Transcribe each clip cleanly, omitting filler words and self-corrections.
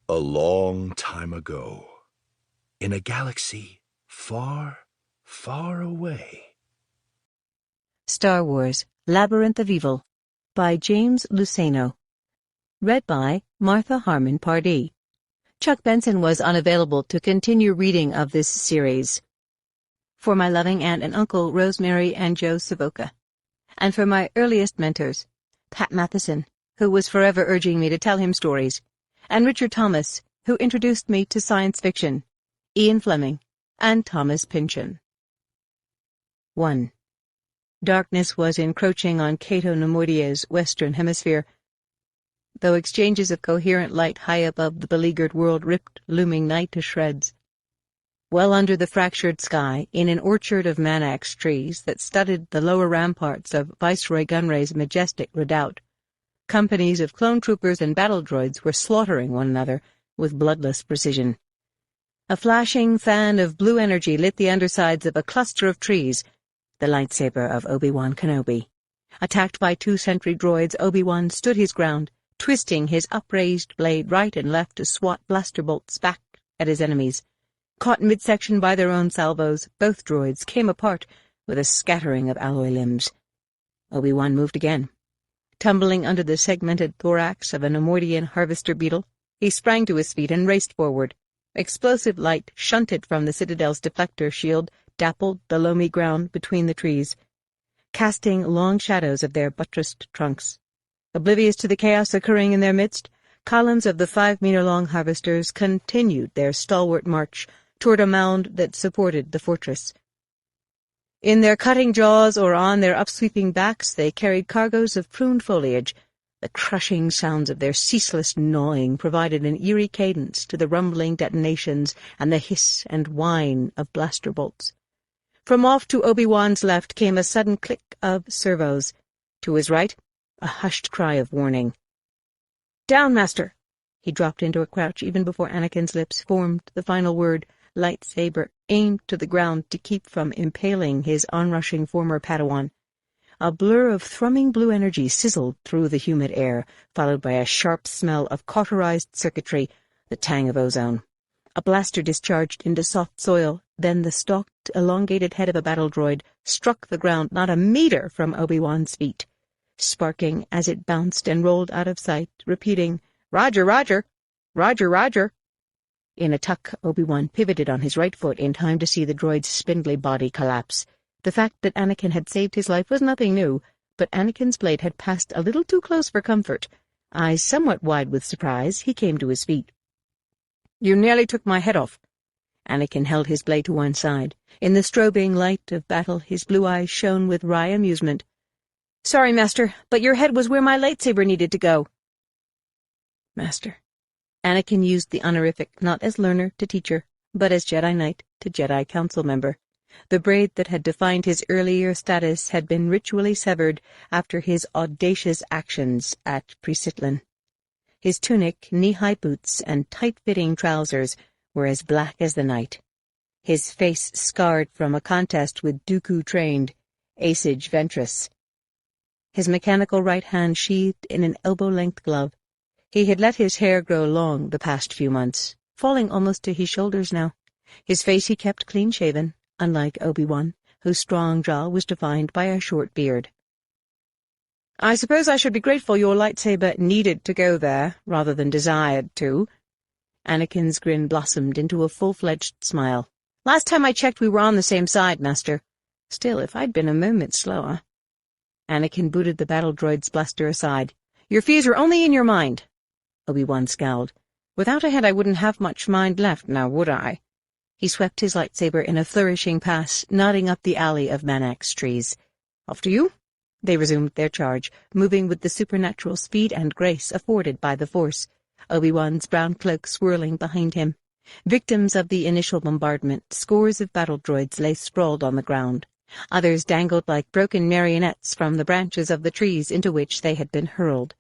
A long time ago, in a galaxy far, far away. Star Wars: Labyrinth of Evil by James Luceno. Read by Martha Harmon Pardee. Chuck Benson was unavailable to continue reading of this series. For my loving aunt and uncle, Rosemary and Joe Savoca. And for my earliest mentors, Pat Matheson, who was forever urging me to tell him stories, and Richard Thomas, who introduced me to science fiction, Ian Fleming, and Thomas Pynchon. 1. Darkness was encroaching on Kato Neimoidia's western hemisphere, though exchanges of coherent light high above the beleaguered world ripped looming night to shreds. Well under the fractured sky, in an orchard of manax trees that studded the lower ramparts of Viceroy Gunray's majestic redoubt, companies of clone troopers and battle droids were slaughtering one another with bloodless precision. A flashing fan of blue energy lit the undersides of a cluster of trees, the lightsaber of Obi-Wan Kenobi. Attacked by 2 sentry droids, Obi-Wan stood his ground, twisting his upraised blade right and left to swat blaster bolts back at his enemies. Caught midsection by their own salvos, both droids came apart with a scattering of alloy limbs. Obi-Wan moved again. Tumbling under the segmented thorax of a Neimoidian harvester beetle, he sprang to his feet and raced forward. Explosive light, shunted from the Citadel's deflector shield, dappled the loamy ground between the trees, casting long shadows of their buttressed trunks. Oblivious to the chaos occurring in their midst, columns of the 5-meter-long harvesters continued their stalwart march toward a mound that supported the fortress. In their cutting jaws or on their upsweeping backs they carried cargoes of pruned foliage. The crushing sounds of their ceaseless gnawing provided an eerie cadence to the rumbling detonations and the hiss and whine of blaster bolts. From off to Obi-Wan's left came a sudden click of servos. To his right, a hushed cry of warning. "Down, Master!" He dropped into a crouch even before Anakin's lips formed the final word, lightsaber aimed to the ground to keep from impaling his onrushing former Padawan. A blur of thrumming blue energy sizzled through the humid air, followed by a sharp smell of cauterized circuitry, the tang of ozone. A blaster discharged into soft soil, then the stalked, elongated head of a battle droid struck the ground not a meter from Obi-Wan's feet, sparking as it bounced and rolled out of sight, repeating, "Roger, Roger! Roger, Roger!" In a tuck, Obi-Wan pivoted on his right foot in time to see the droid's spindly body collapse. The fact that Anakin had saved his life was nothing new, but Anakin's blade had passed a little too close for comfort. Eyes somewhat wide with surprise, he came to his feet. "You nearly took my head off." Anakin held his blade to one side. In the strobing light of battle, his blue eyes shone with wry amusement. "Sorry, Master, but your head was where my lightsaber needed to go." "Master." Anakin used the honorific not as learner to teacher, but as Jedi Knight to Jedi Council member. The braid that had defined his earlier status had been ritually severed after his audacious actions at Presitlin. His tunic, knee-high boots, and tight-fitting trousers were as black as the night. His face scarred from a contest with Dooku-trained Asajj Ventress. His mechanical right hand sheathed in an elbow-length glove. He had let his hair grow long the past few months, falling almost to his shoulders now. His face he kept clean-shaven, unlike Obi-Wan, whose strong jaw was defined by a short beard. "I suppose I should be grateful your lightsaber needed to go there, rather than desired to." Anakin's grin blossomed into a full-fledged smile. "Last time I checked we were on the same side, Master. Still, if I'd been a moment slower—" Anakin booted the battle droid's blaster aside. "Your fears are only in your mind." Obi-Wan scowled. "Without a head I wouldn't have much mind left, now would I?" He swept his lightsaber in a flourishing pass, nodding up the alley of manax trees. "After you?" They resumed their charge, moving with the supernatural speed and grace afforded by the Force, Obi-Wan's brown cloak swirling behind him. Victims of the initial bombardment, scores of battle droids lay sprawled on the ground. Others dangled like broken marionettes from the branches of the trees into which they had been hurled.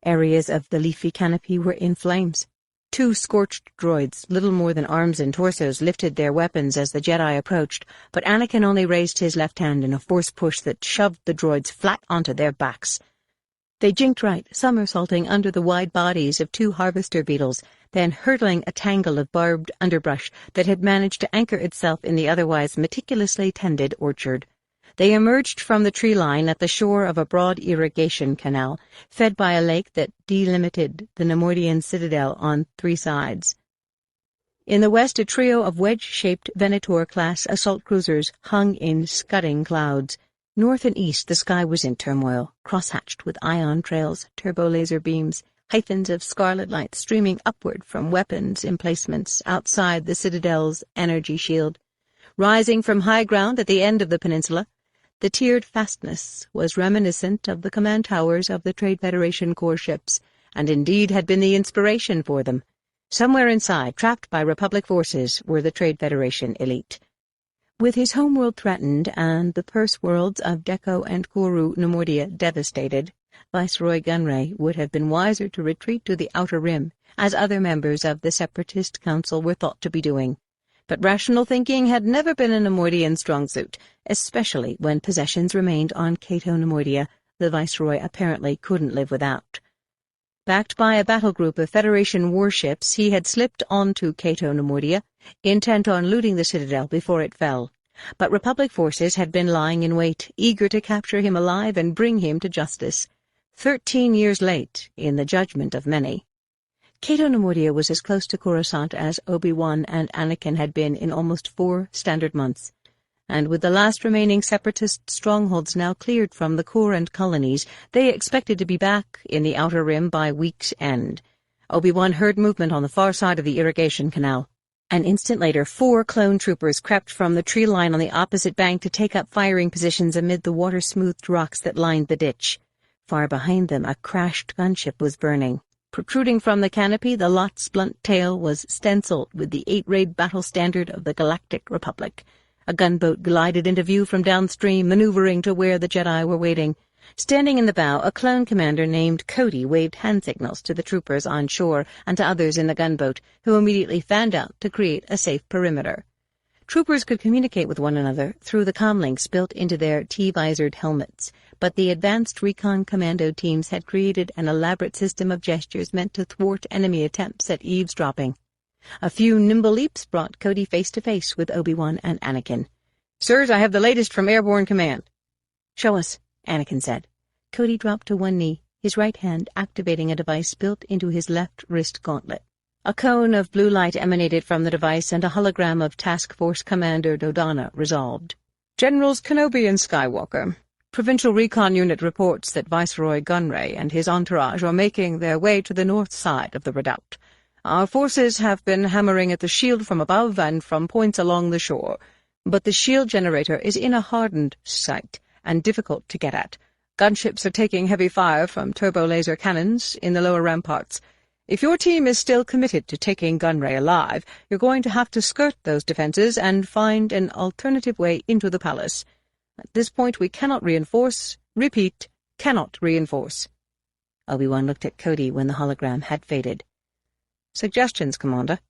Areas of the leafy canopy were in flames. 2 scorched droids, little more than arms and torsos, lifted their weapons as the Jedi approached, but Anakin only raised his left hand in a force push that shoved the droids flat onto their backs. They jinked right, somersaulting under the wide bodies of 2 harvester beetles, then hurtling a tangle of barbed underbrush that had managed to anchor itself in the otherwise meticulously tended orchard. They emerged from the tree line at the shore of a broad irrigation canal, fed by a lake that delimited the Neimoidian citadel on 3 sides. In the west, a trio of wedge-shaped Venator-class assault cruisers hung in scudding clouds. North and east, the sky was in turmoil, cross-hatched with ion trails, turbo-laser beams, hyphens of scarlet light streaming upward from weapons emplacements outside the citadel's energy shield. Rising from high ground at the end of the peninsula, the tiered fastness was reminiscent of the command towers of the Trade Federation core ships, and indeed had been the inspiration for them. Somewhere inside, trapped by Republic forces, were the Trade Federation elite. With his homeworld threatened and the purse worlds of Deco and Koru Neimoidia devastated, Viceroy Gunray would have been wiser to retreat to the Outer Rim, as other members of the Separatist Council were thought to be doing. But rational thinking had never been a Neimoidian strong suit, especially when possessions remained on Kato Neimoidia, the Viceroy apparently couldn't live without. Backed by a battle group of Federation warships, he had slipped onto Kato Neimoidia, intent on looting the citadel before it fell. But Republic forces had been lying in wait, eager to capture him alive and bring him to justice. 13 years late, in the judgment of many. Kato Neimoidia was as close to Corusant as Obi-Wan and Anakin had been in almost 4 standard months, and with the last remaining Separatist strongholds now cleared from the core and colonies, they expected to be back in the Outer Rim by week's end. Obi-Wan heard movement on the far side of the irrigation canal. An instant later, 4 clone troopers crept from the tree line on the opposite bank to take up firing positions amid the water-smoothed rocks that lined the ditch. Far behind them, a crashed gunship was burning. Protruding from the canopy, the lot's blunt tail was stenciled with the 8-rayed battle standard of the Galactic Republic. A gunboat glided into view from downstream, maneuvering to where the Jedi were waiting. Standing in the bow, a clone commander named Cody waved hand signals to the troopers on shore and to others in the gunboat, who immediately fanned out to create a safe perimeter. Troopers could communicate with one another through the comlinks built into their T-visored helmets, but the advanced recon commando teams had created an elaborate system of gestures meant to thwart enemy attempts at eavesdropping. A few nimble leaps brought Cody face-to-face with Obi-Wan and Anakin. "Sirs, I have the latest from Airborne Command." "Show us," Anakin said. Cody dropped to one knee, his right hand activating a device built into his left wrist gauntlet. A cone of blue light emanated from the device, and a hologram of Task Force Commander Dodonna resolved. "Generals Kenobi and Skywalker. Provincial Recon Unit reports that Viceroy Gunray and his entourage are making their way to the north side of the redoubt. Our forces have been hammering at the shield from above and from points along the shore, but the shield generator is in a hardened site and difficult to get at. Gunships are taking heavy fire from turbo-laser cannons in the lower ramparts. If your team is still committed to taking Gunray alive, you're going to have to skirt those defenses and find an alternative way into the palace. At this point we cannot reinforce. Repeat, cannot reinforce." Obi-Wan looked at Cody when the hologram had faded. "Suggestions, Commander?"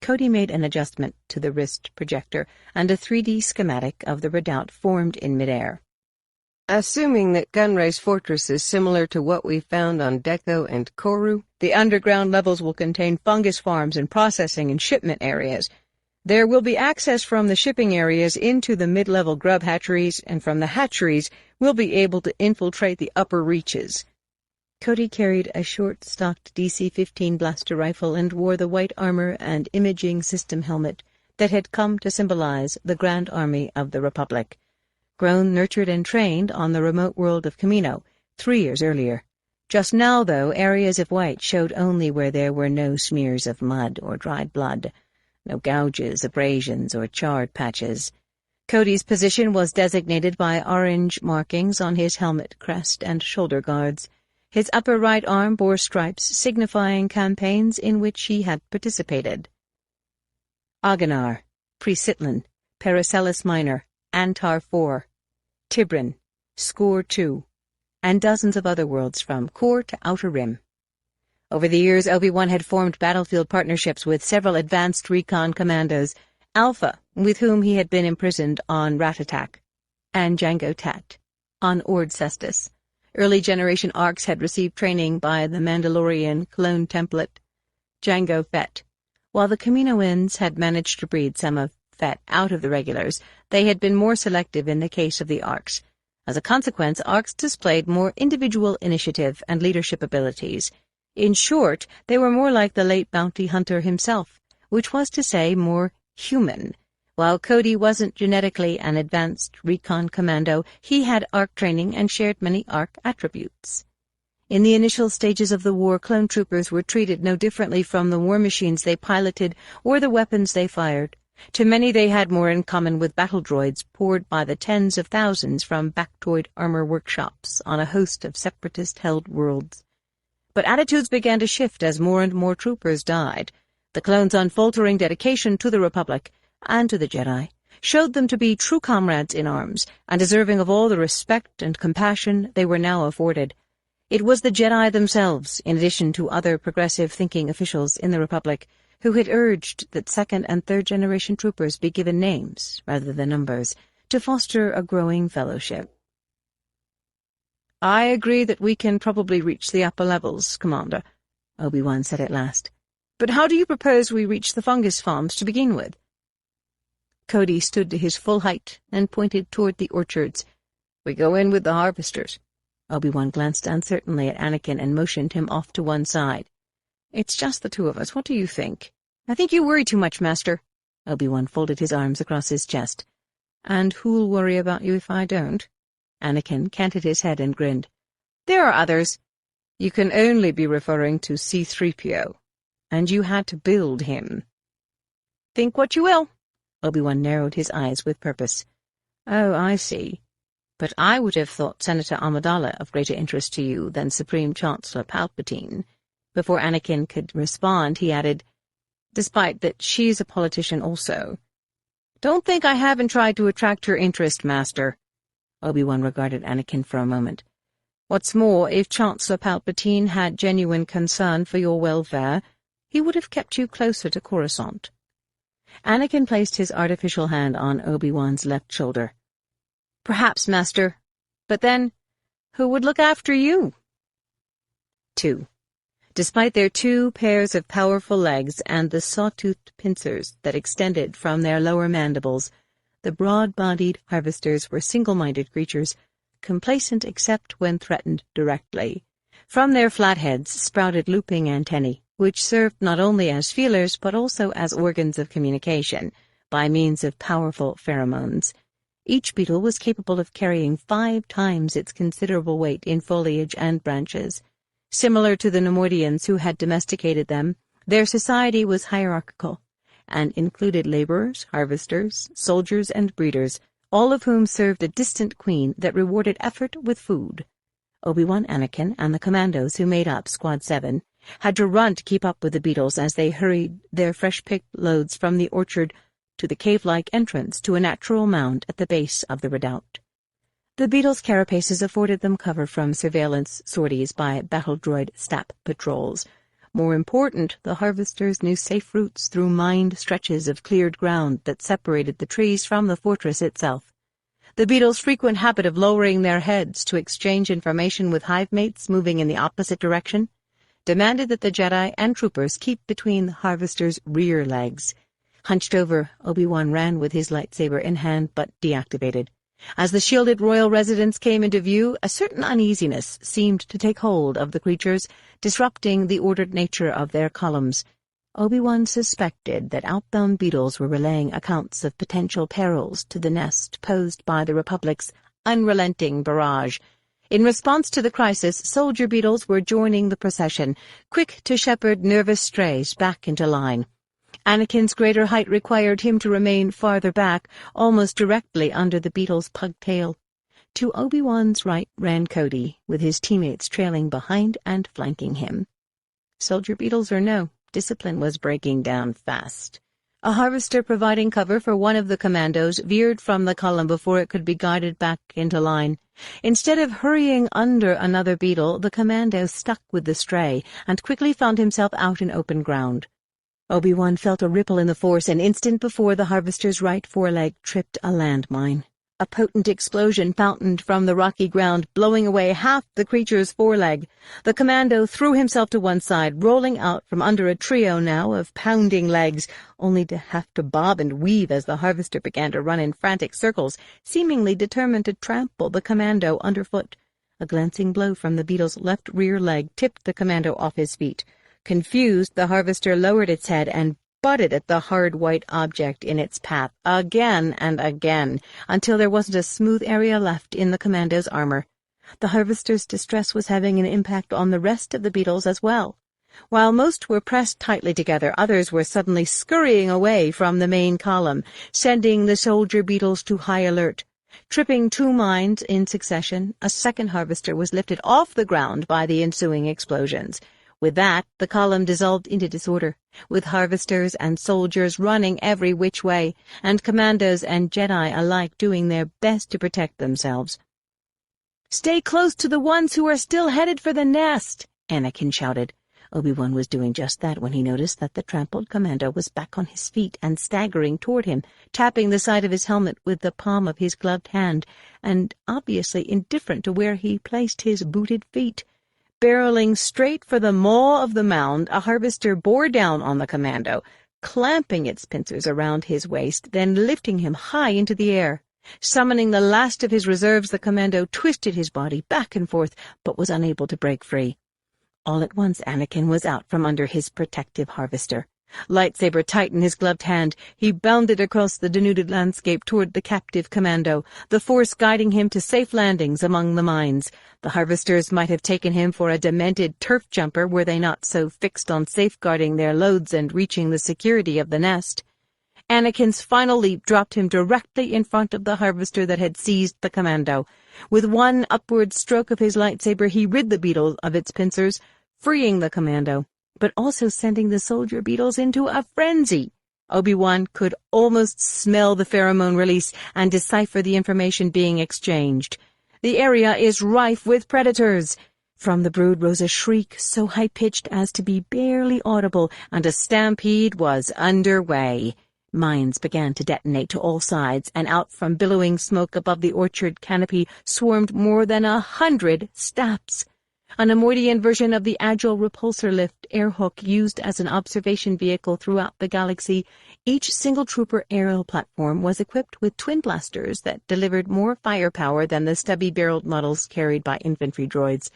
Cody made an adjustment to the wrist projector, and a 3D schematic of the redoubt formed in midair. "Assuming that Gunray's fortress is similar to what we found on Deco and Koru, the underground levels will contain fungus farms and processing and shipment areas. There will be access from the shipping areas into the mid-level grub hatcheries, and from the hatcheries we'll be able to infiltrate the upper reaches." Cody carried a short-stocked DC-15 blaster rifle and wore the white armor and imaging system helmet that had come to symbolize the Grand Army of the Republic. Grown, nurtured, and trained on the remote world of Kamino 3 years earlier. Just now, though, areas of white showed only where there were no smears of mud or dried blood, no gouges, abrasions, or charred patches. Cody's position was designated by orange markings on his helmet crest and shoulder guards. His upper right arm bore stripes signifying campaigns in which he had participated. Aganar, Pre-Sitlan, Paracelsus Minor, Antar 4, Tibrin, Score 2, and dozens of other worlds from core to outer rim. Over the years, Obi-Wan had formed battlefield partnerships with several advanced recon commandos, Alpha, with whom he had been imprisoned on Rat Attack, and Jango Tat, on Ord Cestus. Early generation ARCs had received training by the Mandalorian clone template, Jango Fett. While the Kaminoans had managed to breed some of Fett out of the regulars, they had been more selective in the case of the ARCs. As a consequence, ARCs displayed more individual initiative and leadership abilities. In short, they were more like the late bounty hunter himself, which was to say more human. While Cody wasn't genetically an advanced recon commando, he had ARC training and shared many ARC attributes. In the initial stages of the war, clone troopers were treated no differently from the war machines they piloted or the weapons they fired. To many they had more in common with battle droids poured by the tens of thousands from Bactoid armor workshops on a host of separatist-held worlds. But attitudes began to shift as more and more troopers died. The clones' unfaltering dedication to the Republic and to the Jedi showed them to be true comrades in arms, and deserving of all the respect and compassion they were now afforded. It was the Jedi themselves, in addition to other progressive-thinking officials in the Republic, who had urged that second- and third-generation troopers be given names, rather than numbers, to foster a growing fellowship. "I agree that we can probably reach the upper levels, Commander," Obi-Wan said at last. "But how do you propose we reach the fungus farms to begin with?" Cody stood to his full height and pointed toward the orchards. "We go in with the harvesters." Obi-Wan glanced uncertainly at Anakin and motioned him off to one side. "It's just the two of us. What do you think?" "I think you worry too much, Master." Obi-Wan folded his arms across his chest. "And who'll worry about you if I don't?" Anakin canted his head and grinned. "There are others. You can only be referring to C-3PO. And you had to build him." "Think what you will." Obi-Wan narrowed his eyes with purpose. "Oh, I see. But I would have thought Senator Amidala of greater interest to you than Supreme Chancellor Palpatine." Before Anakin could respond, he added, "Despite that she's a politician also." "Don't think I haven't tried to attract her interest, Master." Obi-Wan regarded Anakin for a moment. "What's more, if Chancellor Palpatine had genuine concern for your welfare, he would have kept you closer to Corusant." Anakin placed his artificial hand on Obi-Wan's left shoulder. "Perhaps, Master. But then, who would look after you?" 2. Despite their 2 pairs of powerful legs and the saw-toothed pincers that extended from their lower mandibles, the broad-bodied harvesters were single-minded creatures, complacent except when threatened directly. From their flat heads sprouted looping antennae, which served not only as feelers but also as organs of communication, by means of powerful pheromones. Each beetle was capable of carrying 5 times its considerable weight in foliage and branches. Similar to the Neimoidians who had domesticated them, their society was hierarchical, and included laborers, harvesters, soldiers, and breeders, all of whom served a distant queen that rewarded effort with food. Obi-Wan, Anakin, and the commandos who made up Squad 7 had to run to keep up with the beetles as they hurried their fresh-picked loads from the orchard to the cave-like entrance to a natural mound at the base of the redoubt. The beetles' carapaces afforded them cover from surveillance sorties by battle droid STAP patrols. More important, the harvesters knew safe routes through mined stretches of cleared ground that separated the trees from the fortress itself. The beetles' frequent habit of lowering their heads to exchange information with hive mates moving in the opposite direction demanded that the Jedi and troopers keep between the harvesters' rear legs. Hunched over, Obi-Wan ran with his lightsaber in hand but deactivated. As the shielded royal residence came into view, a certain uneasiness seemed to take hold of the creatures, disrupting the ordered nature of their columns. Obi-Wan suspected that outbound beetles were relaying accounts of potential perils to the nest posed by the Republic's unrelenting barrage. In response to the crisis, soldier beetles were joining the procession, quick to shepherd nervous strays back into line. Anakin's greater height required him to remain farther back, almost directly under the beetle's pugtail. To Obi-Wan's right ran Cody, with his teammates trailing behind and flanking him. Soldier beetles or no, discipline was breaking down fast. A harvester providing cover for one of the commandos veered from the column before it could be guided back into line. Instead of hurrying under another beetle, the commando stuck with the stray and quickly found himself out in open ground. Obi-Wan felt a ripple in the force an instant before the harvester's right foreleg tripped a landmine. A potent explosion fountained from the rocky ground, blowing away half the creature's foreleg. The commando threw himself to one side, rolling out from under a trio now of pounding legs, only to have to bob and weave as the harvester began to run in frantic circles, seemingly determined to trample the commando underfoot. A glancing blow from the beetle's left rear leg tipped the commando off his feet. Confused, the harvester lowered its head and butted at the hard white object in its path again and again, until there wasn't a smooth area left in the commando's armor. The harvester's distress was having an impact on the rest of the beetles as well. While most were pressed tightly together, others were suddenly scurrying away from the main column, sending the soldier beetles to high alert. Tripping 2 mines in succession, a second harvester was lifted off the ground by the ensuing explosions. With that, the column dissolved into disorder, with harvesters and soldiers running every which way, and commandos and Jedi alike doing their best to protect themselves. "Stay close to the ones who are still headed for the nest," Anakin shouted. Obi-Wan was doing just that when he noticed that the trampled commando was back on his feet and staggering toward him, tapping the side of his helmet with the palm of his gloved hand, and obviously indifferent to where he placed his booted feet. Barreling straight for the maw of the mound, a harvester bore down on the commando, clamping its pincers around his waist, then lifting him high into the air. Summoning the last of his reserves, the commando twisted his body back and forth, but was unable to break free. All at once Anakin was out from under his protective harvester. Lightsaber tight in his gloved hand, he bounded across the denuded landscape toward the captive commando, the force guiding him to safe landings among the mines. The harvesters might have taken him for a demented turf jumper were they not so fixed on safeguarding their loads and reaching the security of the nest. Anakin's final leap dropped him directly in front of the harvester that had seized the commando. With one upward stroke of his lightsaber, he rid the beetle of its pincers, freeing the commando, but also sending the soldier beetles into a frenzy. Obi-Wan could almost smell the pheromone release and decipher the information being exchanged. "The area is rife with predators." From the brood rose a shriek so high-pitched as to be barely audible, and a stampede was underway. Mines began to detonate to all sides, and out from billowing smoke above the orchard canopy swarmed more than 100 staps. A Neimoidian version of the agile repulsor lift airhook used as an observation vehicle throughout the galaxy, each single-trooper aerial platform was equipped with twin blasters that delivered more firepower than the stubby-barreled models carried by infantry droids.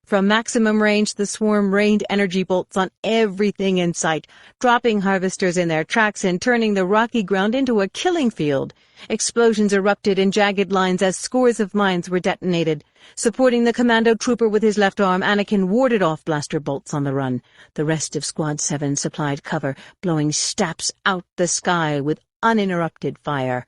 From maximum range, the swarm rained energy bolts on everything in sight, dropping harvesters in their tracks and turning the rocky ground into a killing field. Explosions erupted in jagged lines as scores of mines were detonated. Supporting the commando trooper with his left arm, Anakin warded off blaster bolts on the run. The rest of Squad 7 supplied cover, blowing staps out the sky with uninterrupted fire.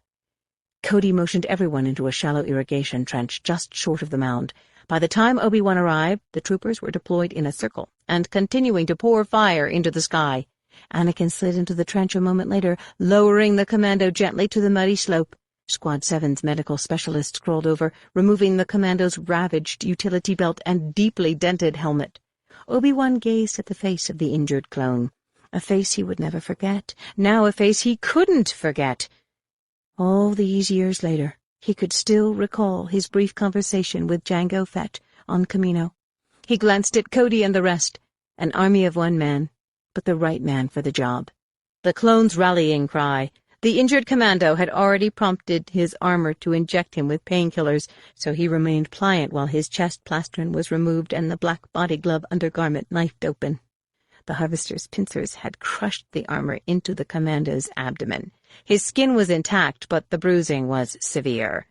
Cody motioned everyone into a shallow irrigation trench just short of the mound. By the time Obi-Wan arrived, the troopers were deployed in a circle and continuing to pour fire into the sky. Anakin slid into the trench a moment later, lowering the commando gently to the muddy slope. Squad 7's medical specialist crawled over, removing the commando's ravaged utility belt and deeply dented helmet. Obi-Wan gazed at the face of the injured clone. A face he would never forget, now a face he couldn't forget. All these years later, he could still recall his brief conversation with Jango Fett on Camino. He glanced at Cody and the rest, an army of one man, but the right man for the job. The clone's rallying cry. The injured commando had already prompted his armor to inject him with painkillers, so he remained pliant while his chest plastron was removed and the black body glove undergarment knifed open. The harvester's pincers had crushed the armor into the commando's abdomen. His skin was intact, but the bruising was severe.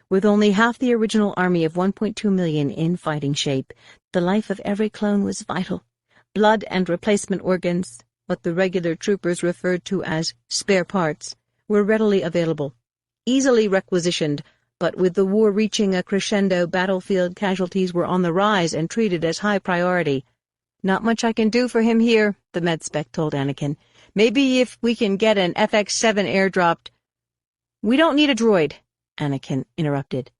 With only half the original army of 1.2 million in fighting shape, the life of every clone was vital. Blood and replacement organs, what the regular troopers referred to as spare parts, were readily available, easily requisitioned, but with the war reaching a crescendo, battlefield casualties were on the rise and treated as high priority. "Not much I can do for him here," the med-spec told Anakin. "Maybe if we can get an FX-7 airdropped—" "We don't need a droid," Anakin interrupted.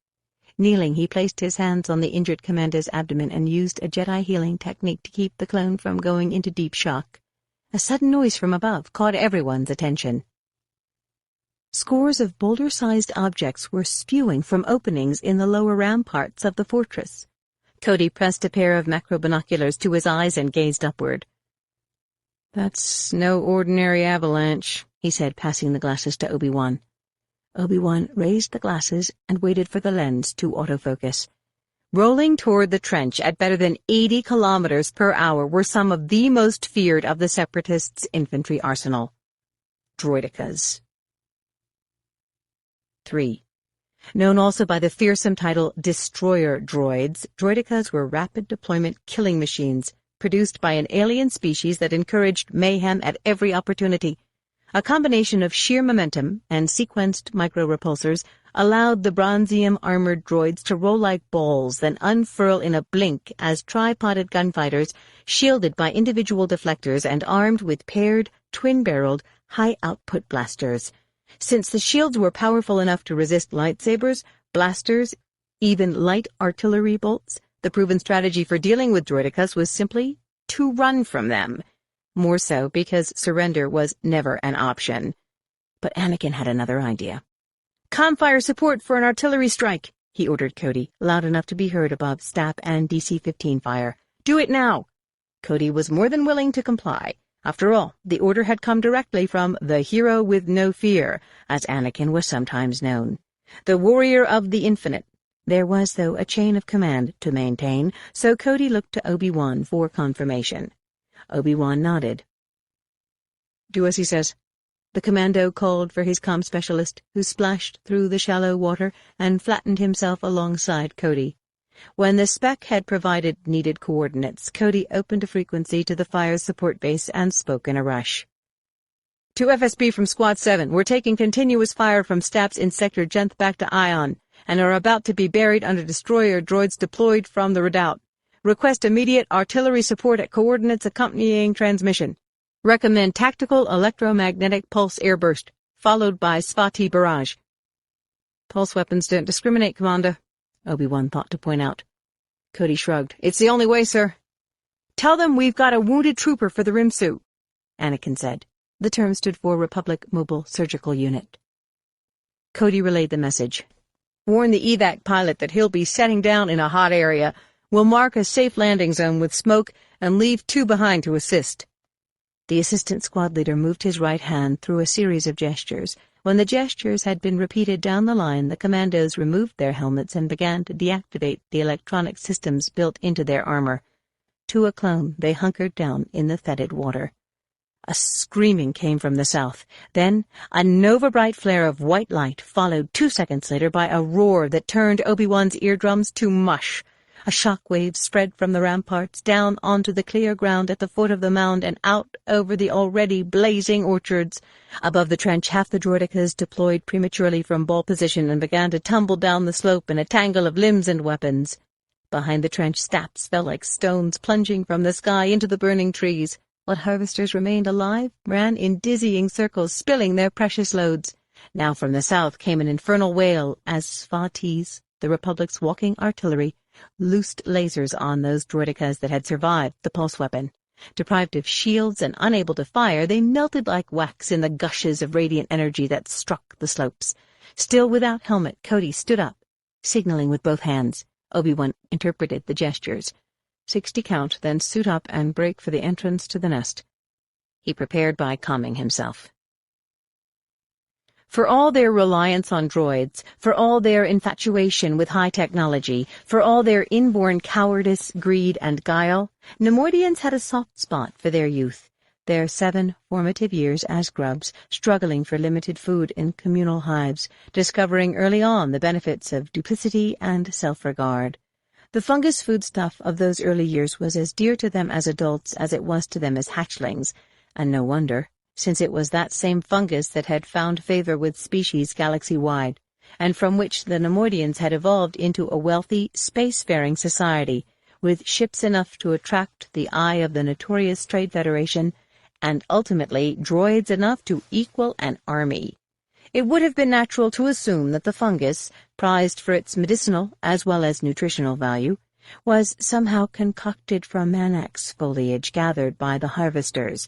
Kneeling, he placed his hands on the injured commando's abdomen and used a Jedi healing technique to keep the clone from going into deep shock. A sudden noise from above caught everyone's attention. Scores of boulder-sized objects were spewing from openings in the lower ramparts of the fortress. Cody pressed a pair of macro-binoculars to his eyes and gazed upward. "That's no ordinary avalanche," he said, passing the glasses to Obi-Wan. Obi-Wan raised the glasses and waited for the lens to autofocus. Rolling toward the trench at better than 80 kilometers per hour were some of the most feared of the Separatists' infantry arsenal. Droidekas. 3. Known also by the fearsome title Destroyer Droids, Droidekas were rapid deployment killing machines, produced by an alien species that encouraged mayhem at every opportunity. A combination of sheer momentum and sequenced micro-repulsors allowed the bronzium-armored droids to roll like balls, then unfurl in a blink as tripoded gunfighters, shielded by individual deflectors and armed with paired, twin-barreled, high-output blasters. Since the shields were powerful enough to resist lightsabers, blasters, even light artillery bolts, the proven strategy for dealing with droidekas was simply to run from them. More so because surrender was never an option. But Anakin had another idea. "Comfire support for an artillery strike," he ordered Cody, loud enough to be heard above STAP and DC-15 fire. "Do it now!" Cody was more than willing to comply. After all, the order had come directly from the hero with no fear, as Anakin was sometimes known. The warrior of the infinite. There was, though, a chain of command to maintain, so Cody looked to Obi-Wan for confirmation. Obi-Wan nodded. "Do as he says." The commando called for his comm specialist, who splashed through the shallow water and flattened himself alongside Cody. When the spec had provided needed coordinates, Cody opened a frequency to the fire's support base and spoke in a rush. "To FSB from Squad 7, we're taking continuous fire from STAPs in Sector Genth back to Ion, and are about to be buried under destroyer droids deployed from the redoubt. Request immediate artillery support at coordinates accompanying transmission. Recommend tactical electromagnetic pulse airburst, followed by Svati barrage." "Pulse weapons don't discriminate, Commander," Obi-Wan thought to point out. Cody shrugged. "It's the only way, sir." "Tell them we've got a wounded trooper for the Rimsu," Anakin said. The term stood for Republic Mobile Surgical Unit. Cody relayed the message. "Warn the evac pilot that he'll be setting down in a hot area. We'll mark a safe landing zone with smoke and leave 2 behind to assist." The assistant squad leader moved his right hand through a series of gestures. When the gestures had been repeated down the line, the commandos removed their helmets and began to deactivate the electronic systems built into their armor. To a clone, they hunkered down in the fetid water. A screaming came from the south. Then, a nova-bright flare of white light, followed 2 seconds later by a roar that turned Obi-Wan's eardrums to mush. A shock wave spread from the ramparts down onto the clear ground at the foot of the mound and out over the already blazing orchards. Above the trench, half the droidekas deployed prematurely from ball position and began to tumble down the slope in a tangle of limbs and weapons. Behind the trench, STAPs fell like stones plunging from the sky into the burning trees. What harvesters remained alive ran in dizzying circles, spilling their precious loads. Now from the south came an infernal wail as Svatis, the Republic's walking artillery, loosed lasers on those droidekas that had survived the pulse weapon. Deprived of shields and unable to fire, they melted like wax in the gushes of radiant energy that struck the slopes. Still without helmet, Cody stood up, signaling with both hands. Obi-Wan interpreted the gestures. 60 count, then suit up and break for the entrance to the nest. He prepared by calming himself. For all their reliance on droids, for all their infatuation with high technology, for all their inborn cowardice, greed, and guile, Neimoidians had a soft spot for their youth, their 7 formative years as grubs, struggling for limited food in communal hives, discovering early on the benefits of duplicity and self-regard. The fungus foodstuff of those early years was as dear to them as adults as it was to them as hatchlings, and no wonder, since it was that same fungus that had found favor with species galaxy-wide, and from which the Neimoidians had evolved into a wealthy, spacefaring society, with ships enough to attract the eye of the notorious Trade Federation, and ultimately droids enough to equal an army. It would have been natural to assume that the fungus, prized for its medicinal as well as nutritional value, was somehow concocted from Manax foliage gathered by the harvesters,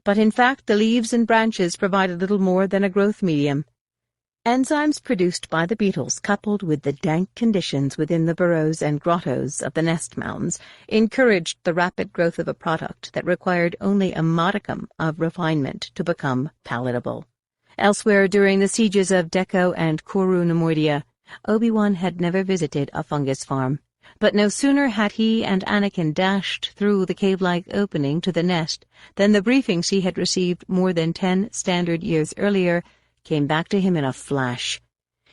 but in fact the leaves and branches provided little more than a growth medium. Enzymes produced by the beetles, coupled with the dank conditions within the burrows and grottos of the nest mounds, encouraged the rapid growth of a product that required only a modicum of refinement to become palatable. Elsewhere, during the sieges of Deco and Neimoidia, Obi-Wan had never visited a fungus farm. But no sooner had he and Anakin dashed through the cave-like opening to the nest than the briefings he had received more than 10 standard years earlier came back to him in a flash.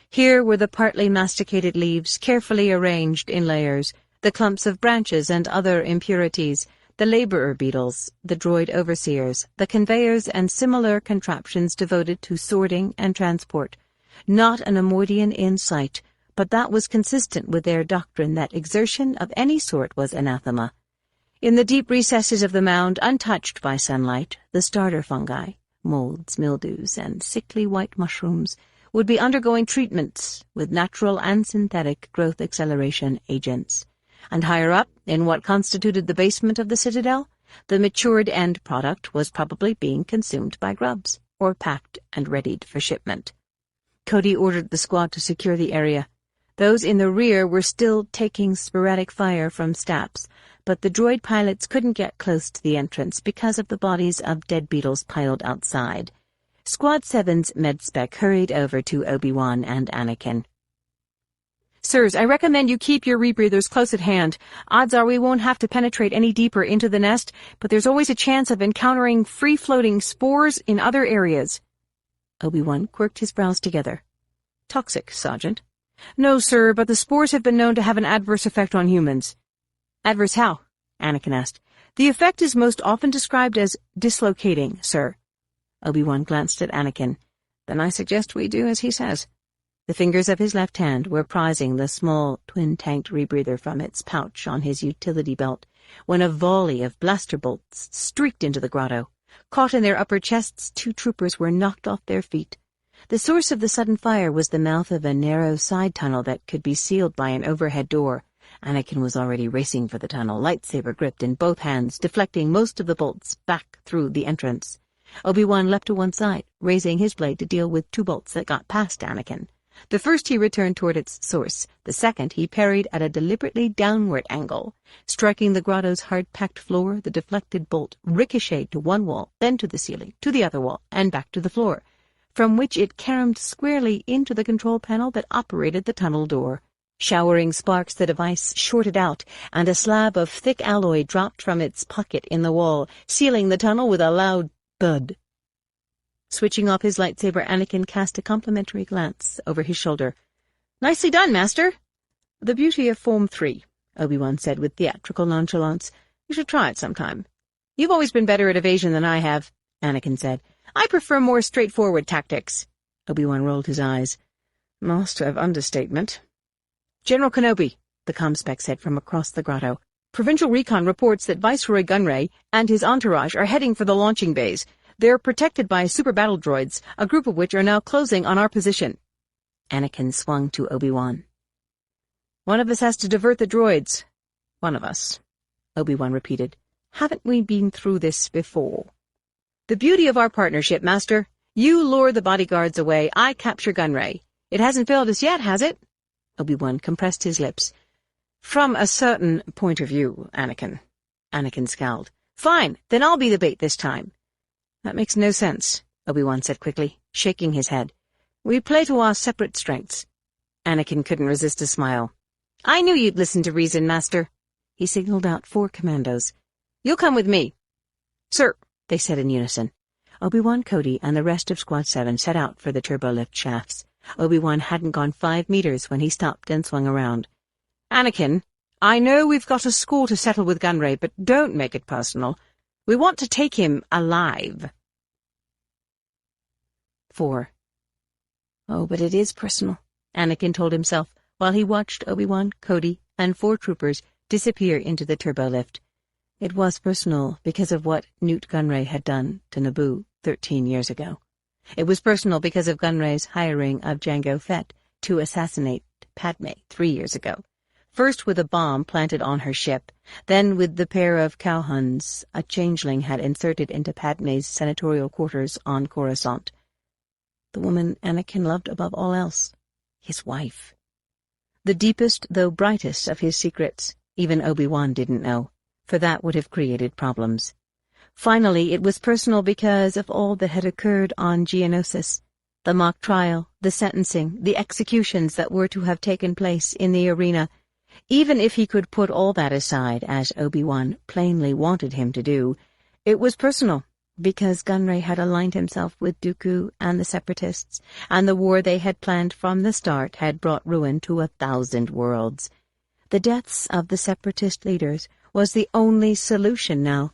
Here were the partly masticated leaves, carefully arranged in layers, the clumps of branches and other impurities, the laborer beetles, the droid overseers, the conveyors and similar contraptions devoted to sorting and transport. Not an Neimoidian in sight, but that was consistent with their doctrine that exertion of any sort was anathema. In the deep recesses of the mound, untouched by sunlight, the starter fungi, molds, mildews, and sickly white mushrooms, would be undergoing treatments with natural and synthetic growth acceleration agents. And higher up, in what constituted the basement of the citadel, the matured end product was probably being consumed by grubs, or packed and readied for shipment. Cody ordered the squad to secure the area. Those in the rear were still taking sporadic fire from Staps, but the droid pilots couldn't get close to the entrance because of the bodies of dead beetles piled outside. Squad 7's med-spec hurried over to Obi-Wan and Anakin. "Sirs, I recommend you keep your rebreathers close at hand. Odds are we won't have to penetrate any deeper into the nest, but there's always a chance of encountering free-floating spores in other areas." Obi-Wan quirked his brows together. "Toxic, Sergeant." "No, sir, but the spores have been known to have an adverse effect on humans." "Adverse how?" Anakin asked. "The effect is most often described as dislocating, sir." Obi-Wan glanced at Anakin. "Then I suggest we do as he says." The fingers of his left hand were prizing the small, twin-tanked rebreather from its pouch on his utility belt, when a volley of blaster bolts streaked into the grotto. Caught in their upper chests, 2 troopers were knocked off their feet. The source of the sudden fire was the mouth of a narrow side tunnel that could be sealed by an overhead door. Anakin was already racing for the tunnel, lightsaber gripped in both hands, deflecting most of the bolts back through the entrance. Obi-Wan leapt to one side, raising his blade to deal with 2 bolts that got past Anakin. The first he returned toward its source. The second he parried at a deliberately downward angle. Striking the grotto's hard-packed floor, the deflected bolt ricocheted to one wall, then to the ceiling, to the other wall, and back to the floor, from which it caromed squarely into the control panel that operated the tunnel door. Showering sparks, the device shorted out, and a slab of thick alloy dropped from its pocket in the wall, sealing the tunnel with a loud thud. Switching off his lightsaber, Anakin cast a complimentary glance over his shoulder. "Nicely done, Master." "The beauty of Form 3, Obi-Wan said with theatrical nonchalance. "You should try it sometime." "You've always been better at evasion than I have," Anakin said. "I prefer more straightforward tactics." Obi-Wan rolled his eyes. "Master of understatement." "General Kenobi," the comspec said from across the grotto. "Provincial Recon reports that Viceroy Gunray and his entourage are heading for the launching bays. They're protected by super battle droids, a group of which are now closing on our position." Anakin swung to Obi-Wan. "One of us has to divert the droids." "One of us," Obi-Wan repeated. "Haven't we been through this before?" "The beauty of our partnership, Master. You lure the bodyguards away, I capture Gunray. It hasn't failed us yet, has it?" Obi-Wan compressed his lips. "From a certain point of view, Anakin." Anakin scowled. "Fine, then I'll be the bait this time." "That makes no sense," Obi-Wan said quickly, shaking his head. "We play to our separate strengths." Anakin couldn't resist a smile. "I knew you'd listen to reason, Master." He signaled out 4 commandos. "You'll come with me." "Sir," they said in unison. Obi-Wan, Cody, and the rest of Squad 7 set out for the turbolift shafts. Obi-Wan hadn't gone 5 meters when he stopped and swung around. "Anakin, I know we've got a score to settle with Gunray, but don't make it personal. We want to take him alive." 4. "Oh, but it is personal," Anakin told himself, while he watched Obi-Wan, Cody, and 4 troopers disappear into the turbolift. It was personal because of what Newt Gunray had done to Naboo 13 years ago. It was personal because of Gunray's hiring of Jango Fett to assassinate Padme 3 years ago. First with a bomb planted on her ship, then with the pair of cowhuns a changeling had inserted into Padme's senatorial quarters on Corusant. the woman Anakin loved above all else, his wife. The deepest, though brightest, of his secrets, even Obi-Wan didn't know, for that would have created problems. Finally, it was personal because of all that had occurred on Geonosis, the mock trial, the sentencing, the executions that were to have taken place in the arena. Even if he could put all that aside, as Obi-Wan plainly wanted him to do, it was personal, because Gunray had aligned himself with Dooku and the Separatists, and the war they had planned from the start had brought ruin to 1,000 worlds. The deaths of the Separatist leaders was the only solution now.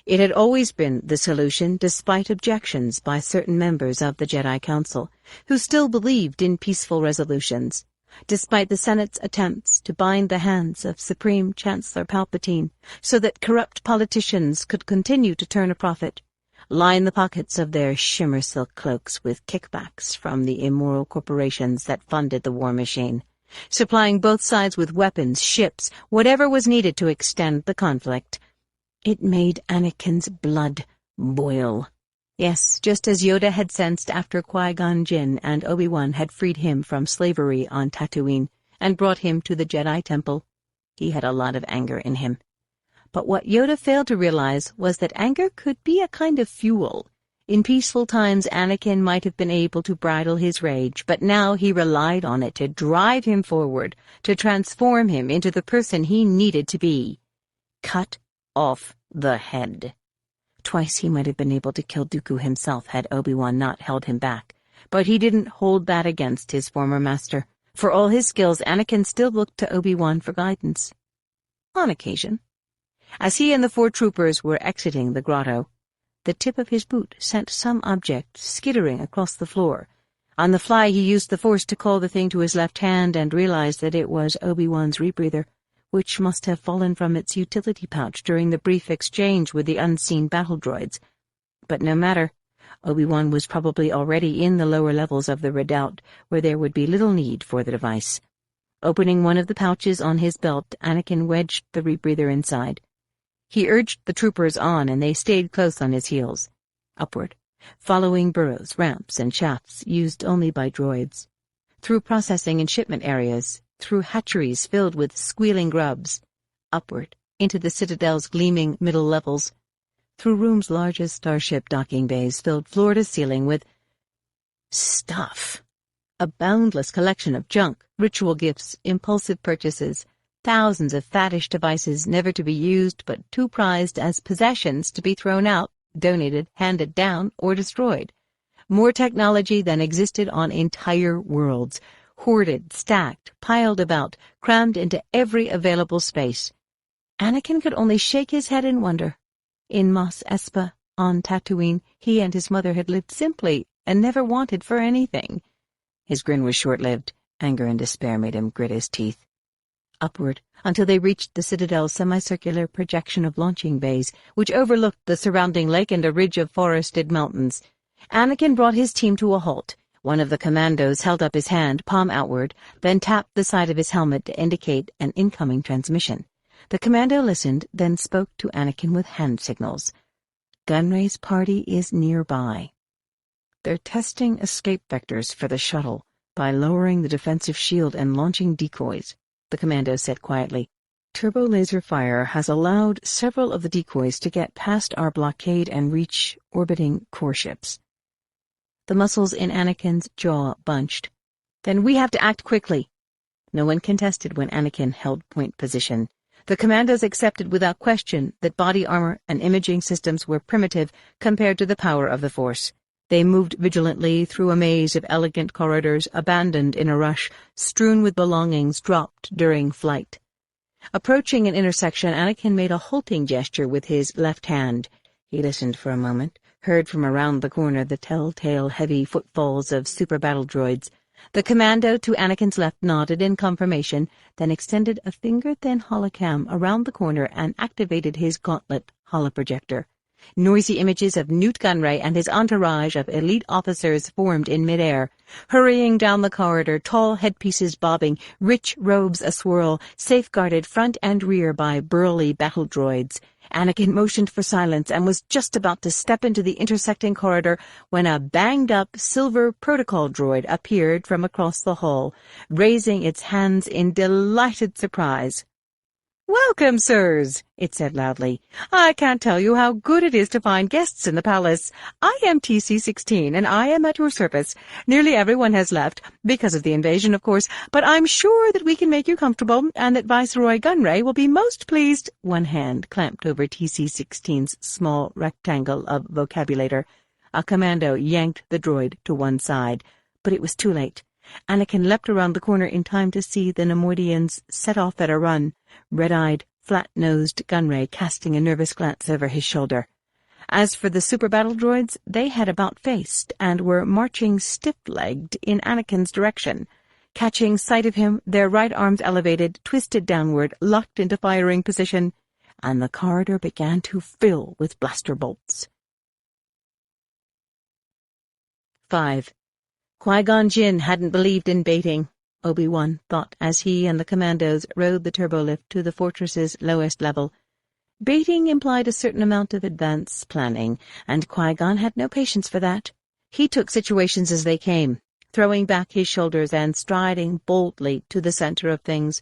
It had always been the solution despite objections by certain members of the Jedi Council, who still believed in peaceful resolutions, despite the Senate's attempts to bind the hands of Supreme Chancellor Palpatine so that corrupt politicians could continue to turn a profit, line the pockets of their shimmer silk cloaks with kickbacks from the immoral corporations that funded the war machine, supplying both sides with weapons, ships, whatever was needed to extend the conflict. It made Anakin's blood boil. Yes, just as Yoda had sensed after Qui-Gon Jinn and Obi-Wan had freed him from slavery on Tatooine and brought him to the Jedi Temple. He had a lot of anger in him. But what Yoda failed to realize was that anger could be a kind of fuel. In peaceful times, Anakin might have been able to bridle his rage, but now he relied on it to drive him forward, to transform him into the person he needed to be. Cut off the head. Twice he might have been able to kill Dooku himself had Obi-Wan not held him back, but he didn't hold that against his former master. For all his skills, Anakin still looked to Obi-Wan for guidance. On occasion. As he and the 4 troopers were exiting the grotto, the tip of his boot sent some object skittering across the floor. On the fly, he used the Force to call the thing to his left hand and realized that it was Obi-Wan's rebreather, which must have fallen from its utility pouch during the brief exchange with the unseen battle droids. But no matter. Obi-Wan was probably already in the lower levels of the redoubt, where there would be little need for the device. Opening one of the pouches on his belt, Anakin wedged the rebreather inside. He urged the troopers on, and they stayed close on his heels. Upward, following burrows, ramps, and shafts used only by droids. Through processing and shipment areas, through hatcheries filled with squealing grubs, upward, into the Citadel's gleaming middle levels, through rooms large as starship docking bays filled floor to ceiling with stuff. A boundless collection of junk, ritual gifts, impulsive purchases, thousands of faddish devices never to be used but too prized as possessions to be thrown out, donated, handed down, or destroyed. More technology than existed on entire worlds, hoarded, stacked, piled about, crammed into every available space. Anakin could only shake his head in wonder. In Mos Espa, on Tatooine, he and his mother had lived simply and never wanted for anything. His grin was short-lived. Anger and despair made him grit his teeth. Upward, until they reached the Citadel's semicircular projection of launching bays, which overlooked the surrounding lake and a ridge of forested mountains. Anakin brought his team to a halt. One of the commandos held up his hand, palm outward, then tapped the side of his helmet to indicate an incoming transmission. The commando listened, then spoke to Anakin with hand signals. Gunray's party is nearby. They're testing escape vectors for the shuttle by lowering the defensive shield and launching decoys, the commando said quietly. Turbo laser fire has allowed several of the decoys to get past our blockade and reach orbiting core ships. The muscles in Anakin's jaw bunched. Then we have to act quickly. No one contested when Anakin held point position. The commandos accepted without question that body armor and imaging systems were primitive compared to the power of the Force. They moved vigilantly through a maze of elegant corridors abandoned in a rush, strewn with belongings dropped during flight. Approaching an intersection, Anakin made a halting gesture with his left hand. He listened for a moment, heard from around the corner the telltale heavy footfalls of super battle droids. The commando to Anakin's left nodded in confirmation, then extended a finger-thin holocam around the corner and activated his gauntlet holoprojector. Noisy images of Newt Gunray and his entourage of elite officers formed in midair. Hurrying down the corridor, tall headpieces bobbing, rich robes aswirl, safeguarded front and rear by burly battle droids. Anakin motioned for silence and was just about to step into the intersecting corridor when a banged-up silver protocol droid appeared from across the hall, raising its hands in delighted surprise. "Welcome, sirs," it said loudly. "I can't tell you how good it is to find guests in the palace. I am TC-16, and I am at your service. Nearly everyone has left, because of the invasion, of course, but I'm sure that we can make you comfortable, and that Viceroy Gunray will be most pleased." One hand clamped over TC-16's small rectangle of vocabulator. A commando yanked the droid to one side, but it was too late. Anakin leapt around the corner in time to see the Neimoidians set off at a run, red-eyed, flat-nosed Gunray casting a nervous glance over his shoulder. As for the super battle droids, they had about-faced and were marching stiff-legged in Anakin's direction. Catching sight of him, their right arms elevated, twisted downward, locked into firing position, and the corridor began to fill with blaster bolts. 5. Qui-Gon Jinn hadn't believed in baiting, Obi-Wan thought as he and the commandos rode the turbolift to the fortress's lowest level. Baiting implied a certain amount of advance planning, and Qui-Gon had no patience for that. He took situations as they came, throwing back his shoulders and striding boldly to the center of things,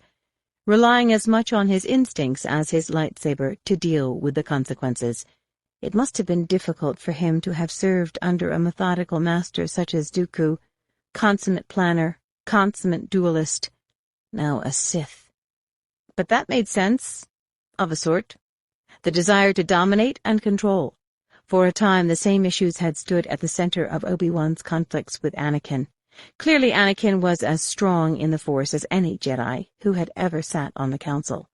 relying as much on his instincts as his lightsaber to deal with the consequences. It must have been difficult for him to have served under a methodical master such as Dooku, consummate planner, consummate duelist, now a Sith. But that made sense, of a sort. The desire to dominate and control. For a time, the same issues had stood at the center of Obi-Wan's conflicts with Anakin. Clearly, Anakin was as strong in the Force as any Jedi who had ever sat on the Council.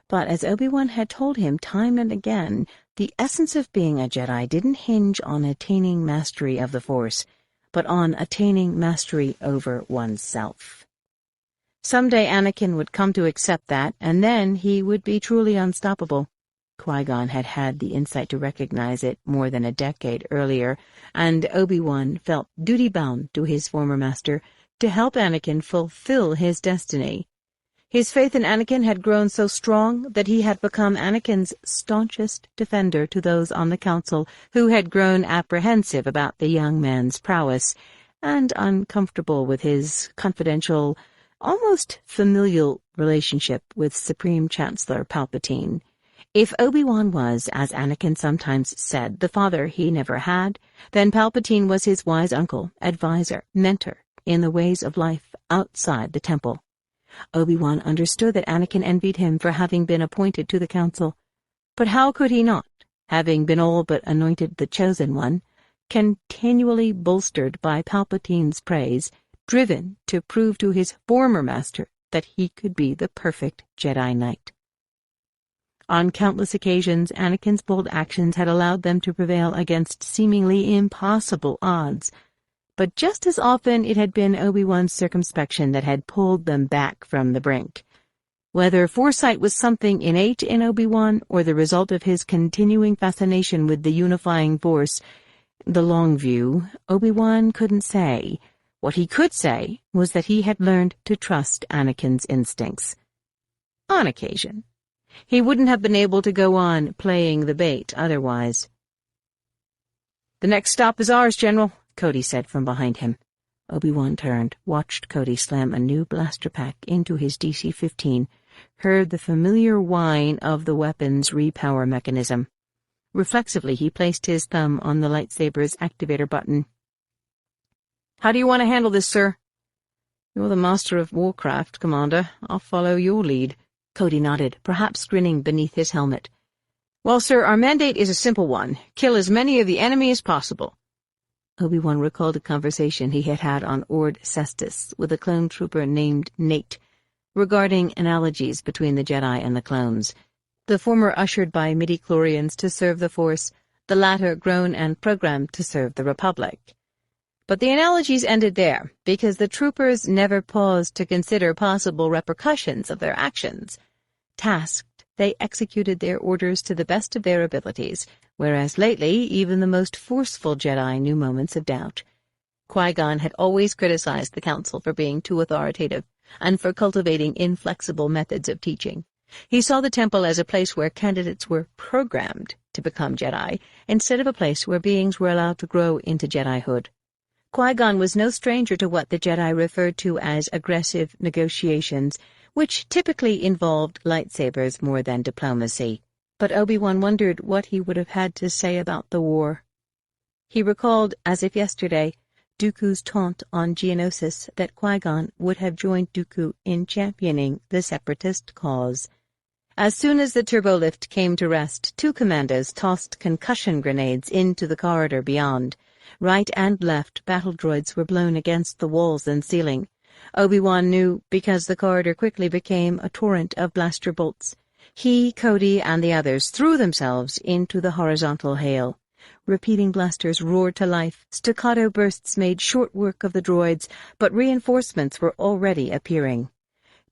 But as Obi-Wan had told him time and again, the essence of being a Jedi didn't hinge on attaining mastery of the Force, but on attaining mastery over oneself. Someday Anakin would come to accept that, and then he would be truly unstoppable. Qui-Gon had had the insight to recognize it more than a decade earlier, and Obi-Wan felt duty-bound to his former master to help Anakin fulfill his destiny. His faith in Anakin had grown so strong that he had become Anakin's staunchest defender to those on the Council who had grown apprehensive about the young man's prowess and uncomfortable with his confidential, almost familial relationship with Supreme Chancellor Palpatine. If Obi-Wan was, as Anakin sometimes said, the father he never had, then Palpatine was his wise uncle, advisor, mentor in the ways of life outside the temple. Obi-Wan understood that Anakin envied him for having been appointed to the Council. But how could he not, having been all but anointed the Chosen One, continually bolstered by Palpatine's praise, driven to prove to his former master that he could be the perfect Jedi Knight? On countless occasions, Anakin's bold actions had allowed them to prevail against seemingly impossible odds, but just as often it had been Obi-Wan's circumspection that had pulled them back from the brink. Whether foresight was something innate in Obi-Wan or the result of his continuing fascination with the unifying Force, the long view, Obi-Wan couldn't say. What he could say was that he had learned to trust Anakin's instincts. On occasion. He wouldn't have been able to go on playing the bait otherwise. "The next stop is ours, General," Cody said from behind him. Obi-Wan turned, watched Cody slam a new blaster pack into his DC-15, heard the familiar whine of the weapon's repower mechanism. Reflexively, he placed his thumb on the lightsaber's activator button. "How do you want to handle this, sir?" "You're the master of warcraft, Commander. I'll follow your lead." Cody nodded, perhaps grinning beneath his helmet. "Well, sir, our mandate is a simple one. Kill as many of the enemy as possible." Obi-Wan recalled a conversation he had had on Ord Cestus with a clone trooper named Nate regarding analogies between the Jedi and the clones, the former ushered by midi-chlorians to serve the Force, the latter grown and programmed to serve the Republic. But the analogies ended there, because the troopers never paused to consider possible repercussions of their actions. Tasked, they executed their orders to the best of their abilities, whereas lately even the most forceful Jedi knew moments of doubt. Qui-Gon had always criticized the Council for being too authoritative and for cultivating inflexible methods of teaching. He saw the temple as a place where candidates were programmed to become Jedi, instead of a place where beings were allowed to grow into Jedihood. Qui-Gon was no stranger to what the Jedi referred to as aggressive negotiations, which typically involved lightsabers more than diplomacy. But Obi-Wan wondered what he would have had to say about the war. He recalled, as if yesterday, Dooku's taunt on Geonosis that Qui-Gon would have joined Dooku in championing the Separatist cause. As soon as the turbolift came to rest, 2 commandos tossed concussion grenades into the corridor beyond. Right and left, battle droids were blown against the walls and ceiling. Obi-Wan knew because the corridor quickly became a torrent of blaster bolts. He, Cody, and the others threw themselves into the horizontal hail. Repeating blasters roared to life, staccato bursts made short work of the droids, but reinforcements were already appearing.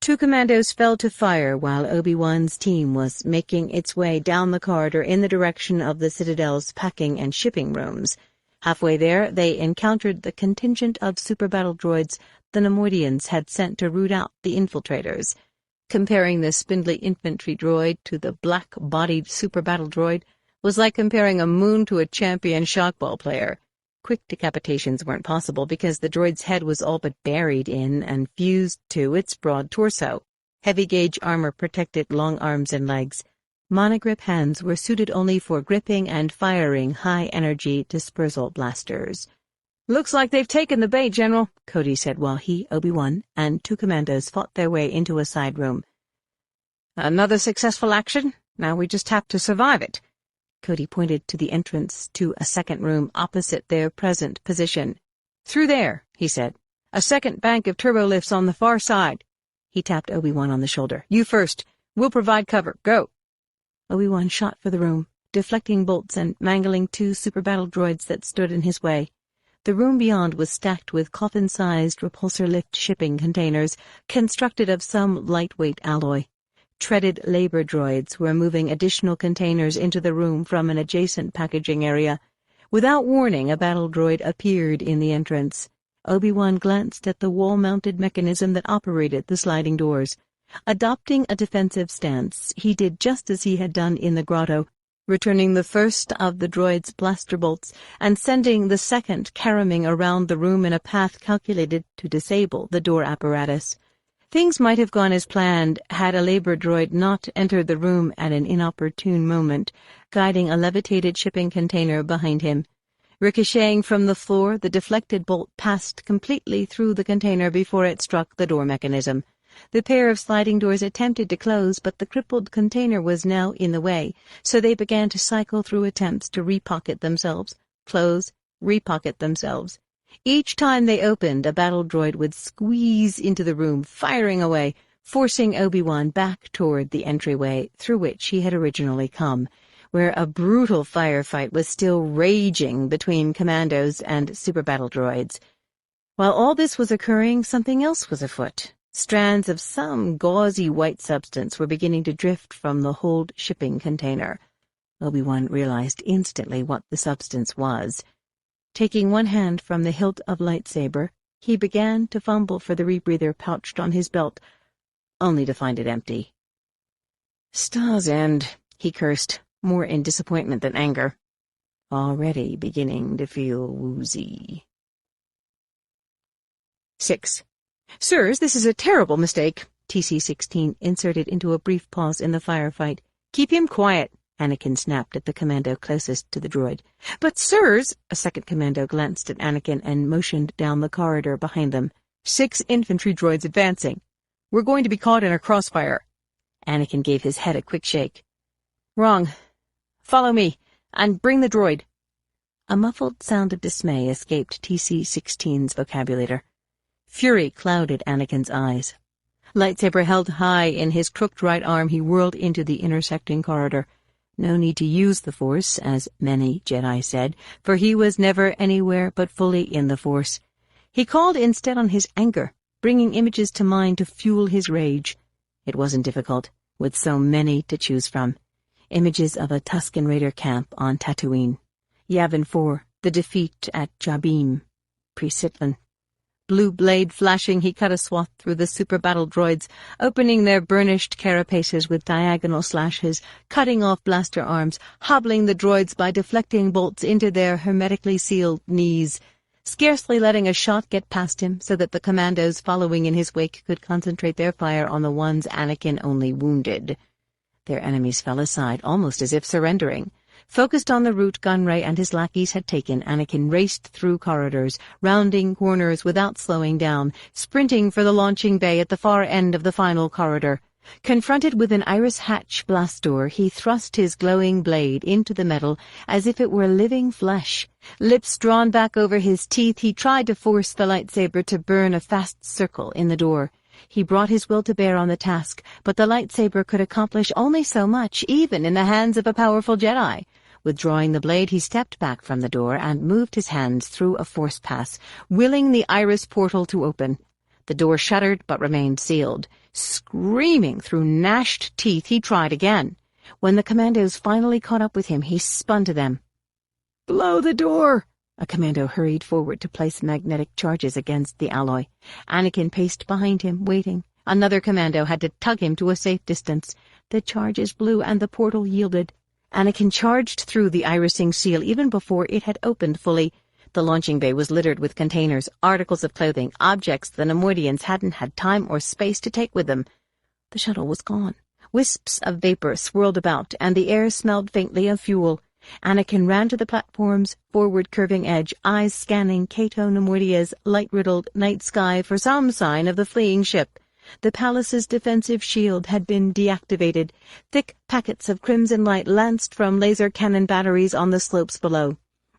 2 commandos fell to fire while Obi-Wan's team was making its way down the corridor in the direction of the Citadel's packing and shipping rooms. Halfway there, they encountered the contingent of super battle droids the Neimoidians had sent to root out the infiltrators. Comparing the spindly infantry droid to the black-bodied super battle droid was like comparing a moon to a champion shockball player. Quick decapitations weren't possible because the droid's head was all but buried in and fused to its broad torso. Heavy-gauge armor protected long arms and legs. Monogrip hands were suited only for gripping and firing high-energy dispersal blasters. "Looks like they've taken the bait, General," Cody said while he, Obi-Wan, and 2 commandos fought their way into a side room. "Another successful action? Now we just have to survive it." Cody pointed to the entrance to a second room opposite their present position. "Through there," he said. "A second bank of turbolifts on the far side." He tapped Obi-Wan on the shoulder. "You first. We'll provide cover. Go." Obi-Wan shot for the room, deflecting bolts and mangling 2 super battle droids that stood in his way. The room beyond was stacked with coffin-sized repulsor lift shipping containers constructed of some lightweight alloy. Treaded labor droids were moving additional containers into the room from an adjacent packaging area. Without warning, a battle droid appeared in the entrance. Obi-Wan glanced at the wall-mounted mechanism that operated the sliding doors. Adopting a defensive stance, he did just as he had done in the grotto, returning the first of the droid's blaster bolts and sending the second caroming around the room in a path calculated to disable the door apparatus. Things might have gone as planned had a labor droid not entered the room at an inopportune moment, guiding a levitated shipping container behind him. Ricocheting from the floor, the deflected bolt passed completely through the container before it struck the door mechanism. The pair of sliding doors attempted to close, but the crippled container was now in the way, so they began to cycle through attempts to repocket themselves, close, repocket themselves. Each time they opened, a battle droid would squeeze into the room, firing away, forcing Obi-Wan back toward the entryway through which he had originally come, where a brutal firefight was still raging between commandos and super battle droids. While all this was occurring, something else was afoot. Strands of some gauzy white substance were beginning to drift from the hold shipping container. Obi-Wan realized instantly what the substance was. Taking one hand from the hilt of lightsaber, he began to fumble for the rebreather pouched on his belt, only to find it empty. "Star's End," he cursed, more in disappointment than anger. Already beginning to feel woozy. 6. "Sirs, this is a terrible mistake," TC-16 inserted into a brief pause in the firefight. "Keep him quiet," Anakin snapped at the commando closest to the droid. "But, sirs," a second commando glanced at Anakin and motioned down the corridor behind them. 6 infantry droids advancing. We're going to be caught in a crossfire." Anakin gave his head a quick shake. "Wrong. Follow me, and bring the droid." A muffled sound of dismay escaped TC-16's vocabulator. Fury clouded Anakin's eyes. Lightsaber held high in his crooked right arm, he whirled into the intersecting corridor. No need to use the Force, as many Jedi said, for he was never anywhere but fully in the Force. He called instead on his anger, bringing images to mind to fuel his rage. It wasn't difficult, with so many to choose from. Images of a Tusken Raider camp on Tatooine, Yavin 4, the defeat at Jabim, Pre-Sitlan, Blue blade flashing, he cut a swath through the super battle droids, opening their burnished carapaces with diagonal slashes, cutting off blaster arms, hobbling the droids by deflecting bolts into their hermetically sealed knees, scarcely letting a shot get past him so that the commandos following in his wake could concentrate their fire on the ones Anakin only wounded. Their enemies fell aside, almost as if surrendering. Focused on the route Gunray and his lackeys had taken, Anakin raced through corridors, rounding corners without slowing down, sprinting for the launching bay at the far end of the final corridor. Confronted with an iris hatch blast door, he thrust his glowing blade into the metal as if it were living flesh. Lips drawn back over his teeth, he tried to force the lightsaber to burn a fast circle in the door. He brought his will to bear on the task, but the lightsaber could accomplish only so much, even in the hands of a powerful Jedi. Withdrawing the blade, he stepped back from the door and moved his hands through a force pass, willing the iris portal to open. The door shuddered but remained sealed. Screaming through gnashed teeth, he tried again. When the commandos finally caught up with him, he spun to them. "Blow the door!" A commando hurried forward to place magnetic charges against the alloy. Anakin paced behind him, waiting. Another commando had to tug him to a safe distance. The charges blew and the portal yielded. Anakin charged through the irising seal even before it had opened fully. The launching bay was littered with containers, articles of clothing, objects the Neimoidians hadn't had time or space to take with them. The shuttle was gone. Wisps of vapor swirled about, and the air smelled faintly of fuel. Anakin ran to the platform's forward curving edge, eyes scanning Kato Neimoidia's light-riddled night sky for some sign of the fleeing ship. The palace's defensive shield had been deactivated. Thick packets of crimson light lanced from laser cannon batteries on the slopes below.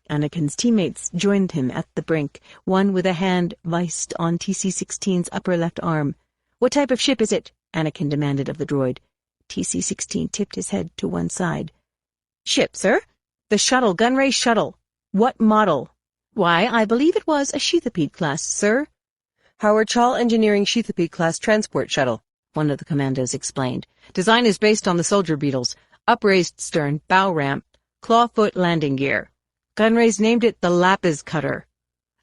Anakin's teammates joined him at the brink, one with a hand viced on TC-16's upper left arm. "What type of ship is it?" Anakin demanded of the droid. TC-16 tipped his head to one side. "Ship, sir? The shuttle, Gunray shuttle. What model?" "Why, I believe it was a Sheathipede class, sir." "Howard Chall Engineering Sheathipede class transport shuttle," one of the commandos explained. "Design is based on the soldier beetles. Upraised stern, bow ramp, clawfoot landing gear. Gunray's named it the Lapis Cutter."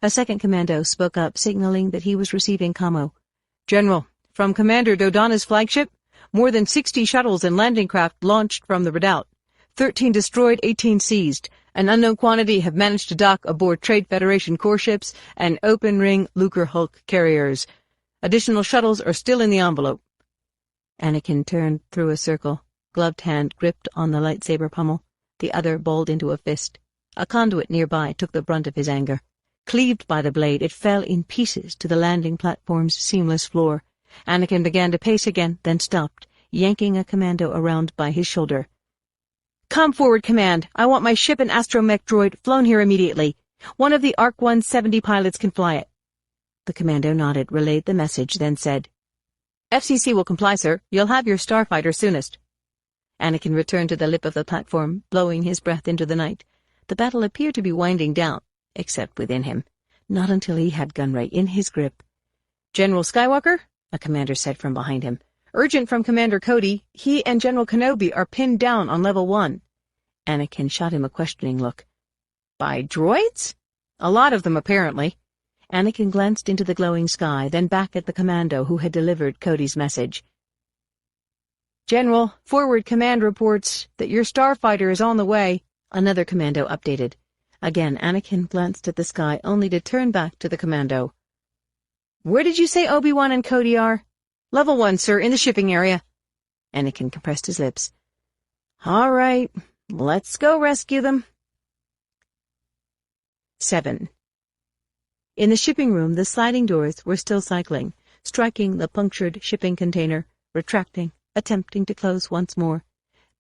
A second commando spoke up, signaling that he was receiving commo. "General, from Commander Dodonna's flagship, more than 60 shuttles and landing craft launched from the redoubt. 13 destroyed, 18 seized. An unknown quantity have managed to dock aboard Trade Federation core ships and open-ring Lucrehulk carriers. Additional shuttles are still in the envelope." Anakin turned through a circle, gloved hand gripped on the lightsaber pommel, the other balled into a fist. A conduit nearby took the brunt of his anger. Cleaved by the blade, it fell in pieces to the landing platform's seamless floor. Anakin began to pace again, then stopped, yanking a commando around by his shoulder. "Come forward, Command. I want my ship and astromech droid flown here immediately. One of the ARC-170 pilots can fly it." The commando nodded, relayed the message, then said, "FCC will comply, sir. You'll have your starfighter soonest." Anakin returned to the lip of the platform, blowing his breath into the night. The battle appeared to be winding down, except within him. Not until he had Gunray in his grip. "General Skywalker," a commander said from behind him. "Urgent from Commander Cody. He and General Kenobi are pinned down on level 1. Anakin shot him a questioning look. "By droids?" "A lot of them, apparently." Anakin glanced into the glowing sky, then back at the commando who had delivered Cody's message. "General, forward command reports that your starfighter is on the way." Another commando updated. Again, Anakin glanced at the sky, only to turn back to the commando. "Where did you say Obi-Wan and Cody are?" "Level 1, sir, in the shipping area." Anakin compressed his lips. "All right, let's go rescue them." 7. In the shipping room, the sliding doors were still cycling, striking the punctured shipping container, retracting, attempting to close once more.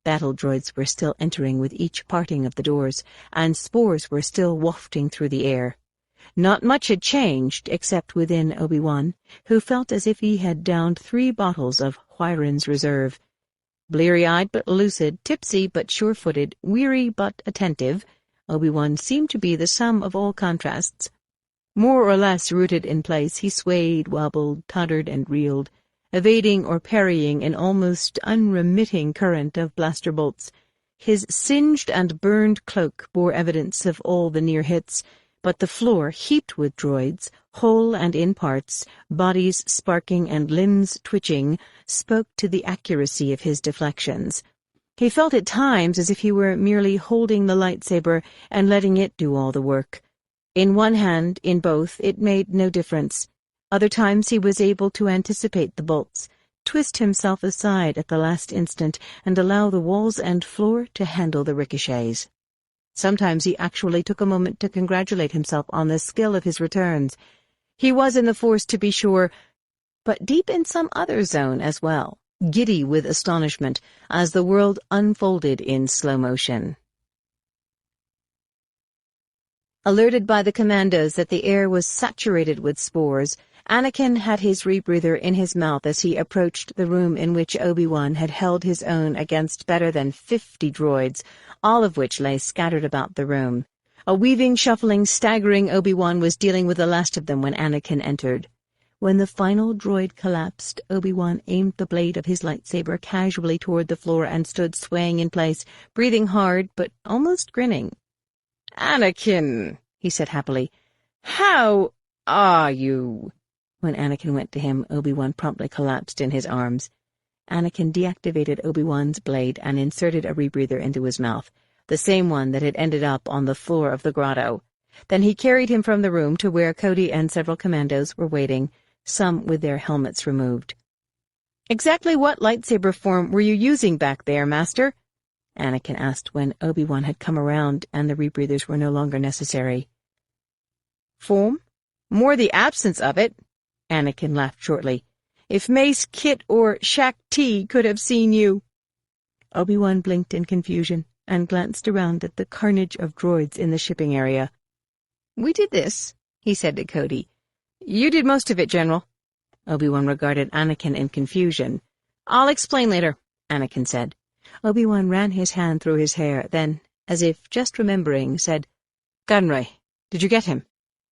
Battle droids were still entering with each parting of the doors, and spores were still wafting through the air. Not much had changed, except within Obi-Wan, who felt as if he had downed 3 bottles of Huiron's Reserve. Bleary-eyed but lucid, tipsy but sure-footed, weary but attentive, Obi-Wan seemed to be the sum of all contrasts. More or less rooted in place, he swayed, wobbled, tottered, and reeled, evading or parrying an almost unremitting current of blaster bolts. His singed and burned cloak bore evidence of all the near hits, but the floor heaped with droids, whole and in parts, bodies sparking and limbs twitching, spoke to the accuracy of his deflections. He felt at times as if he were merely holding the lightsaber and letting it do all the work. In one hand, in both, it made no difference. Other times he was able to anticipate the bolts, twist himself aside at the last instant, and allow the walls and floor to handle the ricochets. Sometimes he actually took a moment to congratulate himself on the skill of his returns. He was in the Force, to be sure, but deep in some other zone as well, giddy with astonishment as the world unfolded in slow motion. Alerted by the commandos that the air was saturated with spores, Anakin had his rebreather in his mouth as he approached the room in which Obi-Wan had held his own against better than 50 droids, all of which lay scattered about the room. A weaving, shuffling, staggering Obi-Wan was dealing with the last of them when Anakin entered. When the final droid collapsed, Obi-Wan aimed the blade of his lightsaber casually toward the floor and stood swaying in place, breathing hard but almost grinning. "Anakin," he said happily, "how are you?" When Anakin went to him, Obi-Wan promptly collapsed in his arms. Anakin deactivated Obi-Wan's blade and inserted a rebreather into his mouth, the same one that had ended up on the floor of the grotto. Then he carried him from the room to where Cody and several commandos were waiting, some with their helmets removed. "Exactly what lightsaber form were you using back there, Master?" Anakin asked when Obi-Wan had come around and the rebreathers were no longer necessary. "Form? More the absence of it," Anakin laughed shortly. "If Mace, Kit, or Shak T could have seen you." Obi-Wan blinked in confusion and glanced around at the carnage of droids in the shipping area. "We did this," he said to Cody. "You did most of it, General." Obi-Wan regarded Anakin in confusion. "I'll explain later," Anakin said. Obi-Wan ran his hand through his hair, then, as if just remembering, said, "Gunray, did you get him?"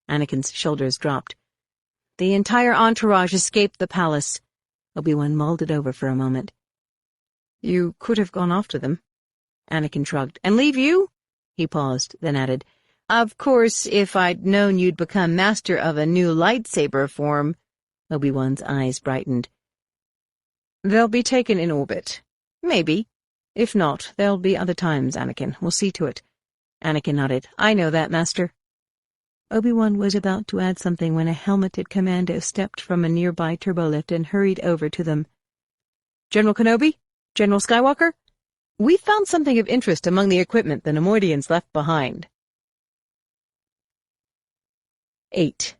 Anakin's shoulders dropped. "The entire entourage escaped the palace." Obi-Wan mulled it over for a moment. "You could have gone after them." Anakin shrugged. "And leave you?" He paused, then added, "Of course, if I'd known you'd become master of a new lightsaber form." Obi-Wan's eyes brightened. "They'll be taken in orbit. Maybe. If not, there'll be other times, Anakin. We'll see to it." Anakin nodded. "I know that, Master." Obi-Wan was about to add something when a helmeted commando stepped from a nearby turbolift and hurried over to them. "General Kenobi? General Skywalker? We found something of interest among the equipment the Neimoidians left behind." 8.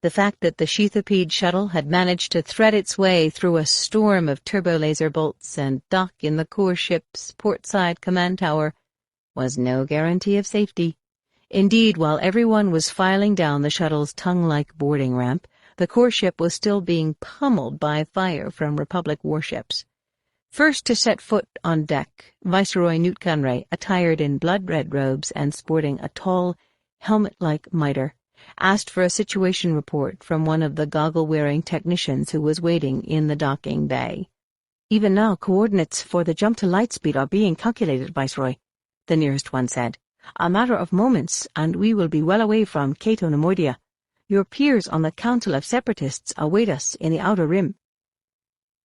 The fact that the sheathopede shuttle had managed to thread its way through a storm of turbo-laser bolts and dock in the core ship's portside command tower was no guarantee of safety. Indeed, while everyone was filing down the shuttle's tongue-like boarding ramp, the core ship was still being pummeled by fire from Republic warships. First to set foot on deck, Viceroy Newt Gunray, attired in blood-red robes and sporting a tall, helmet-like mitre, asked for a situation report from one of the goggle-wearing technicians who was waiting in the docking bay. "Even now, coordinates for the jump to lightspeed are being calculated, Viceroy," the nearest one said. "A matter of moments, and we will be well away from Kato Neimoidia. Your peers on the Council of Separatists await us in the Outer Rim."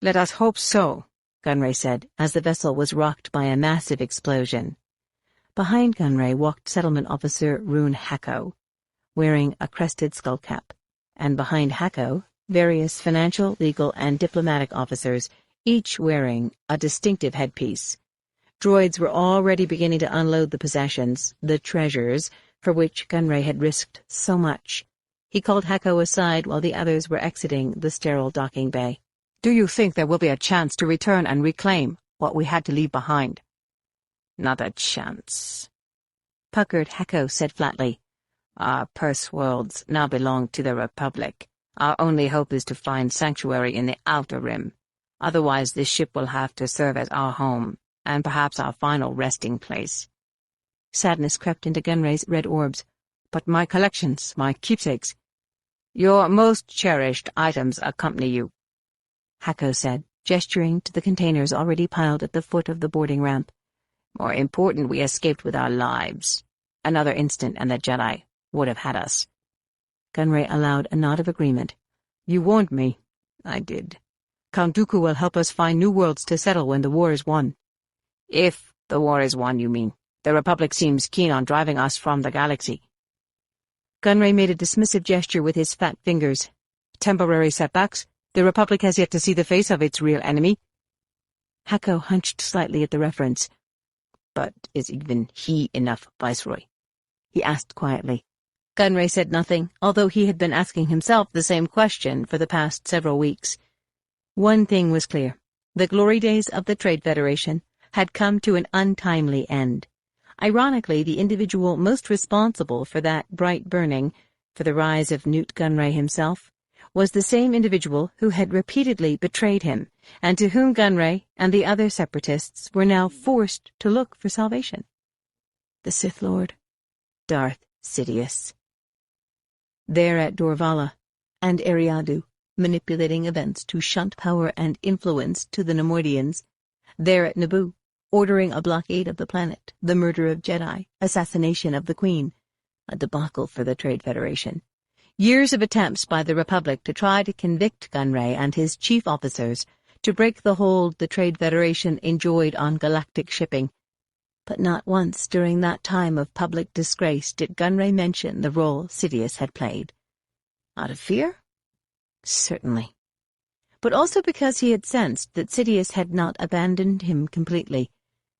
"Let us hope so," Gunray said, as the vessel was rocked by a massive explosion. Behind Gunray walked Settlement Officer Rune Hacko, wearing a crested skullcap, and behind Hacko, various financial, legal, and diplomatic officers, each wearing a distinctive headpiece. Droids were already beginning to unload the possessions, the treasures, for which Gunray had risked so much. He called Hacko aside while the others were exiting the sterile docking bay. "Do you think there will be a chance to return and reclaim what we had to leave behind?" "Not a chance," puckered Hacko said flatly. "Our purse worlds now belong to the Republic. Our only hope is to find sanctuary in the Outer Rim. Otherwise, this ship will have to serve as our home, and perhaps our final resting place." Sadness crept into Gunray's red orbs. "But my collections, my keepsakes." "Your most cherished items accompany you," Hacko said, gesturing to the containers already piled at the foot of the boarding ramp. "More important, we escaped with our lives." Another instant, and the Jedi would have had us. Gunray allowed a nod of agreement. You warned me. I did. Count Dooku will help us find new worlds to settle when the war is won. If the war is won, you mean. The Republic seems keen on driving us from the galaxy. Gunray made a dismissive gesture with his fat fingers. Temporary setbacks. The Republic has yet to see the face of its real enemy. Hako hunched slightly at the reference. But is even he enough, Viceroy? He asked quietly. Gunray said nothing, although he had been asking himself the same question for the past several weeks. One thing was clear. The glory days of the Trade Federation had come to an untimely end. Ironically, the individual most responsible for that bright burning, for the rise of Newt Gunray himself, was the same individual who had repeatedly betrayed him, and to whom Gunray and the other separatists were now forced to look for salvation. The Sith Lord, Darth Sidious. There at Dorvala and Eriadu, manipulating events to shunt power and influence to the Neimoidians. There at Naboo, ordering a blockade of the planet, the murder of Jedi, assassination of the Queen, a debacle for the Trade Federation. Years of attempts by the Republic to try to convict Gunray and his chief officers to break the hold the Trade Federation enjoyed on galactic shipping. But not once during that time of public disgrace did Gunray mention the role Sidious had played. Out of fear? Certainly. But also because he had sensed that Sidious had not abandoned him completely.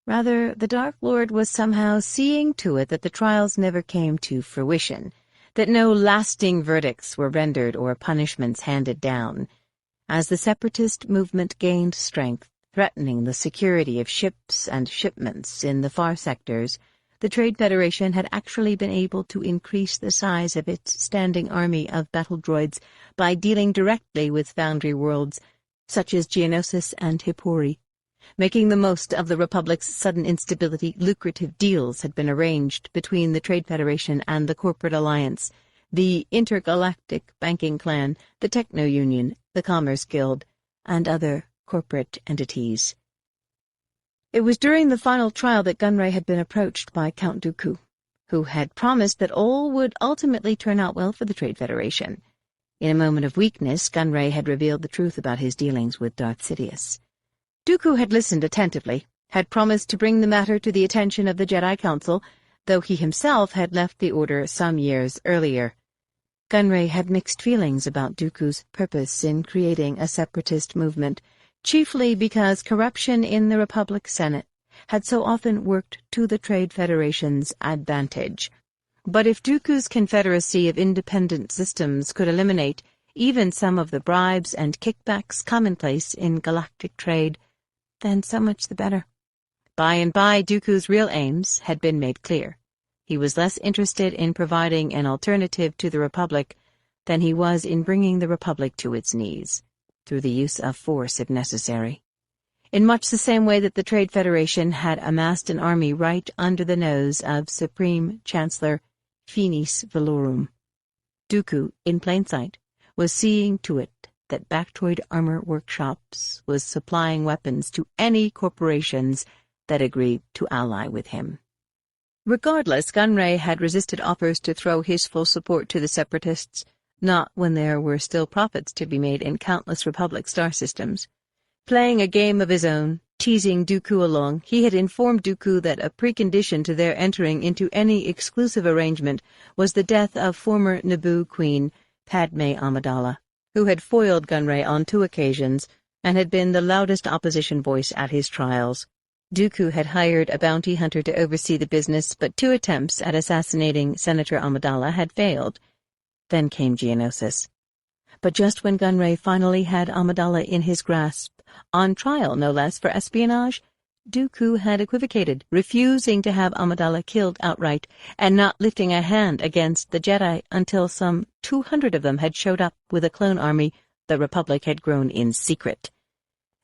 Rather, the Dark Lord was somehow seeing to it that the trials never came to fruition, that no lasting verdicts were rendered or punishments handed down. As the separatist movement gained strength, threatening the security of ships and shipments in the far sectors, the Trade Federation had actually been able to increase the size of its standing army of battle droids by dealing directly with Foundry worlds, such as Geonosis and Hippori. Making the most of the Republic's sudden instability, lucrative deals had been arranged between the Trade Federation and the Corporate Alliance, the Intergalactic Banking Clan, the Techno-Union, the Commerce Guild, and other corporate entities. It was during the final trial that Gunray had been approached by Count Dooku, who had promised that all would ultimately turn out well for the Trade Federation. In a moment of weakness, Gunray had revealed the truth about his dealings with Darth Sidious. Dooku had listened attentively, had promised to bring the matter to the attention of the Jedi Council, though he himself had left the Order some years earlier. Gunray had mixed feelings about Dooku's purpose in creating a separatist movement, chiefly because corruption in the Republic Senate had so often worked to the Trade Federation's advantage. But if Dooku's confederacy of independent systems could eliminate even some of the bribes and kickbacks commonplace in galactic trade, then so much the better. By and by, Dooku's real aims had been made clear. He was less interested in providing an alternative to the Republic than he was in bringing the Republic to its knees, through the use of force if necessary. In much the same way that the Trade Federation had amassed an army right under the nose of Supreme Chancellor Finis Valorum, Dooku, in plain sight, was seeing to it that Bactroid Armor Workshops was supplying weapons to any corporations that agreed to ally with him. Regardless, Gunray had resisted offers to throw his full support to the Separatists, not when there were still profits to be made in countless Republic star systems. Playing a game of his own, teasing Dooku along, he had informed Dooku that a precondition to their entering into any exclusive arrangement was the death of former Naboo Queen Padme Amidala, who had foiled Gunray on 2 occasions and had been the loudest opposition voice at his trials. Dooku had hired a bounty hunter to oversee the business, but 2 attempts at assassinating Senator Amidala had failed. Then came Geonosis. But just when Gunray finally had Amidala in his grasp, on trial no less for espionage, Dooku had equivocated, refusing to have Amidala killed outright, and not lifting a hand against the Jedi until some 200 of them had showed up with a clone army the Republic had grown in secret.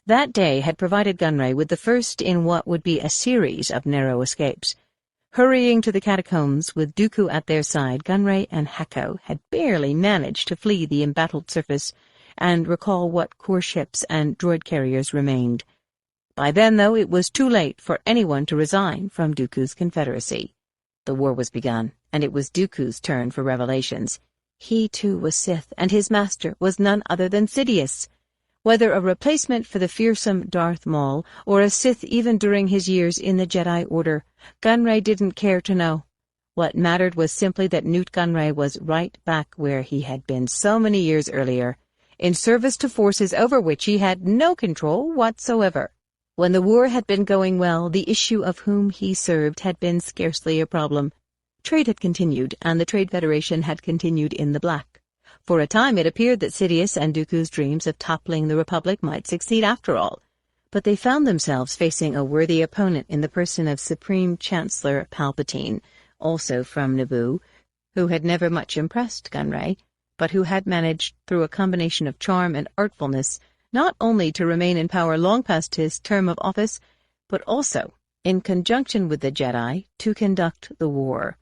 That day had provided Gunray with the first in what would be a series of narrow escapes. Hurrying to the catacombs with Dooku at their side, Gunray and Hako had barely managed to flee the embattled surface and recall what core ships and droid carriers remained. By then, though, it was too late for anyone to resign from Dooku's confederacy. The war was begun, and it was Dooku's turn for revelations. He too was Sith, and his master was none other than Sidious. Whether a replacement for the fearsome Darth Maul, or a Sith even during his years in the Jedi Order, Gunray didn't care to know. What mattered was simply that Nute Gunray was right back where he had been so many years earlier, in service to forces over which he had no control whatsoever. When the war had been going well, the issue of whom he served had been scarcely a problem. Trade had continued, and the Trade Federation had continued in the black. For a time it appeared that Sidious and Dooku's dreams of toppling the Republic might succeed after all, but they found themselves facing a worthy opponent in the person of Supreme Chancellor Palpatine, also from Naboo, who had never much impressed Gunray, but who had managed, through a combination of charm and artfulness, not only to remain in power long past his term of office, but also, in conjunction with the Jedi, to conduct the war.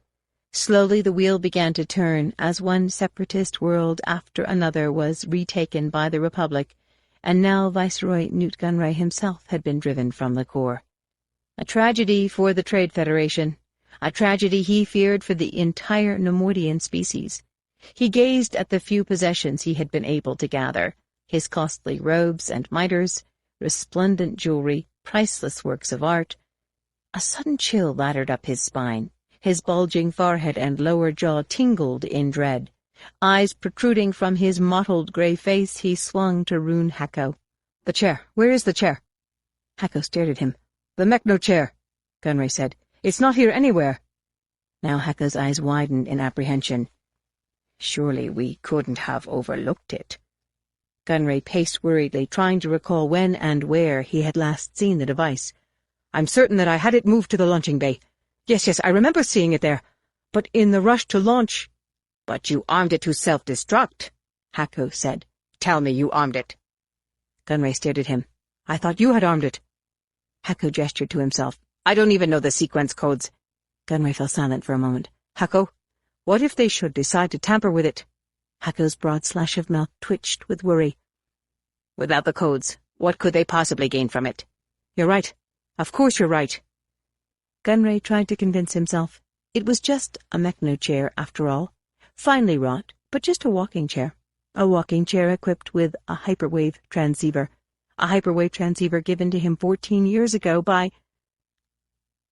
Slowly the wheel began to turn as one separatist world after another was retaken by the Republic, and now Viceroy Nute Gunray himself had been driven from the core. A tragedy for the Trade Federation, a tragedy he feared for the entire Neimoidian species. He gazed at the few possessions he had been able to gather, his costly robes and mitres, resplendent jewelry, priceless works of art. A sudden chill laddered up his spine. His bulging forehead and lower jaw tingled in dread. Eyes protruding from his mottled grey face, he swung to Rune Hako. "The chair. Where is the chair?" Hako stared at him. "The Mechno chair," Gunray said. "It's not here anywhere." Now Hako's eyes widened in apprehension. "Surely we couldn't have overlooked it." Gunray paced worriedly, trying to recall when and where he had last seen the device. "I'm certain that I had it moved to the launching bay. Yes, I remember seeing it there. But in the rush to launch—" "But you armed it to self-destruct," Hako said. "Tell me you armed it." Gunray stared at him. "I thought you had armed it." Hako gestured to himself. "I don't even know the sequence codes." Gunray fell silent for a moment. "Hako, what if they should decide to tamper with it?" Hako's broad slash of mouth twitched with worry. "Without the codes, what could they possibly gain from it?" "You're right. Of course you're right." Gunray tried to convince himself. It was just a Mechno chair, after all. Finely wrought, but just a walking chair. A walking chair equipped with a hyperwave transceiver. A hyperwave transceiver given to him 14 years ago by—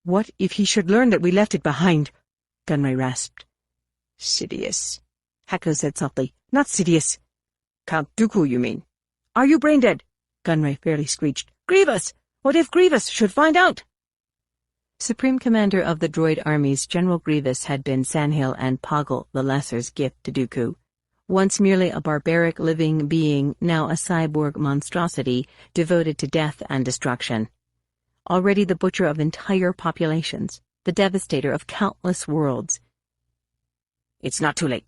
"What if he should learn that we left it behind?" Gunray rasped. "Sidious," Hako said softly. "Not Sidious." "Count Dooku, you mean?" "Are you brain-dead?" Gunray fairly screeched. "Grievous! What if Grievous should find out?" Supreme Commander of the droid armies, General Grievous had been Sanhil and Poggle the Lesser's gift to Dooku. Once merely a barbaric living being, now a cyborg monstrosity devoted to death and destruction. Already the butcher of entire populations, the devastator of countless worlds. "It's not too late,"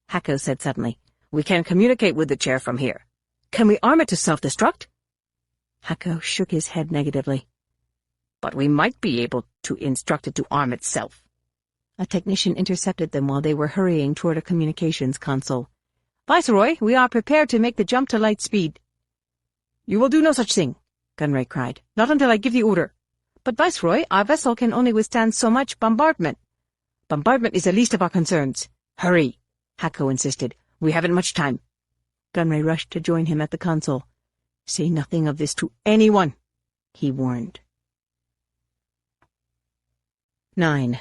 Hako said suddenly. "We can communicate with the chair from here. Can we arm it to self-destruct?" Hako shook his head negatively. "But we might be able to instruct it to arm itself." A technician intercepted them while they were hurrying toward a communications console. "Viceroy, we are prepared to make the jump to light speed." "You will do no such thing," Gunray cried. "Not until I give the order." "But, Viceroy, our vessel can only withstand so much bombardment." "Bombardment is the least of our concerns." "Hurry," Hako insisted. "We haven't much time." Gunray rushed to join him at the console. "Say nothing of this to anyone," he warned. 9.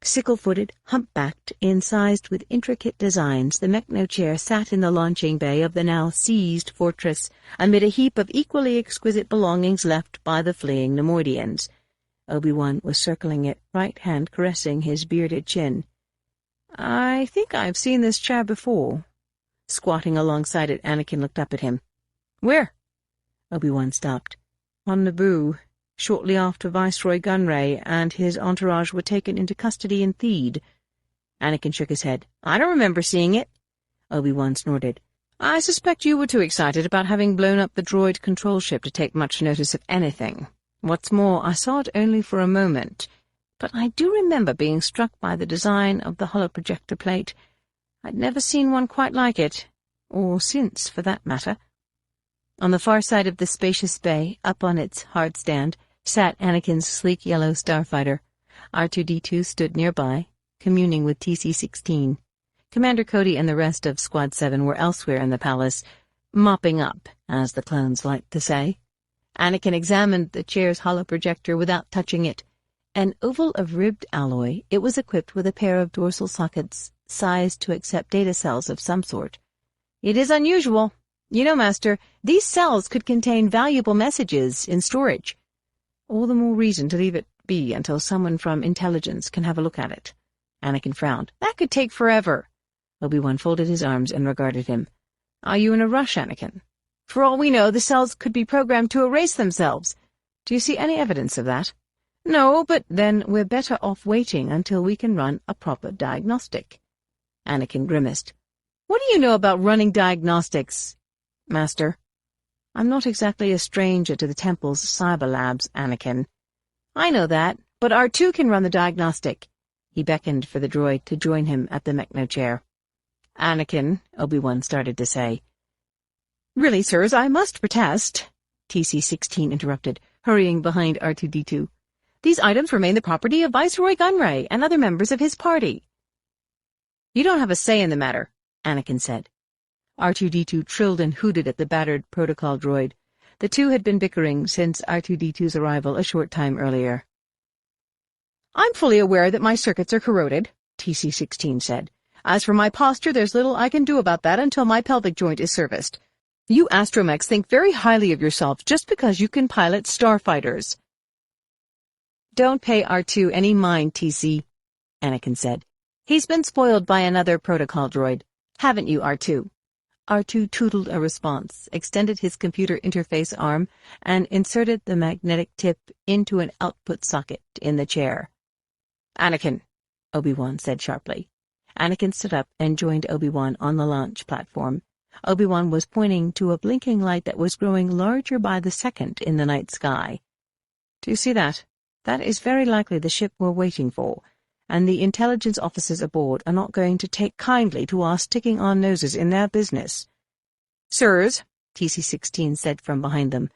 Sickle-footed, hump-backed, incised with intricate designs, the Mechno chair sat in the launching bay of the now seized fortress, amid a heap of equally exquisite belongings left by the fleeing Neimoidians. Obi-Wan was circling it, right hand caressing his bearded chin. "I think I've seen this chair before." Squatting alongside it, Anakin looked up at him. "Where?" Obi-Wan stopped. "On Naboo, shortly after Viceroy Gunray and his entourage were taken into custody in Theed." Anakin shook his head. "I don't remember seeing it." Obi-Wan snorted. "I suspect you were too excited about having blown up the droid control ship to take much notice of anything. What's more, I saw it only for a moment, but I do remember being struck by the design of the holoprojector plate. I'd never seen one quite like it, or since, for that matter." On the far side of the spacious bay, up on its hard stand, sat Anakin's sleek yellow starfighter. R2-D2 stood nearby, communing with TC-16. Commander Cody and the rest of Squad 7 were elsewhere in the palace, mopping up, as the clones liked to say. Anakin examined the chair's holoprojector without touching it. An oval of ribbed alloy, it was equipped with a pair of dorsal sockets sized to accept data cells of some sort. "It is unusual. You know, Master, these cells could contain valuable messages in storage. All the more reason to leave it be until someone from intelligence can have a look at it." Anakin frowned. "That could take forever." Obi-Wan folded his arms and regarded him. "Are you in a rush, Anakin? For all we know, the cells could be programmed to erase themselves. Do you see any evidence of that?" "No, but then we're better off waiting until we can run a proper diagnostic." Anakin grimaced. "What do you know about running diagnostics, Master?" "I'm not exactly a stranger to the Temple's cyber labs, Anakin." "I know that, but R2 can run the diagnostic." He beckoned for the droid to join him at the Mechno chair. "Anakin," Obi-Wan started to say. "Really, sirs, I must protest," TC-16 interrupted, hurrying behind R2-D2. "These items remain the property of Viceroy Gunray and other members of his party." "You don't have a say in the matter," Anakin said. R2-D2 trilled and hooted at the battered protocol droid. The two had been bickering since R2-D2's arrival a short time earlier. "I'm fully aware that my circuits are corroded," TC-16 said. "As for my posture, there's little I can do about that until my pelvic joint is serviced. You astromechs think very highly of yourselves just because you can pilot starfighters." "Don't pay R2 any mind, TC," Anakin said. "He's been spoiled by another protocol droid. Haven't you, R2? R2 tootled a response, extended his computer interface arm, and inserted the magnetic tip into an output socket in the chair. "Anakin," Obi-Wan said sharply. Anakin stood up and joined Obi-Wan on the launch platform. Obi-Wan was pointing to a blinking light that was growing larger by the second in the night sky. "Do you see that? That is very likely the ship we're waiting for, and the intelligence officers aboard are not going to take kindly to our sticking our noses in their business." "Sirs," TC-16 said from behind them.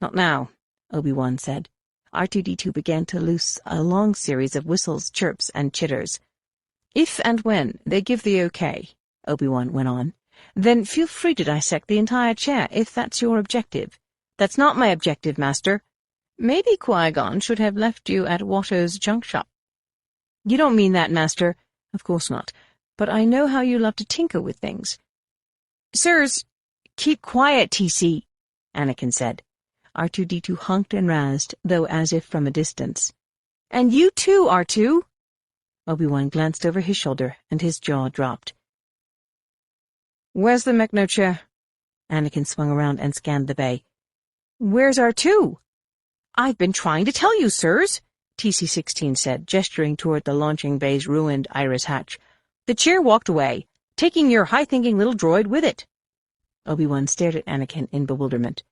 "Not now," Obi-Wan said. R2-D2 began to loose a long series of whistles, chirps, and chitters. "If and when they give the okay," Obi-Wan went on, "then feel free to dissect the entire chair, if that's your objective." "That's not my objective, Master. Maybe Qui-Gon should have left you at Watto's junk shop." "You don't mean that, Master." "Of course not, but I know how you love to tinker with things." "Sirs, keep quiet, TC," Anakin said. R2-D2 honked and razzed, though as if from a distance. "And you too, R2." Obi-Wan glanced over his shoulder, and his jaw dropped. "Where's the Mechno chair?" Anakin swung around and scanned the bay. "Where's R2? "I've been trying to tell you, sirs," TC-16 said, gesturing toward the launching bay's ruined iris hatch. "The chair walked away, taking your high-thinking little droid with it." Obi-Wan stared at Anakin in bewilderment.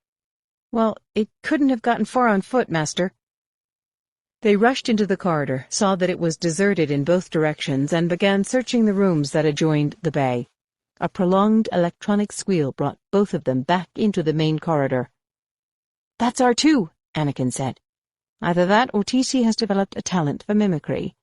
"Well, it couldn't have gotten far on foot, Master." They rushed into the corridor, saw that it was deserted in both directions, and began searching the rooms that adjoined the bay. A prolonged electronic squeal brought both of them back into the main corridor. "That's R2, Anakin said. "Either that or TC has developed a talent for mimicry."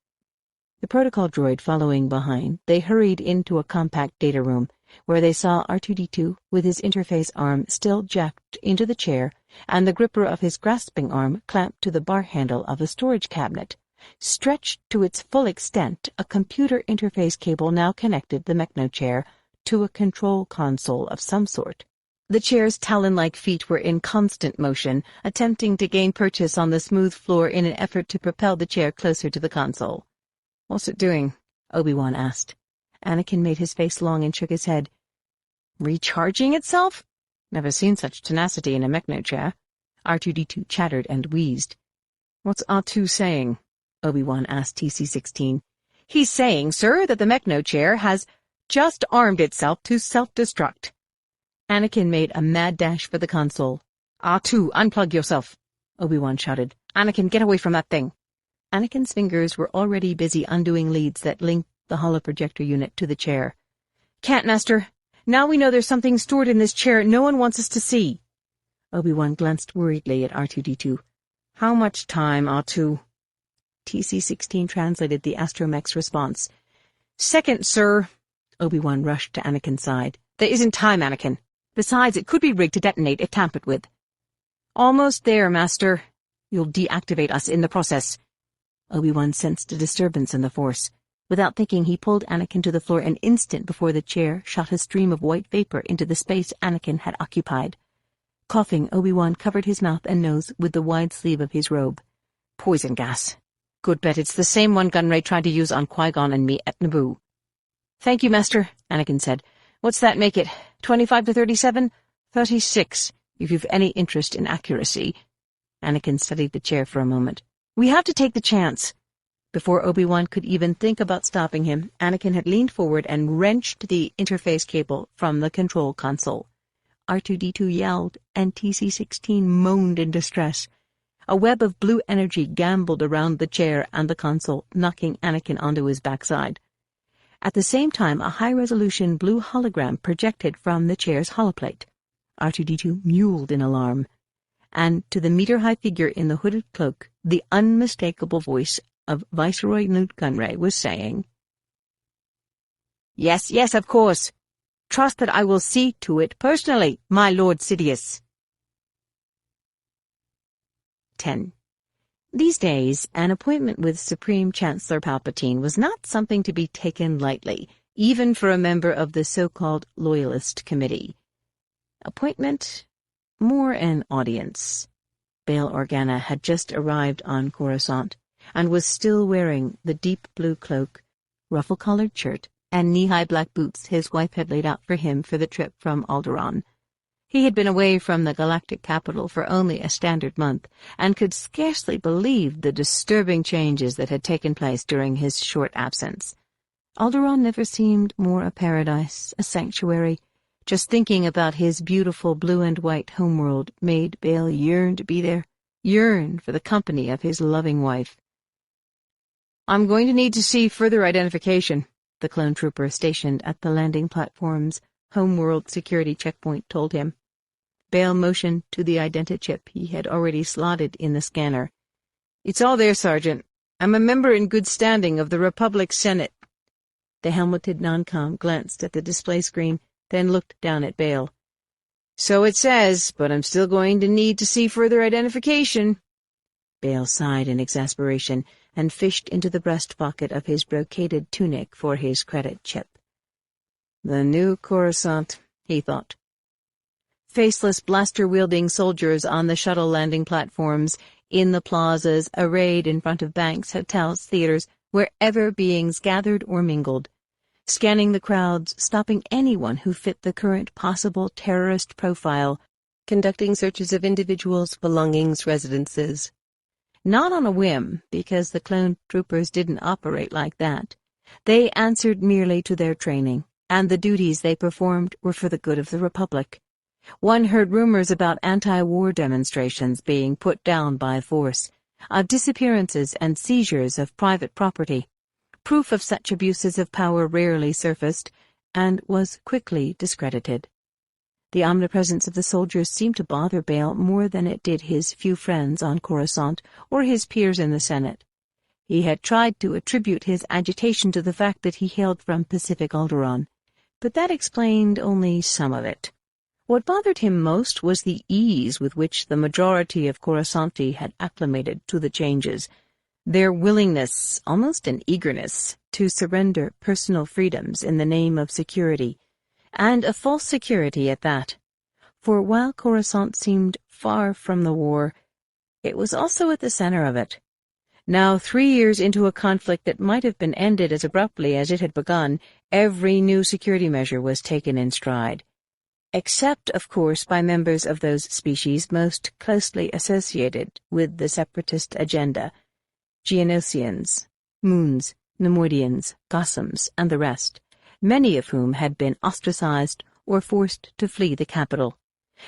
The protocol droid following behind, they hurried into a compact data room, where they saw R2-D2 with his interface arm still jacked into the chair and the gripper of his grasping arm clamped to the bar handle of a storage cabinet. Stretched to its full extent, a computer interface cable now connected the Mechno chair to a control console of some sort. The chair's talon-like feet were in constant motion, attempting to gain purchase on the smooth floor in an effort to propel the chair closer to the console. "What's it doing?" Obi-Wan asked. Anakin made his face long and shook his head. "Recharging itself? Never seen such tenacity in a Mechno chair." R2-D2 chattered and wheezed. "What's R2 saying?" Obi-Wan asked TC-16. "He's saying, sir, that the Mechno chair has just armed itself to self-destruct." Anakin made a mad dash for the console. "R2, unplug yourself," Obi-Wan shouted. "Anakin, get away from that thing." Anakin's fingers were already busy undoing leads that linked the holoprojector unit to the chair. "Can't, Master. Now we know there's something stored in this chair no one wants us to see." Obi-Wan glanced worriedly at R2-D2. "How much time, R2?" TC-16 translated the astromech's response. "Second, sir." Obi-Wan rushed to Anakin's side. "There isn't time, Anakin. Besides, it could be rigged to detonate if tampered with." "Almost there, Master. You'll deactivate us in the process." Obi-Wan sensed a disturbance in the Force. Without thinking, he pulled Anakin to the floor an instant before the chair shot a stream of white vapor into the space Anakin had occupied. Coughing, Obi-Wan covered his mouth and nose with the wide sleeve of his robe. "Poison gas. Good bet it's the same one Gunray tried to use on Qui-Gon and me at Naboo." "Thank you, Master," Anakin said. "What's that make it? 25 to 37? 36, if you've any interest in accuracy." Anakin studied the chair for a moment. "We have to take the chance." Before Obi-Wan could even think about stopping him, Anakin had leaned forward and wrenched the interface cable from the control console. R2-D2 yelled, and TC-16 moaned in distress. A web of blue energy gambled around the chair and the console, knocking Anakin onto his backside. At the same time, a high-resolution blue hologram projected from the chair's holoplate. R2-D2 mewled in alarm. And to the meter-high figure in the hooded cloak, the unmistakable voice of Viceroy Newt Gunray was saying, "Yes, yes, of course. Trust that I will see to it personally, my Lord Sidious." 10. These days, an appointment with Supreme Chancellor Palpatine was not something to be taken lightly, even for a member of the so-called Loyalist Committee. Appointment? More an audience. Bail Organa had just arrived on Coruscant, and was still wearing the deep blue cloak, ruffle-collared shirt, and knee-high black boots his wife had laid out for him for the trip from Alderaan. He had been away from the galactic capital for only a standard month, and could scarcely believe the disturbing changes that had taken place during his short absence. Alderaan never seemed more a paradise, a sanctuary. Just thinking about his beautiful blue and white homeworld made Bail yearn to be there, yearn for the company of his loving wife. "I'm going to need to see further identification," the clone trooper stationed at the landing platform's homeworld security checkpoint told him. Bail motioned to the identi-chip he had already slotted in the scanner. "It's all there, Sergeant. I'm a member in good standing of the Republic Senate." The helmeted non-com glanced at the display screen, then looked down at Bail. "So it says, but I'm still going to need to see further identification." Bail sighed in exasperation and fished into the breast pocket of his brocaded tunic for his credit chip. The new Coruscant, he thought. Faceless blaster-wielding soldiers on the shuttle landing platforms, in the plazas, arrayed in front of banks, hotels, theaters, wherever beings gathered or mingled, scanning the crowds, stopping anyone who fit the current possible terrorist profile, conducting searches of individuals' belongings, residences. Not on a whim, because the clone troopers didn't operate like that. They answered merely to their training, and the duties they performed were for the good of the Republic. One heard rumors about anti-war demonstrations being put down by force, of disappearances and seizures of private property. Proof of such abuses of power rarely surfaced, and was quickly discredited. The omnipresence of the soldiers seemed to bother Bail more than it did his few friends on Coruscant or his peers in the Senate. He had tried to attribute his agitation to the fact that he hailed from Pacific Alderaan, but that explained only some of it. What bothered him most was the ease with which the majority of Coruscanti had acclimated to the changes, their willingness, almost an eagerness, to surrender personal freedoms in the name of security, and a false security at that. For while Coruscant seemed far from the war, it was also at the center of it. Now, 3 years into a conflict that might have been ended as abruptly as it had begun, every new security measure was taken in stride. Except, of course, by members of those species most closely associated with the separatist agenda, Geonosians, Moons, Neimoidians, Gossams, and the rest, many of whom had been ostracized or forced to flee the capital.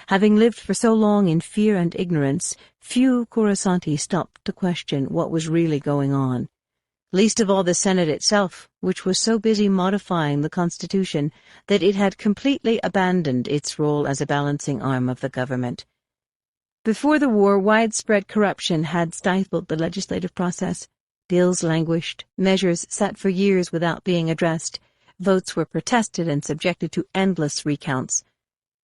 Having lived for so long in fear and ignorance, few Coruscanti stopped to question what was really going on. Least of all the Senate itself, which was so busy modifying the Constitution that it had completely abandoned its role as a balancing arm of the government. Before the war, widespread corruption had stifled the legislative process, Deals languished, measures sat for years without being addressed, votes were protested and subjected to endless recounts.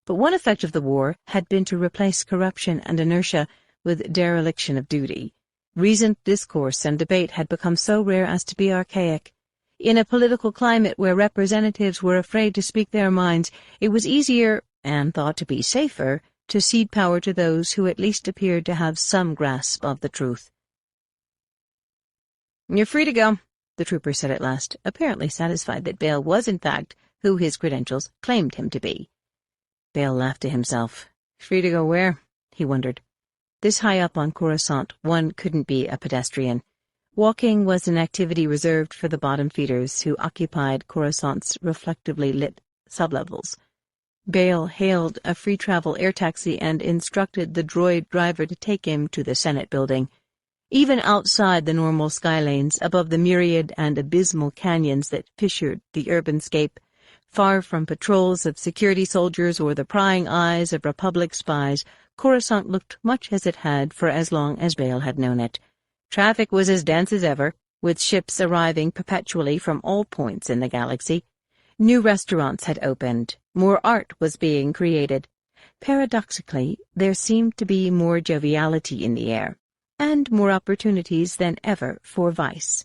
But one effect of the war had been to replace corruption and inertia with dereliction of duty. Reasoned discourse and debate had become so rare as to be archaic. In a political climate where representatives were afraid to speak their minds, it was easier, and thought to be safer, to cede power to those who at least appeared to have some grasp of the truth. "You're free to go," the trooper said at last, apparently satisfied that Bail was in fact who his credentials claimed him to be. Bail laughed to himself. Free to go where? He wondered. This high up on Corusant, one couldn't be a pedestrian. Walking was an activity reserved for the bottom feeders who occupied Coruscant's reflectively lit sublevels. Bail hailed a free travel air taxi and instructed the droid driver to take him to the Senate building. Even outside the normal sky lanes, above the myriad and abysmal canyons that fissured the urban scape, far from patrols of security soldiers or the prying eyes of Republic spies, Coruscant looked much as it had for as long as Bail had known it. Traffic was as dense as ever, with ships arriving perpetually from all points in the galaxy. New restaurants had opened. More art was being created. Paradoxically, there seemed to be more joviality in the air, and more opportunities than ever for vice.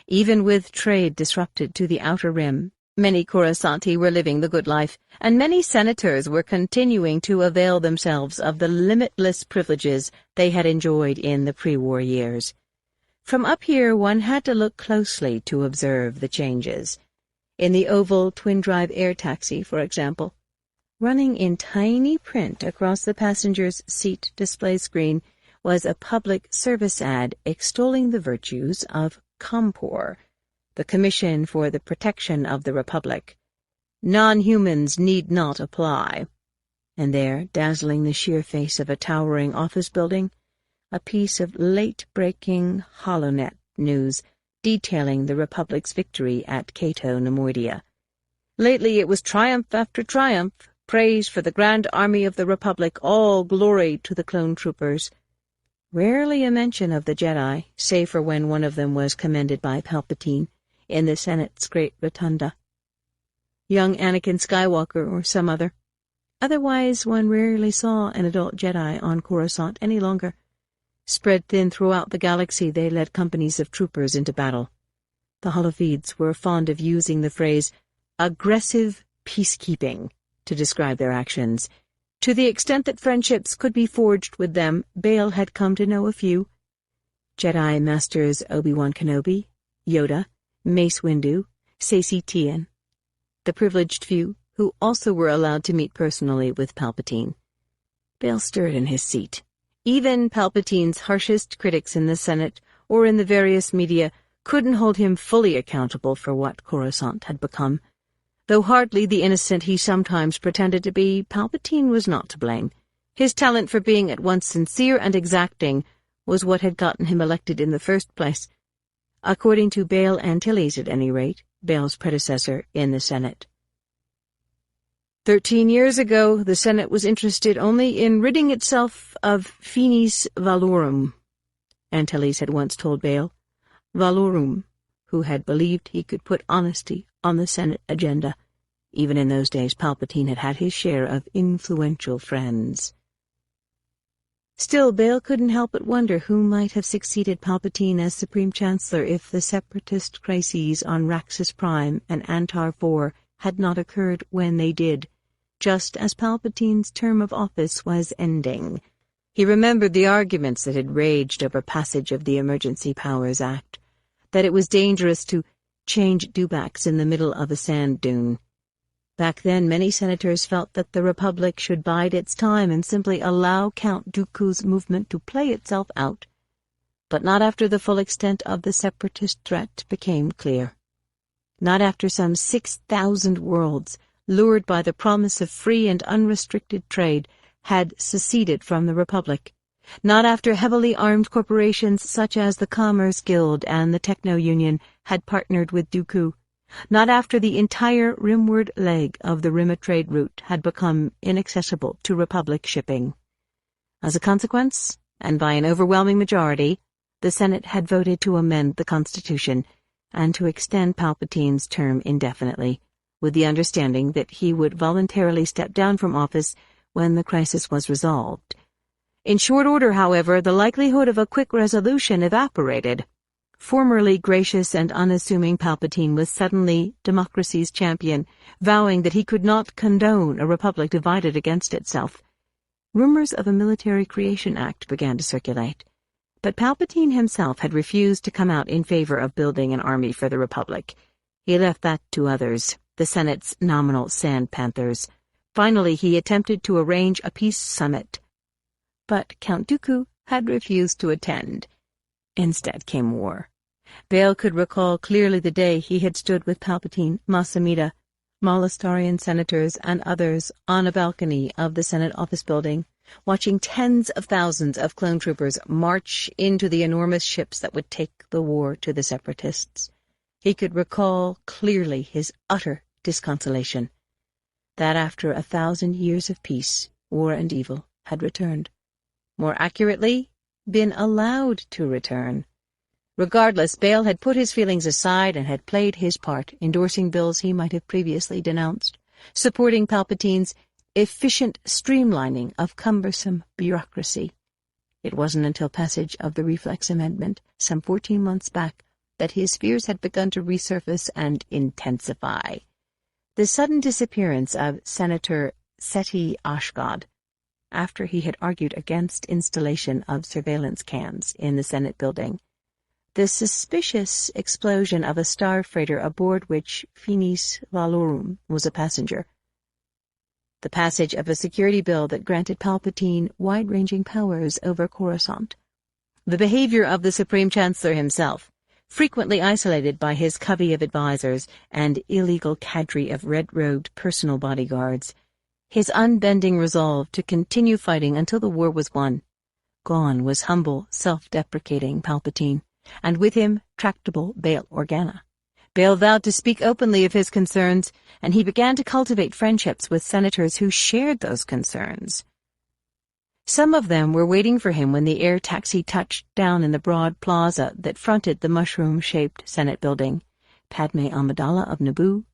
Even with trade disrupted to the outer rim, many Coruscanti were living the good life, and many senators were continuing to avail themselves of the limitless privileges they had enjoyed in the pre-war years. From up here one had to look closely to observe the changes. In the oval twin-drive air taxi, for example, running in tiny print across the passenger's seat display screen was a public service ad extolling the virtues of Compor, the Commission for the Protection of the Republic. Non-humans need not apply. And there, dazzling the sheer face of a towering office building, a piece of late-breaking HoloNet news detailing the Republic's victory at Kato, Neimoidia. Lately it was triumph after triumph, praise for the grand army of the Republic, all glory to the clone troopers. Rarely a mention of the Jedi, save for when one of them was commended by Palpatine in the Senate's great rotunda. Young Anakin Skywalker or some other. Otherwise one rarely saw an adult Jedi on Corusant any longer. Spread thin throughout the galaxy, they led companies of troopers into battle. The holofeeds were fond of using the phrase aggressive peacekeeping to describe their actions. To the extent that friendships could be forged with them, Bail had come to know a few. Jedi Masters Obi-Wan Kenobi, Yoda, Mace Windu, Saesee Tiin. The privileged few, who also were allowed to meet personally with Palpatine. Bail stirred in his seat. Even Palpatine's harshest critics in the Senate or in the various media couldn't hold him fully accountable for what Corusant had become. Though hardly the innocent he sometimes pretended to be, Palpatine was not to blame. His talent for being at once sincere and exacting was what had gotten him elected in the first place. According to Bail Antilles, at any rate, Bail's predecessor in the Senate. 13 years ago, the Senate was interested only in ridding itself of finis valorum, Antilles had once told Bail. Valorum, who had believed he could put honesty on the Senate agenda. Even in those days, Palpatine had had his share of influential friends. Still, Bail couldn't help but wonder who might have succeeded Palpatine as Supreme Chancellor if the separatist crises on Raxus Prime and Antar IV had not occurred when they did, just as Palpatine's term of office was ending. He remembered the arguments that had raged over passage of the Emergency Powers Act, that it was dangerous to change dewbacks in the middle of a sand dune. Back then, many senators felt that the Republic should bide its time and simply allow Count Dooku's movement to play itself out, but not after the full extent of the separatist threat became clear. Not after some 6,000 worlds, lured by the promise of free and unrestricted trade, had seceded from the Republic. Not after heavily armed corporations such as the Commerce Guild and the Techno-Union had partnered with Dooku. Not after the entire rimward leg of the Rimma trade route had become inaccessible to Republic shipping. As a consequence, and by an overwhelming majority, the Senate had voted to amend the Constitution and to extend Palpatine's term indefinitely, with the understanding that he would voluntarily step down from office when the crisis was resolved. In short order, however, the likelihood of a quick resolution evaporated. Formerly gracious and unassuming Palpatine was suddenly democracy's champion, vowing that he could not condone a republic divided against itself. Rumors of a military creation act began to circulate, but Palpatine himself had refused to come out in favor of building an army for the Republic. He left that to others, the Senate's nominal Sand Panthers. Finally, he attempted to arrange a peace summit, but Count Dooku had refused to attend. Instead came war. Bail could recall clearly the day he had stood with Palpatine, Masamida, Malastarian senators, and others on a balcony of the Senate office building, watching tens of thousands of clone troopers march into the enormous ships that would take the war to the Separatists. He could recall clearly his utter disconsolation, that after 1,000 years of peace, war and evil had returned. More accurately, been allowed to return. Regardless, Bail had put his feelings aside and had played his part, endorsing bills he might have previously denounced, supporting Palpatine's efficient streamlining of cumbersome bureaucracy. It wasn't until passage of the Reflex Amendment, some 14 months back, that his fears had begun to resurface and intensify. The sudden disappearance of Senator Seti Ashgod, after he had argued against installation of surveillance cams in the Senate building, the suspicious explosion of a star freighter aboard which Finis Valorum was a passenger, the passage of a security bill that granted Palpatine wide-ranging powers over Corusant, the behavior of the Supreme Chancellor himself, frequently isolated by his covey of advisers and illegal cadre of red-robed personal bodyguards, his unbending resolve to continue fighting until the war was won. Gone was humble, self-deprecating Palpatine, and with him tractable Bail Organa. Bail vowed to speak openly of his concerns, and he began to cultivate friendships with senators who shared those concerns. Some of them were waiting for him when the air taxi touched down in the broad plaza that fronted the mushroom-shaped Senate building. Padme Amidala of Naboo,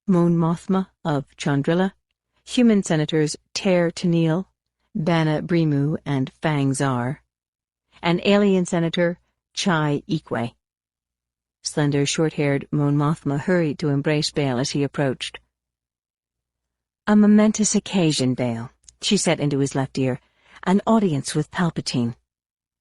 Mon Mothma of Chandrila, human senators Ter Tennille, Bana Brimu, and Fang Zar, and alien senator Chai Ikwe. Slender, short-haired Mon Mothma hurried to embrace Bail as he approached. "A momentous occasion, Bail," she said into his left ear. "An audience with Palpatine."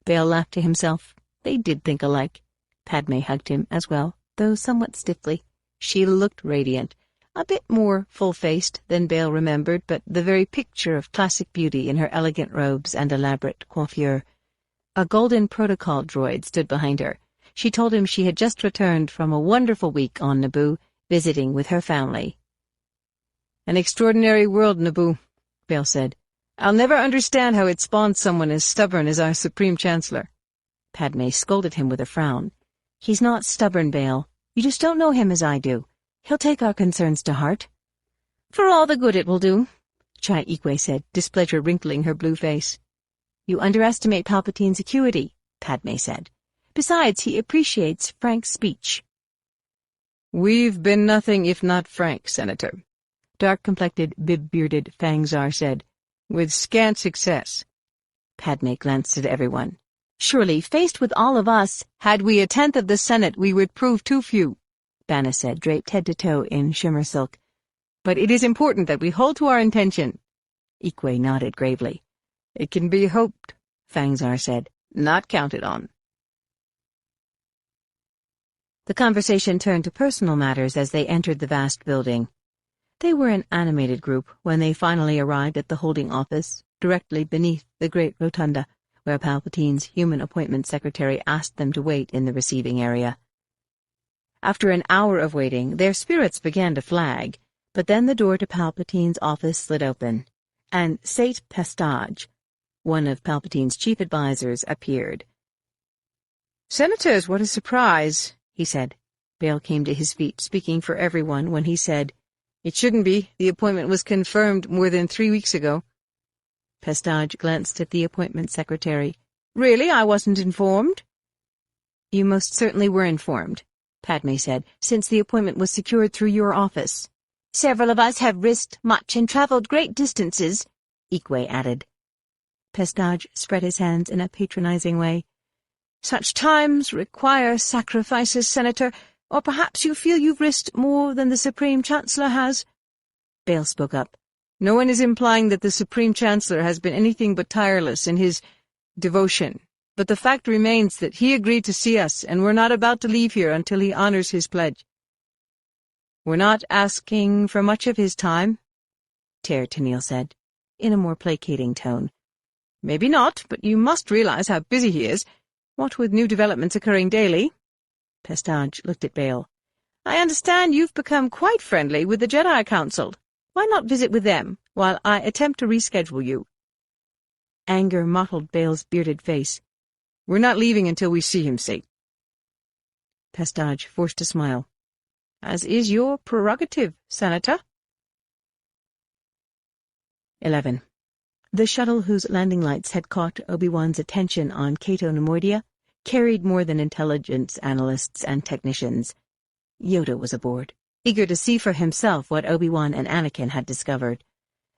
Bail laughed to himself. They did think alike. Padme hugged him as well, though somewhat stiffly. She looked radiant, a bit more full-faced than Bail remembered, but the very picture of classic beauty in her elegant robes and elaborate coiffure. A golden protocol droid stood behind her. She told him she had just returned from a wonderful week on Naboo, visiting with her family. "An extraordinary world, Naboo," Bail said. "I'll never understand how it spawned someone as stubborn as our Supreme Chancellor." Padme scolded him with a frown. "He's not stubborn, Bail. You just don't know him as I do. He'll take our concerns to heart." "For all the good it will do," Chai Ikwe said, displeasure wrinkling her blue face. "You underestimate Palpatine's acuity," Padme said. "Besides, he appreciates frank speech." "We've been nothing if not frank, Senator," dark-complected, bib-bearded Fang Zar said, "with scant success." Padme glanced at everyone. "Surely, faced with all of us, had we 1/10 of the Senate, we would prove too few," Bana said, draped head to toe in shimmer silk. "But it is important that we hold to our intention." Ikwe nodded gravely. "It can be hoped," Fang Zar said, "not counted on." The conversation turned to personal matters as they entered the vast building. They were an animated group when they finally arrived at the holding office, directly beneath the great rotunda, where Palpatine's human appointment secretary asked them to wait in the receiving area. After an hour of waiting, their spirits began to flag, but then the door to Palpatine's office slid open, and Sate Pestage, one of Palpatine's chief advisers, appeared. "Senators, what a surprise," he said. Bail came to his feet, speaking for everyone, when he said, "It shouldn't be. The appointment was confirmed more than 3 weeks ago." Pestage glanced at the appointment secretary. "Really? I wasn't informed?" "You most certainly were informed," Padme said, "since the appointment was secured through your office." "Several of us have risked much and traveled great distances," Ikwe added. Pestage spread his hands in a patronizing way. "Such times require sacrifices, Senator, or perhaps you feel you've risked more than the Supreme Chancellor has." Bale spoke up. "No one is implying that the Supreme Chancellor has been anything but tireless in his devotion, but the fact remains that he agreed to see us, and we're not about to leave here until he honors his pledge." "We're not asking for much of his time," Ter Tennille said, in a more placating tone. "Maybe not, but you must realize how busy he is, what with new developments occurring daily." Pestage looked at Bale. "I understand you've become quite friendly with the Jedi Council. Why not visit with them, while I attempt to reschedule you?" Anger mottled Bale's bearded face. "We're not leaving until we see him safe." Pestage forced a smile. "As is your prerogative, Senator." 11. The shuttle whose landing lights had caught Obi-Wan's attention on Kato Neimoidia carried more than intelligence analysts and technicians. Yoda was aboard, eager to see for himself what Obi-Wan and Anakin had discovered.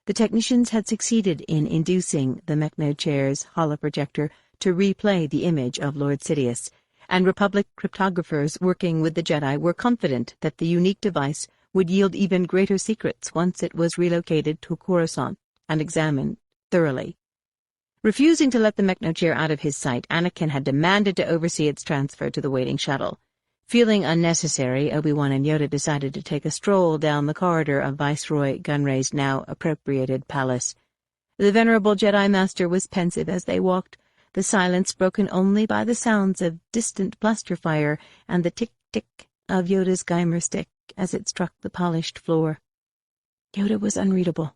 The technicians had succeeded in inducing the Mechno Chair's holoprojector to replay the image of Lord Sidious, and Republic cryptographers working with the Jedi were confident that the unique device would yield even greater secrets once it was relocated to Corusant and examined thoroughly. Refusing to let the Mechno Chair out of his sight, Anakin had demanded to oversee its transfer to the waiting shuttle. Feeling unnecessary, Obi-Wan and Yoda decided to take a stroll down the corridor of Viceroy Gunray's now appropriated palace. The venerable Jedi Master was pensive as they walked, the silence broken only by the sounds of distant blaster fire and the tick-tick of Yoda's Geimer stick as it struck the polished floor. Yoda was unreadable.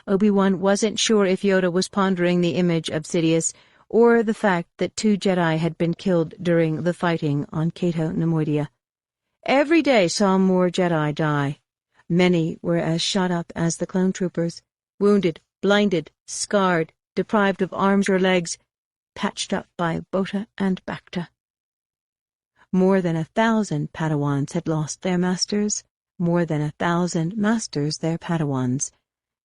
Obi-Wan wasn't sure if Yoda was pondering the image of Sidious or the fact that 2 Jedi had been killed during the fighting on Kato Neimoidia. Every day saw more Jedi die. Many were as shot up as the clone troopers, wounded, blinded, scarred, deprived of arms or legs, patched up by Bota and Bacta. More than 1,000 Padawans had lost their masters, more than 1,000 masters their Padawans.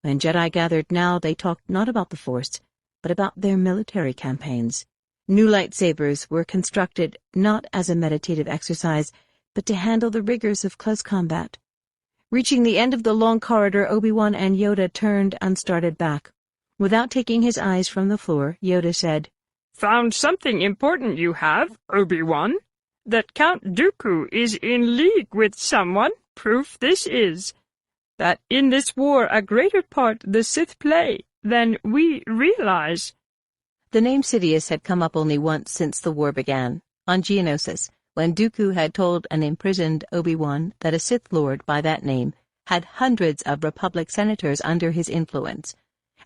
When Jedi gathered now, they talked not about the Force, but about their military campaigns. New lightsabers were constructed not as a meditative exercise, but to handle the rigors of close combat. Reaching the end of the long corridor, Obi-Wan and Yoda turned and started back. Without taking his eyes from the floor, Yoda said, "Found something important you have, Obi-Wan? That Count Dooku is in league with someone, proof this is. That in this war a greater part the Sith play than we realize." The name Sidious had come up only once since the war began, on Geonosis, when Dooku had told an imprisoned Obi-Wan that a Sith Lord by that name had hundreds of Republic senators under his influence.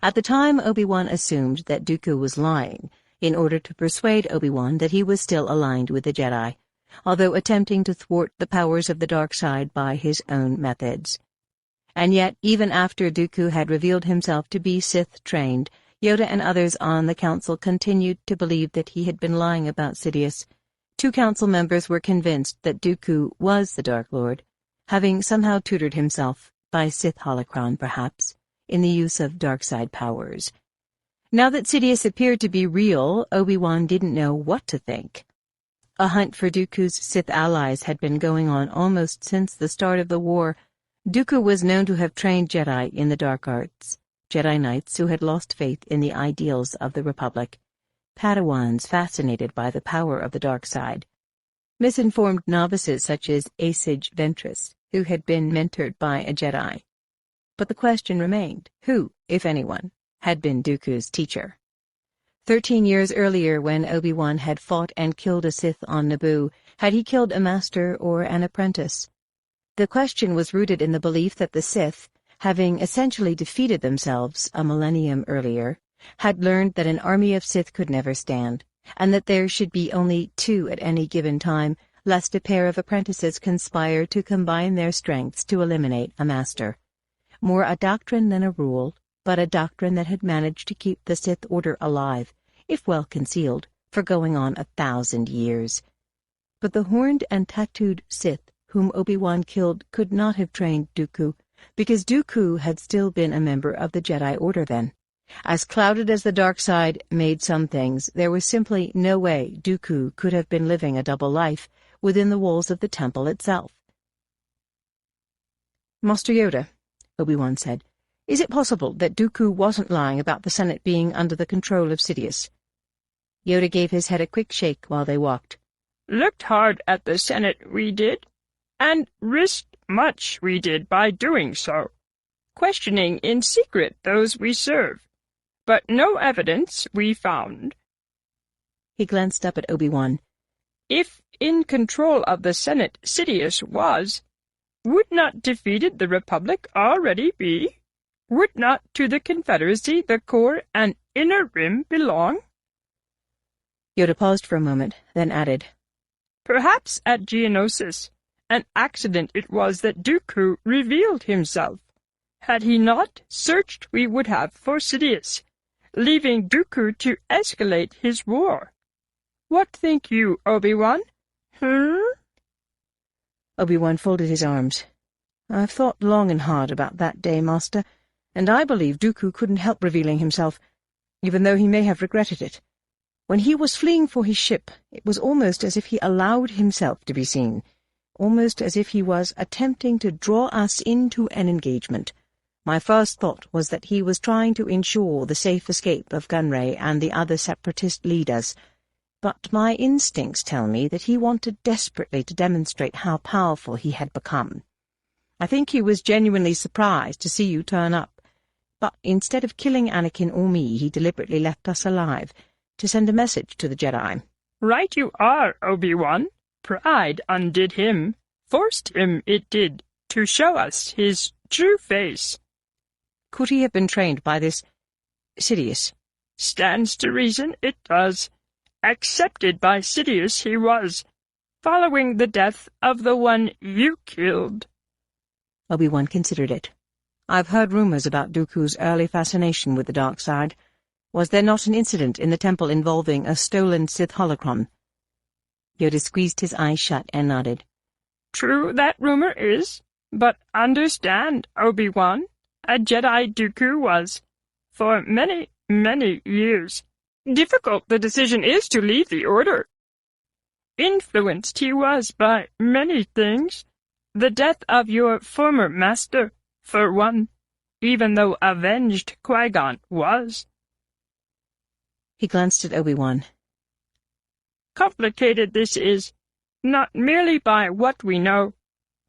At the time, Obi-Wan assumed that Dooku was lying, in order to persuade Obi-Wan that he was still aligned with the Jedi, although attempting to thwart the powers of the dark side by his own methods. And yet, even after Dooku had revealed himself to be Sith-trained, Yoda and others on the council continued to believe that he had been lying about Sidious. 2 council members were convinced that Dooku was the Dark Lord, having somehow tutored himself, by Sith holocron perhaps, in the use of dark side powers. Now that Sidious appeared to be real, Obi-Wan didn't know what to think. A hunt for Dooku's Sith allies had been going on almost since the start of the war. Dooku was known to have trained Jedi in the dark arts, Jedi Knights who had lost faith in the ideals of the Republic, Padawans fascinated by the power of the dark side, misinformed novices such as Asajj Ventress, who had been mentored by a Jedi. But the question remained, who, if anyone, had been Dooku's teacher? 13 years earlier, when Obi-Wan had fought and killed a Sith on Naboo, had he killed a master or an apprentice? The question was rooted in the belief that the Sith, having essentially defeated themselves a millennium earlier, had learned that an army of Sith could never stand, and that there should be only 2 at any given time, lest a pair of apprentices conspire to combine their strengths to eliminate a master. More a doctrine than a rule, but a doctrine that had managed to keep the Sith Order alive, if well concealed, for going on 1,000 years. But the horned and tattooed Sith whom Obi-Wan killed could not have trained Dooku, because Dooku had still been a member of the Jedi Order then. As clouded as the dark side made some things, there was simply no way Dooku could have been living a double life within the walls of the temple itself. "Master Yoda," Obi-Wan said, "is it possible that Dooku wasn't lying about the Senate being under the control of Sidious?" Yoda gave his head a quick shake while they walked. "Looked hard at the Senate, we did, and risked much we did by doing so, questioning in secret those we serve, but no evidence we found." He glanced up at Obi-Wan. "If in control of the Senate Sidious was, would not defeated the Republic already be? Would not to the Confederacy the core and inner rim belong?" Yoda paused for a moment, then added, "Perhaps at Geonosis, an accident it was that Dooku revealed himself. Had he not searched, we would have for Sidious, leaving Dooku to escalate his war. What think you, Obi-Wan? Obi-Wan folded his arms. "I've thought long and hard about that day, Master, and I believe Dooku couldn't help revealing himself, even though he may have regretted it. When he was fleeing for his ship, it was almost as if he allowed himself to be seen, almost as if he was attempting to draw us into an engagement. My first thought was that he was trying to ensure the safe escape of Gunray and the other separatist leaders, but my instincts tell me that he wanted desperately to demonstrate how powerful he had become. I think he was genuinely surprised to see you turn up, but instead of killing Anakin or me, he deliberately left us alive, to send a message to the Jedi." "Right you are, Obi-Wan. Pride undid him, forced him it did, to show us his true face." "Could he have been trained by this Sidious?" "Stands to reason it does. Accepted by Sidious he was, following the death of the one you killed." Obi-Wan considered it. "I've heard rumors about Dooku's early fascination with the dark side. Was there not an incident in the temple involving a stolen Sith holocron?" Yoda squeezed his eyes shut and nodded. "True that rumor is, but understand, Obi-Wan, a Jedi Dooku was, for many, many years. Difficult the decision is to leave the Order. Influenced he was by many things, the death of your former master, for one, even though avenged Qui-Gon was." He glanced at Obi-Wan. "Complicated this is, not merely by what we know,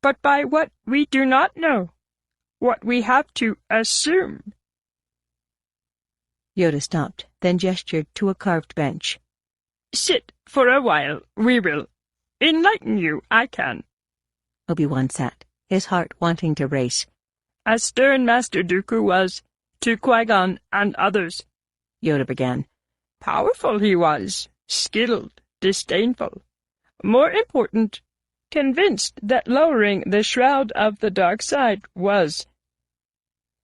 but by what we do not know, what we have to assume." Yoda stopped, then gestured to a carved bench. "Sit for a while, we will. Enlighten you, I can." Obi-Wan sat, his heart wanting to race. "A stern Master Dooku was, to Qui-Gon and others," Yoda began. "Powerful he was, skilled, disdainful. More important, convinced that lowering the shroud of the dark side was.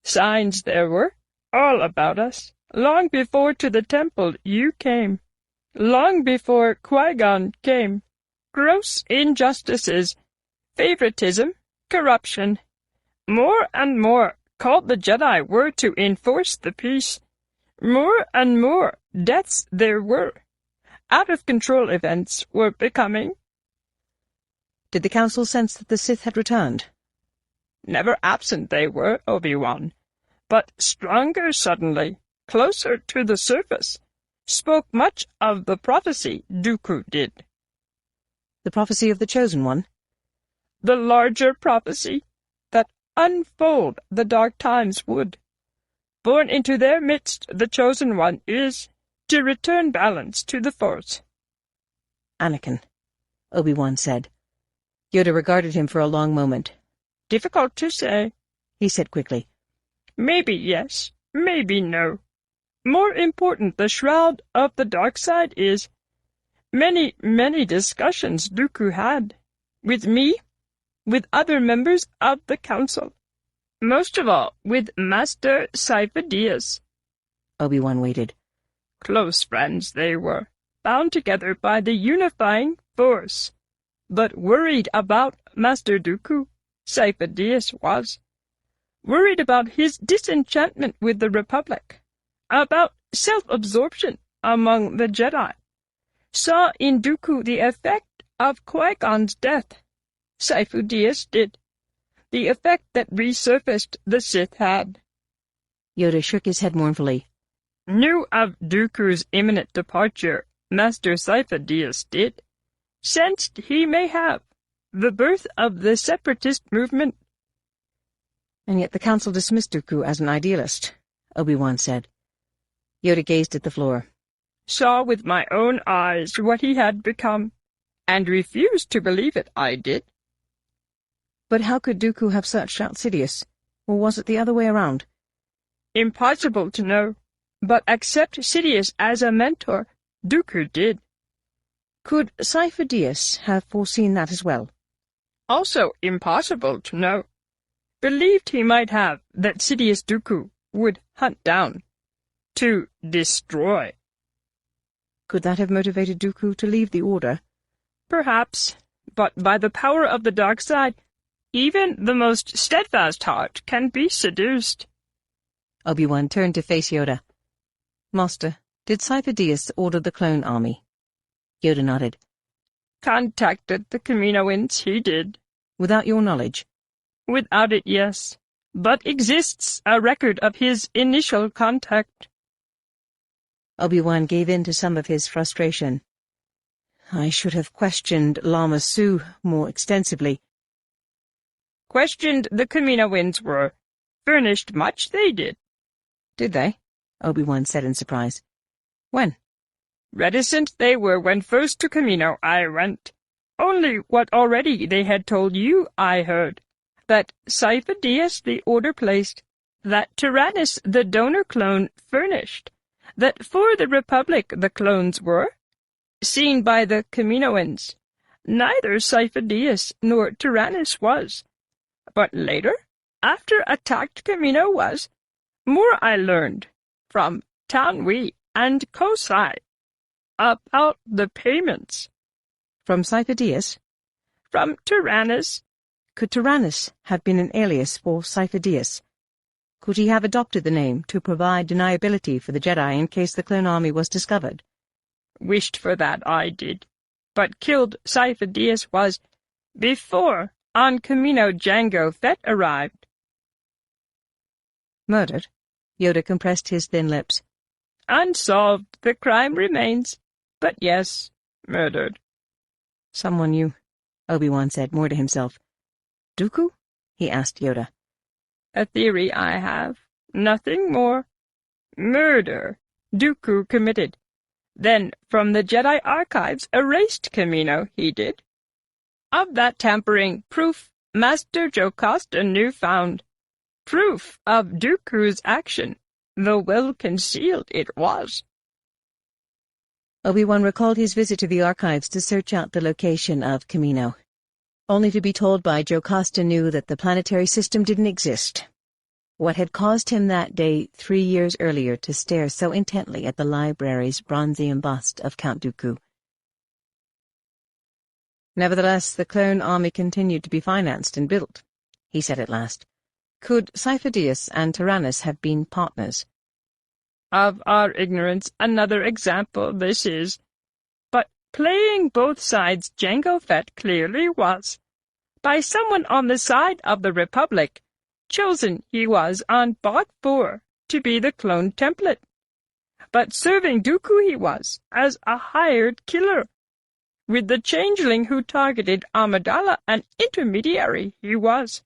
Signs there were, all about us, long before to the temple you came, long before Qui-Gon came. Gross injustices, favoritism, corruption. More and more called the Jedi were to enforce the peace. More and more deaths there were. Out-of-control events were becoming." "Did the Council sense that the Sith had returned?" "Never absent they were, Obi-Wan, but stronger suddenly, closer to the surface. Spoke much of the prophecy Dooku did." "The prophecy of the Chosen One?" "The larger prophecy, that unfold the dark times would. Born into their midst the Chosen One is, to return balance to the Force." "Anakin," Obi-Wan said. Yoda regarded him for a long moment. "Difficult to say," he said quickly. "Maybe yes, maybe no. More important the shroud of the dark side is. Many, many discussions Dooku had. With me, with other members of the Council. Most of all, with Master Sci-Fi. Obi-Wan waited. Close friends they were, bound together by the unifying force. but worried about Master Dooku. Sidious was. Worried about his disenchantment with the Republic, about self-absorption among the Jedi. Saw in Dooku the effect of Qui-Gon's death. Sidious did. The effect that resurfaced the Sith had. Yoda shook his head mournfully. Knew of Dooku's imminent departure, Master Sidious did. Sensed he may have the birth of the separatist movement. And yet the Council dismissed Dooku as an idealist, Obi-Wan said. Yoda gazed at the floor. Saw with my own eyes what he had become, and refused to believe it, I did. But how could Dooku have searched out Sidious? Or was it the other way around? Impossible to know, but accept Sidious as a mentor, Dooku did. Could Sidious have foreseen that as well? Also impossible to know. Believed he might have that Sidious Dooku would hunt down, to destroy. Could that have motivated Dooku to leave the Order? Perhaps, but by the power of the dark side, even the most steadfast heart can be seduced. Obi-Wan turned to face Yoda. Master, did Sidious order the clone army? Yoda nodded. Contacted the Kaminoans, he did. Without your knowledge? Without it, yes. But exists a record of his initial contact. Obi-Wan gave in to some of his frustration. I should have questioned Lama Su more extensively. Questioned the Kaminoans were. Furnished much they did. Did they? Obi-Wan said in surprise. When? Reticent they were when first to Kamino I went. Only what already they had told you I heard. That Sidious the Order placed, that Tyrannus the donor clone furnished, that for the Republic the clones were, seen by the Kaminoans. Neither Sidious nor Tyrannus was. But later, after attacked Kamino was, more I learned, from Tanwi and Kosai, about the payments. From Sidious? From Tyrannus. Could Tyrannus have been an alias for Sidious? Could he have adopted the name to provide deniability for the Jedi in case the clone army was discovered? Wished for that I did, but killed Sidious was before on Kamino Jango Fett arrived. Murdered? Yoda compressed his thin lips. Unsolved the crime remains, but yes, murdered. Someone you, Obi-Wan said, more to himself. Dooku? He asked Yoda. A theory I have, nothing more. Murder Dooku committed. Then from the Jedi archives erased Kamino, he did. Of that tampering, proof Master Jocasta knew found. Proof of Dooku's action, though well concealed it was. Obi-Wan recalled his visit to the archives to search out the location of Kamino, only to be told by Jocasta knew that the planetary system didn't exist. What had caused him that day 3 years earlier to stare so intently at the library's bronzium bust of Count Dooku. Nevertheless, the clone army continued to be financed and built, he said at last. Could Sidious and Tyrannus have been partners? Of our ignorance, another example this is. But playing both sides Jango Fett clearly was. By someone on the side of the Republic, chosen he was on Bog 4 to be the clone template. But serving Dooku he was, as a hired killer. With the changeling who targeted Amidala, an intermediary he was.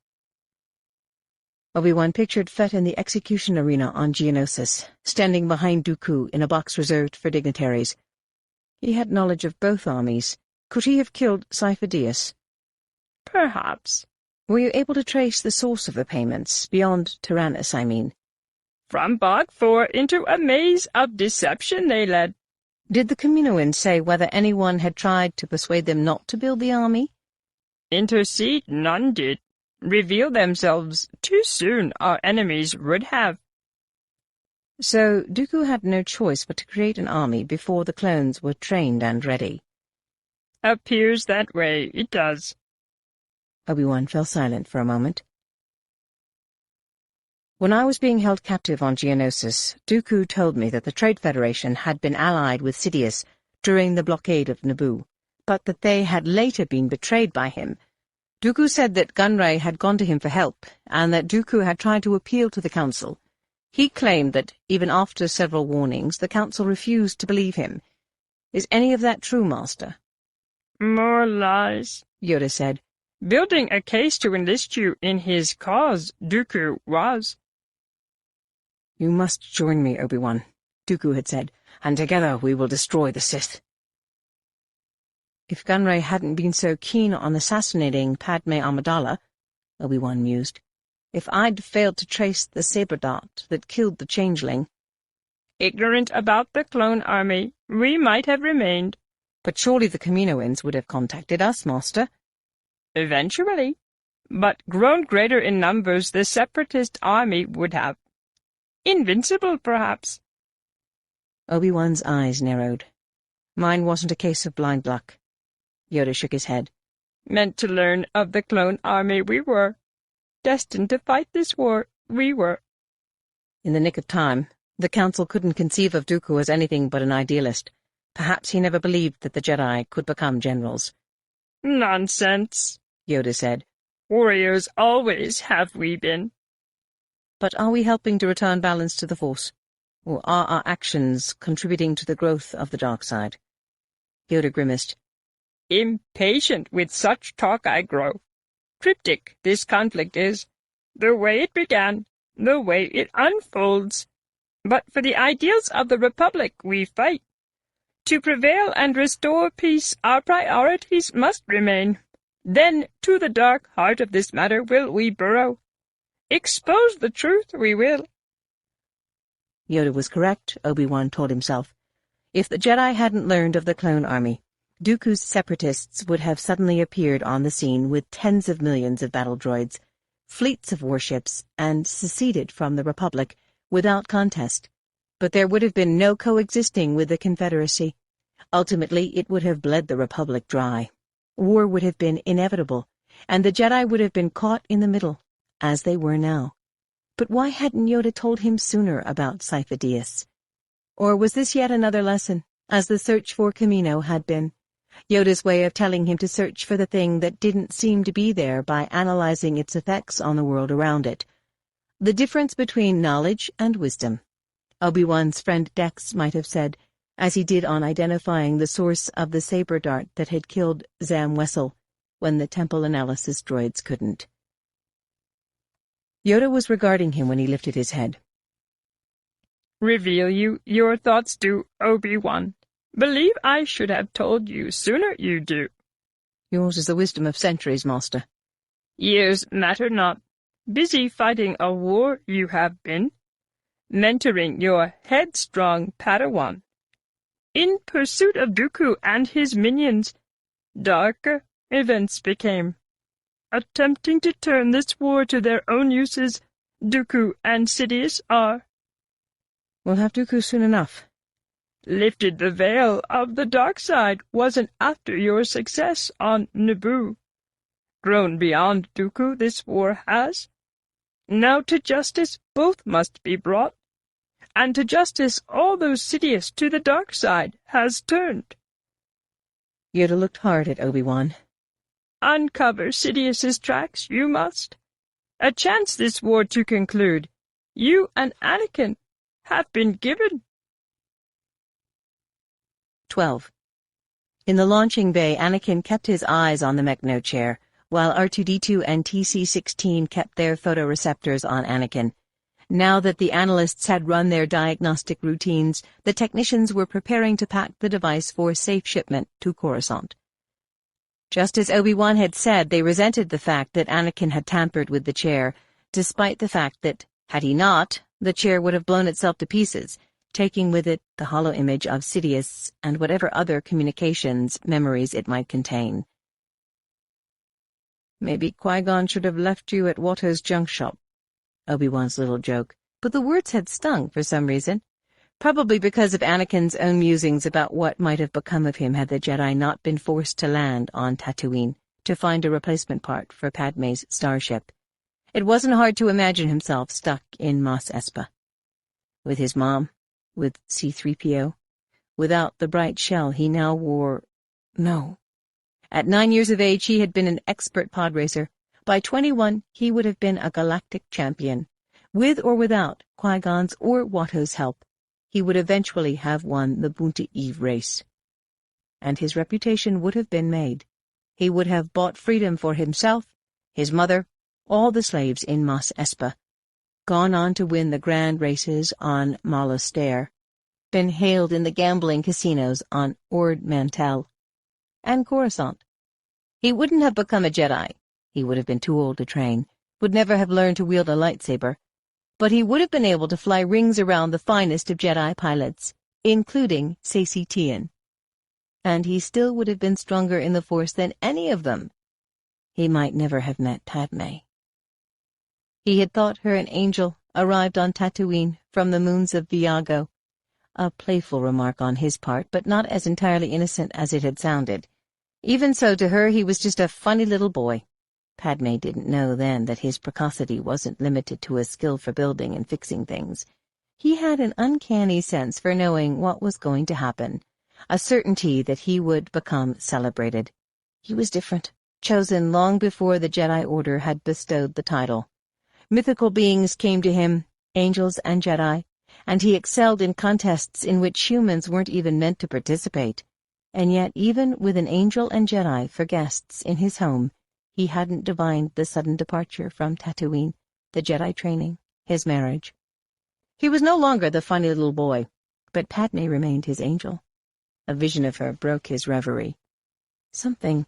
Obi-Wan pictured Fett in the execution arena on Geonosis, standing behind Dooku in a box reserved for dignitaries. He had knowledge of both armies. Could he have killed Sidious? Perhaps. Were you able to trace the source of the payments, beyond Tyrannus, I mean? From Bog 4 into a maze of deception they led. Did the Kaminoans say whether anyone had tried to persuade them not to build the army? Intercede none did. Reveal themselves too soon our enemies would have. So Dooku had no choice but to create an army before the clones were trained and ready. Appears that way, it does. Obi-Wan fell silent for a moment. When I was being held captive on Geonosis, Dooku told me that the Trade Federation had been allied with Sidious during the blockade of Naboo, but that they had later been betrayed by him. Dooku said that Gunray had gone to him for help, and that Dooku had tried to appeal to the Council. He claimed that, even after several warnings, the Council refused to believe him. Is any of that true, Master? More lies, Yoda said. Building a case to enlist you in his cause, Dooku was. You must join me, Obi-Wan, Dooku had said, and together we will destroy the Sith. If Gunray hadn't been so keen on assassinating Padme Amidala, Obi-Wan mused, if I'd failed to trace the saber dart that killed the changeling. Ignorant about the clone army, we might have remained. But surely the Kaminoans would have contacted us, Master. Eventually. But grown greater in numbers, the Separatist army would have. Invincible, perhaps. Obi-Wan's eyes narrowed. Mine wasn't a case of blind luck. Yoda shook his head. Meant to learn of the clone army, we were. Destined to fight this war, we were. In the nick of time, the Council couldn't conceive of Dooku as anything but an idealist. Perhaps he never believed that the Jedi could become generals. Nonsense, Yoda said. Warriors always have we been. But are we helping to return balance to the Force? Or are our actions contributing to the growth of the dark side? Yoda grimaced. Impatient with such talk I grow. Cryptic this conflict is. The way it began, the way it unfolds. But for the ideals of the Republic we fight. To prevail and restore peace, our priorities must remain. Then to the dark heart of this matter will we burrow. Expose the truth we will. Yoda was correct, Obi-Wan told himself. If the Jedi hadn't learned of the clone army, Dooku's separatists would have suddenly appeared on the scene with tens of millions of battle droids, fleets of warships, and seceded from the Republic without contest. But there would have been no coexisting with the Confederacy. Ultimately, it would have bled the Republic dry. War would have been inevitable, and the Jedi would have been caught in the middle, as they were now. But why hadn't Yoda told him sooner about Sidious? Or was this yet another lesson, as the search for Kamino had been? Yoda's way of telling him to search for the thing that didn't seem to be there by analyzing its effects on the world around it. The difference between knowledge and wisdom. Obi-Wan's friend Dex might have said, as he did on identifying the source of the saber dart that had killed Zam Wesell, when the temple analysis droids couldn't. Yoda was regarding him when he lifted his head. Reveal you your thoughts do, Obi-Wan. Believe I should have told you sooner you do. Yours is the wisdom of centuries, Master. Years matter not. Busy fighting a war you have been. Mentoring your headstrong Padawan. In pursuit of Dooku and his minions, darker events became. Attempting to turn this war to their own uses, Dooku and Sidious are. We'll have Dooku soon enough. Lifted the veil of the dark side wasn't after your success on Naboo. Grown beyond Dooku this war has. Now to justice both must be brought. And to justice all those Sidious to the dark side has turned. Yoda looked hard at Obi-Wan. Uncover Sidious's tracks, you must. A chance this war to conclude. You and Anakin have been given. 12. In the launching bay, Anakin kept his eyes on the Mechno chair, while R2-D2 and TC-16 kept their photoreceptors on Anakin. Now that the analysts had run their diagnostic routines, the technicians were preparing to pack the device for safe shipment to Corusant. Just as Obi-Wan had said, they resented the fact that Anakin had tampered with the chair, despite the fact that, had he not, the chair would have blown itself to pieces, taking with it the hollow image of Sidious and whatever other communications, memories it might contain. Maybe Qui-Gon should have left you at Watto's junk shop, Obi-Wan's little joke, but the words had stung for some reason. probably because of Anakin's own musings about what might have become of him had the Jedi not been forced to land on Tatooine to find a replacement part for Padme's starship. It wasn't hard to imagine himself stuck in Mos Espa. With his mom, with C-3PO, without the bright shell he now wore. No. At 9 years of age he had been an expert pod racer. By 21 he would have been a galactic champion. With or without Qui-Gon's or Watto's help, he would eventually have won the Boonta Eve race. And his reputation would have been made. He would have bought freedom for himself, his mother, all the slaves in Mos Espa, gone on to win the grand races on Mala Stair, been hailed in the gambling casinos on Ord Mantell and Corusant. He wouldn't have become a Jedi. He would have been too old to train, would never have learned to wield a lightsaber, but he would have been able to fly rings around the finest of Jedi pilots, including Saesee Tiin. And he still would have been stronger in the Force than any of them. He might never have met Padme. He had thought her an angel, arrived on Tatooine from the moons of Viago. A playful remark on his part, but not as entirely innocent as it had sounded. Even so, to her he was just a funny little boy. Padme didn't know then that his precocity wasn't limited to a skill for building and fixing things. He had an uncanny sense for knowing what was going to happen, a certainty that he would become celebrated. He was different, chosen long before the Jedi Order had bestowed the title. Mythical beings came to him, angels and Jedi, and he excelled in contests in which humans weren't even meant to participate. And yet, even with an angel and Jedi for guests in his home, he hadn't divined the sudden departure from Tatooine, the Jedi training, his marriage. He was no longer the funny little boy, but Padme remained his angel. A vision of her broke his reverie. Something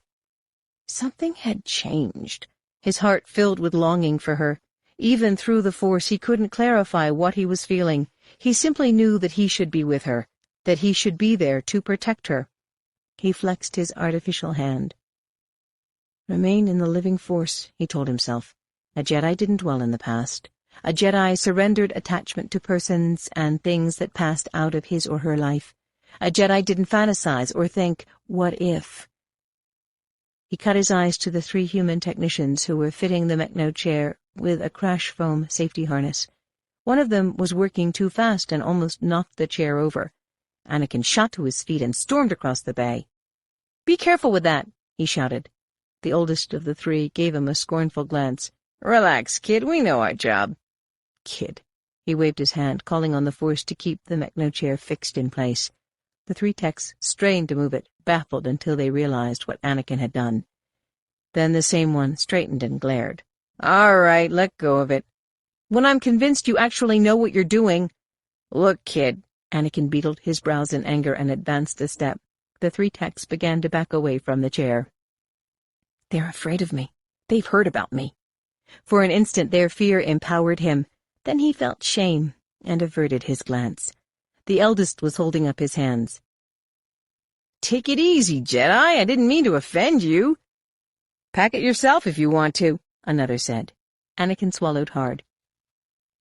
had changed. His heart filled with longing for her. Even through the Force he couldn't clarify what he was feeling. He simply knew that he should be with her, that he should be there to protect her. He flexed his artificial hand. Remain in the living Force, he told himself. A Jedi didn't dwell in the past. A Jedi surrendered attachment to persons and things that passed out of his or her life. A Jedi didn't fantasize or think, what if? He cut his eyes to the 3 human technicians who were fitting the Mechno chair with a crash foam safety harness. One of them was working too fast and almost knocked the chair over. Anakin shot to his feet and stormed across the bay. "Be careful with that," he shouted. The oldest of the 3 gave him a scornful glance. "Relax, kid, we know our job." "Kid." He waved his hand, calling on the Force to keep the Mechno chair fixed in place. The 3 techs strained to move it, baffled until they realized what Anakin had done. Then the same one straightened and glared. "All right, let go of it." "When I'm convinced you actually know what you're doing—" "Look, kid." Anakin beetled his brows in anger and advanced a step. The 3 techs began to back away from the chair. "They're afraid of me. They've heard about me." For an instant their fear empowered him. Then he felt shame and averted his glance. The eldest was holding up his hands. "Take it easy, Jedi. I didn't mean to offend you." "Pack it yourself if you want to," another said. Anakin swallowed hard.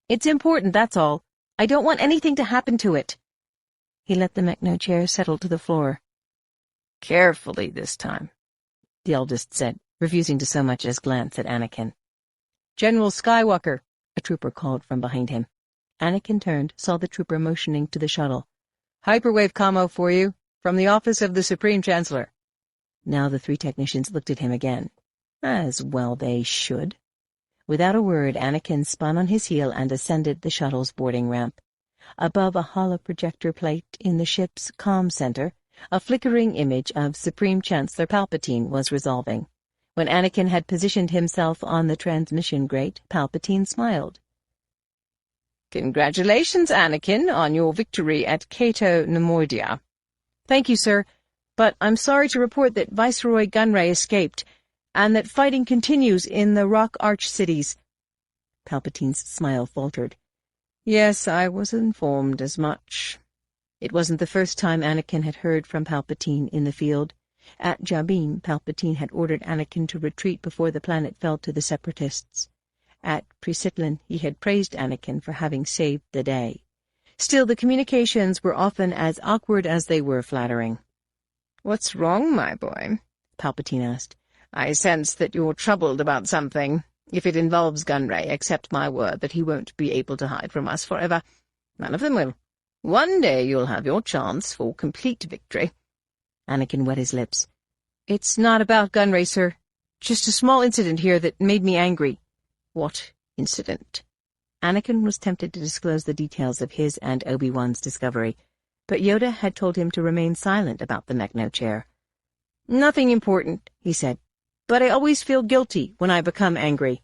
"It's important, that's all. I don't want anything to happen to it." He let the Mechno chair settle to the floor. "Carefully this time," the eldest said, refusing to so much as glance at Anakin. "General Skywalker," a trooper called from behind him. Anakin turned, saw the trooper motioning to the shuttle. "Hyperwave commo for you, from the office of the Supreme Chancellor." Now the 3 technicians looked at him again. As well they should. Without a word, Anakin spun on his heel and ascended the shuttle's boarding ramp. Above a holoprojector plate in the ship's comm center, a flickering image of Supreme Chancellor Palpatine was resolving. When Anakin had positioned himself on the transmission grate, Palpatine smiled. "Congratulations, Anakin, on your victory at Kato, Neimoidia." "Thank you, sir, but I'm sorry to report that Viceroy Gunray escaped, and that fighting continues in the Rock Arch cities." Palpatine's smile faltered. "Yes, I was informed as much." It wasn't the first time Anakin had heard from Palpatine in the field. At Jabim, Palpatine had ordered Anakin to retreat before the planet fell to the Separatists. At Presitlin, he had praised Anakin for having saved the day. Still, the communications were often as awkward as they were flattering. "What's wrong, my boy?" Palpatine asked. "I sense that you're troubled about something. If it involves Gunray, accept my word that he won't be able to hide from us forever. None of them will. One day you'll have your chance for complete victory." Anakin wet his lips. "It's not about Gunray, sir. Just a small incident here that made me angry." "What incident?" Anakin was tempted to disclose the details of his and Obi-Wan's discovery, but Yoda had told him to remain silent about the Mechno chair. "Nothing important," he said, "but I always feel guilty when I become angry."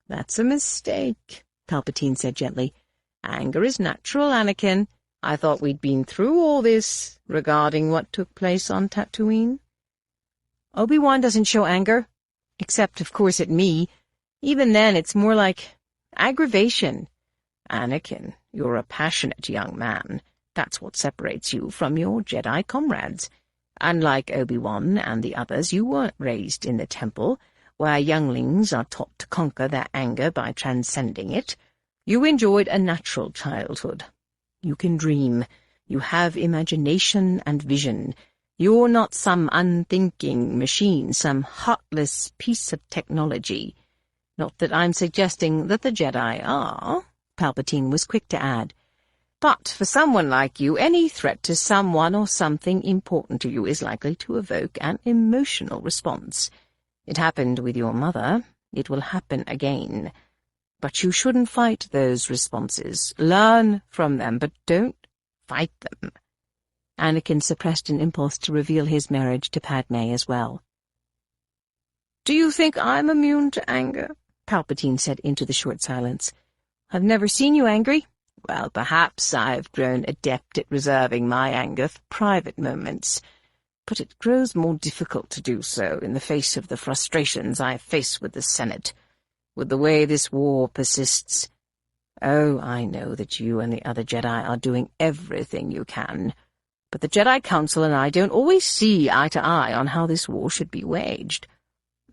"That's a mistake," Palpatine said gently. "Anger is natural, Anakin. I thought we'd been through all this regarding what took place on Tatooine." "Obi-Wan doesn't show anger, except, of course, at me. Even then, it's more like aggravation." "Anakin, you're a passionate young man. That's what separates you from your Jedi comrades. Unlike Obi-Wan and the others, you weren't raised in the temple, where younglings are taught to conquer their anger by transcending it. You enjoyed a natural childhood. You can dream. You have imagination and vision. You're not some unthinking machine, some heartless piece of technology. Not that I'm suggesting that the Jedi are," Palpatine was quick to add. "But for someone like you, any threat to someone or something important to you is likely to evoke an emotional response. It happened with your mother. It will happen again. But you shouldn't fight those responses. Learn from them, but don't fight them." Anakin suppressed an impulse to reveal his marriage to Padme as well. "Do you think I'm immune to anger?" Palpatine said into the short silence. "I've never seen you angry." "Well, perhaps I've grown adept at reserving my anger for private moments, but it grows more difficult to do so in the face of the frustrations I face with the Senate, with the way this war persists. Oh, I know that you and the other Jedi are doing everything you can, but the Jedi Council and I don't always see eye to eye on how this war should be waged.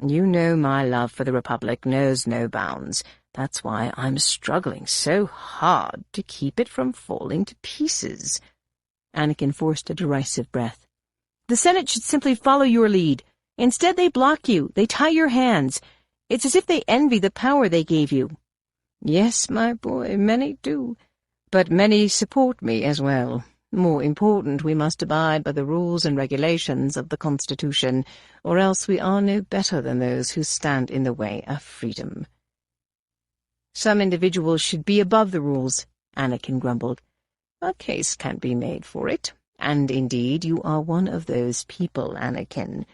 You know my love for the Republic knows no bounds. That's why I'm struggling so hard to keep it from falling to pieces." Anakin forced a derisive breath. "The Senate should simply follow your lead. Instead, they block you. They tie your hands. It's as if they envy the power they gave you." "Yes, my boy, many do. But many support me as well. More important, we must abide by the rules and regulations of the Constitution, or else we are no better than those who stand in the way of freedom." "Some individuals should be above the rules," Anakin grumbled. "A case can be made for it, and indeed you are one of those people, Anakin.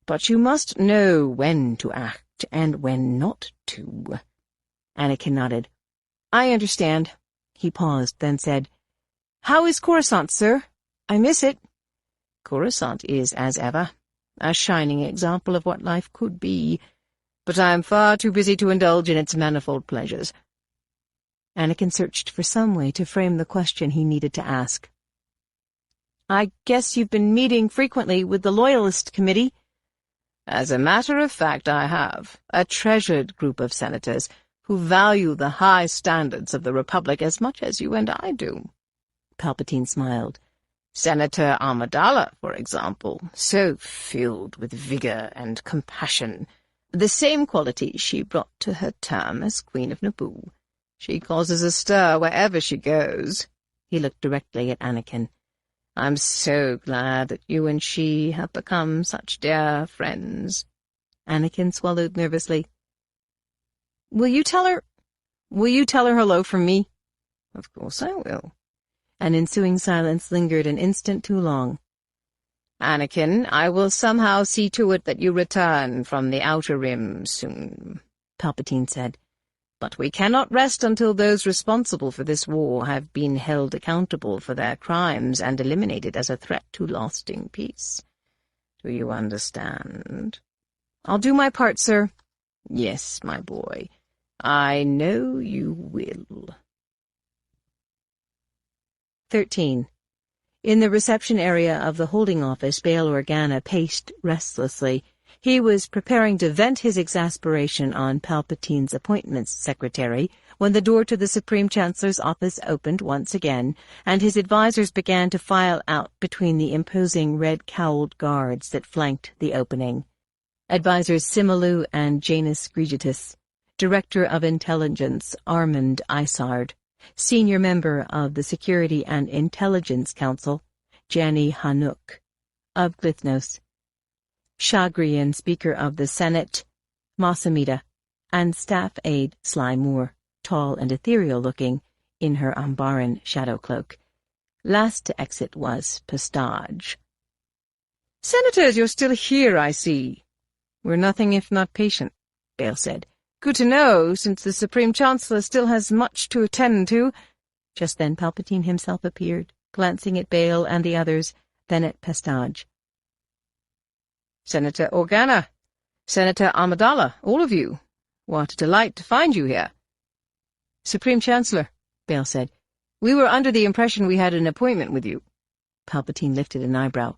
But you must know when to act and when not to." Anakin nodded. "I understand." He paused, then said, "How is Corusant, sir? I miss it." "Corusant is, as ever, a shining example of what life could be, but I am far too busy to indulge in its manifold pleasures." Anakin searched for some way to frame the question he needed to ask. "I guess you've been meeting frequently with the Loyalist Committee." "As a matter of fact, I have. A treasured group of senators who value the high standards of the Republic as much as you and I do." Palpatine smiled. "Senator Amidala, for example, so filled with vigor and compassion, the same qualities she brought to her term as Queen of Naboo. She causes a stir wherever she goes." He looked directly at Anakin. "I'm so glad that you and she have become such dear friends." Anakin swallowed nervously. Will you tell her hello from me?" "Of course I will." An ensuing silence lingered an instant too long. "Anakin, I will somehow see to it that you return from the Outer Rim soon," Palpatine said. "But we cannot rest until those responsible for this war have been held accountable for their crimes and eliminated as a threat to lasting peace. Do you understand?" "I'll do my part, sir." "Yes, my boy. I know you will." 13. In the reception area of the holding office, Bail Organa paced restlessly. He was preparing to vent his exasperation on Palpatine's appointments secretary when the door to the Supreme Chancellor's office opened once again, and his advisers began to file out between the imposing red-cowled guards that flanked the opening. Advisers Simalu and Janus Grigitus, Director of Intelligence Armand Isard, Senior Member of the Security and Intelligence Council Jani Hanuk of Glithnos, Shagrian Speaker of the Senate Masamida, and Staff Aide Sly Moore, tall and ethereal-looking, in her Ambaran shadow cloak. Last to exit was Pistage. "Senators, you're still here, I see." "We're nothing if not patient," Bale said. "Good to know, since the Supreme Chancellor still has much to attend to." Just then Palpatine himself appeared, glancing at Bale and the others, then at Pistage. "Senator Organa, Senator Amidala, all of you. What a delight to find you here." "Supreme Chancellor," Bale said, "we were under the impression we had an appointment with you." Palpatine lifted an eyebrow.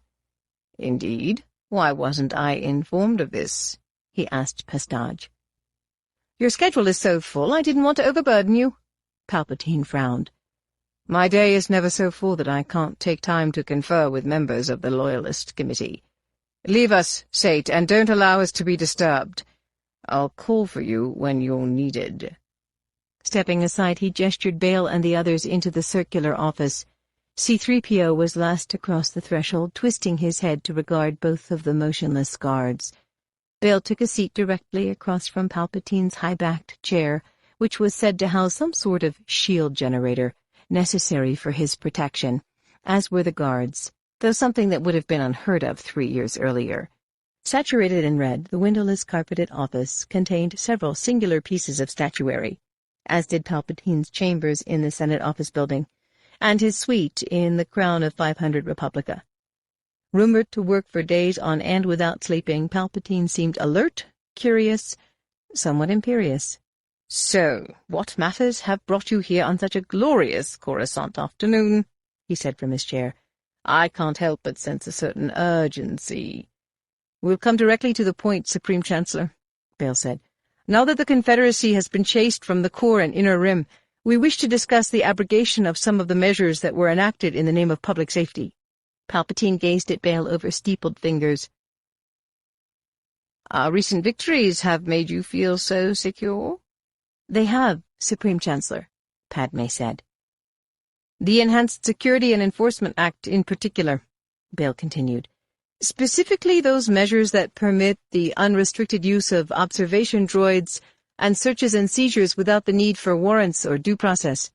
"Indeed? Why wasn't I informed of this?" he asked Pistage. "Your schedule is so full, I didn't want to overburden you." Palpatine frowned. "My day is never so full that I can't take time to confer with members of the Loyalist Committee. Leave us, Sate, and don't allow us to be disturbed. I'll call for you when you're needed." Stepping aside, he gestured Bale and the others into the circular office. C-3PO was last to cross the threshold, twisting his head to regard both of the motionless guards. Bale took a seat directly across from Palpatine's high-backed chair, which was said to house some sort of shield generator, necessary for his protection, as were the guards, though something that would have been unheard of 3 years earlier. Saturated in red, the windowless carpeted office contained several singular pieces of statuary, as did Palpatine's chambers in the Senate office building, and his suite in the Crown of 500 Republica. Rumored to work for days on end without sleeping, Palpatine seemed alert, curious, somewhat imperious. "So, what matters have brought you here on such a glorious Corusant afternoon?" he said from his chair. "I can't help but sense a certain urgency." "We'll come directly to the point, Supreme Chancellor," Bale said. "Now that the Confederacy has been chased from the core and inner rim, we wish to discuss the abrogation of some of the measures that were enacted in the name of public safety." Palpatine gazed at Bale over steepled fingers. "Our recent victories have made you feel so secure?" "They have, Supreme Chancellor," Padme said. "The Enhanced Security and Enforcement Act in particular," Bale continued. "Specifically those measures that permit the unrestricted use of observation droids and searches and seizures without the need for warrants or due process."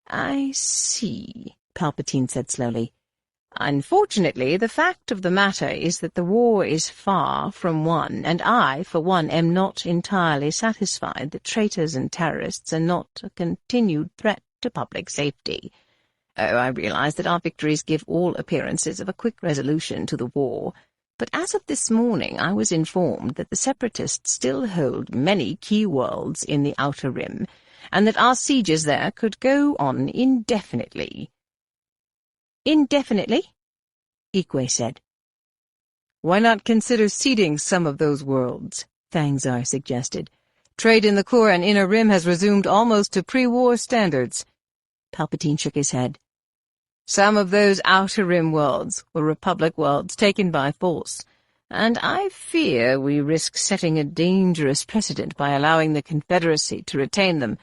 "I see," Palpatine said slowly. "Unfortunately, the fact of the matter is that the war is far from won, and I, for one, am not entirely satisfied that traitors and terrorists are not a continued threat to public safety. I realize that our victories give all appearances of a quick resolution to the war, but as of this morning I was informed that the Separatists still hold many key worlds in the Outer Rim, and that our sieges there could go on indefinitely." "Indefinitely?" Ikwe said. "Why not consider ceding some of those worlds?" Thangzar suggested. "Trade in the core and inner rim has resumed almost to pre-war standards." Palpatine shook his head. "Some of those Outer Rim worlds were Republic worlds taken by force, and I fear we risk setting a dangerous precedent by allowing the Confederacy to retain them.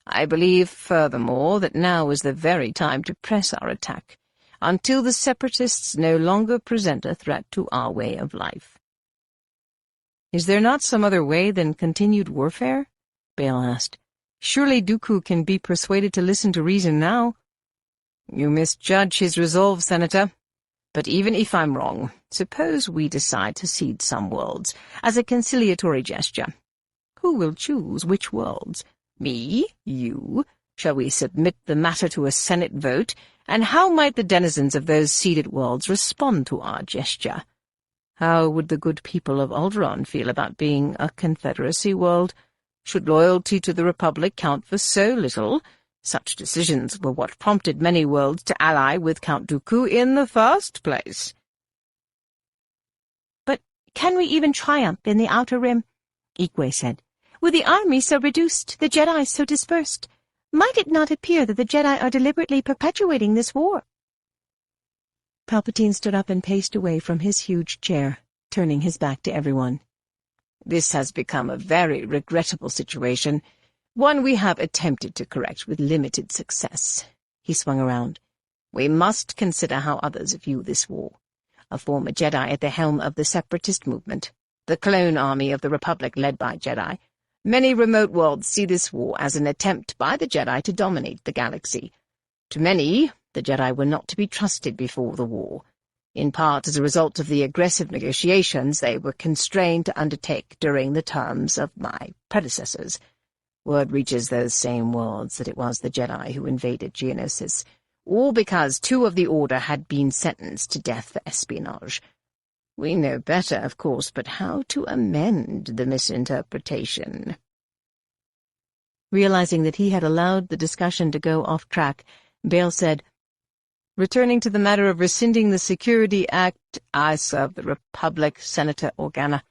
I believe, furthermore, that now is the very time to press our attack, until the Separatists no longer present a threat to our way of life." "Is there not some other way than continued warfare?" Bale asked. "Surely Dooku can be persuaded to listen to reason now." "You misjudge his resolve, Senator. But even if I'm wrong, suppose we decide to cede some worlds, as a conciliatory gesture. Who will choose which worlds? Me? You? Shall we submit the matter to a Senate vote? And how might the denizens of those ceded worlds respond to our gesture? How would the good people of Alderaan feel about being a Confederacy world? Should loyalty to the Republic count for so little? Such decisions were what prompted many worlds to ally with Count Dooku in the first place." "But can we even triumph in the Outer Rim?" Ikwe said. "With the army so reduced, the Jedi so dispersed, might it not appear that the Jedi are deliberately perpetuating this war?" Palpatine stood up and paced away from his huge chair, turning his back to everyone. "This has become a very regrettable situation, one we have attempted to correct with limited success." He swung around. "We must consider how others view this war. A former Jedi at the helm of the Separatist movement, the clone army of the Republic led by Jedi. Many remote worlds see this war as an attempt by the Jedi to dominate the galaxy. To many, the Jedi were not to be trusted before the war, in part as a result of the aggressive negotiations they were constrained to undertake during the terms of my predecessors. Word reaches those same worlds that it was the Jedi who invaded Geonosis, all because 2 of the Order had been sentenced to death for espionage. We know better, of course, but how to amend the misinterpretation?" Realizing that he had allowed the discussion to go off track, Bail said, "Returning to the matter of rescinding the Security Act, I serve the Republic, Senator Organa,"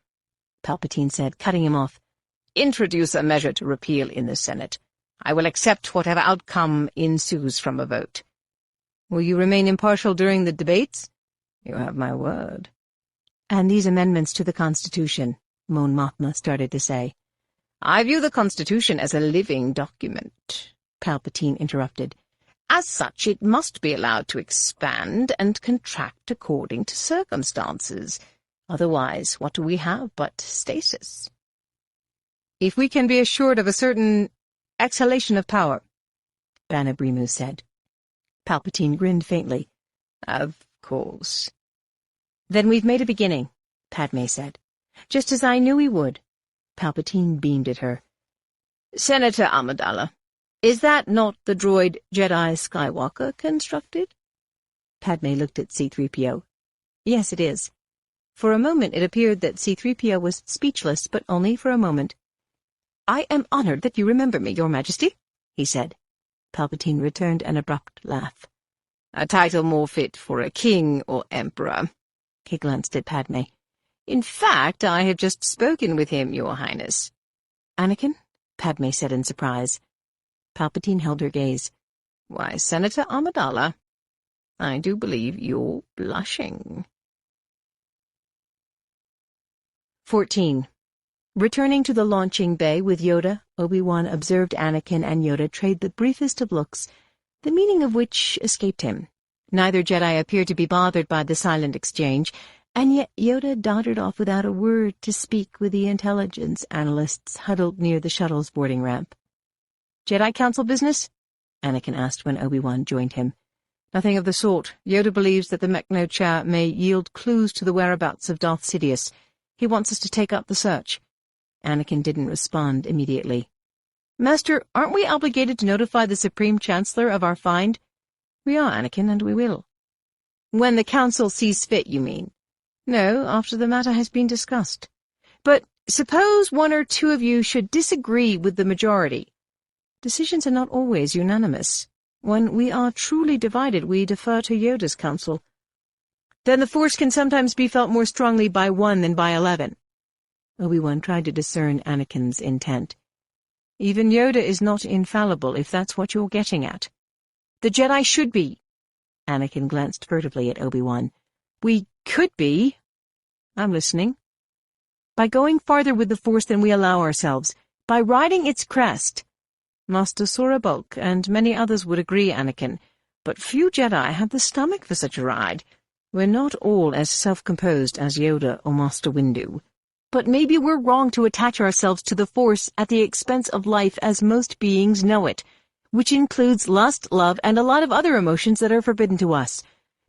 Palpatine said, cutting him off. "Introduce a measure to repeal in the Senate. I will accept whatever outcome ensues from a vote." "Will you remain impartial during the debates?" "You have my word." "And these amendments to the Constitution," Mon Mothma started to say. "I view the Constitution as a living document," Palpatine interrupted. "As such, it must be allowed to expand and contract according to circumstances. Otherwise, what do we have but stasis?" "If we can be assured of a certain exhalation of power," Bana Brimu said. Palpatine grinned faintly. "Of course." "Then we've made a beginning," Padme said. "Just as I knew we would." Palpatine beamed at her. "Senator Amidala, is that not the droid Jedi Skywalker constructed?" Padme looked at C-3PO. "Yes, it is." For a moment it appeared that C-3PO was speechless, but only for a moment. "I am honored that you remember me, Your Majesty," he said. Palpatine returned an abrupt laugh. "A title more fit for a king or emperor." He glanced at Padme. "In fact, I have just spoken with him, Your Highness." "Anakin?" Padme said in surprise. Palpatine held her gaze. "Why, Senator Amidala, I do believe you're blushing." 14. Returning to the launching bay with Yoda, Obi-Wan observed Anakin and Yoda trade the briefest of looks, the meaning of which escaped him. Neither Jedi appeared to be bothered by the silent exchange, and yet Yoda doddered off without a word to speak with the intelligence analysts huddled near the shuttle's boarding ramp. "Jedi Council business?" Anakin asked when Obi-Wan joined him. "Nothing of the sort. Yoda believes that the Mechno-Cha may yield clues to the whereabouts of Darth Sidious. He wants us to take up the search." Anakin didn't respond immediately. "Master, aren't we obligated to notify the Supreme Chancellor of our find?" "We are, Anakin, and we will." "When the Council sees fit, you mean?" "No, after the matter has been discussed." "But suppose 1 or 2 of you should disagree with the majority." "Decisions are not always unanimous. When we are truly divided, we defer to Yoda's counsel." "Then the Force can sometimes be felt more strongly by 1 than by 11. Obi-Wan tried to discern Anakin's intent. "Even Yoda is not infallible, if that's what you're getting at." "The Jedi should be." Anakin glanced furtively at Obi-Wan. "We could be." "I'm listening." "By going farther with the Force than we allow ourselves, by riding its crest." "Master Sora Bulk and many others would agree, Anakin, but few Jedi have the stomach for such a ride. We're not all as self-composed as Yoda or Master Windu. But maybe we're wrong to attach ourselves to the Force at the expense of life as most beings know it, which includes lust, love, and a lot of other emotions that are forbidden to us.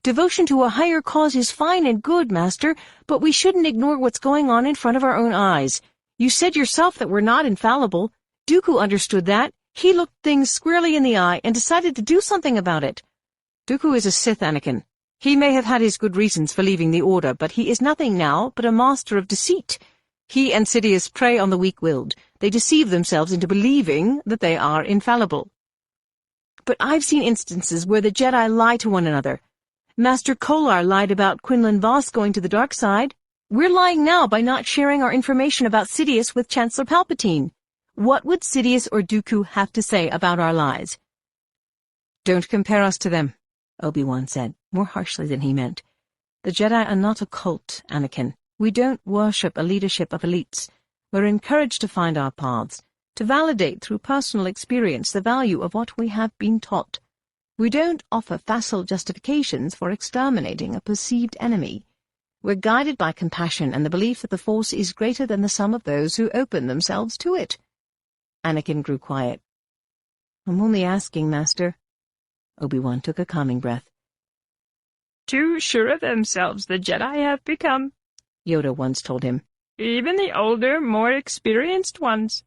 Devotion to a higher cause is fine and good, Master, but we shouldn't ignore what's going on in front of our own eyes. You said yourself that we're not infallible. Dooku understood that. He looked things squarely in the eye and decided to do something about it." "Dooku is a Sith, Anakin. He may have had his good reasons for leaving the Order, but he is nothing now but a master of deceit. He and Sidious prey on the weak-willed. They deceive themselves into believing that they are infallible." "But I've seen instances where the Jedi lie to one another. Master Kolar lied about Quinlan Vos going to the dark side." We're lying now by not sharing our information about Sidious with Chancellor Palpatine. What would Sidious or Dooku have to say about our lies? Don't compare us to them, Obi-Wan said, more harshly than he meant. The Jedi are not a cult, Anakin. We don't worship a leadership of elites. We're encouraged to find our paths, to validate through personal experience the value of what we have been taught. We don't offer facile justifications for exterminating a perceived enemy. We're guided by compassion and the belief that the Force is greater than the sum of those who open themselves to it. Anakin grew quiet. I'm only asking, Master. Obi-Wan took a calming breath. Too sure of themselves the Jedi have become, Yoda once told him. Even the older, more experienced ones.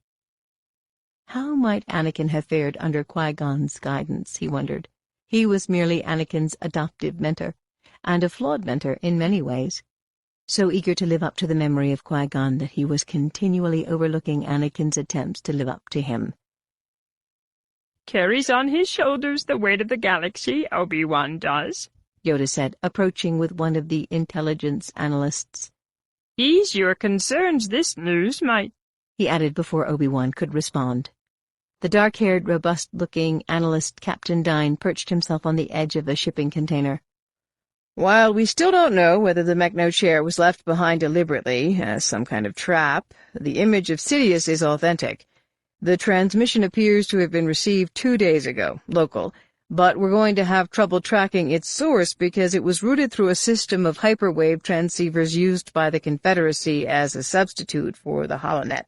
How might Anakin have fared under Qui-Gon's guidance, he wondered. He was merely Anakin's adoptive mentor, and a flawed mentor in many ways. So eager to live up to the memory of Qui-Gon that he was continually overlooking Anakin's attempts to live up to him. Carries on his shoulders the weight of the galaxy, Obi-Wan does, Yoda said, approaching with one of the intelligence analysts. Ease your concerns, this news might, he added before Obi-Wan could respond. The dark-haired, robust-looking analyst Captain Dine perched himself on the edge of the shipping container. While we still don't know whether the Mechno chair was left behind deliberately, as some kind of trap, the image of Sidious is authentic. The transmission appears to have been received 2 days ago, local, but we're going to have trouble tracking its source because it was routed through a system of hyperwave transceivers used by the Confederacy as a substitute for the HoloNet,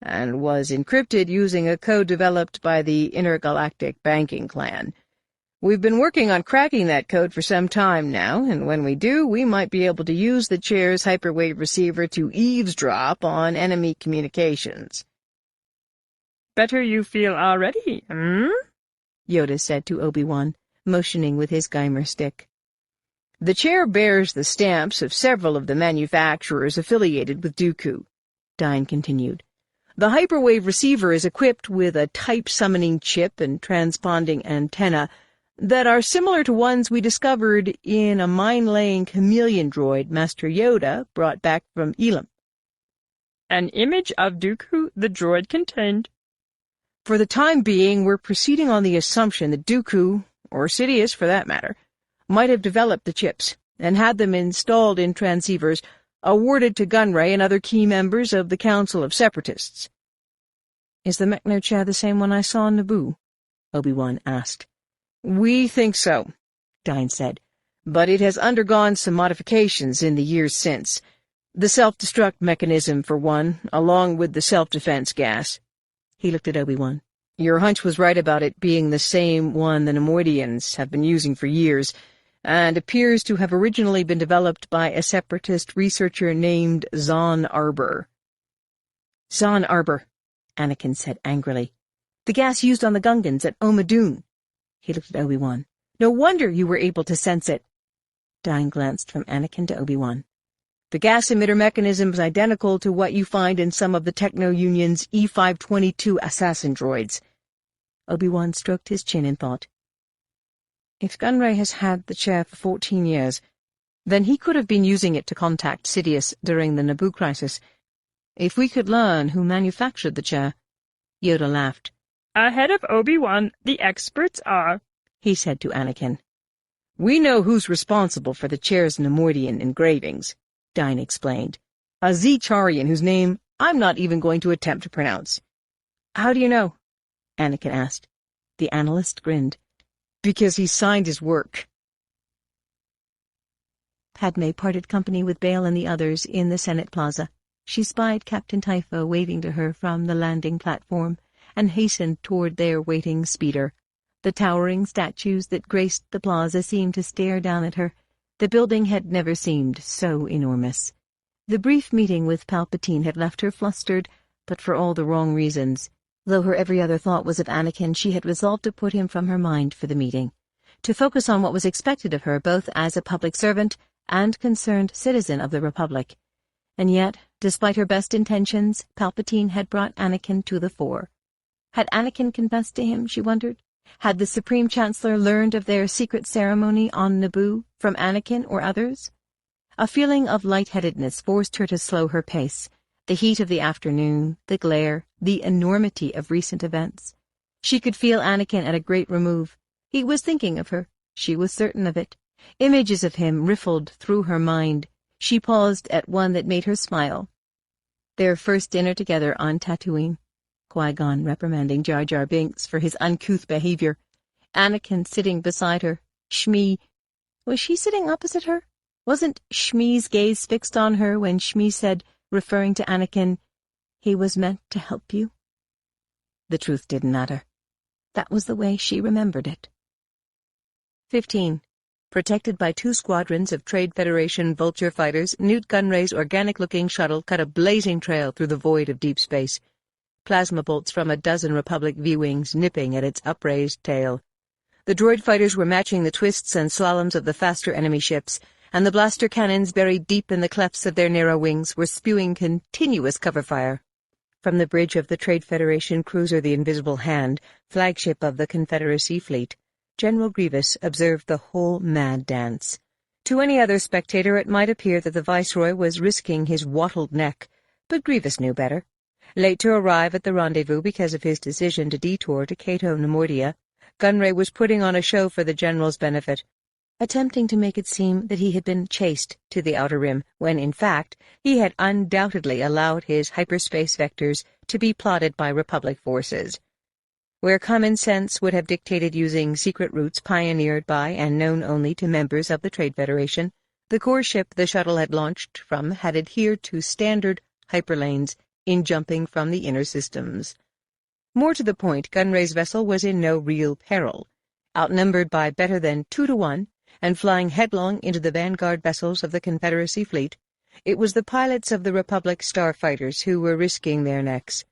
and was encrypted using a code developed by the Intergalactic Banking Clan. We've been working on cracking that code for some time now, and when we do, we might be able to use the chair's hyperwave receiver to eavesdrop on enemy communications. Better you feel already, Yoda said to Obi-Wan, motioning with his Geimer stick. The chair bears the stamps of several of the manufacturers affiliated with Dooku, Dine continued. The hyperwave receiver is equipped with a type-summoning chip and transponding antenna that are similar to ones we discovered in a mind-laying chameleon droid Master Yoda brought back from Elam. An image of Dooku the droid contained. For the time being, we're proceeding on the assumption that Dooku, or Sidious for that matter, might have developed the chips and had them installed in transceivers awarded to Gunray and other key members of the Council of Separatists. Is the Mechno chair the same one I saw on Naboo? Obi-Wan asked. We think so, Dine said, but it has undergone some modifications in the years since. The self-destruct mechanism, for one, along with the self-defense gas. He looked at Obi-Wan. Your hunch was right about it being the same one the Neimoidians have been using for years, and appears to have originally been developed by a separatist researcher named Zon Arbor. Zon Arbor, Anakin said angrily. The gas used on the Gungans at Omadun. He looked at Obi-Wan. No wonder you were able to sense it. Dine glanced from Anakin to Obi-Wan. The gas emitter mechanism is identical to what you find in some of the Techno-Union's E-522 assassin droids. Obi-Wan stroked his chin in thought. If Gunray has had the chair for 14 years, then he could have been using it to contact Sidious during the Naboo crisis. If we could learn who manufactured the chair— Yoda laughed. Ahead of Obi-Wan, the experts are, he said to Anakin. We know who's responsible for the chair's Neimoidian engravings, Dine explained. A Z-Charian whose name I'm not even going to attempt to pronounce. How do you know? Anakin asked. The analyst grinned. Because he signed his work. Padme parted company with Bail and the others in the Senate Plaza. She spied Captain Typho waving to her from the landing platform and hastened toward their waiting speeder. The towering statues that graced the plaza seemed to stare down at her. The building had never seemed so enormous. The brief meeting with Palpatine had left her flustered, but for all the wrong reasons. Though her every other thought was of Anakin, she had resolved to put him from her mind for the meeting, to focus on what was expected of her both as a public servant and concerned citizen of the Republic. And yet, despite her best intentions, Palpatine had brought Anakin to the fore. Had Anakin confessed to him, she wondered? Had the Supreme Chancellor learned of their secret ceremony on Naboo from Anakin or others? A feeling of lightheadedness forced her to slow her pace. The heat of the afternoon, the glare, the enormity of recent events. She could feel Anakin at a great remove. He was thinking of her. She was certain of it. Images of him riffled through her mind. She paused at one that made her smile. Their first dinner together on Tatooine. Qui-Gon reprimanding Jar Jar Binks for his uncouth behavior. Anakin sitting beside her. Shmi. Was she sitting opposite her? Wasn't Shmi's gaze fixed on her when Shmi said, referring to Anakin, "He was meant to help you"? The truth didn't matter. That was the way she remembered it. 15. Protected by 2 squadrons of Trade Federation Vulture fighters, Newt Gunray's organic-looking shuttle cut a blazing trail through the void of deep space. Plasma bolts from a dozen Republic V-wings nipping at its upraised tail. The droid fighters were matching the twists and slaloms of the faster enemy ships, and the blaster cannons buried deep in the clefts of their narrow wings were spewing continuous cover fire. From the bridge of the Trade Federation cruiser the Invisible Hand, flagship of the Confederacy fleet, General Grievous observed the whole mad dance. To any other spectator it might appear that the Viceroy was risking his wattled neck, but Grievous knew better. Late to arrive at the rendezvous because of his decision to detour to Kato, Neimoidia, Gunray was putting on a show for the General's benefit, attempting to make it seem that he had been chased to the Outer Rim, when, in fact, he had undoubtedly allowed his hyperspace vectors to be plotted by Republic forces. Where common sense would have dictated using secret routes pioneered by and known only to members of the Trade Federation, the core ship the shuttle had launched from had adhered to standard hyperlanes in jumping from the inner systems. More to the point, Gunray's vessel was in no real peril. Outnumbered by better than 2 to 1, and flying headlong into the vanguard vessels of the Confederacy fleet, it was the pilots of the Republic starfighters who were risking their necks.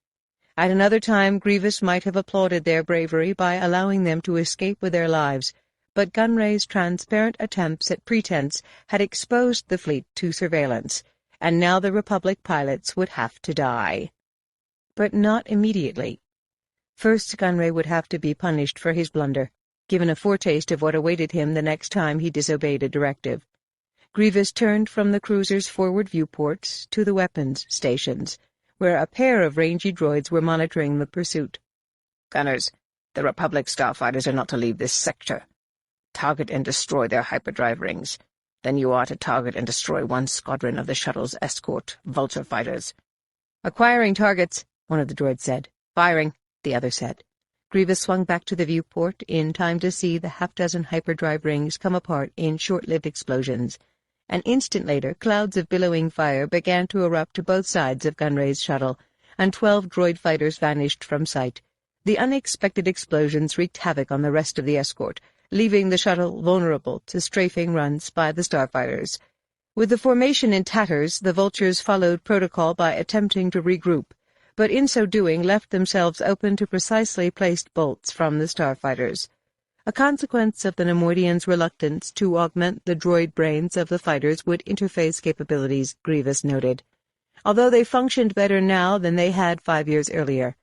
At another time, Grievous might have applauded their bravery by allowing them to escape with their lives, but Gunray's transparent attempts at pretense had exposed the fleet to surveillance, and now the Republic pilots would have to die. But not immediately. First, Gunray would have to be punished for his blunder, given a foretaste of what awaited him the next time he disobeyed a directive. Grievous turned from the cruiser's forward viewports to the weapons stations, where a pair of rangy droids were monitoring the pursuit. "Gunners, the Republic starfighters are not to leave this sector. Target and destroy their hyperdrive rings. Then you are to target and destroy 1 squadron of the shuttle's escort Vulture fighters." "Acquiring targets," one of the droids said. "Firing," the other said. Grievous swung back to the viewport in time to see the half-dozen hyperdrive rings come apart in short-lived explosions. An instant later, clouds of billowing fire began to erupt to both sides of Gunray's shuttle, and 12 droid fighters vanished from sight. The unexpected explosions wreaked havoc on the rest of the escort, leaving the shuttle vulnerable to strafing runs by the starfighters. With the formation in tatters, the Vultures followed protocol by attempting to regroup, but in so doing left themselves open to precisely placed bolts from the starfighters. A consequence of the Neimoidians' reluctance to augment the droid brains of the fighters' would interface capabilities, Grievous noted, although they functioned better now than they had 5 years earlier.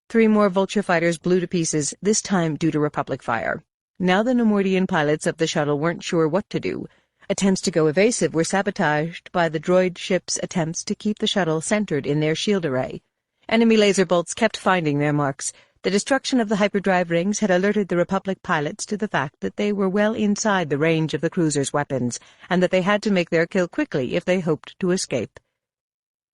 3 more Vulture fighters blew to pieces, this time due to Republic fire. Now the Neimoidian pilots of the shuttle weren't sure what to do. Attempts to go evasive were sabotaged by the droid ship's attempts to keep the shuttle centered in their shield array. Enemy laser bolts kept finding their marks. The destruction of the hyperdrive rings had alerted the Republic pilots to the fact that they were well inside the range of the cruiser's weapons, and that they had to make their kill quickly if they hoped to escape.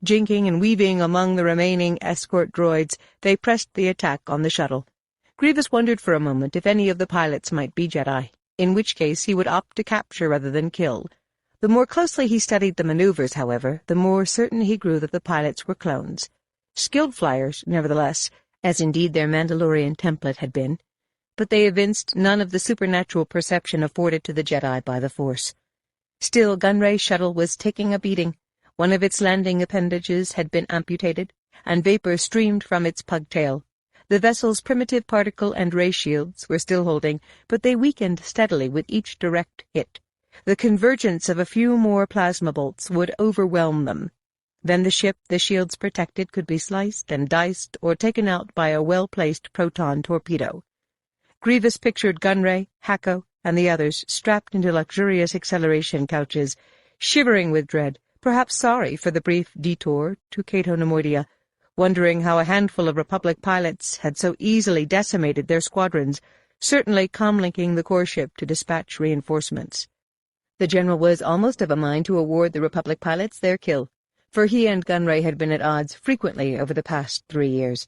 Jinking and weaving among the remaining escort droids, they pressed the attack on the shuttle. Grievous wondered for a moment if any of the pilots might be Jedi, in which case he would opt to capture rather than kill. The more closely he studied the maneuvers, however, the more certain he grew that the pilots were clones. Skilled flyers, nevertheless, as indeed their Mandalorian template had been, but they evinced none of the supernatural perception afforded to the Jedi by the Force. Still, Gunray's shuttle was taking a beating. One of its landing appendages had been amputated, and vapor streamed from its pugtail. The vessel's primitive particle and ray shields were still holding, but they weakened steadily with each direct hit. The convergence of a few more plasma bolts would overwhelm them. Then the ship the shields protected could be sliced and diced or taken out by a well-placed proton torpedo. Grievous pictured Gunray, Hako, and the others strapped into luxurious acceleration couches, shivering with dread, perhaps sorry for the brief detour to Kato Neimoidia, wondering how a handful of Republic pilots had so easily decimated their squadrons, certainly comlinking the core ship to dispatch reinforcements. The general was almost of a mind to award the Republic pilots their kill, for he and Gunray had been at odds frequently over the past 3 years.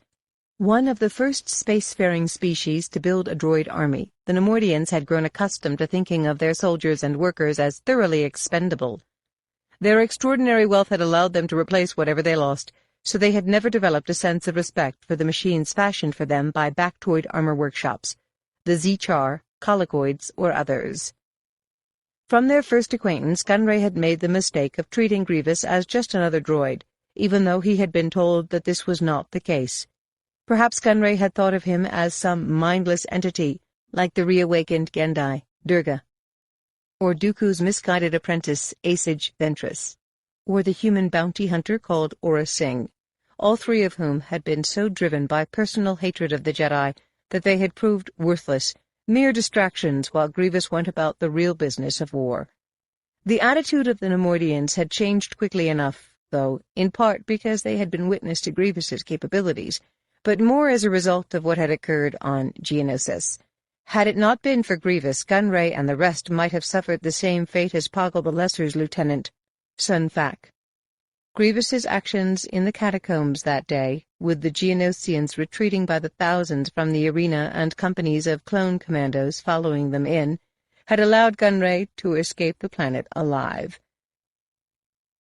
One of the first spacefaring species to build a droid army, the Neimoidians had grown accustomed to thinking of their soldiers and workers as thoroughly expendable. Their extraordinary wealth had allowed them to replace whatever they lost, so they had never developed a sense of respect for the machines fashioned for them by Bactoid armor workshops, the Z-Char, Colicoids, or others. From their first acquaintance, Gunray had made the mistake of treating Grievous as just another droid, even though he had been told that this was not the case. Perhaps Gunray had thought of him as some mindless entity, like the reawakened Gendai, Durga, or Dooku's misguided apprentice, Asajj Ventress, or the human bounty hunter called Aurra Sing, all three of whom had been so driven by personal hatred of the Jedi that they had proved worthless, mere distractions while Grievous went about the real business of war. The attitude of the Neimoidians had changed quickly enough, though, in part because they had been witness to Grievous's capabilities, but more as a result of what had occurred on Geonosis. Had it not been for Grievous, Gunray and the rest might have suffered the same fate as Poggle the Lesser's lieutenant, Sun Fac. Grievous's actions in the catacombs that day, with the Geonosians retreating by the thousands from the arena and companies of clone commandos following them in, had allowed Gunray to escape the planet alive.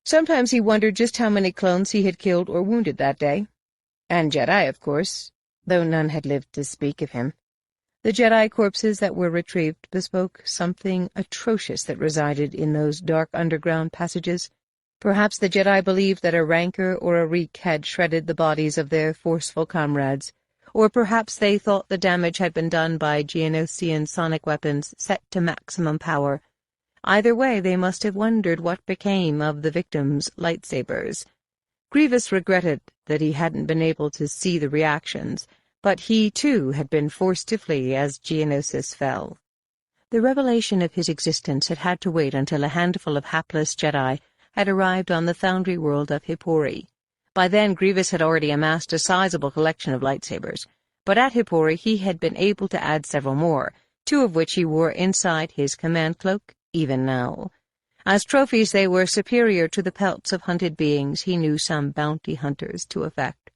Sometimes he wondered just how many clones he had killed or wounded that day. And Jedi, of course, though none had lived to speak of him. The Jedi corpses that were retrieved bespoke something atrocious that resided in those dark underground passages. Perhaps the Jedi believed that a rancor or a reek had shredded the bodies of their forceful comrades, or perhaps they thought the damage had been done by Geonosian sonic weapons set to maximum power. Either way, they must have wondered what became of the victims' lightsabers. Grievous regretted that he hadn't been able to see the reactions, but he, too, had been forced to flee as Geonosis fell. The revelation of his existence had had to wait until a handful of hapless Jedi had arrived on the foundry world of Hippori. By then, Grievous had already amassed a sizable collection of lightsabers, but at Hippori he had been able to add several more, 2 of which he wore inside his command cloak, even now. As trophies, they were superior to the pelts of hunted beings he knew some bounty hunters to affect.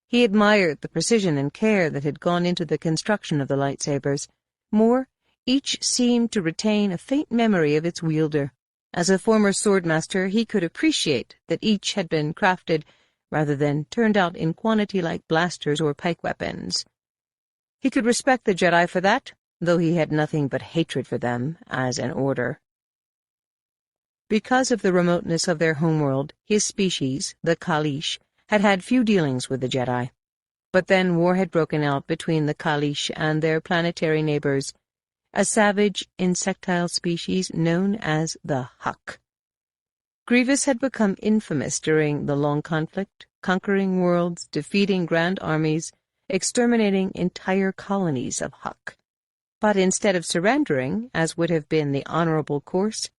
He admired the precision and care that had gone into the construction of the lightsabers. More, each seemed to retain a faint memory of its wielder. As a former swordmaster, he could appreciate that each had been crafted rather than turned out in quantity like blasters or pike weapons. He could respect the Jedi for that, though he had nothing but hatred for them as an order. Because of the remoteness of their homeworld, his species, the Kalish, had had few dealings with the Jedi. But then war had broken out between the Kalish and their planetary neighbors, a savage, insectile species known as the Huck. Grievous had become infamous during the long conflict, conquering worlds, defeating grand armies, exterminating entire colonies of Huck. But instead of surrendering, as would have been the honorable course,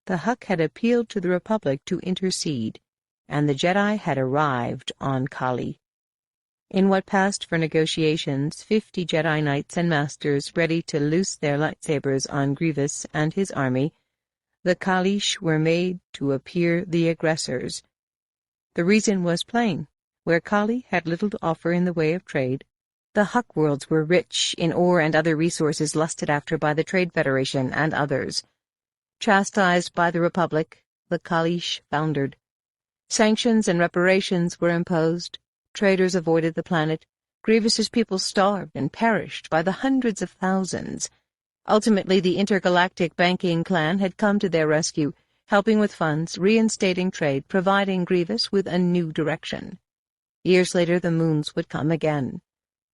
the Huck had appealed to the Republic to intercede, and the Jedi had arrived on Kali. In what passed for negotiations, 50 Jedi Knights and Masters ready to loose their lightsabers on Grievous and his army, the Kalish were made to appear the aggressors. The reason was plain. Where Kali had little to offer in the way of trade, the Huck worlds were rich in ore and other resources lusted after by the Trade Federation and others. Chastised by the Republic, the Kalish foundered. Sanctions and reparations were imposed. Traders avoided the planet. Grievous's people starved and perished by the hundreds of thousands. Ultimately, the intergalactic banking clan had come to their rescue, helping with funds, reinstating trade, providing Grievous with a new direction. Years later, the moons would come again.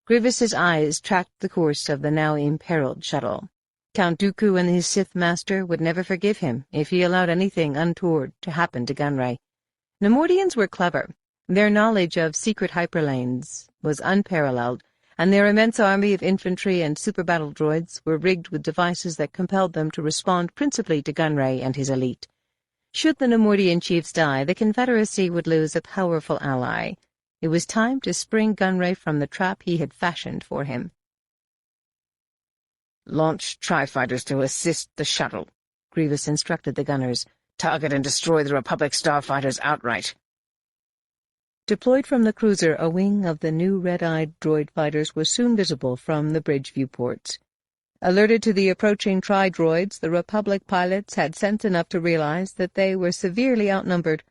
Grievous's eyes tracked the course of the now imperiled shuttle. Count Dooku and his Sith master would never forgive him if he allowed anything untoward to happen to Gunray. Neimoidians were clever. Their knowledge of secret hyperlanes was unparalleled, and their immense army of infantry and super battle droids were rigged with devices that compelled them to respond principally to Gunray and his elite. Should the Neimoidian chiefs die, the Confederacy would lose a powerful ally. It was time to spring Gunray from the trap he had fashioned for him. "Launch tri-fighters to assist the shuttle," Grievous instructed the gunners. "Target and destroy the Republic starfighters outright." Deployed from the cruiser, a wing of the new red-eyed droid fighters was soon visible from the bridge viewports. Alerted to the approaching tri-droids, the Republic pilots had sense enough to realize that they were severely outnumbered.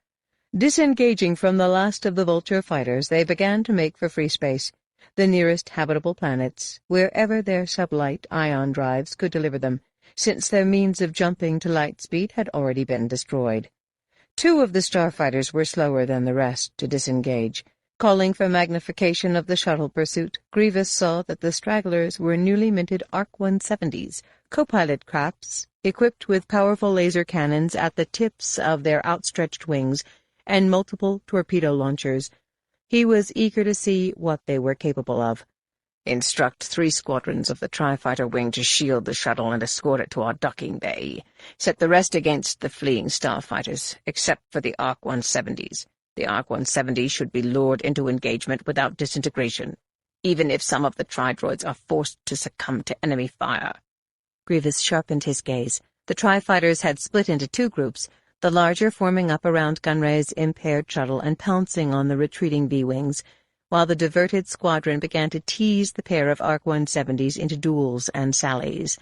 Disengaging from the last of the Vulture fighters, they began to make for free space, the nearest habitable planets, wherever their sublight ion drives could deliver them, since their means of jumping to light speed had already been destroyed. 2 of the starfighters were slower than the rest to disengage. Calling for magnification of the shuttle pursuit, Grievous saw that the stragglers were newly minted ARC-170s, co-pilot crafts, equipped with powerful laser cannons at the tips of their outstretched wings and multiple torpedo launchers. He was eager to see what they were capable of. "Instruct 3 squadrons of the tri-fighter wing to shield the shuttle and escort it to our docking bay. Set the rest against the fleeing starfighters, except for the ARC-170s. The ARC-170s should be lured into engagement without disintegration, even if some of the tri-droids are forced to succumb to enemy fire." Grievous sharpened his gaze. The tri-fighters had split into 2 groups, the larger forming up around Gunray's impaired shuttle and pouncing on the retreating B-wings, while the diverted squadron began to tease the pair of ARC-170s into duels and sallies.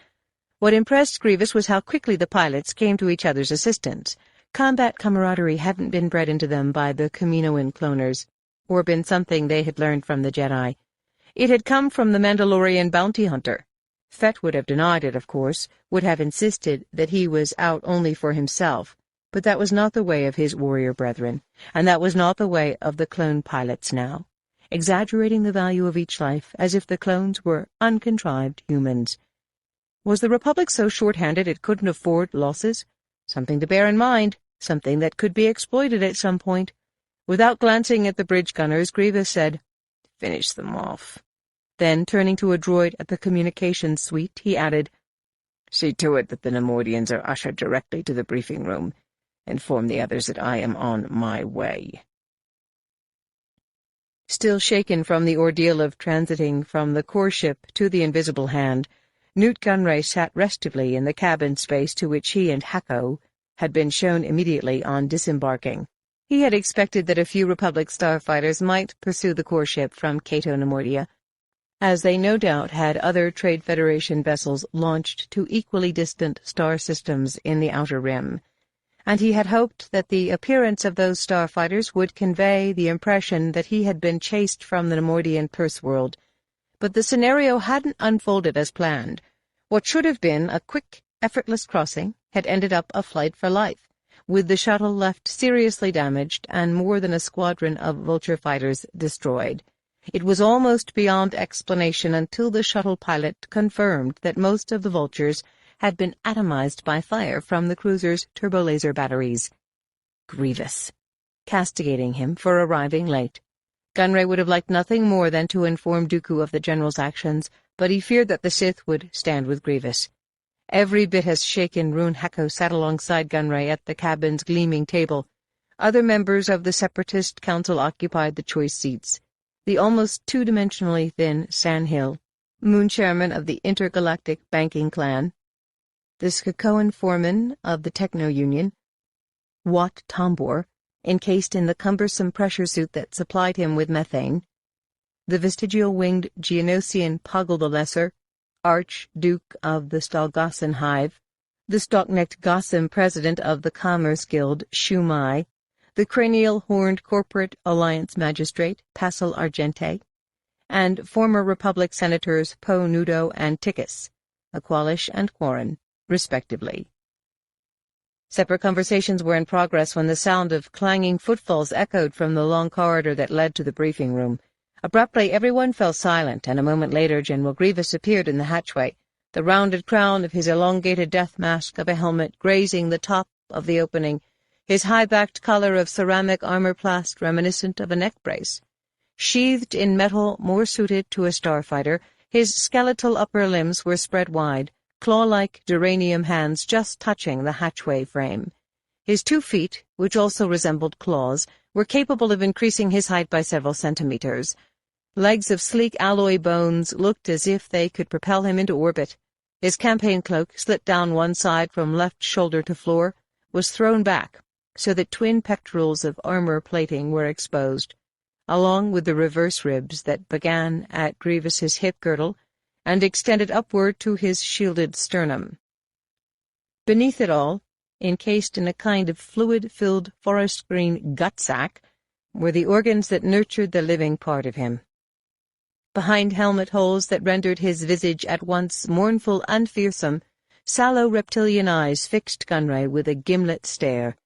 What impressed Grievous was how quickly the pilots came to each other's assistance. Combat camaraderie hadn't been bred into them by the Kaminoan cloners, or been something they had learned from the Jedi. It had come from the Mandalorian bounty hunter. Fett would have denied it, of course, would have insisted that he was out only for himself, but that was not the way of his warrior brethren, and that was not the way of the clone pilots now, exaggerating the value of each life as if the clones were uncontrived humans. Was the Republic so short-handed it couldn't afford losses? Something to bear in mind, something that could be exploited at some point. Without glancing at the bridge gunners, Grievous said, "Finish them off." Then, turning to a droid at the communications suite, he added, "See to it that the Neimoidians are ushered directly to the briefing room. Inform the others that I am on my way." Still shaken from the ordeal of transiting from the core ship to the Invisible Hand, Newt Gunray sat restively in the cabin space to which he and Kato had been shown immediately on disembarking. He had expected that a few Republic starfighters might pursue the core ship from Kato Neimoidia, as they no doubt had other Trade Federation vessels launched to equally distant star systems in the Outer Rim, and he had hoped that the appearance of those starfighters would convey the impression that he had been chased from the Neimoidian purse world. But the scenario hadn't unfolded as planned. What should have been a quick, effortless crossing had ended up a flight for life, with the shuttle left seriously damaged and more than a squadron of Vulture fighters destroyed. It was almost beyond explanation until the shuttle pilot confirmed that most of the Vultures had been atomized by fire from the cruiser's turbolaser batteries. Grievous, castigating him for arriving late. Gunray would have liked nothing more than to inform Dooku of the General's actions, but he feared that the Sith would stand with Grievous. Every bit as shaken Rune Hako sat alongside Gunray at the cabin's gleaming table. Other members of the Separatist Council occupied the choice seats. The almost two-dimensionally thin Sandhill, moon chairman of the Intergalactic Banking Clan, the Skakoan foreman of the Techno-Union, Wat Tambor, encased in the cumbersome pressure suit that supplied him with methane, the vestigial-winged Geonosian Poggle the Lesser, Archduke of the Stalgassan Hive, the stock-necked Gossam president of the Commerce Guild, Shu Mai, the cranial-horned corporate alliance magistrate, Passel Argente, and former Republic senators Po Nudo and Tickus, Aqualish and Quarren, respectively. Separate conversations were in progress when the sound of clanging footfalls echoed from the long corridor that led to the briefing room. Abruptly, everyone fell silent, and a moment later General Grievous appeared in the hatchway, the rounded crown of his elongated death mask of a helmet grazing the top of the opening, his high-backed collar of ceramic armor-plast reminiscent of a neck-brace. Sheathed in metal more suited to a starfighter, his skeletal upper limbs were spread wide, claw-like duranium hands just touching the hatchway frame. His 2 feet, which also resembled claws, were capable of increasing his height by several centimeters. Legs of sleek alloy bones looked as if they could propel him into orbit. His campaign cloak, slit down one side from left shoulder to floor, was thrown back, so that twin pectorals of armor plating were exposed, along with the reverse ribs that began at Grievous's hip girdle and extended upward to his shielded sternum. Beneath it all, encased in a kind of fluid-filled forest-green gut-sack, were the organs that nurtured the living part of him. Behind helmet holes that rendered his visage at once mournful and fearsome, sallow reptilian eyes fixed Gunray with a gimlet stare.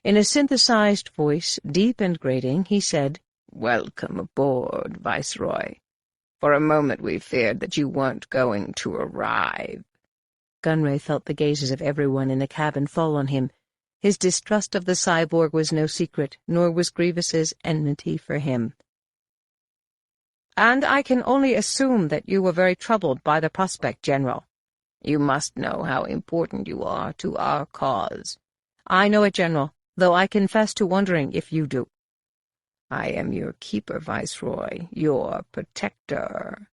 In a synthesized voice, deep and grating, he said, "Welcome aboard, Viceroy. For a moment we feared that you weren't going to arrive." Gunray felt the gazes of everyone in the cabin fall on him. His distrust of the cyborg was no secret, nor was Grievous's enmity for him. "And I can only assume that you were very troubled by the prospect, General. You must know how important you are to our cause." "I know it, General, though I confess to wondering if you do." "I am your keeper, Viceroy, your protector."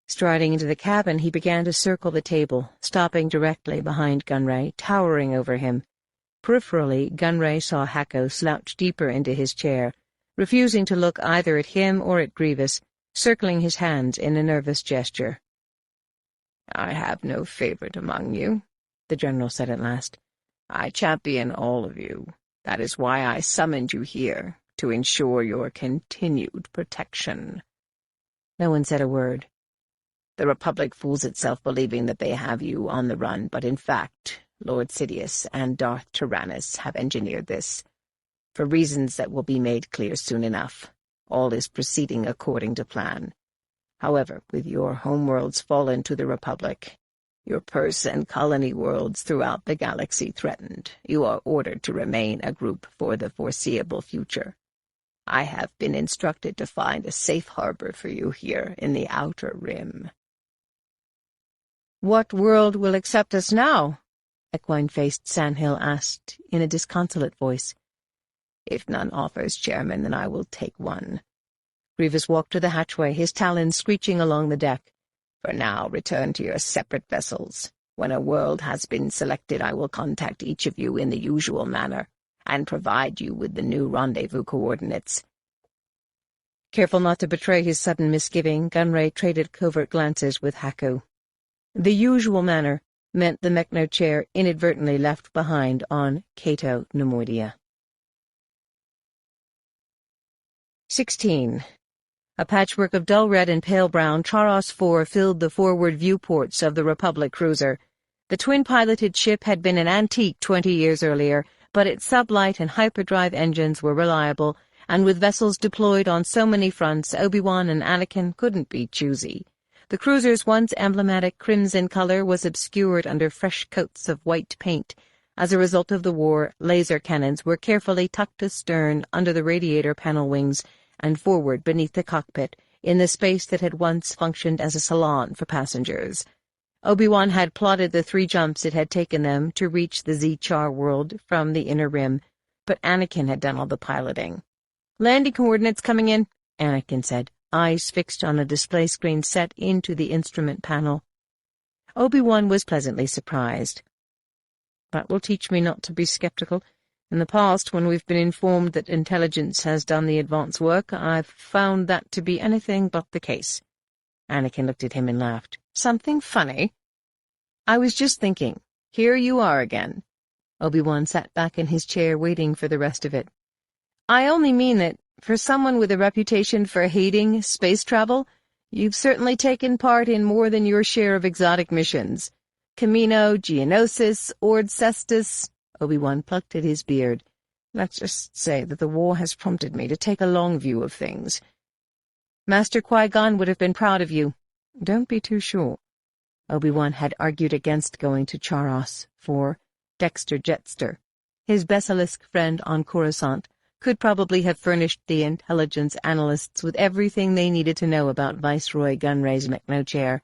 Striding into the cabin, he began to circle the table, stopping directly behind Gunray, towering over him. Peripherally, Gunray saw Hako slouch deeper into his chair, refusing to look either at him or at Grievous, circling his hands in a nervous gesture. "I have no favorite among you," the general said at last. "I champion all of you. That is why I summoned you here, to ensure your continued protection." No one said a word. "The Republic fools itself believing that they have you on the run, but in fact, Lord Sidious and Darth Tyrannus have engineered this. For reasons that will be made clear soon enough, all is proceeding according to plan. However, with your homeworlds fallen to the Republic, your purse and colony worlds throughout the galaxy threatened, you are ordered to remain a group for the foreseeable future. I have been instructed to find a safe harbor for you here in the Outer Rim." "What world will accept us now?" equine-faced Sandhill asked in a disconsolate voice. "If none offers, Chairman, then I will take one." Grievous walked to the hatchway, his talons screeching along the deck. "For now, return to your separate vessels. When a world has been selected, I will contact each of you in the usual manner, and provide you with the new rendezvous coordinates." Careful not to betray his sudden misgiving, Gunray traded covert glances with Hako. The usual manner meant the Mechno chair inadvertently left behind on Kato, Neimoidia. 16. A patchwork of dull red and pale brown Charos 4 filled the forward viewports of the Republic cruiser. The twin-piloted ship had been an antique 20 years earlier, but its sublight and hyperdrive engines were reliable, and with vessels deployed on so many fronts, Obi-Wan and Anakin couldn't be choosy. The cruiser's once emblematic crimson color was obscured under fresh coats of white paint. As a result of the war, laser cannons were carefully tucked astern under the radiator panel wings and forward beneath the cockpit, in the space that had once functioned as a salon for passengers. Obi-Wan had plotted the 3 jumps it had taken them to reach the Z-Char world from the Inner Rim, but Anakin had done all the piloting. "Landing coordinates coming in," Anakin said, eyes fixed on a display screen set into the instrument panel. Obi-Wan was pleasantly surprised. "That will teach me not to be skeptical. In the past, when we've been informed that intelligence has done the advance work, I've found that to be anything but the case." Anakin looked at him and laughed. "Something funny?" "I was just thinking. Here you are again." Obi-Wan sat back in his chair, waiting for the rest of it. "I only mean that, for someone with a reputation for hating space travel, you've certainly taken part in more than your share of exotic missions. Camino, Geonosis, Ord Cestus." Obi-Wan plucked at his beard. "Let's just say that the war has prompted me to take a long view of things." "Master Qui-Gon would have been proud of you." "Don't be too sure." Obi-Wan had argued against going to Charos, for Dexter Jetster, his basilisk friend on Corusant, could probably have furnished the intelligence analysts with everything they needed to know about Viceroy Gunray's Mechno chair.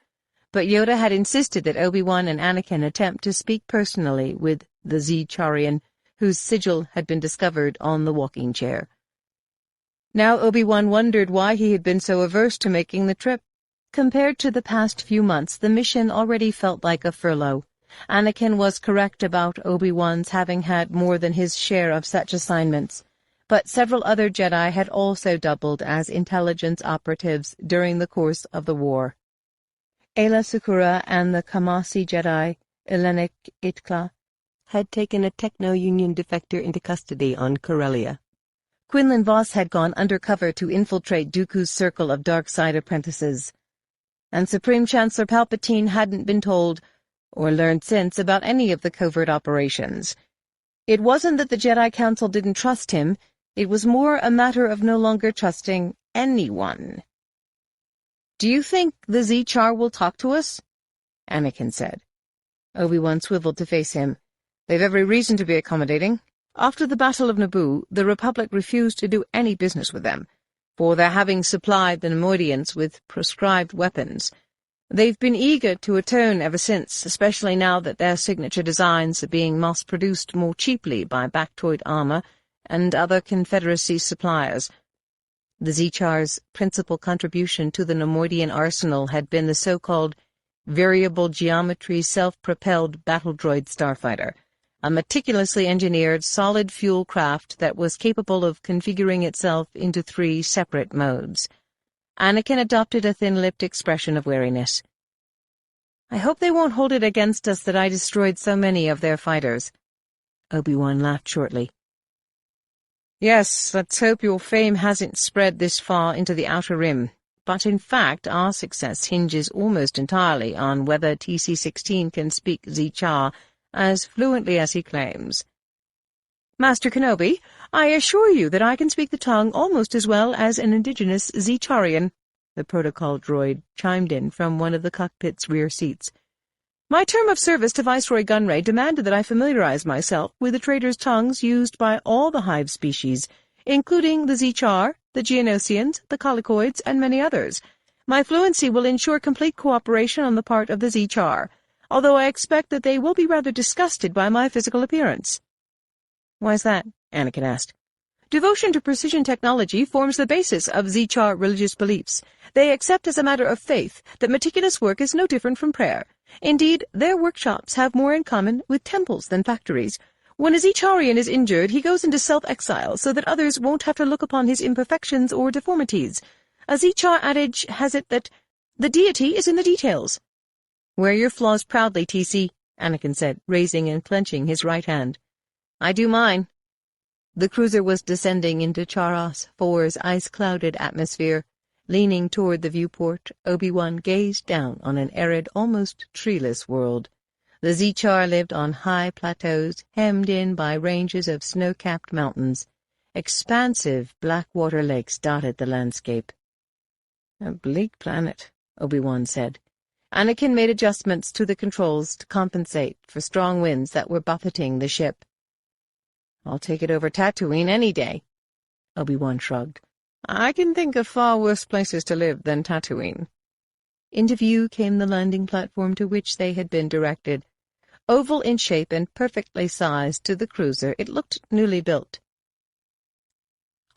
But Yoda had insisted that Obi-Wan and Anakin attempt to speak personally with the Z-Charian, whose sigil had been discovered on the walking chair. Now Obi-Wan wondered why he had been so averse to making the trip. Compared to the past few months, the mission already felt like a furlough. Anakin was correct about Obi-Wan's having had more than his share of such assignments, but several other Jedi had also doubled as intelligence operatives during the course of the war. Aayla Secura and the Kamasi Jedi, Elenik Itkla, had taken a Techno-Union defector into custody on Corellia. Quinlan Vos had gone undercover to infiltrate Dooku's circle of dark side apprentices. And Supreme Chancellor Palpatine hadn't been told, or learned since, about any of the covert operations. It wasn't that the Jedi Council didn't trust him, it was more a matter of no longer trusting anyone. "Do you think the Z-Char will talk to us?" Anakin said. Obi-Wan swiveled to face him. "They've every reason to be accommodating. After the Battle of Naboo, the Republic refused to do any business with them, for their having supplied the Neimoidians with prescribed weapons. They've been eager to atone ever since, especially now that their signature designs are being mass-produced more cheaply by Bactoid Armor and other Confederacy suppliers. The Z-Char's principal contribution to the Neimoidian arsenal had been the so-called variable geometry self-propelled battle droid starfighter, a meticulously engineered solid-fuel craft that was capable of configuring itself into 3 separate modes. Anakin adopted a thin-lipped expression of wariness. "I hope they won't hold it against us that I destroyed so many of their fighters." Obi-Wan laughed shortly. "Yes, let's hope your fame hasn't spread this far into the Outer Rim. But in fact, our success hinges almost entirely on whether TC-16 can speak Z-Char as fluently as he claims." "Master Kenobi, I assure you that I can speak the tongue almost as well as an indigenous Z-Charian," the protocol droid chimed in from one of the cockpit's rear seats. "My term of service to Viceroy Gunray demanded that I familiarize myself with the traders' tongues used by all the hive species, including the Z-Char, the Geonosians, the Colicoids, and many others. My fluency will ensure complete cooperation on the part of the Z-Char, although I expect that they will be rather disgusted by my physical appearance." "Why's that?" Anakin asked. "Devotion to precision technology forms the basis of Z-Char religious beliefs. They accept as a matter of faith that meticulous work is no different from prayer. Indeed, their workshops have more in common with temples than factories. When a Z-Charian is injured, he goes into self-exile so that others won't have to look upon his imperfections or deformities. A Z-Char adage has it that the deity is in the details." "Wear your flaws proudly, TC," Anakin said, raising and clenching his right hand. "I do mine." The cruiser was descending into Charos 4's ice-clouded atmosphere. Leaning toward the viewport, Obi-Wan gazed down on an arid, almost treeless world. The Z-Char lived on high plateaus, hemmed in by ranges of snow-capped mountains. Expansive black water lakes dotted the landscape. "A bleak planet," Obi-Wan said. Anakin made adjustments to the controls to compensate for strong winds that were buffeting the ship. "I'll take it over Tatooine any day." Obi-Wan shrugged. "I can think of far worse places to live than Tatooine." Into view came the landing platform to which they had been directed. Oval in shape and perfectly sized to the cruiser, it looked newly built.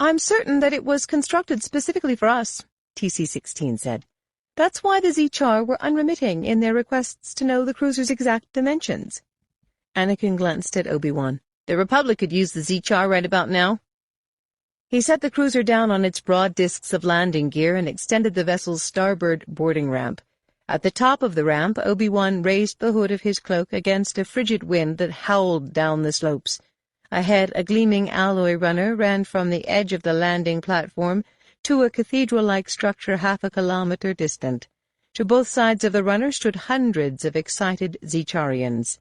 "I'm certain that it was constructed specifically for us," TC-16 said. "That's why the Z-Char were unremitting in their requests to know the cruiser's exact dimensions." Anakin glanced at Obi-Wan. "The Republic could use the Z-Char right about now." He set the cruiser down on its broad discs of landing gear and extended the vessel's starboard boarding ramp. At the top of the ramp, Obi-Wan raised the hood of his cloak against a frigid wind that howled down the slopes. Ahead, a gleaming alloy runner ran from the edge of the landing platform to a cathedral-like structure 1/2 kilometer distant. To both sides of the runner stood hundreds of excited Z-Charians.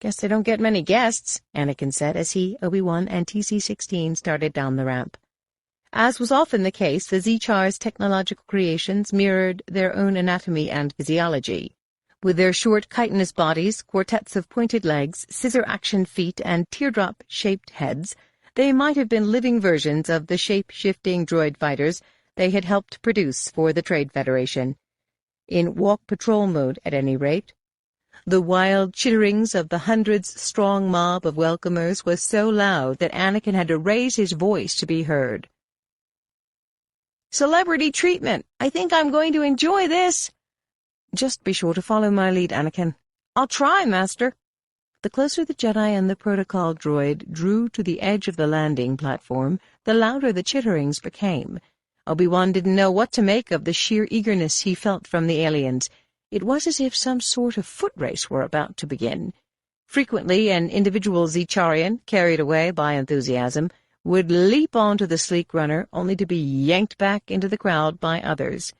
"Guess they don't get many guests," Anakin said as he, Obi-Wan, and TC-16 started down the ramp. As was often the case, the Z-Char's technological creations mirrored their own anatomy and physiology. With their short, chitinous bodies, quartets of pointed legs, scissor-action feet, and teardrop-shaped heads, they might have been living versions of the shape-shifting droid fighters they had helped produce for the Trade Federation. In walk-patrol mode, at any rate. The wild chitterings of the hundreds-strong mob of welcomers was so loud that Anakin had to raise his voice to be heard. "Celebrity treatment! I think I'm going to enjoy this!" "Just be sure to follow my lead, Anakin." "I'll try, Master." The closer the Jedi and the protocol droid drew to the edge of the landing platform, the louder the chitterings became. Obi-Wan didn't know what to make of the sheer eagerness he felt from the aliens. It was as if some sort of foot race were about to begin. Frequently, an individual Zecharian, carried away by enthusiasm, would leap onto the sleek runner, only to be yanked back into the crowd by others.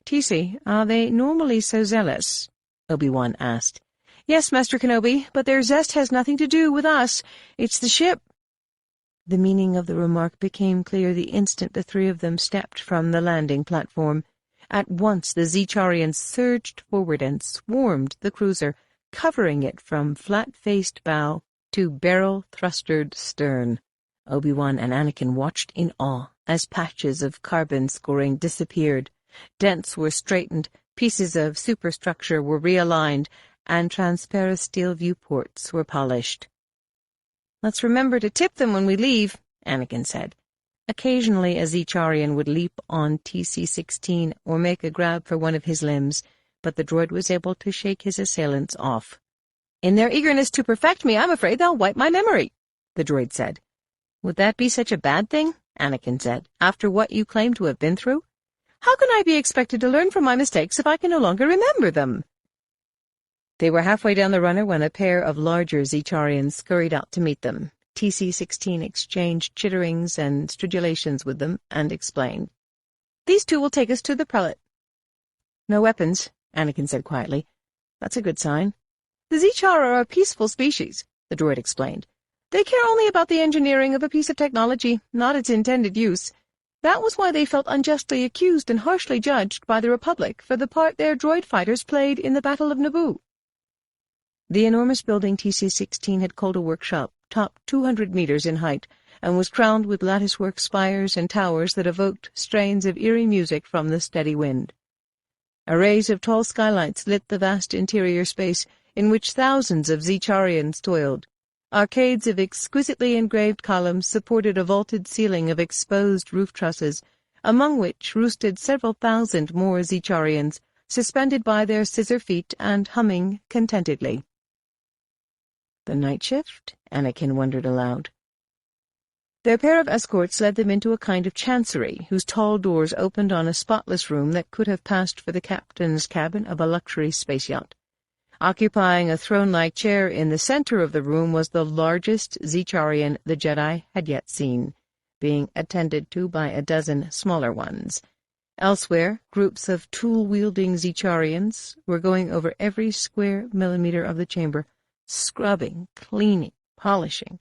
"TC, are they normally so zealous?" Obi-Wan asked. "Yes, Master Kenobi, but their zest has nothing to do with us. It's the ship." The meaning of the remark became clear the instant the three of them stepped from the landing platform. At once the Zecharians surged forward and swarmed the cruiser, covering it from flat-faced bow to barrel-thrustered stern. Obi-Wan and Anakin watched in awe as patches of carbon scoring disappeared. Dents were straightened, pieces of superstructure were realigned, and transparent steel viewports were polished. "Let's remember to tip them when we leave," Anakin said. Occasionally a Zecharian would leap on TC-16 or make a grab for one of his limbs, but the droid was able to shake his assailants off. "In their eagerness to perfect me, I'm afraid they'll wipe my memory," the droid said. "Would that be such a bad thing?" Anakin said, "after what you claim to have been through? How can I be expected to learn from my mistakes if I can no longer remember them?" They were halfway down the runner when a pair of larger Zecharians scurried out to meet them. TC-16 exchanged chitterings and stridulations with them and explained. "These two will take us to the prelate." "No weapons," Anakin said quietly. "That's a good sign." "The Zechar are a peaceful species," the droid explained. "They care only about the engineering of a piece of technology, not its intended use. That was why they felt unjustly accused and harshly judged by the Republic for the part their droid fighters played in the Battle of Naboo." The enormous building TC-16 had called a workshop, topped 200 meters in height, and was crowned with latticework spires and towers that evoked strains of eerie music from the steady wind. Arrays of tall skylights lit the vast interior space, in which thousands of Zecharians toiled. Arcades of exquisitely engraved columns supported a vaulted ceiling of exposed roof trusses, among which roosted several thousand more Zecharians, suspended by their scissor feet and humming contentedly. The night shift? Anakin wondered aloud. Their pair of escorts led them into a kind of chancery, whose tall doors opened on a spotless room that could have passed for the captain's cabin of a luxury space yacht. Occupying a throne-like chair in the center of the room was the largest Zecharian the Jedi had yet seen, being attended to by a dozen smaller ones. Elsewhere, groups of tool-wielding Zecharians were going over every square millimeter of the chamber, scrubbing, cleaning, polishing.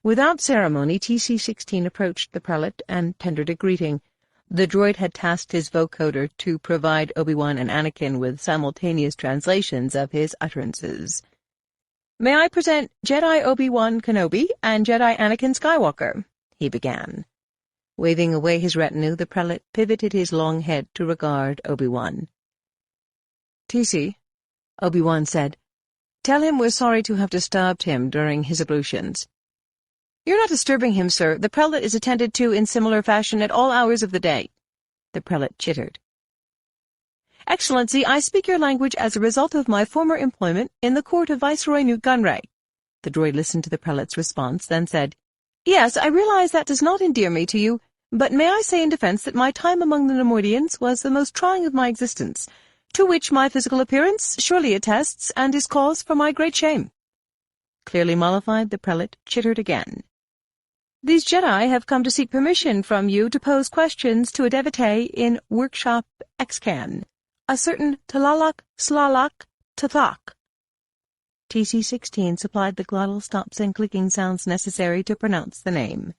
Without ceremony, TC-16 approached the prelate and tendered a greeting. The droid had tasked his vocoder to provide Obi-Wan and Anakin with simultaneous translations of his utterances. "May I present Jedi Obi-Wan Kenobi and Jedi Anakin Skywalker," he began. Waving away his retinue, the prelate pivoted his long head to regard Obi-Wan. "TC," Obi-Wan said, "tell him we're sorry to have disturbed him during his ablutions." "You're not disturbing him, sir. The prelate is attended to in similar fashion at all hours of the day," the prelate chittered. "Excellency, I speak your language as a result of my former employment in the court of Viceroy Newt Gunray." The droid listened to the prelate's response, then said, "Yes, I realize that does not endear me to you, but may I say in defense that my time among the Neimoidians was the most trying of my existence, to which my physical appearance surely attests and is cause for my great shame." Clearly mollified, the prelate chittered again. "These Jedi have come to seek permission from you to pose questions to a devotee in Workshop Excan, a certain Talalak Slalak Tathak." TC-16 supplied the glottal stops and clicking sounds necessary to pronounce the name.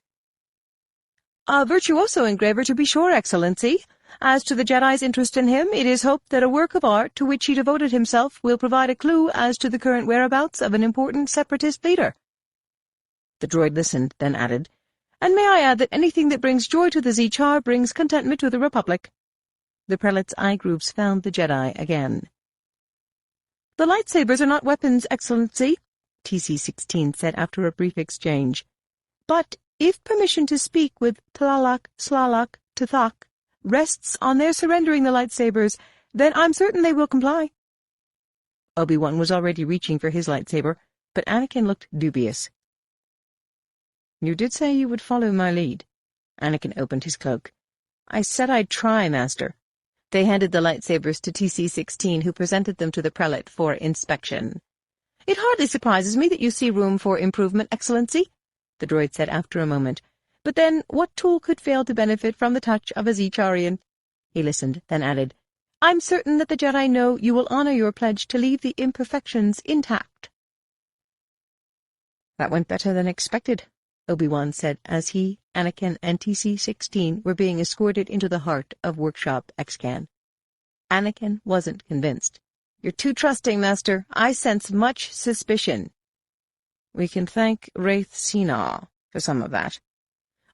"A virtuoso engraver, to be sure, Excellency. As to the Jedi's interest in him, it is hoped that a work of art to which he devoted himself will provide a clue as to the current whereabouts of an important separatist leader." The droid listened, then added, "And may I add that anything that brings joy to the Zechar brings contentment to the Republic." The prelate's eye groups found the Jedi again. "The lightsabers are not weapons, Excellency," TC-16 said after a brief exchange. "But if permission to speak with Tlalak, Slalak, Tathak rests on their surrendering the lightsabers, then I'm certain they will comply." Obi-Wan was already reaching for his lightsaber, but Anakin looked dubious. "You did say you would follow my lead." Anakin opened his cloak. "I said I'd try, Master." They handed the lightsabers to TC-16, who presented them to the prelate for inspection. "It hardly surprises me that you see room for improvement, Excellency," the droid said after a moment. "But then, what tool could fail to benefit from the touch of a Zecharian?" He listened, then added, "I'm certain that the Jedi know you will honor your pledge to leave the imperfections intact." "That went better than expected," Obi-Wan said as he, Anakin, and TC-16 were being escorted into the heart of Workshop Excan. Anakin wasn't convinced. "You're too trusting, Master. I sense much suspicion." "We can thank Wraith Sina for some of that."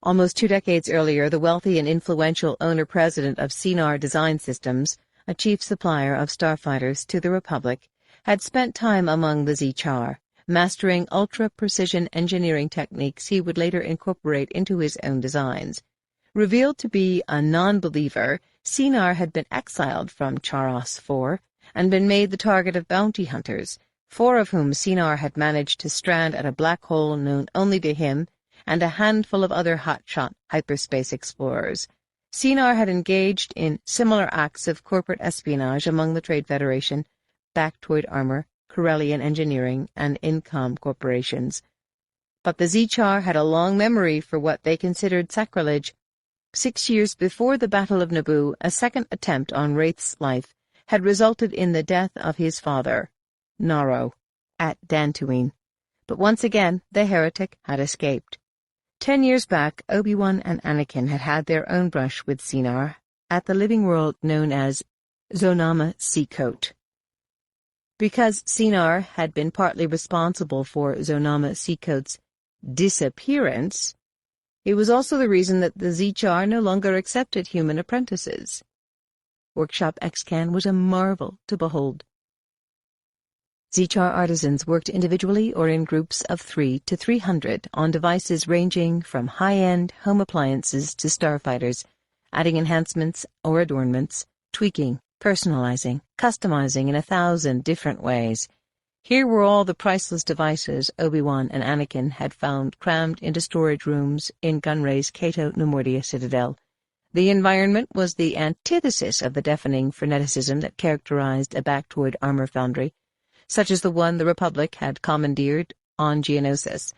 Almost 2 decades earlier, the wealthy and influential owner-president of Sinar Design Systems, a chief supplier of starfighters to the Republic, had spent time among the Zechar, mastering ultra-precision engineering techniques he would later incorporate into his own designs. Revealed to be a non-believer, Sinar had been exiled from Charos IV and been made the target of bounty hunters, 4 of whom Sinar had managed to strand at a black hole known only to him and a handful of other hotshot hyperspace explorers. Sinar had engaged in similar acts of corporate espionage among the Trade Federation, Bactoid Armor, Corellian Engineering, and Incom corporations. But the Zechar had a long memory for what they considered sacrilege. 6 years before the Battle of Naboo, a second attempt on Wraith's life had resulted in the death of his father, Naro, at Dantooine. But once again, the heretic had escaped. 10 years back, Obi-Wan and Anakin had had their own brush with Sinar at the living world known as Zonama Seacoast. Because Sinar had been partly responsible for Zonama Seacoast's disappearance, it was also the reason that the Zechar no longer accepted human apprentices. Workshop Excan was a marvel to behold. Zechar artisans worked individually or in groups of 3 to 300 on devices ranging from high-end home appliances to starfighters, adding enhancements or adornments, tweaking, personalizing, customizing in 1,000 different ways. Here were all the priceless devices Obi-Wan and Anakin had found crammed into storage rooms in Gunray's Kato Neimoidia citadel. The environment was the antithesis of the deafening freneticism that characterized a Bactoid armor foundry, such as the one the Republic had commandeered on Geonosis.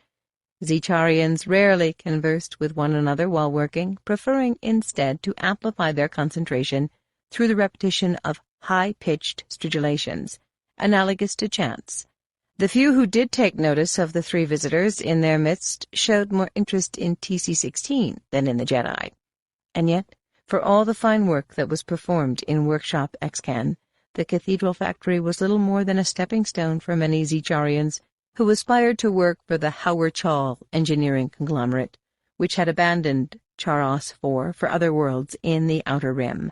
Zecharians rarely conversed with one another while working, preferring instead to amplify their concentration through the repetition of high-pitched stridulations, analogous to chants. The few who did take notice of the 3 visitors in their midst showed more interest in TC-16 than in the Jedi. And yet, for all the fine work that was performed in Workshop Excan, the Cathedral Factory was little more than a stepping stone for many Zecharians who aspired to work for the Howard-Chal engineering conglomerate, which had abandoned Charos IV for other worlds in the Outer Rim.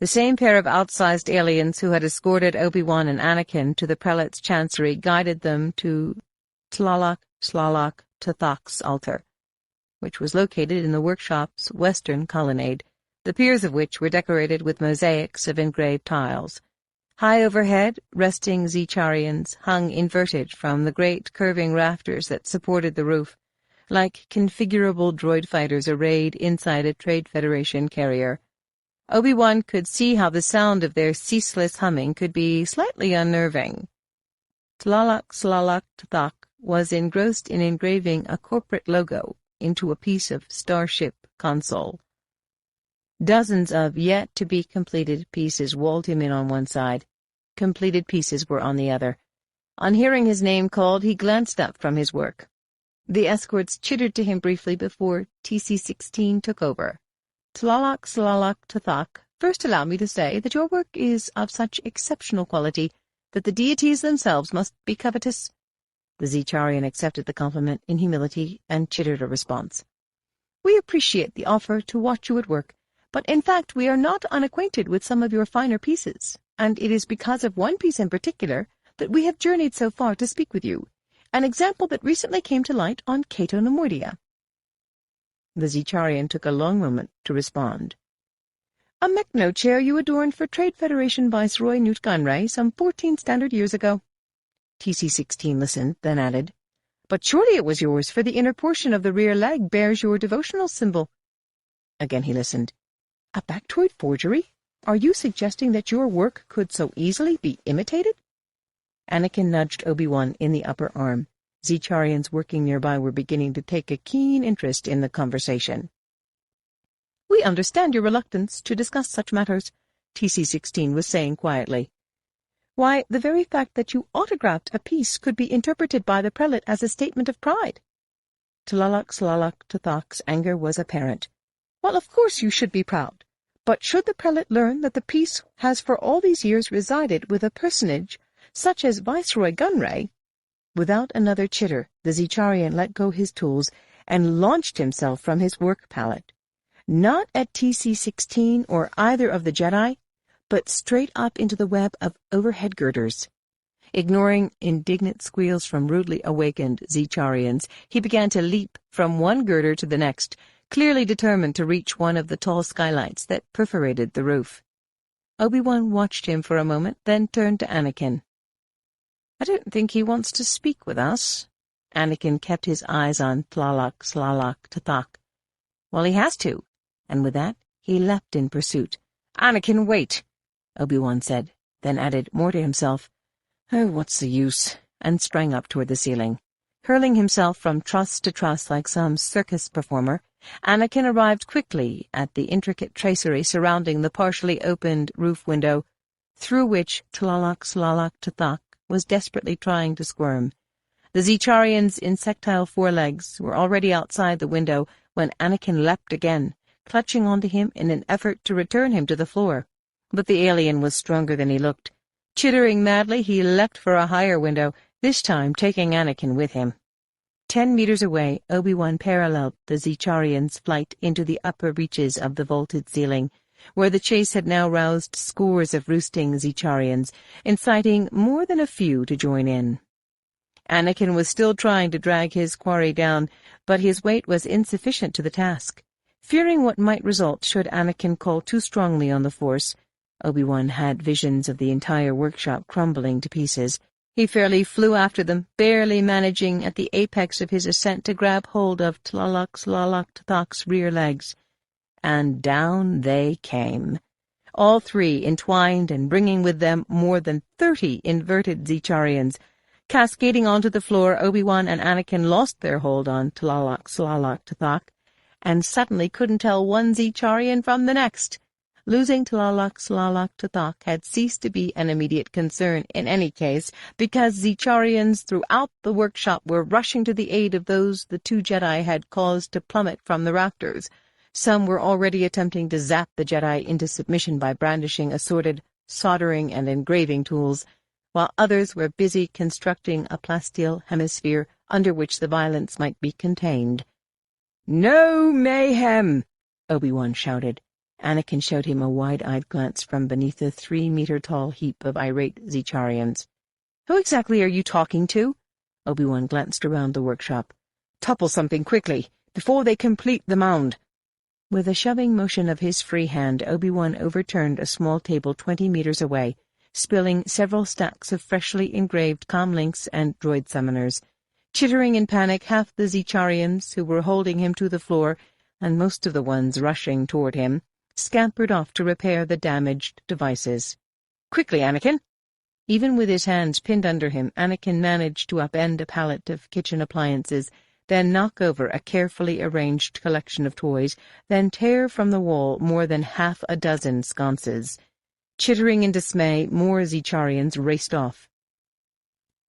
The same pair of outsized aliens who had escorted Obi-Wan and Anakin to the prelate's chancery guided them to Tlalak, Slalak, Tathak's altar, which was located in the workshop's western colonnade, the piers of which were decorated with mosaics of engraved tiles. High overhead, resting Zecharians hung inverted from the great curving rafters that supported the roof, like configurable droid fighters arrayed inside a Trade Federation carrier. Obi-Wan could see how the sound of their ceaseless humming could be slightly unnerving. Tlalak Slalak Tathak was engrossed in engraving a corporate logo into a piece of starship console. Dozens of yet-to-be-completed pieces walled him in on one side. Completed pieces were on the other. On hearing his name called, he glanced up from his work. The escorts chittered to him briefly before TC-16 took over. Tlalak Slalak Tathak, first allow me to say that your work is of such exceptional quality that the deities themselves must be covetous. The Zecharian accepted the compliment in humility and chittered a response. We appreciate the offer to watch you at work, but in fact we are not unacquainted with some of your finer pieces, and it is because of one piece in particular that we have journeyed so far to speak with you, an example that recently came to light on Kato Neimoidia." The Zecharian took a long moment to respond. "A Mechno chair you adorned for Trade Federation Viceroy Newt Gunray some 14 standard years ago." TC-16 listened, then added, "But surely it was yours, for the inner portion of the rear leg bears your devotional symbol." Again he listened. "A Bactoid forgery? Are you suggesting that your work could so easily be imitated?" Anakin nudged Obi-Wan in the upper arm. Zecharians working nearby were beginning to take a keen interest in the conversation. "We understand your reluctance to discuss such matters," TC-16 was saying quietly. "Why, the very fact that you autographed a piece could be interpreted by the prelate as a statement of pride." Tlalak-Tlalak-Tathak's anger was apparent. "Well, of course you should be proud. But should the prelate learn that the piece has for all these years resided with a personage such as Viceroy Gunray—" Without another chitter, the Zecharian let go his tools and launched himself from his work pallet. Not at TC-16 or either of the Jedi, but straight up into the web of overhead girders. Ignoring indignant squeals from rudely awakened Zecharians, he began to leap from one girder to the next, clearly determined to reach one of the tall skylights that perforated the roof. Obi-Wan watched him for a moment, then turned to Anakin. "I don't think he wants to speak with us." Anakin kept his eyes on Tlalak-Tlalak-Tathak. "Well, he has to," and with that he leapt in pursuit. "Anakin, wait," Obi-Wan said, then added, more to himself, "Oh, what's the use?" and sprang up toward the ceiling. Hurling himself from truss to truss like some circus performer, Anakin arrived quickly at the intricate tracery surrounding the partially opened roof window, through which Tlalak-Tlalak-Tathak was desperately trying to squirm. The Zecharian's insectile forelegs were already outside the window when Anakin leapt again, clutching onto him in an effort to return him to the floor. But the alien was stronger than he looked. Chittering madly, he leapt for a higher window, this time taking Anakin with him. 10 meters away, Obi-Wan paralleled the Zecharian's flight into the upper reaches of the vaulted ceiling, where the chase had now roused scores of roosting Zecharians, inciting more than a few to join in. Anakin was still trying to drag his quarry down, but his weight was insufficient to the task. Fearing what might result should Anakin call too strongly on the Force, Obi-Wan had visions of the entire workshop crumbling to pieces. He fairly flew after them, barely managing at the apex of his ascent to grab hold of Tlalak-Tlalak-Tathak's rear legs. And down they came, all three entwined and bringing with them more than 30 inverted Zecharians. Cascading onto the floor, Obi-Wan and Anakin lost their hold on Tlalak-Tlalak-Tathak, and suddenly couldn't tell one Zecharian from the next. Losing Tlalak-Tlalak-Tathak had ceased to be an immediate concern in any case, because Zecharians throughout the workshop were rushing to the aid of those the two Jedi had caused to plummet from the rafters. Some were already attempting to zap the Jedi into submission by brandishing assorted soldering and engraving tools, while others were busy constructing a plasteel hemisphere under which the violence might be contained. "No mayhem!" Obi-Wan shouted. Anakin showed him a wide-eyed glance from beneath the 3-meter-tall heap of irate Zecharians. "Who exactly are you talking to?" Obi-Wan glanced around the workshop. "Topple something quickly, before they complete the mound." With a shoving motion of his free hand, Obi-Wan overturned a small table 20 meters away, spilling several stacks of freshly engraved comlinks and droid summoners. Chittering in panic, half the Zecharians who were holding him to the floor, and most of the ones rushing toward him, scampered off to repair the damaged devices. "Quickly, Anakin!" Even with his hands pinned under him, Anakin managed to upend a pallet of kitchen appliances, then knock over a carefully arranged collection of toys, then tear from the wall more than half a dozen sconces. Chittering in dismay, more Zecharians raced off.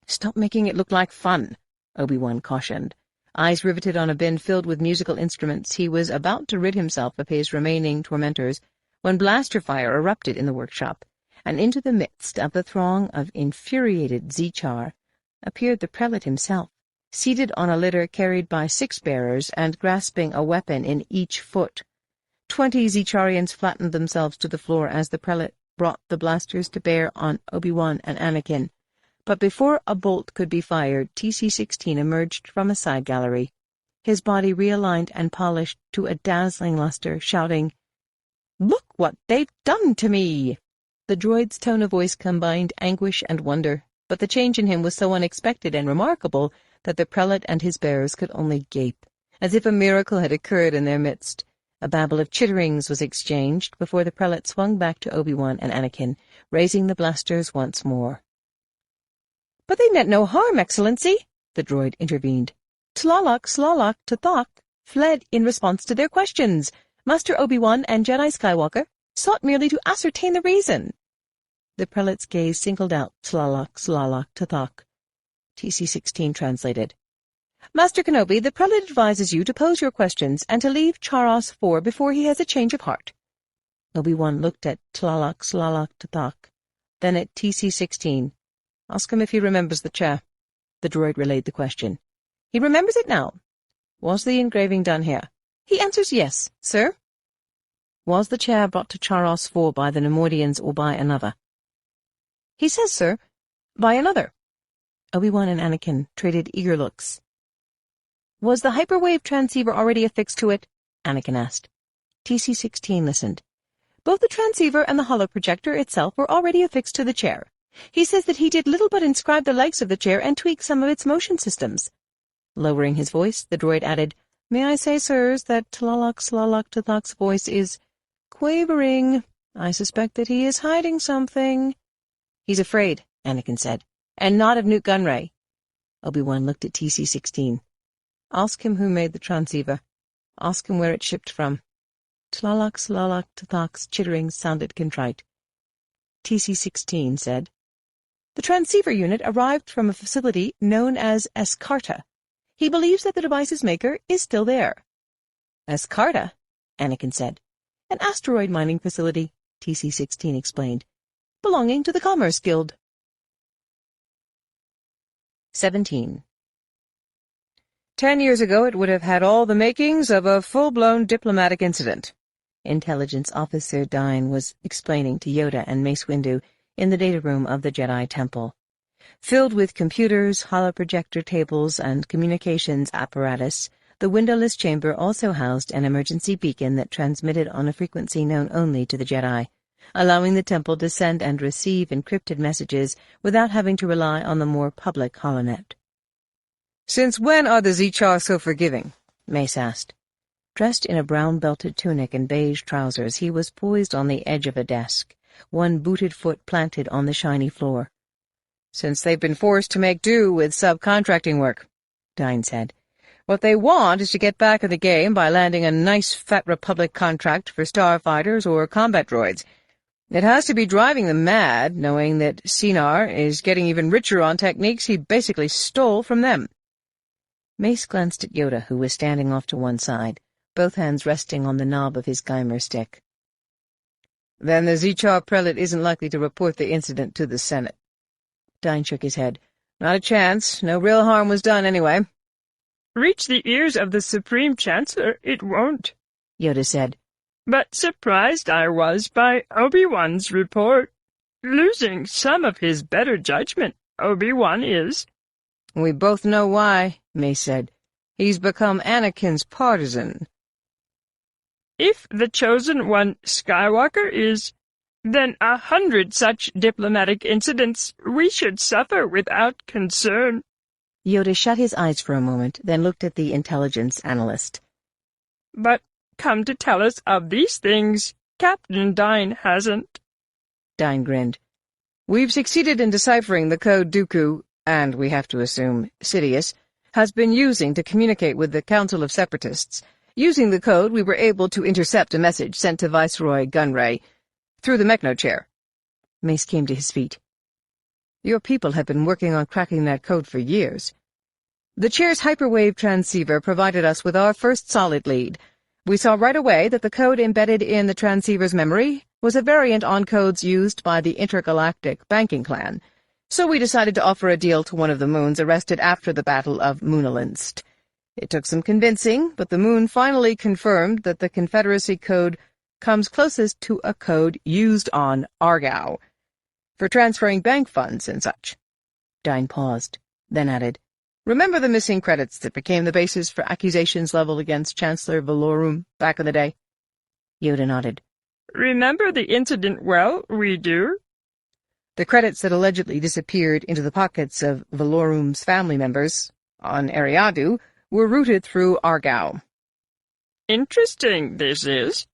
"Stop making it look like fun," Obi-Wan cautioned. Eyes riveted on a bin filled with musical instruments, he was about to rid himself of his remaining tormentors when blaster fire erupted in the workshop, and into the midst of the throng of infuriated Zechar appeared the prelate himself, seated on a litter carried by 6 bearers and grasping a weapon in each foot. 20 Zecharians flattened themselves to the floor as the prelate brought the blasters to bear on Obi-Wan and Anakin, but before a bolt could be fired, TC-16 emerged from a side gallery, his body realigned and polished to a dazzling luster, shouting, "Look what they've done to me!" The droid's tone of voice combined anguish and wonder, but the change in him was so unexpected and remarkable that the prelate and his bearers could only gape, as if a miracle had occurred in their midst. A babble of chitterings was exchanged before the prelate swung back to Obi-Wan and Anakin, raising the blasters once more. "But they meant no harm, Excellency," the droid intervened. "Tlalak, Slalak, Tathak fled in response to their questions. Master Obi-Wan and Jedi Skywalker sought merely to ascertain the reason." The prelate's gaze singled out Tlalak, Slalak, Tathak. TC-16 translated. "Master Kenobi, the prelate advises you to pose your questions and to leave Charos 4 before he has a change of heart." Obi-Wan looked at Tlalak, Slalak, Tathak, then at TC-16. "Ask him if he remembers the chair." The droid relayed the question. "He remembers it now." "Was the engraving done here?" "He answers yes, sir." "Was the chair brought to Charos 4 by the Neimoidians or by another?" "He says, sir, by another." Obi-Wan and Anakin traded eager looks. "Was the hyperwave transceiver already affixed to it?" Anakin asked. TC-16 listened. "Both the transceiver and the holoprojector itself were already affixed to the chair. He says that he did little but inscribe the legs of the chair and tweak some of its motion systems." Lowering his voice, the droid added, "May I say, sirs, that Tlalak Slalak Tathak's voice is quavering. I suspect that he is hiding something." "He's afraid," Anakin said, "and not of Newt Gunray." Obi-Wan looked at TC-16. "Ask him who made the transceiver. Ask him where it shipped from." Tlalak Slalak Tathak's chittering sounded contrite. TC-16 said, "The transceiver unit arrived from a facility known as Escara. He believes that the device's maker is still there." "Escara?" Anakin said. "An asteroid mining facility," TC-16 explained, "belonging to the Commerce Guild." 17. 10 years ago it would have had all the makings of a full-blown diplomatic incident, Intelligence Officer Dine was explaining to Yoda and Mace Windu in the data room of the Jedi Temple. Filled with computers, holoprojector tables, and communications apparatus, the windowless chamber also housed an emergency beacon that transmitted on a frequency known only to the Jedi, allowing the temple to send and receive encrypted messages without having to rely on the more public holonet. "Since when are the Zichar so forgiving?" Mace asked. Dressed in a brown-belted tunic and beige trousers, he was poised on the edge of a desk, one booted foot planted on the shiny floor. "Since they've been forced to make do with subcontracting work," Dine said. "What they want is to get back in the game by landing a nice fat Republic contract for starfighters or combat droids. It has to be driving them mad, knowing that Sinar is getting even richer on techniques he basically stole from them." Mace glanced at Yoda, who was standing off to one side, both hands resting on the knob of his Geimer stick. "Then the Zichar prelate isn't likely to report the incident to the Senate." Dine shook his head. "Not a chance. No real harm was done, anyway." "Reach the ears of the Supreme Chancellor it won't," Yoda said. "But surprised I was by Obi-Wan's report. Losing some of his better judgment, Obi-Wan is." "We both know why," Mace said. "He's become Anakin's partisan." "If the chosen one Skywalker is, then 100 such diplomatic incidents we should suffer without concern." Yoda shut his eyes for a moment, then looked at the intelligence analyst. "But come to tell us of these things, Captain Dine hasn't." Dine grinned. "We've succeeded in deciphering the code Dooku, and we have to assume Sidious, has been using to communicate with the Council of Separatists. Using the code, we were able to intercept a message sent to Viceroy Gunray through the Mechno chair." Mace came to his feet. "Your people have been working on cracking that code for years. The chair's hyperwave transceiver provided us with our first solid lead. We saw right away that the code embedded in the transceiver's memory was a variant on codes used by the intergalactic banking clan, so we decided to offer a deal to one of the moons arrested after the Battle of Moonalinst. It took some convincing, but the moon finally confirmed that the Confederacy code comes closest to a code used on Argao, for transferring bank funds and such. Dine paused, then added, Remember the missing credits that became the basis for accusations leveled against Chancellor Valorum back in the day? Yoda nodded. Remember the incident well, we do. The credits that allegedly disappeared into the pockets of Valorum's family members, on Eriadu, were routed through Argao. Interesting, this is.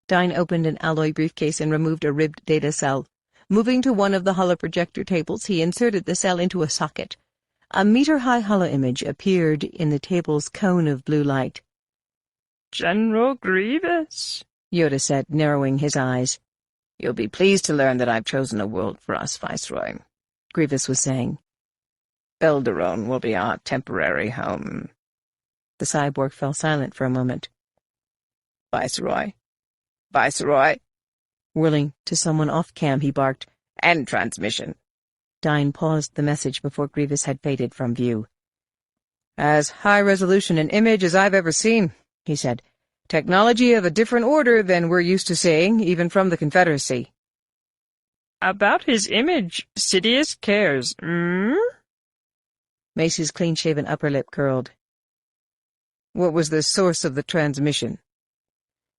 Dine opened an alloy briefcase and removed a ribbed data cell. Moving to one of the holoprojector tables, he inserted the cell into a socket. A meter-high holoimage appeared in the table's cone of blue light. General Grievous, Yoda said, narrowing his eyes. You'll be pleased to learn that I've chosen a world for us, Viceroy, Grievous was saying. Eldaron will be our temporary home. The cyborg fell silent for a moment. Viceroy. Viceroy. Whirling to someone off-cam, he barked, End transmission. Dine paused the message before Grievous had faded from view. As high-resolution an image as I've ever seen, he said. Technology of a different order than we're used to seeing, even from the Confederacy. About his image, Sidious cares, Mace's clean-shaven upper lip curled. What was the source of the transmission?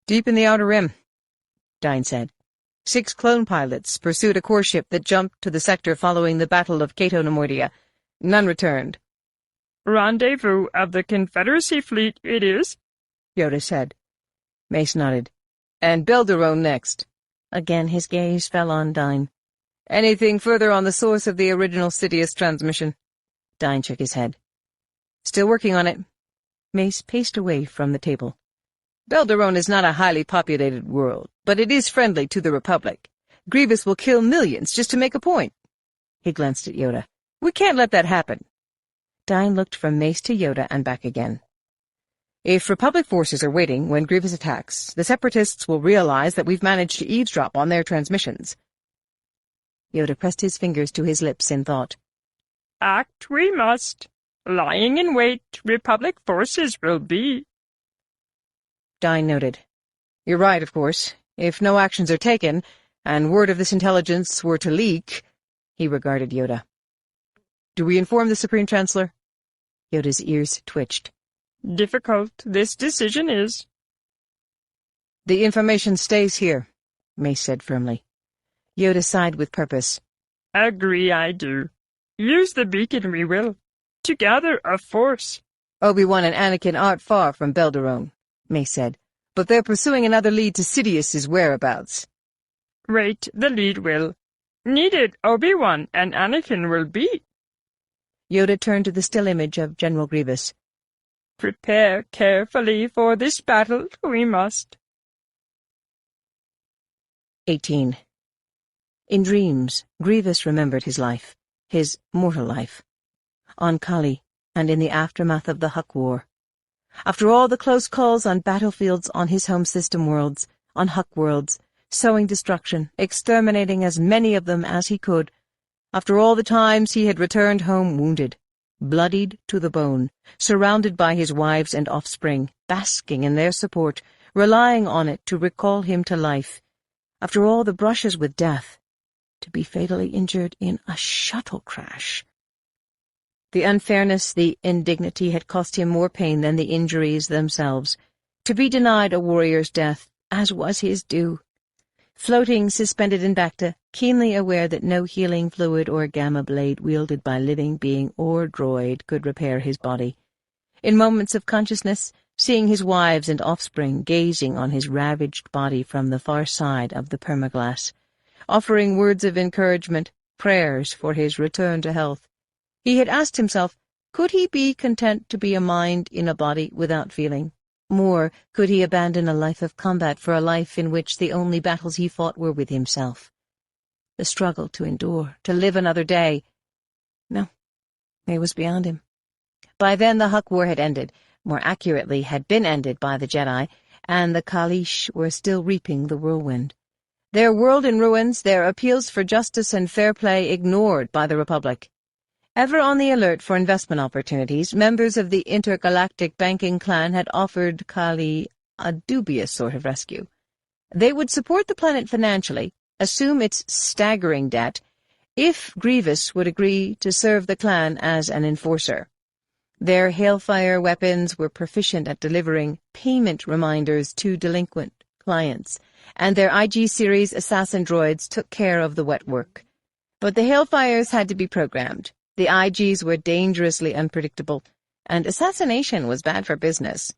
Deep in the Outer Rim, Dine said. 6 clone pilots pursued a core ship that jumped to the sector following the Battle of Kato Neimoidia. None returned. Rendezvous of the Confederacy fleet it is, Yoda said. Mace nodded. And Belderone next. Again his gaze fell on Dine. Anything further on the source of the original Sidious transmission? Dine shook his head. Still working on it. Mace paced away from the table. Belderone is not a highly populated world, but it is friendly to the Republic. Grievous will kill millions just to make a point. He glanced at Yoda. We can't let that happen. Dine looked from Mace to Yoda and back again. If Republic forces are waiting when Grievous attacks, the Separatists will realize that we've managed to eavesdrop on their transmissions. Yoda pressed his fingers to his lips in thought. Act we must. Lying in wait, Republic forces will be. Dine noted. You're right, of course. If no actions are taken, and word of this intelligence were to leak, he regarded Yoda. Do we inform the Supreme Chancellor? Yoda's ears twitched. Difficult this decision is. The information stays here, Mace said firmly. Yoda sighed with purpose. Agree I do. Use the beacon we will. To gather a force. Obi-Wan and Anakin aren't far from Belderone, Mace said, but they're pursuing another lead to Sidious's whereabouts. Right, the lead will. Needed Obi-Wan and Anakin will be. Yoda turned to the still image of General Grievous. Prepare carefully for this battle, we must. 18. In dreams, Grievous remembered his life, his mortal life, on Kali and in the aftermath of the Huck War. After all the close calls on battlefields on his home system worlds, on Huck worlds, sowing destruction, exterminating as many of them as he could, after all the times he had returned home wounded, bloodied to the bone, surrounded by his wives and offspring, basking in their support, relying on it to recall him to life, after all the brushes with death, to be fatally injured in a shuttle crash. The unfairness, the indignity had cost him more pain than the injuries themselves. To be denied a warrior's death, as was his due. Floating, suspended in Bacta, keenly aware that no healing fluid or gamma blade wielded by living being or droid could repair his body. In moments of consciousness, seeing his wives and offspring gazing on his ravaged body from the far side of the permaglass, offering words of encouragement, prayers for his return to health. He had asked himself, could he be content to be a mind in a body without feeling? More, could he abandon a life of combat for a life in which the only battles he fought were with himself? The struggle to endure, to live another day. No, it was beyond him. By then the Huck War had ended, more accurately had been ended by the Jedi, and the Kalish were still reaping the whirlwind. Their world in ruins, their appeals for justice and fair play ignored by the Republic. Ever on the alert for investment opportunities, members of the intergalactic banking clan had offered Kali a dubious sort of rescue. They would support the planet financially, assume its staggering debt, if Grievous would agree to serve the clan as an enforcer. Their Hailfire weapons were proficient at delivering payment reminders to delinquent clients, and their IG-series assassin droids took care of the wet work. But the Hailfires had to be programmed. The IGs were dangerously unpredictable, and assassination was bad for business.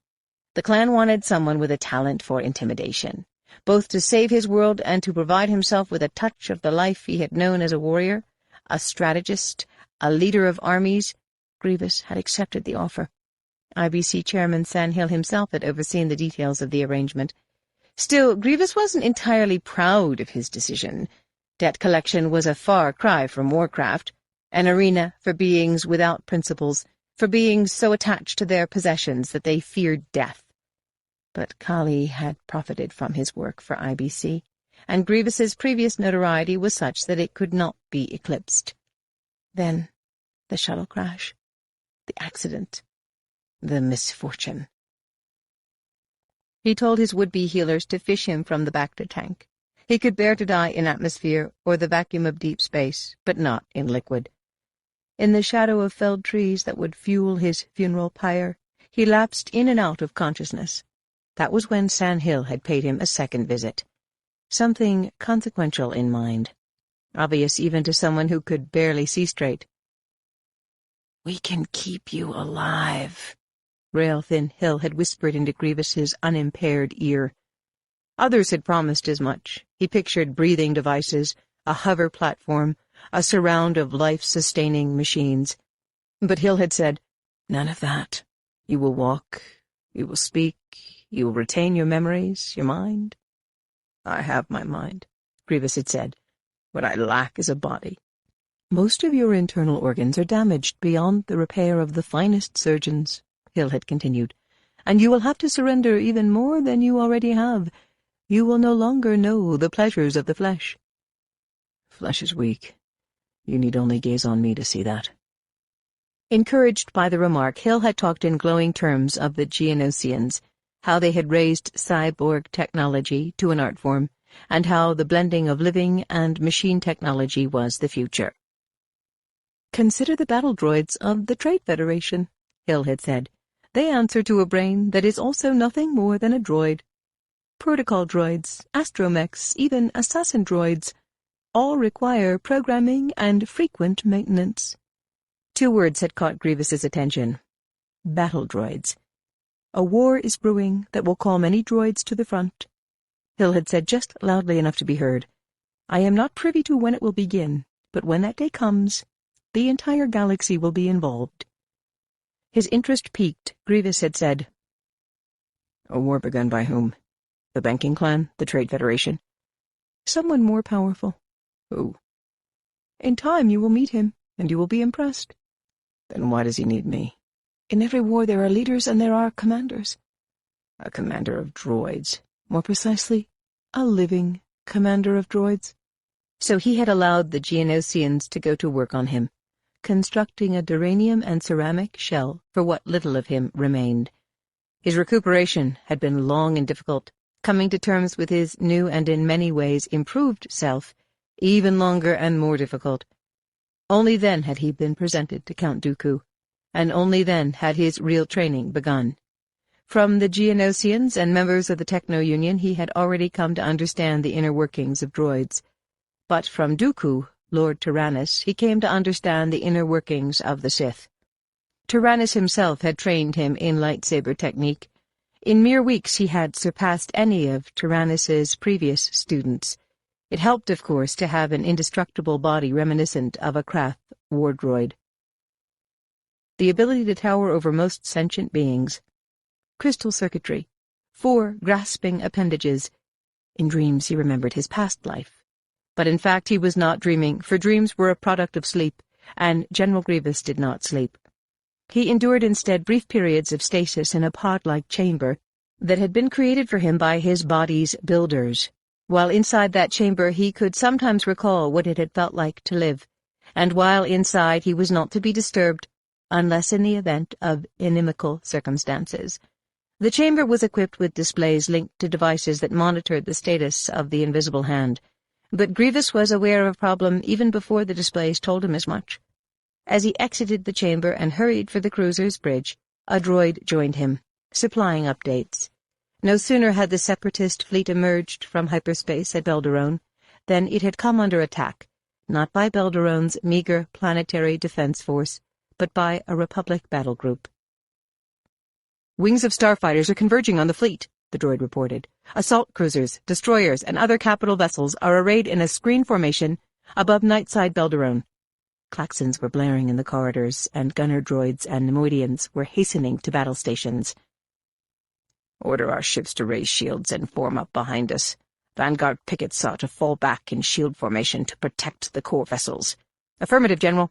The clan wanted someone with a talent for intimidation, both to save his world and to provide himself with a touch of the life he had known as a warrior, a strategist, a leader of armies. Grievous had accepted the offer. IBC Chairman Sandhill himself had overseen the details of the arrangement. Still, Grievous wasn't entirely proud of his decision. Debt collection was a far cry from Warcraft, an arena for beings without principles, for beings so attached to their possessions that they feared death. But Kali had profited from his work for IBC, and Grievous's previous notoriety was such that it could not be eclipsed. Then, the shuttle crash, the accident, the misfortune. He told his would-be healers to fish him from the Bacta tank. He could bear to die in atmosphere or the vacuum of deep space, but not in liquid. In the shadow of felled trees that would fuel his funeral pyre, he lapsed in and out of consciousness. That was when Sandhill had paid him a second visit. Something consequential in mind, obvious even to someone who could barely see straight. "We can keep you alive," Rail-Thin Hill had whispered into Grievous's unimpaired ear. Others had promised as much. He pictured breathing devices, a hover platform, a surround of life-sustaining machines. But Hill had said, "None of that. You will walk, you will speak, you will retain your memories, your mind." "I have my mind," Grievous had said. "What I lack is a body." "Most of your internal organs are damaged beyond the repair of the finest surgeons," Hill had continued, "and you will have to surrender even more than you already have. You will no longer know the pleasures of the flesh." "Flesh is weak. You need only gaze on me to see that." Encouraged by the remark, Hill had talked in glowing terms of the Geonosians, how they had raised cyborg technology to an art form, and how the blending of living and machine technology was the future. "Consider the battle droids of the Trade Federation," Hill had said. "They answer to a brain that is also nothing more than a droid. Protocol droids, astromechs, even assassin droids, all require programming and frequent maintenance." Two words had caught Grievous's attention. Battle droids. "A war is brewing that will call many droids to the front," Hill had said just loudly enough to be heard. "I am not privy to when it will begin, but when that day comes, the entire galaxy will be involved." His interest piqued, Grievous had said, "A war begun by whom? The banking clan? The Trade Federation?" "Someone more powerful." "Who?" "In time you will meet him, and you will be impressed." "Then why does he need me?" "In every war there are leaders and there are commanders." "A commander of droids." "More precisely, a living commander of droids." So he had allowed the Geonosians to go to work on him, constructing a duranium and ceramic shell for what little of him remained. His recuperation had been long and difficult, coming to terms with his new and in many ways improved self, even longer and more difficult. Only then had he been presented to Count Dooku, and only then had his real training begun. From the Geonosians and members of the Techno-Union he had already come to understand the inner workings of droids. But from Dooku, Lord Tyrannus, he came to understand the inner workings of the Sith. Tyrannus himself had trained him in lightsaber technique. In mere weeks he had surpassed any of Tyrannus's previous students. It helped, of course, to have an indestructible body reminiscent of a Krath war droid. The ability to tower over most sentient beings. Crystal circuitry. 4 grasping appendages. In dreams he remembered his past life. But in fact he was not dreaming, for dreams were a product of sleep, and General Grievous did not sleep. He endured instead brief periods of stasis in a pod-like chamber that had been created for him by his body's builders. While inside that chamber he could sometimes recall what it had felt like to live, and while inside he was not to be disturbed, unless in the event of inimical circumstances. The chamber was equipped with displays linked to devices that monitored the status of the invisible hand, but Grievous was aware of a problem even before the displays told him as much. As he exited the chamber and hurried for the cruiser's bridge, a droid joined him, supplying updates. No sooner had the Separatist fleet emerged from hyperspace at Belderone than it had come under attack, not by Belderone's meager planetary defense force, but by a Republic battle group. "Wings of starfighters are converging on the fleet," the droid reported. "Assault cruisers, destroyers, and other capital vessels are arrayed in a screen formation above Nightside Belderone." Klaxons were blaring in the corridors, and gunner droids and Neimoidians were hastening to battle stations. "Order our ships to raise shields and form up behind us. Vanguard pickets ought to fall back in shield formation to protect the core vessels." "Affirmative, General."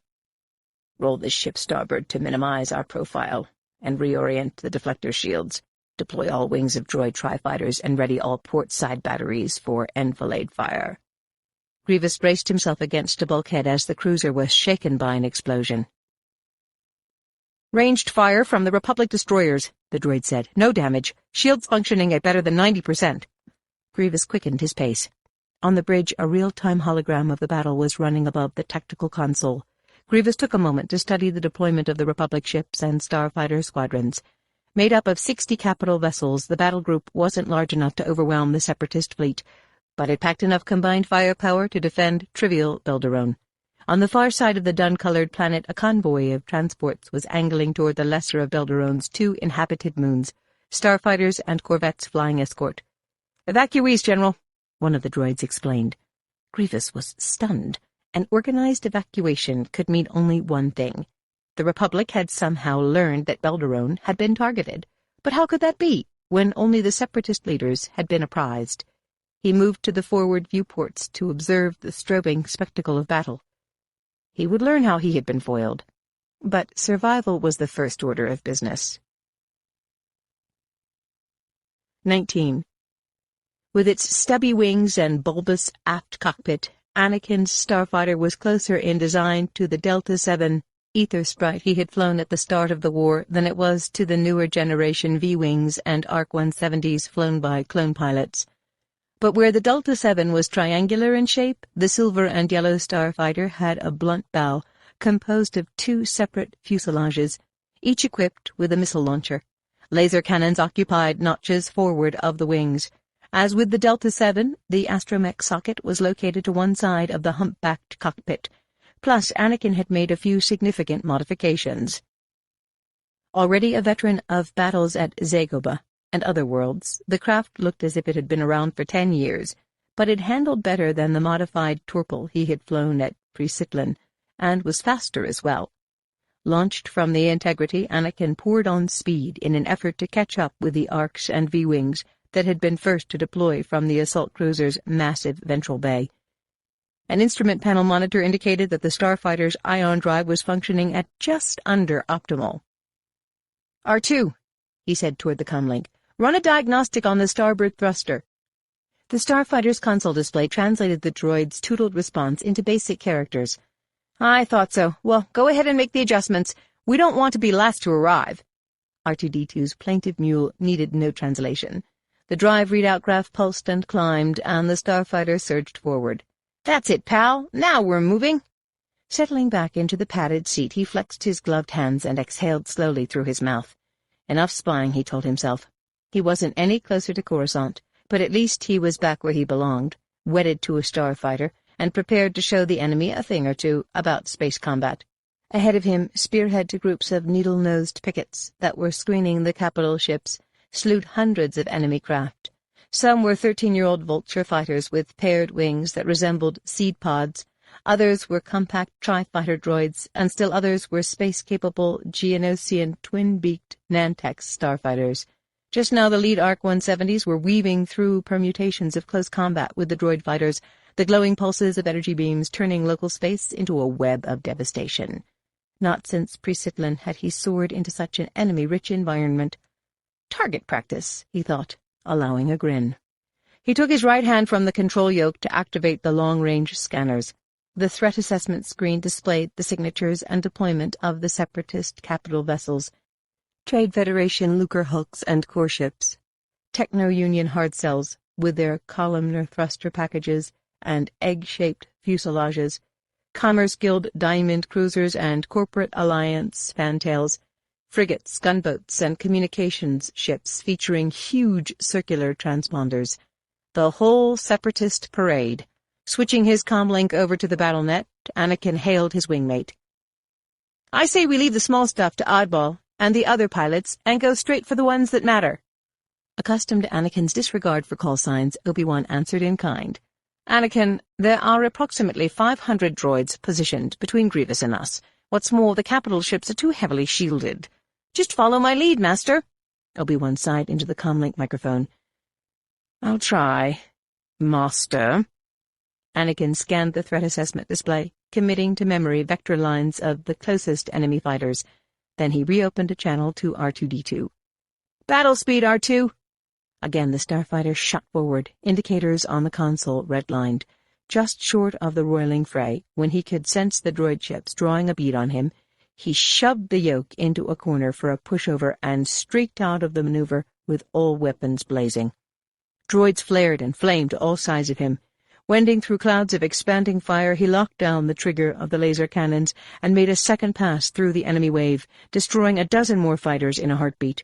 "Roll the ship starboard to minimize our profile and reorient the deflector shields. Deploy all wings of droid tri-fighters and ready all port-side batteries for enfilade fire." Grievous braced himself against a bulkhead as the cruiser was shaken by an explosion. "Ranged fire from the Republic destroyers," the droid said. "No damage. Shields functioning at better than 90%. Grievous quickened his pace. On the bridge, a real-time hologram of the battle was running above the tactical console. Grievous took a moment to study the deployment of the Republic ships and starfighter squadrons. Made up of 60 capital vessels, the battle group wasn't large enough to overwhelm the Separatist fleet, but it packed enough combined firepower to defend trivial Belderone. On the far side of the dun-colored planet, a convoy of transports was angling toward the lesser of Belderone's 2 inhabited moons, starfighters and corvettes flying escort. "Evacuees, General," one of the droids explained. Grievous was stunned. An organized evacuation could mean only one thing. The Republic had somehow learned that Belderone had been targeted. But how could that be, when only the Separatist leaders had been apprised? He moved to the forward viewports to observe the strobing spectacle of battle. He would learn how he had been foiled. But survival was the first order of business. 19. With its stubby wings and bulbous aft cockpit, Anakin's starfighter was closer in design to the Delta-7 ether sprite he had flown at the start of the war than it was to the newer generation V-wings and ARC-170s flown by clone pilots. But where the Delta-7 was triangular in shape, the silver and yellow starfighter had a blunt bow composed of 2 separate fuselages, each equipped with a missile launcher. Laser cannons occupied notches forward of the wings. As with the Delta-7, the astromech socket was located to one side of the humpbacked cockpit. Plus, Anakin had made a few significant modifications. Already a veteran of battles at Zagoba and other worlds, the craft looked as if it had been around for 10 years, but it handled better than the modified Torpal he had flown at Prisitlan, and was faster as well. Launched from the Integrity, Anakin poured on speed in an effort to catch up with the ARCs and V-wings that had been first to deploy from the assault cruiser's massive ventral bay. An instrument panel monitor indicated that the starfighter's ion drive was functioning at just under optimal. "R2, he said toward the comlink. "Run a diagnostic on the starboard thruster." The starfighter's console display translated the droid's tootled response into basic characters. "I thought so. Well, go ahead and make the adjustments. We don't want to be last to arrive." R2-D2's plaintive mewl needed no translation. The drive readout graph pulsed and climbed, and the starfighter surged forward. "That's it, pal. Now we're moving." Settling back into the padded seat, he flexed his gloved hands and exhaled slowly through his mouth. Enough spying, he told himself. He wasn't any closer to Corusant, but at least he was back where he belonged, wedded to a starfighter, and prepared to show the enemy a thing or two about space combat. Ahead of him, spearhead to groups of needle-nosed pickets that were screening the capital ships, slewed hundreds of enemy craft. Some were 13-year-old vulture fighters with paired wings that resembled seed pods. Others were compact tri-fighter droids, and still others were space-capable Geonosian twin-beaked Nantex starfighters. Just now the lead ARC-170s were weaving through permutations of close combat with the droid fighters, the glowing pulses of energy beams turning local space into a web of devastation. Not since Prisitlan had he soared into such an enemy-rich environment. Target practice, he thought, allowing a grin. He took his right hand from the control yoke to activate the long-range scanners. The threat assessment screen displayed the signatures and deployment of the Separatist capital vessels. Trade Federation Lucre hulks and core ships, Techno-Union hard cells with their columnar thruster packages and egg-shaped fuselages, Commerce Guild diamond cruisers and Corporate Alliance fantails, frigates, gunboats, and communications ships featuring huge circular transponders. The whole separatist parade. Switching his comlink over to the BattleNet, Anakin hailed his wingmate. "I say we leave the small stuff to Oddball and the other pilots and go straight for the ones that matter." Accustomed to Anakin's disregard for call signs, Obi-Wan answered in kind. "Anakin, there are approximately 500 droids positioned between Grievous and us. What's more, the capital ships are too heavily shielded. Just follow my lead, Master." Obi-Wan sighed into the comlink microphone. "I'll try, Master." Anakin scanned the threat assessment display, committing to memory vector lines of the closest enemy fighters. Then he reopened a channel to R2-D2. "Battle speed, R2." Again the starfighter shot forward, indicators on the console redlined. Just short of the roiling fray, when he could sense the droid ships drawing a bead on him, he shoved the yoke into a corner for a pushover and streaked out of the maneuver with all weapons blazing. Droids flared and flamed to all sides of him. Wending through clouds of expanding fire, he locked down the trigger of the laser cannons and made a second pass through the enemy wave, destroying a dozen more fighters in a heartbeat.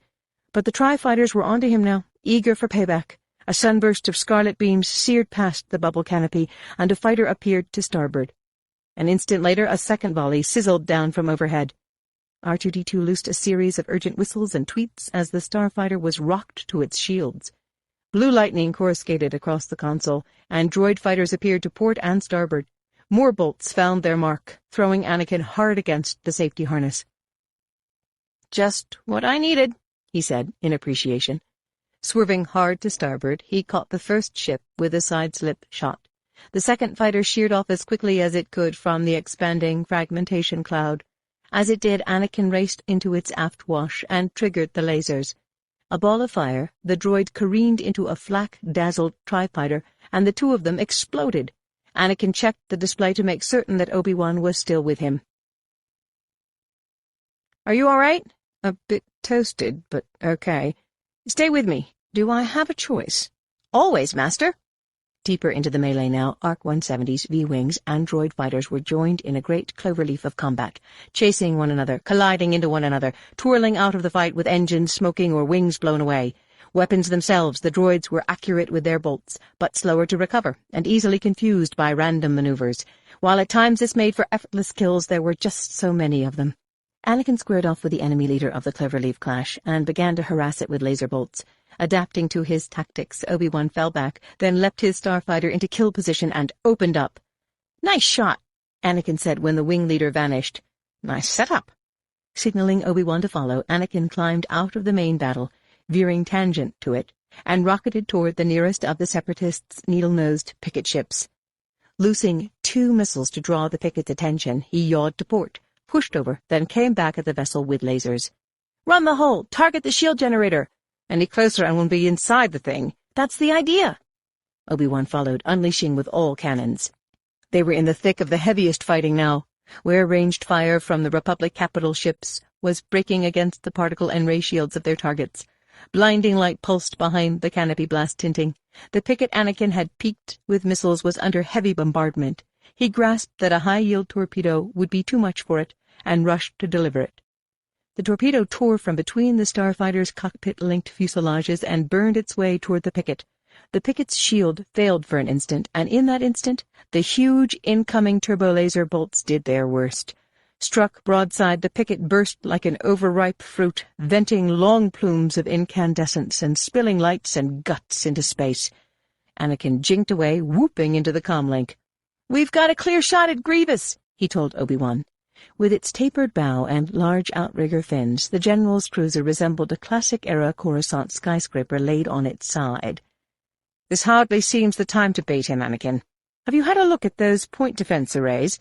But the TIE-fighters were onto him now, eager for payback. A sunburst of scarlet beams seared past the bubble canopy, and a fighter appeared to starboard. An instant later, a second volley sizzled down from overhead. R2-D2 loosed a series of urgent whistles and tweets as the starfighter was rocked to its shields. Blue lightning coruscated across the console, and droid fighters appeared to port and starboard. More bolts found their mark, throwing Anakin hard against the safety harness. "Just what I needed," he said, in appreciation. Swerving hard to starboard, he caught the first ship with a side-slip shot. The second fighter sheared off as quickly as it could from the expanding fragmentation cloud. As it did, Anakin raced into its aft wash and triggered the lasers. A ball of fire, the droid careened into a flak-dazzled TIE-fighter, and the two of them exploded. Anakin checked the display to make certain that Obi-Wan was still with him. "Are you all right?" "A bit toasted, but okay. Stay with me. Do I have a choice?" "Always, Master." Deeper into the melee now, ARC-170s, V-Wings, and droid fighters were joined in a great cloverleaf of combat, chasing one another, colliding into one another, twirling out of the fight with engines smoking or wings blown away. Weapons themselves, the droids were accurate with their bolts, but slower to recover, and easily confused by random maneuvers. While at times this made for effortless kills, there were just so many of them. Anakin squared off with the enemy leader of the Cloverleaf clash and began to harass it with laser bolts. Adapting to his tactics, Obi-Wan fell back, then leapt his starfighter into kill position and opened up. "Nice shot," Anakin said when the wing leader vanished. "Nice setup." Signaling Obi-Wan to follow, Anakin climbed out of the main battle, veering tangent to it, and rocketed toward the nearest of the Separatists' needle-nosed picket ships. Loosing 2 missiles to draw the picket's attention, he yawed to port, pushed over, then came back at the vessel with lasers. "Run the hole! Target the shield generator! Any closer and we'll be inside the thing. That's the idea." Obi-Wan followed, unleashing with all cannons. They were in the thick of the heaviest fighting now, where ranged fire from the Republic capital ships was breaking against the particle and ray shields of their targets. Blinding light pulsed behind the canopy blast tinting. The picket Anakin had peaked with missiles was under heavy bombardment. He grasped that a high-yield torpedo would be too much for it, and rushed to deliver it. The torpedo tore from between the starfighter's cockpit-linked fuselages and burned its way toward the picket. The picket's shield failed for an instant, and in that instant, the huge incoming turbolaser bolts did their worst. Struck broadside, the picket burst like an overripe fruit, venting long plumes of incandescence and spilling lights and guts into space. Anakin jinked away, whooping into the comlink. "We've got a clear shot at Grievous," he told Obi-Wan. With its tapered bow and large outrigger fins, the General's cruiser resembled a classic-era Corusant skyscraper laid on its side. "This hardly seems the time to bait him, Anakin. Have you had a look at those point defense arrays?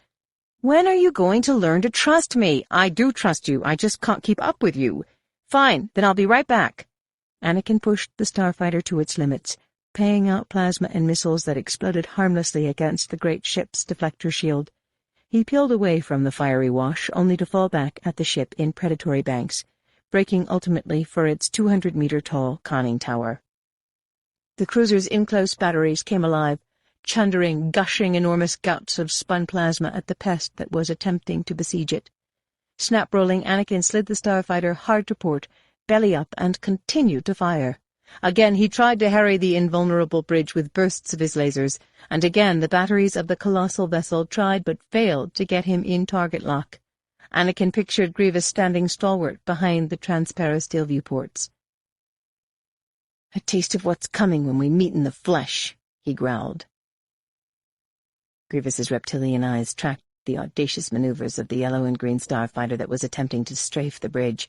When are you going to learn to trust me? I do trust you, I just can't keep up with you. Fine, then I'll be right back." Anakin pushed the starfighter to its limits, paying out plasma and missiles that exploded harmlessly against the great ship's deflector shield. He peeled away from the fiery wash, only to fall back at the ship in predatory banks. breaking ultimately for its 200-meter-tall conning tower. The cruiser's in-close batteries came alive, chundering, gushing enormous gouts of spun plasma at the pest that was attempting to besiege it. Snap-rolling, Anakin slid the starfighter hard to port, belly up, and continued to fire. Again he tried to harry the invulnerable bridge with bursts of his lasers, and again the batteries of the colossal vessel tried but failed to get him in target lock. Anakin pictured Grievous standing stalwart behind the transparasteel viewports. "A taste of what's coming when we meet in the flesh," he growled. Grievous's reptilian eyes tracked the audacious maneuvers of the yellow and green starfighter that was attempting to strafe the bridge,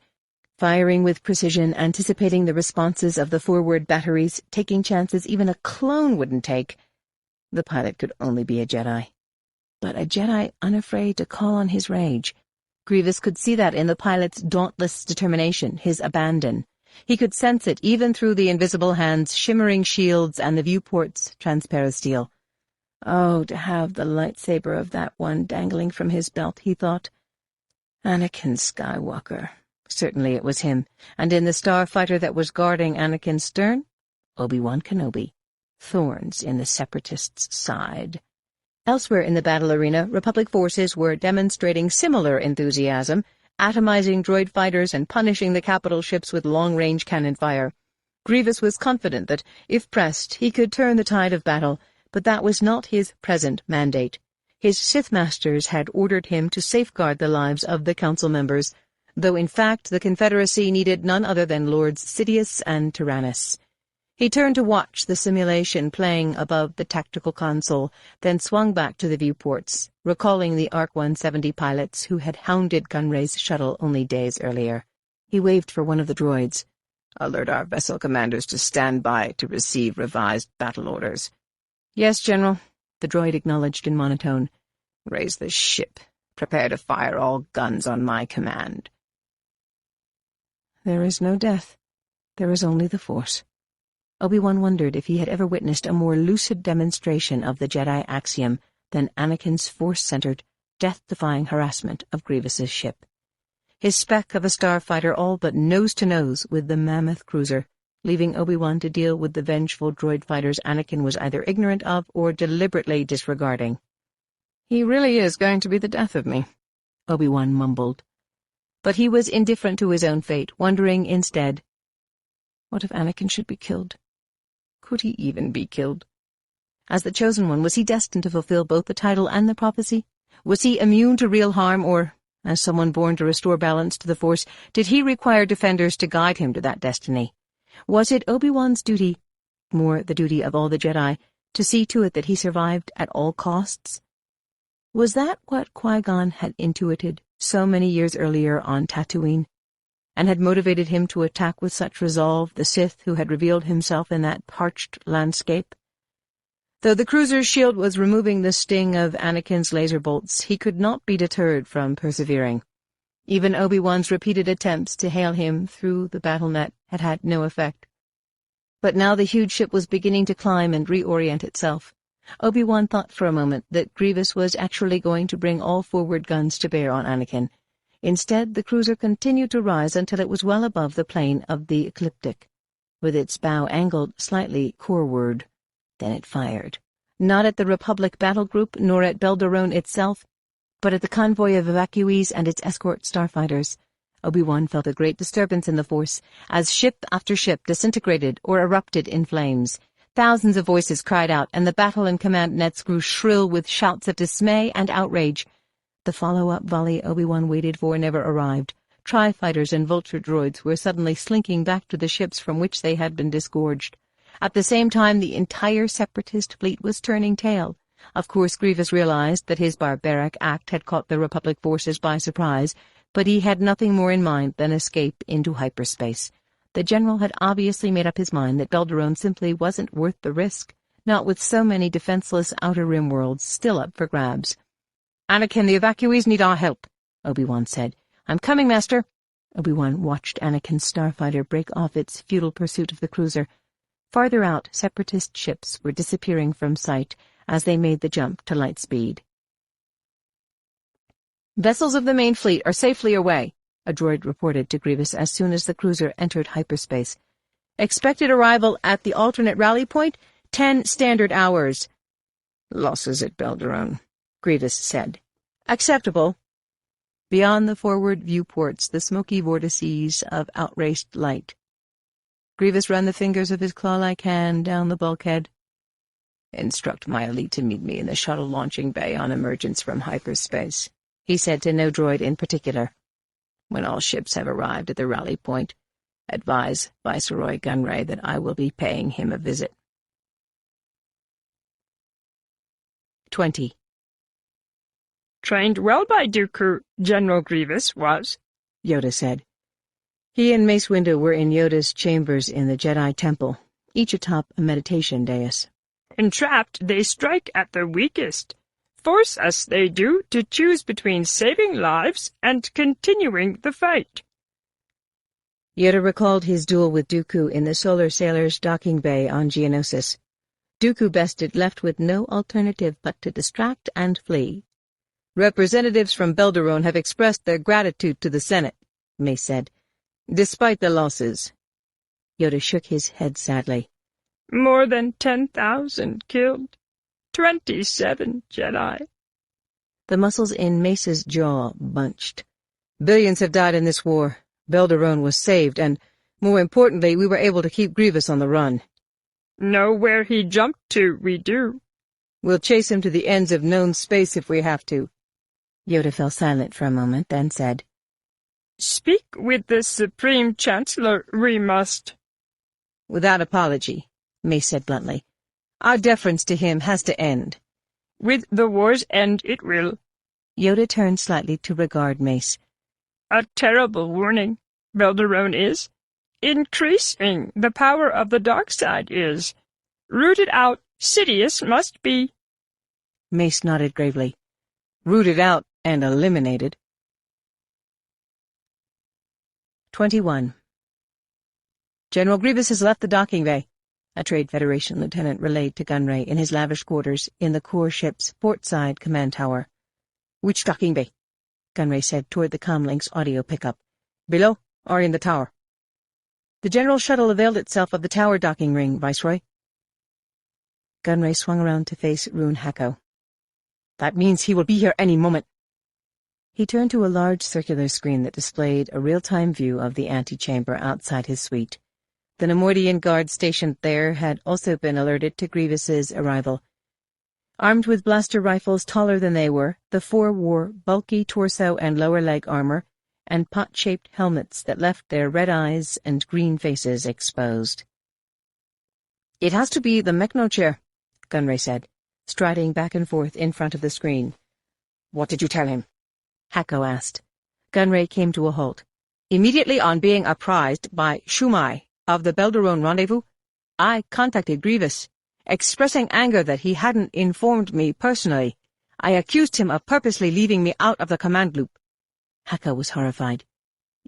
firing with precision, anticipating the responses of the forward batteries, taking chances even a clone wouldn't take. The pilot could only be a Jedi. But a Jedi unafraid to call on his rage. Grievous could see that in the pilot's dauntless determination, his abandon. He could sense it even through the invisible hands, shimmering shields, and the viewport's transparasteel. Oh, to have the lightsaber of that one dangling from his belt, he thought. Anakin Skywalker. Certainly it was him, and in the starfighter that was guarding Anakin's stern, Obi-Wan Kenobi. Thorns in the Separatists' side. Elsewhere in the battle arena, Republic forces were demonstrating similar enthusiasm, atomizing droid fighters and punishing the capital ships with long-range cannon fire. Grievous was confident that, if pressed, he could turn the tide of battle, but that was not his present mandate. His Sith masters had ordered him to safeguard the lives of the council members, though in fact the Confederacy needed none other than Lords Sidious and Tyrannus. He turned to watch the simulation playing above the tactical console, then swung back to the viewports, recalling the ARC-170 pilots who had hounded Gunray's shuttle only days earlier. He waved for one of the droids. "Alert our vessel commanders to stand by to receive revised battle orders." "Yes, General," the droid acknowledged in monotone. "Raise the ship. Prepare to fire all guns on my command." There is no death. There is only the Force. Obi-Wan wondered if he had ever witnessed a more lucid demonstration of the Jedi axiom than Anakin's Force-centered, death-defying harassment of Grievous's ship. His speck of a starfighter all but nose-to-nose with the mammoth cruiser, leaving Obi-Wan to deal with the vengeful droid fighters Anakin was either ignorant of or deliberately disregarding. "He really is going to be the death of me," Obi-Wan mumbled. But he was indifferent to his own fate, wondering instead, what if Anakin should be killed? Could he even be killed? As the Chosen One, was he destined to fulfill both the title and the prophecy? Was he immune to real harm, or, as someone born to restore balance to the Force, did he require defenders to guide him to that destiny? Was it Obi-Wan's duty, more the duty of all the Jedi, to see to it that he survived at all costs? Was that what Qui-Gon had intuited so many years earlier on Tatooine, and had motivated him to attack with such resolve the Sith who had revealed himself in that parched landscape? Though the cruiser's shield was removing the sting of Anakin's laser bolts, he could not be deterred from persevering. Even Obi-Wan's repeated attempts to hail him through the battle net had had no effect. But now the huge ship was beginning to climb and reorient itself. Obi-Wan thought for a moment that Grievous was actually going to bring all forward guns to bear on Anakin. Instead, the cruiser continued to rise until it was well above the plane of the ecliptic, with its bow angled slightly coreward. Then it fired, not at the Republic battle group nor at Belderone itself, but at the convoy of evacuees and its escort starfighters. Obi-Wan felt a great disturbance in the Force, as ship after ship disintegrated or erupted in flames. Thousands of voices cried out, and the battle and command nets grew shrill with shouts of dismay and outrage. The follow-up volley Obi-Wan waited for never arrived. Tri-fighters and vulture droids were suddenly slinking back to the ships from which they had been disgorged. At the same time, the entire Separatist fleet was turning tail. Of course, Grievous realized that his barbaric act had caught the Republic forces by surprise, but he had nothing more in mind than escape into hyperspace. The general had obviously made up his mind that Belderone simply wasn't worth the risk, not with so many defenseless Outer Rim worlds still up for grabs. "Anakin, the evacuees need our help," Obi-Wan said. "I'm coming, Master." Obi-Wan watched Anakin's starfighter break off its futile pursuit of the cruiser. Farther out, Separatist ships were disappearing from sight as they made the jump to light speed. "Vessels of the main fleet are safely away," a droid reported to Grievous as soon as the cruiser entered hyperspace. Expected arrival at the alternate rally point, 10 standard hours. Losses at Belderon, Grievous said. Acceptable. Beyond the forward viewports, the smoky vortices of outraced light. Grievous ran the fingers of his claw-like hand down the bulkhead. Instruct my elite to meet me in the shuttle launching bay on emergence from hyperspace, he said to no droid in particular. When all ships have arrived at the rally point, advise Viceroy Gunray that I will be paying him a visit. 20. Trained well by Dooku, General Grievous was, Yoda said. He and Mace Windu were in Yoda's chambers in the Jedi Temple, each atop a meditation dais. Entrapped, they strike at the weakest. Force us, they do, to choose between saving lives and continuing the fight. Yoda recalled his duel with Dooku in the Solar Sailor's docking bay on Geonosis. Dooku bested, left with no alternative but to distract and flee. Representatives from Belderon have expressed their gratitude to the Senate, Mace said, despite the losses. Yoda shook his head sadly. More than 10,000 killed. 27 Jedi. The muscles in Mace's jaw bunched. Billions have died in this war. Belderon was saved, and, more importantly, we were able to keep Grievous on the run. Know where he jumped to, we do. We'll chase him to the ends of known space if we have to. Yoda fell silent for a moment, then said, Speak with the Supreme Chancellor, we must. Without apology, Mace said bluntly. Our deference to him has to end. With the war's end it will. Yoda turned slightly to regard Mace. A terrible warning, Belderon is. Increasing the power of the dark side is. Rooted out, Sidious must be. Mace nodded gravely. Rooted out and eliminated. 21. General Grievous has left the docking bay, a Trade Federation lieutenant relayed to Gunray in his lavish quarters in the core ship's portside command tower. Which docking bay? Gunray said toward the comlink's audio pickup. Below or in the tower? The general shuttle availed itself of the tower docking ring, Viceroy. Gunray swung around to face Rune Hako. That means he will be here any moment. He turned to a large circular screen that displayed a real-time view of the antechamber outside his suite. The Neimoidian guards stationed there had also been alerted to Grievous's arrival. Armed with blaster rifles taller than they were, the four wore bulky torso and lower leg armor, and pot-shaped helmets that left their red eyes and green faces exposed. It has to be the Mechno chair, Gunray said, striding back and forth in front of the screen. What did you tell him? Hako asked. Gunray came to a halt. Immediately on being apprised by Shumai of the Belderon rendezvous, I contacted Grievous, expressing anger that he hadn't informed me personally. I accused him of purposely leaving me out of the command loop. Hako was horrified.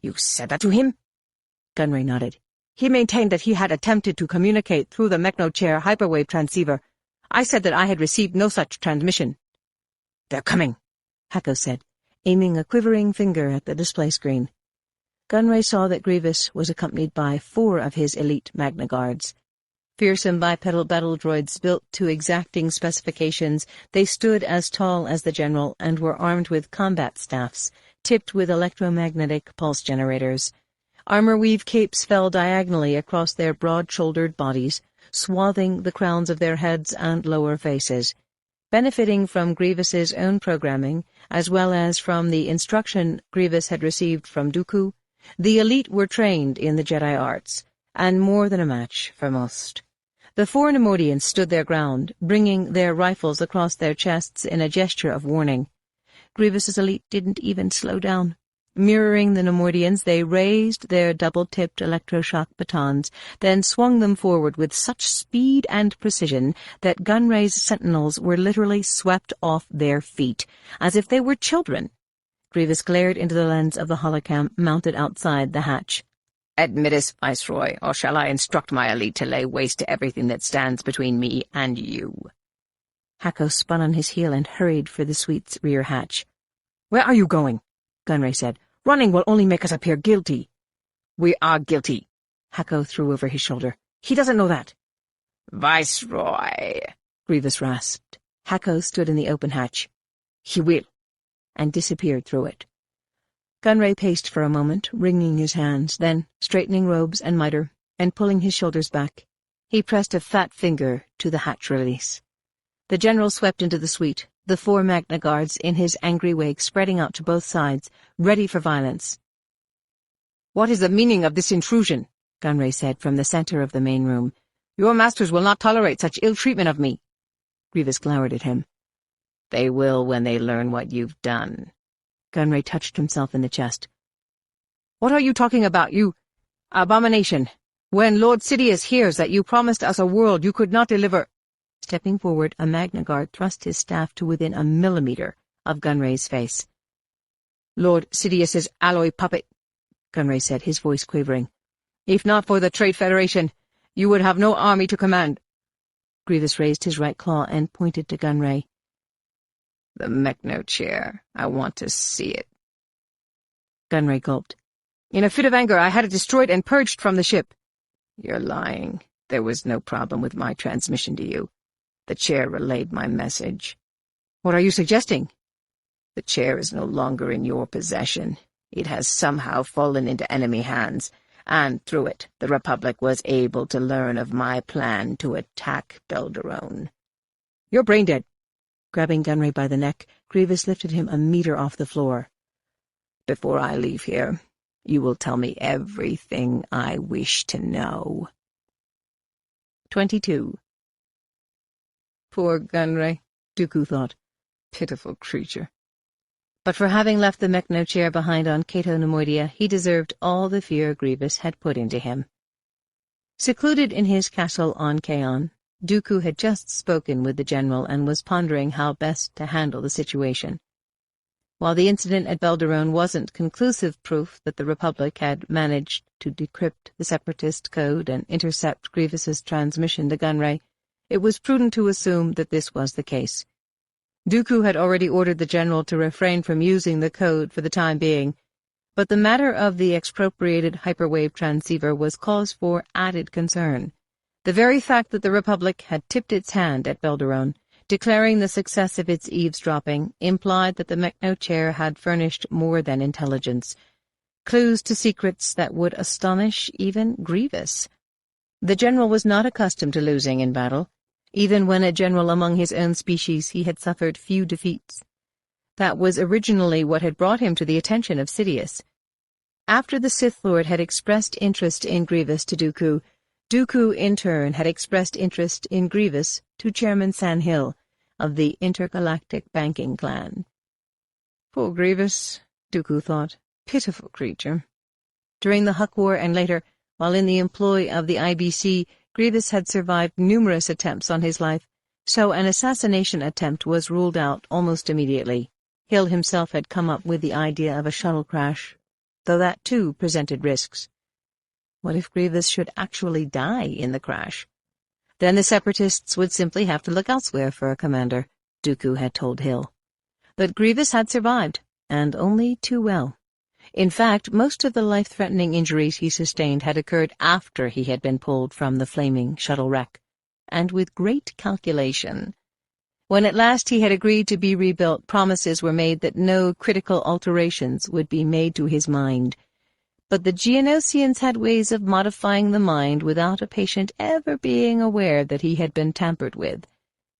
You said that to him? Gunray nodded. He maintained that he had attempted to communicate through the Mechno chair hyperwave transceiver. I said that I had received no such transmission. They're coming, Hako said, aiming a quivering finger at the display screen. Gunray saw that Grievous was accompanied by 4 of his elite Magna Guards. Fearsome bipedal battle droids built to exacting specifications, they stood as tall as the general and were armed with combat staffs, tipped with electromagnetic pulse generators. Armor-weave capes fell diagonally across their broad-shouldered bodies, swathing the crowns of their heads and lower faces. Benefiting from Grievous's own programming, as well as from the instruction Grievous had received from Dooku, the elite were trained in the Jedi arts, and more than a match for most. The 4 Neimoidians stood their ground, bringing their rifles across their chests in a gesture of warning. Grievous's elite didn't even slow down. Mirroring the Neimoidians, they raised their double-tipped electroshock batons, then swung them forward with such speed and precision that Gunray's sentinels were literally swept off their feet, as if they were children. Grievous glared into the lens of the holocam mounted outside the hatch. Admit us, Viceroy, or shall I instruct my elite to lay waste to everything that stands between me and you? Hako spun on his heel and hurried for the suite's rear hatch. Where are you going? Gunray said. Running will only make us appear guilty. We are guilty, Hako threw over his shoulder. He doesn't know that. Viceroy, Grievous rasped. Hako stood in the open hatch. He will, and disappeared through it. Gunray paced for a moment, wringing his hands, then, straightening robes and mitre, and pulling his shoulders back, he pressed a fat finger to the hatch release. The general swept into the suite, the 4 Magna Guards in his angry wake spreading out to both sides, ready for violence. "What is the meaning of this intrusion?" Gunray said from the center of the main room. "Your masters will not tolerate such ill treatment of me." Grievous glowered at him. "They will when they learn what you've done." Gunray touched himself in the chest. "What are you talking about, you abomination? When Lord Sidious hears that you promised us a world you could not deliver—" Stepping forward, a Magna Guard thrust his staff to within a millimeter of Gunray's face. "Lord Sidious's alloy puppet," Gunray said, his voice quavering. "If not for the Trade Federation, you would have no army to command." Grievous raised his right claw and pointed to Gunray. "The Mechno chair. I want to see it." Gunray gulped. "In a fit of anger, I had it destroyed and purged from the ship." "You're lying. There was no problem with my transmission to you. The chair relayed my message." "What are you suggesting?" "The chair is no longer in your possession. It has somehow fallen into enemy hands, and through it the Republic was able to learn of my plan to attack Belderone." "You're brain-dead." Grabbing Gunray by the neck, Grievous lifted him a meter off the floor. "Before I leave here, you will tell me everything I wish to know." 22. Poor Gunray, Dooku thought. Pitiful creature. But for having left the Mechno chair behind on Kato Neimoidia, he deserved all the fear Grievous had put into him. Secluded in his castle on Kaon, Dooku had just spoken with the general and was pondering how best to handle the situation. While the incident at Belderone wasn't conclusive proof that the Republic had managed to decrypt the Separatist code and intercept Grievous's transmission to Gunray, it was prudent to assume that this was the case. Dooku had already ordered the general to refrain from using the code for the time being, but the matter of the expropriated hyperwave transceiver was cause for added concern. The very fact that the Republic had tipped its hand at Belderone, declaring the success of its eavesdropping, implied that the Mechno chair had furnished more than intelligence, clues to secrets that would astonish even Grievous. The general was not accustomed to losing in battle. Even when a general among his own species, he had suffered few defeats. That was originally what had brought him to the attention of Sidious. After the Sith Lord had expressed interest in Grievous to Dooku, Dooku in turn had expressed interest in Grievous to Chairman Sandhill of the Intergalactic Banking Clan. Poor Grievous, Dooku thought. Pitiful creature. During the Huck War and later, while in the employ of the IBC, Grievous had survived numerous attempts on his life, so an assassination attempt was ruled out almost immediately. Hill himself had come up with the idea of a shuttle crash, though that too presented risks. What if Grievous should actually die in the crash? Then the Separatists would simply have to look elsewhere for a commander, Dooku had told Hill. But Grievous had survived, and only too well. In fact, most of the life-threatening injuries he sustained had occurred after he had been pulled from the flaming shuttle wreck, and with great calculation. When at last he had agreed to be rebuilt, promises were made that no critical alterations would be made to his mind. But the Geonosians had ways of modifying the mind without a patient ever being aware that he had been tampered with.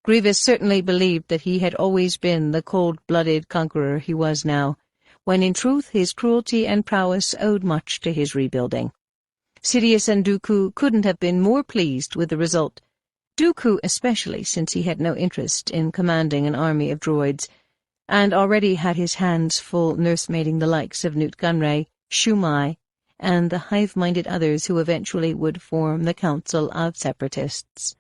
Grievous certainly believed that he had always been the cold-blooded conqueror he was now, when in truth his cruelty and prowess owed much to his rebuilding. Sidious and Dooku couldn't have been more pleased with the result, Dooku especially, since he had no interest in commanding an army of droids, and already had his hands full nursemaiding the likes of Newt Gunray, Shumai, and the hive-minded others who eventually would form the Council of Separatists.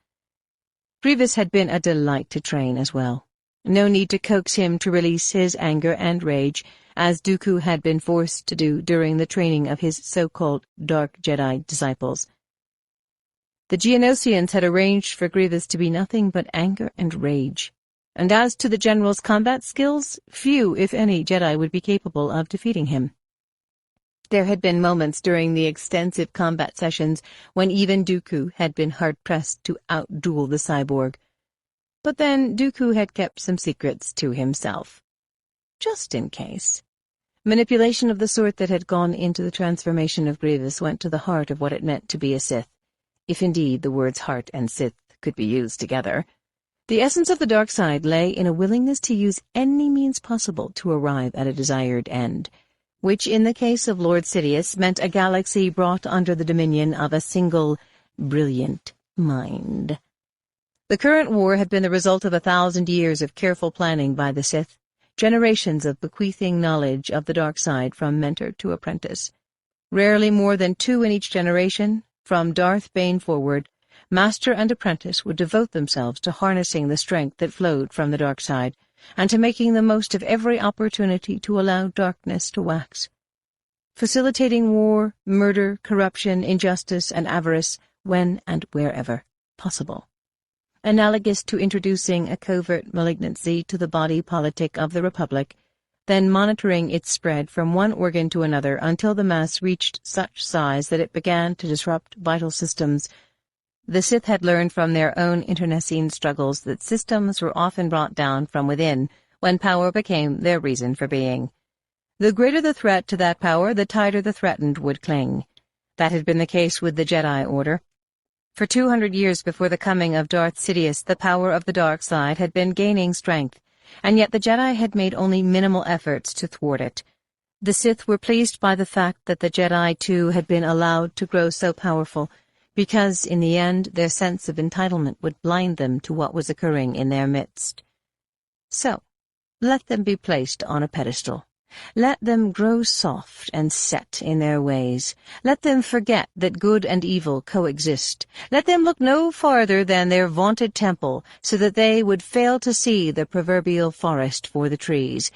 Grievous had been a delight to train as well. No need to coax him to release his anger and rage, as Dooku had been forced to do during the training of his so-called Dark Jedi disciples. The Geonosians had arranged for Grievous to be nothing but anger and rage, and as to the general's combat skills, few, if any, Jedi would be capable of defeating him. There had been moments during the extensive combat sessions when even Dooku had been hard-pressed to outduel the cyborg. But then Dooku had kept some secrets to himself. Just in case. Manipulation of the sort that had gone into the transformation of Grievous went to the heart of what it meant to be a Sith, if indeed the words heart and Sith could be used together. The essence of the dark side lay in a willingness to use any means possible to arrive at a desired end, which in the case of Lord Sidious meant a galaxy brought under the dominion of a single, brilliant mind. The current war had been the result of 1,000 years of careful planning by the Sith, generations of bequeathing knowledge of the dark side from mentor to apprentice. Rarely more than 2 in each generation, from Darth Bane forward, master and apprentice would devote themselves to harnessing the strength that flowed from the dark side, and to making the most of every opportunity to allow darkness to wax, facilitating war, murder, corruption, injustice, and avarice when and wherever possible. Analogous to introducing a covert malignancy to the body politic of the Republic, then monitoring its spread from one organ to another until the mass reached such size that it began to disrupt vital systems. The Sith had learned from their own internecine struggles that systems were often brought down from within when power became their reason for being. The greater the threat to that power, the tighter the threatened would cling. That had been the case with the Jedi Order. For 200 years before the coming of Darth Sidious, the power of the dark side had been gaining strength, and yet the Jedi had made only minimal efforts to thwart it. The Sith were pleased by the fact that the Jedi, too, had been allowed to grow so powerful, because, in the end, their sense of entitlement would blind them to what was occurring in their midst. So, let them be placed on a pedestal. Let them grow soft and set in their ways. Let them forget that good and evil coexist. Let them look no farther than their vaunted temple, so that they would fail to see the proverbial forest for the trees.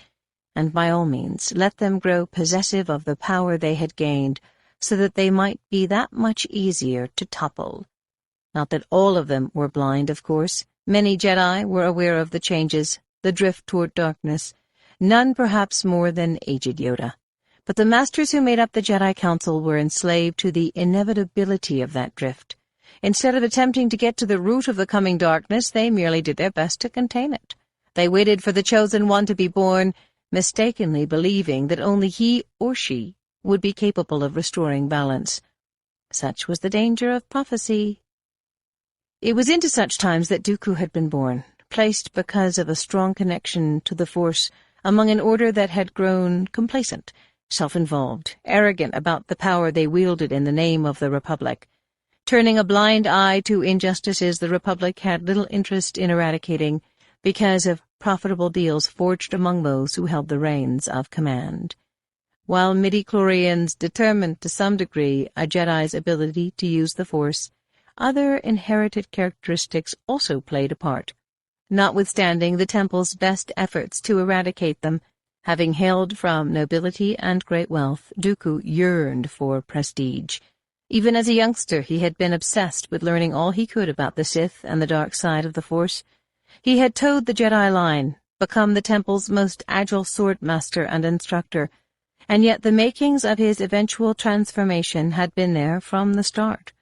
And by all means, let them grow possessive of the power they had gained, so that they might be that much easier to topple. Not that all of them were blind, of course. Many Jedi were aware of the changes, the drift toward darkness, none perhaps more than aged Yoda. But the masters who made up the Jedi Council were enslaved to the inevitability of that drift. Instead of attempting to get to the root of the coming darkness, they merely did their best to contain it. They waited for the chosen one to be born, mistakenly believing that only he or she would be capable of restoring balance. Such was the danger of prophecy. It was into such times that Dooku had been born, placed because of a strong connection to the Force among an order that had grown complacent, self-involved, arrogant about the power they wielded in the name of the Republic. Turning a blind eye to injustices the Republic had little interest in eradicating because of profitable deals forged among those who held the reins of command. While midi-chlorians determined to some degree a Jedi's ability to use the Force, other inherited characteristics also played a part. Notwithstanding the Temple's best efforts to eradicate them, having hailed from nobility and great wealth, Dooku yearned for prestige. Even as a youngster, he had been obsessed with learning all he could about the Sith and the dark side of the Force. He had towed the Jedi line, become the Temple's most agile sword master and instructor, and yet the makings of his eventual transformation had been there from the start.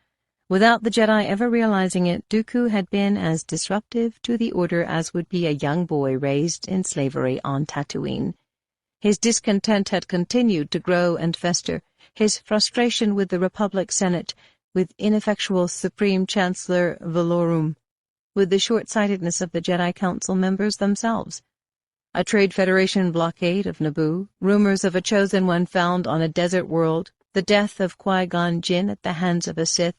Without the Jedi ever realizing it, Dooku had been as disruptive to the Order as would be a young boy raised in slavery on Tatooine. His discontent had continued to grow and fester, his frustration with the Republic Senate, with ineffectual Supreme Chancellor Valorum, with the short-sightedness of the Jedi Council members themselves. A Trade Federation blockade of Naboo, rumors of a chosen one found on a desert world, the death of Qui-Gon Jinn at the hands of a Sith.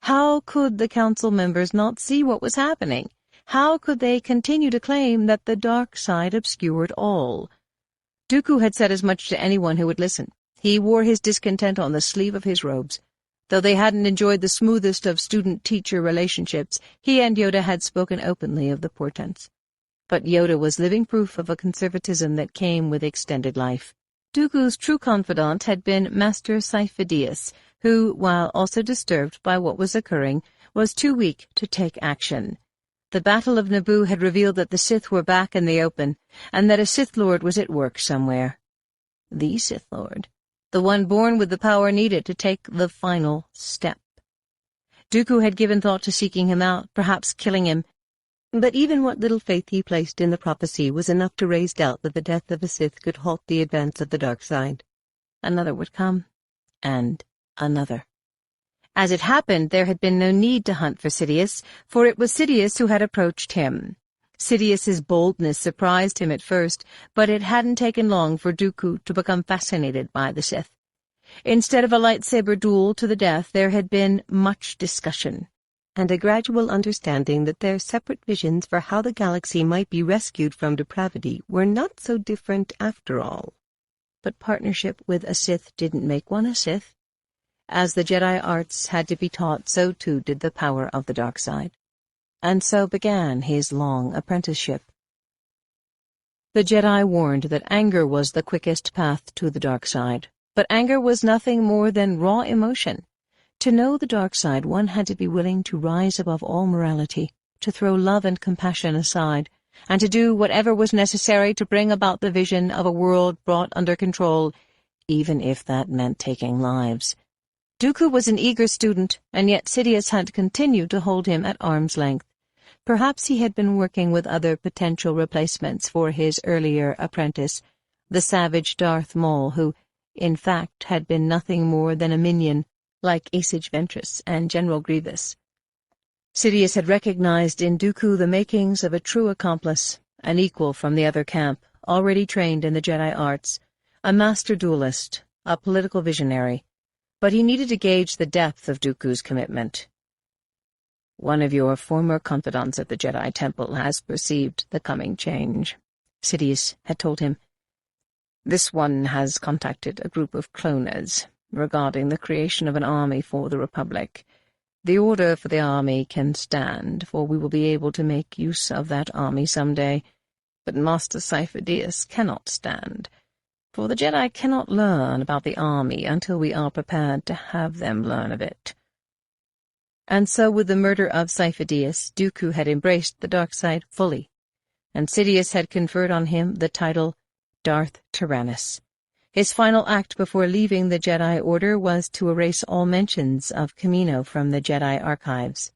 How could the Council members not see what was happening? How could they continue to claim that the dark side obscured all? Dooku had said as much to anyone who would listen. He wore his discontent on the sleeve of his robes. Though they hadn't enjoyed the smoothest of student-teacher relationships, he and Yoda had spoken openly of the portents. But Yoda was living proof of a conservatism that came with extended life. Dooku's true confidant had been Master Sidious, who, while also disturbed by what was occurring, was too weak to take action. The Battle of Naboo had revealed that the Sith were back in the open, and that a Sith Lord was at work somewhere. The Sith Lord. the one born with the power needed to take the final step. Dooku had given thought to seeking him out, perhaps killing him, but even what little faith he placed in the prophecy was enough to raise doubt that the death of a Sith could halt the advance of the dark side. Another would come, and another. As it happened, there had been no need to hunt for Sidious, for it was Sidious who had approached him. Sidious's boldness surprised him at first, but it hadn't taken long for Dooku to become fascinated by the Sith. Instead of a lightsaber duel to the death, there had been much discussion, and a gradual understanding that their separate visions for how the galaxy might be rescued from depravity were not so different after all. But partnership with a Sith didn't make one a Sith. As the Jedi arts had to be taught, so too did the power of the dark side. And so began his long apprenticeship. The Jedi warned that anger was the quickest path to the dark side, but anger was nothing more than raw emotion. To know the dark side, one had to be willing to rise above all morality, to throw love and compassion aside, and to do whatever was necessary to bring about the vision of a world brought under control, even if that meant taking lives. Dooku was an eager student, and yet Sidious had continued to hold him at arm's length. Perhaps he had been working with other potential replacements for his earlier apprentice, the savage Darth Maul, who, in fact, had been nothing more than a minion, like Asajj Ventress and General Grievous. Sidious had recognized in Dooku the makings of a true accomplice, an equal from the other camp, already trained in the Jedi arts, a master duelist, a political visionary. But he needed to gauge the depth of Dooku's commitment. "One of your former confidants at the Jedi Temple has perceived the coming change," Sidious had told him. "This one has contacted a group of cloners regarding the creation of an army for the Republic. The order for the army can stand, for we will be able to make use of that army someday, but Master Sidious cannot stand. For the Jedi cannot learn about the army until we are prepared to have them learn of it." And so with the murder of Sidious, Dooku had embraced the dark side fully, and Sidious had conferred on him the title Darth Tyrannus. His final act before leaving the Jedi Order was to erase all mentions of Kamino from the Jedi archives.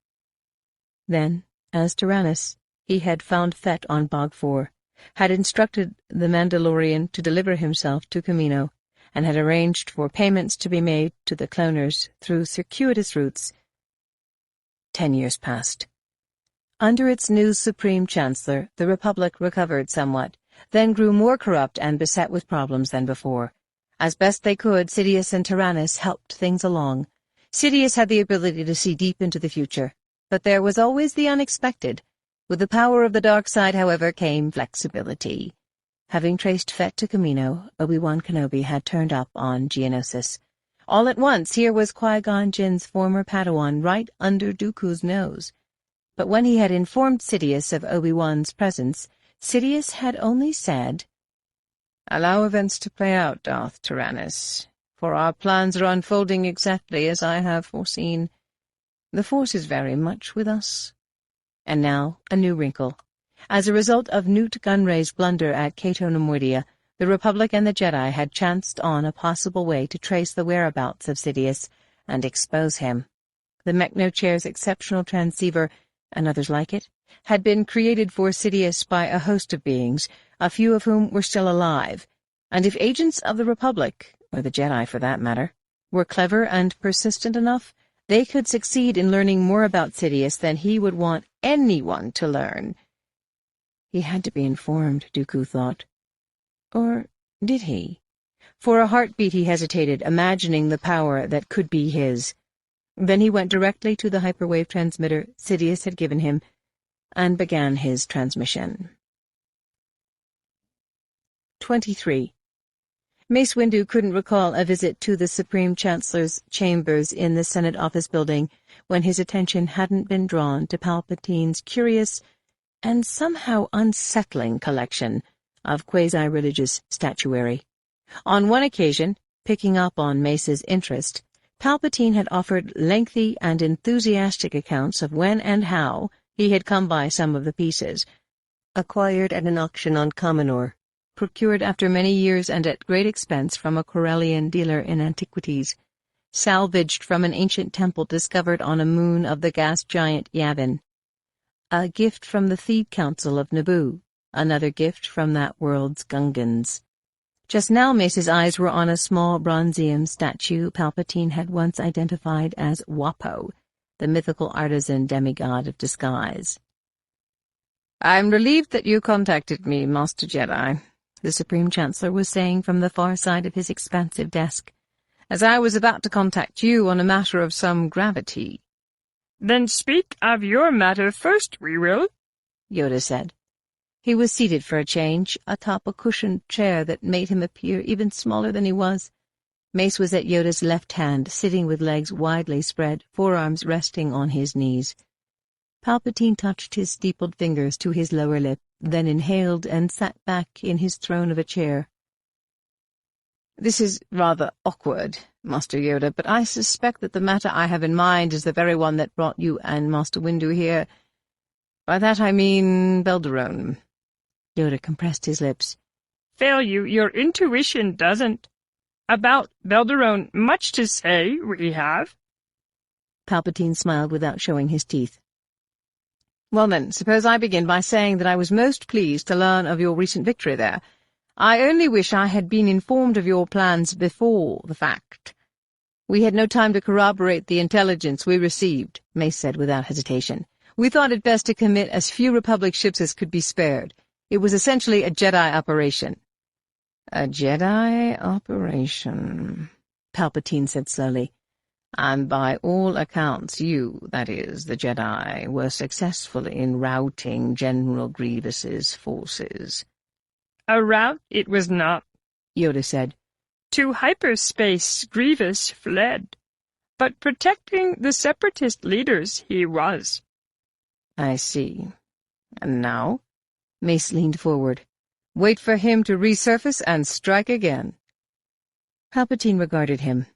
Then, as Tyrannus, he had found Fett on Bog 4, had instructed the Mandalorian to deliver himself to Kamino, and had arranged for payments to be made to the cloners through circuitous routes. 10 years passed. Under its new Supreme Chancellor, the Republic recovered somewhat, then grew more corrupt and beset with problems than before. As best they could, Sidious and Tyrannus helped things along. Sidious had the ability to see deep into the future, but there was always the unexpected. With the power of the dark side, however, came flexibility. Having traced Fett to Kamino, Obi-Wan Kenobi had turned up on Geonosis. All at once, here was Qui-Gon Jinn's former Padawan right under Dooku's nose. But when he had informed Sidious of Obi-Wan's presence, Sidious had only said, "Allow events to play out, Darth Tyrannus, for our plans are unfolding exactly as I have foreseen. The Force is very much with us." And now, a new wrinkle. As a result of Newt Gunray's blunder at Kato Neimoidia, the Republic and the Jedi had chanced on a possible way to trace the whereabouts of Sidious and expose him. The Mechno Chair's exceptional transceiver, and others like it, had been created for Sidious by a host of beings, a few of whom were still alive, and if agents of the Republic, or the Jedi for that matter, were clever and persistent enough, they could succeed in learning more about Sidious than he would want anyone to learn. He had to be informed, Dooku thought. Or did he? For a heartbeat he hesitated, imagining the power that could be his. Then he went directly to the hyperwave transmitter Sidious had given him, and began his transmission. 23. Mace Windu couldn't recall a visit to the Supreme Chancellor's chambers in the Senate Office building when his attention hadn't been drawn to Palpatine's curious and somehow unsettling collection of quasi-religious statuary. On one occasion, picking up on Mace's interest, Palpatine had offered lengthy and enthusiastic accounts of when and how he had come by some of the pieces, acquired at an auction on Kaminoor, procured after many years and at great expense from a Corellian dealer in antiquities, salvaged from an ancient temple discovered on a moon of the gas giant Yavin. A gift from the Theed Council of Naboo, another gift from that world's Gungans. Just now Mace's eyes were on a small bronzium statue Palpatine had once identified as Wapo, the mythical artisan demigod of disguise. "I'm relieved that you contacted me, Master Jedi," the Supreme Chancellor was saying from the far side of his expansive desk, "as I was about to contact you on a matter of some gravity." "Then speak of your matter first, we will," Yoda said. He was seated for a change, atop a cushioned chair that made him appear even smaller than he was. Mace was at Yoda's left hand, sitting with legs widely spread, forearms resting on his knees. Palpatine touched his steepled fingers to his lower lip, then inhaled and sat back in his throne of a chair. "This is rather awkward, Master Yoda, but I suspect that the matter I have in mind is the very one that brought you and Master Windu here. By that I mean Belderone." Yoda compressed his lips. "Fail you, your intuition doesn't. About Belderone, much to say we have." Palpatine smiled without showing his teeth. "Well then, suppose I begin by saying that I was most pleased to learn of your recent victory there. I only wish I had been informed of your plans before the fact." "We had no time to corroborate the intelligence we received," Mace said without hesitation. "We thought it best to commit as few Republic ships as could be spared. It was essentially a Jedi operation." "A Jedi operation," Palpatine said slowly. "And by all accounts you, that is, the Jedi, were successful in routing General Grievous's forces." "A rout it was not," Yoda said. "To hyperspace Grievous fled, but protecting the Separatist leaders he was." "I see. And now?" Mace leaned forward. "Wait for him to resurface and strike again." Palpatine regarded him.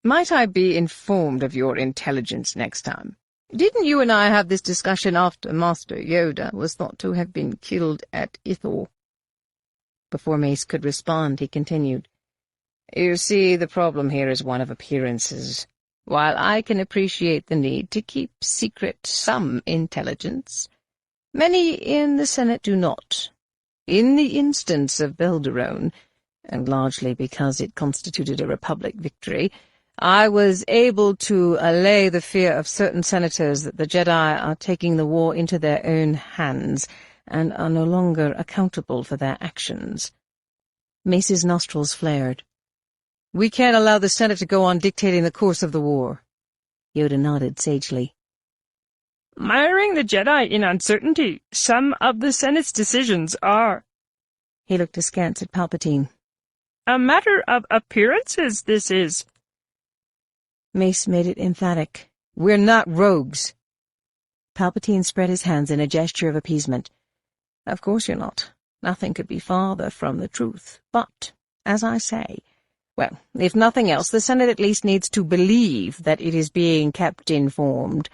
"Might I be informed of your intelligence next time? Didn't you and I have this discussion after Master Yoda was thought to have been killed at Ithor?" Before Mace could respond, he continued. "You see, the problem here is one of appearances. While I can appreciate the need to keep secret some intelligence, many in the Senate do not. In the instance of Belderone, and largely because it constituted a Republic victory, I was able to allay the fear of certain senators that the Jedi are taking the war into their own hands and are no longer accountable for their actions." Mace's nostrils flared. "We can't allow the Senate to go on dictating the course of the war." Yoda nodded sagely. "Miring the Jedi in uncertainty, some of the Senate's decisions are." He looked askance at Palpatine. "A matter of appearances, this is." Mace made it emphatic. "We're not rogues." Palpatine spread his hands in a gesture of appeasement. "Of course you're not. Nothing could be farther from the truth. But, as I say, well, if nothing else, the Senate at least needs to believe that it is being kept informed,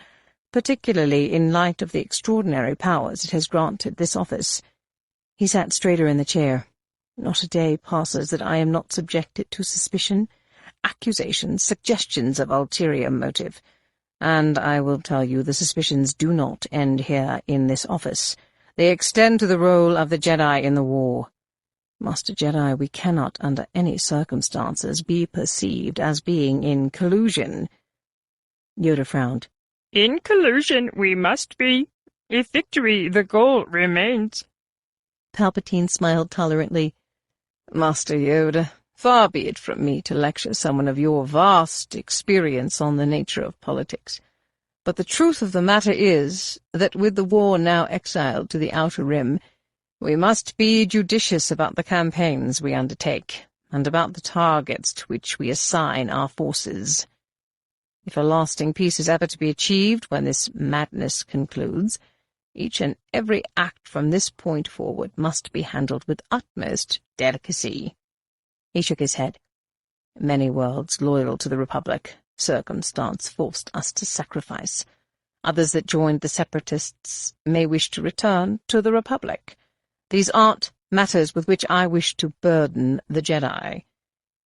particularly in light of the extraordinary powers it has granted this office." He sat straighter in the chair. "Not a day passes that I am not subjected to suspicion, accusations, suggestions of ulterior motive. And I will tell you, the suspicions do not end here in this office. They extend to the role of the Jedi in the war. Master Jedi, we cannot, under any circumstances, be perceived as being in collusion." Yoda frowned. "In collusion we must be, if victory the goal remains." Palpatine smiled tolerantly. "Master Yoda, far be it from me to lecture someone of your vast experience on the nature of politics. But the truth of the matter is that with the war now exiled to the Outer Rim, we must be judicious about the campaigns we undertake, and about the targets to which we assign our forces. If a lasting peace is ever to be achieved when this madness concludes, each and every act from this point forward must be handled with utmost delicacy." He shook his head. "Many worlds loyal to the Republic, circumstance forced us to sacrifice. Others that joined the Separatists may wish to return to the Republic. These aren't matters with which I wish to burden the Jedi.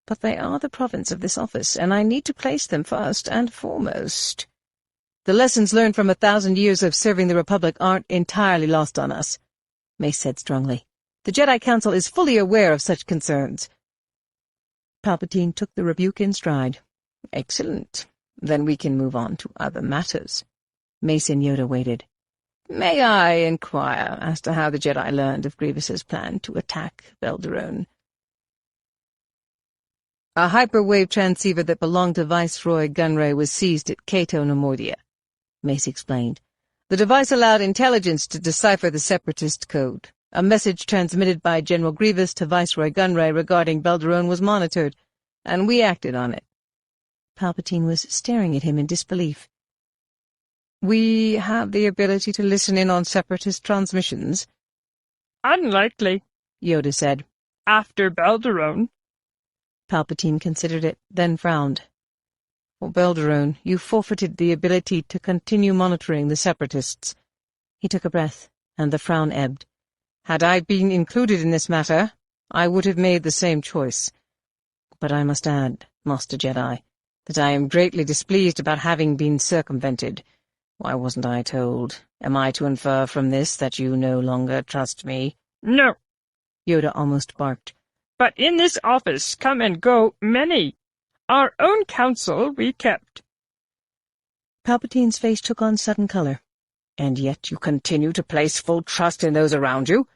But they are the province of this office, and I need to place them first and foremost. The lessons learned from 1,000 years of serving the Republic aren't entirely lost on us, Mace said strongly. The Jedi Council is fully aware of such concerns. Palpatine took the rebuke in stride. Excellent. Then we can move on to other matters. Mace and Yoda waited. May I inquire as to how the Jedi learned of Grievous's plan to attack Belderone? A hyperwave transceiver that belonged to Viceroy Gunray was seized at Kato, Neimoidia, Mace explained. The device allowed intelligence to decipher the Separatist code. A message transmitted by General Grievous to Viceroy Gunray regarding Belderone was monitored, and we acted on it. Palpatine was staring at him in disbelief. We have the ability to listen in on Separatist transmissions? Unlikely, Yoda said. After Belderone. Palpatine considered it, then frowned. For Belderone, you forfeited the ability to continue monitoring the Separatists. He took a breath, and the frown ebbed. Had I been included in this matter, I would have made the same choice. But I must add, Master Jedi, that I am greatly displeased about having been circumvented. Why wasn't I told? Am I to infer from this that you no longer trust me? No, Yoda almost barked. But in this office come and go many. Our own counsel we kept. Palpatine's face took on sudden color. And yet you continue to place full trust in those around you?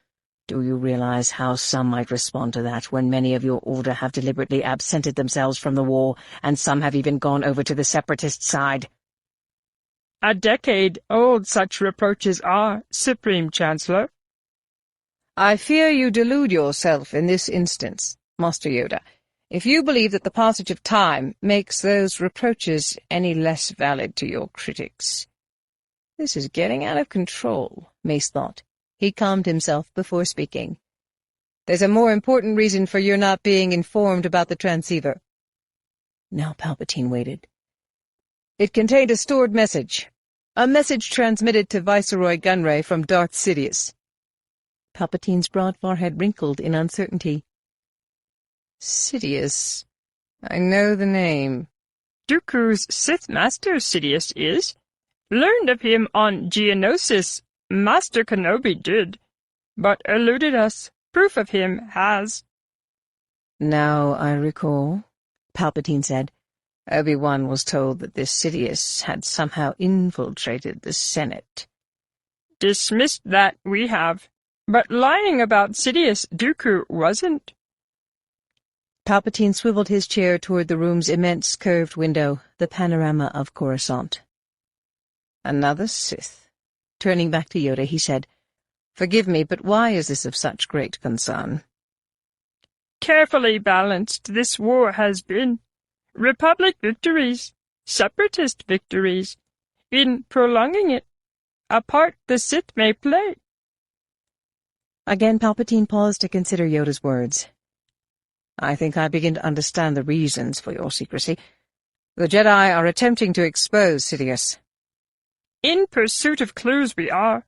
Do you realize how some might respond to that when many of your order have deliberately absented themselves from the war, and some have even gone over to the Separatist side? A decade old such reproaches are, Supreme Chancellor. I fear you delude yourself in this instance, Master Yoda, if you believe that the passage of time makes those reproaches any less valid to your critics. This is getting out of control, Mace thought. He calmed himself before speaking. There's a more important reason for your not being informed about the transceiver. Now Palpatine waited. It contained a stored message. A message transmitted to Viceroy Gunray from Darth Sidious. Palpatine's broad forehead wrinkled in uncertainty. Sidious. I know the name. Dooku's Sith Master Sidious is. Learned of him on Geonosis. Master Kenobi did, but eluded us. Proof of him has. Now I recall, Palpatine said. Obi-Wan was told that this Sidious had somehow infiltrated the Senate. Dismissed that we have, but lying about Sidious Dooku wasn't. Palpatine swiveled his chair toward the room's immense curved window, the panorama of Corusant. Another Sith. Turning back to Yoda, he said, Forgive me, but why is this of such great concern? Carefully balanced this war has been. Republic victories, Separatist victories. In prolonging it, a part the Sith may play. Again Palpatine paused to consider Yoda's words. I think I begin to understand the reasons for your secrecy. The Jedi are attempting to expose Sidious. In pursuit of clues we are.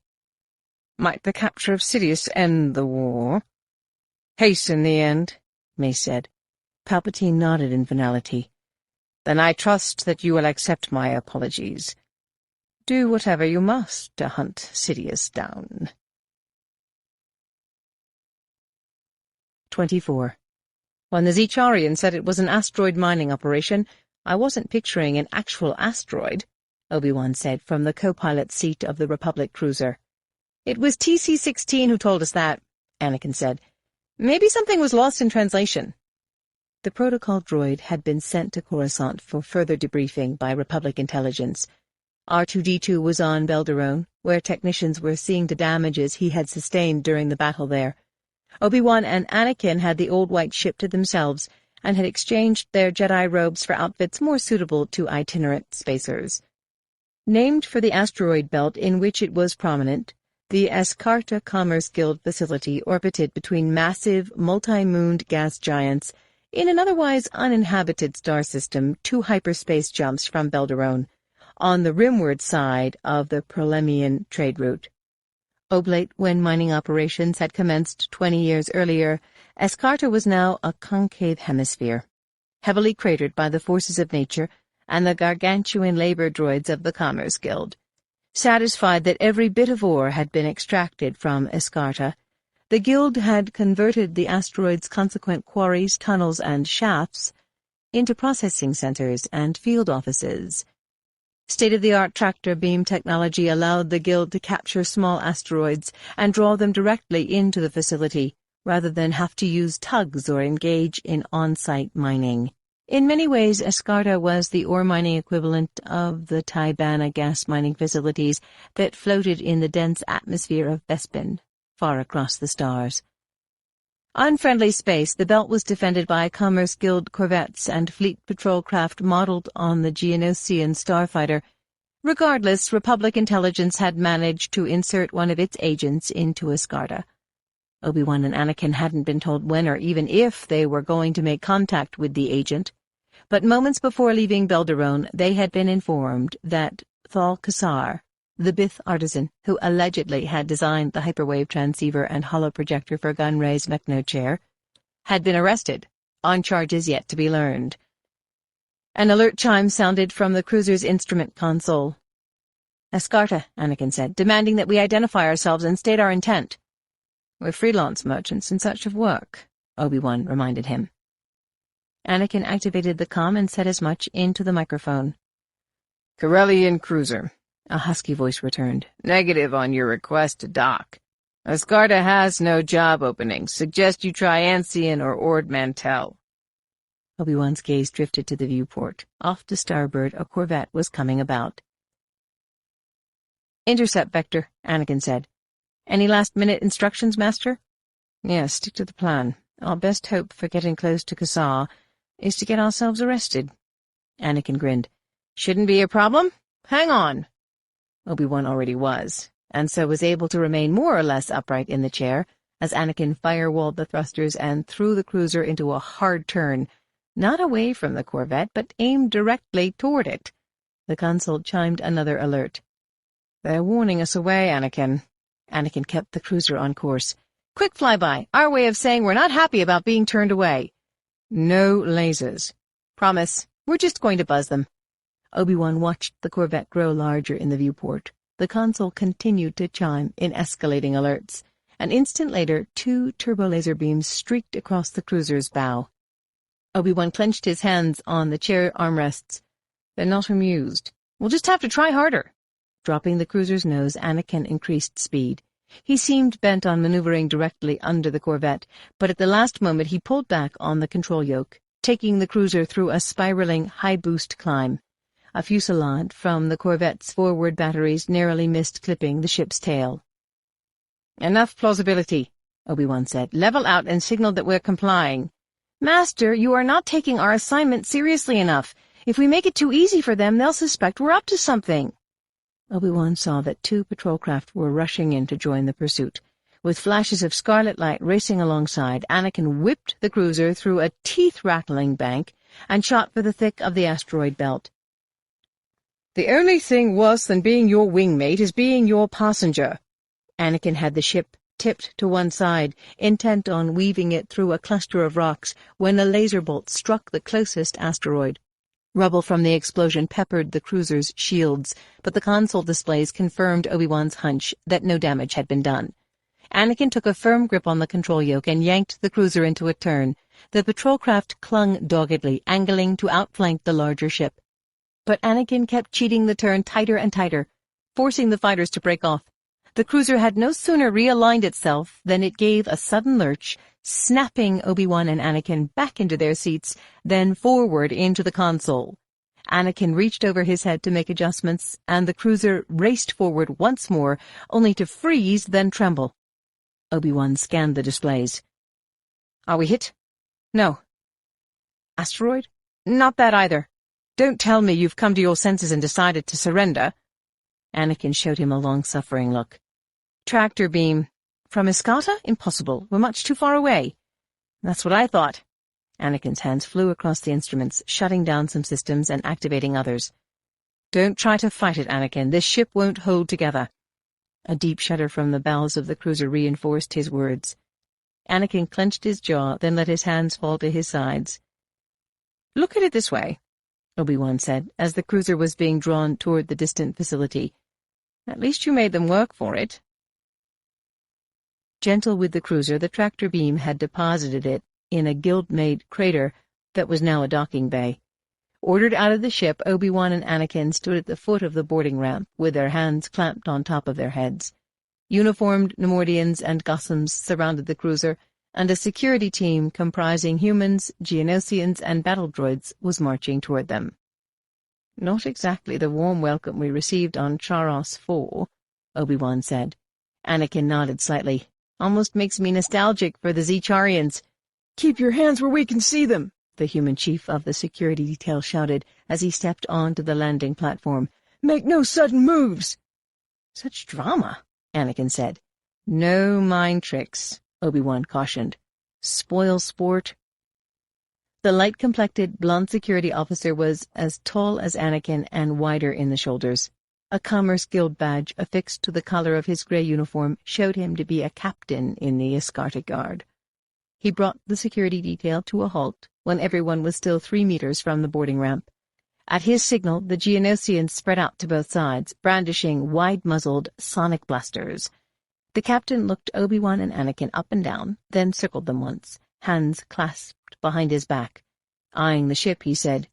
Might the capture of Sidious end the war? Hasten the end, Mace said. Palpatine nodded in finality. Then I trust that you will accept my apologies. Do whatever you must to hunt Sidious down. 24. When the Zecharian said it was an asteroid mining operation, I wasn't picturing an actual asteroid, Obi-Wan said from the co-pilot seat of the Republic cruiser. It was TC-16 who told us that, Anakin said. Maybe something was lost in translation. The protocol droid had been sent to Corusant for further debriefing by Republic intelligence. R2-D2 was on Belderone, where technicians were seeing the damages he had sustained during the battle there. Obi-Wan and Anakin had the old white ship to themselves and had exchanged their Jedi robes for outfits more suitable to itinerant spacers. Named for the asteroid belt in which it was prominent, the Escara Commerce Guild facility orbited between massive, multi-mooned gas giants in an otherwise uninhabited star system 2 hyperspace jumps from Belderone, on the rimward side of the Prolemian trade route. Oblate, when mining operations had commenced 20 years earlier, Escarta was now a concave hemisphere, heavily cratered by the forces of nature and the gargantuan labor droids of the Commerce Guild. Satisfied that every bit of ore had been extracted from Escarta, the Guild had converted the asteroid's consequent quarries, tunnels, and shafts into processing centers and field offices. State-of-the-art tractor beam technology allowed the Guild to capture small asteroids and draw them directly into the facility, rather than have to use tugs or engage in on-site mining. In many ways, Escarta was the ore mining equivalent of the Tibana gas mining facilities that floated in the dense atmosphere of Bespin, far across the stars. Unfriendly space, the belt was defended by Commerce Guild corvettes and fleet patrol craft modeled on the Geonosian starfighter. Regardless, Republic intelligence had managed to insert one of its agents into Escarta. Obi-Wan and Anakin hadn't been told when or even if they were going to make contact with the agent, but moments before leaving Belderone, they had been informed that Thal Kassar, the Bith artisan who allegedly had designed the hyperwave transceiver and holoprojector for Gunray's mechno-chair, had been arrested, on charges yet to be learned. An alert chime sounded from the cruiser's instrument console. "Escarta," Anakin said, "demanding that we identify ourselves and state our intent." "We're freelance merchants in search of work," Obi-Wan reminded him. Anakin activated the comm and said as much into the microphone. "Corellian cruiser," a husky voice returned. "Negative on your request to dock. Escarta has no job openings. Suggest you try Ancien or Ord Mantell." Obi-Wan's gaze drifted to the viewport. Off to starboard, a corvette was coming about. "Intercept vector," Anakin said. "Any last-minute instructions, Master?" "Yes, stick to the plan. Our best hope for getting close to Kassar is to get ourselves arrested." Anakin grinned. "Shouldn't be a problem. Hang on." Obi-Wan already was, and so was able to remain more or less upright in the chair as Anakin firewalled the thrusters and threw the cruiser into a hard turn, not away from the corvette, but aimed directly toward it. The console chimed another alert. "They're warning us away, Anakin." Anakin kept the cruiser on course. "Quick flyby, our way of saying we're not happy about being turned away." "No lasers." "Promise, we're just going to buzz them." Obi-Wan watched the corvette grow larger in the viewport. The console continued to chime in escalating alerts. An instant later, 2 turbolaser beams streaked across the cruiser's bow. Obi-Wan clenched his hands on the chair armrests. "They're not amused. We'll just have to try harder." Dropping the cruiser's nose, Anakin increased speed. He seemed bent on maneuvering directly under the corvette, but at the last moment he pulled back on the control yoke, taking the cruiser through a spiraling, high-boost climb. A fusillade from the corvette's forward batteries narrowly missed clipping the ship's tail. "Enough plausibility," Obi-Wan said. "Level out and signal that we're complying." "Master, you are not taking our assignment seriously enough. If we make it too easy for them, they'll suspect we're up to something." Obi-Wan saw that 2 patrol craft were rushing in to join the pursuit. With flashes of scarlet light racing alongside, Anakin whipped the cruiser through a teeth-rattling bank and shot for the thick of the asteroid belt. "The only thing worse than being your wingmate is being your passenger." Anakin had the ship tipped to one side, intent on weaving it through a cluster of rocks, when a laser bolt struck the closest asteroid. Rubble from the explosion peppered the cruiser's shields, but the console displays confirmed Obi-Wan's hunch that no damage had been done. Anakin took a firm grip on the control yoke and yanked the cruiser into a turn. The patrol craft clung doggedly, angling to outflank the larger ship. But Anakin kept cheating the turn tighter and tighter, forcing the fighters to break off. The cruiser had no sooner realigned itself than it gave a sudden lurch, snapping Obi-Wan and Anakin back into their seats, then forward into the console. Anakin reached over his head to make adjustments, and the cruiser raced forward once more, only to freeze, then tremble. Obi-Wan scanned the displays. "Are we hit?" "No." "Asteroid?" "Not that either." "Don't tell me you've come to your senses and decided to surrender." Anakin showed him a long-suffering look. "Tractor beam. From Escarta? Impossible. We're much too far away." "That's what I thought." Anakin's hands flew across the instruments, shutting down some systems and activating others. "Don't try to fight it, Anakin. This ship won't hold together." A deep shudder from the bowels of the cruiser reinforced his words. Anakin clenched his jaw, then let his hands fall to his sides. "Look at it this way," Obi-Wan said, as the cruiser was being drawn toward the distant facility. "At least you made them work for it." Gentle with the cruiser, the tractor beam had deposited it in a guild-made crater that was now a docking bay. Ordered out of the ship, Obi-Wan and Anakin stood at the foot of the boarding ramp, with their hands clamped on top of their heads. Uniformed Neimoidians and Gossams surrounded the cruiser, and a security team comprising humans, Geonosians, and battle droids was marching toward them. "Not exactly the warm welcome we received on Charos 4, Obi-Wan said. Anakin nodded slightly. "Almost makes me nostalgic for the Zecharians." "Keep your hands where we can see them," the human chief of the security detail shouted as he stepped onto the landing platform. "Make no sudden moves." "Such drama," Anakin said. "No mind tricks," Obi-Wan cautioned. "Spoil sport." The light-complected, blonde security officer was as tall as Anakin and wider in the shoulders. A Commerce Guild badge affixed to the collar of his grey uniform showed him to be a captain in the Escarta Guard. He brought the security detail to a halt when everyone was still 3 meters from the boarding ramp. At his signal, the Geonosians spread out to both sides, brandishing wide-muzzled sonic blasters. The captain looked Obi-Wan and Anakin up and down, then circled them once, hands clasped behind his back. Eyeing the ship, he said,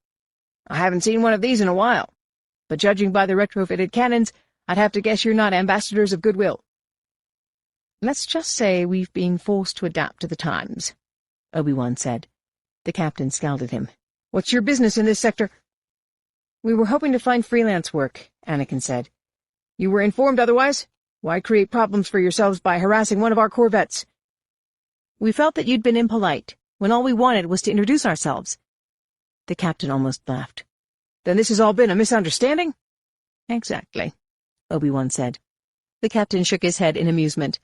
"I haven't seen one of these in a while, but judging by the retrofitted cannons, I'd have to guess you're not ambassadors of goodwill." "Let's just say we've been forced to adapt to the times," Obi-Wan said. The captain scowled at him. "What's your business in this sector?" "We were hoping to find freelance work," Anakin said. "You were informed otherwise? Why create problems for yourselves by harassing one of our corvettes?" "We felt that you'd been impolite, when all we wanted was to introduce ourselves." The captain almost laughed. "Then this has all been a misunderstanding?" "Exactly," Obi-Wan said. The captain shook his head in amusement.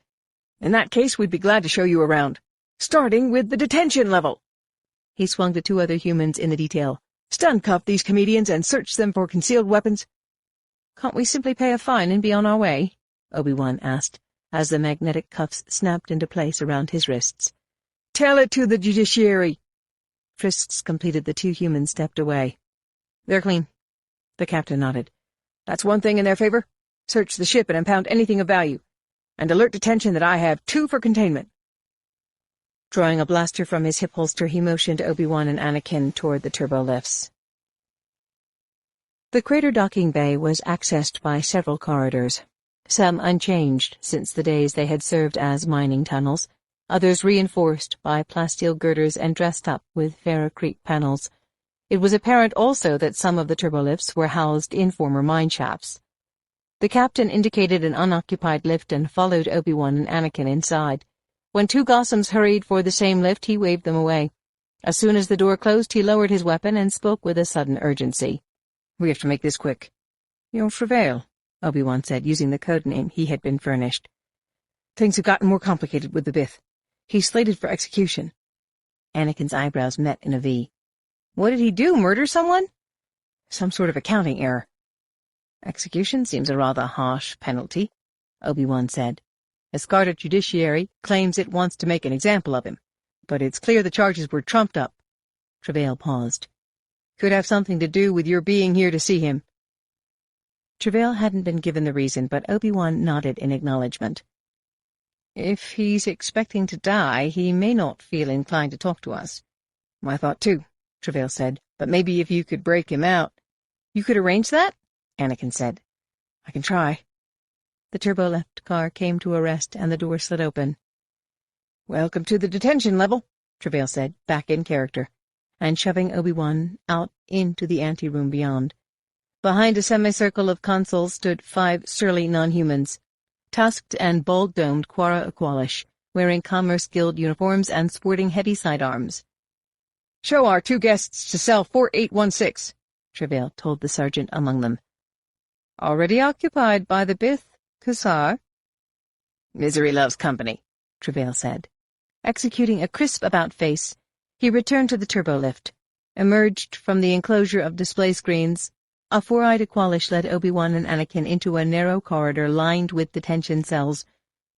"In that case, we'd be glad to show you around, starting with the detention level." He swung to 2 other humans in the detail. "Stun-cuff these comedians and search them for concealed weapons." "Can't we simply pay a fine and be on our way?" Obi-Wan asked, as the magnetic cuffs snapped into place around his wrists. "Tell it to the judiciary." Frisks completed. The 2 humans stepped away. "They're clean." The captain nodded. "That's one thing in their favor. Search the ship and impound anything of value. And alert detention that I have 2 for containment." Drawing a blaster from his hip holster, he motioned Obi-Wan and Anakin toward the turbo lifts. The crater docking bay was accessed by several corridors, some unchanged since the days they had served as mining tunnels, others reinforced by plasteel girders and dressed up with ferrocrete panels. It was apparent also that some of the turbolifts were housed in former mine shafts. The captain indicated an unoccupied lift and followed Obi-Wan and Anakin inside. When 2 Gossams hurried for the same lift, he waved them away. As soon as the door closed, he lowered his weapon and spoke with a sudden urgency. "We have to make this quick." "You'll prevail," Obi-Wan said, using the code name he had been furnished. "Things have gotten more complicated with the Bith. He's slated for execution." Anakin's eyebrows met in a V. "What did he do, murder someone?" "Some sort of accounting error." "Execution seems a rather harsh penalty," Obi-Wan said. "Escarta Judiciary claims it wants to make an example of him, but it's clear the charges were trumped up." Travail paused. "Could have something to do with your being here to see him." Travail hadn't been given the reason, but Obi-Wan nodded in acknowledgement. "If he's expecting to die, he may not feel inclined to talk to us." "My thought, too," Travail said. "But maybe if you could break him out—" "You could arrange that?" Anakin said. "I can try." The turbo-lift car came to a rest, and the door slid open. "Welcome to the detention level," Travail said, back in character, and shoving Obi-Wan out into the anteroom beyond. Behind a semicircle of consoles stood 5 surly non-humans, tusked and bald-domed Quara Aqualish, wearing Commerce Guild uniforms and sporting heavy sidearms. "Show our 2 guests to cell 4816, Travail told the sergeant among them. "Already occupied by the Bith, Kussar." "Misery loves company," Travail said. Executing a crisp about-face, he returned to the turbo-lift, emerged from the enclosure of display screens, A four-eyed Aqualish led Obi-Wan and Anakin into a narrow corridor lined with detention cells.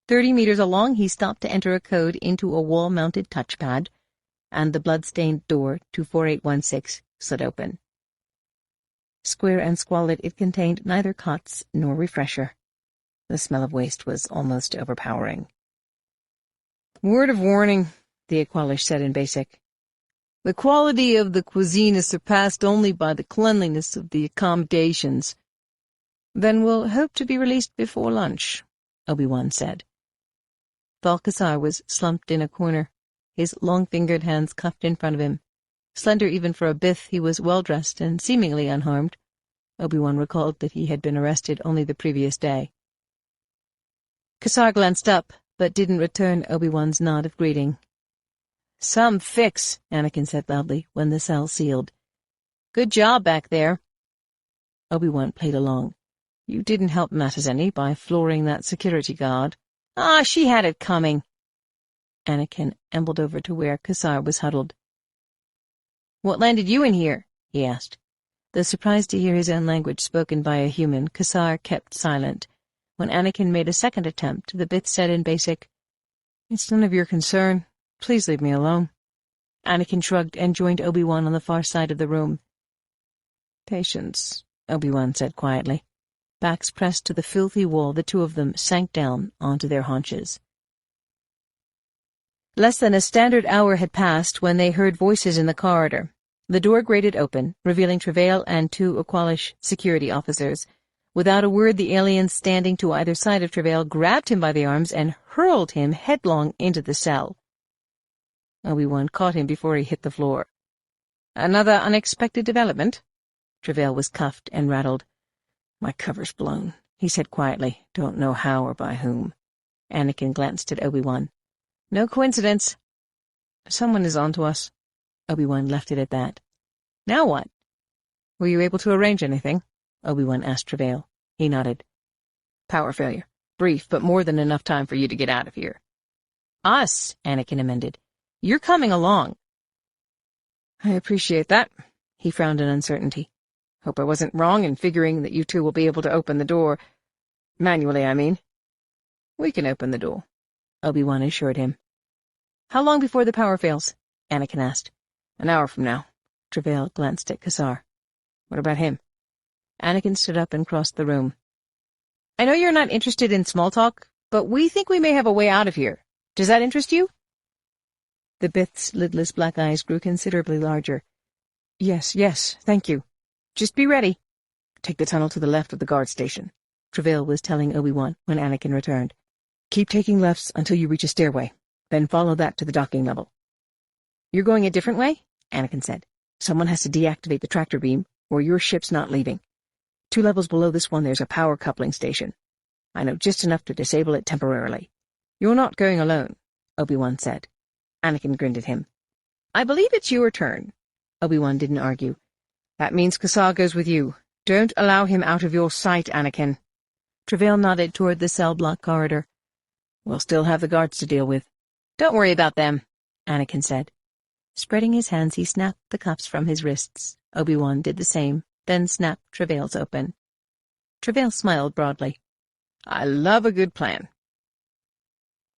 30 meters along, he stopped to enter a code into a wall-mounted touchpad, and the blood-stained door to 4816 slid open. Square and squalid, it contained neither cots nor refresher. The smell of waste was almost overpowering. "Word of warning," the Aqualish said in Basic. "The quality of the cuisine is surpassed only by the cleanliness of the accommodations." "Then we'll hope to be released before lunch," Obi-Wan said. Thal-Kasar was slumped in a corner, his long-fingered hands cuffed in front of him. Slender even for a Bith, he was well-dressed and seemingly unharmed. Obi-Wan recalled that he had been arrested only the previous day. Kasar glanced up, but didn't return Obi-Wan's nod of greeting. "Some fix," Anakin said loudly when the cell sealed. "Good job back there." Obi-Wan played along. "You didn't help matters any by flooring that security guard." "Ah, she had it coming." Anakin ambled over to where Kasar was huddled. "What landed you in here?" he asked. Though surprised to hear his own language spoken by a human, Kasar kept silent. When Anakin made a second attempt, the Bith said in Basic, "It's none of your concern. Please leave me alone." Anakin shrugged and joined Obi-Wan on the far side of the room. "Patience," Obi-Wan said quietly. Backs pressed to the filthy wall, the two of them sank down onto their haunches. Less than a standard hour had passed when they heard voices in the corridor. The door grated open, revealing Travail and two Aqualish security officers. Without a word, the aliens standing to either side of Travail grabbed him by the arms and hurled him headlong into the cell. Obi-Wan caught him before he hit the floor. "Another unexpected development?" Travail was cuffed and rattled. "My cover's blown," he said quietly. "Don't know how or by whom." Anakin glanced at Obi-Wan. "No coincidence." "Someone is onto us." Obi-Wan left it at that. "Now what?" "Were you able to arrange anything?" Obi-Wan asked Travail. He nodded. "Power failure. Brief, but more than enough time for you to get out of here." "Us," Anakin amended. "You're coming along." "I appreciate that." He frowned in uncertainty. "Hope I wasn't wrong in figuring that you two will be able to open the door. Manually, I mean." "We can open the door," Obi-Wan assured him. "How long before the power fails?" Anakin asked. "An hour from now." Travail glanced at Kasar. "What about him?" Anakin stood up and crossed the room. "I know you're not interested in small talk, but we think we may have a way out of here. Does that interest you?" The Bith's lidless black eyes grew considerably larger. Yes, thank you. Just be ready." "Take the tunnel to the left of the guard station," Travail was telling Obi-Wan when Anakin returned. "Keep taking lefts until you reach a stairway, then follow that to the docking level." "You're going a different way?" Anakin said. "Someone has to deactivate the tractor beam, or your ship's not leaving. 2 levels below this one there's a power coupling station. I know just enough to disable it temporarily." "You're not going alone," Obi-Wan said. Anakin grinned at him. "I believe it's your turn." Obi-Wan didn't argue. "That means Kasar goes with you. Don't allow him out of your sight, Anakin." Travail nodded toward the cell-block corridor. "We'll still have the guards to deal with." "Don't worry about them," Anakin said. Spreading his hands, he snapped the cuffs from his wrists. Obi-Wan did the same, then snapped Travail's open. Travail smiled broadly. "I love a good plan."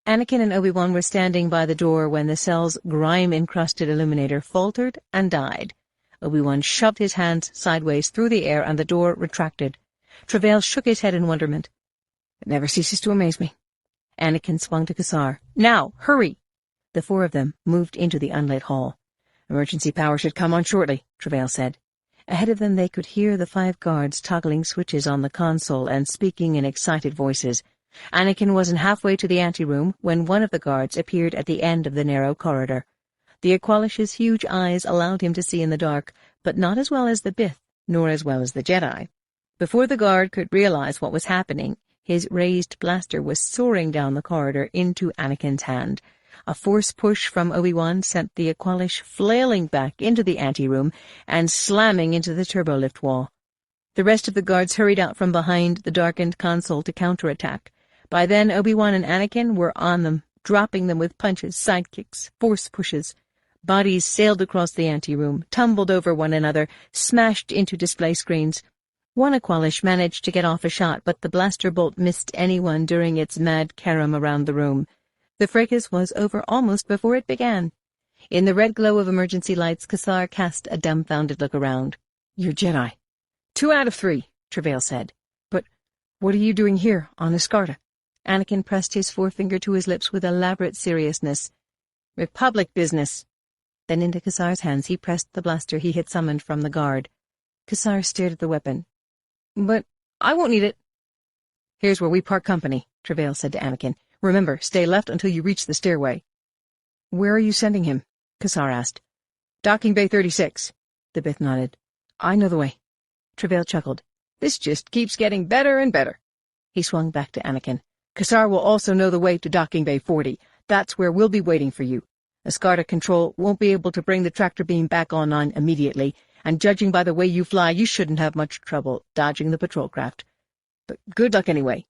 Anakin and Obi-Wan were standing by the door when the cell's grime-encrusted illuminator faltered and died. Obi-Wan shoved his hands sideways through the air and the door retracted. Travail shook his head in wonderment. "It never ceases to amaze me." Anakin swung to Kasar. "Now, hurry!" The 4 of them moved into the unlit hall. "Emergency power should come on shortly," Travail said. Ahead of them they could hear the 5 guards toggling switches on the console and speaking in excited voices. Anakin wasn't halfway to the anteroom when one of the guards appeared at the end of the narrow corridor. The Aqualish's huge eyes allowed him to see in the dark, but not as well as the Bith, nor as well as the Jedi. Before the guard could realize what was happening, his raised blaster was soaring down the corridor into Anakin's hand. A force push from Obi-Wan sent the Aqualish flailing back into the anteroom and slamming into the turbolift wall. The rest of the guards hurried out from behind the darkened console to counterattack. By then, Obi-Wan and Anakin were on them, dropping them with punches, sidekicks, force pushes. Bodies sailed across the anteroom, tumbled over one another, smashed into display screens. One Aqualish managed to get off a shot, but the blaster bolt missed anyone during its mad carom around the room. The fracas was over almost before it began. In the red glow of emergency lights, Kassar cast a dumbfounded look around. "You're Jedi." "2 out of 3, Travail said. "But what are you doing here, on Escara?" Anakin pressed his forefinger to his lips with elaborate seriousness. "Republic business." Then into Kassar's hands he pressed the blaster he had summoned from the guard. Kassar stared at the weapon. "But I won't need it." "Here's where we part company," Travail said to Anakin. "Remember, stay left until you reach the stairway." "Where are you sending him?" Kassar asked. "Docking Bay 36. The Bith nodded. "I know the way." Travail chuckled. "This just keeps getting better and better." He swung back to Anakin. "Kassar will also know the way to Docking Bay 40. That's where we'll be waiting for you. Escarta Control won't be able to bring the tractor beam back online immediately, and judging by the way you fly, you shouldn't have much trouble dodging the patrol craft. But good luck anyway."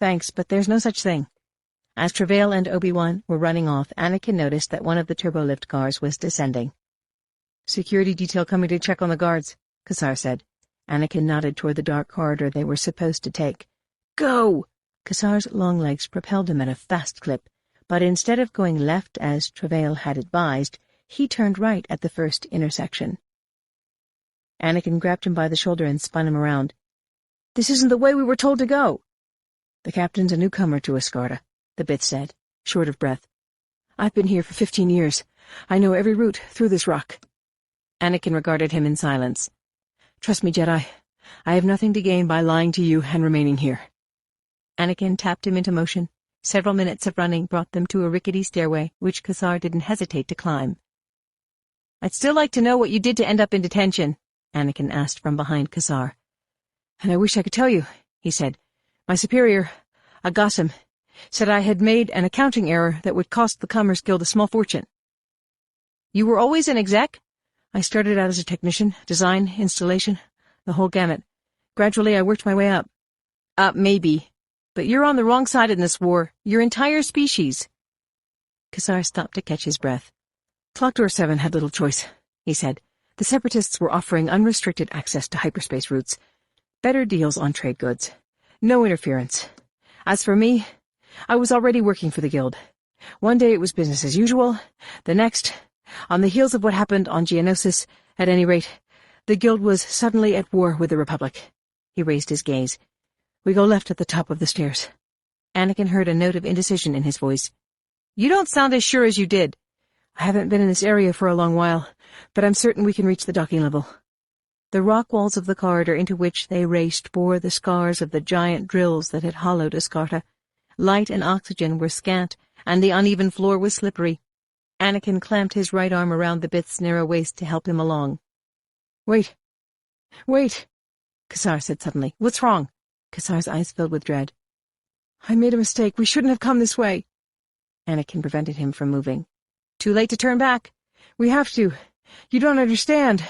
"Thanks, but there's no such thing." As Travail and Obi-Wan were running off, Anakin noticed that one of the turbolift cars was descending. "Security detail coming to check on the guards," Kassar said. Anakin nodded toward the dark corridor they were supposed to take. "Go!" Kassar's long legs propelled him at a fast clip, but instead of going left as Travail had advised, he turned right at the first intersection. Anakin grabbed him by the shoulder and spun him around. "This isn't the way we were told to go." "The captain's a newcomer to Escarta," the Bith said, short of breath. "I've been here for 15 years. I know every route through this rock." Anakin regarded him in silence. "Trust me, Jedi. I have nothing to gain by lying to you and remaining here." Anakin tapped him into motion. Several minutes of running brought them to a rickety stairway, which Kassar didn't hesitate to climb. "I'd still like to know what you did to end up in detention," Anakin asked from behind Kassar. "And I wish I could tell you," he said. "My superior, Agassim, said I had made an accounting error that would cost the Commerce Guild a small fortune." "You were always an exec?" "I started out as a technician, design, installation, the whole gamut. Gradually I worked my way up." Maybe. But you're on the wrong side in this war. Your entire species." Kassar stopped to catch his breath. "Clockdoor 7 had little choice," he said. "The Separatists were offering unrestricted access to hyperspace routes, better deals on trade goods, no interference. As for me, I was already working for the Guild. One day it was business as usual, the next, on the heels of what happened on Geonosis, at any rate, the Guild was suddenly at war with the Republic." He raised his gaze. "We go left at the top of the stairs." Anakin heard a note of indecision in his voice. "You don't sound as sure as you did." "I haven't been in this area for a long while, but I'm certain we can reach the docking level." The rock walls of the corridor into which they raced bore the scars of the giant drills that had hollowed Escarta. Light and oxygen were scant, and the uneven floor was slippery. Anakin clamped his right arm around the Bith's narrow waist to help him along. Wait, Kassar said suddenly. "What's wrong?" Kassar's eyes filled with dread. "I made a mistake. We shouldn't have come this way." Anakin prevented him from moving. "Too late to turn back. We have to. You don't understand."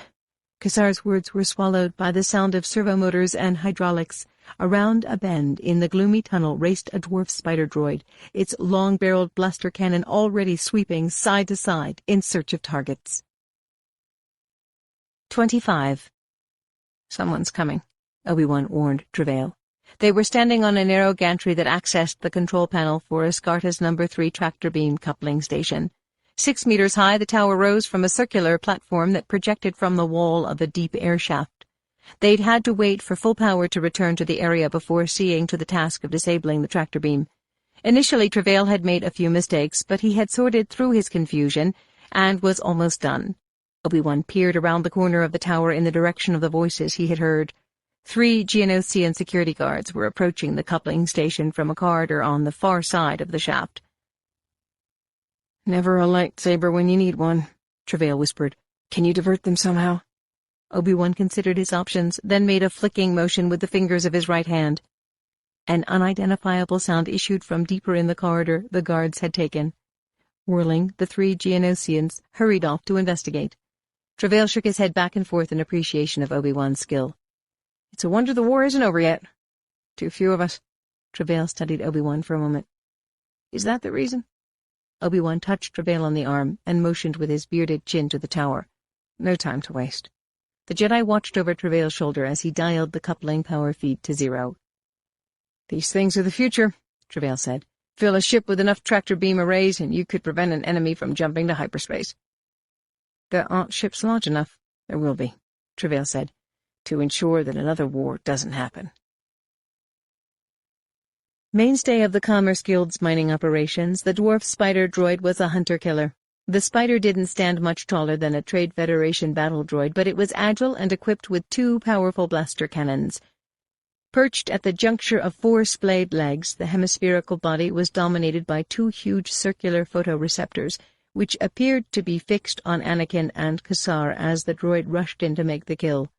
Kassar's words were swallowed by the sound of servomotors and hydraulics. Around a bend in the gloomy tunnel raced a dwarf spider droid, its long-barreled blaster cannon already sweeping side to side in search of targets. 25. "Someone's coming," Obi-Wan warned Travail. They were standing on a narrow gantry that accessed the control panel for Escarta's No. 3 tractor beam coupling station. 6 meters high, the tower rose from a circular platform that projected from the wall of a deep air shaft. They'd had to wait for full power to return to the area before seeing to the task of disabling the tractor beam. Initially, Travail had made a few mistakes, but he had sorted through his confusion and was almost done. Obi-Wan peered around the corner of the tower in the direction of the voices he had heard. 3 Geonosian security guards were approaching the coupling station from a corridor on the far side of the shaft. "Never a lightsaber when you need one," Travail whispered. "Can you divert them somehow?" Obi-Wan considered his options, then made a flicking motion with the fingers of his right hand. An unidentifiable sound issued from deeper in the corridor the guards had taken. Whirling, the 3 Geonosians hurried off to investigate. Travail shook his head back and forth in appreciation of Obi-Wan's skill. "It's a wonder the war isn't over yet. Too few of us." Travail studied Obi-Wan for a moment. "Is that the reason?" Obi-Wan touched Travail on the arm and motioned with his bearded chin to the tower. "No time to waste." The Jedi watched over Travail's shoulder as he dialed the coupling power feed to 0. "These things are the future," Travail said. "Fill a ship with enough tractor beam arrays and you could prevent an enemy from jumping to hyperspace." "There aren't ships large enough." "There will be," Travail said, "to ensure that another war doesn't happen." Mainstay of the Commerce Guild's mining operations, the dwarf spider droid was a hunter-killer. The spider didn't stand much taller than a Trade Federation battle droid, but it was agile and equipped with 2 powerful blaster cannons. Perched at the juncture of 4 splayed legs, the hemispherical body was dominated by 2 huge circular photoreceptors, which appeared to be fixed on Anakin and Kassar as the droid rushed in to make the kill.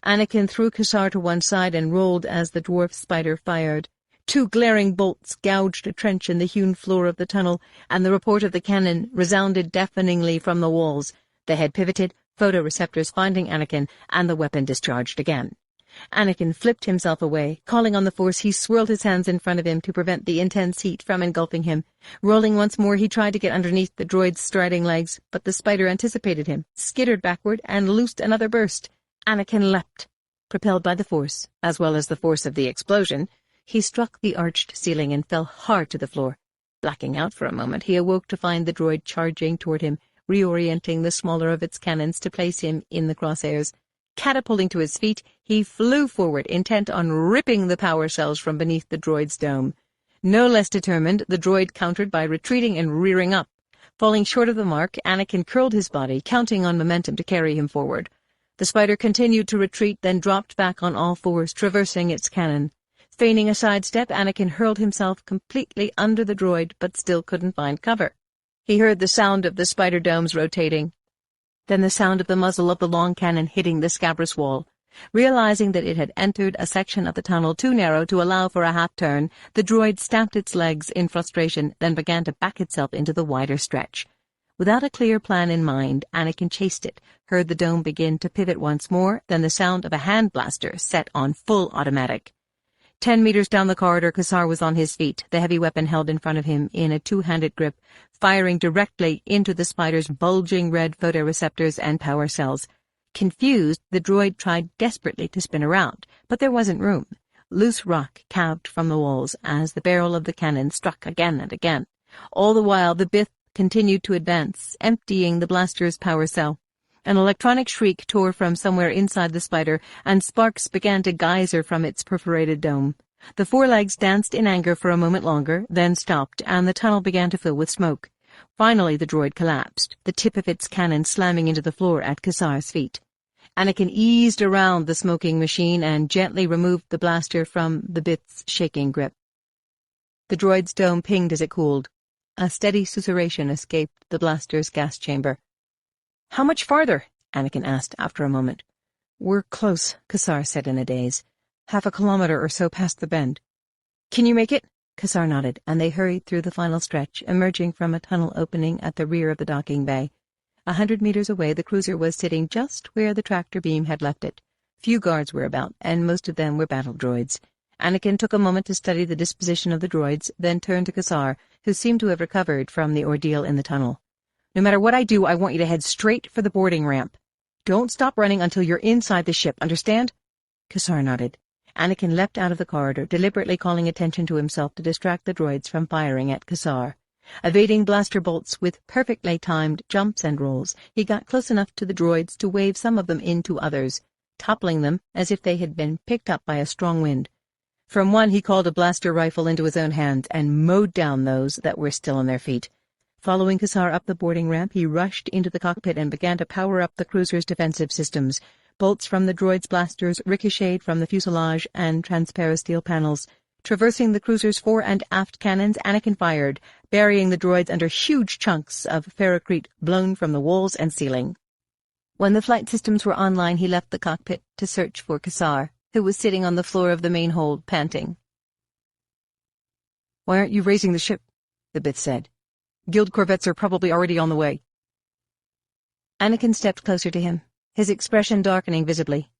Anakin threw Kassar to one side and rolled as the dwarf spider fired. 2 glaring bolts gouged a trench in the hewn floor of the tunnel, and the report of the cannon resounded deafeningly from the walls. The head pivoted, photoreceptors finding Anakin, and the weapon discharged again. Anakin flipped himself away. Calling on the Force, he swirled his hands in front of him to prevent the intense heat from engulfing him. Rolling once more, he tried to get underneath the droid's striding legs, but the spider anticipated him, skittered backward, and loosed another burst. Anakin leapt. Propelled by the Force, as well as the force of the explosion, he struck the arched ceiling and fell hard to the floor. Blacking out for a moment, he awoke to find the droid charging toward him, reorienting the smaller of its cannons to place him in the crosshairs. Catapulting to his feet, he flew forward, intent on ripping the power cells from beneath the droid's dome. No less determined, the droid countered by retreating and rearing up. Falling short of the mark, Anakin curled his body, counting on momentum to carry him forward. The spider continued to retreat, then dropped back on all fours, traversing its cannon. Feigning a sidestep, Anakin hurled himself completely under the droid, but still couldn't find cover. He heard the sound of the spider domes rotating, then the sound of the muzzle of the long cannon hitting the scabrous wall. Realizing that it had entered a section of the tunnel too narrow to allow for a half-turn, the droid stamped its legs in frustration, then began to back itself into the wider stretch. Without a clear plan in mind, Anakin chased it, heard the dome begin to pivot once more, then the sound of a hand blaster set on full automatic. 10 meters down the corridor, Kassar was on his feet, the heavy weapon held in front of him in a 2-handed grip, firing directly into the spider's bulging red photoreceptors and power cells. Confused, the droid tried desperately to spin around, but there wasn't room. Loose rock calved from the walls as the barrel of the cannon struck again and again. All the while, the Bith continued to advance, emptying the blaster's power cell. An electronic shriek tore from somewhere inside the spider, and sparks began to geyser from its perforated dome. The 4 legs danced in anger for a moment longer, then stopped, and the tunnel began to fill with smoke. Finally, the droid collapsed, the tip of its cannon slamming into the floor at Kassar's feet. Anakin eased around the smoking machine and gently removed the blaster from the Bith's shaking grip. The droid's dome pinged as it cooled. A steady susurration escaped the blaster's gas chamber. "How much farther?" Anakin asked after a moment. "We're close," Kassar said in a daze. "Half a kilometer or so past the bend." "Can you make it?" Kassar nodded, and they hurried through the final stretch, emerging from a tunnel opening at the rear of the docking bay. 100 meters away, the cruiser was sitting just where the tractor beam had left it. Few guards were about, and most of them were battle droids. Anakin took a moment to study the disposition of the droids, then turned to Kassar, who seemed to have recovered from the ordeal in the tunnel. "No matter what I do, I want you to head straight for the boarding ramp. Don't stop running until you're inside the ship, understand?" Kassar nodded. Anakin leapt out of the corridor, deliberately calling attention to himself to distract the droids from firing at Kassar. Evading blaster bolts with perfectly timed jumps and rolls, he got close enough to the droids to wave some of them into others, toppling them as if they had been picked up by a strong wind. From one he called a blaster rifle into his own hands and mowed down those that were still on their feet. Following Kassar up the boarding ramp, he rushed into the cockpit and began to power up the cruiser's defensive systems. Bolts from the droid's blasters ricocheted from the fuselage and transparasteel panels. Traversing the cruiser's fore and aft cannons, Anakin fired, burying the droids under huge chunks of ferrocrete blown from the walls and ceiling. When the flight systems were online, he left the cockpit to search for Kassar, who was sitting on the floor of the main hold, panting. "Why aren't you raising the ship?" the Bith said. "Guild corvettes are probably already on the way." Anakin stepped closer to him, his expression darkening visibly.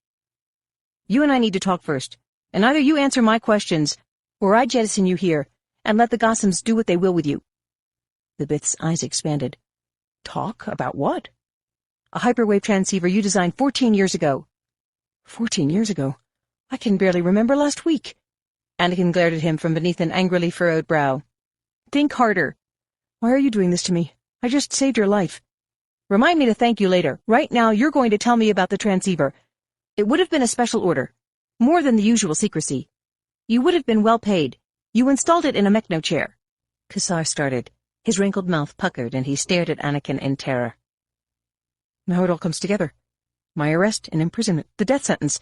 "You and I need to talk first, and either you answer my questions, or I jettison you here, and let the Gossams do what they will with you." The Bith's eyes expanded. "Talk? About what?" "A hyperwave transceiver you designed 14 years ago," 14 years ago. I can barely remember last week. Anakin glared at him from beneath an angrily furrowed brow. Think harder. Why are you doing this to me? I just saved your life. Remind me to thank you later. Right now, you're going to tell me about the transceiver. It would have been a special order. More than the usual secrecy. You would have been well paid. You installed it in a mechno chair. Kassar started. His wrinkled mouth puckered, and he stared at Anakin in terror. Now it all comes together. My arrest and imprisonment, the death sentence,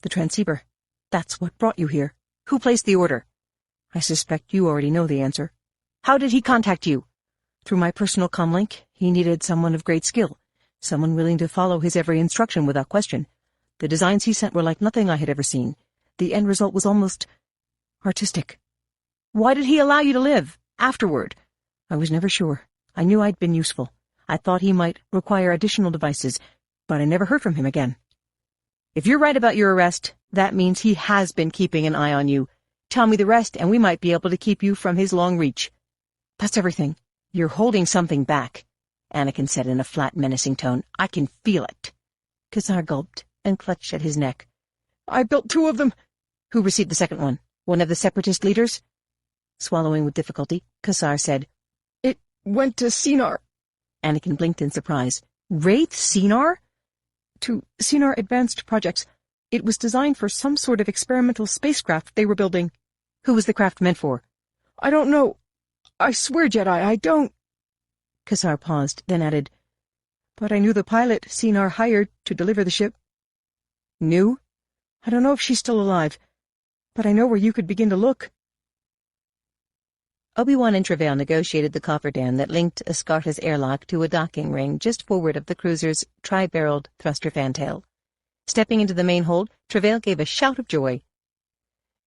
the transceiver. That's what brought you here. Who placed the order? I suspect you already know the answer. How did he contact you? Through my personal comlink. He needed someone of great skill, someone willing to follow his every instruction without question. The designs he sent were like nothing I had ever seen. The end result was almost artistic. Why did he allow you to live? Afterward? I was never sure. I knew I'd been useful. I thought he might require additional devices, but I never heard from him again. If you're right about your arrest, that means he has been keeping an eye on you. Tell me the rest, and we might be able to keep you from his long reach. That's everything. You're holding something back, Anakin said in a flat, menacing tone. I can feel it. Kassar gulped and clutched at his neck. I built 2 of them. Who received the second one? One of the separatist leaders? Swallowing with difficulty, Kassar said, It went to Sinar. Anakin blinked in surprise. Wraith Sinar? To Sinar Advanced Projects. It was designed for some sort of experimental spacecraft they were building. Who was the craft meant for? I don't know. I swear, Jedi, I don't. Kassar paused, then added, But I knew the pilot Sinar hired to deliver the ship. Knew? I don't know if she's still alive, but I know where you could begin to look. Obi-Wan and Travail negotiated the cofferdam that linked Escarta's airlock to a docking ring just forward of the cruiser's tri-barreled thruster fantail. Stepping into the main hold, Travail gave a shout of joy.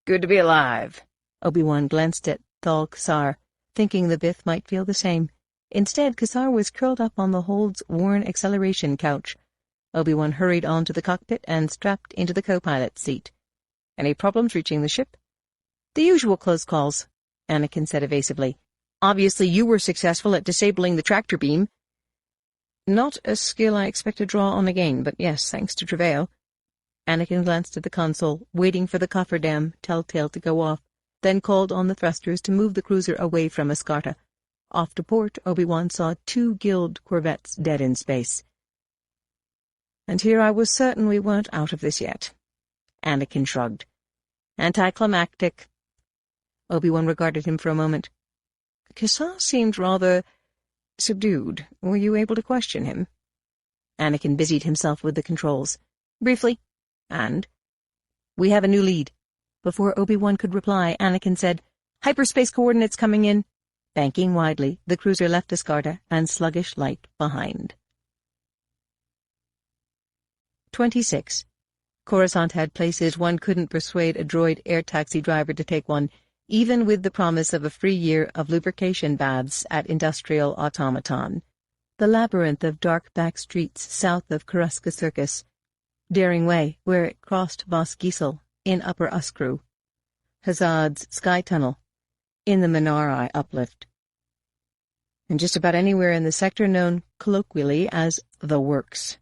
Good to be alive. Obi-Wan glanced at Thal Kassar, thinking the Bith might feel the same. Instead, Kassar was curled up on the hold's worn acceleration couch. Obi-Wan hurried on to the cockpit and strapped into the co-pilot's seat. Any problems reaching the ship? The usual close calls, Anakin said evasively. Obviously you were successful at disabling the tractor beam. Not a skill I expect to draw on again, but yes, thanks to Travail. Anakin glanced at the console, waiting for the cofferdam telltale to go off, then called on the thrusters to move the cruiser away from Escarta. Off to port, Obi-Wan saw 2 Guild corvettes dead in space. And here I was certain we weren't out of this yet. Anakin shrugged. Anticlimactic. Obi-Wan regarded him for a moment. Kassar seemed rather subdued. Were you able to question him? Anakin busied himself with the controls. Briefly. And? We have a new lead. Before Obi-Wan could reply, Anakin said, Hyperspace coordinates coming in. Banking widely, the cruiser left Escarta and sluggish light behind. 26. Corusant had places one couldn't persuade a droid air taxi driver to take one, even with the promise of a free year of lubrication baths at Industrial Automaton. The labyrinth of dark back streets south of Karuska Circus. Daring Way, where it crossed Bos Gisel, in Upper Uskru. Hazard's Sky Tunnel, in the Minarai Uplift. And just about anywhere in the sector known colloquially as the Works.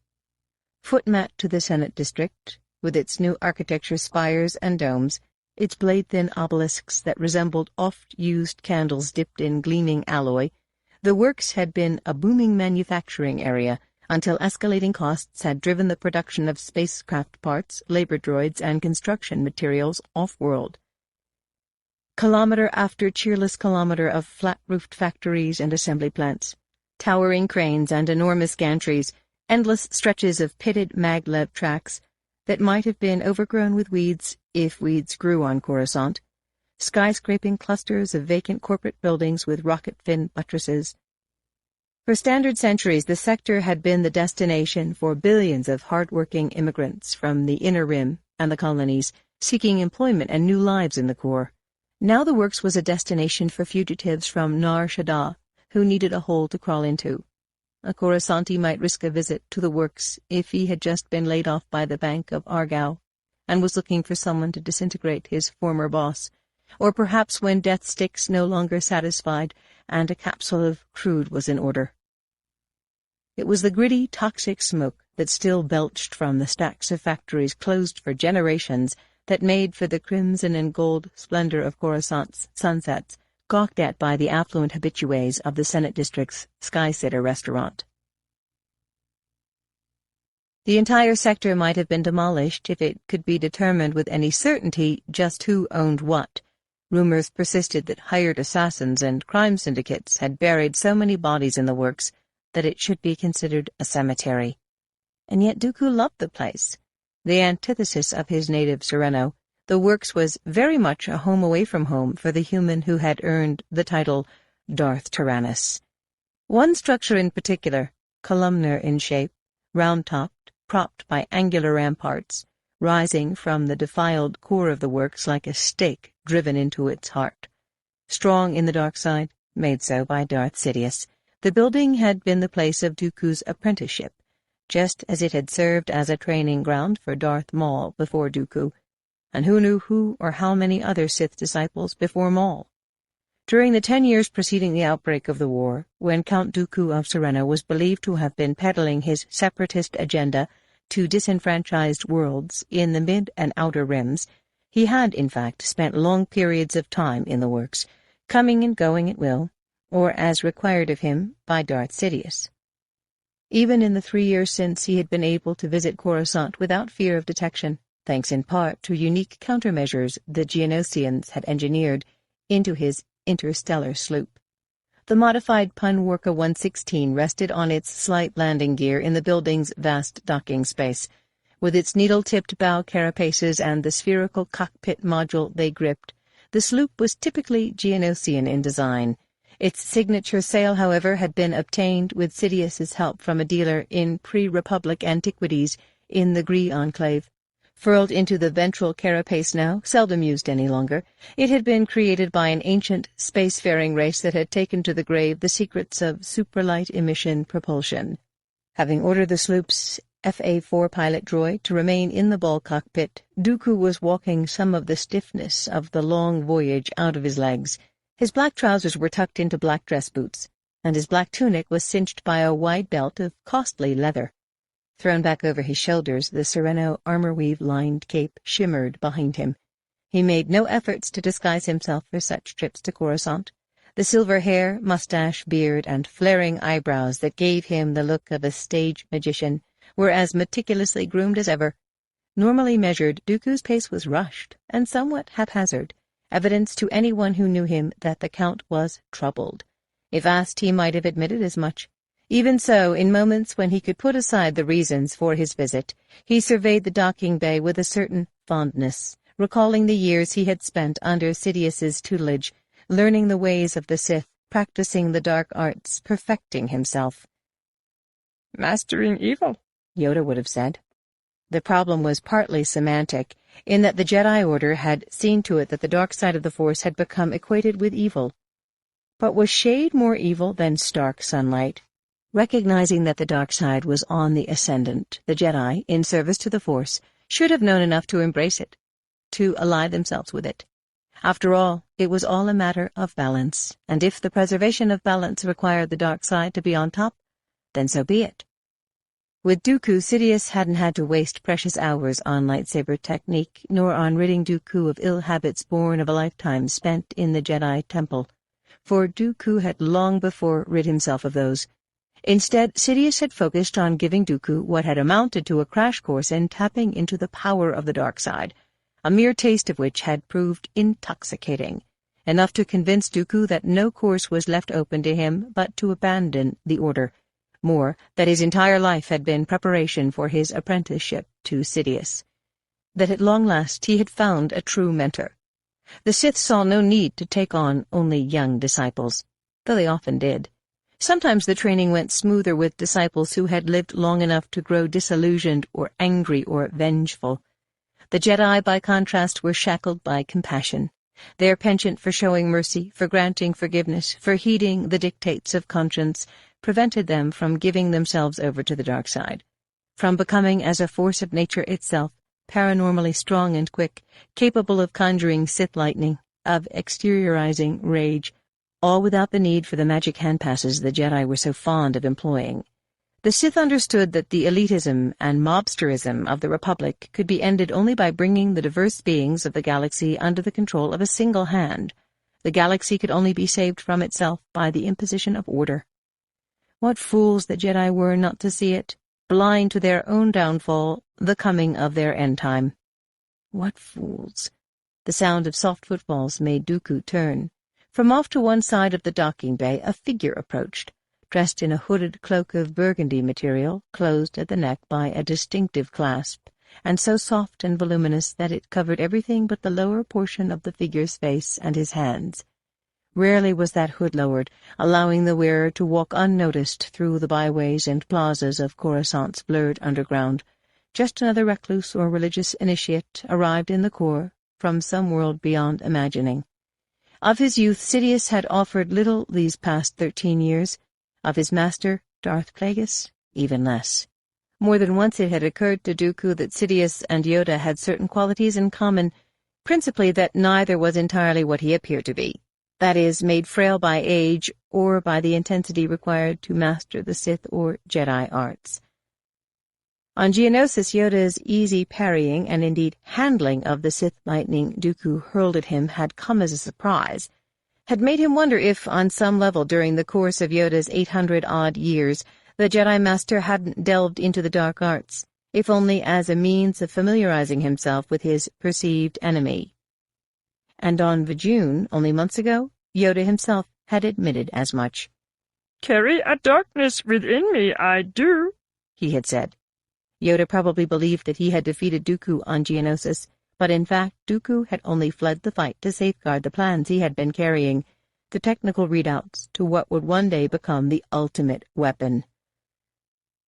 Footmat to the Senate District, with its new architecture spires and domes, its blade-thin obelisks that resembled oft-used candles dipped in gleaming alloy, the Works had been a booming manufacturing area until escalating costs had driven the production of spacecraft parts, labor droids, and construction materials off-world. Kilometer after cheerless kilometer of flat-roofed factories and assembly plants, towering cranes and enormous gantries, endless stretches of pitted maglev tracks that might have been overgrown with weeds if weeds grew on Corusant, skyscraping clusters of vacant corporate buildings with rocket-fin buttresses. For standard centuries, the sector had been the destination for billions of hard-working immigrants from the Inner Rim and the colonies, seeking employment and new lives in the core. Now the Works was a destination for fugitives from Nar Shaddaa, who needed a hole to crawl into. A Coruscanti might risk a visit to the Works if he had just been laid off by the Bank of Argao and was looking for someone to disintegrate his former boss, or perhaps when death sticks no longer satisfied and a capsule of crude was in order. It was the gritty, toxic smoke that still belched from the stacks of factories closed for generations that made for the crimson and gold splendor of Coruscant's sunsets, gawked at by the affluent habitués of the Senate District's Sky-Sitter restaurant. The entire sector might have been demolished if it could be determined with any certainty just who owned what. Rumors persisted that hired assassins and crime syndicates had buried so many bodies in the works that it should be considered a cemetery. And yet Dooku loved the place. The antithesis of his native Sereno, the works was very much a home away from home for the human who had earned the title Darth Tyrannus. One structure in particular, columnar in shape, round-topped, propped by angular ramparts, rising from the defiled core of the works like a stake driven into its heart. Strong in the dark side, made so by Darth Sidious, the building had been the place of Dooku's apprenticeship, just as it had served as a training ground for Darth Maul before Dooku, and who knew who or how many other Sith disciples before Maul. During the 10 years preceding the outbreak of the war, when Count Dooku of Sereno was believed to have been peddling his separatist agenda to disenfranchised worlds in the mid and outer rims, he had, in fact, spent long periods of time in the works, coming and going at will, or as required of him by Darth Sidious. Even in the 3 years since, he had been able to visit Coruscant without fear of detection, thanks in part to unique countermeasures the Geonosians had engineered into his interstellar sloop. The modified Punwarka 116 rested on its slight landing gear in the building's vast docking space. With its needle-tipped bow carapaces and the spherical cockpit module they gripped, the sloop was typically Geonosian in design. Its signature sail, however, had been obtained with Sidious's help from a dealer in pre-Republic antiquities in the Gree Enclave. Furled into the ventral carapace now, seldom used any longer, it had been created by an ancient spacefaring race that had taken to the grave the secrets of supralight emission propulsion. Having ordered the sloop's FA-4 pilot droid to remain in the ball cockpit, Dooku was walking some of the stiffness of the long voyage out of his legs. His black trousers were tucked into black dress boots, and his black tunic was cinched by a wide belt of costly leather. Thrown back over his shoulders, the Sereno armor-weave-lined cape shimmered behind him. He made no efforts to disguise himself for such trips to Coruscant. The silver hair, mustache, beard, and flaring eyebrows that gave him the look of a stage magician were as meticulously groomed as ever. Normally measured, Dooku's pace was rushed and somewhat haphazard, evidence to anyone who knew him that the Count was troubled. If asked, he might have admitted as much. Even so, in moments when he could put aside the reasons for his visit, he surveyed the docking bay with a certain fondness, recalling the years he had spent under Sidious's tutelage, learning the ways of the Sith, practicing the dark arts, perfecting himself. "Mastering evil," Yoda would have said. The problem was partly semantic, in that the Jedi Order had seen to it that the dark side of the Force had become equated with evil. But was shade more evil than stark sunlight? Recognizing that the dark side was on the ascendant, the Jedi, in service to the Force, should have known enough to embrace it, to ally themselves with it. After all, it was all a matter of balance, and if the preservation of balance required the dark side to be on top, then so be it. With Dooku, Sidious hadn't had to waste precious hours on lightsaber technique, nor on ridding Dooku of ill habits born of a lifetime spent in the Jedi Temple, for Dooku had long before rid himself of those. Instead, Sidious had focused on giving Dooku what had amounted to a crash course in tapping into the power of the dark side, a mere taste of which had proved intoxicating, enough to convince Dooku that no course was left open to him but to abandon the Order. More, that his entire life had been preparation for his apprenticeship to Sidious. That at long last he had found a true mentor. The Sith saw no need to take on only young disciples, though they often did. Sometimes the training went smoother with disciples who had lived long enough to grow disillusioned or angry or vengeful. The Jedi, by contrast, were shackled by compassion, their penchant for showing mercy, for granting forgiveness, for heeding the dictates of conscience, prevented them from giving themselves over to the dark side, from becoming as a force of nature itself, paranormally strong and quick, capable of conjuring Sith lightning, of exteriorizing rage, all without the need for the magic hand passes the Jedi were so fond of employing. The Sith understood that the elitism and mobsterism of the Republic could be ended only by bringing the diverse beings of the galaxy under the control of a single hand. The galaxy could only be saved from itself by the imposition of order. What fools the Jedi were not to see it, blind to their own downfall, the coming of their end time. What fools! The sound of soft footfalls made Dooku turn. From off to one side of the docking bay a figure approached, dressed in a hooded cloak of burgundy material, closed at the neck by a distinctive clasp, and so soft and voluminous that it covered everything but the lower portion of the figure's face and his hands. Rarely was that hood lowered, allowing the wearer to walk unnoticed through the byways and plazas of Coruscant's blurred underground, just another recluse or religious initiate arrived in the Corps from some world beyond imagining. Of his youth, Sidious had offered little these past 13 years. Of his master, Darth Plagueis, even less. More than once it had occurred to Dooku that Sidious and Yoda had certain qualities in common, principally that neither was entirely what he appeared to be, that is, made frail by age or by the intensity required to master the Sith or Jedi arts. On Geonosis, Yoda's easy parrying and indeed handling of the Sith lightning Dooku hurled at him had come as a surprise, had made him wonder if, on some level during the course of Yoda's 800-odd years, the Jedi Master hadn't delved into the dark arts, if only as a means of familiarizing himself with his perceived enemy. And on Vajun, only months ago, Yoda himself had admitted as much. "Carry a darkness within me, I do," he had said. Yoda probably believed that he had defeated Dooku on Geonosis, but in fact Dooku had only fled the fight to safeguard the plans he had been carrying, the technical readouts to what would one day become the ultimate weapon.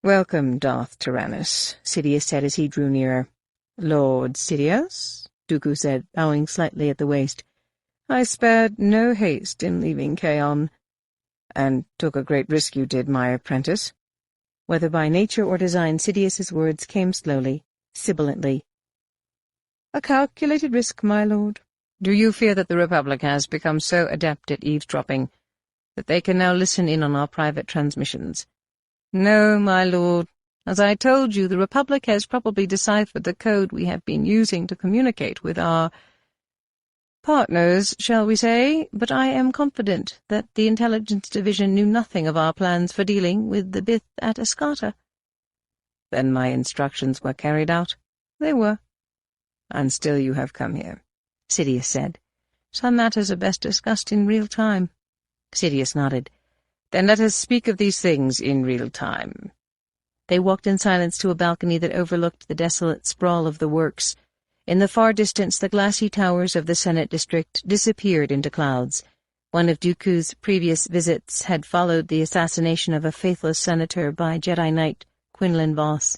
"Welcome, Darth Tyrannus," Sidious said as he drew nearer. "Lord Sidious?" Dooku said, bowing slightly at the waist. "I spared no haste in leaving Kaon." "And took a great risk you did, my apprentice." Whether by nature or design, Sidious's words came slowly, sibilantly. "A calculated risk, my lord. Do you fear that the Republic has become so adept at eavesdropping that they can now listen in on our private transmissions?" "No, my lord. As I told you, the Republic has probably deciphered the code we have been using to communicate with our partners, shall we say, but I am confident that the Intelligence Division knew nothing of our plans for dealing with the Bith at Escarta." "Then my instructions were carried out?" "They were." "And still you have come here," Sidious said. "Some matters are best discussed in real time." Sidious nodded. "Then let us speak of these things in real time." They walked in silence to a balcony that overlooked the desolate sprawl of the works. In the far distance, the glassy towers of the Senate District disappeared into clouds. One of Dooku's previous visits had followed the assassination of a faithless senator by Jedi Knight Quinlan Vos.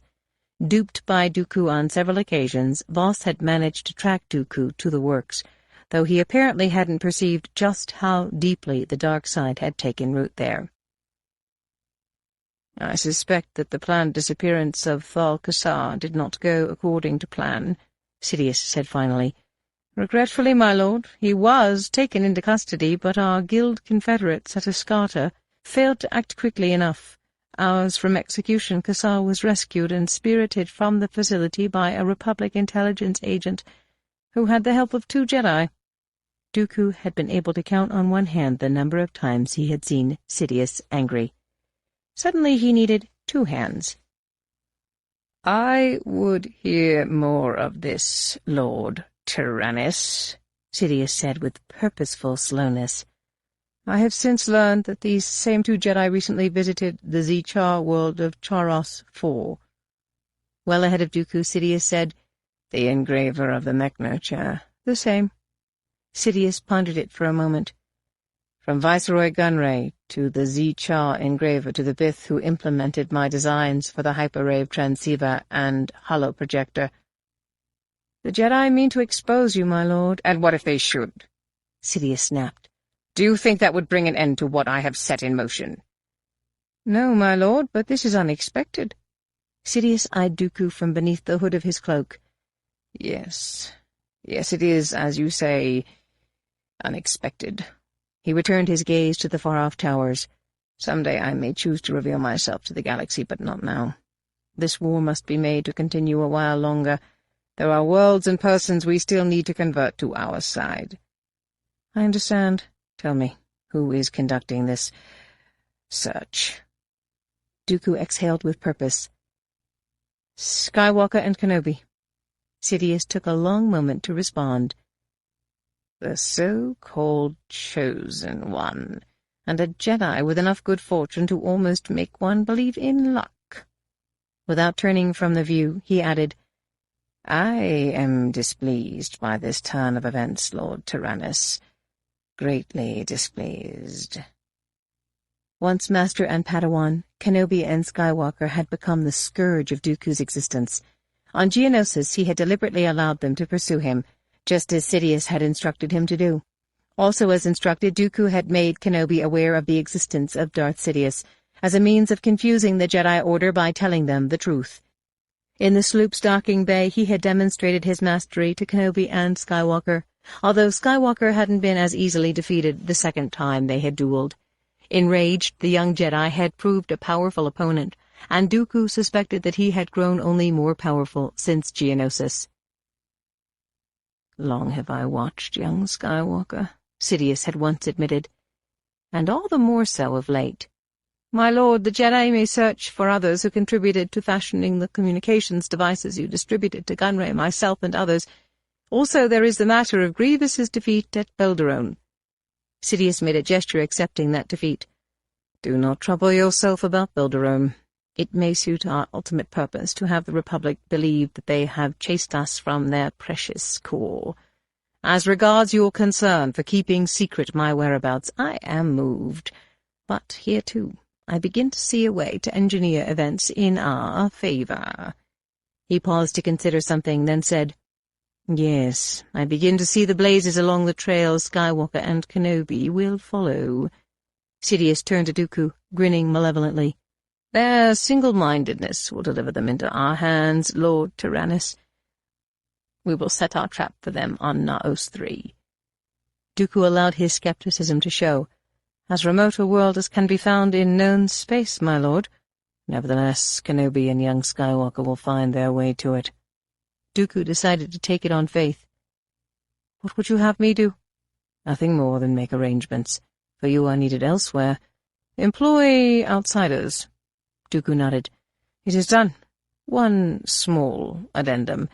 Duped by Dooku on several occasions, Vos had managed to track Dooku to the works, though he apparently hadn't perceived just how deeply the dark side had taken root there. "I suspect that the planned disappearance of Thal Kassar did not go according to plan," Sidious said finally. "Regretfully, my lord, he was taken into custody, but our guild confederates at Escarta failed to act quickly enough. Hours from execution, Kassar was rescued and spirited from the facility by a Republic intelligence agent who had the help of 2 Jedi. Dooku had been able to count on one hand the number of times he had seen Sidious angry. Suddenly he needed 2 hands. "I would hear more of this, Lord Tyrannus," Sidious said with purposeful slowness. "I have since learned that these same 2 Jedi recently visited the Zechar world of Charos IV. Well ahead of Dooku, Sidious said, "The engraver of the Mechner chair. The same." Sidious pondered it for a moment. "From Viceroy Gunray to the Zechar engraver to the Bith who implemented my designs for the hyperwave transceiver and holoprojector." "The Jedi mean to expose you, my lord." "And what if they should?" Sidious snapped. "Do you think that would bring an end to what I have set in motion?" "No, my lord, but this is unexpected." Sidious eyed Dooku from beneath the hood of his cloak. Yes, it is, as you say, unexpected." He returned his gaze to the far-off towers. Someday I may choose to reveal myself to the galaxy, but not now. This war must be made to continue a while longer. There are worlds and persons we still need to convert to our side. I understand. Tell me, who is conducting this search? Dooku exhaled with purpose. Skywalker and Kenobi. Sidious took a long moment to respond. The so-called Chosen One, and a Jedi with enough good fortune to almost make one believe in luck. Without turning from the view, he added, I am displeased by this turn of events, Lord Tyrannus. Greatly displeased. Once Master and Padawan, Kenobi and Skywalker had become the scourge of Dooku's existence. On Geonosis he had deliberately allowed them to pursue him, just as Sidious had instructed him to do. Also as instructed, Dooku had made Kenobi aware of the existence of Darth Sidious, as a means of confusing the Jedi Order by telling them the truth. In the sloop's docking bay he had demonstrated his mastery to Kenobi and Skywalker, although Skywalker hadn't been as easily defeated the second time they had dueled. Enraged, the young Jedi had proved a powerful opponent, and Dooku suspected that he had grown only more powerful since Geonosis. Long have I watched young Skywalker, Sidious had once admitted, and all the more so of late. My lord, the Jedi may search for others who contributed to fashioning the communications devices you distributed to Gunray, myself, and others. Also there is the matter of Grievous's defeat at Belderone. Sidious made a gesture accepting that defeat. Do not trouble yourself about Belderone. It may suit our ultimate purpose to have the Republic believe that they have chased us from their precious core. As regards your concern for keeping secret my whereabouts, I am moved. But here, too, I begin to see a way to engineer events in our favor. He paused to consider something, then said, Yes, I begin to see the blazes along the trail Skywalker and Kenobi will follow. Sidious turned to Dooku, grinning malevolently. Their single-mindedness will deliver them into our hands, Lord Tyrannus. We will set our trap for them on Naos III. Dooku allowed his skepticism to show. As remote a world as can be found in known space, my lord. Nevertheless, Kenobi and young Skywalker will find their way to it. Dooku decided to take it on faith. What would you have me do? Nothing more than make arrangements, for you are needed elsewhere. Employ outsiders. Dooku nodded. It is done. One small addendum.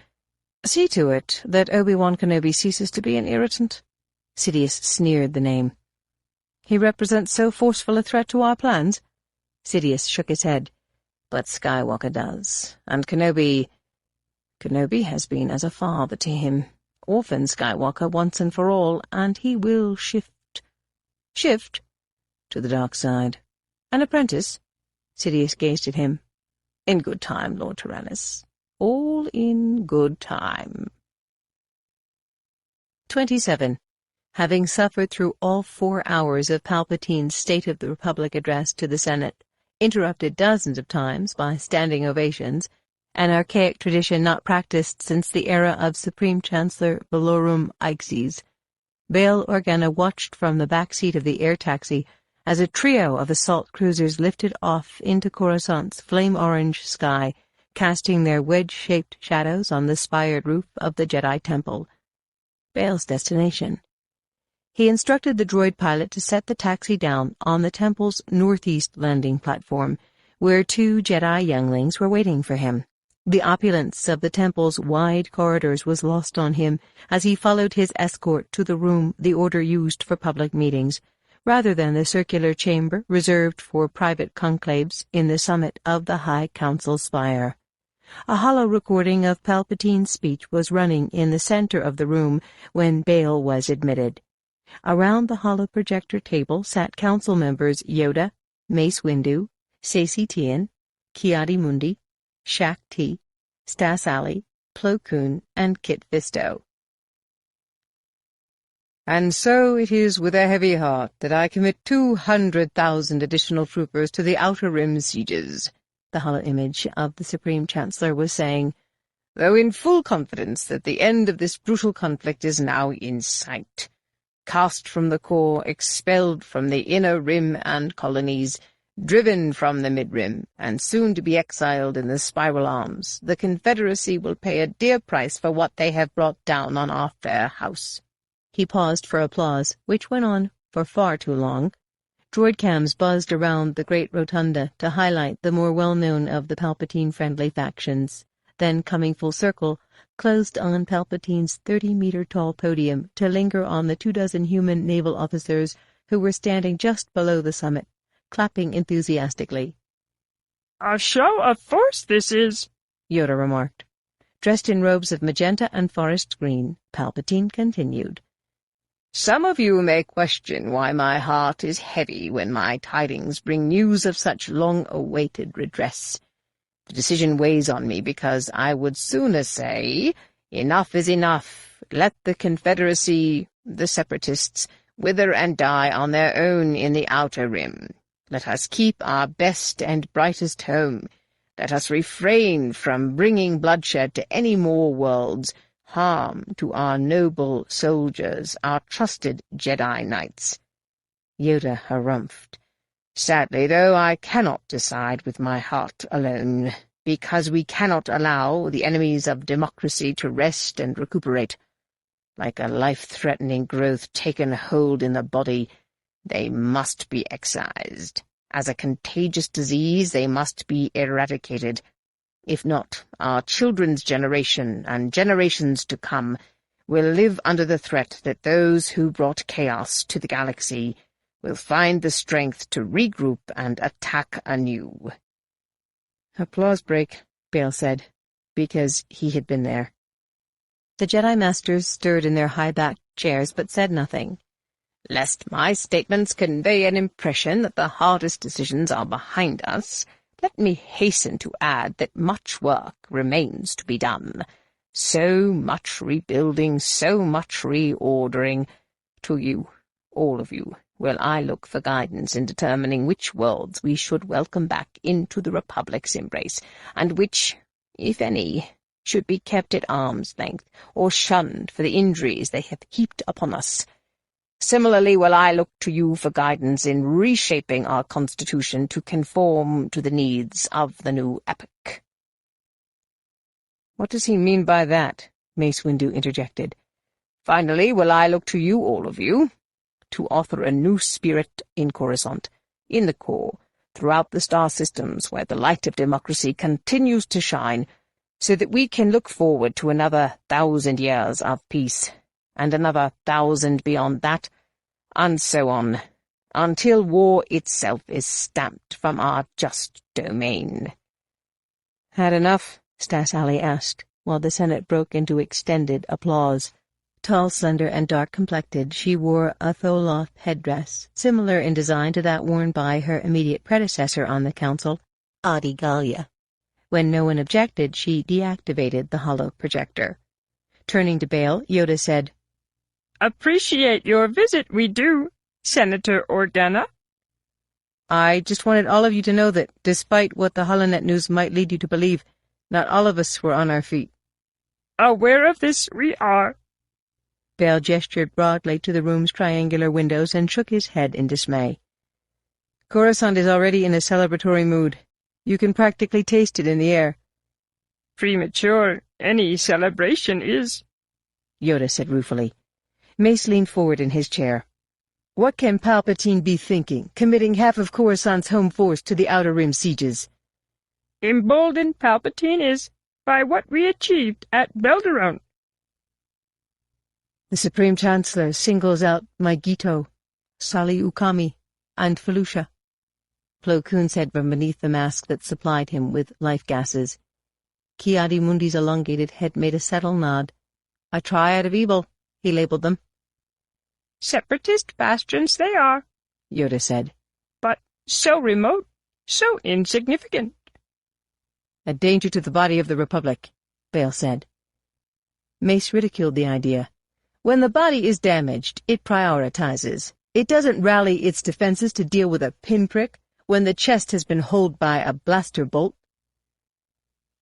See to it that Obi-Wan Kenobi ceases to be an irritant. Sidious sneered the name. He represents so forceful a threat to our plans? Sidious shook his head. But Skywalker does, and Kenobi has been as a father to him. Orphan Skywalker once and for all, and he will shift. Shift? To the dark side. An apprentice? Sidious gazed at him. In good time, Lord Tyrannus. All in good time. 27. Having suffered through all 4 hours of Palpatine's State of the Republic address to the Senate, interrupted dozens of times by standing ovations, an archaic tradition not practiced since the era of Supreme Chancellor Valorum Aixes, Bail Organa watched from the back seat of the air taxi as a trio of assault cruisers lifted off into Coruscant's flame-orange sky, casting their wedge-shaped shadows on the spired roof of the Jedi Temple. Bail's destination. He instructed the droid pilot to set the taxi down on the temple's northeast landing platform, where 2 Jedi younglings were waiting for him. The opulence of the temple's wide corridors was lost on him as he followed his escort to the room the Order used for public meetings, rather than the circular chamber reserved for private conclaves in the summit of the High Council spire. A hollow recording of Palpatine's speech was running in the center of the room when Bail was admitted. Around the hollow projector table sat council members Yoda, Mace Windu, Saesee Tiin, Ki-Adi-Mundi, Shak Ti, Stas Ali, Plo Koon, and Kit Fisto. And so it is with a heavy heart that I commit 200,000 additional troopers to the Outer Rim sieges, the hollow image of the Supreme Chancellor was saying, though in full confidence that the end of this brutal conflict is now in sight. Cast from the core, expelled from the Inner Rim and colonies, Driven from the Mid-Rim, and soon to be exiled in the Spiral Arms, the Confederacy will pay a dear price for what they have brought down on our fair house." He paused for applause, which went on for far too long. Droid cams buzzed around the great rotunda to highlight the more well-known of the Palpatine-friendly factions, then, coming full circle, closed on Palpatine's 30-meter-tall podium to linger on the 24 human naval officers who were standing just below the summit, clapping enthusiastically. "A show of force this is," Yoda remarked. Dressed in robes of magenta and forest green, Palpatine continued. "Some of you may question why my heart is heavy when my tidings bring news of such long-awaited redress. The decision weighs on me because I would sooner say, enough is enough. Let the Confederacy, the Separatists, wither and die on their own in the Outer Rim. Let us keep our best and brightest home. Let us refrain from bringing bloodshed to any more worlds, harm to our noble soldiers, our trusted Jedi Knights." Yoda harumphed. "Sadly, though, I cannot decide with my heart alone, because we cannot allow the enemies of democracy to rest and recuperate. Like a life-threatening growth taken hold in the body, they must be excised. As a contagious disease, they must be eradicated. If not, our children's generation and generations to come will live under the threat that those who brought chaos to the galaxy will find the strength to regroup and attack anew." "Applause break," Bail said, because he had been there. The Jedi Masters stirred in their high-backed chairs but said nothing. "Lest my statements convey an impression that the hardest decisions are behind us, let me hasten to add that much work remains to be done. So much rebuilding, so much reordering. To you, all of you, will I look for guidance in determining which worlds we should welcome back into the Republic's embrace, and which, if any, should be kept at arm's length or shunned for the injuries they have heaped upon us. Similarly will I look to you for guidance in reshaping our Constitution to conform to the needs of the new epoch." "What does he mean by that?" Mace Windu interjected. "Finally will I look to you, all of you, to author a new spirit in Corusant, in the core, throughout the star systems where the light of democracy continues to shine, so that we can look forward to another 1,000 years of peace, and another 1,000 beyond that, and so on, until war itself is stamped from our just domain." "Had enough?" Stas Ali asked, while the Senate broke into extended applause. Tall, slender, and dark-complected, she wore a Tholoth headdress, similar in design to that worn by her immediate predecessor on the council, Adi Gallia. When no one objected, she deactivated the holo projector. Turning to Bail, Yoda said, "Appreciate your visit, we do, Senator Organa." "I just wanted all of you to know that, despite what the HoloNet news might lead you to believe, not all of us were on our feet." "Aware of this we are." Bail gestured broadly to the room's triangular windows and shook his head in dismay. "Coruscant is already in a celebratory mood. You can practically taste it in the air." "Premature. Any celebration is," Yoda said ruefully. Mace leaned forward in his chair. "What can Palpatine be thinking, committing half of Coruscant's home force to the Outer Rim sieges?" "Emboldened Palpatine is by what we achieved at Belderon." "The Supreme Chancellor singles out Maigito, Sali Ukami, and Felucia," Plo Koon said from beneath the mask that supplied him with life gases. Ki-Adi-Mundi's elongated head made a subtle nod. "A triad of evil," he labeled them. "Separatist bastions they are," Yoda said. "but so remote, so insignificant." "A danger to the body of the Republic," Bail said. Mace ridiculed the idea. "When the body is damaged, it prioritizes. It doesn't rally its defenses to deal with a pinprick when the chest has been holed by a blaster bolt."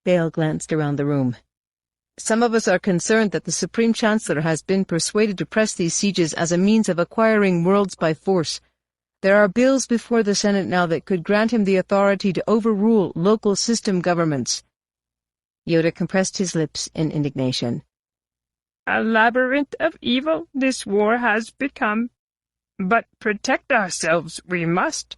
Bail glanced around the room. "Some of us are concerned that the Supreme Chancellor has been persuaded to press these sieges as a means of acquiring worlds by force. There are bills before the Senate now that could grant him the authority to overrule local system governments. Yoda compressed his lips in indignation. A labyrinth of evil this war has become. But protect ourselves we must.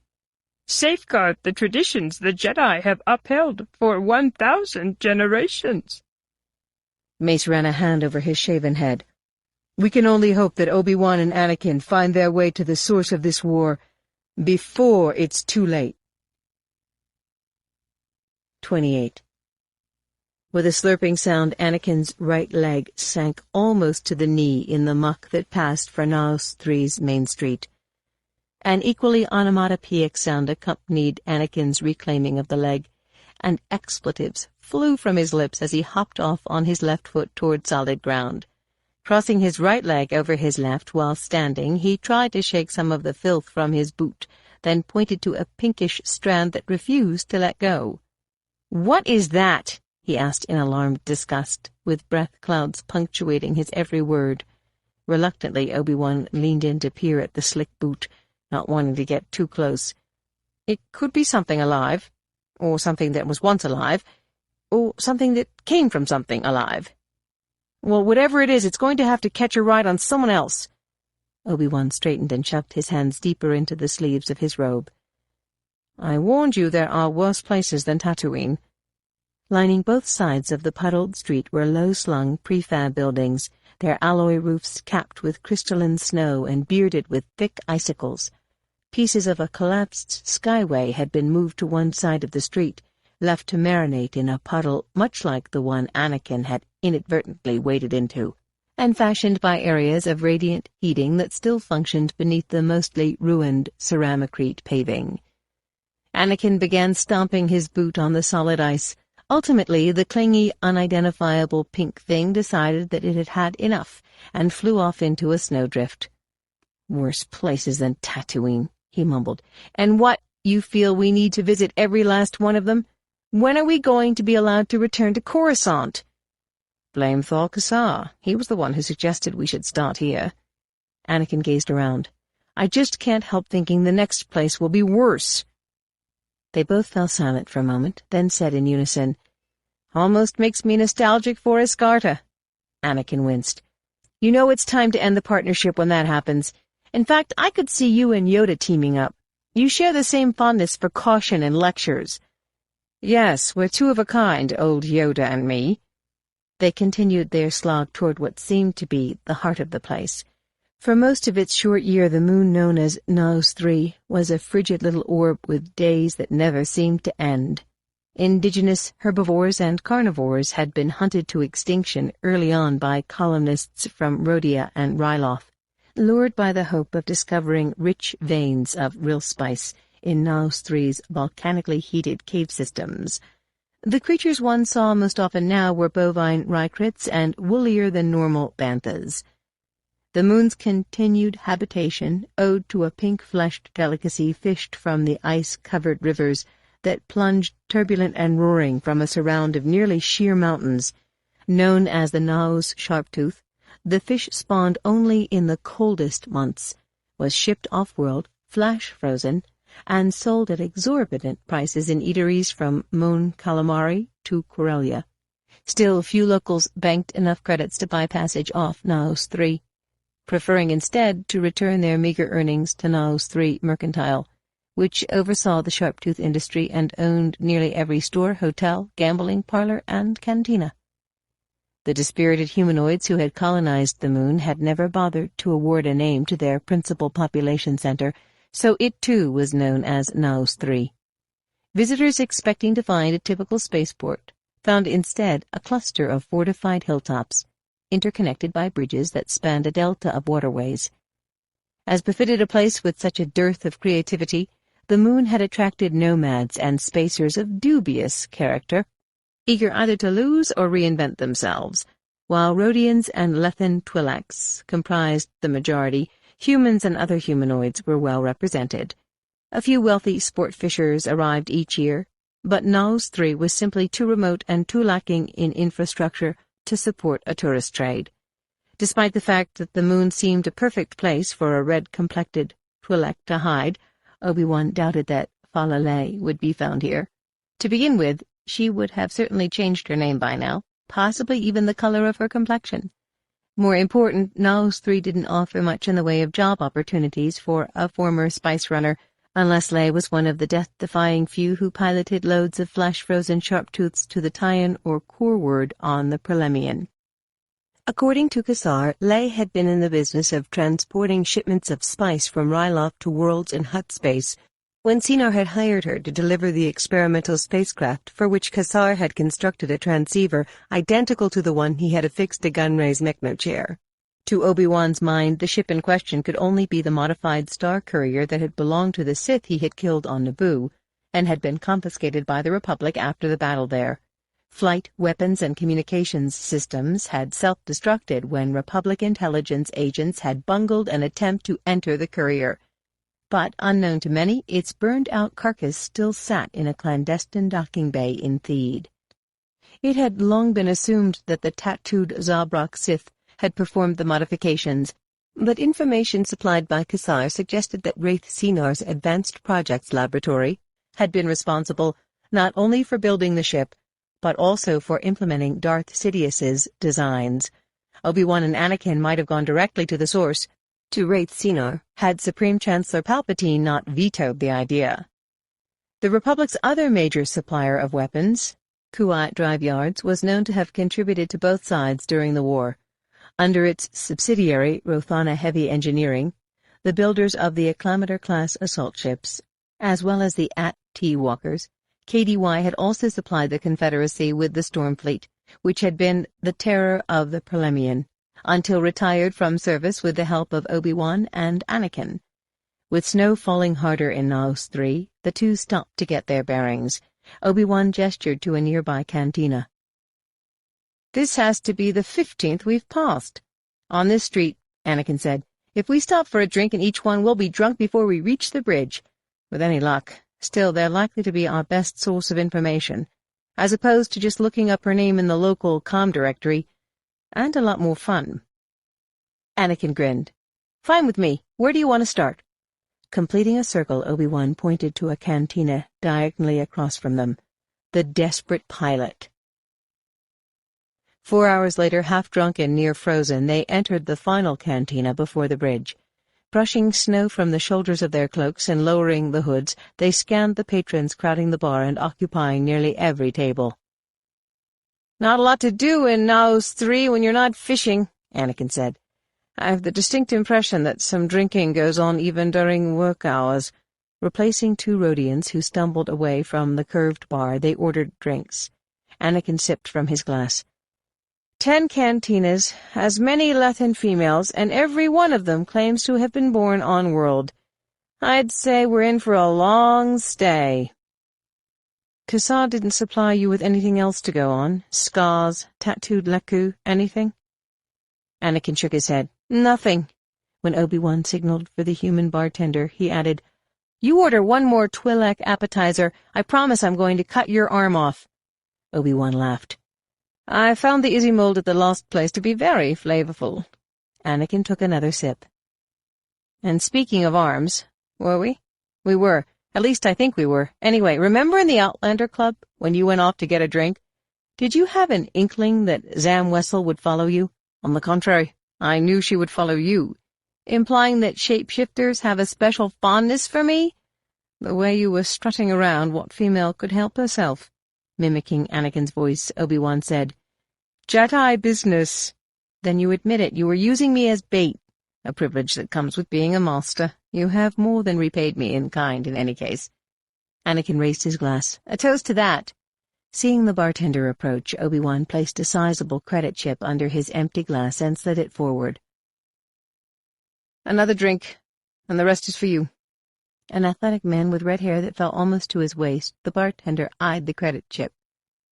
Safeguard the traditions the Jedi have upheld for 1,000 generations. Mace ran a hand over his shaven head. We can only hope that Obi-Wan and Anakin find their way to the source of this war before it's too late. 28. With a slurping sound, Anakin's right leg sank almost to the knee in the muck that passed for Naos 3's main street. An equally onomatopoeic sound accompanied Anakin's reclaiming of the leg, and expletives flew from his lips as he hopped off on his left foot toward solid ground. Crossing his right leg over his left while standing, he tried to shake some of the filth from his boot, then pointed to a pinkish strand that refused to let go. "What is that?" he asked in alarmed disgust, with breath clouds punctuating his every word. Reluctantly, Obi-Wan leaned in to peer at the slick boot, not wanting to get too close. It could be something alive, or something that was once alive, or something that came from something alive. Well, whatever it is, it's going to have to catch a ride on someone else. Obi-Wan straightened and shoved his hands deeper into the sleeves of his robe. I warned you there are worse places than Tatooine. Lining both sides of the puddled street were low-slung prefab buildings, their alloy roofs capped with crystalline snow and bearded with thick icicles. Pieces of a collapsed skyway had been moved to one side of the street, left to marinate in a puddle much like the one Anakin had inadvertently waded into, and fashioned by areas of radiant heating that still functioned beneath the mostly ruined ceramicrete paving. Anakin began stomping his boot on the solid ice. Ultimately, the clingy, unidentifiable pink thing decided that it had had enough and flew off into a snowdrift. Worse places than Tatooine, he mumbled. And what, you feel we need to visit every last one of them? When are we going to be allowed to return to Corusant? Blame Thal Kassar. He was the one who suggested we should start here. Anakin gazed around. I just can't help thinking the next place will be worse. They both fell silent for a moment, then said in unison, Almost makes me nostalgic for Escarta. Anakin winced. You know it's time to end the partnership when that happens. In fact, I could see you and Yoda teaming up. You share the same fondness for caution and lectures. Yes, we're two of a kind, old Yoda and me. They continued their slog toward what seemed to be the heart of the place. For most of its short year, the moon known as Naos 3 was a frigid little orb with days that never seemed to end. Indigenous herbivores and carnivores had been hunted to extinction early on by colonists from Rhodia and Ryloth, lured by the hope of discovering rich veins of real spice in Naos 3's volcanically heated cave systems. The creatures one saw most often now were bovine rykrits and woollier-than-normal banthas. The moon's continued habitation owed to a pink-fleshed delicacy fished from the ice-covered rivers that plunged turbulent and roaring from a surround of nearly sheer mountains. Known as the Naos sharptooth, the fish spawned only in the coldest months, was shipped off-world, flash-frozen, and sold at exorbitant prices in eateries from Mon Calamari to Corellia. Still, few locals banked enough credits to buy passage off Naos 3. Preferring instead to return their meager earnings to Naos 3 Mercantile, which oversaw the sharptooth industry and owned nearly every store, hotel, gambling parlor, and cantina. The dispirited humanoids who had colonized the moon had never bothered to award a name to their principal population center, so it too was known as Naos 3. Visitors expecting to find a typical spaceport found instead a cluster of fortified hilltops, interconnected by bridges that spanned a delta of waterways. As befitted a place with such a dearth of creativity, the moon had attracted nomads and spacers of dubious character, eager either to lose or reinvent themselves. While Rhodians and Lethan Twi'leks comprised the majority, humans and other humanoids were well represented. A few wealthy sport fishers arrived each year, but Naos 3 was simply too remote and too lacking in infrastructure to support a tourist trade. Despite the fact that the moon seemed a perfect place for a red-complected Twi'lek to hide, Obi-Wan doubted that Falalay would be found here. To begin with, she would have certainly changed her name by now, possibly even the color of her complexion. More important, Naos 3 didn't offer much in the way of job opportunities for a former spice runner, unless Lay was one of the death-defying few who piloted loads of flash-frozen sharptooths to the Tyan or Corward on the Prelemian. According to Kassar, Lay had been in the business of transporting shipments of spice from Ryloth to worlds in Hutt space, when Sinar had hired her to deliver the experimental spacecraft for which Kassar had constructed a transceiver identical to the one he had affixed to Gunray's Mechno chair. To Obi-Wan's mind, the ship in question could only be the modified star courier that had belonged to the Sith he had killed on Naboo, and had been confiscated by the Republic after the battle there. Flight, weapons, and communications systems had self-destructed when Republic intelligence agents had bungled an attempt to enter the courier. But, unknown to many, its burned-out carcass still sat in a clandestine docking bay in Theed. It had long been assumed that the tattooed Zabrak Sith had performed the modifications, but information supplied by Kassar suggested that Wraith Sinar's Advanced Projects Laboratory had been responsible not only for building the ship, but also for implementing Darth Sidious's designs. Obi-Wan and Anakin might have gone directly to the source, to Wraith Sinar, had Supreme Chancellor Palpatine not vetoed the idea. The Republic's other major supplier of weapons, Kuat Drive Yards, was known to have contributed to both sides during the war. Under its subsidiary, Rothana Heavy Engineering, the builders of the Acclamator-class assault ships, as well as the AT-T Walkers, KDY had also supplied the Confederacy with the Storm Fleet, which had been the terror of the Prelemian, until retired from service with the help of Obi-Wan and Anakin. With snow falling harder in Naos 3, the two stopped to get their bearings. Obi-Wan gestured to a nearby cantina. "This has to be the 15th we've passed. On this street," Anakin said. "If we stop for a drink in each one, we'll be drunk before we reach the bridge. With any luck. Still, they're likely to be our best source of information, as opposed to just looking up her name in the local comm directory, and a lot more fun." Anakin grinned. "Fine with me. Where do you want to start?" Completing a circle, Obi-Wan pointed to a cantina diagonally across from them. The Desperate Pilot. 4 hours later, half-drunk and near-frozen, they entered the final cantina before the bridge. Brushing snow from the shoulders of their cloaks and lowering the hoods, they scanned the patrons crowding the bar and occupying nearly every table. "Not a lot to do in Naos 3 when you're not fishing," Anakin said. "I have the distinct impression that some drinking goes on even during work hours." Replacing two Rhodians who stumbled away from the curved bar, they ordered drinks. Anakin sipped from his glass. 10 cantinas, as many Lethan females, and every one of them claims to have been born on-world. I'd say we're in for a long stay." "Kassar didn't supply you with anything else to go on? Scars, tattooed Leku, anything?" Anakin shook his head. "Nothing." When Obi-Wan signaled for the human bartender, he added, "You order one more Twi'lek appetizer. I promise I'm going to cut your arm off." Obi-Wan laughed. "I found the Izzy mold at the Lost Place to be very flavorful." Anakin took another sip. "And speaking of arms, were we?" "We were. At least I think we were. Anyway, remember in the Outlander Club, when you went off to get a drink? Did you have an inkling that Zam Wessel would follow you? On the contrary, I knew she would follow you. Implying that shapeshifters have a special fondness for me? The way you were strutting around, what female could help herself?" Mimicking Anakin's voice, Obi-Wan said, "Jedi business." "Then you admit it. You were using me as bait. A privilege that comes with being a master. You have more than repaid me in kind, in any case." Anakin raised his glass. "A toast to that." Seeing the bartender approach, Obi-Wan placed a sizable credit chip under his empty glass and slid it forward. "Another drink, and the rest is for you." An athletic man with red hair that fell almost to his waist, the bartender eyed the credit chip.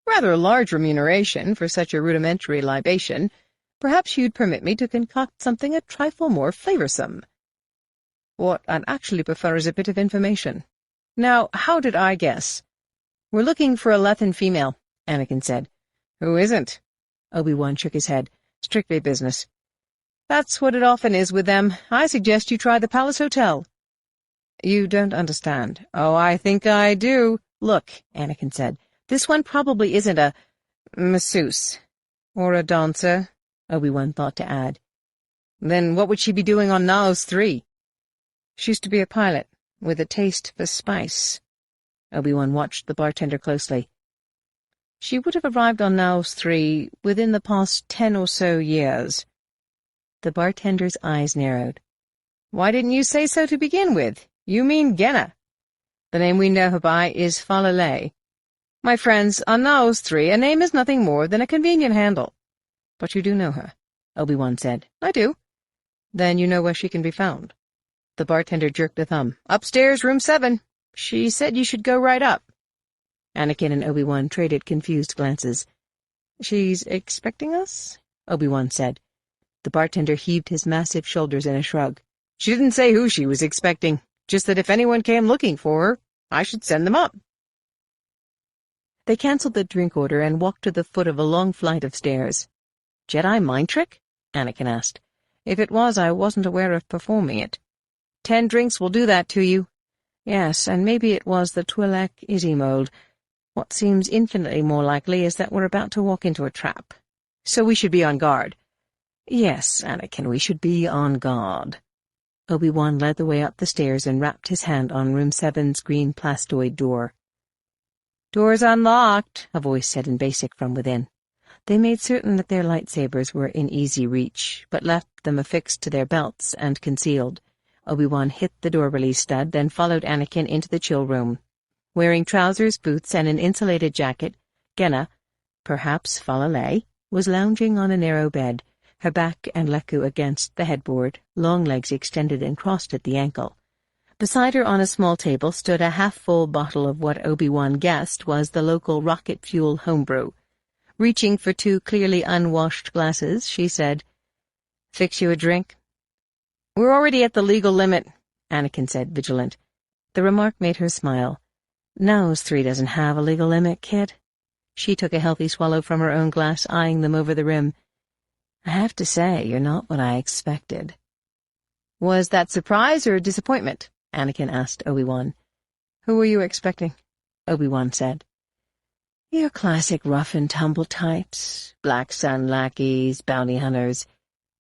"Rather a large remuneration for such a rudimentary libation. Perhaps you'd permit me to concoct something a trifle more flavoursome." "What I'd actually prefer is a bit of information. Now, how did I guess?" "We're looking for a Lethan female," Anakin said. "Who isn't?" Obi-Wan shook his head. "Strictly business." "That's what it often is with them. I suggest you try the Palace Hotel." You don't understand. Oh, I think I do. Look, Anakin said, this one probably isn't a masseuse. Or a dancer, Obi-Wan thought to add. Then what would she be doing on Naos 3? She used to be a pilot, with a taste for spice. Obi-Wan watched the bartender closely. She would have arrived on Naos 3 within the past 10 or so years. The bartender's eyes narrowed. Why didn't you say so to begin with? You mean Genna. The name we know her by is Falalay. My friends, on Naos 3, a name is nothing more than a convenient handle. But you do know her, Obi-Wan said. I do. Then you know where she can be found. The bartender jerked a thumb. Upstairs, room 7. She said you should go right up. Anakin and Obi-Wan traded confused glances. She's expecting us? Obi-Wan said. The bartender heaved his massive shoulders in a shrug. She didn't say who she was expecting, just that if anyone came looking for her, I should send them up. They canceled the drink order and walked to the foot of a long flight of stairs. Jedi mind trick? Anakin asked. If it was, I wasn't aware of performing it. 10 drinks will do that to you. Yes, and maybe it was the Twi'lek Izzy mold. What seems infinitely more likely is that we're about to walk into a trap. So we should be on guard. Yes, Anakin, we should be on guard. Obi-Wan led the way up the stairs and rapped his hand on room 7's green plastoid door. Door's unlocked, a voice said in Basic from within. They made certain that their lightsabers were in easy reach, but left them affixed to their belts and concealed. Obi-Wan hit the door release stud, then followed Anakin into the chill room. Wearing trousers, boots, and an insulated jacket, Genna, perhaps Falalay, was lounging on a narrow bed, her back and leku against the headboard, long legs extended and crossed at the ankle. Beside her on a small table stood a half-full bottle of what Obi-Wan guessed was the local rocket fuel homebrew. Reaching for 2 clearly unwashed glasses, she said, Fix you a drink? We're already at the legal limit, Anakin said, vigilant. The remark made her smile. Naos 3 doesn't have a legal limit, kid. She took a healthy swallow from her own glass, eyeing them over the rim. I have to say, you're not what I expected. Was that surprise or disappointment? Anakin asked Obi-Wan. Who were you expecting? Obi-Wan said. Your classic rough-and-tumble types, Black Sun lackeys, bounty hunters.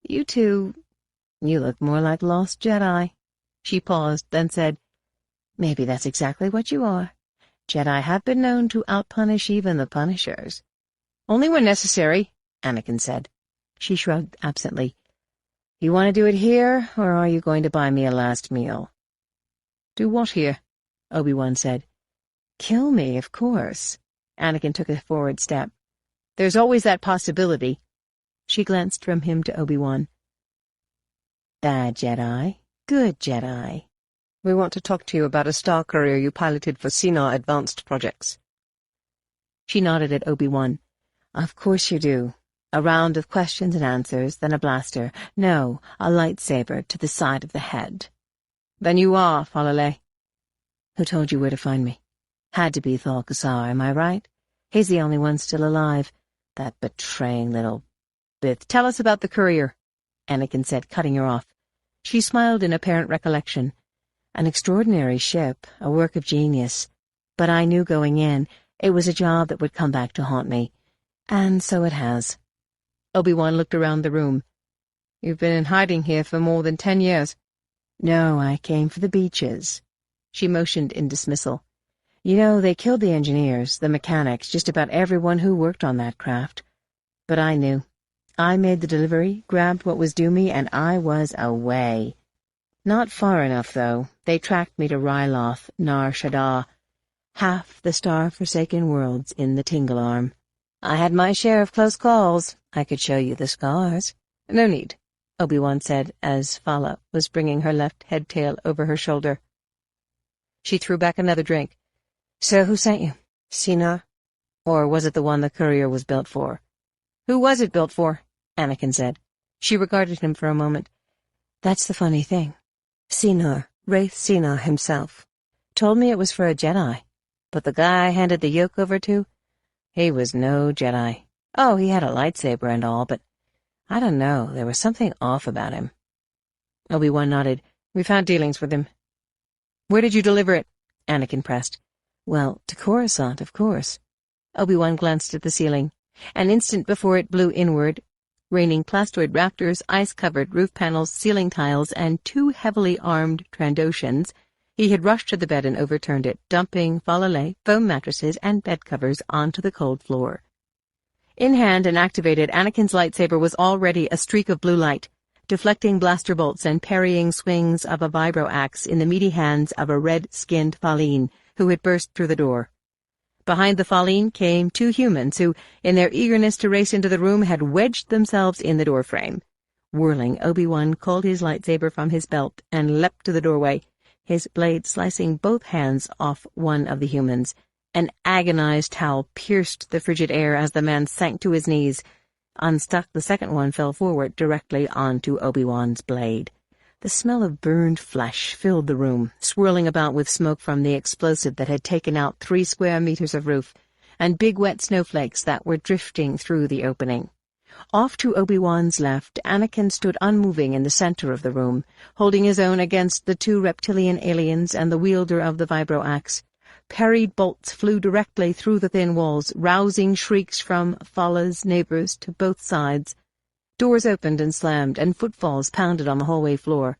You two, you look more like lost Jedi. She paused, then said, Maybe that's exactly what you are. Jedi have been known to outpunish even the Punishers. Only when necessary, Anakin said. She shrugged absently. You want to do it here, or are you going to buy me a last meal? Do what here? Obi-Wan said. Kill me, of course. Anakin took a forward step. There's always that possibility. She glanced from him to Obi-Wan. Bad Jedi, good Jedi. We want to talk to you about a star courier you piloted for Sina Advanced Projects. She nodded at Obi-Wan. Of course you do. A round of questions and answers, then a blaster. No, a lightsaber to the side of the head. Then you are, Falalay. Who told you where to find me? Had to be Thal Kassar, am I right? He's the only one still alive. That betraying little bit. Tell us about the courier, Anakin said, cutting her off. She smiled in apparent recollection. An extraordinary ship, a work of genius. But I knew going in, it was a job that would come back to haunt me. And so it has. Obi-Wan looked around the room. You've been in hiding here for more than 10 years. No, I came for the beaches. She motioned in dismissal. You know, they killed the engineers, the mechanics, just about everyone who worked on that craft. But I knew. I made the delivery, grabbed what was due me, and I was away. Not far enough, though. They tracked me to Ryloth, Nar Shaddaa, half the star-forsaken worlds in the Tingle Arm. I had my share of close calls. I could show you the scars. No need, Obi-Wan said, as Fala was bringing her left head-tail over her shoulder. She threw back another drink. So who sent you? Sina? Or was it the one the courier was built for? Who was it built for? Anakin said. She regarded him for a moment. That's the funny thing. Sinar, Wraith Sinar himself, told me it was for a Jedi. But the guy I handed the yoke over to, he was no Jedi. Oh, he had a lightsaber and all, but I don't know, there was something off about him. Obi-Wan nodded. We've had dealings with him. Where did you deliver it? Anakin pressed. Well, to Corusant, of course. Obi-Wan glanced at the ceiling. An instant before it blew inward, raining plastoid rafters, ice-covered roof panels, ceiling tiles, and 2 heavily armed Trandoshans, he had rushed to the bed and overturned it, dumping falalay, foam mattresses, and bed covers onto the cold floor. In hand and activated, Anakin's lightsaber was already a streak of blue light, deflecting blaster bolts and parrying swings of a vibro axe in the meaty hands of a red-skinned Faline who had burst through the door. Behind the Faline came 2 humans who, in their eagerness to race into the room, had wedged themselves in the doorframe. Whirling, Obi-Wan culled his lightsaber from his belt and leapt to the doorway, his blade slicing both hands off one of the humans. An agonized howl pierced the frigid air as the man sank to his knees. Unstuck, the second one fell forward directly onto Obi-Wan's blade. The smell of burned flesh filled the room, swirling about with smoke from the explosive that had taken out 3 square meters of roof, and big wet snowflakes that were drifting through the opening. Off to Obi-Wan's left, Anakin stood unmoving in the center of the room, holding his own against the 2 reptilian aliens and the wielder of the vibro axe. Parried bolts flew directly through the thin walls, rousing shrieks from Fala's neighbors to both sides. Doors opened and slammed, and footfalls pounded on the hallway floor.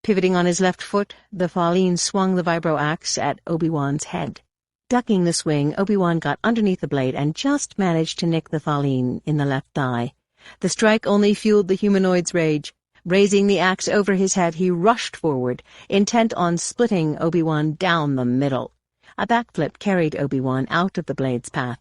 Pivoting on his left foot, the Faline swung the vibro axe at Obi-Wan's head. Ducking the swing, Obi-Wan got underneath the blade and just managed to nick the Faline in the left thigh. The strike only fueled the humanoid's rage. Raising the axe over his head, he rushed forward, intent on splitting Obi-Wan down the middle. A backflip carried Obi-Wan out of the blade's path,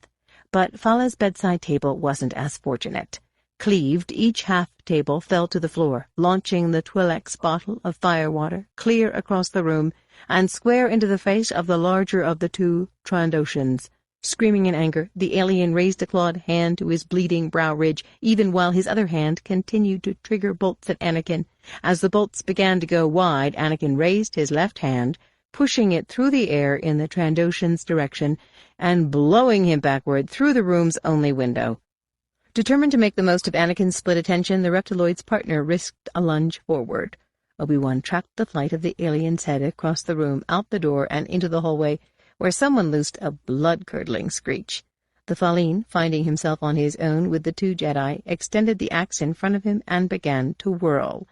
but Fala's bedside table wasn't as fortunate. Cleaved, each half-table fell to the floor, launching the Twi'lek's bottle of firewater clear across the room and square into the face of the larger of the 2 Trandoshans. Screaming in anger, the alien raised a clawed hand to his bleeding brow ridge, even while his other hand continued to trigger bolts at Anakin. As the bolts began to go wide, Anakin raised his left hand, pushing it through the air in the Trandoshan's direction and blowing him backward through the room's only window. Determined to make the most of Anakin's split attention, the reptiloid's partner risked a lunge forward. Obi-Wan tracked the flight of the alien's head across the room, out the door, and into the hallway, where someone loosed a blood-curdling screech. The Faline, finding himself on his own with the 2 Jedi, extended the axe in front of him and began to whirl.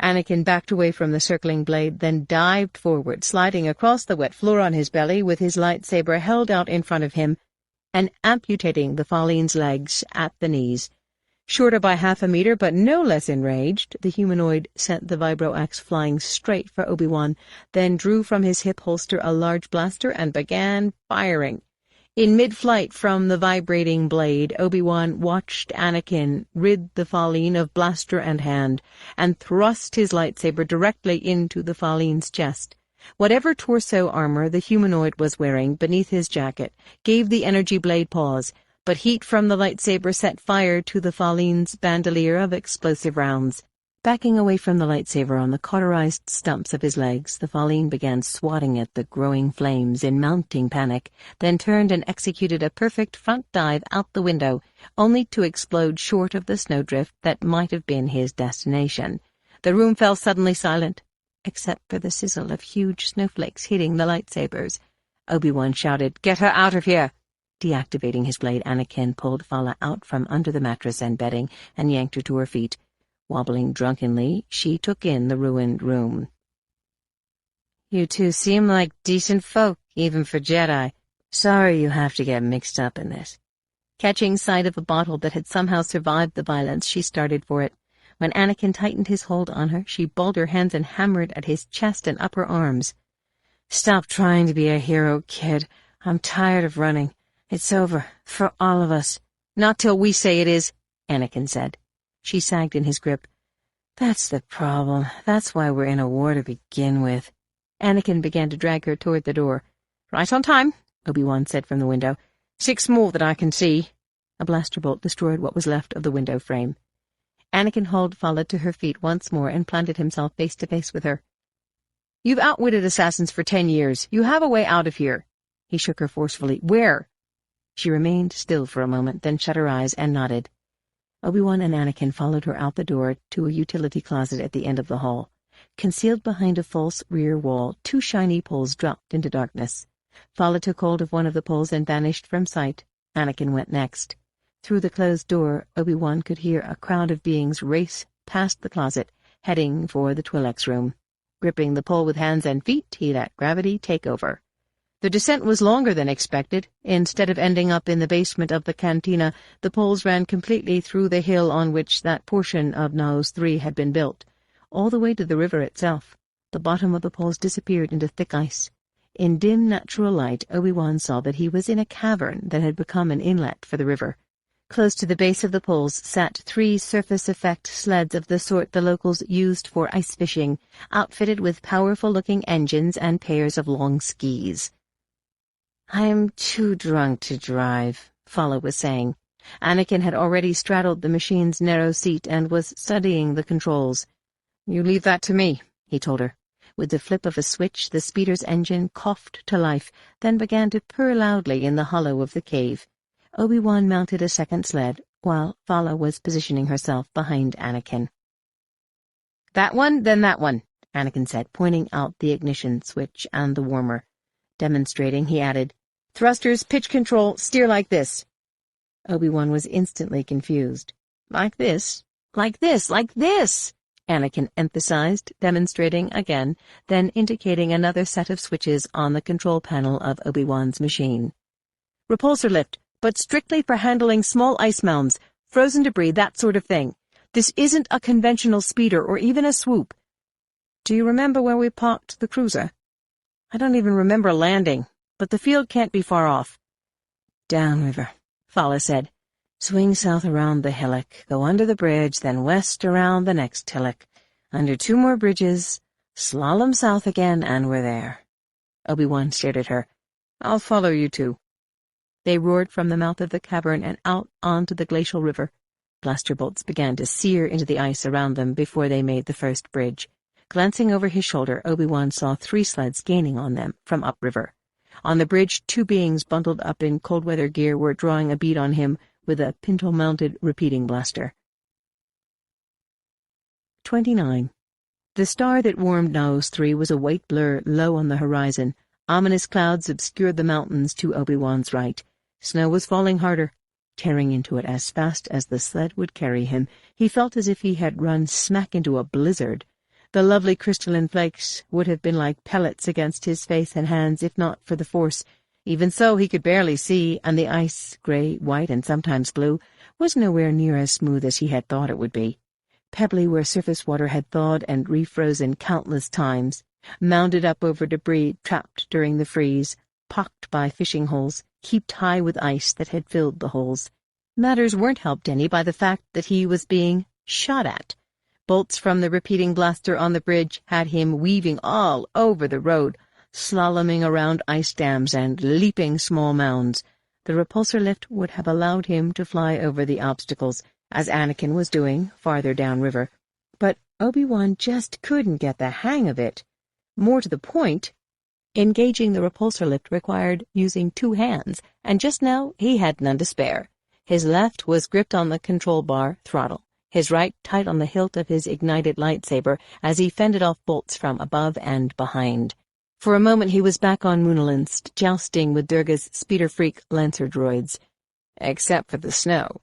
Anakin backed away from the circling blade, then dived forward, sliding across the wet floor on his belly with his lightsaber held out in front of him, and amputating the Faline's legs at the knees. Shorter by half a meter, but no less enraged, the humanoid sent the vibro axe flying straight for Obi-Wan, then drew from his hip holster a large blaster and began firing. In mid-flight from the vibrating blade, Obi-Wan watched Anakin rid the Faline of blaster and hand, and thrust his lightsaber directly into the Faline's chest. Whatever torso armor the humanoid was wearing beneath his jacket gave the energy blade pause, but heat from the lightsaber set fire to the Faline's bandolier of explosive rounds. Backing away from the lightsaber on the cauterized stumps of his legs, the Faline began swatting at the growing flames in mounting panic, then turned and executed a perfect front dive out the window, only to explode short of the snowdrift that might have been his destination. The room fell suddenly silent, except for the sizzle of huge snowflakes hitting the lightsabers. Obi-Wan shouted, "Get her out of here!" Deactivating his blade, Anakin pulled Fala out from under the mattress and bedding and yanked her to her feet. Wobbling drunkenly, she took in the ruined room. "You 2 seem like decent folk, even for Jedi. Sorry you have to get mixed up in this." Catching sight of a bottle that had somehow survived the violence, she started for it. When Anakin tightened his hold on her, she balled her hands and hammered at his chest and upper arms. "Stop trying to be a hero, kid. I'm tired of running. It's over, for all of us." "Not till we say it is," Anakin said. She sagged in his grip. "That's the problem. That's why we're in a war to begin with." Anakin began to drag her toward the door. "Right on time," Obi-Wan said from the window. 6 more that I can see." A blaster bolt destroyed what was left of the window frame. Anakin hauled Fala to her feet once more and planted himself face to face with her. "You've outwitted assassins for 10 years. You have a way out of here." He shook her forcefully. "Where?" She remained still for a moment, then shut her eyes and nodded. Obi-Wan and Anakin followed her out the door to a utility closet at the end of the hall. Concealed behind a false rear wall, 2 shiny poles dropped into darkness. Fala took hold of one of the poles and vanished from sight. Anakin went next. Through the closed door, Obi-Wan could hear a crowd of beings race past the closet, heading for the Twi'lek's room. Gripping the pole with hands and feet, he let gravity take over. The descent was longer than expected. Instead of ending up in the basement of the cantina, the poles ran completely through the hill on which that portion of Naos 3 had been built, all the way to the river itself. The bottom of the poles disappeared into thick ice. In dim natural light, Obi-Wan saw that he was in a cavern that had become an inlet for the river. Close to the base of the poles sat 3 surface-effect sleds of the sort the locals used for ice fishing, outfitted with powerful-looking engines and pairs of long skis. "I'm too drunk to drive," Fala was saying. Anakin had already straddled the machine's narrow seat and was studying the controls. "You leave that to me," he told her. With the flip of a switch, the speeder's engine coughed to life, then began to purr loudly in the hollow of the cave. Obi-Wan mounted a second sled, while Fala was positioning herself behind Anakin. "That one, then that one," Anakin said, pointing out the ignition switch and the warmer. Demonstrating, he added, "Thrusters, pitch control, steer like this." Obi-Wan was instantly confused. "Like this? Like this? Like this?" Anakin emphasized, demonstrating again, then indicating another set of switches on the control panel of Obi-Wan's machine. "Repulsor lift, but strictly for handling small ice mounds, frozen debris, that sort of thing. This isn't a conventional speeder or even a swoop. Do you remember where we parked the cruiser? I don't even remember landing, but the field can't be far off." "Downriver," Fala said. "Swing south around the hillock, go under the bridge, then west around the next hillock, under 2 more bridges, slalom south again, and we're there." Obi-Wan stared at her. "I'll follow you 2. They roared from the mouth of the cavern and out onto the glacial river. Blaster bolts began to sear into the ice around them before they made the first bridge. Glancing over his shoulder, Obi-Wan saw 3 sleds gaining on them from upriver. On the bridge, 2 beings bundled up in cold-weather gear were drawing a bead on him with a pintle-mounted repeating blaster. 29. The star that warmed Naos 3 was a white blur low on the horizon. Ominous clouds obscured the mountains to Obi-Wan's right. Snow was falling harder, tearing into it as fast as the sled would carry him. He felt as if he had run smack into a blizzard. The lovely crystalline flakes would have been like pellets against his face and hands if not for the force. Even so, he could barely see, and the ice, gray, white, and sometimes blue, was nowhere near as smooth as he had thought it would be. Pebbly where surface water had thawed and refrozen countless times, mounded up over debris trapped during the freeze, pocked by fishing holes, heaped high with ice that had filled the holes. Matters weren't helped any by the fact that he was being shot at. Bolts from the repeating blaster on the bridge had him weaving all over the road, slaloming around ice dams and leaping small mounds. The repulsor lift would have allowed him to fly over the obstacles, as Anakin was doing farther downriver. But Obi-Wan just couldn't get the hang of it. More to the point, engaging the repulsor lift required using 2 hands, and just now he had none to spare. His left was gripped on the control bar throttle, his right tight on the hilt of his ignited lightsaber as he fended off bolts from above and behind. For a moment he was back on Moonlands, jousting with Durga's speeder-freak Lancer droids. Except for the snow.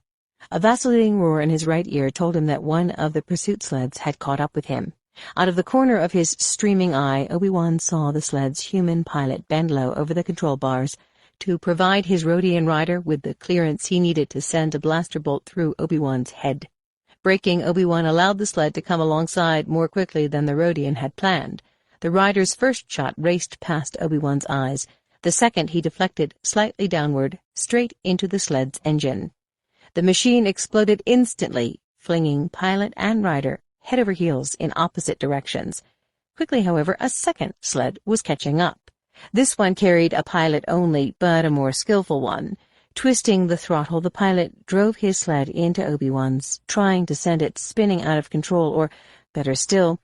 A vacillating roar in his right ear told him that one of the pursuit sleds had caught up with him. Out of the corner of his streaming eye, Obi-Wan saw the sled's human pilot bend low over the control bars to provide his Rodian rider with the clearance he needed to send a blaster bolt through Obi-Wan's head. Braking, Obi-Wan allowed the sled to come alongside more quickly than the Rodian had planned. The rider's first shot raced past Obi-Wan's eyes. The second he deflected slightly downward, straight into the sled's engine. The machine exploded instantly, flinging pilot and rider head over heels in opposite directions. Quickly, however, a second sled was catching up. This one carried a pilot only, but a more skillful one. Twisting the throttle, the pilot drove his sled into Obi-Wan's, trying to send it spinning out of control, or, better still,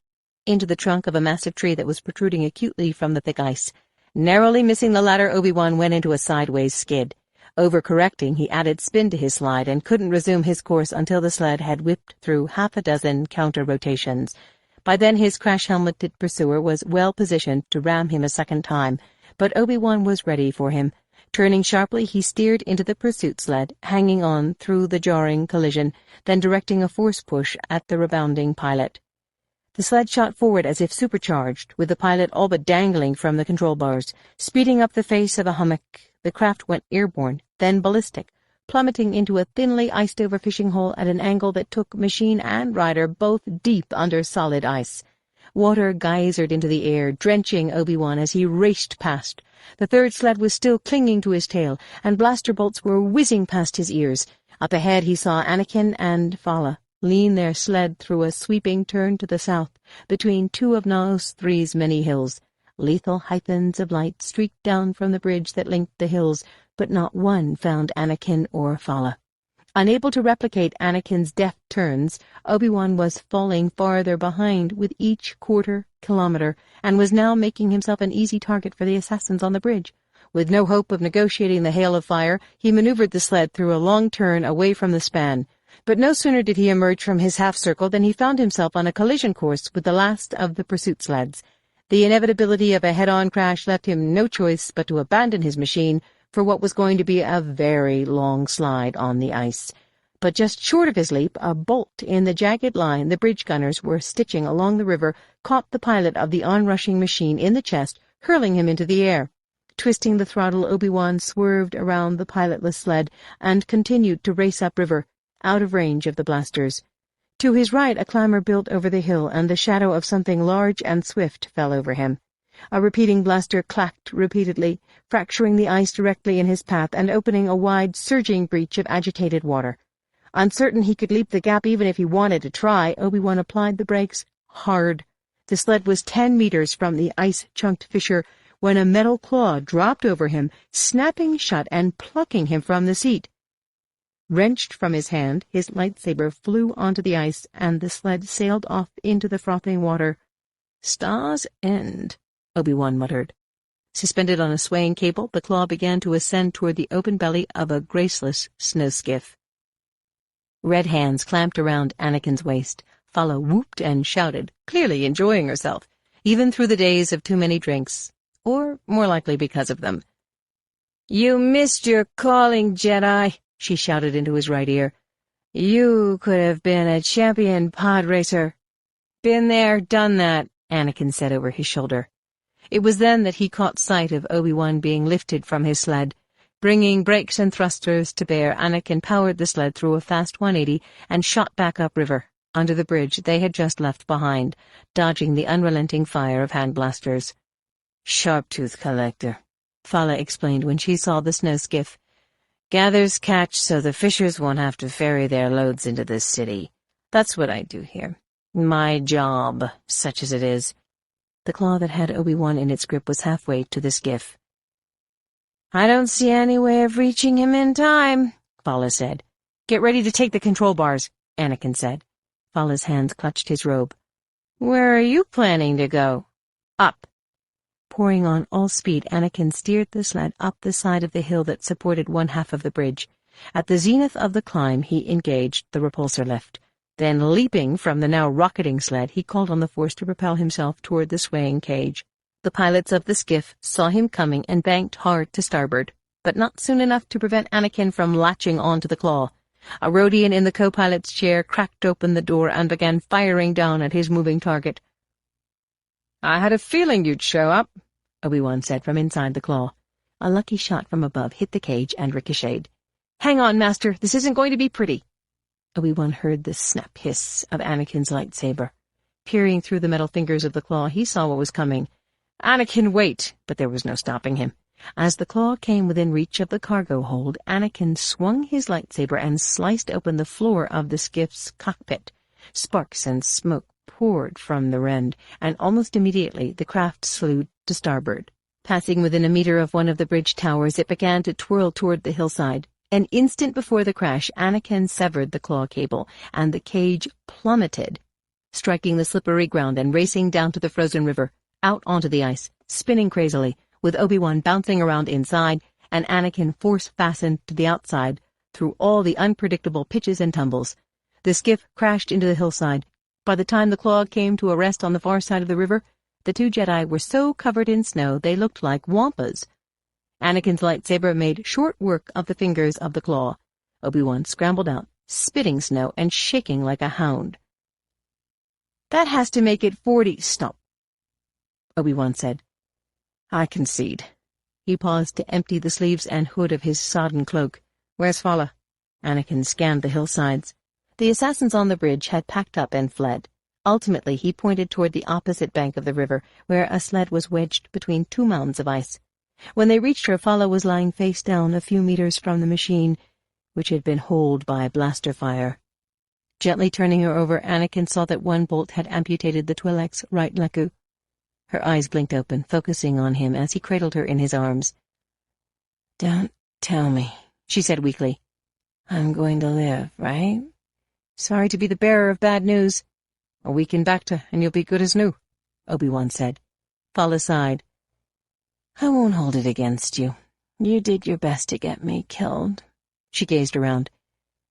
into the trunk of a massive tree that was protruding acutely from the thick ice. Narrowly missing the latter, Obi-Wan went into a sideways skid. Overcorrecting, he added spin to his slide and couldn't resume his course until the sled had whipped through 6 counter-rotations. By then his crash-helmeted pursuer was well positioned to ram him a second time, but Obi-Wan was ready for him. Turning sharply, he steered into the pursuit sled, hanging on through the jarring collision, then directing a force push at the rebounding pilot. The sled shot forward as if supercharged, with the pilot all but dangling from the control bars. Speeding up the face of a hummock, the craft went airborne, then ballistic, plummeting into a thinly iced-over fishing hole at an angle that took machine and rider both deep under solid ice. Water geysered into the air, drenching Obi-Wan as he raced past. The third sled was still clinging to his tail, and blaster bolts were whizzing past his ears. Up ahead he saw Anakin and Fala lean their sled through a sweeping turn to the south, between two of Naos 3's many hills. Lethal hyphens of light streaked down from the bridge that linked the hills, but not one found Anakin or Fala. Unable to replicate Anakin's deft turns, Obi-Wan was falling farther behind with each quarter-kilometer, and was now making himself an easy target for the assassins on the bridge. With no hope of negotiating the hail of fire, he maneuvered the sled through a long turn away from the span. But no sooner did he emerge from his half-circle than he found himself on a collision course with the last of the pursuit sleds. The inevitability of a head-on crash left him no choice but to abandon his machine for what was going to be a very long slide on the ice. But just short of his leap, a bolt in the jagged line the bridge gunners were stitching along the river caught the pilot of the onrushing machine in the chest, hurling him into the air. Twisting the throttle, Obi-Wan swerved around the pilotless sled and continued to race upriver, out of range of the blasters. To his right, a climber built over the hill, and the shadow of something large and swift fell over him. A repeating blaster clacked repeatedly, fracturing the ice directly in his path and opening a wide, surging breach of agitated water. Uncertain he could leap the gap even if he wanted to try, Obi-Wan applied the brakes hard. The sled was 10 meters from the ice-chunked fissure when a metal claw dropped over him, snapping shut and plucking him from the seat. Wrenched from his hand, his lightsaber flew onto the ice, and the sled sailed off into the frothing water. "Star's End," Obi-Wan muttered. Suspended on a swaying cable, the claw began to ascend toward the open belly of a graceless snow skiff. Red hands clamped around Anakin's waist. Fala whooped and shouted, clearly enjoying herself, even through the days of too many drinks, or more likely because of them. "You missed your calling, Jedi," she shouted into his right ear. "You could have been a champion pod racer." "Been there, done that," Anakin said over his shoulder. It was then that he caught sight of Obi-Wan being lifted from his sled. Bringing brakes and thrusters to bear, Anakin powered the sled through a fast 180 and shot back upriver, under the bridge they had just left behind, dodging the unrelenting fire of hand blasters. "Sharp-tooth collector," Fala explained when she saw the snow skiff. "Gathers catch so the fishers won't have to ferry their loads into this city. That's what I do here. My job, such as it is." The claw that had Obi-Wan in its grip was halfway to the skiff. "I don't see any way of reaching him in time," Fala said. "Get ready to take the control bars," Anakin said. Fala's hands clutched his robe. "Where are you planning to go?" "Up." Pouring on all speed, Anakin steered the sled up the side of the hill that supported one half of the bridge. At the zenith of the climb, he engaged the repulsor lift. Then, leaping from the now rocketing sled, he called on the Force to propel himself toward the swaying cage. The pilots of the skiff saw him coming and banked hard to starboard, but not soon enough to prevent Anakin from latching onto the claw. A Rhodian in the co-pilot's chair cracked open the door and began firing down at his moving target. "I had a feeling you'd show up," Obi-Wan said from inside the claw. A lucky shot from above hit the cage and ricocheted. "Hang on, Master, this isn't going to be pretty." Obi-Wan heard the snap hiss of Anakin's lightsaber. Peering through the metal fingers of the claw, he saw what was coming. "Anakin, wait!" But there was no stopping him. As the claw came within reach of the cargo hold, Anakin swung his lightsaber and sliced open the floor of the skiff's cockpit. Sparks and smoke poured from the rend, and almost immediately the craft slewed to starboard. Passing within a meter of one of the bridge towers, it began to twirl toward the hillside. An instant before the crash, Anakin severed the claw cable, and the cage plummeted, striking the slippery ground and racing down to the frozen river, out onto the ice, spinning crazily, with Obi-Wan bouncing around inside, and Anakin force-fastened to the outside through all the unpredictable pitches and tumbles. The skiff crashed into the hillside, By the time the claw came to a rest on the far side of the river, the two Jedi were so covered in snow they looked like wampas. Anakin's lightsaber made short work of the fingers of the claw. Obi-Wan scrambled out, spitting snow and shaking like a hound. "That has to make it 40. Stop," Obi-Wan said. "I concede." He paused to empty the sleeves and hood of his sodden cloak. "Where's Fala?" Anakin scanned the hillsides. The assassins on the bridge had packed up and fled. Ultimately, he pointed toward the opposite bank of the river, where a sled was wedged between two mountains of ice. When they reached her, Fala was lying face down a few meters from the machine, which had been holed by blaster fire. Gently turning her over, Anakin saw that one bolt had amputated the Twi'lek's right leku. Her eyes blinked open, focusing on him as he cradled her in his arms. "Don't tell me," she said weakly. "I'm going to live, right?" "Sorry to be the bearer of bad news." "A week in Bacta, and you'll be good as new," Obi-Wan said. Fala sighed. "I won't hold it against you. You did your best to get me killed." She gazed around.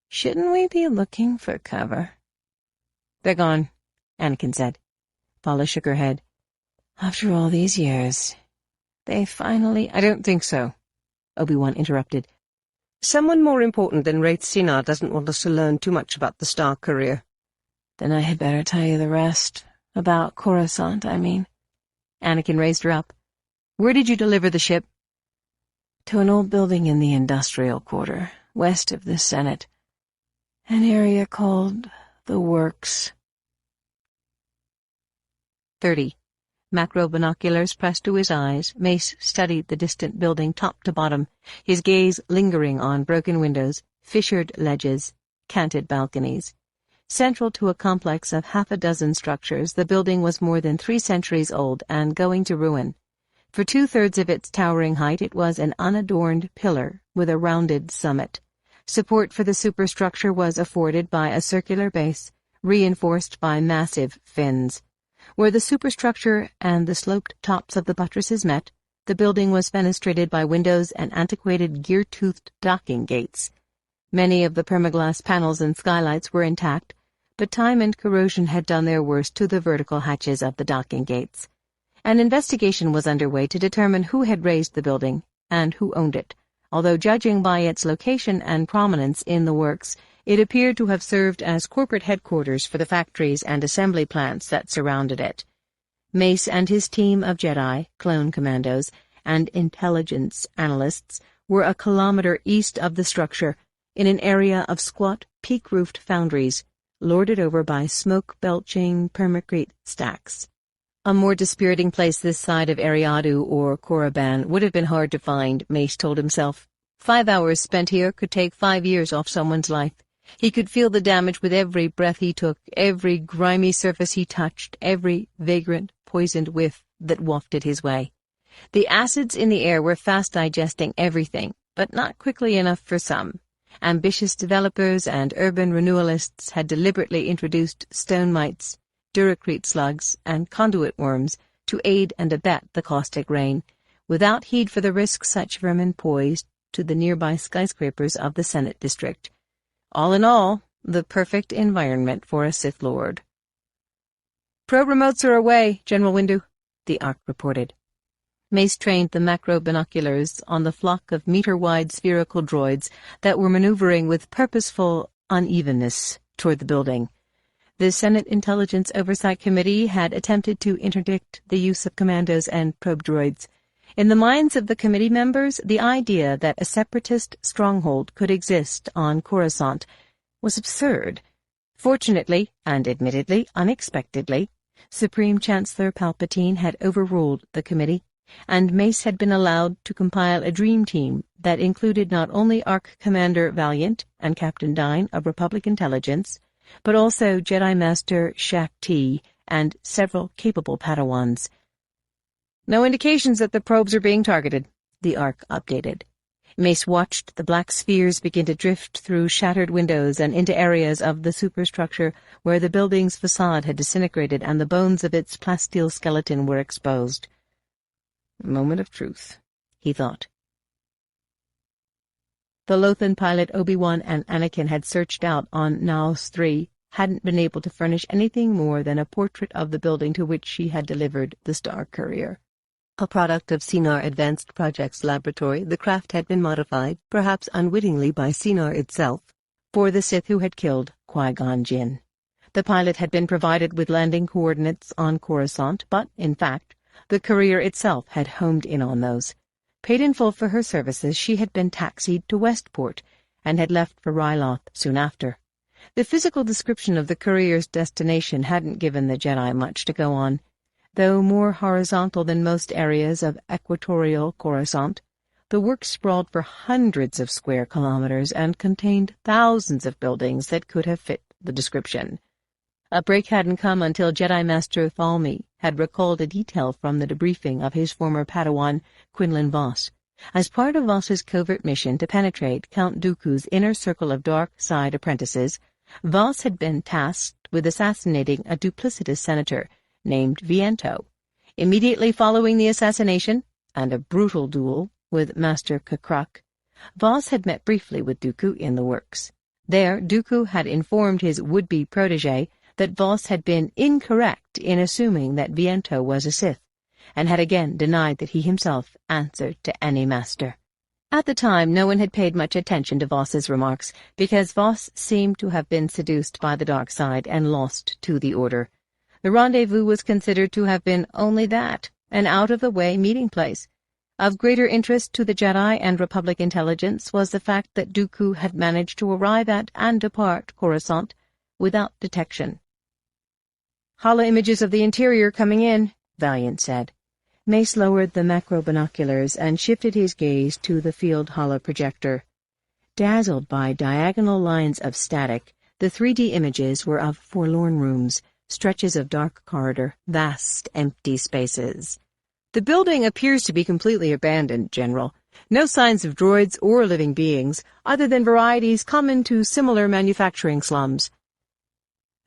"Shouldn't we be looking for cover?" "They're gone," Anakin said. Fala shook her head. "After all these years, they finally—" "I don't think so," Obi-Wan interrupted. "Someone more important than Wraith Sinar doesn't want us to learn too much about the Star Courier." "Then I had better tell you the rest. About Corusant, I mean." Anakin raised her up. "Where did you deliver the ship?" "To an old building in the industrial quarter, west of the Senate. An area called the Works." 30. Macro binoculars pressed to his eyes, Mace studied the distant building top to bottom, his gaze lingering on broken windows, fissured ledges, canted balconies. Central to a complex of half a dozen structures, the building was more than 3 centuries old and going to ruin. For 2/3 of its towering height, it was an unadorned pillar with a rounded summit. Support for the superstructure was afforded by a circular base, reinforced by massive fins. Where the superstructure and the sloped tops of the buttresses met, the building was fenestrated by windows and antiquated gear-toothed docking gates. Many of the permaglass panels and skylights were intact, but time and corrosion had done their worst to the vertical hatches of the docking gates. An investigation was underway to determine who had raised the building and who owned it, although judging by its location and prominence in the works, it appeared to have served as corporate headquarters for the factories and assembly plants that surrounded it. Mace and his team of Jedi, clone commandos, and intelligence analysts were a kilometer east of the structure, in an area of squat, peak-roofed foundries, lorded over by smoke-belching permacrete stacks. A more dispiriting place this side of Eriadu or Korriban would have been hard to find, Mace told himself. 5 hours spent here could take 5 years off someone's life. He could feel the damage with every breath he took, every grimy surface he touched, every vagrant, poisoned whiff that wafted his way. The acids in the air were fast digesting everything, but not quickly enough for some. Ambitious developers and urban renewalists had deliberately introduced stone mites, duracrete slugs, and conduit worms to aid and abet the caustic rain, without heed for the risk such vermin posed to the nearby skyscrapers of the Senate district. All in all, the perfect environment for a Sith Lord. "Probe remotes are away, General Windu," the Ark reported. Mace trained the macro binoculars on the flock of meter-wide spherical droids that were maneuvering with purposeful unevenness toward the building. The Senate Intelligence Oversight Committee had attempted to interdict the use of commandos and probe droids. In the minds of the committee members, the idea that a separatist stronghold could exist on Corusant was absurd. Fortunately, and admittedly unexpectedly, Supreme Chancellor Palpatine had overruled the committee, and Mace had been allowed to compile a dream team that included not only Ark Commander Valiant and Captain Dine of Republic Intelligence, but also Jedi Master Shaak Ti and several capable Padawans. "No indications that the probes are being targeted," the Ark updated. Mace watched the black spheres begin to drift through shattered windows and into areas of the superstructure where the building's facade had disintegrated and the bones of its plasteel skeleton were exposed. A moment of truth, he thought. The Lothan pilot Obi-Wan and Anakin had searched out on Naos 3, hadn't been able to furnish anything more than a portrait of the building to which she had delivered the Star Courier. A product of Sinar Advanced Projects Laboratory, the craft had been modified, perhaps unwittingly by Sinar itself, for the Sith who had killed Qui-Gon Jinn. The pilot had been provided with landing coordinates on Corusant, but, in fact, the courier itself had homed in on those. Paid in full for her services, she had been taxied to Westport, and had left for Ryloth soon after. The physical description of the courier's destination hadn't given the Jedi much to go on. Though more horizontal than most areas of equatorial Corusant, the work sprawled for hundreds of square kilometers and contained thousands of buildings that could have fit the description. A break hadn't come until Jedi Master Thalmy had recalled a detail from the debriefing of his former Padawan, Quinlan Vos. As part of Vos's covert mission to penetrate Count Dooku's inner circle of dark side apprentices, Vos had been tasked with assassinating a duplicitous senator named Viento. Immediately following the assassination, and a brutal duel with Master Kakrak, Vos had met briefly with Dooku in the works. There, Dooku had informed his would-be protégé that Vos had been incorrect in assuming that Viento was a Sith, and had again denied that he himself answered to any master. At the time, no one had paid much attention to Vos's remarks, because Vos seemed to have been seduced by the dark side and lost to the Order. The rendezvous was considered to have been only that, an out-of-the-way meeting place. Of greater interest to the Jedi and Republic intelligence was the fact that Dooku had managed to arrive at and depart Corusant without detection. "Holo-images of the interior coming in," Valiant said. Mace lowered the macro-binoculars and shifted his gaze to the field holo-projector. Dazzled by diagonal lines of static, the 3D images were of forlorn rooms, stretches of dark corridor, vast empty spaces. "The building appears to be completely abandoned, General. No signs of droids or living beings, other than varieties common to similar manufacturing slums."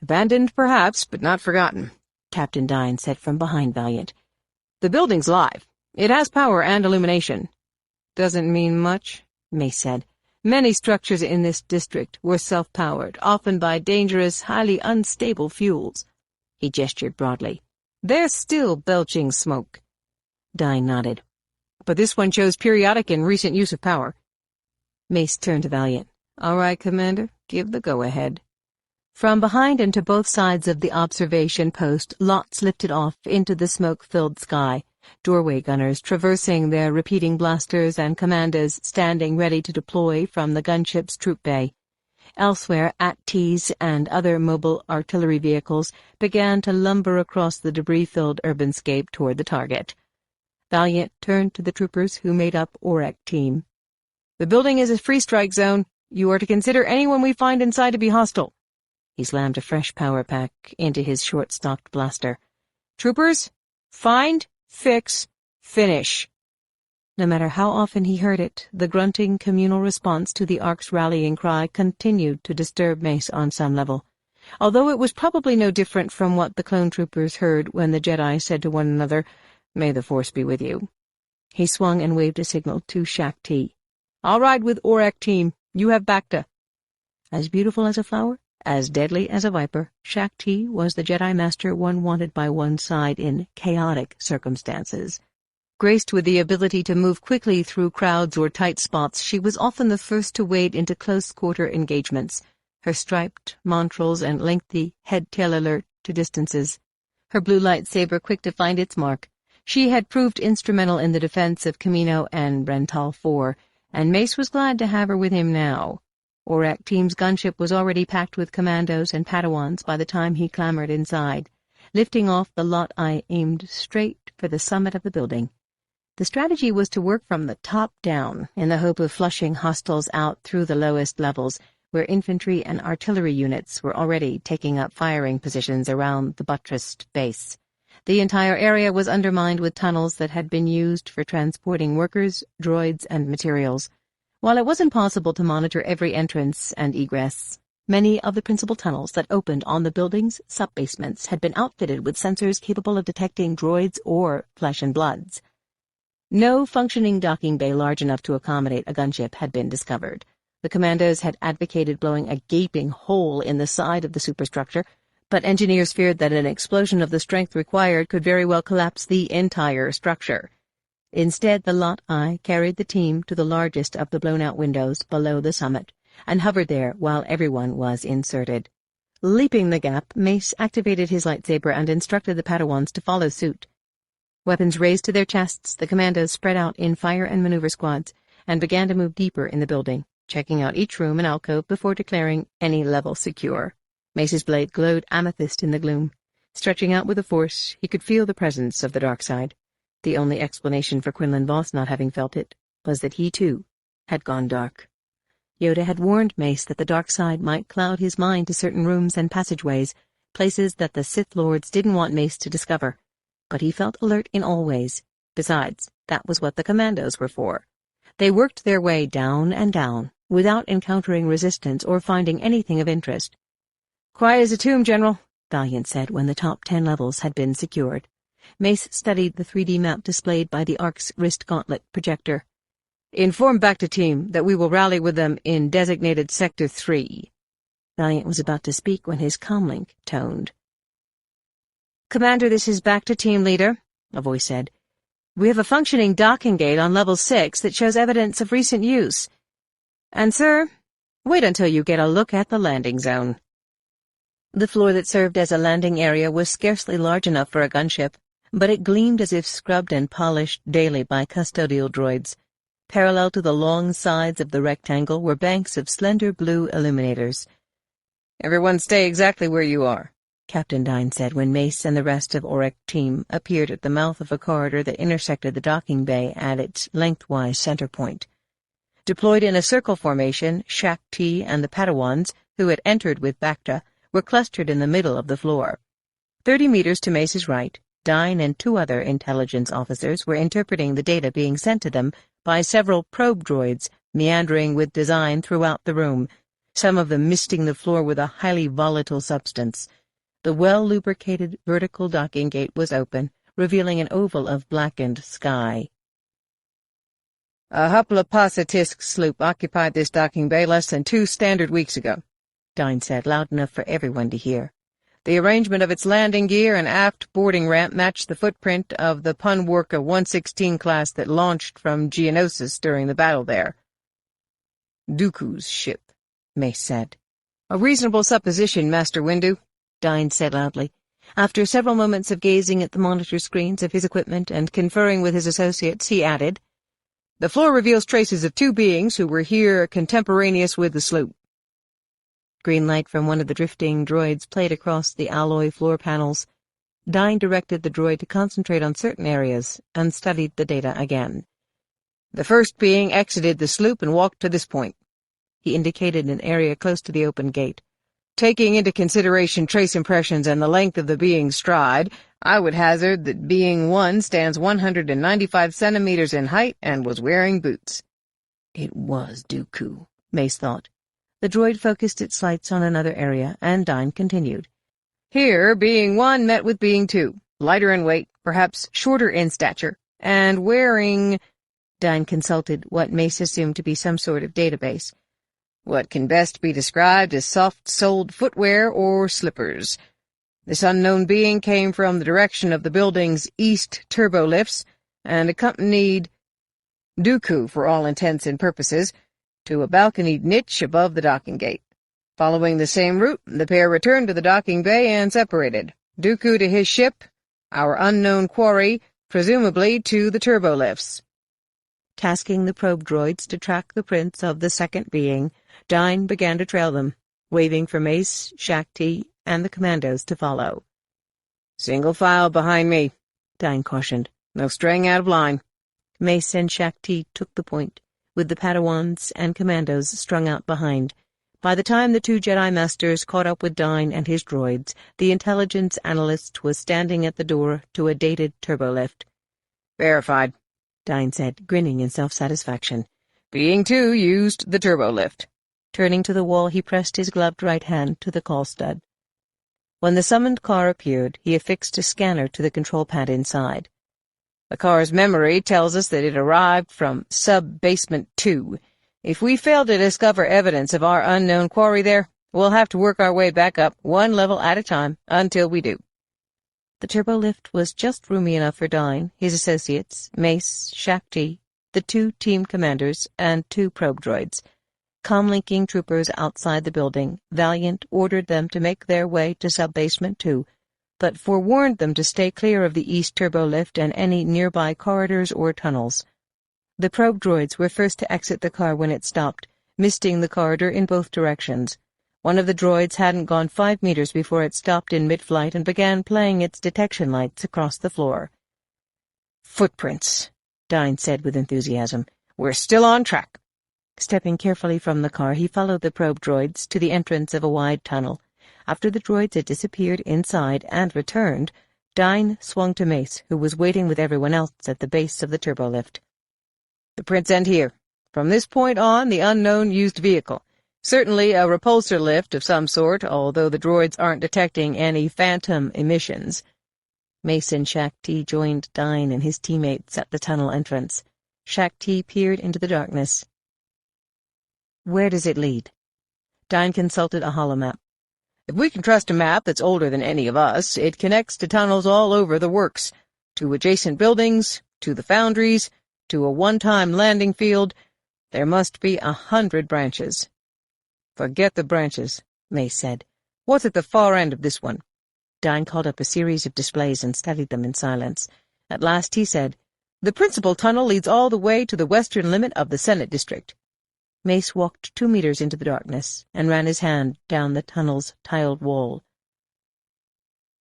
"Abandoned, perhaps, but not forgotten," Captain Dine said from behind Valiant. "The building's live. It has power and illumination." "Doesn't mean much," Mace said. "Many structures in this district were self-powered, often by dangerous, highly unstable fuels." He gestured broadly. "They're still belching smoke." Dine nodded. "But this one shows periodic and recent use of power." Mace turned to Valiant. "All right, Commander, give the go-ahead." From behind and to both sides of the observation post, lots lifted off into the smoke-filled sky, doorway gunners traversing their repeating blasters and commandos standing ready to deploy from the gunship's troop bay. Elsewhere, AT-Ts and other mobile artillery vehicles began to lumber across the debris-filled urbanscape toward the target. Valiant turned to the troopers who made up ORAC team. "The building is a free strike zone. You are to consider anyone we find inside to be hostile." He slammed a fresh power pack into his short-stocked blaster. "Troopers, find, fix, finish." No matter how often he heard it, the grunting communal response to the Ark's rallying cry continued to disturb Mace on some level, although it was probably no different from what the clone troopers heard when the Jedi said to one another, "May the Force be with you." He swung and waved a signal to Shaak Ti. "I'll ride with ORAC team. You have Bacta." As beautiful as a flower, as deadly as a viper, Shaak Ti was the Jedi Master one wanted by one's side in chaotic circumstances. Graced with the ability to move quickly through crowds or tight spots, she was often the first to wade into close-quarter engagements, her striped montrals and lengthy head-tail alert to distances, her blue lightsaber quick to find its mark. She had proved instrumental in the defense of Camino and Brental IV, and Mace was glad to have her with him now. ORAC team's gunship was already packed with commandos and Padawans by the time he clambered inside. Lifting off the lot, I aimed straight for the summit of the building. The strategy was to work from the top down, in the hope of flushing hostiles out through the lowest levels, where infantry and artillery units were already taking up firing positions around the buttressed base. The entire area was undermined with tunnels that had been used for transporting workers, droids, and materials. While it was impossible to monitor every entrance and egress, many of the principal tunnels that opened on the building's sub-basements had been outfitted with sensors capable of detecting droids or flesh and bloods. No functioning docking bay large enough to accommodate a gunship had been discovered. The commandos had advocated blowing a gaping hole in the side of the superstructure, but engineers feared that an explosion of the strength required could very well collapse the entire structure. Instead, the Lot I carried the team to the largest of the blown-out windows below the summit, and hovered there while everyone was inserted. Leaping the gap, Mace activated his lightsaber and instructed the Padawans to follow suit. Weapons raised to their chests, the commandos spread out in fire and maneuver squads, and began to move deeper in the building, checking out each room and alcove before declaring any level secure. Mace's blade glowed amethyst in the gloom. Stretching out with a force, he could feel the presence of the dark side. The only explanation for Quinlan Voss not having felt it was that he, too, had gone dark. Yoda had warned Mace that the dark side might cloud his mind to certain rooms and passageways, places that the Sith Lords didn't want Mace to discover. But he felt alert in all ways. Besides, that was what the commandos were for. They worked their way down and down, without encountering resistance or finding anything of interest. "Quiet as a tomb, General," Valiant said when the top 10 levels had been secured. Mace studied the 3D map displayed by the Ark's wrist gauntlet projector. "Inform back to team that we will rally with them in designated Sector 3. Valiant was about to speak when his comlink toned. "Commander, this is back to team leader," a voice said. "We have a functioning docking gate on level 6 that shows evidence of recent use. And, sir, wait until you get a look at the landing zone." The floor that served as a landing area was scarcely large enough for a gunship, but it gleamed as if scrubbed and polished daily by custodial droids. Parallel to the long sides of the rectangle were banks of slender blue illuminators. "Everyone stay exactly where you are," Captain Dine said when Mace and the rest of Auric team appeared at the mouth of a corridor that intersected the docking bay at its lengthwise center point. Deployed in a circle formation, Shaak Ti and the Padawans, who had entered with Bacta, were clustered in the middle of the floor. 30 meters to Mace's right, Dine and 2 other intelligence officers were interpreting the data being sent to them by several probe droids meandering with design throughout the room, some of them misting the floor with a highly volatile substance. The well-lubricated vertical docking gate was open, revealing an oval of blackened sky. "A Huppla-Pasa-Tisk sloop occupied this docking bay less than 2 standard weeks ago," Dine said, loud enough for everyone to hear. "The arrangement of its landing gear and aft boarding ramp matched the footprint of the Punwarka 116 class that launched from Geonosis during the battle there." "Dooku's ship," Mace said. "A reasonable supposition, Master Windu," Dine said loudly. After several moments of gazing at the monitor screens of his equipment and conferring with his associates, he added, "The floor reveals traces of 2 beings who were here contemporaneous with the sloop." Green light from one of the drifting droids played across the alloy floor panels. Dine directed the droid to concentrate on certain areas and studied the data again. "The first being exited the sloop and walked to this point." He indicated an area close to the open gate. "Taking into consideration trace impressions and the length of the being's stride, I would hazard that being 1 stands 195 centimeters in height and was wearing boots." It was Dooku, Mace thought. The droid focused its sights on another area, and Dine continued. "Here, being 1 met with being 2, lighter in weight, perhaps shorter in stature, and wearing—" Dine consulted what Mace assumed to be some sort of database. "What can best be described as soft-soled footwear or slippers. This unknown being came from the direction of the building's east turbolifts and accompanied Dooku, for all intents and purposes, to a balconied niche above the docking gate. Following the same route, the pair returned to the docking bay and separated. Dooku to his ship, our unknown quarry, presumably to the turbolifts." Tasking the probe droids to track the prints of the second being, Dine began to trail them, waving for Mace, Shaak Ti, and the commandos to follow. "Single file behind me," Dine cautioned. "No straying out of line." Mace and Shaak Ti took the point, with the Padawans and commandos strung out behind. By the time the 2 Jedi Masters caught up with Dine and his droids, the intelligence analyst was standing at the door to a dated turbolift. "Verified," Dine said, grinning in self-satisfaction. "Being 2 used the turbolift." Turning to the wall, he pressed his gloved right hand to the call stud. When the summoned car appeared, he affixed a scanner to the control pad inside. "The car's memory tells us that it arrived from Sub-Basement 2. If we fail to discover evidence of our unknown quarry there, we'll have to work our way back up one level at a time until we do. The turbolift was just roomy enough for Dine, his associates, Mace, Shakti, the 2 team commanders, and 2 probe droids. Comlinking troopers outside the building, Valiant ordered them to make their way to Sub-Basement 2, but forewarned them to stay clear of the east turbolift and any nearby corridors or tunnels. The probe droids were first to exit the car when it stopped, misting the corridor in both directions. One of the droids hadn't gone 5 meters before it stopped in mid-flight and began playing its detection lights across the floor. "Footprints," Dine said with enthusiasm. "We're still on track." Stepping carefully from the car, he followed the probe droids to the entrance of a wide tunnel. After the droids had disappeared inside and returned, Dine swung to Mace, who was waiting with everyone else at the base of the turbolift. "The prints end here. From this point on, the unknown used vehicle. Certainly a repulsor lift of some sort, although the droids aren't detecting any phantom emissions." Mace and Shakti joined Dine and his teammates at the tunnel entrance. Shakti peered into the darkness. "Where does it lead?" Dine consulted a holomap. "If we can trust a map that's older than any of us, it connects to tunnels all over the works, to adjacent buildings, to the foundries, to a one-time landing field. There must be 100 branches." "Forget the branches," Mace said. "What's at the far end of this one?" Dine called up a series of displays and studied them in silence. At last he said, "The principal tunnel leads all the way to the western limit of the Senate District." Mace walked 2 meters into the darkness and ran his hand down the tunnel's tiled wall.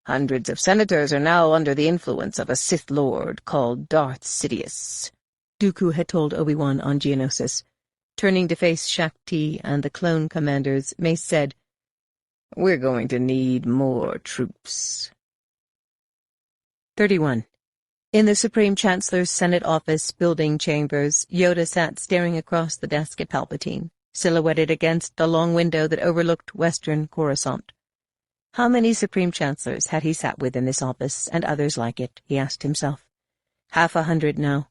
"Hundreds of senators are now under the influence of a Sith Lord called Darth Sidious," Dooku had told Obi-Wan on Geonosis. Turning to face Shakti and the clone commanders, Mace said, "We're going to need more troops." 31. In the Supreme Chancellor's Senate office building chambers, Yoda sat staring across the desk at Palpatine, silhouetted against the long window that overlooked western Corusant. How many Supreme Chancellors had he sat with in this office, and others like it, he asked himself. 100 now.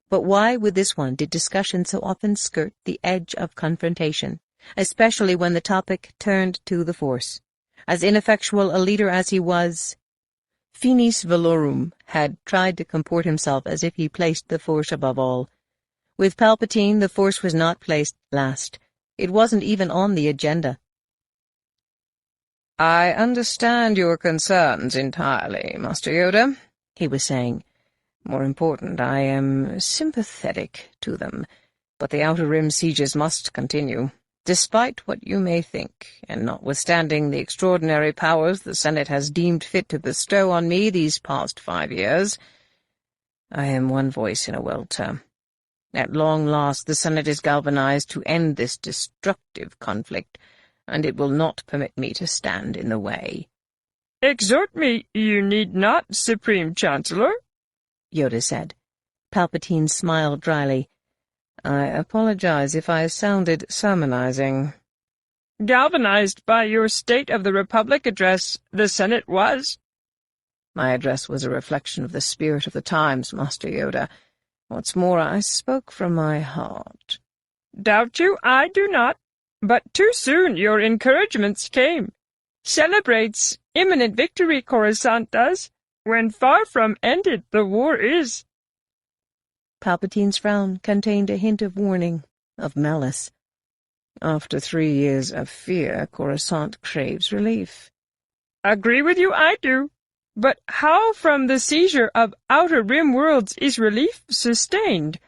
But why with this one did discussion so often skirt the edge of confrontation, especially when the topic turned to the Force? As ineffectual a leader as he was, Finis Valorum had tried to comport himself as if he placed the Force above all. With Palpatine, the Force was not placed last. It wasn't even on the agenda. "I understand your concerns entirely, Master Yoda," he was saying. "More important, I am sympathetic to them, but the Outer Rim sieges must continue. Despite what you may think, and notwithstanding the extraordinary powers the Senate has deemed fit to bestow on me these past 5 years, I am one voice in a welter. At long last the Senate is galvanized to end this destructive conflict, and it will not permit me to stand in the way." "Exhort me you need not, Supreme Chancellor," Yoda said. Palpatine smiled dryly. "I apologize if I sounded sermonizing." "Galvanized by your State of the Republic address, the Senate was." "My address was a reflection of the spirit of the times, Master Yoda. What's more, I spoke from my heart." "Doubt you, I do not. But too soon your encouragements came. Celebrates imminent victory, Coruscant does, when far from ended the war is." Palpatine's frown contained a hint of warning, of malice. "After 3 years of fear, Coruscant craves relief." "Agree with you, I do. But how from the seizure of Outer Rim worlds is relief sustained?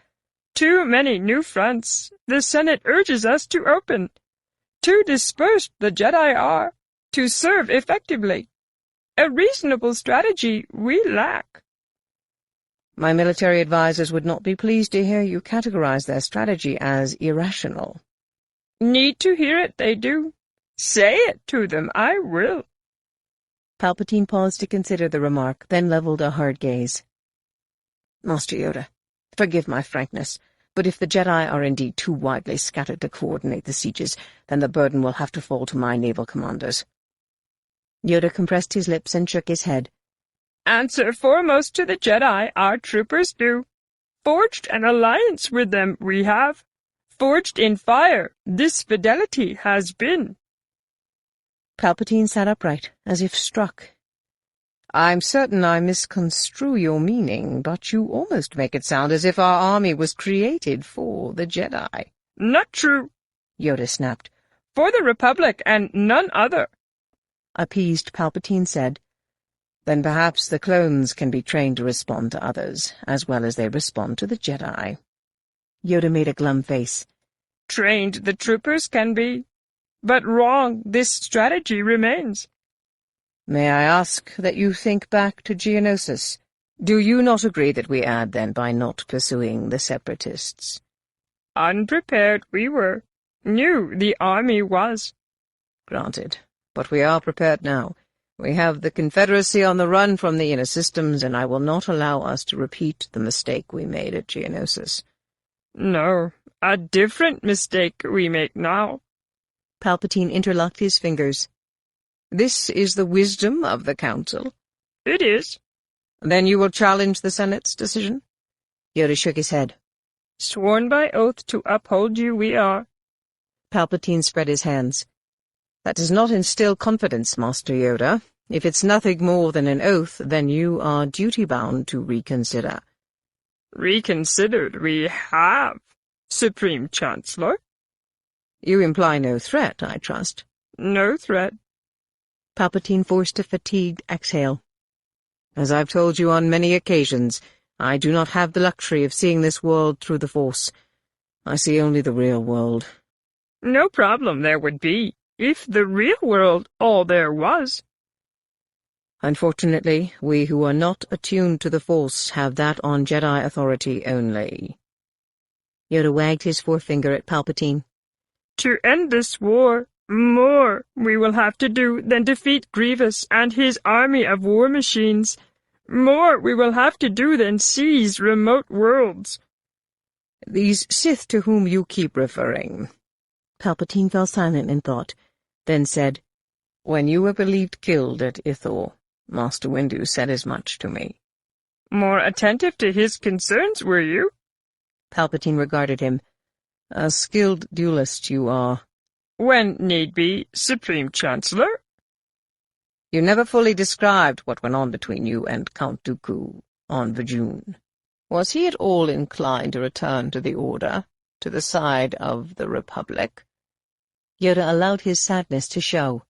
Too many new fronts the Senate urges us to open. Too dispersed the Jedi are to serve effectively. A reasonable strategy we lack." "My military advisers would not be pleased to hear you categorize their strategy as irrational." "Need to hear it, they do. Say it to them, I will." Palpatine paused to consider the remark, then leveled a hard gaze. "Master Yoda, forgive my frankness, but if the Jedi are indeed too widely scattered to coordinate the sieges, then the burden will have to fall to my naval commanders." Yoda compressed his lips and shook his head. "Answer foremost to the Jedi, our troopers do. Forged an alliance with them we have. Forged in fire, this fidelity has been. Palpatine sat upright, as if struck. I'm certain I misconstrue your meaning, but you almost make it sound as if our army was created for the Jedi. Not true, Yoda snapped. For the Republic and none other. Appeased, Palpatine said, Then perhaps the clones can be trained to respond to others, as well as they respond to the Jedi. Yoda made a glum face. Trained the troopers can be. But wrong, this strategy remains. May I ask that you think back to Geonosis? Do you not agree that we erred then by not pursuing the Separatists? Unprepared we were. Knew the army was. Granted. But we are prepared now. We have the Confederacy on the run from the inner systems, and I will not allow us to repeat the mistake we made at Geonosis. No, a different mistake we make now. Palpatine interlocked his fingers. This is the wisdom of the Council? It is. Then you will challenge the Senate's decision? Yoda shook his head. Sworn by oath to uphold you we are. Palpatine spread his hands. That does not instill confidence, Master Yoda. If it's nothing more than an oath, then you are duty-bound to reconsider. Reconsidered we have, Supreme Chancellor. You imply no threat, I trust. No threat. Palpatine forced a fatigued exhale. As I've told you on many occasions, I do not have the luxury of seeing this world through the Force. I see only the real world. No problem there would be, if the real world all there was. Unfortunately, we who are not attuned to the Force have that on Jedi authority only. Yoda wagged his forefinger at Palpatine. To end this war, more we will have to do than defeat Grievous and his army of war machines. More we will have to do than seize remote worlds. These Sith to whom you keep referring. Palpatine fell silent in thought, then said, When you were believed killed at Ithor, Master Windu said as much to me. More attentive to his concerns, were you? Palpatine regarded him. A skilled duelist you are. When need be, Supreme Chancellor. You never fully described what went on between you and Count Dooku on Vajun. Was he at all inclined to return to the Order, to the side of the Republic? Yoda allowed his sadness to show.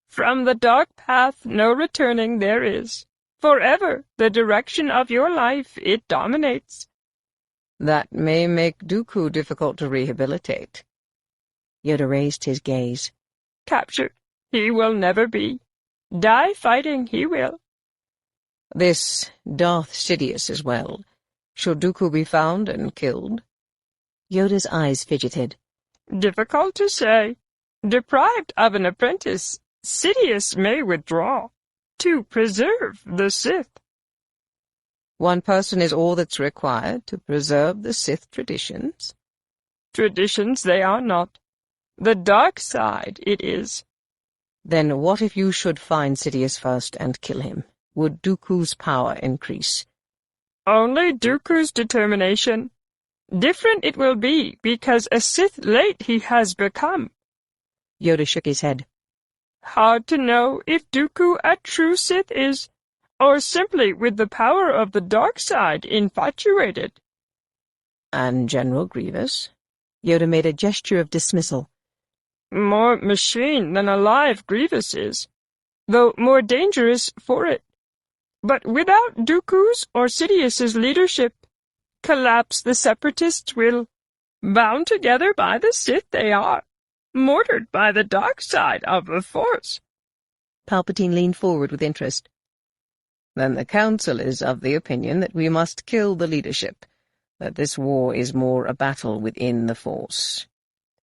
From the dark path no returning there is. Forever the direction of your life it dominates. That may make Dooku difficult to rehabilitate. Yoda raised his gaze. Captured he will never be. Die fighting he will. This Darth Sidious as well. Should Dooku be found and killed? Yoda's eyes fidgeted. Difficult to say. Deprived of an apprentice, Sidious may withdraw, to preserve the Sith. One person is all that's required to preserve the Sith traditions? Traditions they are not. The dark side it is. Then what if you should find Sidious first and kill him? Would Dooku's power increase? Only Dooku's determination. Different it will be, because a Sith late he has become. Yoda shook his head. Hard to know if Dooku a true Sith is, or simply with the power of the dark side infatuated. And General Grievous? Yoda made a gesture of dismissal. More machine than alive Grievous is, though more dangerous for it. But without Dooku's or Sidious's leadership, collapse the Separatists will. Bound together by the Sith they are, mortared by the dark side of the Force. Palpatine leaned forward with interest. Then the Council is of the opinion that we must kill the leadership, that this war is more a battle within the Force.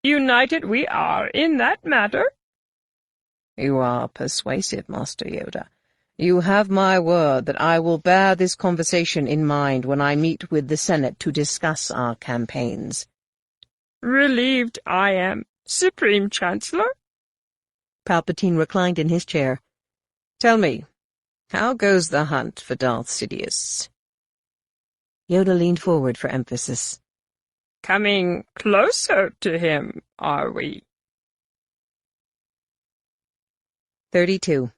United we are in that matter. You are persuasive, Master Yoda. You have my word that I will bear this conversation in mind when I meet with the Senate to discuss our campaigns. Relieved I am, Supreme Chancellor. Palpatine reclined in his chair. Tell me, how goes the hunt for Darth Sidious? Yoda leaned forward for emphasis. coming closer to him, are we? 32.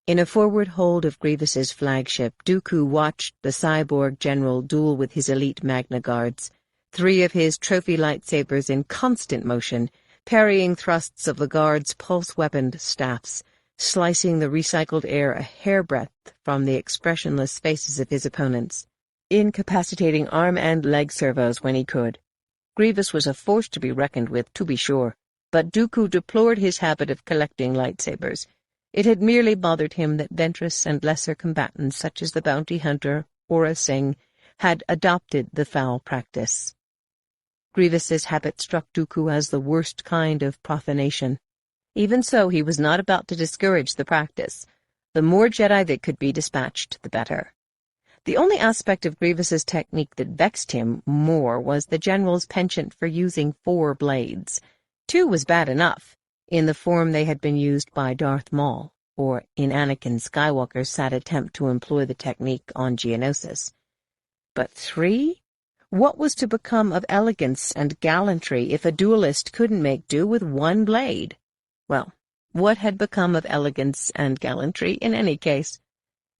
In a forward hold of Grievous's flagship, Dooku watched the cyborg general duel with his elite Magna Guards, 3 of his trophy lightsabers in constant motion, parrying thrusts of the guards' pulse-weaponed staffs, slicing the recycled air a hairbreadth from the expressionless faces of his opponents, incapacitating arm and leg servos when he could. Grievous was a force to be reckoned with, to be sure, but Dooku deplored his habit of collecting lightsabers. It had merely bothered him that Ventress and lesser combatants such as the bounty hunter, Aura Singh, had adopted the foul practice. Grievous's habit struck Dooku as the worst kind of profanation. Even so, he was not about to discourage the practice. The more Jedi that could be dispatched, the better. The only aspect of Grievous's technique that vexed him more was the General's penchant for using 4 blades. 2 was bad enough, in the form they had been used by Darth Maul, or in Anakin Skywalker's sad attempt to employ the technique on Geonosis. But 3? What was to become of elegance and gallantry if a duelist couldn't make do with 1 blade? Well, what had become of elegance and gallantry in any case?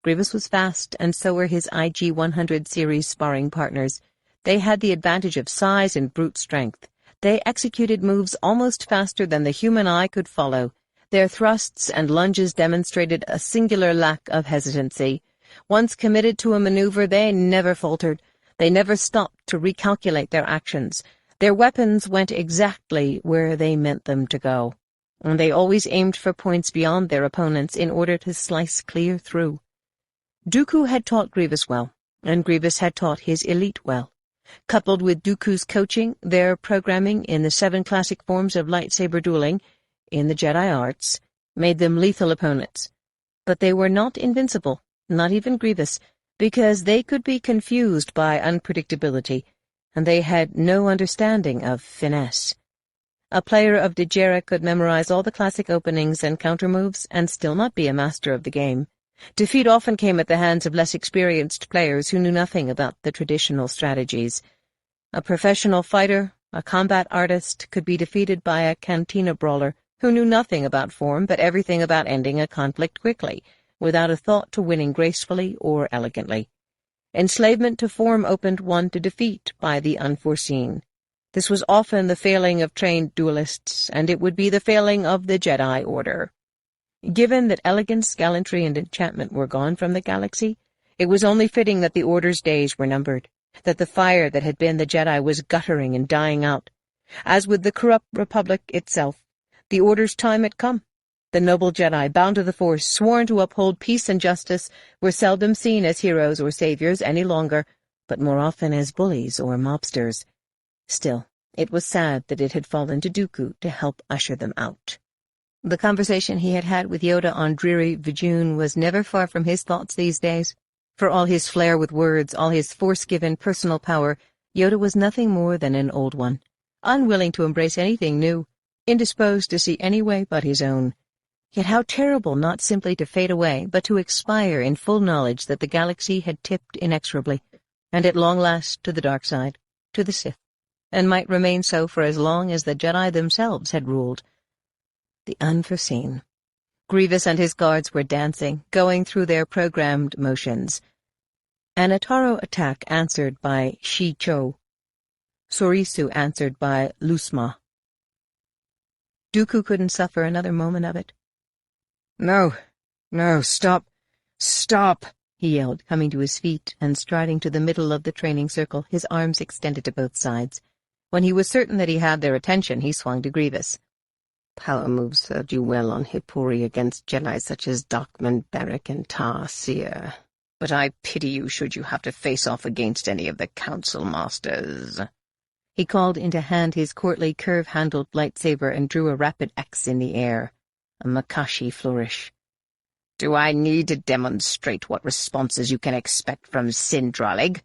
Grievous was fast, and so were his IG-100 series sparring partners. They had the advantage of size and brute strength. They executed moves almost faster than the human eye could follow. Their thrusts and lunges demonstrated a singular lack of hesitancy. Once committed to a maneuver, they never faltered. They never stopped to recalculate their actions. Their weapons went exactly where they meant them to go, and they always aimed for points beyond their opponents in order to slice clear through. Dooku had taught Grievous well, and Grievous had taught his elite well. Coupled with Dooku's coaching, their programming in the 7 classic forms of lightsaber dueling, in the Jedi arts, made them lethal opponents. But they were not invincible, not even Grievous, because they could be confused by unpredictability, and they had no understanding of finesse. A player of Dejera could memorize all the classic openings and counter-moves and still not be a master of the game. Defeat often came at the hands of less experienced players who knew nothing about the traditional strategies. A professional fighter, a combat artist, could be defeated by a cantina brawler who knew nothing about form but everything about ending a conflict quickly, without a thought to winning gracefully or elegantly. Enslavement to form opened one to defeat by the unforeseen. This was often the failing of trained duelists, and it would be the failing of the Jedi Order. Given that elegance, gallantry, and enchantment were gone from the galaxy, it was only fitting that the Order's days were numbered, that the fire that had been the Jedi was guttering and dying out. As with the corrupt Republic itself, the Order's time had come. The noble Jedi, bound to the Force, sworn to uphold peace and justice, were seldom seen as heroes or saviors any longer, but more often as bullies or mobsters. Still, it was sad that it had fallen to Dooku to help usher them out. The conversation he had had with Yoda on dreary Vijun was never far from his thoughts these days. For all his flair with words, all his force-given personal power, Yoda was nothing more than an old one, unwilling to embrace anything new, indisposed to see any way but his own. Yet how terrible not simply to fade away, but to expire in full knowledge that the galaxy had tipped inexorably, and at long last to the dark side, to the Sith, and might remain so for as long as the Jedi themselves had ruled. The unforeseen. Grievous and his guards were dancing, going through their programmed motions. An Ataro attack answered by Shi-Cho. Sorisu answered by Lusma. Dooku couldn't suffer another moment of it. "No, stop, he yelled, coming to his feet and striding to the middle of the training circle, his arms extended to both sides. When he was certain that he had their attention, he swung to Grievous. "Power moves served you well on Hippuri against Jedi such as Darkman, Beric, and Tar Seer. But I pity you should you have to face off against any of the Council Masters." He called into hand his courtly, curve-handled lightsaber and drew a rapid X in the air, a Makashi flourish. "Do I need to demonstrate what responses you can expect from Sindralig,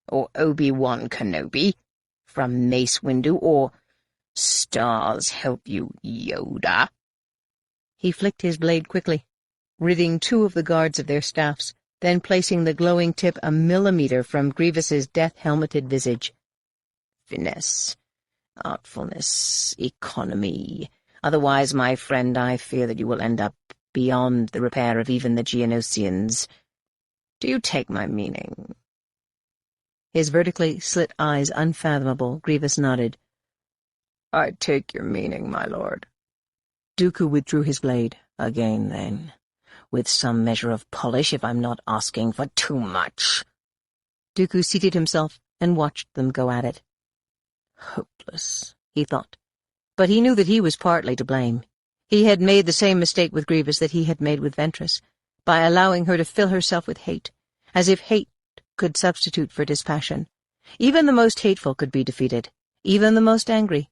or Obi-Wan Kenobi, from Mace Windu, or stars help you, Yoda?" He flicked his blade quickly, ridding 2 of the guards of their staffs, then placing the glowing tip a millimeter from Grievous's death-helmeted visage. finesse, artfulness, economy. Otherwise, my friend, I fear that you will end up beyond the repair of even the Geonosians. Do you take my meaning?" His vertically slit eyes unfathomable, Grievous nodded. "I take your meaning, my lord." Dooku withdrew his blade. "Again, then. With some measure of polish, if I'm not asking for too much." Dooku seated himself and watched them go at it. Hopeless, he thought. But he knew that he was partly to blame. He had made the same mistake with Grievous that he had made with Ventress, by allowing her to fill herself with hate, as if hate could substitute for dispassion. Even the most hateful could be defeated, even the most angry.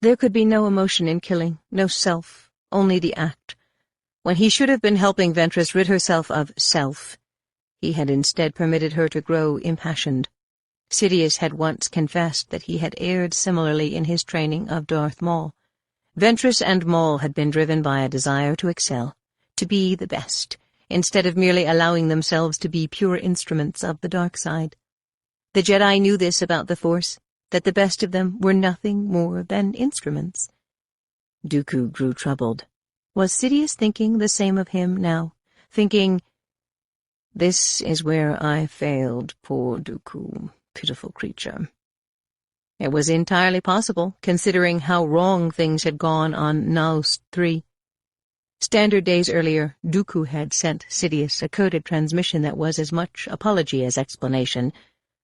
There could be no emotion in killing, no self, only the act. When he should have been helping Ventress rid herself of self, he had instead permitted her to grow impassioned. Sidious had once confessed that he had erred similarly in his training of Darth Maul. Ventress and Maul had been driven by a desire to excel, to be the best, instead of merely allowing themselves to be pure instruments of the dark side. The Jedi knew this about the Force, that the best of them were nothing more than instruments. Dooku grew troubled. Was Sidious thinking the same of him now? Thinking, "This is where I failed, poor Dooku, pitiful creature." It was entirely possible, considering how wrong things had gone on Naos 3. Standard days earlier, Dooku had sent Sidious a coded transmission that was as much apology as explanation,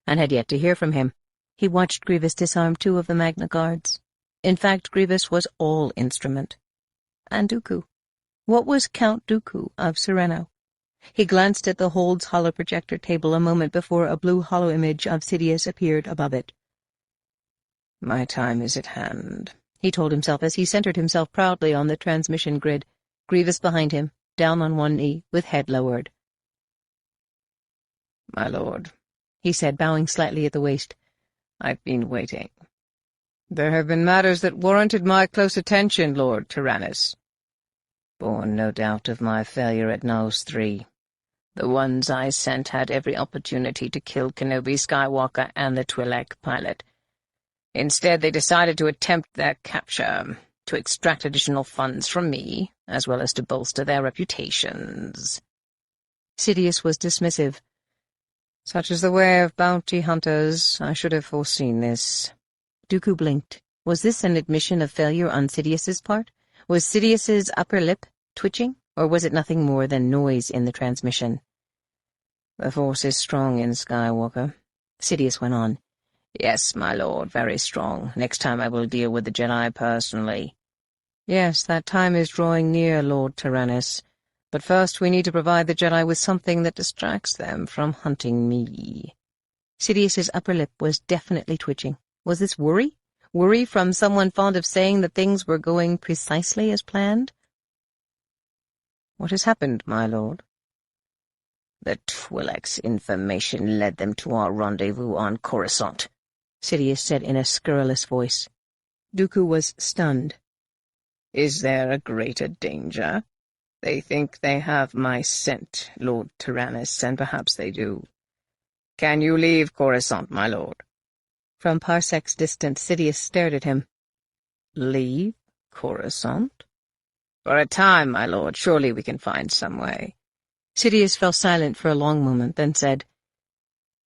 and had yet to hear from him. He watched Grievous disarm 2 of the Magna Guards. In fact, Grievous was all instrument. And Dooku. What was Count Dooku of Sereno? He glanced at the Hold's holoprojector table a moment before a blue holo-image of Sidious appeared above it. "My time is at hand," he told himself as he centered himself proudly on the transmission grid, Grievous behind him, down on one knee, with head lowered. "My lord," he said, bowing slightly at the waist, "I've been waiting." "There have been matters that warranted my close attention, Lord Tyrannus." "Born, no doubt, of my failure at Naos 3. The ones I sent had every opportunity to kill Kenobi, Skywalker, and the Twi'lek pilot. Instead, they decided to attempt their capture, to extract additional funds from me, as well as to bolster their reputations." Sidious was dismissive. "Such is the way of bounty hunters. I should have foreseen this." Dooku blinked. Was this an admission of failure on Sidious's part? Was Sidious's upper lip twitching, or was it nothing more than noise in the transmission? "The Force is strong in Skywalker," Sidious went on. "Yes, my lord, very strong. Next time I will deal with the Jedi personally." "Yes, that time is drawing near, Lord Tyrannus. But first we need to provide the Jedi with something that distracts them from hunting me." Sidious's upper lip was definitely twitching. Was this worry? Worry from someone fond of saying that things were going precisely as planned? "What has happened, my lord?" "The Twi'lek's information led them to our rendezvous on Corusant," Sidious said in a scurrilous voice. Dooku was stunned. "Is there a greater danger? They think they have my scent, Lord Tyrannus, and perhaps they do. Can you leave Corusant, my lord?" From parsecs distant, Sidious stared at him. "Leave Corusant?" "For a time, my lord. Surely we can find some way." Sidious fell silent for a long moment, then said,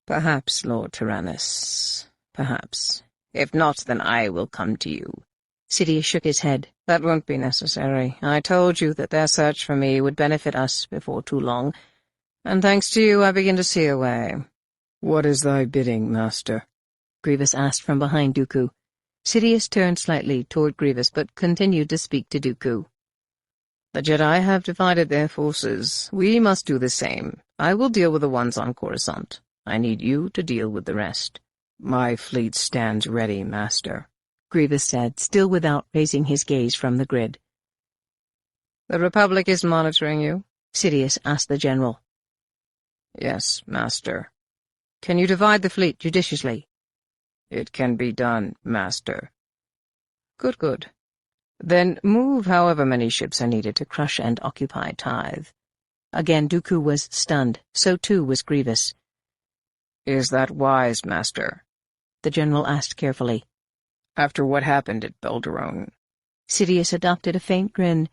"Perhaps, Lord Tyrannus, perhaps. If not, then I will come to you." Sidious shook his head. "That won't be necessary. I told you that their search for me would benefit us before too long, and thanks to you I begin to see a way." "What is thy bidding, master?" Grievous asked from behind Dooku. Sidious turned slightly toward Grievous, but continued to speak to Dooku. "The Jedi have divided their forces. We must do the same. I will deal with the ones on Corusant. I need you to deal with the rest." "My fleet stands ready, master," Grievous said, still without raising his gaze from the grid. "The Republic is monitoring you?" Sidious asked the general. "Yes, master." "Can you divide the fleet judiciously?" "It can be done, master." "Good, good. Then move however many ships are needed to crush and occupy Tithe." Again Dooku was stunned. So too was Grievous. "Is that wise, master?" the general asked carefully. After what happened at Belderone. Sidious adopted a faint grin.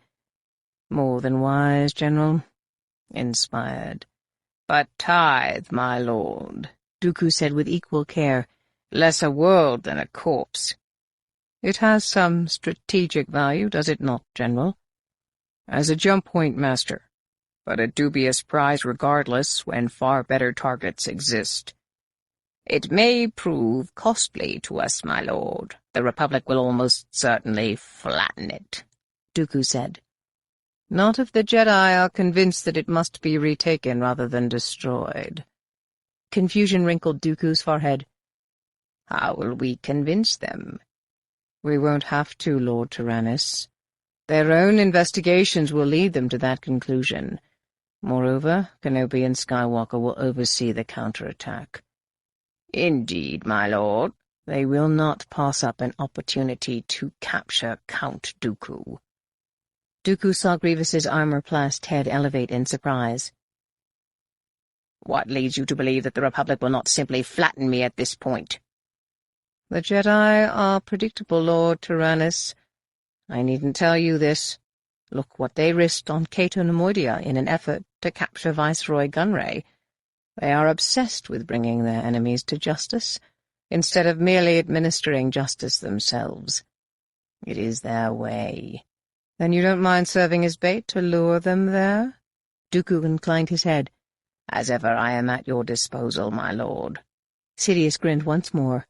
More than wise, General. Inspired. But tithe, my lord, Dooku said with equal care. Less a world than a corpse. It has some strategic value, does it not, General? As a jump point, Master, but a dubious prize regardless when far better targets exist. It may prove costly to us, my lord. The Republic will almost certainly flatten it, Dooku said. Not if the Jedi are convinced that it must be retaken rather than destroyed. Confusion wrinkled Dooku's forehead. How will we convince them? We won't have to, Lord Tyrannus. Their own investigations will lead them to that conclusion. Moreover, Kenobi and Skywalker will oversee the counterattack. Indeed, my lord, they will not pass up an opportunity to capture Count Dooku. Dooku saw Grievous's armor-plast head elevate in surprise. What leads you to believe that the Republic will not simply flatten me at this point? The Jedi are predictable, Lord Tyrannus. I needn't tell you this. Look what they risked on Kato Neimoidia in an effort to capture Viceroy Gunray. They are obsessed with bringing their enemies to justice, instead of merely administering justice themselves. It is their way. Then you don't mind serving as bait to lure them there? Dooku inclined his head. As ever, I am at your disposal, my lord. Sidious grinned once more.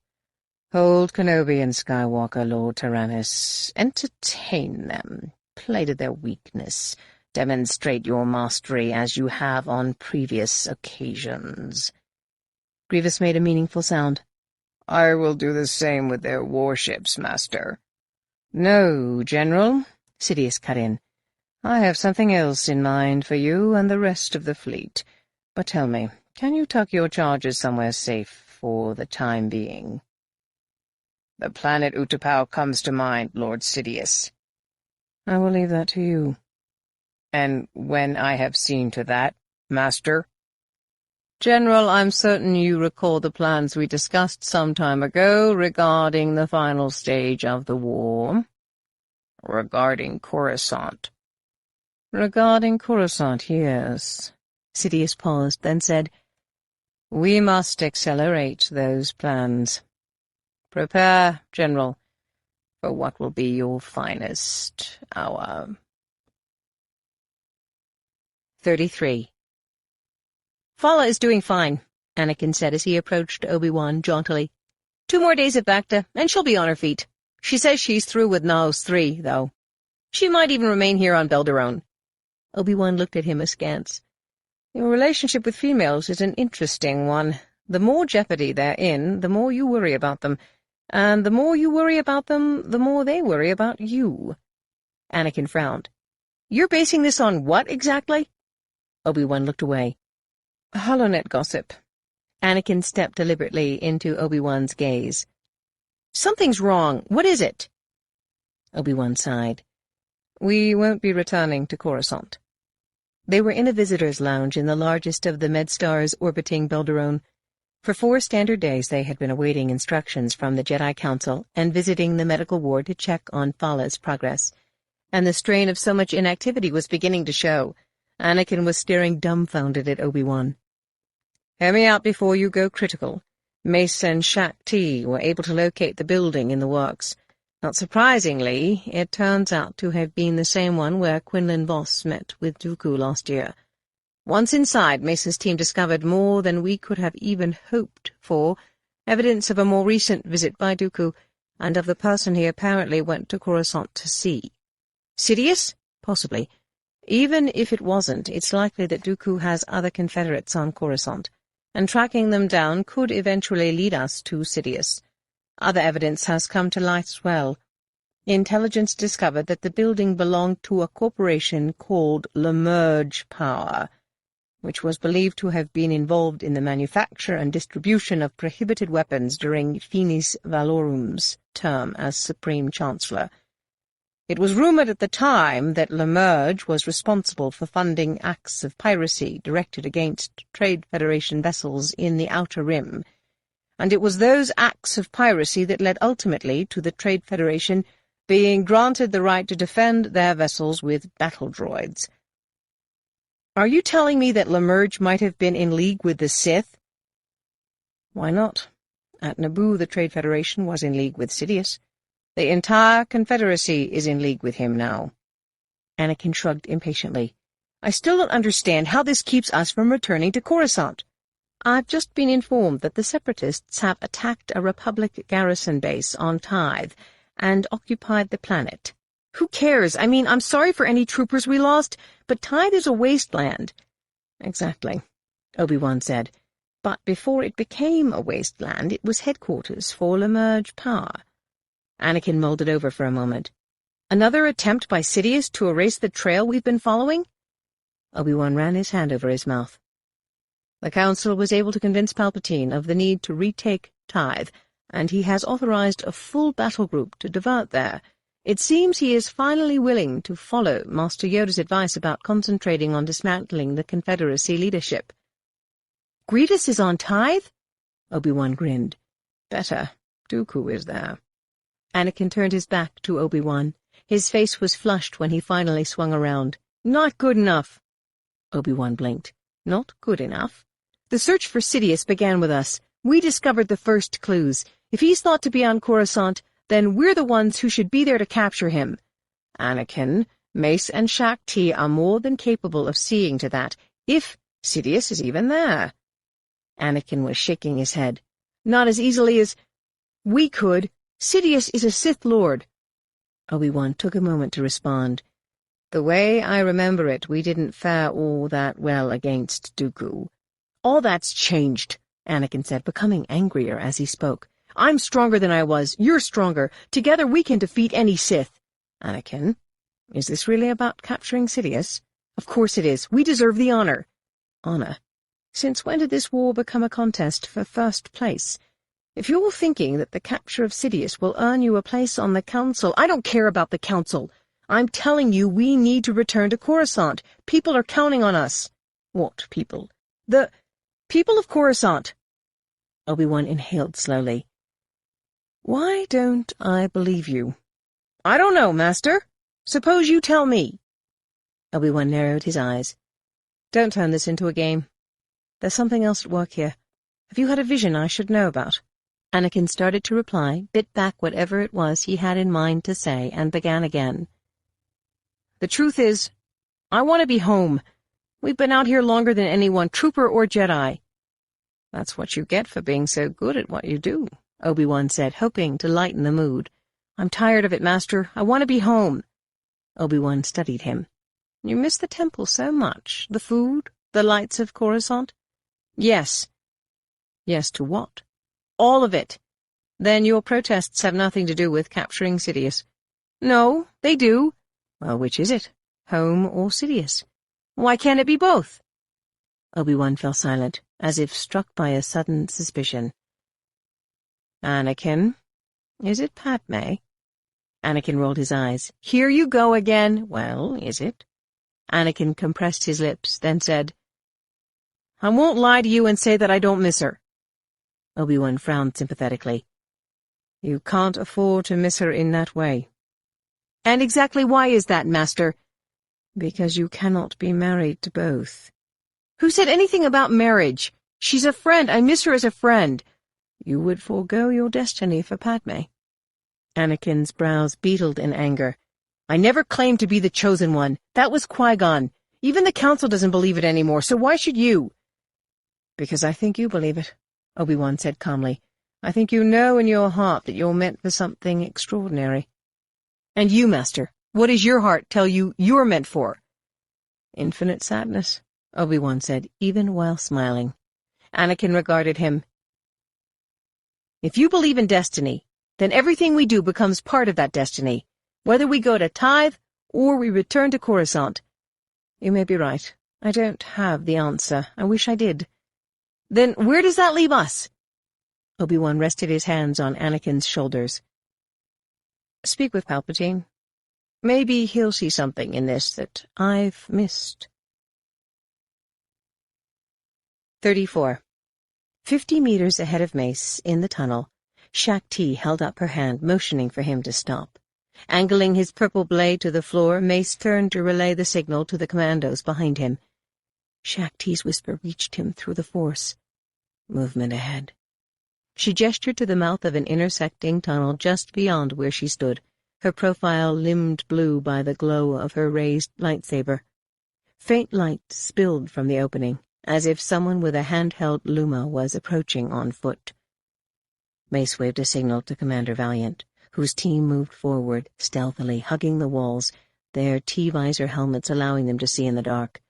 Hold Kenobi and Skywalker, Lord Tyrannus. Entertain them. Play to their weakness. Demonstrate your mastery as you have on previous occasions. Grievous made a meaningful sound. I will do the same with their warships, Master. No, General, Sidious cut in. I have something else in mind for you and the rest of the fleet. But tell me, can you tuck your charges somewhere safe for the time being? The planet Utapau comes to mind, Lord Sidious. I will leave that to you. And when I have seen to that, Master? General, I'm certain you recall the plans we discussed some time ago regarding the final stage of the war. Regarding Corusant. Regarding Corusant, yes. Sidious paused, then said, We must accelerate those plans. Prepare, General, for what will be your finest hour. 33. Fala is doing fine, Anakin said as he approached Obi-Wan jauntily. 2 more days at Bacta, and she'll be on her feet. She says she's through with Naos 3, though. She might even remain here on Belderone. Obi-Wan looked at him askance. Your relationship with females is an interesting one. The more jeopardy they're in, the more you worry about them. And the more you worry about them, the more they worry about you. Anakin frowned. You're basing this on what, exactly? Obi-Wan looked away. Holonet gossip. Anakin stepped deliberately into Obi-Wan's gaze. Something's wrong. What is it? Obi-Wan sighed. We won't be returning to Corusant. They were in a visitor's lounge in the largest of the Medstars orbiting Belderone. For 4 standard days they had been awaiting instructions from the Jedi Council and visiting the medical ward to check on Fala's progress. And the strain of so much inactivity was beginning to show. Anakin was staring dumbfounded at Obi-Wan. Hear me out before you go critical. Mace and Shak Ti were able to locate the building in the works. Not surprisingly, it turns out to have been the same one where Quinlan Voss met with Dooku last year. Once inside, Mace's team discovered more than we could have even hoped for, evidence of a more recent visit by Dooku, and of the person he apparently went to Coruscant to see. Sidious? Possibly. Even if it wasn't, it's likely that Dooku has other Confederates on Coruscant, and tracking them down could eventually lead us to Sidious. Other evidence has come to light as well. Intelligence discovered that the building belonged to a corporation called Labyrinth Power, which was believed to have been involved in the manufacture and distribution of prohibited weapons during Finis Valorum's term as Supreme Chancellor. It was rumored at the time that Labyrinth was responsible for funding acts of piracy directed against Trade Federation vessels in the Outer Rim, and it was those acts of piracy that led ultimately to the Trade Federation being granted the right to defend their vessels with battle droids. Are you telling me that Lamerge might have been in league with the Sith? Why not? At Naboo, the Trade Federation was in league with Sidious. The entire Confederacy is in league with him now. Anakin shrugged impatiently. I still don't understand how this keeps us from returning to Coruscant. I've just been informed that the Separatists have attacked a Republic garrison base on Tithe and occupied the planet. Who cares? I mean, I'm sorry for any troopers we lost, but Tithe is a wasteland. Exactly, Obi-Wan said. But before it became a wasteland, it was headquarters for Lamerge power. Anakin mulled it over for a moment. Another attempt by Sidious to erase the trail we've been following? Obi-Wan ran his hand over his mouth. The Council was able to convince Palpatine of the need to retake Tithe, and he has authorized a full battle group to divert there. It seems he is finally willing to follow Master Yoda's advice about concentrating on dismantling the Confederacy leadership. Grievous is on Tithe? Obi-Wan grinned. Better. Dooku is there. Anakin turned his back to Obi-Wan. His face was flushed when he finally swung around. Not good enough. Obi-Wan blinked. Not good enough? The search for Sidious began with us. We discovered the first clues. If he's thought to be on Coruscant, then we're the ones who should be there to capture him. Anakin, Mace and Shaak-Ti are more than capable of seeing to that, if Sidious is even there. Anakin was shaking his head. Not as easily as we could. Sidious is a Sith Lord. Obi-Wan took a moment to respond. The way I remember it, we didn't fare all that well against Dooku. All that's changed, Anakin said, becoming angrier as he spoke. I'm stronger than I was. You're stronger. Together we can defeat any Sith. Anakin, is this really about capturing Sidious? Of course it is. We deserve the honor. Honor? Since when did this war become a contest for first place? If you're thinking that the capture of Sidious will earn you a place on the Council, I don't care about the Council. I'm telling you we need to return to Coruscant. People are counting on us. What people? The people of Coruscant. Obi-Wan inhaled slowly. Why don't I believe you? I don't know, Master. Suppose you tell me. Obi-Wan narrowed his eyes. Don't turn this into a game. There's something else at work here. Have you had a vision I should know about? Anakin started to reply, bit back whatever it was he had in mind to say, and began again. The truth is, I want to be home. We've been out here longer than anyone, trooper or Jedi. That's what you get for being so good at what you do, Obi-Wan said, hoping to lighten the mood. I'm tired of it, Master. I want to be home. Obi-Wan studied him. You miss the temple so much. The food, the lights of Coruscant? Yes. Yes to what? All of it. Then your protests have nothing to do with capturing Sidious. No, they do. Well, which is it? Home or Sidious? Why can't it be both? Obi-Wan fell silent, as if struck by a sudden suspicion. Anakin, is it Padme? Anakin rolled his eyes. Here you go again. Well, is it? Anakin compressed his lips, then said, I won't lie to you and say that I don't miss her. Obi-Wan frowned sympathetically. You can't afford to miss her in that way. And exactly why is that, Master? Because you cannot be married to both. Who said anything about marriage? She's a friend. I miss her as a friend. You would forego your destiny for Padme. Anakin's brows beetled in anger. I never claimed to be the chosen one. That was Qui-Gon. Even the Council doesn't believe it anymore, so why should you? Because I think you believe it, Obi-Wan said calmly. I think you know in your heart that you're meant for something extraordinary. And you, Master, what does your heart tell you you're meant for? Infinite sadness, Obi-Wan said, even while smiling. Anakin regarded him. If you believe in destiny, then everything we do becomes part of that destiny, whether we go to Tithe or we return to Coruscant. You may be right. I don't have the answer. I wish I did. Then where does that leave us? Obi-Wan rested his hands on Anakin's shoulders. Speak with Palpatine. Maybe he'll see something in this that I've missed. 34. 50 meters ahead of Mace, in the tunnel, Shakti held up her hand, motioning for him to stop. Angling his purple blade to the floor, Mace turned to relay the signal to the commandos behind him. Shakti's whisper reached him through the Force. Movement ahead. She gestured to the mouth of an intersecting tunnel just beyond where she stood, her profile limned blue by the glow of her raised lightsaber. Faint light spilled from the opening, as if someone with a handheld luma was approaching on foot. Mace waved a signal to Commander Valiant, whose team moved forward, stealthily hugging the walls, their T-visor helmets allowing them to see in the dark.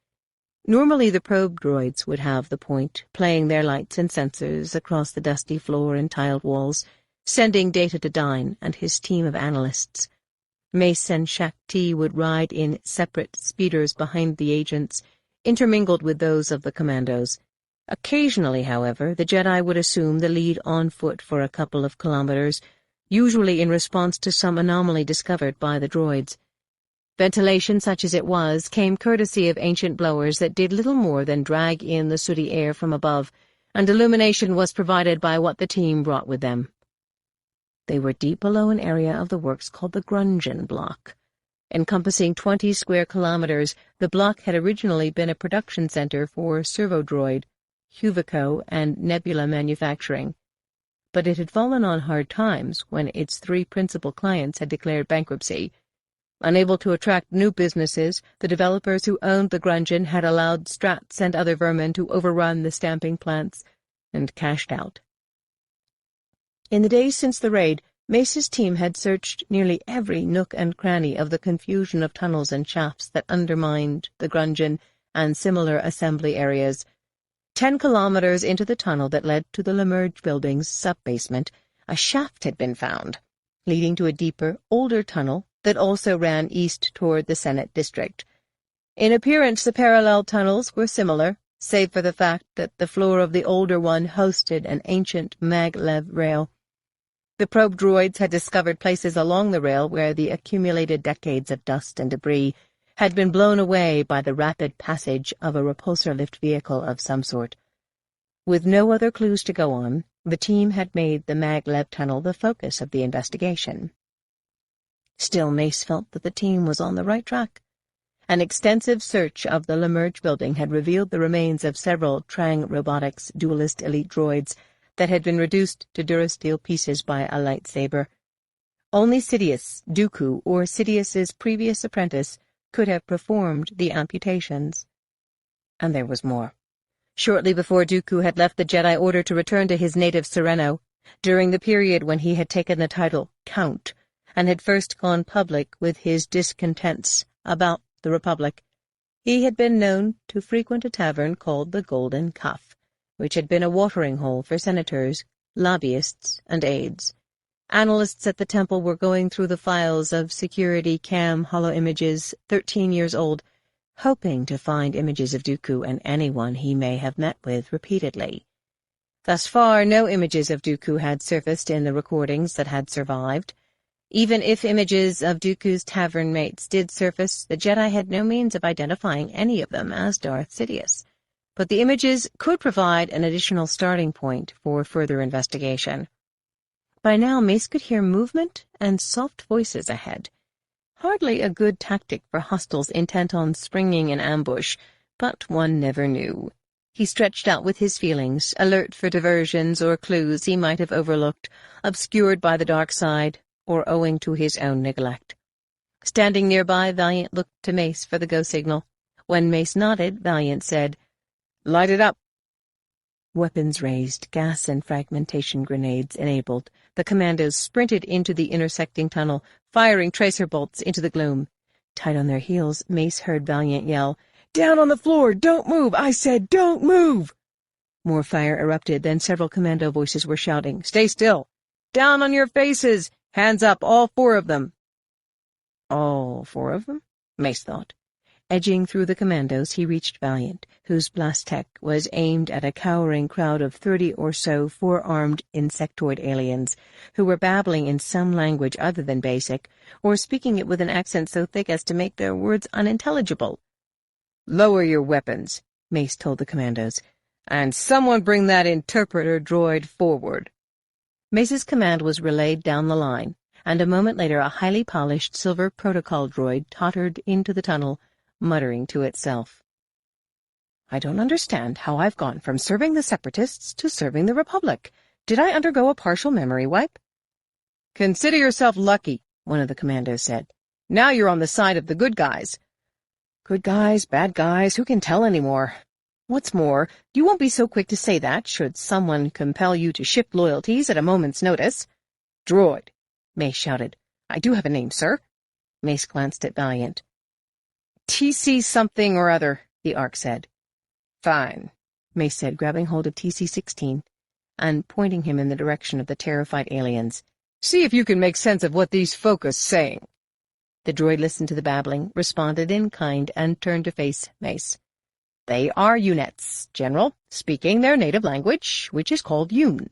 Normally the probe droids would have the point, playing their lights and sensors across the dusty floor and tiled walls, sending data to Dine and his team of analysts. Mace and Shakti would ride in separate speeders behind the agents, intermingled with those of the commandos. Occasionally, however, the Jedi would assume the lead on foot for a couple of kilometers, usually in response to some anomaly discovered by the droids. Ventilation, such as it was, came courtesy of ancient blowers that did little more than drag in the sooty air from above, and illumination was provided by what the team brought with them. They were deep below an area of the works called the Grungeon Block. Encompassing 20 square kilometers, the block had originally been a production center for servodroid, Huvico, and nebula manufacturing. But it had fallen on hard times when its 3 principal clients had declared bankruptcy. Unable to attract new businesses, the developers who owned the Grungeon had allowed Strats and other vermin to overrun the stamping plants and cashed out. In the days since the raid, Mace's team had searched nearly every nook and cranny of the confusion of tunnels and shafts that undermined the Grungeon and similar assembly areas. 10 kilometers into the tunnel that led to the Labyrinth building's sub-basement, a shaft had been found, leading to a deeper, older tunnel that also ran east toward the Senate district. In appearance, the parallel tunnels were similar, save for the fact that the floor of the older one hosted an ancient maglev rail. The probe droids had discovered places along the rail where the accumulated decades of dust and debris had been blown away by the rapid passage of a repulsor lift vehicle of some sort. With no other clues to go on, the team had made the maglev tunnel the focus of the investigation. Still, Mace felt that the team was on the right track. An extensive search of the Labyrinth building had revealed the remains of several Trang Robotics duelist elite droids that had been reduced to durasteel pieces by a lightsaber. Only Sidious, Dooku, or Sidious's previous apprentice could have performed the amputations. And there was more. Shortly before Dooku had left the Jedi Order to return to his native Sereno, during the period when he had taken the title Count, and had first gone public with his discontents about the Republic, he had been known to frequent a tavern called the Golden Cuff, which had been a watering hole for senators, lobbyists, and aides. Analysts at the temple were going through the files of security cam holo-images 13 years old, hoping to find images of Dooku and anyone he may have met with repeatedly. Thus far, no images of Dooku had surfaced in the recordings that had survived. Even if images of Dooku's tavern mates did surface, the Jedi had no means of identifying any of them as Darth Sidious. But the images could provide an additional starting point for further investigation. By now, Mace could hear movement and soft voices ahead. Hardly a good tactic for hostiles intent on springing an ambush, but one never knew. He stretched out with his feelings, alert for diversions or clues he might have overlooked, obscured by the dark side, or owing to his own neglect. Standing nearby, Valiant looked to Mace for the go signal. When Mace nodded, Valiant said, "Light it up." Weapons raised, gas and fragmentation grenades enabled, the commandos sprinted into the intersecting tunnel, firing tracer bolts into the gloom. Tight on their heels, Mace heard Valiant yell, "Down on the floor! Don't move! I said don't move!" More fire erupted, then several commando voices were shouting, "Stay still! Down on your faces! Hands up, all 4 of them!" All 4 of them? Mace thought. Edging through the commandos, he reached Valiant, whose blast tech was aimed at a cowering crowd of 30 or so 4-armed insectoid aliens, who were babbling in some language other than Basic, or speaking it with an accent so thick as to make their words unintelligible. "Lower your weapons," Mace told the commandos. And someone bring that interpreter droid forward. Mace's command was relayed down the line, and a moment later a highly polished silver protocol droid tottered into the tunnel, muttering to itself. I don't understand how I've gone from serving the Separatists to serving the Republic. Did I undergo a partial memory wipe? Consider yourself lucky, one of the commandos said. Now you're on the side of the good guys. Good guys, bad guys, who can tell anymore? What's more, you won't be so quick to say that, should someone compel you to shift loyalties at a moment's notice. Droid, Mace shouted. I do have a name, sir. Mace glanced at Valiant. TC something or other, the Ark said. Fine, Mace said, grabbing hold of TC-16 and pointing him in the direction of the terrified aliens. See if you can make sense of what these folk are saying. The droid listened to the babbling, responded in kind, and turned to face Mace. They are UNETs, General, speaking their native language, which is called Yun.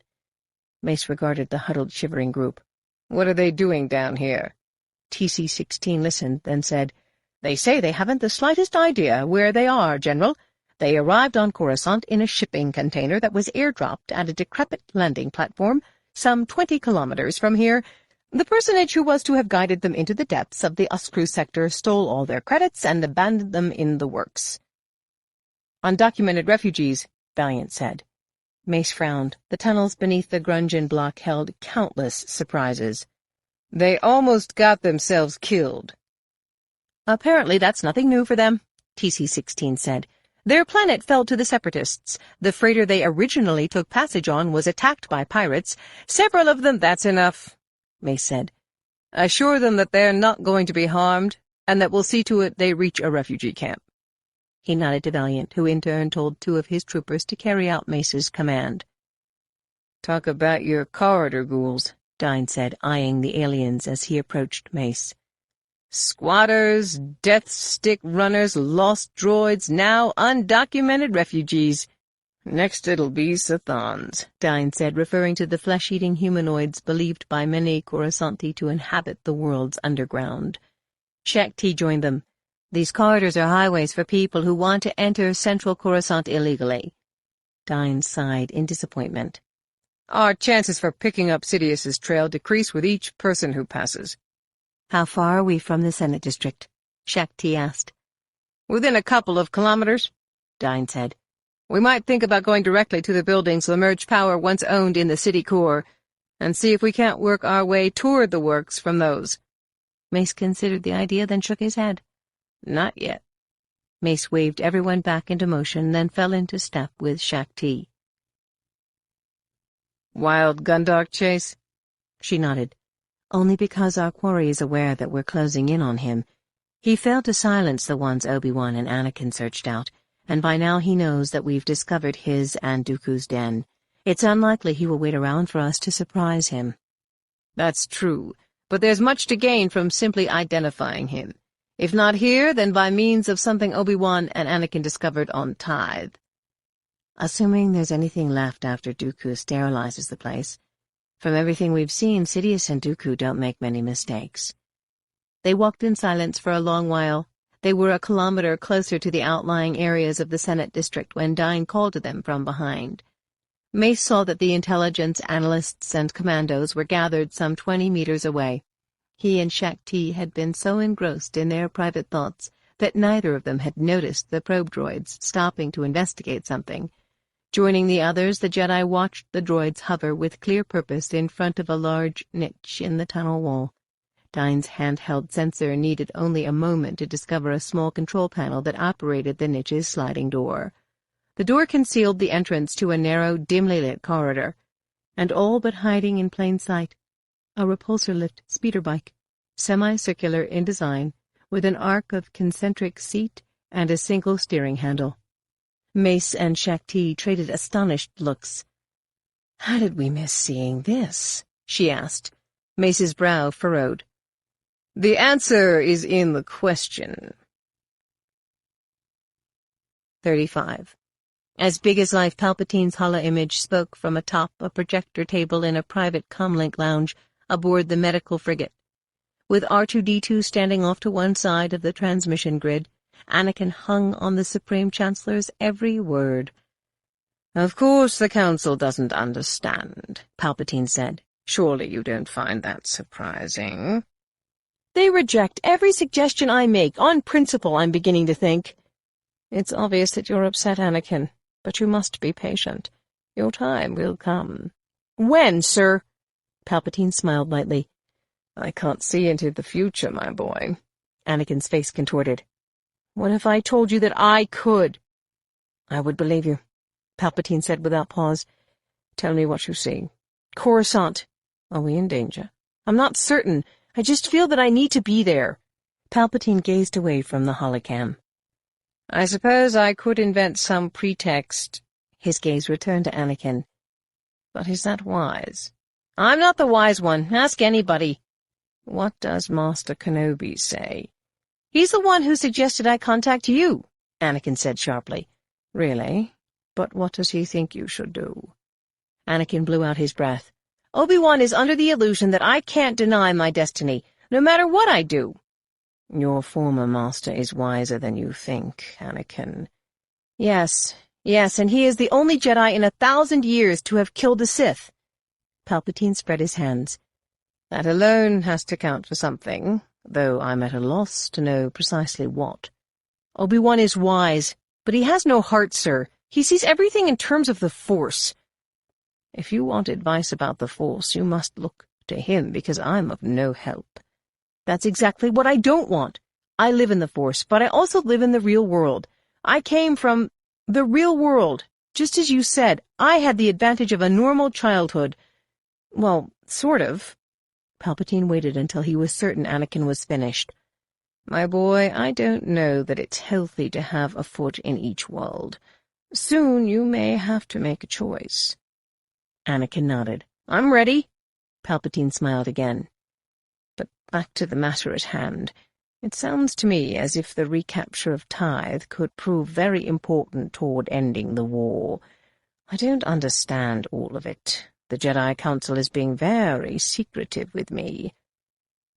Mace regarded the huddled, shivering group. What are they doing down here? TC-16 listened, then said, They say they haven't the slightest idea where they are, General. They arrived on Corusant in a shipping container that was airdropped at a decrepit landing platform some 20 kilometers from here. The personage who was to have guided them into the depths of the Uskru sector stole all their credits and abandoned them in the works. Undocumented refugees, Valiant said. Mace frowned. The tunnels beneath the Grungeon block held countless surprises. They almost got themselves killed. Apparently that's nothing new for them, TC-16 said. Their planet fell to the Separatists. The freighter they originally took passage on was attacked by pirates. Several of them, that's enough, Mace said. Assure them that they're not going to be harmed, and that we'll see to it they reach a refugee camp. He nodded to Valiant, who in turn told 2 of his troopers to carry out Mace's command. Talk about your corridor ghouls, Dine said, eyeing the aliens as he approached Mace. Squatters, death stick runners, lost droids, now undocumented refugees. Next it'll be Sathans, Dine said, referring to the flesh-eating humanoids believed by many Coruscanti to inhabit the world's underground. Shaak Ti joined them. These corridors are highways for people who want to enter central Coruscant illegally. Dine sighed in disappointment. Our chances for picking up Sidious's trail decrease with each person who passes. How far are we from the Senate District? Shaak Ti asked. Within a couple of kilometers, Dine said. We might think about going directly to the buildings Lamerge Power once owned in the city core, and see if we can't work our way toward the works from those. Mace considered the idea, then shook his head. Not yet. Mace waved everyone back into motion, then fell into step with Shaak Ti. Wild Gundog chase? She nodded. Only because our quarry is aware that we're closing in on him. He failed to silence the ones Obi-Wan and Anakin searched out, and by now he knows that we've discovered his and Dooku's den. It's unlikely he will wait around for us to surprise him. That's true, but there's much to gain from simply identifying him. If not here, then by means of something Obi-Wan and Anakin discovered on Tithe. Assuming there's anything left after Dooku sterilizes the place. From everything we've seen, Sidious and Dooku don't make many mistakes. They walked in silence for a long while. They were a kilometer closer to the outlying areas of the Senate District when Dine called to them from behind. Mace saw that the intelligence analysts and commandos were gathered some 20 meters away. He and Shaak Ti had been so engrossed in their private thoughts that neither of them had noticed the probe droids stopping to investigate something. Joining the others, the Jedi watched the droids hover with clear purpose in front of a large niche in the tunnel wall. Dine's handheld sensor needed only a moment to discover a small control panel that operated the niche's sliding door. The door concealed the entrance to a narrow, dimly lit corridor, and all but hiding in plain sight, a repulsor-lift speeder bike, semicircular in design, with an arc of concentric seat and a single steering handle. Mace and Shaak Ti traded astonished looks. "How did we miss seeing this?" she asked. Mace's brow furrowed. "The answer is in the question." 35. As big as life, Palpatine's holo-image spoke from atop a projector table in a private comlink lounge aboard the medical frigate. With R2-D2 standing off to one side of the transmission grid, Anakin hung on the Supreme Chancellor's every word. Of course the Council doesn't understand, Palpatine said. Surely you don't find that surprising. They reject every suggestion I make, on principle, I'm beginning to think. It's obvious that you're upset, Anakin, but you must be patient. Your time will come. When, sir? Palpatine smiled lightly. I can't see into the future, my boy. Anakin's face contorted. What if I told you that I could? I would believe you, Palpatine said without pause. Tell me what you see. Corusant. Are we in danger? I'm not certain. I just feel that I need to be there. Palpatine gazed away from the holocam. I suppose I could invent some pretext. His gaze returned to Anakin. But is that wise? I'm not the wise one. Ask anybody. What does Master Kenobi say? He's the one who suggested I contact you, Anakin said sharply. Really? But what does he think you should do? Anakin blew out his breath. Obi-Wan is under the illusion that I can't deny my destiny, no matter what I do. Your former master is wiser than you think, Anakin. Yes, and he is the only Jedi in 1,000 years to have killed a Sith. Palpatine spread his hands. That alone has to count for something, though I'm at a loss to know precisely what. Obi-Wan is wise, but he has no heart, sir. He sees everything in terms of the Force. If you want advice about the Force, you must look to him, because I'm of no help. That's exactly what I don't want. I live in the Force, but I also live in the real world. I came from the real world. Just as you said, I had the advantage of a normal childhood. Well, sort of. Palpatine waited until he was certain Anakin was finished. My boy, I don't know that it's healthy to have a foot in each world. Soon you may have to make a choice. Anakin nodded. I'm ready. Palpatine smiled again. But back to the matter at hand. It sounds to me as if the recapture of Tithe could prove very important toward ending the war. I don't understand all of it. The Jedi Council is being very secretive with me.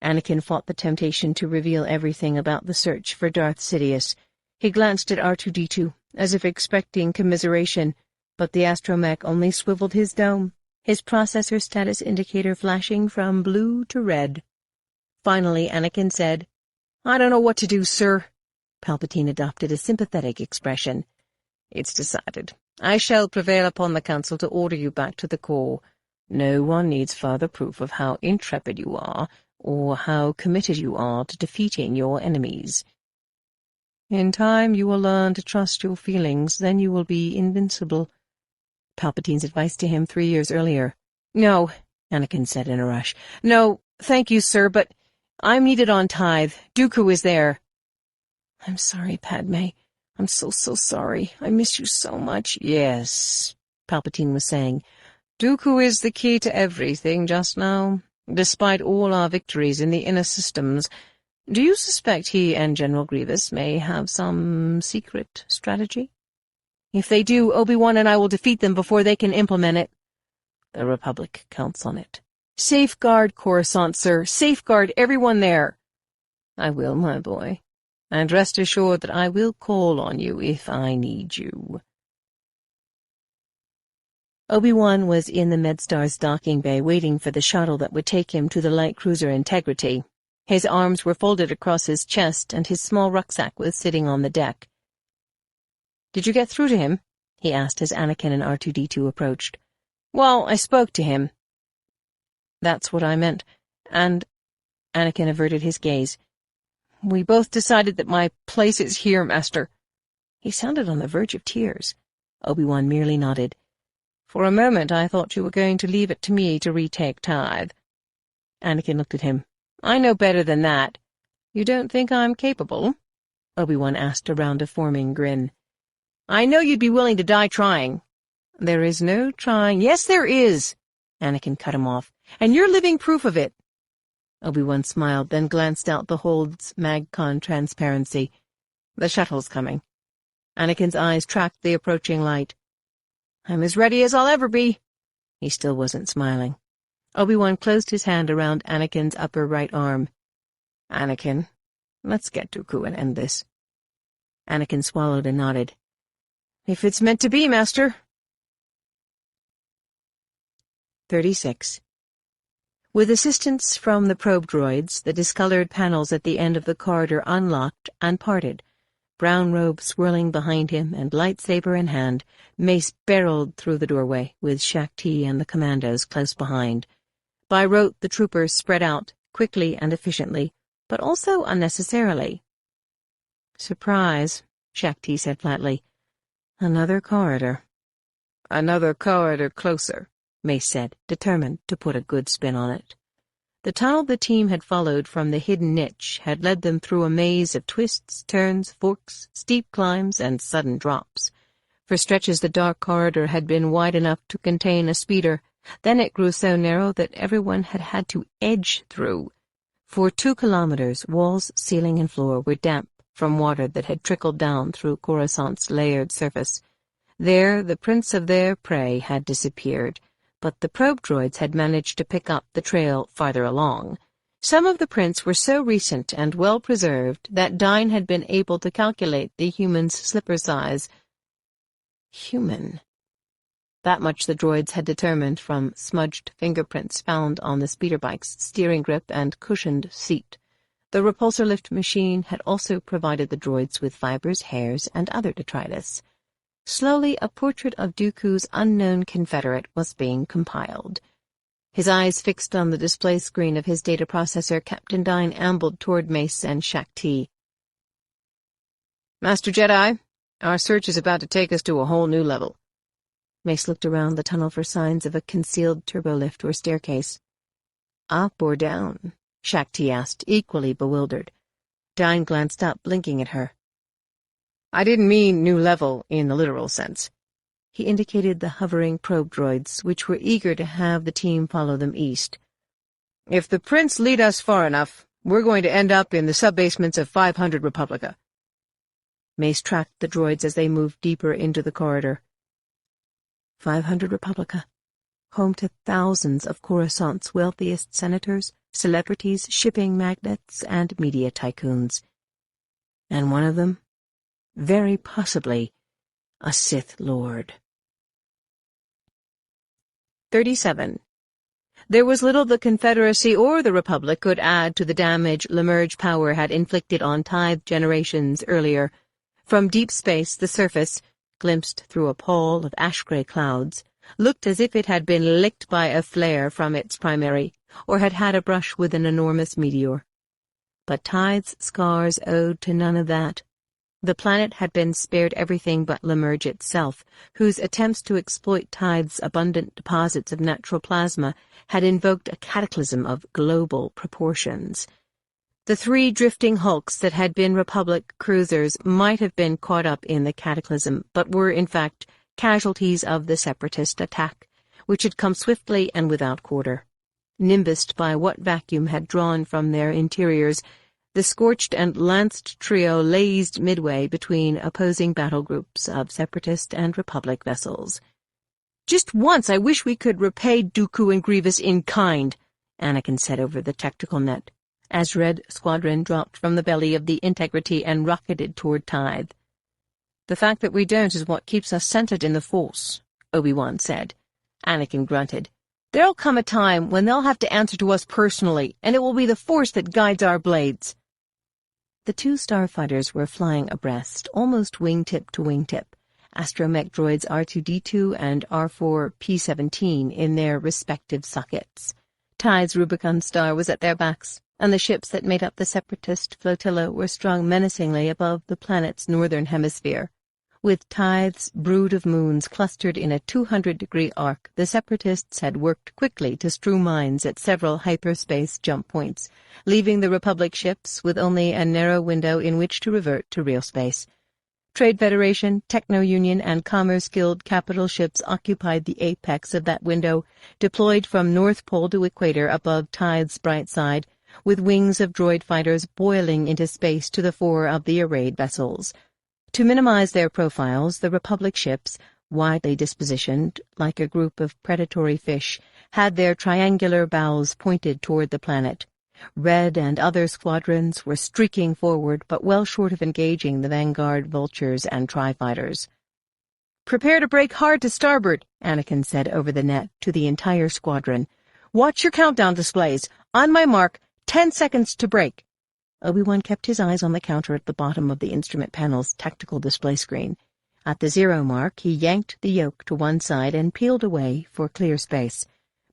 Anakin fought the temptation to reveal everything about the search for Darth Sidious. He glanced at R2-D2, as if expecting commiseration, but the astromech only swiveled his dome, his processor status indicator flashing from blue to red. Finally, Anakin said, I don't know what to do, sir. Palpatine adopted a sympathetic expression. It's decided. I shall prevail upon the Council to order you back to the Corps. No one needs further proof of how intrepid you are, or how committed you are to defeating your enemies. In time you will learn to trust your feelings, then you will be invincible. Palpatine's advice to him 3 years earlier. No, Anakin said in a rush. No, thank you, sir, but I'm needed on Tithe. Dooku is there. I'm sorry, Padme. I'm so sorry. I miss you so much. Yes, Palpatine was saying. Dooku is the key to everything just now. Despite all our victories in the inner systems, do you suspect he and General Grievous may have some secret strategy? If they do, Obi-Wan and I will defeat them before they can implement it. The Republic counts on it. Safeguard Corusant, sir. Safeguard everyone there. I will, my boy. And rest assured that I will call on you if I need you. Obi-Wan was in the MedStar's docking bay waiting for the shuttle that would take him to the light cruiser Integrity. His arms were folded across his chest, and his small rucksack was sitting on the deck. Did you get through to him? He asked as Anakin and R2-D2 approached. Well, I spoke to him. That's what I meant. And Anakin averted his gaze. We both decided that my place is here, Master. He sounded on the verge of tears. Obi-Wan merely nodded. For a moment I thought you were going to leave it to me to retake Tithe. Anakin looked at him. I know better than that. You don't think I'm capable? Obi-Wan asked around a forming grin. I know you'd be willing to die trying. There is no trying. Yes, there is. Anakin cut him off. And you're living proof of it. Obi-Wan smiled, then glanced out the hold's MagCon transparency. The shuttle's coming. Anakin's eyes tracked the approaching light. I'm as ready as I'll ever be. He still wasn't smiling. Obi-Wan closed his hand around Anakin's upper right arm. Anakin, let's get Dooku and end this. Anakin swallowed and nodded. If it's meant to be, Master. 36. With assistance from the probe droids, the discolored panels at the end of the corridor unlocked and parted. Brown robe swirling behind him and lightsaber in hand, Mace barreled through the doorway, with Shaak Ti and the commandos close behind. By rote, the troopers spread out, quickly and efficiently, but also unnecessarily. "Surprise," Shaak Ti said flatly. "Another corridor." "Another corridor closer," Mace said, determined to put a good spin on it. The tunnel the team had followed from the hidden niche had led them through a maze of twists, turns, forks, steep climbs, and sudden drops. For stretches the dark corridor had been wide enough to contain a speeder. Then it grew so narrow that everyone had had to edge through. For 2 kilometers, walls, ceiling, and floor were damp from water that had trickled down through Coruscant's layered surface. There, the prince of their prey had disappeared, but the probe droids had managed to pick up the trail farther along. Some of the prints were so recent and well-preserved that Dine had been able to calculate the human's slipper size. Human. That much the droids had determined from smudged fingerprints found on the speeder bike's steering grip and cushioned seat. The repulsor lift machine had also provided the droids with fibers, hairs, and other detritus. Slowly, a portrait of Dooku's unknown confederate was being compiled. His eyes fixed on the display screen of his data processor, Captain Dine ambled toward Mace and Shaak Ti. "Master Jedi, our search is about to take us to a whole new level." Mace looked around the tunnel for signs of a concealed turbolift or staircase. "Up or down?" Shaak Ti asked, equally bewildered. Dine glanced up, blinking at her. "I didn't mean new level in the literal sense." He indicated the hovering probe droids, which were eager to have the team follow them east. "If the prints lead us far enough, we're going to end up in the sub-basements of 500 Republica." Mace tracked the droids as they moved deeper into the corridor. 500 Republica, home to thousands of Coruscant's wealthiest senators, celebrities, shipping magnates, and media tycoons. And one of them, very possibly, a Sith Lord. 37. There was little the Confederacy or the Republic could add to the damage Lamerge power had inflicted on Tithe generations earlier. From deep space, the surface, glimpsed through a pall of ash-gray clouds, looked as if it had been licked by a flare from its primary, or had had a brush with an enormous meteor. But Tithe's scars owed to none of that. The planet had been spared everything but Lamerge itself, whose attempts to exploit Tithe's abundant deposits of natural plasma had invoked a cataclysm of global proportions. The 3 drifting hulks that had been Republic cruisers might have been caught up in the cataclysm, but were, in fact, casualties of the Separatist attack, which had come swiftly and without quarter. Nimbused by what vacuum had drawn from their interiors, the scorched and lanced trio lazed midway between opposing battle groups of Separatist and Republic vessels. "Just once I wish we could repay Dooku and Grievous in kind," Anakin said over the tactical net, as Red Squadron dropped from the belly of the Integrity and rocketed toward Tithe. "The fact that we don't is what keeps us centered in the Force," Obi-Wan said. Anakin grunted. "There'll come a time when they'll have to answer to us personally, and it will be the Force that guides our blades." The 2 starfighters were flying abreast, almost wingtip to wingtip, astromech droids R2-D2 and R4-P17 in their respective sockets. Tide's Rubicon star was at their backs, and the ships that made up the Separatist flotilla were strung menacingly above the planet's northern hemisphere. With Tithe's brood of moons clustered in a 200-degree arc, the Separatists had worked quickly to strew mines at several hyperspace jump points, leaving the Republic ships with only a narrow window in which to revert to real space. Trade Federation, Techno-Union, and Commerce Guild capital ships occupied the apex of that window, deployed from North Pole to Equator above Tithe's bright side, with wings of droid fighters boiling into space to the fore of the arrayed vessels. To minimize their profiles, the Republic ships, widely dispositioned, like a group of predatory fish, had their triangular bows pointed toward the planet. Red and other squadrons were streaking forward, but well short of engaging the vanguard vultures and tri-fighters. "Prepare to brake hard to starboard," Anakin said over the net to the entire squadron. "Watch your countdown displays. On my mark, 10 seconds to brake." Obi-Wan kept his eyes on the counter at the bottom of the instrument panel's tactical display screen. At the 0 mark, he yanked the yoke to one side and peeled away for clear space.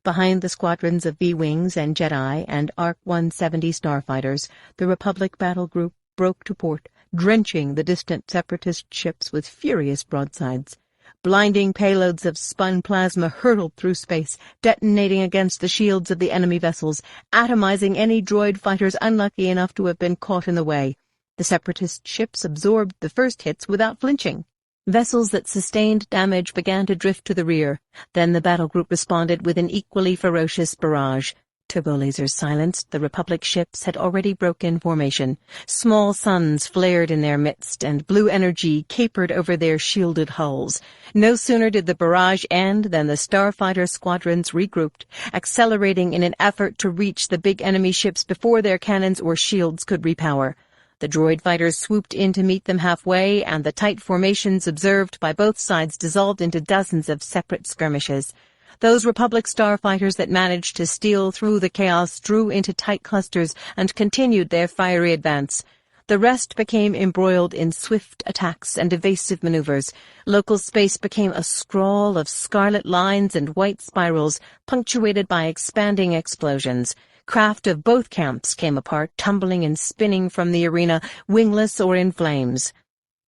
Behind the squadrons of V-Wings and Jedi and ARC-170 starfighters, the Republic battle group broke to port, drenching the distant Separatist ships with furious broadsides. Blinding payloads of spun plasma hurtled through space, detonating against the shields of the enemy vessels, atomizing any droid fighters unlucky enough to have been caught in the way. The Separatist ships absorbed the first hits without flinching. Vessels that sustained damage began to drift to the rear. Then the battle group responded with an equally ferocious barrage. Turbolasers silenced, the Republic ships had already broken formation. Small suns flared in their midst, and blue energy capered over their shielded hulls. No sooner did the barrage end than the starfighter squadrons regrouped, accelerating in an effort to reach the big enemy ships before their cannons or shields could repower. The droid fighters swooped in to meet them halfway, and the tight formations observed by both sides dissolved into dozens of separate skirmishes. Those Republic starfighters that managed to steal through the chaos drew into tight clusters and continued their fiery advance. The rest became embroiled in swift attacks and evasive maneuvers. Local space became a scrawl of scarlet lines and white spirals, punctuated by expanding explosions. Craft of both camps came apart, tumbling and spinning from the arena, wingless or in flames.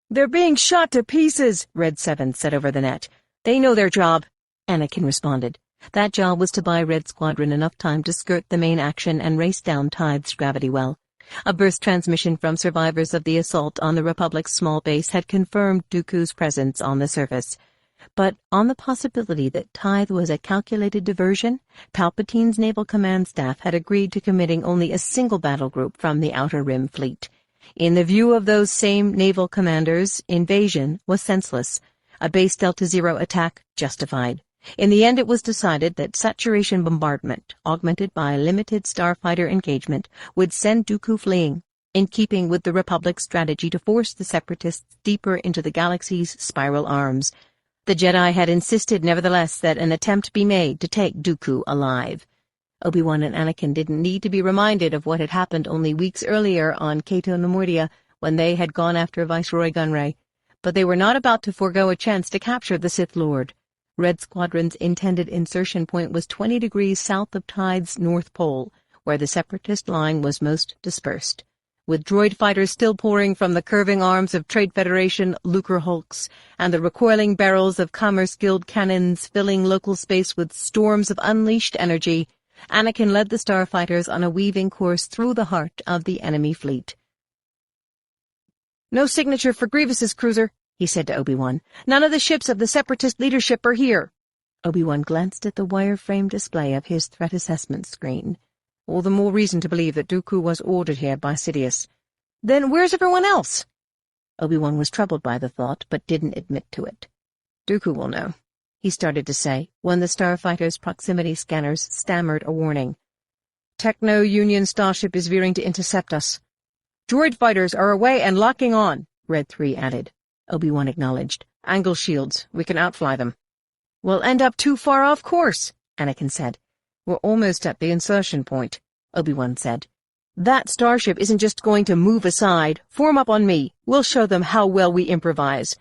"They're being shot to pieces," Red 7 said over the net. "They know their job," Anakin responded. That job was to buy Red Squadron enough time to skirt the main action and race down Tide's gravity well. A burst transmission from survivors of the assault on the Republic's small base had confirmed Dooku's presence on the surface. But on the possibility that Tithe was a calculated diversion, Palpatine's Naval Command staff had agreed to committing only a single battle group from the Outer Rim fleet. In the view of those same naval commanders, invasion was senseless, a base Delta Zero attack justified. In the end, it was decided that saturation bombardment, augmented by limited starfighter engagement, would send Dooku fleeing, in keeping with the Republic's strategy to force the Separatists deeper into the galaxy's spiral arms. The Jedi had insisted, nevertheless, that an attempt be made to take Dooku alive. Obi-Wan and Anakin didn't need to be reminded of what had happened only weeks earlier on Kato Neimoidia, when they had gone after Viceroy Gunray, but they were not about to forego a chance to capture the Sith Lord. Red Squadron's intended insertion point was 20 degrees south of Tide's North Pole, where the Separatist line was most dispersed. With droid fighters still pouring from the curving arms of Trade Federation Lucre hulks, and the recoiling barrels of Commerce Guild cannons filling local space with storms of unleashed energy, Anakin led the starfighters on a weaving course through the heart of the enemy fleet. "No signature for Grievous's cruiser," he said to Obi-Wan. "None of the ships of the Separatist leadership are here." Obi-Wan glanced at the wire-frame display of his threat assessment screen. All the more reason to believe that Dooku was ordered here by Sidious. "Then where's everyone else?" Obi-Wan was troubled by the thought, but didn't admit to it. "Dooku will know," he started to say, when the starfighter's proximity scanners stammered a warning. "Techno-Union starship is veering to intercept us." "Droid fighters are away and locking on," Red 3 added. Obi-Wan acknowledged. "Angle shields. We can outfly them." "We'll end up too far off course," Anakin said. "We're almost at the insertion point," Obi-Wan said. "That starship isn't just going to move aside. Form up on me. We'll show them how well we improvise."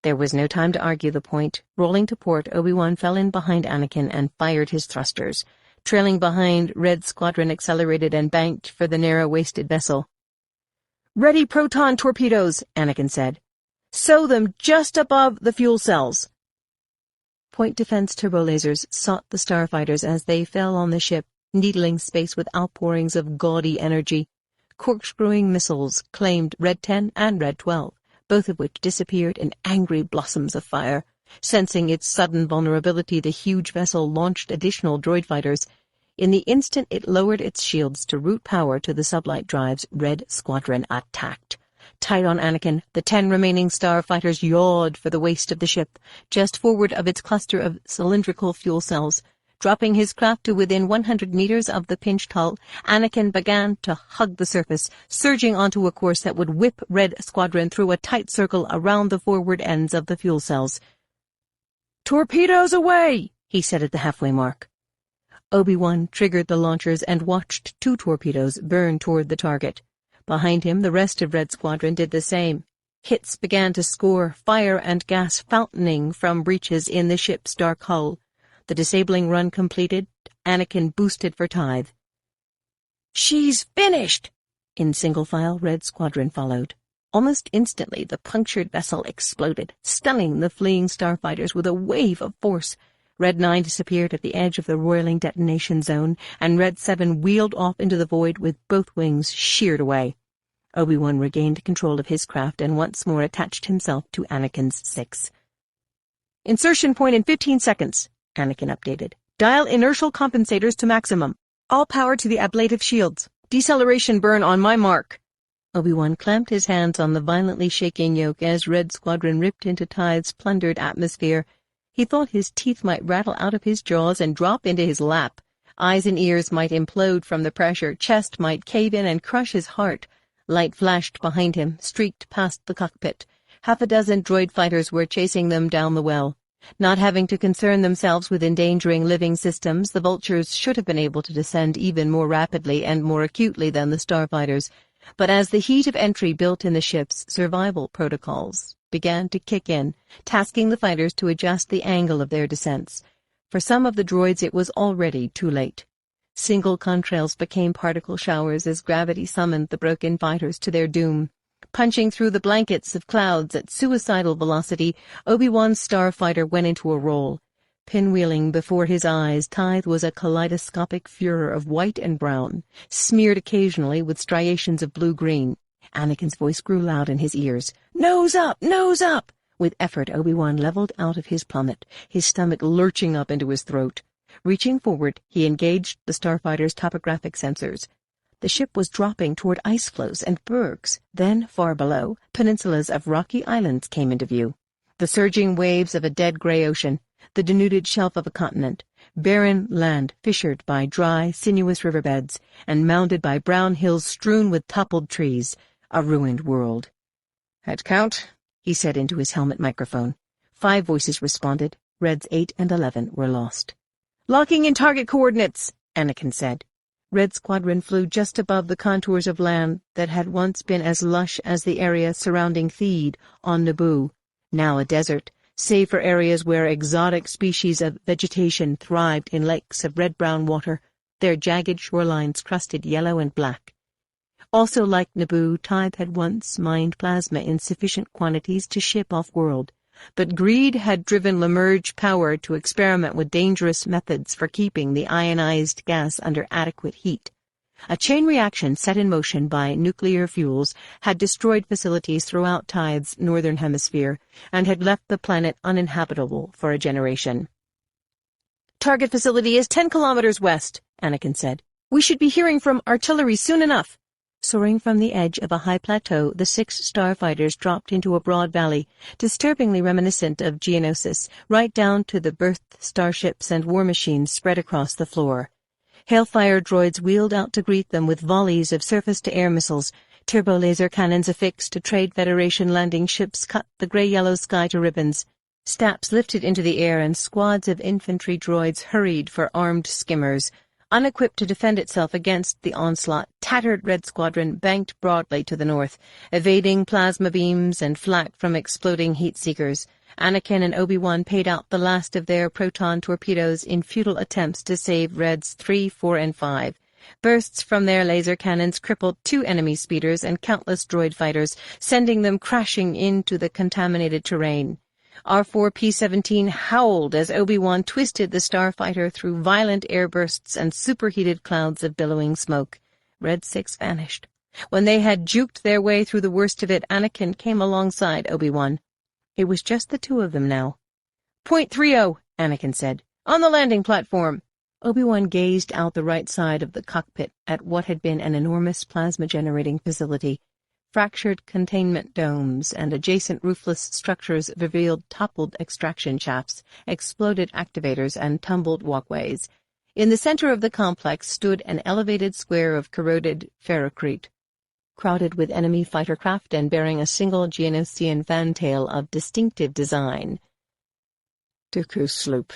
There was no time to argue the point. Rolling to port, Obi-Wan fell in behind Anakin and fired his thrusters. Trailing behind, Red Squadron accelerated and banked for the narrow-waisted vessel. "Ready proton torpedoes," Anakin said. "Sow them just above the fuel cells." Point defense turbolasers sought the starfighters as they fell on the ship, needling space with outpourings of gaudy energy. Corkscrewing missiles claimed Red 10 and Red 12, both of which disappeared in angry blossoms of fire. Sensing its sudden vulnerability, the huge vessel launched additional droid fighters. In the instant it lowered its shields to route power to the sublight drives, Red Squadron attacked. Tight on Anakin, the 10 remaining starfighters yawed for the waist of the ship, just forward of its cluster of cylindrical fuel cells. Dropping his craft to within 100 meters of the pinched hull, Anakin began to hug the surface, surging onto a course that would whip Red Squadron through a tight circle around the forward ends of the fuel cells. "Torpedoes away!" he said at the halfway mark. Obi-Wan triggered the launchers and watched 2 torpedoes burn toward the target. Behind him, the rest of Red Squadron did the same. Hits began to score, fire and gas fountaining from breaches in the ship's dark hull. The disabling run completed, Anakin boosted for tithe. "She's finished!" In single file, Red Squadron followed. Almost instantly, the punctured vessel exploded, stunning the fleeing starfighters with a wave of force. Red 9 disappeared at the edge of the roiling detonation zone, and Red 7 wheeled off into the void with both wings sheared away. Obi-Wan regained control of his craft and once more attached himself to Anakin's 6. "Insertion point in 15 seconds, Anakin updated. "Dial inertial compensators to maximum. All power to the ablative shields. Deceleration burn on my mark." Obi-Wan clamped his hands on the violently shaking yoke as Red Squadron ripped into Tithe's plundered atmosphere. He thought his teeth might rattle out of his jaws and drop into his lap. Eyes and ears might implode from the pressure, chest might cave in and crush his heart. Light flashed behind him, streaked past the cockpit. Half a dozen droid fighters were chasing them down the well. Not having to concern themselves with endangering living systems, the vultures should have been able to descend even more rapidly and more acutely than the starfighters. But as the heat of entry built in the ship's survival protocols began to kick in, tasking the fighters to adjust the angle of their descents, for some of the droids it was already too late. Single contrails became particle showers as gravity summoned the broken fighters to their doom. Punching through the blankets of clouds at suicidal velocity, Obi-Wan's starfighter went into a roll. Pinwheeling before his eyes, Tithe was a kaleidoscopic furor of white and brown, smeared occasionally with striations of blue-green. Anakin's voice grew loud in his ears. "Nose up! Nose up!" With effort, Obi-Wan leveled out of his plummet, his stomach lurching up into his throat. Reaching forward, he engaged the starfighter's topographic sensors. The ship was dropping toward ice floes and bergs. Then, far below, peninsulas of rocky islands came into view. The surging waves of a dead gray ocean, the denuded shelf of a continent, barren land fissured by dry, sinuous riverbeds, and mounded by brown hills strewn with toppled trees, a ruined world. "At count," he said into his helmet microphone. 5 voices responded. Reds 8 and 11 were lost. "Locking in target coordinates," Anakin said. Red Squadron flew just above the contours of land that had once been as lush as the area surrounding Theed on Naboo, now a desert, save for areas where exotic species of vegetation thrived in lakes of red-brown water, their jagged shorelines crusted yellow and black. Also like Naboo, Tithe had once mined plasma in sufficient quantities to ship off-world, but greed had driven Lamerge Power to experiment with dangerous methods for keeping the ionized gas under adequate heat. A chain reaction set in motion by nuclear fuels had destroyed facilities throughout Tithe's northern hemisphere and had left the planet uninhabitable for a generation. "Target facility is 10 kilometers west," Anakin said. "We should be hearing from artillery soon enough." Soaring from the edge of a high plateau, the 6 starfighters dropped into a broad valley, disturbingly reminiscent of Geonosis, right down to the berthed starships and war machines spread across the floor. Hailfire droids wheeled out to greet them with volleys of surface-to-air missiles. Turbo-laser cannons affixed to Trade Federation landing ships cut the gray-yellow sky to ribbons. Staps lifted into the air and squads of infantry droids hurried for armed skimmers. Unequipped to defend itself against the onslaught, tattered Red Squadron banked broadly to the north, evading plasma beams and flak from exploding heat-seekers. Anakin and Obi-Wan paid out the last of their proton torpedoes in futile attempts to save Reds 3, 4, and 5. Bursts from their laser cannons crippled 2 enemy speeders and countless droid fighters, sending them crashing into the contaminated terrain. R4-P-17 howled as Obi-Wan twisted the starfighter through violent airbursts and superheated clouds of billowing smoke. Red 6 vanished. When they had juked their way through the worst of it, Anakin came alongside Obi-Wan. It was just the 2 of them now. "Point 30, Anakin said. "On the landing platform." Obi-Wan gazed out the right side of the cockpit at what had been an enormous plasma-generating facility. Fractured containment domes and adjacent roofless structures revealed toppled extraction shafts, exploded activators, and tumbled walkways. In the center of the complex stood an elevated square of corroded ferrocrete, crowded with enemy fighter craft and bearing a single Geonosian fantail of distinctive design. Dooku's sloop.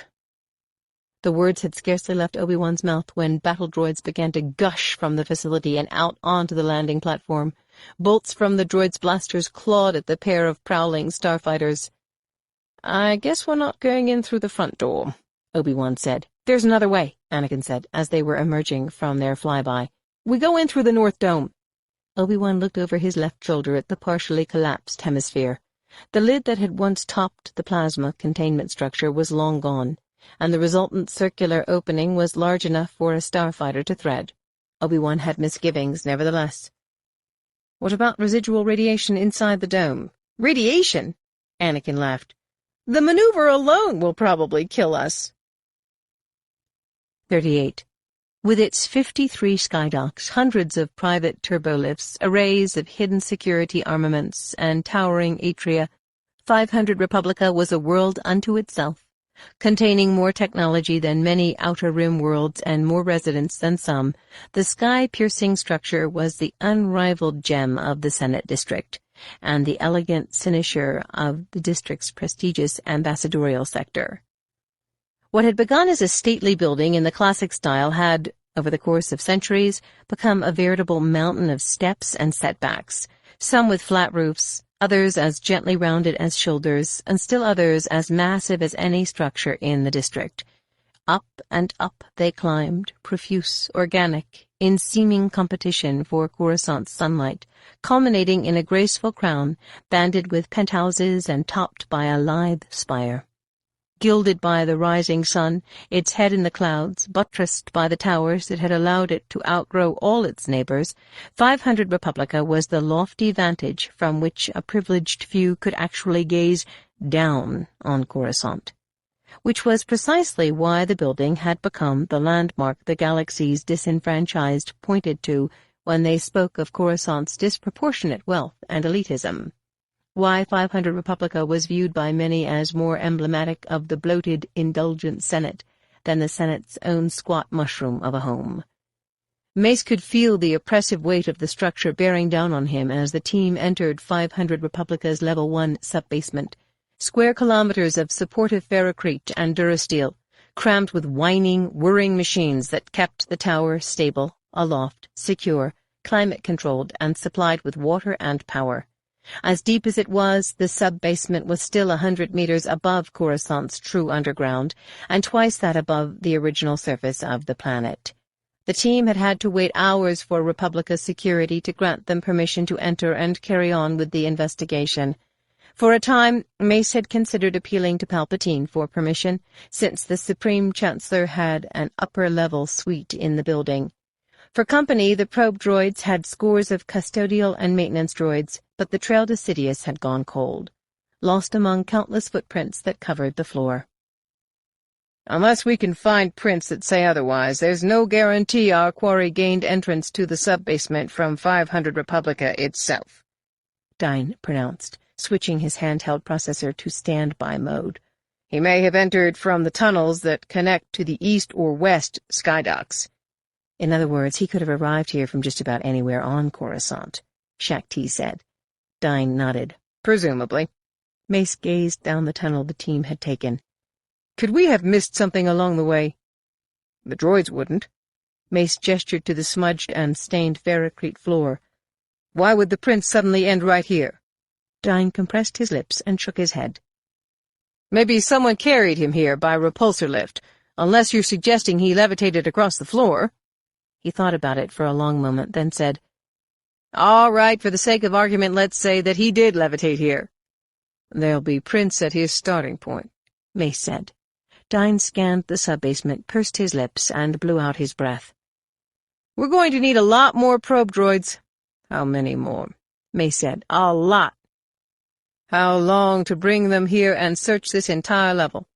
The words had scarcely left Obi-Wan's mouth when battle droids began to gush from the facility and out onto the landing platform. Bolts from the droids' blasters clawed at the pair of prowling starfighters. "I guess we're not going in through the front door," Obi-Wan said. "There's another way," Anakin said, as they were emerging from their flyby. "We go in through the North Dome." Obi-Wan looked over his left shoulder at the partially collapsed hemisphere. The lid that had once topped the plasma containment structure was long gone, and the resultant circular opening was large enough for a starfighter to thread. Obi-Wan had misgivings, nevertheless. "What about residual radiation inside the dome?" "Radiation?" Anakin laughed. "The maneuver alone will probably kill us." 38. With its 53 skydocks, hundreds of private turbolifts, arrays of hidden security armaments, and towering atria, 500 Republica was a world unto itself, containing more technology than many Outer Rim worlds and more residents than some. The sky-piercing structure was the unrivaled gem of the Senate District, and the elegant cynosure of the district's prestigious ambassadorial sector. What had begun as a stately building in the classic style had, over the course of centuries, become a veritable mountain of steps and setbacks, some with flat roofs, others as gently rounded as shoulders, and still others as massive as any structure in the district. Up and up they climbed, profuse, organic, in seeming competition for Coruscant's sunlight, culminating in a graceful crown, banded with penthouses and topped by a lithe spire. Gilded by the rising sun, its head in the clouds, buttressed by the towers that had allowed it to outgrow all its neighbors, 500 Republica was the lofty vantage from which a privileged few could actually gaze down on Coruscant, which was precisely why the building had become the landmark the galaxy's disenfranchised pointed to when they spoke of Coruscant's disproportionate wealth and elitism. Why 500 Republica was viewed by many as more emblematic of the bloated, indulgent Senate than the Senate's own squat mushroom of a home. Mace could feel the oppressive weight of the structure bearing down on him as the team entered 500 Republica's Level 1 sub-basement, square kilometers of supportive ferrocrete and durasteel, crammed with whining, whirring machines that kept the tower stable, aloft, secure, climate-controlled, and supplied with water and power. As deep as it was, the sub-basement was still 100 meters above Coruscant's true underground, and twice that above the original surface of the planet. The team had had to wait hours for Republica security to grant them permission to enter and carry on with the investigation. For a time, Mace had considered appealing to Palpatine for permission, since the Supreme Chancellor had an upper-level suite in the building. For company, the probe droids had scores of custodial and maintenance droids, but the trail to Sidious had gone cold, lost among countless footprints that covered the floor. "Unless we can find prints that say otherwise, there's no guarantee our quarry gained entrance to the sub-basement from 500 Republica itself," Dine pronounced, switching his handheld processor to standby mode. "He may have entered from the tunnels that connect to the east or west skydocks." In other words, he could have arrived here from just about anywhere on Coruscant, Shaak Ti said. Dine nodded. "Presumably." Mace gazed down the tunnel the team had taken. "Could we have missed something along the way?" "The droids wouldn't." Mace gestured to the smudged and stained ferrocrete floor. "Why would the prince suddenly end right here?" Dine compressed his lips and shook his head. "Maybe someone carried him here by repulsor lift, unless you're suggesting he levitated across the floor." He thought about it for a long moment, then said, "All right, for the sake of argument, let's say that he did levitate here." "There'll be prints at his starting point," Mace said. Dine scanned the sub-basement, pursed his lips, and blew out his breath. "We're going to need a lot more probe droids." "How many more?" Mace said. "A lot." "How long to bring them here and search this entire level?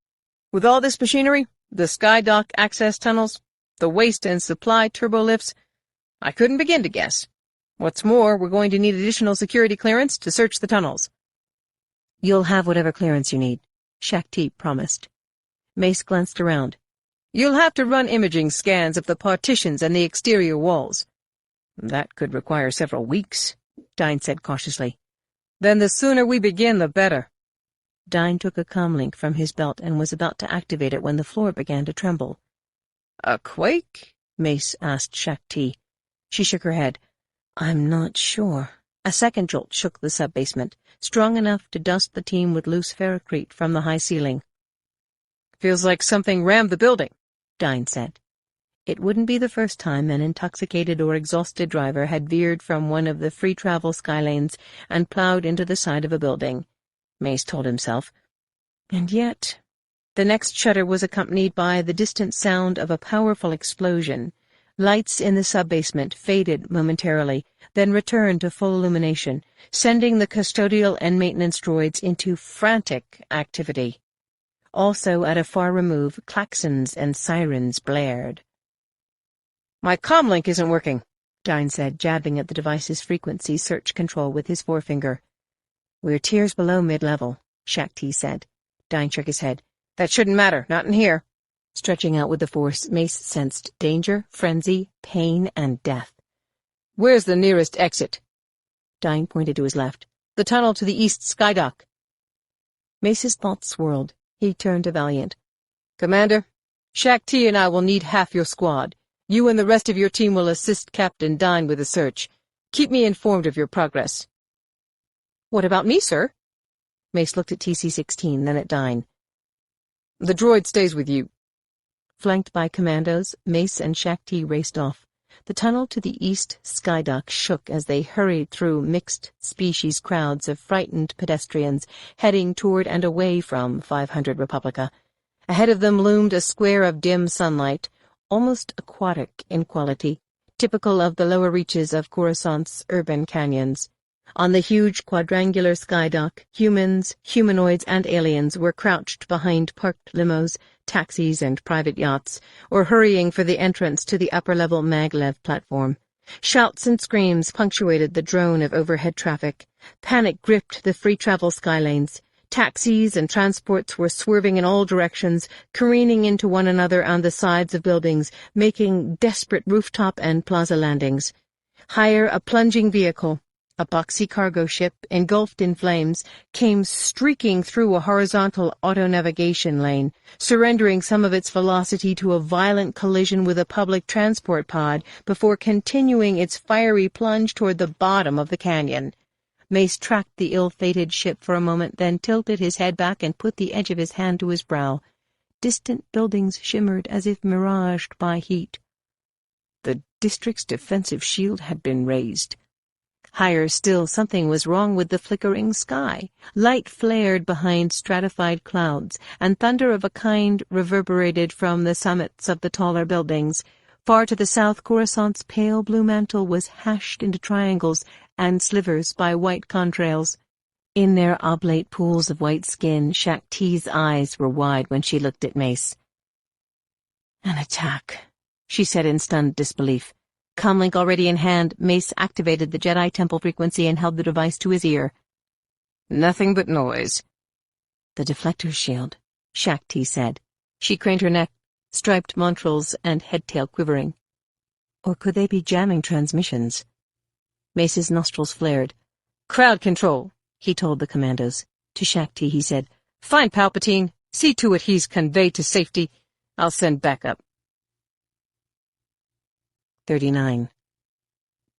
With all this machinery, the skydock access tunnels, the waste and supply turbolifts, I couldn't begin to guess. What's more, we're going to need additional security clearance to search the tunnels." "You'll have whatever clearance you need," Shaak Ti promised. Mace glanced around. "You'll have to run imaging scans of the partitions and the exterior walls." "That could require several weeks," Dine said cautiously. "Then the sooner we begin, the better." Dine took a comlink from his belt and was about to activate it when the floor began to tremble. "A quake?" Mace asked Shakti. She shook her head. "I'm not sure." A second jolt shook the sub-basement, strong enough to dust the team with loose ferrocrete from the high ceiling. "Feels like something rammed the building," Dine said. It wouldn't be the first time an intoxicated or exhausted driver had veered from one of the free-travel skylanes and plowed into the side of a building, Mace told himself. And yet, the next shudder was accompanied by the distant sound of a powerful explosion. Lights in the sub-basement faded momentarily, then returned to full illumination, sending the custodial and maintenance droids into frantic activity. Also, at a far remove, klaxons and sirens blared. "My comlink isn't working," Dine said, jabbing at the device's frequency search control with his forefinger. "We're tiers below mid-level," Shakti said. Dine shook his head. "That shouldn't matter, not in here." Stretching out with the Force, Mace sensed danger, frenzy, pain, and death. "Where's the nearest exit?" Dine pointed to his left. "The tunnel to the east skydock." Mace's thoughts swirled. He turned to Valiant. "Commander, Shakti and I will need half your squad. You and the rest of your team will assist Captain Dine with the search. Keep me informed of your progress." "What about me, sir?" Mace looked at TC-16, then at Dine. "The droid stays with you." Flanked by commandos, Mace and Shakti raced off. The tunnel to the east skydock shook as they hurried through mixed-species crowds of frightened pedestrians heading toward and away from 500 Republica. Ahead of them loomed a square of dim sunlight, almost aquatic in quality, typical of the lower reaches of Coruscant's urban canyons. On the huge quadrangular skydock, humans, humanoids, and aliens were crouched behind parked limos, taxis, and private yachts, or hurrying for the entrance to the upper-level maglev platform. Shouts and screams punctuated the drone of overhead traffic. Panic gripped the free-travel skylanes. Taxis and transports were swerving in all directions, careening into one another on the sides of buildings, making desperate rooftop and plaza landings. Higher, a plunging vehicle, a boxy cargo ship, engulfed in flames, came streaking through a horizontal auto-navigation lane, surrendering some of its velocity to a violent collision with a public transport pod before continuing its fiery plunge toward the bottom of the canyon. Mace tracked the ill-fated ship for a moment, then tilted his head back and put the edge of his hand to his brow. Distant buildings shimmered as if miraged by heat. The district's defensive shield had been raised. Higher still, something was wrong with the flickering sky. Light flared behind stratified clouds, and thunder of a kind reverberated from the summits of the taller buildings. Far to the south, Coruscant's pale blue mantle was hashed into triangles and slivers by white contrails. In their oblate pools of white skin, Shakti's eyes were wide when she looked at Mace. "An attack," she said in stunned disbelief. Comlink already in hand, Mace activated the Jedi Temple frequency and held the device to his ear. "Nothing but noise." "The deflector's shield," Shakti said. She craned her neck, striped montrals and head-tail quivering. Or could they be jamming transmissions? Mace's nostrils flared. "Crowd control," he told the commandos. To Shakti he said, "Find Palpatine. See to it he's conveyed to safety. I'll send backup." 39.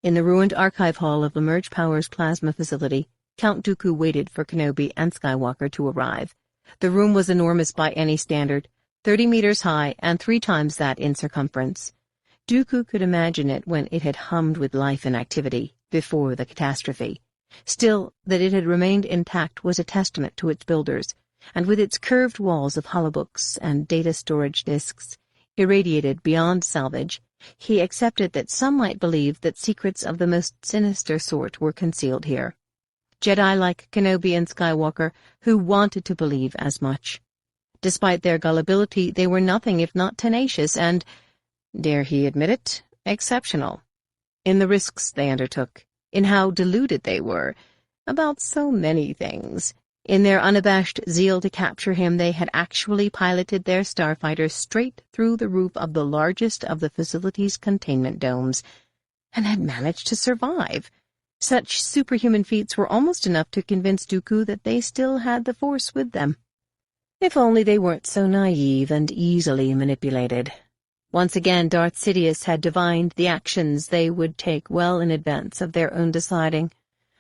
In the ruined archive hall of Lamerge Power's plasma facility, Count Dooku waited for Kenobi and Skywalker to arrive. The room was enormous by any standard, 30 meters high and 3 times that in circumference. Dooku could imagine it when it had hummed with life and activity, before the catastrophe. Still, that it had remained intact was a testament to its builders, and with its curved walls of holobooks and data storage disks, irradiated beyond salvage, he accepted that some might believe that secrets of the most sinister sort were concealed here. Jedi like Kenobi and Skywalker, who wanted to believe as much. Despite their gullibility, they were nothing if not tenacious and, dare he admit it, exceptional. In the risks they undertook, in how deluded they were, about so many things. In their unabashed zeal to capture him, they had actually piloted their starfighter straight through the roof of the largest of the facility's containment domes, and had managed to survive. Such superhuman feats were almost enough to convince Dooku that they still had the Force with them. If only they weren't so naive and easily manipulated. Once again, Darth Sidious had divined the actions they would take well in advance of their own deciding.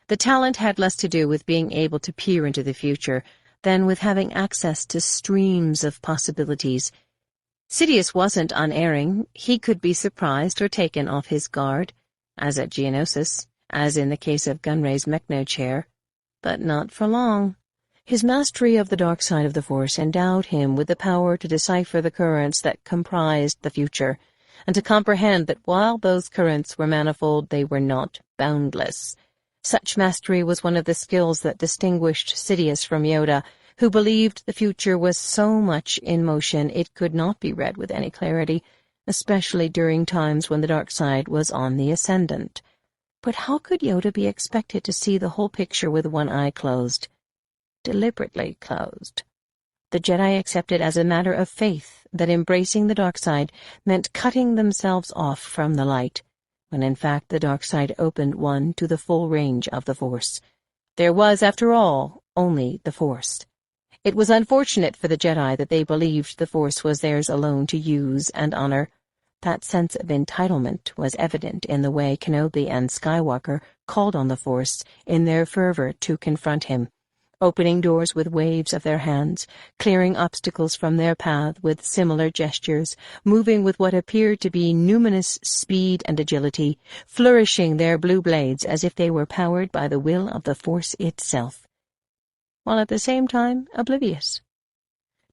The talent had less to do with being able to peer into the future than with having access to streams of possibilities. Sidious wasn't unerring. He could be surprised or taken off his guard, as at Geonosis, as in the case of Gunray's Mechno chair, but not for long. His mastery of the dark side of the Force endowed him with the power to decipher the currents that comprised the future, and to comprehend that while those currents were manifold, they were not boundless. Such mastery was one of the skills that distinguished Sidious from Yoda, who believed the future was so much in motion it could not be read with any clarity, especially during times when the dark side was on the ascendant. But how could Yoda be expected to see the whole picture with one eye closed? Deliberately closed. The Jedi accepted as a matter of faith that embracing the dark side meant cutting themselves off from the light, when in fact the dark side opened one to the full range of the Force. There was, after all, only the Force. It was unfortunate for the Jedi that they believed the Force was theirs alone to use and honor. That sense of entitlement was evident in the way Kenobi and Skywalker called on the Force in their fervor to confront him, opening doors with waves of their hands, clearing obstacles from their path with similar gestures, moving with what appeared to be numinous speed and agility, flourishing their blue blades as if they were powered by the will of the Force itself, while at the same time oblivious.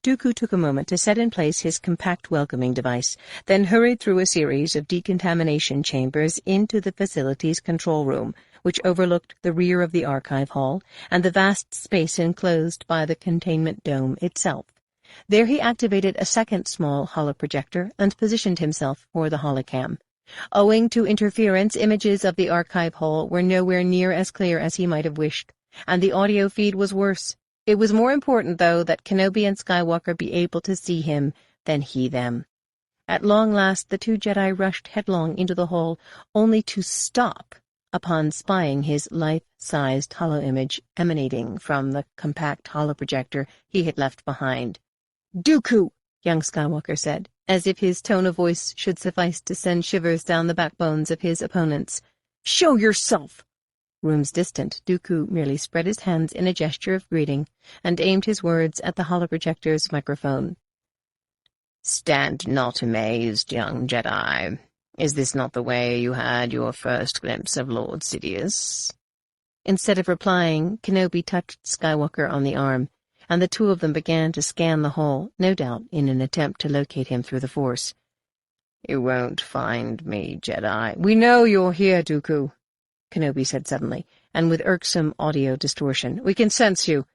Dooku took a moment to set in place his compact welcoming device, then hurried through a series of decontamination chambers into the facility's control room, which overlooked the rear of the archive hall and the vast space enclosed by the containment dome itself. There he activated a second small holoprojector and positioned himself for the holocam. Owing to interference, images of the archive hall were nowhere near as clear as he might have wished, and the audio feed was worse. It was more important, though, that Kenobi and Skywalker be able to see him than he them. At long last, the two Jedi rushed headlong into the hall, only to stop upon spying his life-sized holo-image emanating from the compact holoprojector he had left behind. "Dooku!" young Skywalker said, as if his tone of voice should suffice to send shivers down the backbones of his opponents. "Show yourself!" Rooms distant, Dooku merely spread his hands in a gesture of greeting and aimed his words at the holoprojector's microphone. "Stand not amazed, young Jedi. Is this not the way you had your first glimpse of Lord Sidious?" Instead of replying, Kenobi touched Skywalker on the arm, and the two of them began to scan the hall, no doubt in an attempt to locate him through the Force. "You won't find me, Jedi." "We know you're here, Dooku," Kenobi said suddenly, and with irksome audio distortion. "We can sense you."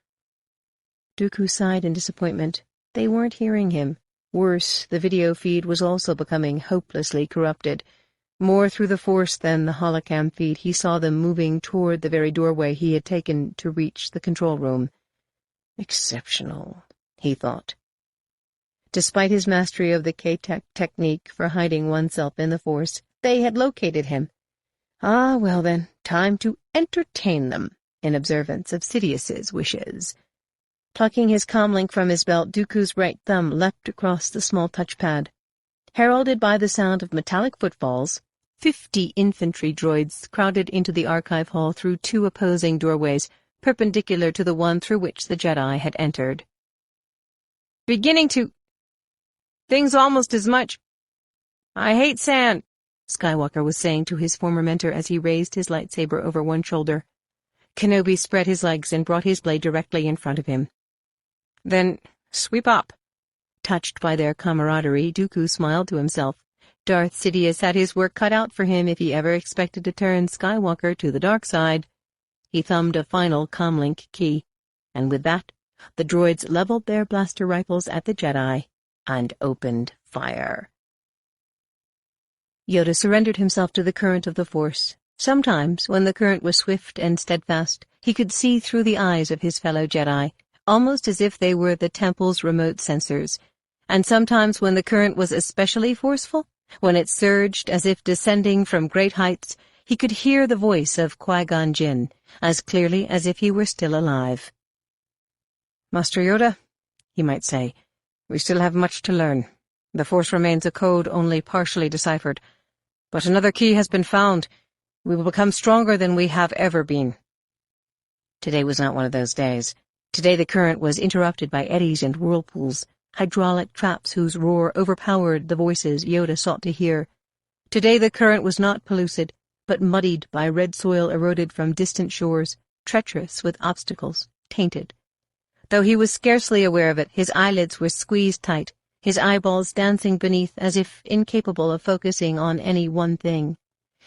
Dooku sighed in disappointment. They weren't hearing him. Worse, the video feed was also becoming hopelessly corrupted. More through the Force than the holocam feed, he saw them moving toward the very doorway he had taken to reach the control room. Exceptional, he thought. Despite his mastery of the K-Tech technique for hiding oneself in the Force, they had located him. Ah, well then, time to entertain them, in observance of Sidious's wishes. Plucking his comlink from his belt, Dooku's right thumb leapt across the small touchpad. Heralded by the sound of metallic footfalls, 50 infantry droids crowded into the archive hall through two opposing doorways, perpendicular to the one through which the Jedi had entered. "Beginning to... things almost as much... I hate sand," Skywalker was saying to his former mentor as he raised his lightsaber over one shoulder. Kenobi spread his legs and brought his blade directly in front of him. "Then sweep up." Touched by their camaraderie, Dooku smiled to himself. Darth Sidious had his work cut out for him if he ever expected to turn Skywalker to the dark side. He thumbed a final comlink key, and with that, the droids leveled their blaster rifles at the Jedi and opened fire. Yoda surrendered himself to the current of the Force. Sometimes, when the current was swift and steadfast, he could see through the eyes of his fellow Jedi, almost as if they were the temple's remote sensors. And sometimes, when the current was especially forceful, when it surged as if descending from great heights, He could hear the voice of Qui-Gon Jinn as clearly as if he were still alive. "Master Yoda," he might say, "we still have much to learn. The Force remains a code only partially deciphered. But another key has been found. We will become stronger than we have ever been." Today was not one of those days. Today the current was interrupted by eddies and whirlpools, hydraulic traps whose roar overpowered the voices Yoda sought to hear. Today the current was not pellucid, but muddied by red soil eroded from distant shores, treacherous with obstacles, tainted. Though he was scarcely aware of it, his eyelids were squeezed tight, his eyeballs dancing beneath as if incapable of focusing on any one thing.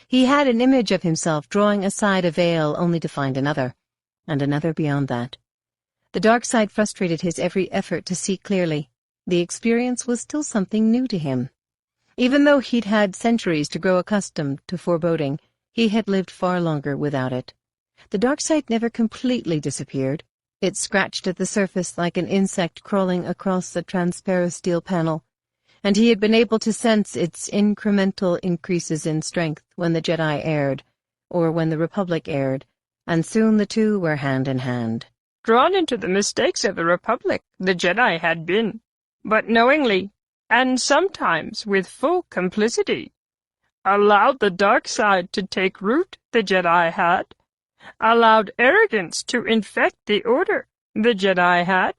He had an image of himself drawing aside a veil only to find another, and another beyond that. The dark side frustrated his every effort to see clearly. The experience was still something new to him. Even though he'd had centuries to grow accustomed to foreboding, he had lived far longer without it. The dark side never completely disappeared. It scratched at the surface like an insect crawling across a transparent steel panel, and he had been able to sense its incremental increases in strength when the Jedi erred, or when the Republic erred, and soon the two were hand in hand. Drawn into the mistakes of the Republic, the Jedi had been, but knowingly, and sometimes with full complicity. Allowed the dark side to take root, the Jedi had. Allowed arrogance to infect the Order, the Jedi had.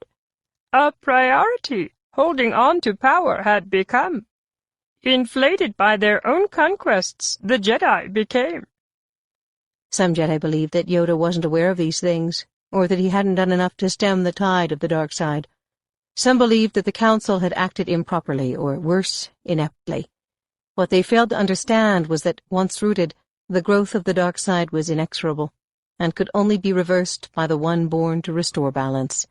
A priority holding on to power had become. Inflated by their own conquests, the Jedi became. Some Jedi believed that Yoda wasn't aware of these things, or that he hadn't done enough to stem the tide of the dark side. Some believed that the Council had acted improperly, or worse, ineptly. What they failed to understand was that, once rooted, the growth of the dark side was inexorable, and could only be reversed by the one born to restore balance.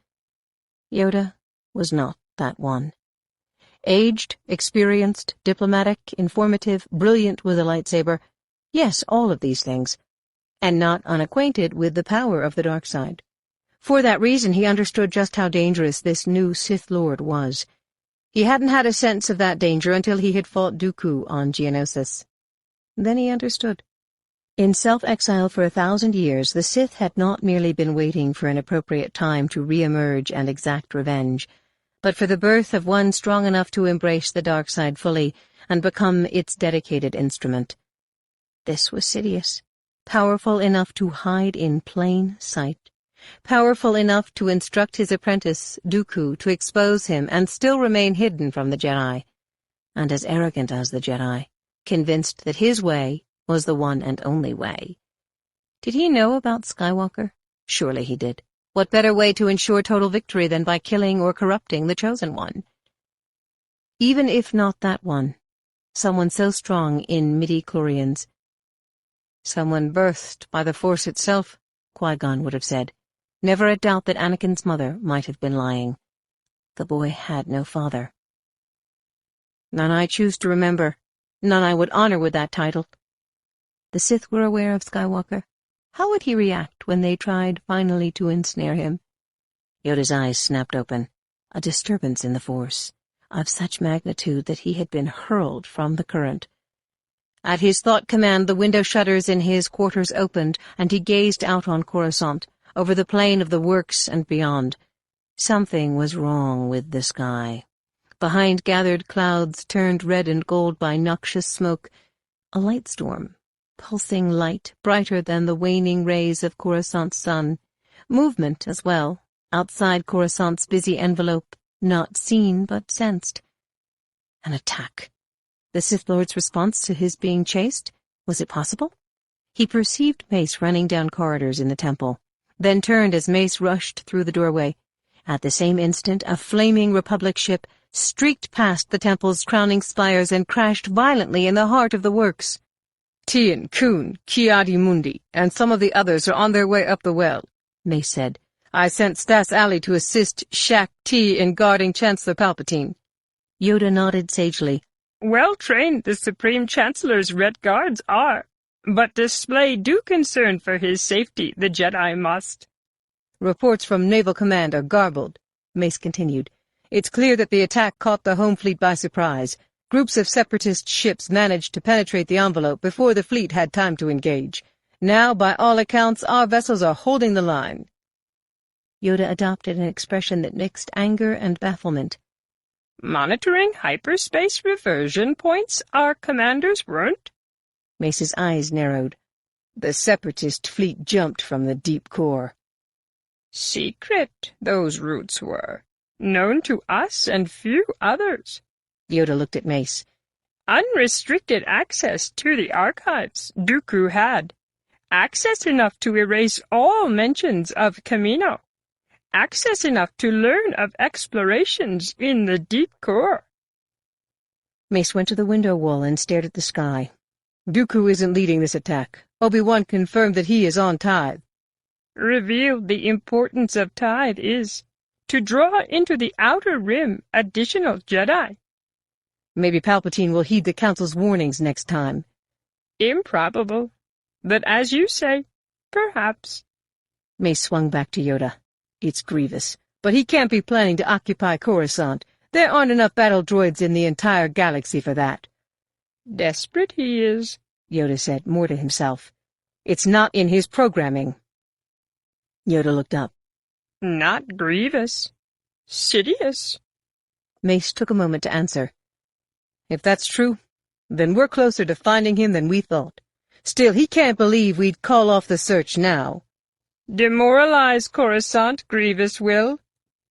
Yoda was not that one. Aged, experienced, diplomatic, informative, brilliant with a lightsaber, yes, all of these things, and not unacquainted with the power of the dark side. For that reason he understood just how dangerous this new Sith Lord was. He hadn't had a sense of that danger until he had fought Dooku on Geonosis. Then he understood. In self-exile for 1,000 years, the Sith had not merely been waiting for an appropriate time to re-emerge and exact revenge, but for the birth of one strong enough to embrace the dark side fully and become its dedicated instrument. This was Sidious, powerful enough to hide in plain sight, powerful enough to instruct his apprentice, Dooku, to expose him and still remain hidden from the Jedi, and as arrogant as the Jedi, convinced that his way was the one and only way. Did he know about Skywalker? Surely he did. What better way to ensure total victory than by killing or corrupting the Chosen One? Even if not that one, someone so strong in midi-chlorians. Someone birthed by the Force itself, Qui-Gon would have said. Never a doubt that Anakin's mother might have been lying. The boy had no father. None I choose to remember, none I would honor with that title. The Sith were aware of Skywalker. How would he react when they tried finally to ensnare him? Yoda's eyes snapped open. A disturbance in the Force, of such magnitude that he had been hurled from the current. At his thought command, the window shutters in his quarters opened, and he gazed out on Corusant, over the plain of the works and beyond. Something was wrong with the sky. Behind gathered clouds turned red and gold by noxious smoke, a light storm. Pulsing light, brighter than the waning rays of Corusant's sun. Movement as well, outside Corusant's busy envelope, not seen but sensed. An attack. The Sith Lord's response to his being chased? Was it possible? He perceived Mace running down corridors in the temple, then turned as Mace rushed through the doorway. At the same instant, a flaming Republic ship streaked past the temple's crowning spires and crashed violently in the heart of the works. "Tien, Kun, Ki-Adi-Mundi, and some of the others are on their way up the well," Mace said. "I sent Stas Ali to assist Shak Ti in guarding Chancellor Palpatine." Yoda nodded sagely. Well-trained the Supreme Chancellor's Red Guards are, but display due concern for his safety the Jedi must. "Reports from Naval Command are garbled," Mace continued. "It's clear that the attack caught the home fleet by surprise. Groups of separatist ships managed to penetrate the envelope before the fleet had time to engage. Now, by all accounts, our vessels are holding the line." Yoda adopted an expression that mixed anger and bafflement. "Monitoring hyperspace reversion points our commanders weren't?" Mace's eyes narrowed. "The separatist fleet jumped from the deep core." "Secret, those routes were. Known to us and few others." Yoda looked at Mace. "Unrestricted access to the archives Dooku had. Access enough to erase all mentions of Kamino. Access enough to learn of explorations in the deep core." Mace went to the window wall and stared at the sky. "Dooku isn't leading this attack. Obi-Wan confirmed that he is on Tithe." Revealed the importance of Tithe is to draw into the outer rim additional Jedi. "Maybe Palpatine will heed the Council's warnings next time." Improbable. But as you say, perhaps. Mace swung back to Yoda. "It's Grievous, but he can't be planning to occupy Corusant. There aren't enough battle droids in the entire galaxy for that." "Desperate he is," Yoda said, more to himself. "It's not in his programming." Yoda looked up. "Not Grievous. Sidious." Mace took a moment to answer. "If that's true, then we're closer to finding him than we thought. Still, he can't believe we'd call off the search now." "Demoralize Corusant, Grievous will.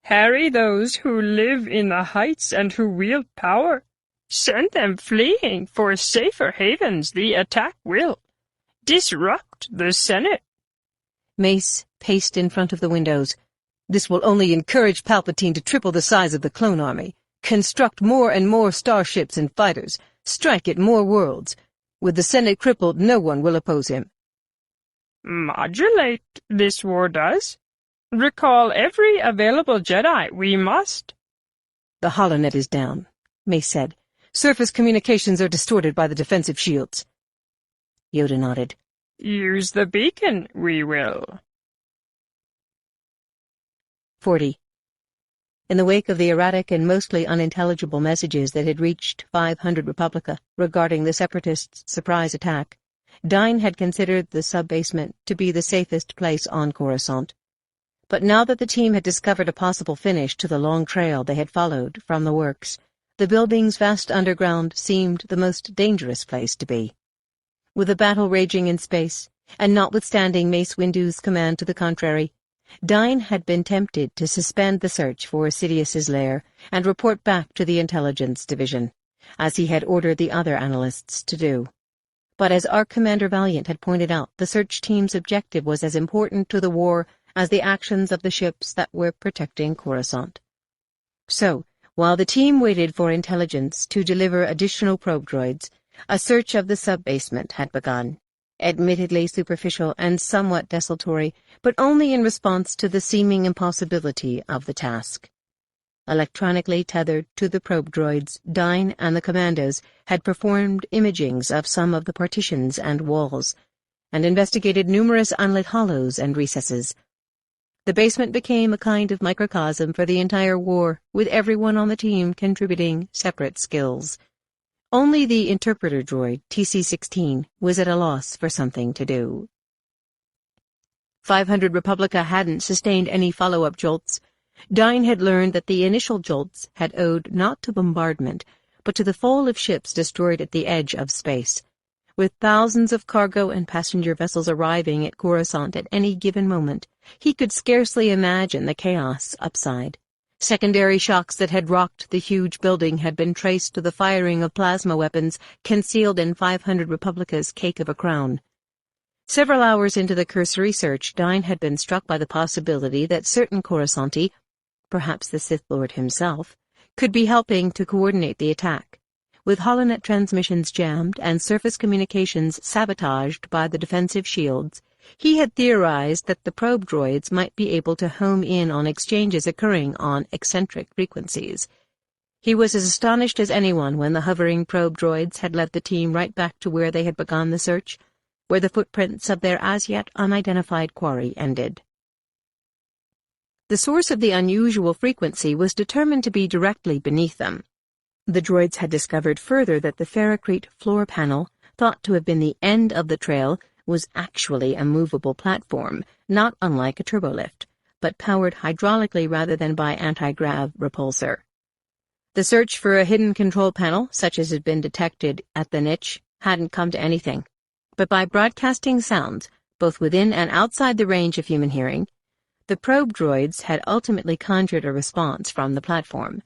Harry those who live in the heights and who wield power. Send them fleeing for safer havens the attack will. Disrupt the Senate." Mace paced in front of the windows. "This will only encourage Palpatine to triple the size of the clone army, construct more and more starships and fighters, strike at more worlds. With the Senate crippled, no one will oppose him." "Modulate, this war does. Recall every available Jedi, we must." "The holonet is down," Mace said. "Surface communications are distorted by the defensive shields." Yoda nodded. "Use the beacon, we will." 40. In the wake of the erratic and mostly unintelligible messages that had reached 500 Republica regarding the Separatists' surprise attack, Dine had considered the sub-basement to be the safest place on Corusant. But now that the team had discovered a possible finish to the long trail they had followed from the works, the building's vast underground seemed the most dangerous place to be. With a battle raging in space, and notwithstanding Mace Windu's command to the contrary, Dine had been tempted to suspend the search for Sidious's lair and report back to the Intelligence Division, as he had ordered the other analysts to do. But as Arc Commander Valiant had pointed out, the search team's objective was as important to the war as the actions of the ships that were protecting Corusant. So, while the team waited for intelligence to deliver additional probe droids, a search of the sub-basement had begun. Admittedly superficial and somewhat desultory, but only in response to the seeming impossibility of the task. Electronically tethered to the probe droids, Dine and the commandos had performed imagings of some of the partitions and walls, and investigated numerous unlit hollows and recesses. The basement became a kind of microcosm for the entire war, with everyone on the team contributing separate skills. Only the interpreter droid, TC-16, was at a loss for something to do. 500 Republica hadn't sustained any follow-up jolts. Dine had learned that the initial jolts had owed not to bombardment, but to the fall of ships destroyed at the edge of space. With thousands of cargo and passenger vessels arriving at Corusant at any given moment, he could scarcely imagine the chaos upside. Secondary shocks that had rocked the huge building had been traced to the firing of plasma weapons concealed in 500 Republica's cake of a crown. Several hours into the cursory search, Dine had been struck by the possibility that certain Coruscanti, perhaps the Sith Lord himself, could be helping to coordinate the attack. With holonet transmissions jammed and surface communications sabotaged by the defensive shields, he had theorized that the probe droids might be able to home in on exchanges occurring on eccentric frequencies. He was as astonished as anyone when the hovering probe droids had led the team right back to where they had begun the search, where the footprints of their as-yet unidentified quarry ended. The source of the unusual frequency was determined to be directly beneath them. The droids had discovered further that the ferrocrete floor panel, thought to have been the end of the trail, was actually a movable platform, not unlike a turbolift, but powered hydraulically rather than by anti-grav repulsor. The search for a hidden control panel, such as had been detected at the niche, hadn't come to anything, but by broadcasting sounds, both within and outside the range of human hearing, the probe droids had ultimately conjured a response from the platform.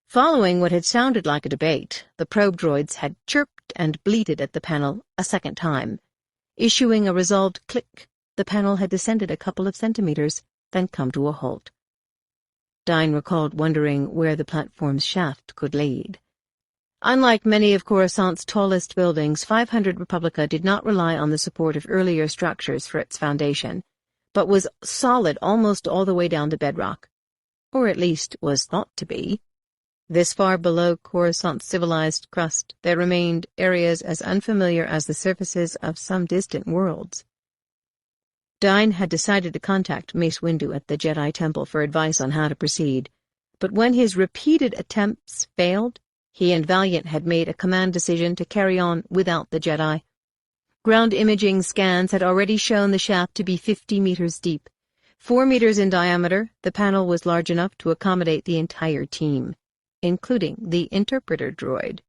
Following what had sounded like a debate, the probe droids had chirped and bleated at the panel a second time. Issuing a resolved click, the panel had descended a couple of centimeters, then come to a halt. Dine recalled wondering where the platform's shaft could lead. Unlike many of Coruscant's tallest buildings, 500 Republica did not rely on the support of earlier structures for its foundation, but was solid almost all the way down to bedrock, or at least was thought to be. This far below Coruscant's civilized crust, there remained areas as unfamiliar as the surfaces of some distant worlds. Dine had decided to contact Mace Windu at the Jedi Temple for advice on how to proceed, but when his repeated attempts failed, he and Valiant had made a command decision to carry on without the Jedi. Ground imaging scans had already shown the shaft to be 50 meters deep. 4 meters in diameter, the panel was large enough to accommodate the entire team, including the interpreter droid.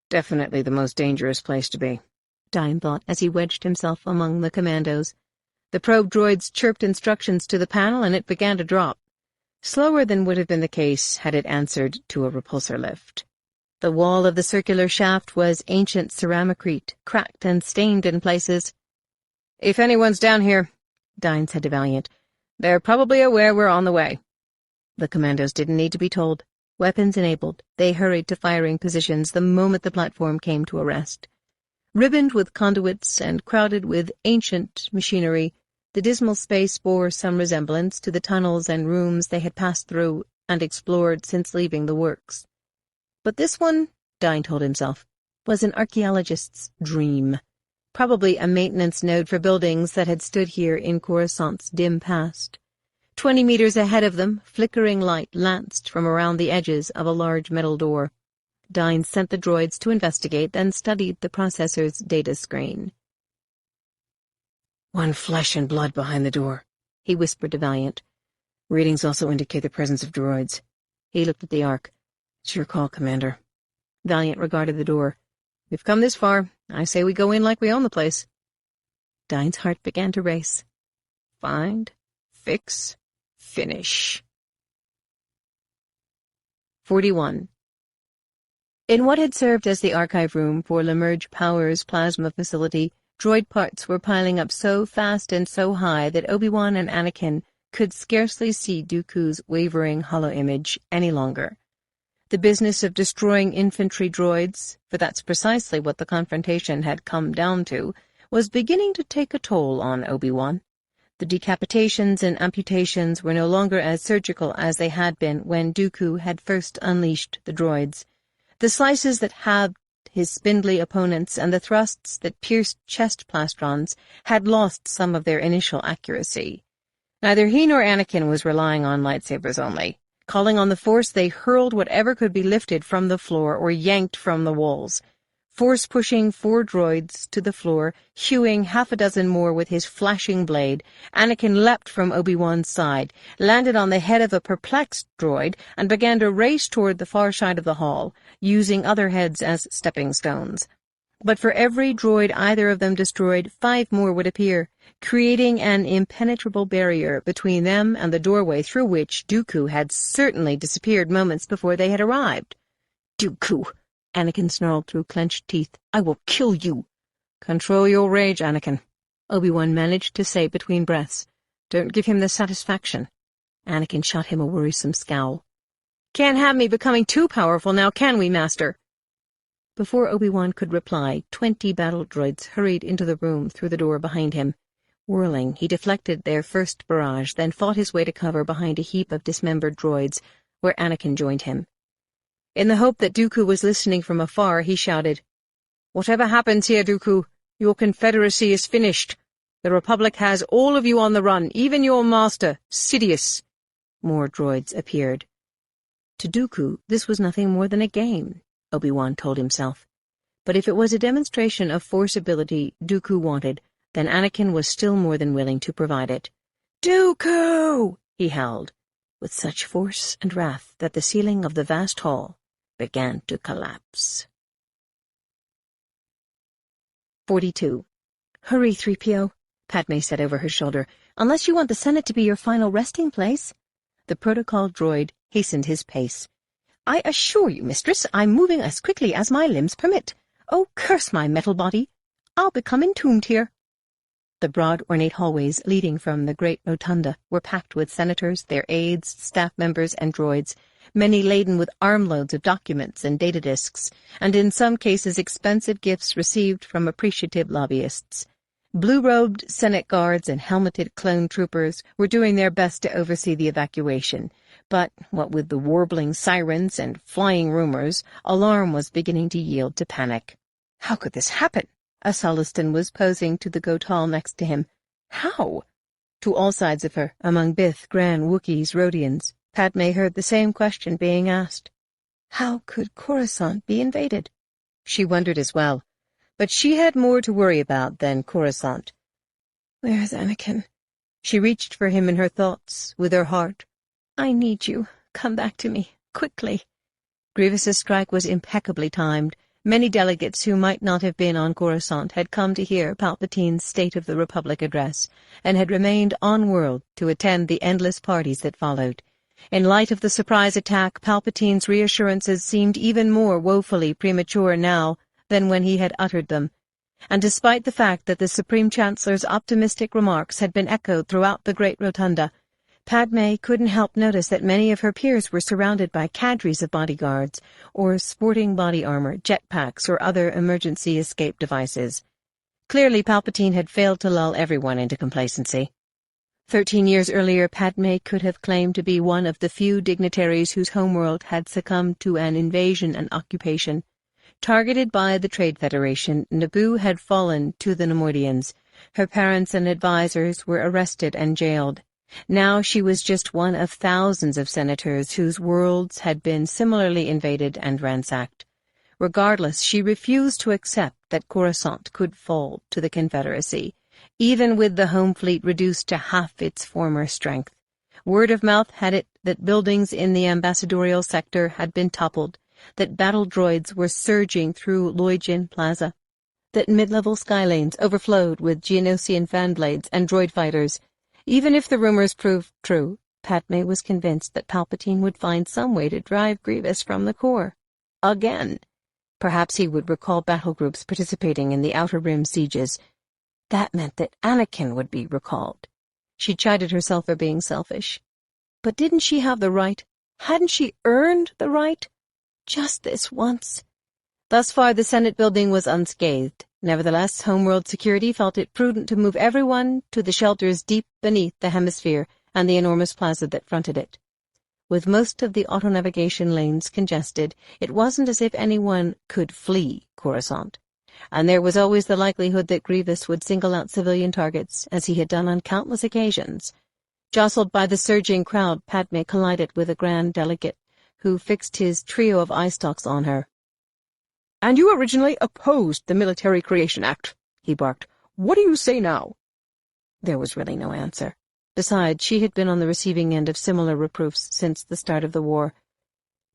Definitely the most dangerous place to be, Dine thought as he wedged himself among the commandos. The probe droids chirped instructions to the panel and it began to drop, slower than would have been the case had it answered to a repulsor lift. The wall of the circular shaft was ancient ceramicrete, cracked and stained in places. "If anyone's down here," Dine said to Valiant, "they're probably aware we're on the way." The commandos didn't need to be told. Weapons enabled, they hurried to firing positions the moment the platform came to a rest. Ribboned with conduits and crowded with ancient machinery, the dismal space bore some resemblance to the tunnels and rooms they had passed through and explored since leaving the works. But this one, Dine told himself, was an archaeologist's dream, probably a maintenance node for buildings that had stood here in Coruscant's dim past. 20 meters ahead of them, flickering light lanced from around the edges of a large metal door. Dine sent the droids to investigate, then studied the processor's data screen. "One flesh and blood behind the door," he whispered to Valiant. "Readings also indicate the presence of droids." He looked at the Ark. "It's your call, Commander." Valiant regarded the door. "We've come this far. I say we go in like we own the place." Dine's heart began to race. Find, fix, finish. 41. In what had served as the archive room for Lamerge Power's plasma facility, droid parts were piling up so fast and so high that Obi-Wan and Anakin could scarcely see Dooku's wavering holo-image any longer. The business of destroying infantry droids, for that's precisely what the confrontation had come down to, was beginning to take a toll on Obi-Wan. The decapitations and amputations were no longer as surgical as they had been when Dooku had first unleashed the droids. The slices that halved his spindly opponents and the thrusts that pierced chest plastrons had lost some of their initial accuracy. Neither he nor Anakin was relying on lightsabers only. Calling on the Force, they hurled whatever could be lifted from the floor or yanked from the walls. Force-pushing 4 droids to the floor, hewing half a dozen more with his flashing blade, Anakin leapt from Obi-Wan's side, landed on the head of a perplexed droid, and began to race toward the far side of the hall, using other heads as stepping stones. But for every droid either of them destroyed, 5 more would appear, creating an impenetrable barrier between them and the doorway through which Dooku had certainly disappeared moments before they had arrived. "Dooku!" Anakin snarled through clenched teeth. "I will kill you." "Control your rage, Anakin," Obi-Wan managed to say between breaths. "Don't give him the satisfaction." Anakin shot him a worrisome scowl. "Can't have me becoming too powerful now, can we, Master?" Before Obi-Wan could reply, 20 battle droids hurried into the room through the door behind him. Whirling, he deflected their first barrage, then fought his way to cover behind a heap of dismembered droids, where Anakin joined him. In the hope that Dooku was listening from afar, he shouted, "Whatever happens here, Dooku, your confederacy is finished. The Republic has all of you on the run, even your master, Sidious." More droids appeared. To Dooku, this was nothing more than a game, Obi-Wan told himself. But if it was a demonstration of force ability Dooku wanted, then Anakin was still more than willing to provide it. "Dooku!" he howled, with such force and wrath that the ceiling of the vast hall began to collapse. 42. "Hurry, 3PO, Padme said over her shoulder, "unless you want the Senate to be your final resting place." The protocol droid hastened his pace. "I assure you, mistress, I'm moving as quickly as my limbs permit. Oh, curse my metal body! I'll become entombed here." The broad, ornate hallways leading from the great rotunda were packed with senators, their aides, staff members, and droids, many laden with armloads of documents and data disks, and in some cases expensive gifts received from appreciative lobbyists. Blue-robed Senate guards and helmeted clone troopers were doing their best to oversee the evacuation, but, what with the warbling sirens and flying rumors, alarm was beginning to yield to panic. How could this happen? A Sullustan was posing to the Gotal next to him. How? To all sides of her, among Bith, Gran, Wookiees, Rhodians, Padme heard the same question being asked. How could Corusant be invaded? She wondered as well, but she had more to worry about than Corusant. Where is Anakin? She reached for him in her thoughts, with her heart. I need you. Come back to me, quickly. Grievous's strike was impeccably timed. Many delegates who might not have been on Corusant had come to hear Palpatine's State of the Republic address, and had remained on-world to attend the endless parties that followed. In light of the surprise attack, Palpatine's reassurances seemed even more woefully premature now than when he had uttered them, and despite the fact that the Supreme Chancellor's optimistic remarks had been echoed throughout the great rotunda, Padme couldn't help notice that many of her peers were surrounded by cadres of bodyguards, or sporting body armor, jetpacks, or other emergency escape devices. Clearly, Palpatine had failed to lull everyone into complacency. 13 years earlier, Padme could have claimed to be one of the few dignitaries whose homeworld had succumbed to an invasion and occupation. Targeted by the Trade Federation, Naboo had fallen to the Neimoidians. Her parents and advisors were arrested and jailed. Now she was just one of thousands of senators whose worlds had been similarly invaded and ransacked. Regardless, she refused to accept that Coruscant could fall to the Confederacy, even with the home fleet reduced to half its former strength. Word of mouth had it that buildings in the ambassadorial sector had been toppled, that battle droids were surging through Loyjin Plaza, that mid-level skylanes overflowed with Geonosian fanblades and droid fighters. Even if the rumors proved true, Padme was convinced that Palpatine would find some way to drive Grievous from the core. Again. Perhaps he would recall battle groups participating in the Outer Rim sieges. That meant that Anakin would be recalled. She chided herself for being selfish. But didn't she have the right? Hadn't she earned the right? Just this once. Thus far, the Senate building was unscathed. Nevertheless, Homeworld Security felt it prudent to move everyone to the shelters deep beneath the hemisphere and the enormous plaza that fronted it. With most of the auto-navigation lanes congested, it wasn't as if anyone could flee Coruscant, and there was always the likelihood that Grievous would single out civilian targets, as he had done on countless occasions. Jostled by the surging crowd, Padme collided with a grand delegate, who fixed his trio of eye stalks on her. "And you originally opposed the Military Creation Act," he barked. "What do you say now?" There was really no answer. Besides, she had been on the receiving end of similar reproofs since the start of the war,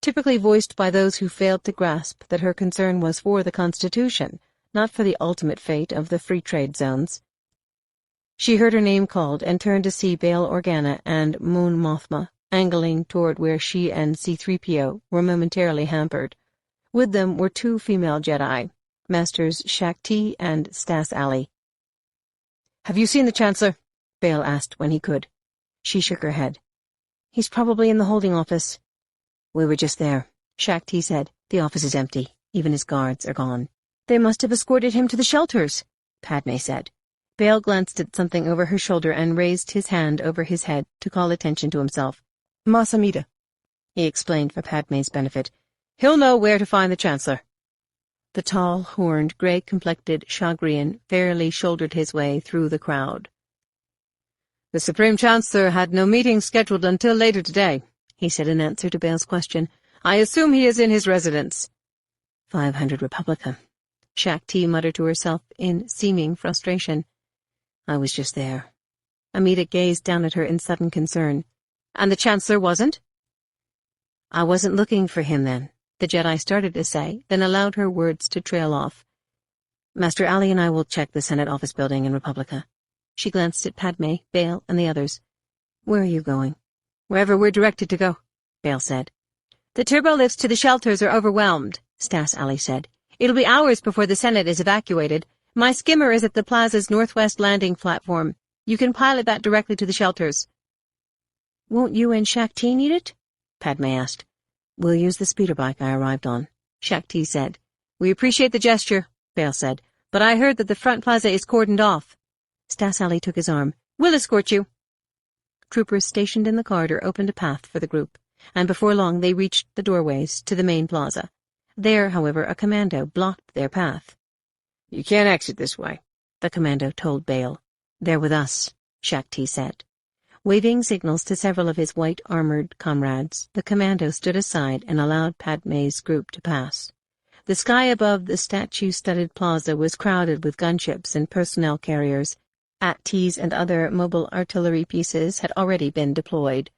typically voiced by those who failed to grasp that her concern was for the Constitution, not for the ultimate fate of the free trade zones. She heard her name called and turned to see Bail Organa and Mon Mothma angling toward where she and C-3PO were momentarily hampered. With them were 2 female Jedi, Masters Shaak Ti and Stas Ali. "Have you seen the Chancellor?" Bail asked when he could. She shook her head. "He's probably in the holding office." "We were just there," Shaak Ti said. "The office is empty. Even his guards are gone." "They must have escorted him to the shelters," Padme said. Bail glanced at something over her shoulder and raised his hand over his head to call attention to himself. "Masamida," he explained for Padme's benefit. "He'll know where to find the Chancellor." The tall, horned, grey-complected Shagrian fairly shouldered his way through the crowd. "The Supreme Chancellor had no meeting scheduled until later today," he said in answer to Bale's question. "I assume he is in his residence." 500 Republica, Shaak Ti muttered to herself in seeming frustration. I was just there. Amida gazed down at her in sudden concern. "And the Chancellor wasn't?" I wasn't looking for him then, the Jedi started to say, then allowed her words to trail off. Master Ali and I will check the Senate office building in Republica. She glanced at Padme, Bale, and the others. Where are you going? "Wherever we're directed to go," Bale said. "The turbo lifts to the shelters are overwhelmed," Stas Ali said. "It'll be hours before the Senate is evacuated. My skimmer is at the plaza's northwest landing platform. You can pilot that directly to the shelters." Won't you and Shaak Ti need it? Padme asked. We'll use the speeder bike I arrived on, Shaak Ti said. "We appreciate the gesture," Bale said, "but I heard that the front plaza is cordoned off." Stas Ali took his arm. "We'll escort you." Troopers stationed in the corridor opened a path for the group, and before long they reached the doorways to the main plaza. There, however, a commando blocked their path. "You can't exit this way," the commando told Bale. They're with us, Shaak Ti said. Waving signals to several of his white-armored comrades, the commando stood aside and allowed Padme's group to pass. The sky above the statue-studded plaza was crowded with gunships and personnel carriers. AT-Ts and other mobile artillery pieces had already been deployed.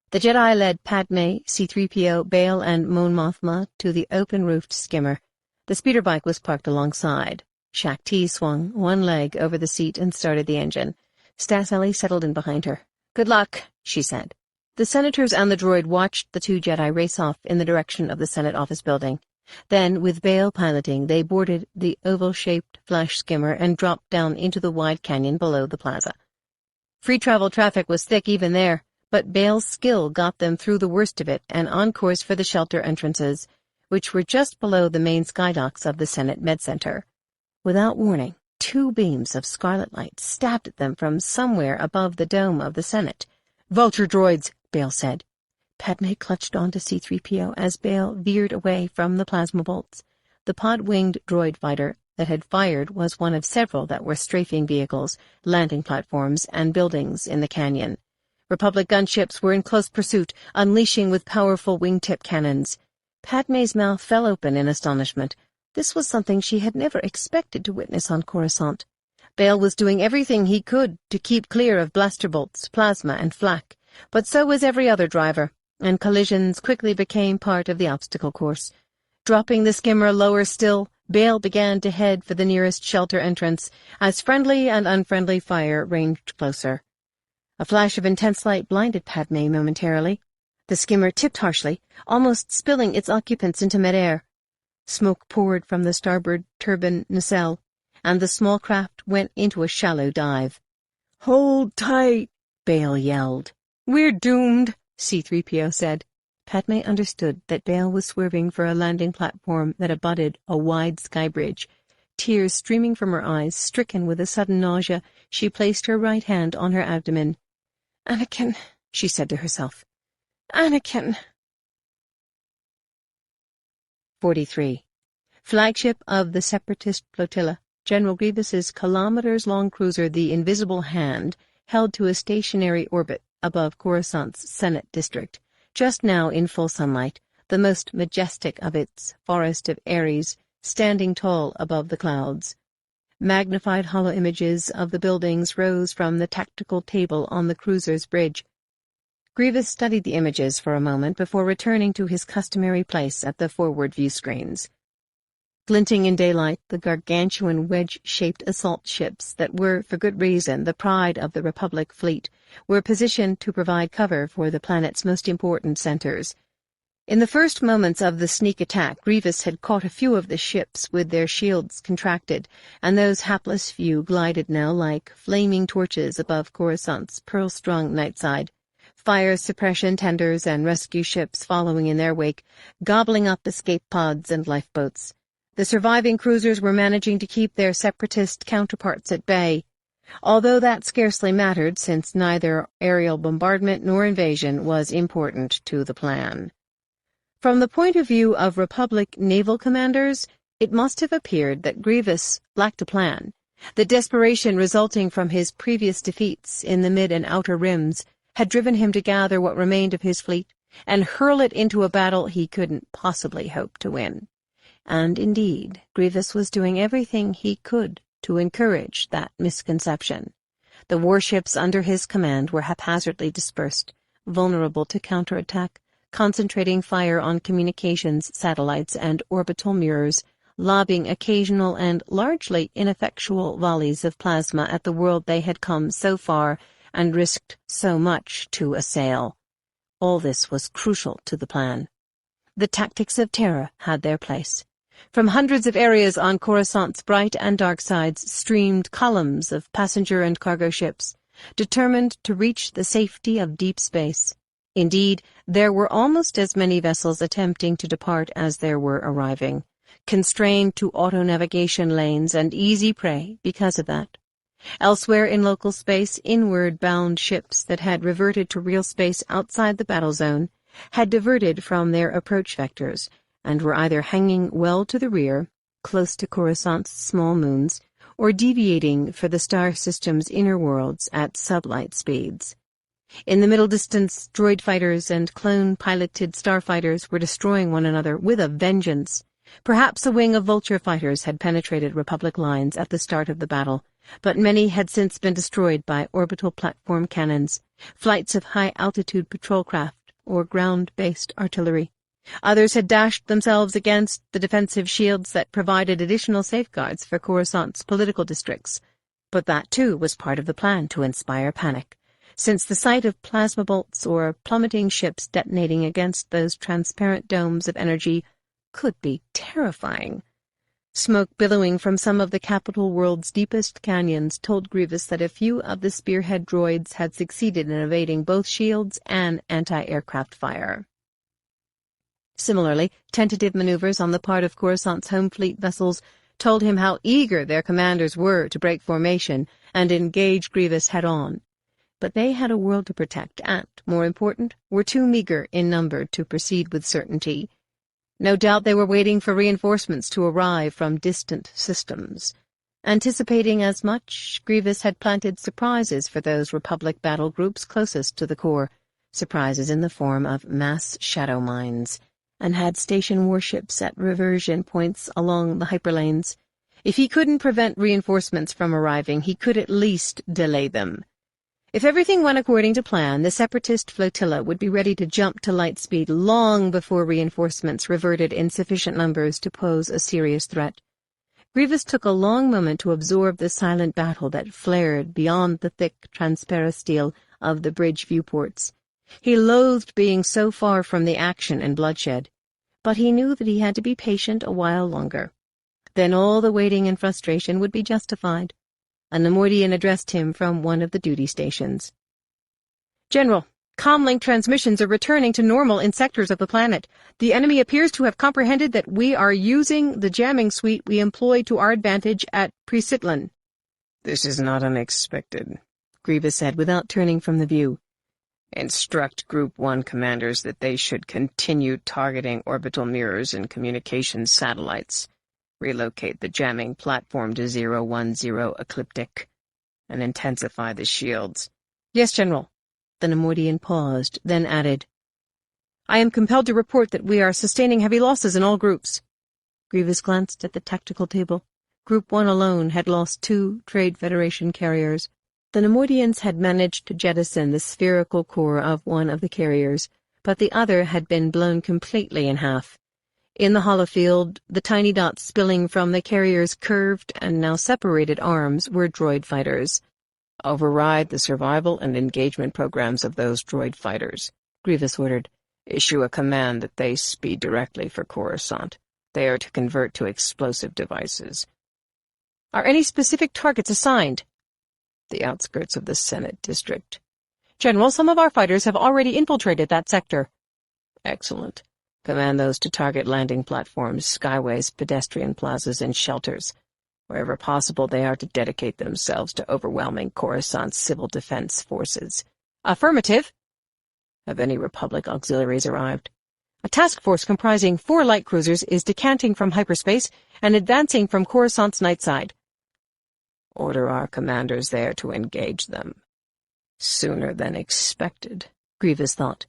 The Jedi led Padme, C-3PO, Bale, and Mon Mothma to the open-roofed skimmer. The speeder bike was parked alongside. Shaak Ti swung one leg over the seat and started the engine. Stas Ali settled in behind her. "Good luck," she said. The senators and the droid watched the two Jedi race off in the direction of the Senate office building. Then, with Bale piloting, they boarded the oval-shaped flash skimmer and dropped down into the wide canyon below the plaza. Free travel traffic was thick even there, but Bale's skill got them through the worst of it and on course for the shelter entrances, which were just below the main skydocks of the Senate Med Center. Without warning, two beams of scarlet light stabbed at them from somewhere above the dome of the Senate. "Vulture droids," Bale said. Padme clutched onto C-3PO as Bale veered away from the plasma bolts. The pod-winged droid fighter that had fired was one of several that were strafing vehicles, landing platforms, and buildings in the canyon. Republic gunships were in close pursuit, unleashing with powerful wingtip cannons. Padme's mouth fell open in astonishment. This was something she had never expected to witness on Corusant. Bale was doing everything he could to keep clear of blaster bolts, plasma, and flak, but so was every other driver, and collisions quickly became part of the obstacle course. Dropping the skimmer lower still, Bale began to head for the nearest shelter entrance as friendly and unfriendly fire ranged closer. A flash of intense light blinded Padme momentarily. The skimmer tipped harshly, almost spilling its occupants into midair. Smoke poured from the starboard turbine nacelle, and the small craft went into a shallow dive. "Hold tight," Bale yelled. "We're doomed," C-3PO said. Padme understood that Bale was swerving for a landing platform that abutted a wide sky bridge. Tears streaming from her eyes, stricken with a sudden nausea, she placed her right hand on her abdomen. "Anakin," she said to herself. "Anakin." 43. Flagship of the Separatist flotilla, General Grievous's kilometers-long cruiser, the Invisible Hand, held to a stationary orbit above Coruscant's Senate district, just now in full sunlight, the most majestic of its forest of Ares, standing tall above the clouds. Magnified hollow images of the buildings rose from the tactical table on the cruiser's bridge. Grievous studied the images for a moment before returning to his customary place at the forward view screens. Glinting in daylight, the gargantuan wedge-shaped assault ships that were, for good reason, the pride of the Republic fleet, were positioned to provide cover for the planet's most important centers. In the first moments of the sneak attack, Grievous had caught a few of the ships with their shields contracted, and those hapless few glided now like flaming torches above Coruscant's pearl-strung nightside. Fire suppression tenders and rescue ships following in their wake, gobbling up escape pods and lifeboats. The surviving cruisers were managing to keep their separatist counterparts at bay, although that scarcely mattered since neither aerial bombardment nor invasion was important to the plan. From the point of view of Republic naval commanders, it must have appeared that Grievous lacked a plan. The desperation resulting from his previous defeats in the mid and outer rims had driven him to gather what remained of his fleet, and hurl it into a battle he couldn't possibly hope to win. And indeed, Grievous was doing everything he could to encourage that misconception. The warships under his command were haphazardly dispersed, vulnerable to counterattack, concentrating fire on communications satellites and orbital mirrors, lobbing occasional and largely ineffectual volleys of plasma at the world they had come so far and risked so much to assail. All this was crucial to the plan. The tactics of terror had their place. From hundreds of areas on Coruscant's bright and dark sides streamed columns of passenger and cargo ships, determined to reach the safety of deep space. Indeed, there were almost as many vessels attempting to depart as there were arriving, constrained to auto-navigation lanes and easy prey because of that. Elsewhere in local space, inward-bound ships that had reverted to real space outside the battle zone had diverted from their approach vectors and were either hanging well to the rear, close to Coruscant's small moons, or deviating for the star system's inner worlds at sublight speeds. In the middle distance, droid fighters and clone-piloted starfighters were destroying one another with a vengeance. Perhaps a wing of vulture fighters had penetrated Republic lines at the start of the battle, but many had since been destroyed by orbital platform cannons, flights of high-altitude patrol craft, or ground-based artillery. Others had dashed themselves against the defensive shields that provided additional safeguards for Coruscant's political districts. But that, too, was part of the plan to inspire panic, since the sight of plasma bolts or plummeting ships detonating against those transparent domes of energy could be terrifying. Smoke billowing from some of the capital world's deepest canyons told Grievous that a few of the spearhead droids had succeeded in evading both shields and anti-aircraft fire. Similarly, tentative maneuvers on the part of Coruscant's home fleet vessels told him how eager their commanders were to break formation and engage Grievous head-on. But they had a world to protect and, more important, were too meager in number to proceed with certainty. No doubt they were waiting for reinforcements to arrive from distant systems. Anticipating as much, Grievous had planted surprises for those Republic battle groups closest to the core, surprises in the form of mass shadow mines, and had stationed warships at reversion points along the hyperlanes. If he couldn't prevent reinforcements from arriving, he could at least delay them. If everything went according to plan, the Separatist flotilla would be ready to jump to light speed long before reinforcements reverted in sufficient numbers to pose a serious threat. Grievous took a long moment to absorb the silent battle that flared beyond the thick transparasteel of the bridge viewports. He loathed being so far from the action and bloodshed, but he knew that he had to be patient a while longer. Then all the waiting and frustration would be justified. A Neimoidian addressed him from one of the duty stations. "General, comlink transmissions are returning to normal in sectors of the planet. The enemy appears to have comprehended that we are using the jamming suite we employed to our advantage at Presitlan." "This is not unexpected," Grievous said without turning from the view. "Instruct Group 1 commanders that they should continue targeting orbital mirrors and communications satellites, relocate the jamming platform to 010 ecliptic, and intensify the shields." "Yes, General." The Neimoidian paused, then added, "I am compelled to report that we are sustaining heavy losses in all groups." Grievous glanced at the tactical table. Group 1 alone had lost 2 Trade Federation carriers. The Neimoidians had managed to jettison the spherical core of one of the carriers, but the other had been blown completely in half. In the holofield, the tiny dots spilling from the carrier's curved and now separated arms were droid fighters. "Override the survival and engagement programs of those droid fighters," Grievous ordered. "Issue a command that they speed directly for Corusant. They are to convert to explosive devices." "Are any specific targets assigned?" "The outskirts of the Senate district." "General, some of our fighters have already infiltrated that sector." "Excellent. Command those to target landing platforms, skyways, pedestrian plazas, and shelters. Wherever possible, they are to dedicate themselves to overwhelming Coruscant's civil defense forces." "Affirmative." "Have any Republic auxiliaries arrived?" "A task force comprising 4 light cruisers is decanting from hyperspace and advancing from Coruscant's night side." "Order our commanders there to engage them." Sooner than expected, Grievous thought.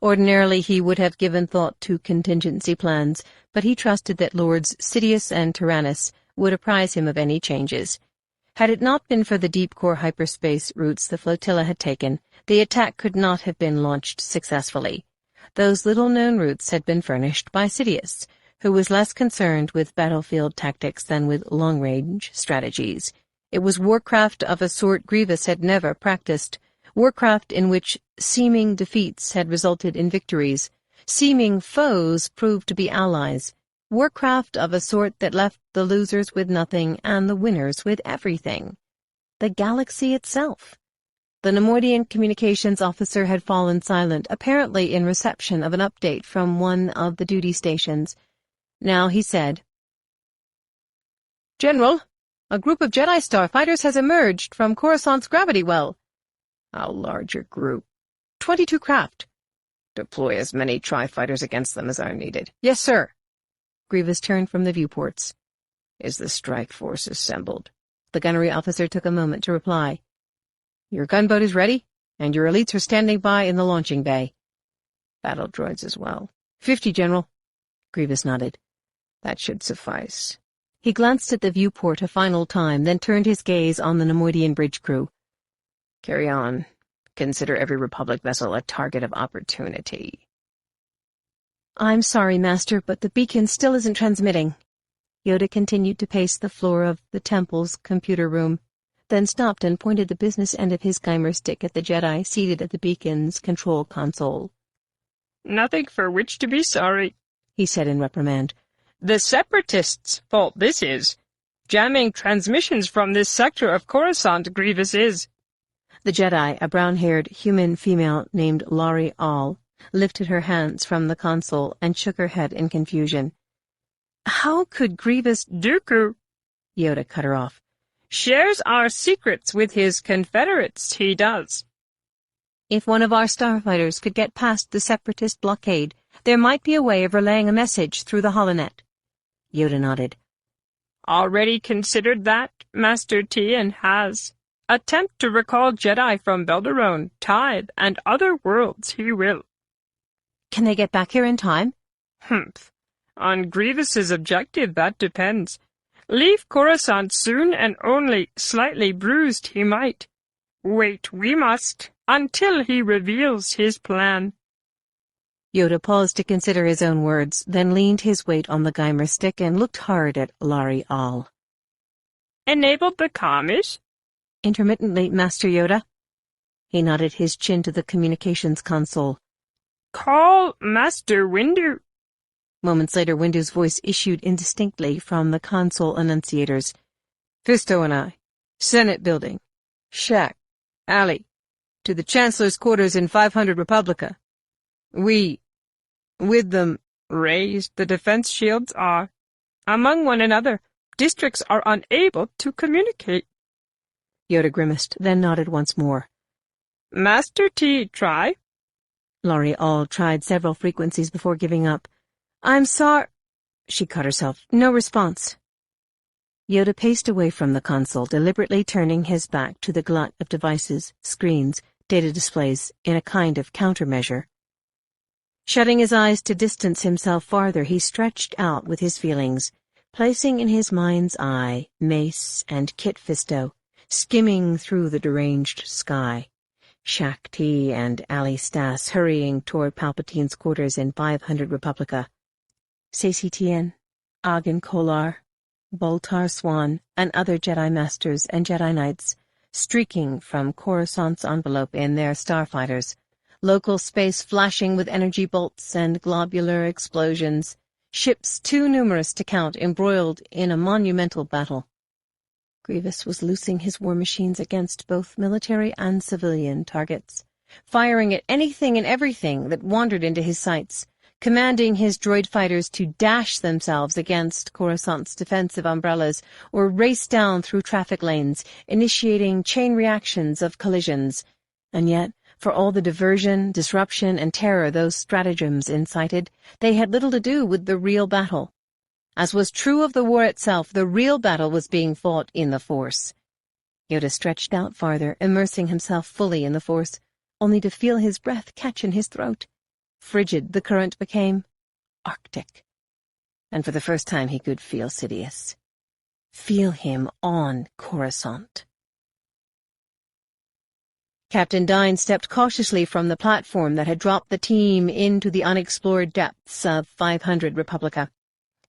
Ordinarily he would have given thought to contingency plans, but he trusted that Lords Sidious and Tyrannus would apprise him of any changes. Had it not been for the deep-core hyperspace routes the flotilla had taken, the attack could not have been launched successfully. Those little-known routes had been furnished by Sidious, who was less concerned with battlefield tactics than with long-range strategies. It was warcraft of a sort Grievous had never practiced, warcraft in which seeming defeats had resulted in victories, seeming foes proved to be allies, warcraft of a sort that left the losers with nothing and the winners with everything. The galaxy itself. The Neimoidian communications officer had fallen silent, apparently in reception of an update from one of the duty stations. Now he said, "General, a group of Jedi starfighters has emerged from Coruscant's gravity well." "How large a group?" 22 craft. "Deploy as many tri-fighters against them as are needed." "Yes, sir." Grievous turned from the viewports. "Is the strike force assembled?" The gunnery officer took a moment to reply. "Your gunboat is ready, and your elites are standing by in the launching bay." "Battle droids as well?" 50, General." Grievous nodded. "That should suffice." He glanced at the viewport a final time, then turned his gaze on the Neimoidian bridge crew. "Carry on. Consider every Republic vessel a target of opportunity." "I'm sorry, Master, but the beacon still isn't transmitting." Yoda continued to pace the floor of the temple's computer room, then stopped and pointed the business end of his Geimer stick at the Jedi seated at the beacon's control console. "Nothing for which to be sorry," he said in reprimand. "The Separatists' fault this is. Jamming transmissions from this sector of Corusant, Grievous is." The Jedi, a brown-haired human female named Laurie All, lifted her hands from the console and shook her head in confusion. "How could Grievous—" "Dooku," Yoda cut her off. "shares our secrets with his Confederates, he does." "If one of our starfighters could get past the Separatist blockade, there might be a way of relaying a message through the holonet." Yoda nodded. "Already considered that, Master T, and has. Attempt to recall Jedi from Belderone, Tithe, and other worlds he will." "Can they get back here in time?" "Humph. On Grievous's objective, that depends. Leave Coruscant soon and only slightly bruised he might. Wait we must, until he reveals his plan." Yoda paused to consider his own words, then leaned his weight on the Geimer stick and looked hard at Laurie All. "Enabled the comms?" "Intermittently, Master Yoda." He nodded his chin to the communications console. "Call Master Windu." Moments later, Windu's voice issued indistinctly from the console annunciators. "Fisto and I. Senate Building. Shack. Alley. To the Chancellor's quarters in 500 Republica. We, with them, Raised the defense shields are. Among one another, districts are unable to communicate." Yoda grimaced, then nodded once more. "Master T, try." Laurie All tried several frequencies before giving up. "I'm sorry—" She cut herself. No response. Yoda paced away from the console, deliberately turning his back to the glut of devices, screens, data displays, in a kind of countermeasure. Shutting his eyes to distance himself farther, he stretched out with his feelings, placing in his mind's eye Mace and Kit Fisto, skimming through the deranged sky. Shack T and Ali Stas hurrying toward Palpatine's quarters in 500 Republica. Saesee Tiin, Agen Kolar, Boltar Swan, and other Jedi Masters and Jedi Knights, streaking from Coruscant's envelope in their starfighters, local space flashing with energy bolts and globular explosions, ships too numerous to count embroiled in a monumental battle. Grievous was loosing his war machines against both military and civilian targets, firing at anything and everything that wandered into his sights, commanding his droid fighters to dash themselves against Coruscant's defensive umbrellas or race down through traffic lanes, initiating chain reactions of collisions. And yet, for all the diversion, disruption, and terror those stratagems incited, they had little to do with the real battle. As was true of the war itself, the real battle was being fought in the Force. Yoda stretched out farther, immersing himself fully in the Force, only to feel his breath catch in his throat. Frigid the current became, arctic. And for the first time he could feel Sidious. Feel him on Corusant. Captain Dine stepped cautiously from the platform that had dropped the team into the unexplored depths of 500 Republica.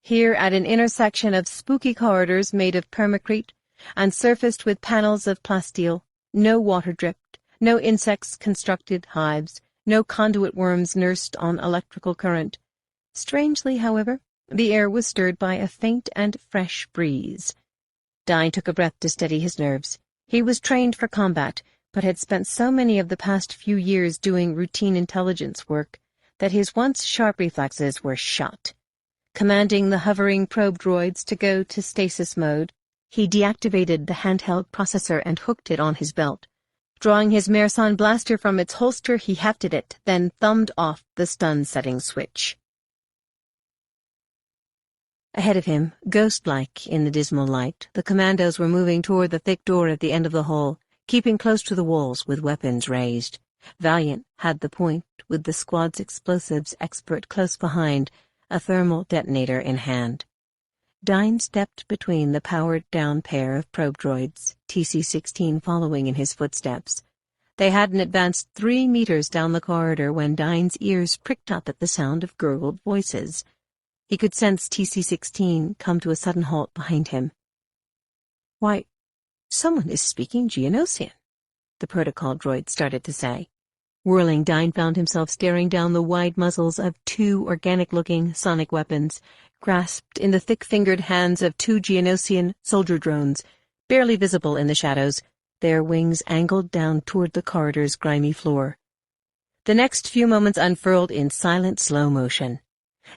Here, at an intersection of spooky corridors made of permacrete and surfaced with panels of plasteel, no water dripped, no insects-constructed hives, no conduit worms nursed on electrical current. Strangely, however, the air was stirred by a faint and fresh breeze. Dine took a breath to steady his nerves. He was trained for combat, but had spent so many of the past few years doing routine intelligence work that his once sharp reflexes were shot. Commanding the hovering probe droids to go to stasis mode, he deactivated the handheld processor and hooked it on his belt. Drawing his Merson blaster from its holster, he hefted it, then thumbed off the stun-setting switch. Ahead of him, ghost-like in the dismal light, the commandos were moving toward the thick door at the end of the hall, keeping close to the walls with weapons raised. Valiant had the point, with the squad's explosives expert close behind, a thermal detonator in hand. Dine stepped between the powered-down pair of probe droids, TC-16 following in his footsteps. They hadn't advanced 3 meters down the corridor when Dine's ears pricked up at the sound of gurgled voices. He could sense TC-16 come to a sudden halt behind him. "Why, someone is speaking Geonosian," the protocol droid started to say. Whirling, Dine found himself staring down the wide muzzles of 2 organic-looking sonic weapons, grasped in the thick-fingered hands of 2 Geonosian soldier drones, barely visible in the shadows, their wings angled down toward the corridor's grimy floor. The next few moments unfurled in silent slow motion.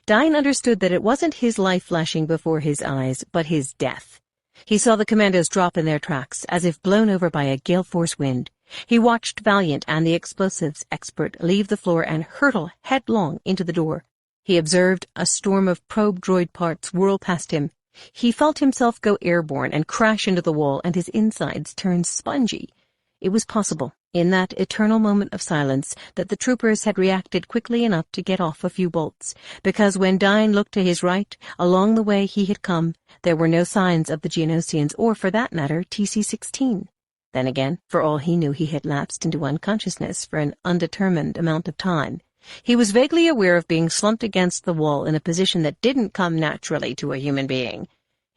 Dine understood that it wasn't his life flashing before his eyes, but his death. He saw the commandos drop in their tracks, as if blown over by a gale-force wind. He watched Valiant and the explosives expert leave the floor and hurtle headlong into the door. He observed a storm of probe droid parts whirl past him. He felt himself go airborne and crash into the wall, and his insides turn spongy. It was possible, in that eternal moment of silence, that the troopers had reacted quickly enough to get off a few bolts, because when Dine looked to his right, along the way he had come, there were no signs of the Geonosians or, for that matter, TC-16. Then again, for all he knew, he had lapsed into unconsciousness for an undetermined amount of time. He was vaguely aware of being slumped against the wall in a position that didn't come naturally to a human being.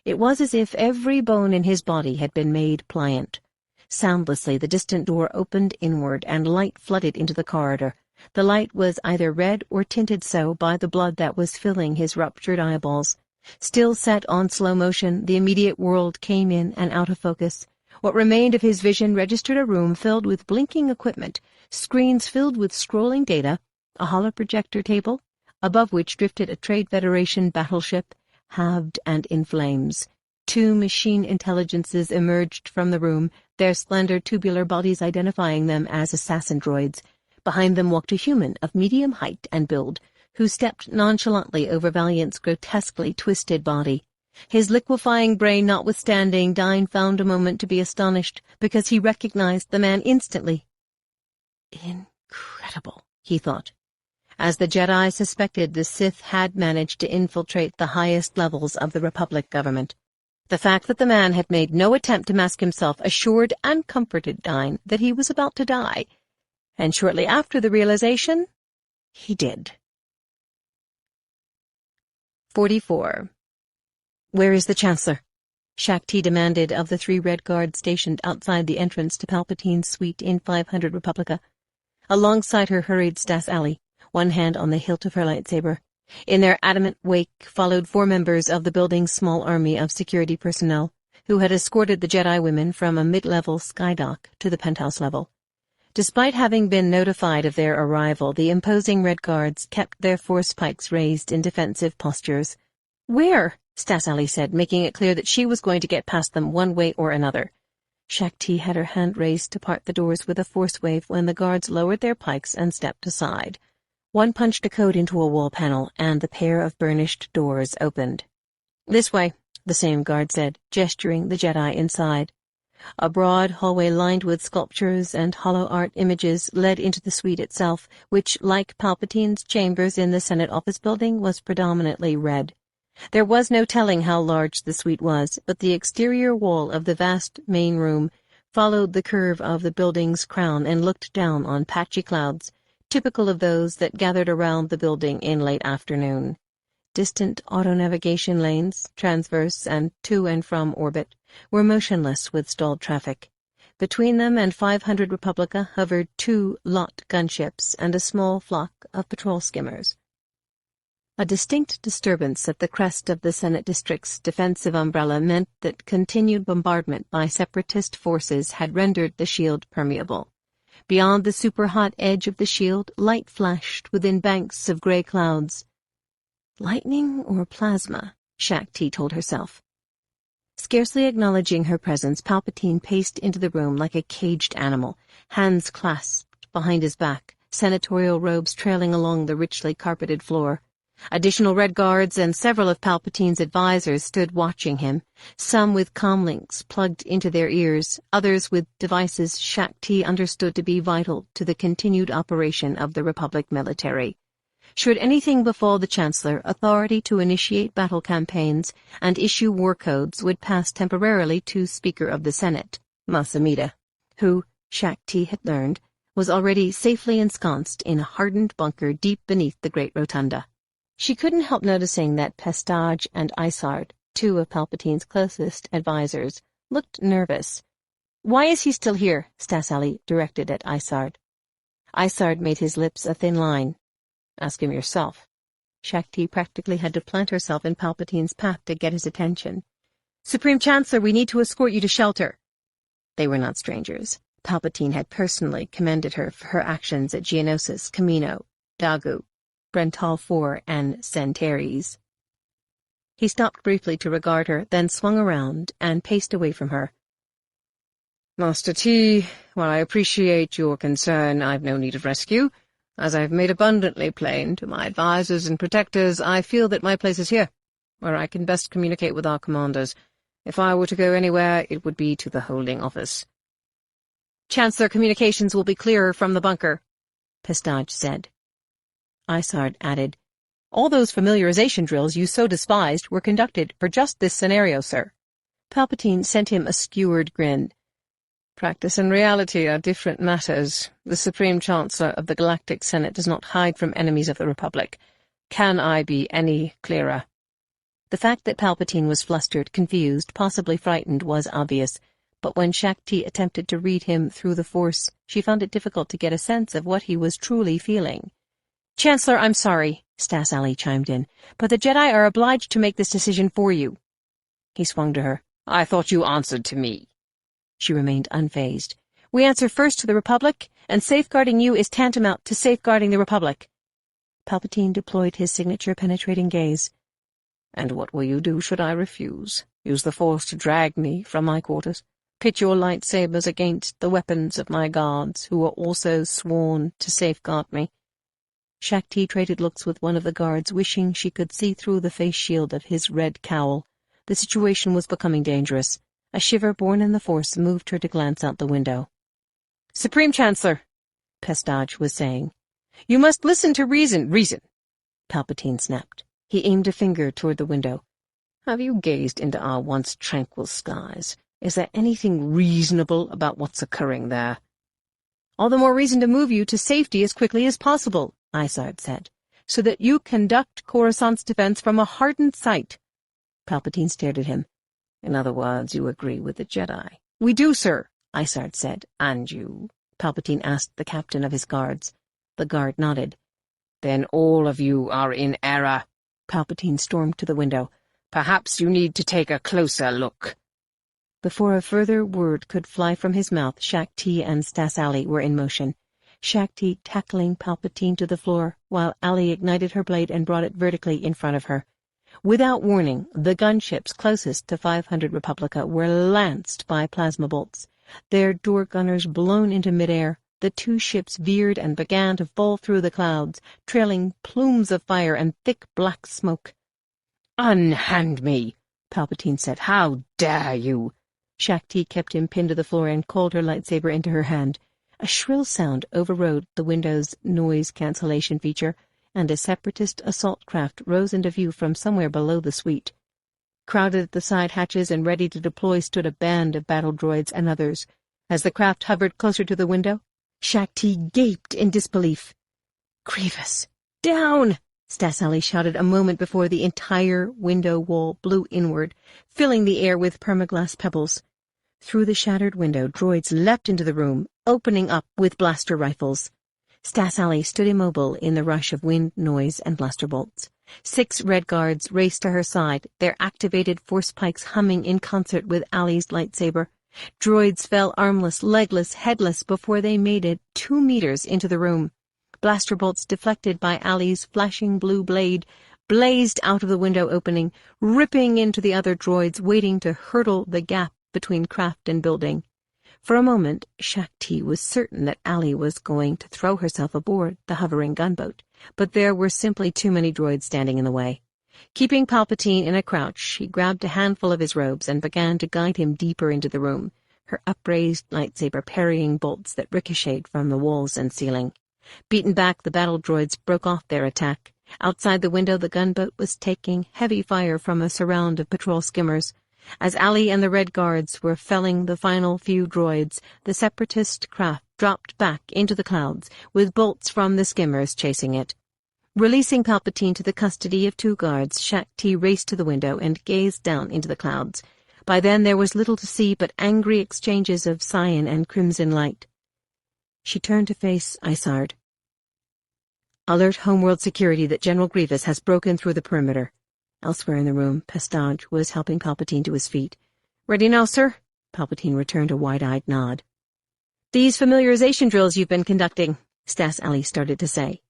It was as if every bone in his body had been made pliant. Soundlessly, the distant door opened inward, and light flooded into the corridor. The light was either red or tinted so by the blood that was filling his ruptured eyeballs. Still set on slow motion, the immediate world came in and out of focus. What remained of his vision registered a room filled with blinking equipment, screens filled with scrolling data, a holoprojector table, above which drifted a Trade Federation battleship, halved and in flames. 2 machine intelligences emerged from the room, their slender tubular bodies identifying them as assassin droids. Behind them walked a human of medium height and build, who stepped nonchalantly over Valiant's grotesquely twisted body. His liquefying brain notwithstanding, Dine found a moment to be astonished, because he recognized the man instantly. Incredible, he thought. As the Jedi suspected, the Sith had managed to infiltrate the highest levels of the Republic government. The fact that the man had made no attempt to mask himself assured and comforted Dine that he was about to die, and shortly after the realization, he did. 44. "Where is the Chancellor?" Shakti demanded of the 3 Red Guards stationed outside the entrance to Palpatine's suite in 500 Republica. Alongside her hurried Stas Ali, one hand on the hilt of her lightsaber. In their adamant wake followed 4 members of the building's small army of security personnel, who had escorted the Jedi women from a mid-level skydock to the penthouse level. Despite having been notified of their arrival, the imposing Red Guards kept their force pikes raised in defensive postures. "Where?" Stas Ali said, making it clear that she was going to get past them one way or another. Shakti had her hand raised to part the doors with a force wave when the guards lowered their pikes and stepped aside. One punched a code into a wall panel, and the pair of burnished doors opened. "This way," the same guard said, gesturing the Jedi inside. A broad hallway lined with sculptures and hollow art images led into the suite itself, which, like Palpatine's chambers in the Senate office building, was predominantly red. There was no telling how large the suite was, but the exterior wall of the vast main room followed the curve of the building's crown and looked down on patchy clouds, typical of those that gathered around the building in late afternoon. Distant auto-navigation lanes, transverse and to and from orbit, were motionless with stalled traffic. Between them and 500 Republica hovered 2 lot gunships and a small flock of patrol skimmers. A distinct disturbance at the crest of the Senate District's defensive umbrella meant that continued bombardment by separatist forces had rendered the shield permeable. Beyond the super-hot edge of the shield, light flashed within banks of gray clouds. Lightning or plasma, Shakti told herself. Scarcely acknowledging her presence, Palpatine paced into the room like a caged animal, hands clasped behind his back, senatorial robes trailing along the richly carpeted floor. Additional Red Guards and several of Palpatine's advisors stood watching him, some with comlinks plugged into their ears, others with devices Shakti understood to be vital to the continued operation of the Republic military. Should anything befall the Chancellor, authority to initiate battle campaigns and issue war codes would pass temporarily to Speaker of the Senate, Masamida, who, Shakti had learned, was already safely ensconced in a hardened bunker deep beneath the Great Rotunda. She couldn't help noticing that Pestage and Isard, 2 of Palpatine's closest advisors, looked nervous. "Why is he still here?" Stasali directed at Isard. Isard made his lips a thin line. "Ask him yourself." Shakti practically had to plant herself in Palpatine's path to get his attention. "Supreme Chancellor, we need to escort you to shelter." They were not strangers. Palpatine had personally commended her for her actions at Geonosis, Camino, Dagu, Brental IV, and Centaries. He stopped briefly to regard her, then swung around and paced away from her. "Master T, while I appreciate your concern, I've no need of rescue. As I've made abundantly plain to my advisors and protectors, I feel that my place is here, where I can best communicate with our commanders. If I were to go anywhere, it would be to the holding office." "Chancellor, communications will be clearer from the bunker," Pestage said. Isard added, "All those familiarization drills you so despised were conducted for just this scenario, sir." Palpatine sent him a skewered grin. "Practice and reality are different matters. The Supreme Chancellor of the Galactic Senate does not hide from enemies of the Republic. Can I be any clearer?" The fact that Palpatine was flustered, confused, possibly frightened was obvious, but when Shakti attempted to read him through the Force, she found it difficult to get a sense of what he was truly feeling. "Chancellor, I'm sorry," Stasali chimed in, "but the Jedi are obliged to make this decision for you." He swung to her. "I thought you answered to me." She remained unfazed. "We answer first to the Republic, and safeguarding you is tantamount to safeguarding the Republic." Palpatine deployed his signature-penetrating gaze. "And what will you do should I refuse? Use the Force to drag me from my quarters? Pit your lightsabers against the weapons of my guards, who are also sworn to safeguard me?" Shakti traded looks with one of the guards, wishing she could see through the face shield of his red cowl. The situation was becoming dangerous. A shiver born in the Force moved her to glance out the window. "Supreme Chancellor," Pestage was saying, "you must listen to reason." "Reason," Palpatine snapped. He aimed a finger toward the window. "Have you gazed into our once tranquil skies? Is there anything reasonable about what's occurring there?" "All the more reason to move you to safety as quickly as possible," Isard said, "so that you conduct Coruscant's defense from a hardened site." Palpatine stared at him. "In other words, you agree with the Jedi?" "We do, sir," Isard said. "And you?" Palpatine asked the captain of his guards. The guard nodded. "Then all of you are in error." Palpatine stormed to the window. "Perhaps you need to take a closer look." Before a further word could fly from his mouth, Shakti and Stasali were in motion. Shakti tackling Palpatine to the floor, while Ali ignited her blade and brought it vertically in front of her. Without warning, the gunships closest to 500 Republica were lanced by plasma bolts. Their door gunners blown into midair, the 2 ships veered and began to fall through the clouds, trailing plumes of fire and thick black smoke. "Unhand me," Palpatine said. "How dare you?" Shakti kept him pinned to the floor and called her lightsaber into her hand. A shrill sound overrode the window's noise cancellation feature, and a separatist assault craft rose into view from somewhere below the suite. Crowded at the side hatches and ready to deploy stood a band of battle droids and others. As the craft hovered closer to the window, Shakti gaped in disbelief. "Grievous! Down!" Stas Ali shouted a moment before the entire window wall blew inward, filling the air with permaglass pebbles. Through the shattered window, droids leapt into the room, opening up with blaster rifles. Stas Ali stood immobile in the rush of wind, noise, and blaster bolts. 6 Red Guards raced to her side, their activated force pikes humming in concert with Ali's lightsaber. Droids fell armless, legless, headless before they made it 2 meters into the room. Blaster bolts deflected by Ali's flashing blue blade blazed out of the window opening, ripping into the other droids waiting to hurdle the gap between craft and building. For a moment, Shakti was certain that Ali was going to throw herself aboard the hovering gunboat, but there were simply too many droids standing in the way. Keeping Palpatine in a crouch, she grabbed a handful of his robes and began to guide him deeper into the room, her upraised lightsaber parrying bolts that ricocheted from the walls and ceiling. Beaten back, the battle droids broke off their attack. Outside the window, the gunboat was taking heavy fire from a surround of patrol skimmers. As Ali and the Red Guards were felling the final few droids, the separatist craft dropped back into the clouds, with bolts from the skimmers chasing it. Releasing Palpatine to the custody of 2 guards, Shakti raced to the window and gazed down into the clouds. By then there was little to see but angry exchanges of cyan and crimson light. She turned to face Isard. "Alert Homeworld security that General Grievous has broken through the perimeter." Elsewhere in the room, Pestage was helping Palpatine to his feet. "Ready now, sir?" Palpatine returned a wide-eyed nod. "These familiarization drills you've been conducting," Stas Ali started to say.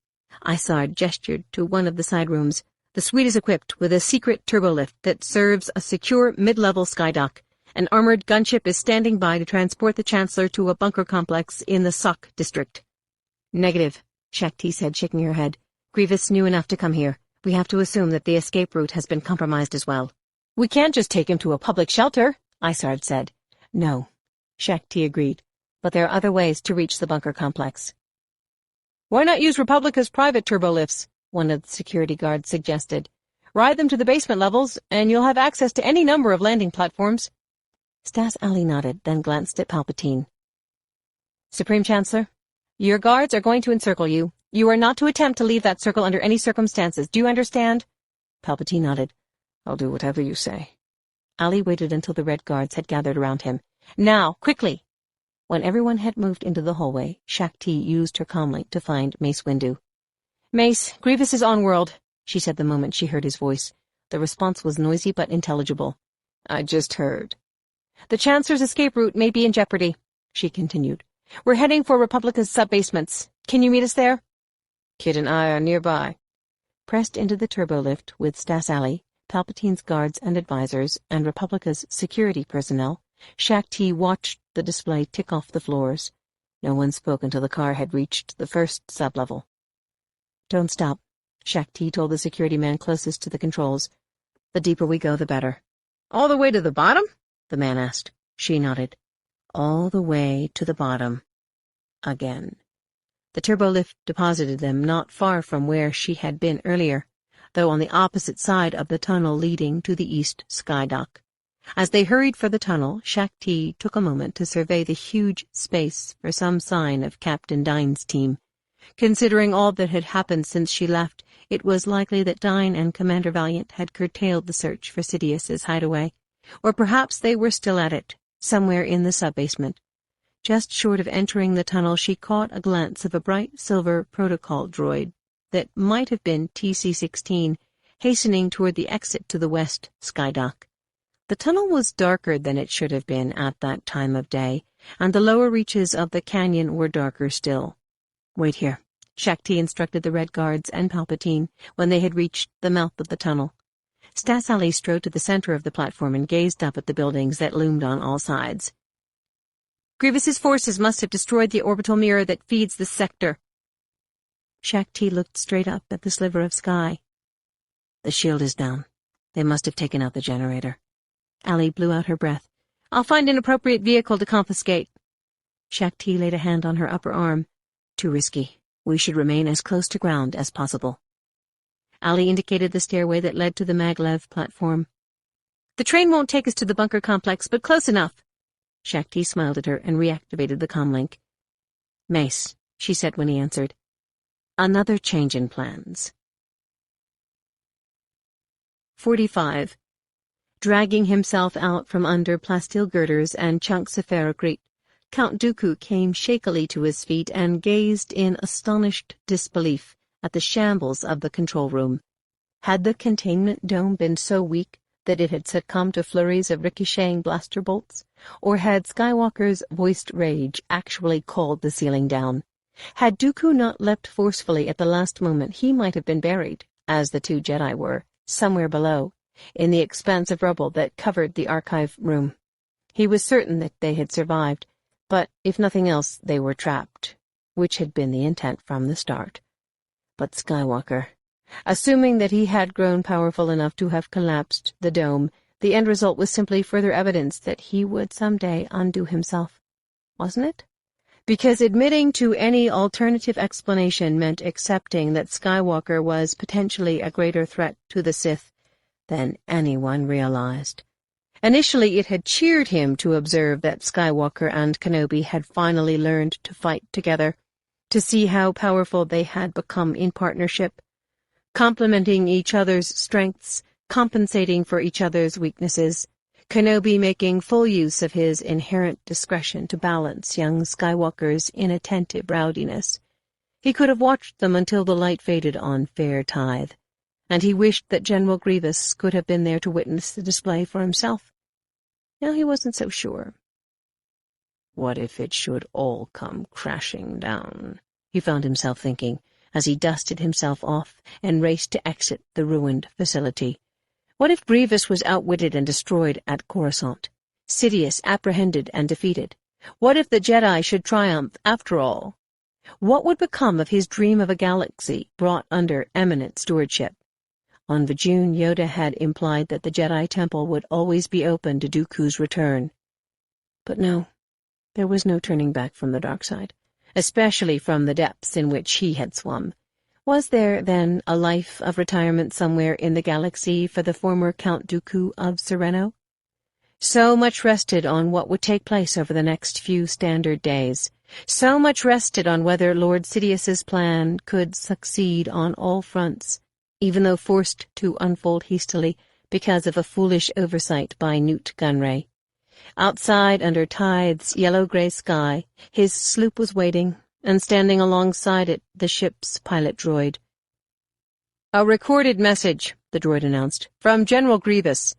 Isard gestured to one of the side rooms. "The suite is equipped with a secret turbolift that serves a secure mid-level skydock. An armored gunship is standing by to transport the Chancellor to a bunker complex in the Sok district." "Negative," Shakti said, shaking her head. "Grievous knew enough to come here. We have to assume that the escape route has been compromised as well." "We can't just take him to a public shelter," Isard said. "No," Shakti agreed, "but there are other ways to reach the bunker complex." "Why not use Republica's private turbolifts?" one of the security guards suggested. "Ride them to the basement levels, and you'll have access to any number of landing platforms." Stas Ali nodded, then glanced at Palpatine. "Supreme Chancellor, your guards are going to encircle you. You are not to attempt to leave that circle under any circumstances. Do you understand?" Palpatine nodded. "I'll do whatever you say." Ali waited until the Red Guards had gathered around him. "Now, quickly!" When everyone had moved into the hallway, Shakti used her comlink to find Mace Windu. "Mace, Grievous is on-world," she said the moment she heard his voice. The response was noisy but intelligible. "I just heard." "The Chancellor's escape route may be in jeopardy," she continued. "We're heading for Republica's sub-basements. Can you meet us there?" "Kid and I are nearby." Pressed into the turbolift with Stas Ali, Palpatine's guards and advisors, and Republica's security personnel, Shakti watched the display tick off the floors. No one spoke until the car had reached the first sub-level. "Don't stop," Shakti told the security man closest to the controls. "The deeper we go, the better." "All the way to the bottom?" the man asked. She nodded. "All the way to the bottom." Again. The turbolift deposited them not far from where she had been earlier, though on the opposite side of the tunnel leading to the east skydock. As they hurried for the tunnel, Shakti took a moment to survey the huge space for some sign of Captain Dine's team. Considering all that had happened since she left, it was likely that Dine and Commander Valiant had curtailed the search for Sidious's hideaway, or perhaps they were still at it, somewhere in the sub-basement. Just short of entering the tunnel, she caught a glance of a bright silver protocol droid that might have been TC-16, hastening toward the exit to the west skydock. The tunnel was darker than it should have been at that time of day, and the lower reaches of the canyon were darker still. "Wait here," Shakti instructed the Red Guards and Palpatine when they had reached the mouth of the tunnel. Stas Ali strode to the center of the platform and gazed up at the buildings that loomed on all sides. "Grievous's forces must have destroyed the orbital mirror that feeds this sector." Shakti looked straight up at the sliver of sky. "The shield is down. They must have taken out the generator." Ali blew out her breath. I'll find an appropriate vehicle to confiscate. Shakti laid a hand on her upper arm. Too risky. We should remain as close to ground as possible. Ali indicated the stairway that led to the maglev platform. The train won't take us to the bunker complex, but close enough. Shakti smiled at her and reactivated the comlink. Mace, she said when he answered. Another change in plans. 45. Dragging himself out from under plasteel girders and chunks of ferrocrete, Count Dooku came shakily to his feet and gazed in astonished disbelief at the shambles of the control room. Had the containment dome been so weak that it had succumbed to flurries of ricocheting blaster bolts, or had Skywalker's voiced rage actually called the ceiling down? Had Dooku not leapt forcefully at the last moment, he might have been buried, as the two Jedi were, somewhere below, in the expanse of rubble that covered the archive room. He was certain that they had survived, but if nothing else, they were trapped, which had been the intent from the start. But Skywalker, assuming that he had grown powerful enough to have collapsed the dome, the end result was simply further evidence that he would someday undo himself, wasn't it? Because admitting to any alternative explanation meant accepting that Skywalker was potentially a greater threat to the Sith than anyone realized. Initially, it had cheered him to observe that Skywalker and Kenobi had finally learned to fight together, to see how powerful they had become in partnership, complementing each other's strengths, compensating for each other's weaknesses, Kenobi making full use of his inherent discretion to balance young Skywalker's inattentive rowdiness. He could have watched them until the light faded on Fair Tithe, and he wished that General Grievous could have been there to witness the display for himself. Now he wasn't so sure. What if it should all come crashing down? He found himself thinking, as he dusted himself off and raced to exit the ruined facility. What if Grievous was outwitted and destroyed at Corusant, Sidious apprehended and defeated? What if the Jedi should triumph after all? What would become of his dream of a galaxy brought under eminent stewardship? On Vajun, Yoda had implied that the Jedi Temple would always be open to Dooku's return. But no, there was no turning back from the dark side, especially from the depths in which he had swum. Was there, then, a life of retirement somewhere in the galaxy for the former Count Dooku of Sereno? So much rested on what would take place over the next few standard days. So much rested on whether Lord Sidious's plan could succeed on all fronts, even though forced to unfold hastily because of a foolish oversight by Newt Gunray. Outside, under Tithe's yellow-gray sky, his sloop was waiting, and standing alongside it, the ship's pilot droid. "A recorded message," the droid announced, "from General Grievous."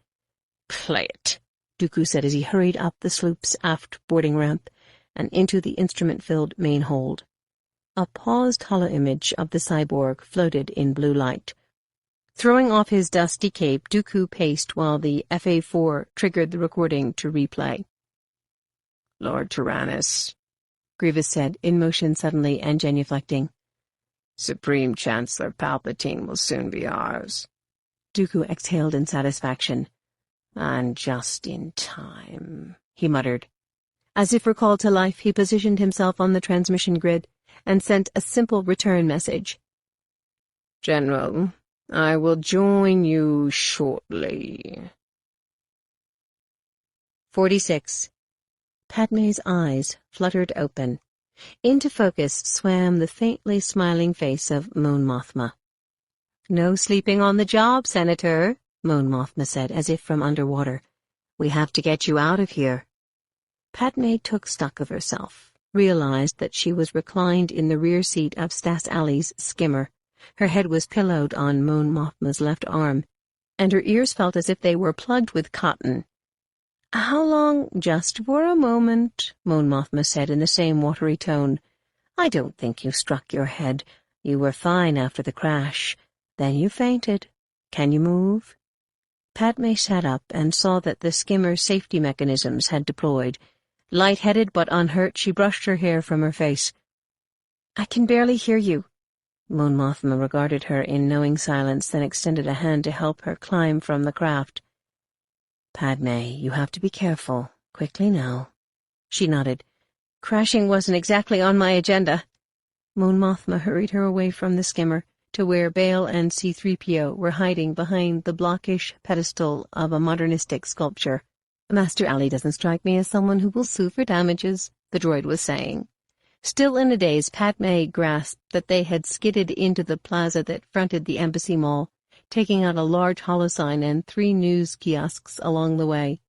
"Play it," Dooku said as he hurried up the sloop's aft boarding ramp and into the instrument-filled main hold. A paused holo-image of the cyborg floated in blue light. Throwing off his dusty cape, Dooku paced while the FA-4 triggered the recording to replay. "Lord Tyrannus," Grievous said, in motion suddenly and genuflecting. "Supreme Chancellor Palpatine will soon be ours." Dooku exhaled in satisfaction. "And just in time," he muttered. As if recalled to life, he positioned himself on the transmission grid and sent a simple return message. "General, I will join you shortly." 46. Padme's eyes fluttered open. Into focus swam the faintly smiling face of Mon Mothma. "No sleeping on the job, Senator," Mon Mothma said, as if from underwater. "We have to get you out of here." Padme took stock of herself, realized that she was reclined in the rear seat of Stas Ali's skimmer. Her head was pillowed on Mon Mothma's left arm, and her ears felt as if they were plugged with cotton. "How long?" "Just for a moment," Mon Mothma said in the same watery tone. "I don't think you struck your head. You were fine after the crash. Then you fainted. Can you move?" Padme sat up and saw that the skimmer's safety mechanisms had deployed. Light-headed but unhurt, she brushed her hair from her face. "I can barely hear you." Mon Mothma regarded her in knowing silence, then extended a hand to help her climb from the craft. "Padme, you have to be careful," Quickly now. She nodded. Crashing wasn't exactly on my agenda. Mon Mothma hurried her away from the skimmer to where Bail and C-3PO were hiding behind the blockish pedestal of a modernistic sculpture. Master Ali doesn't strike me as someone who will sue for damages, the droid was saying. Still in a daze, Padme grasped that they had skidded into the plaza that fronted the Embassy Mall, taking out a large holosign and 3 news kiosks along the way.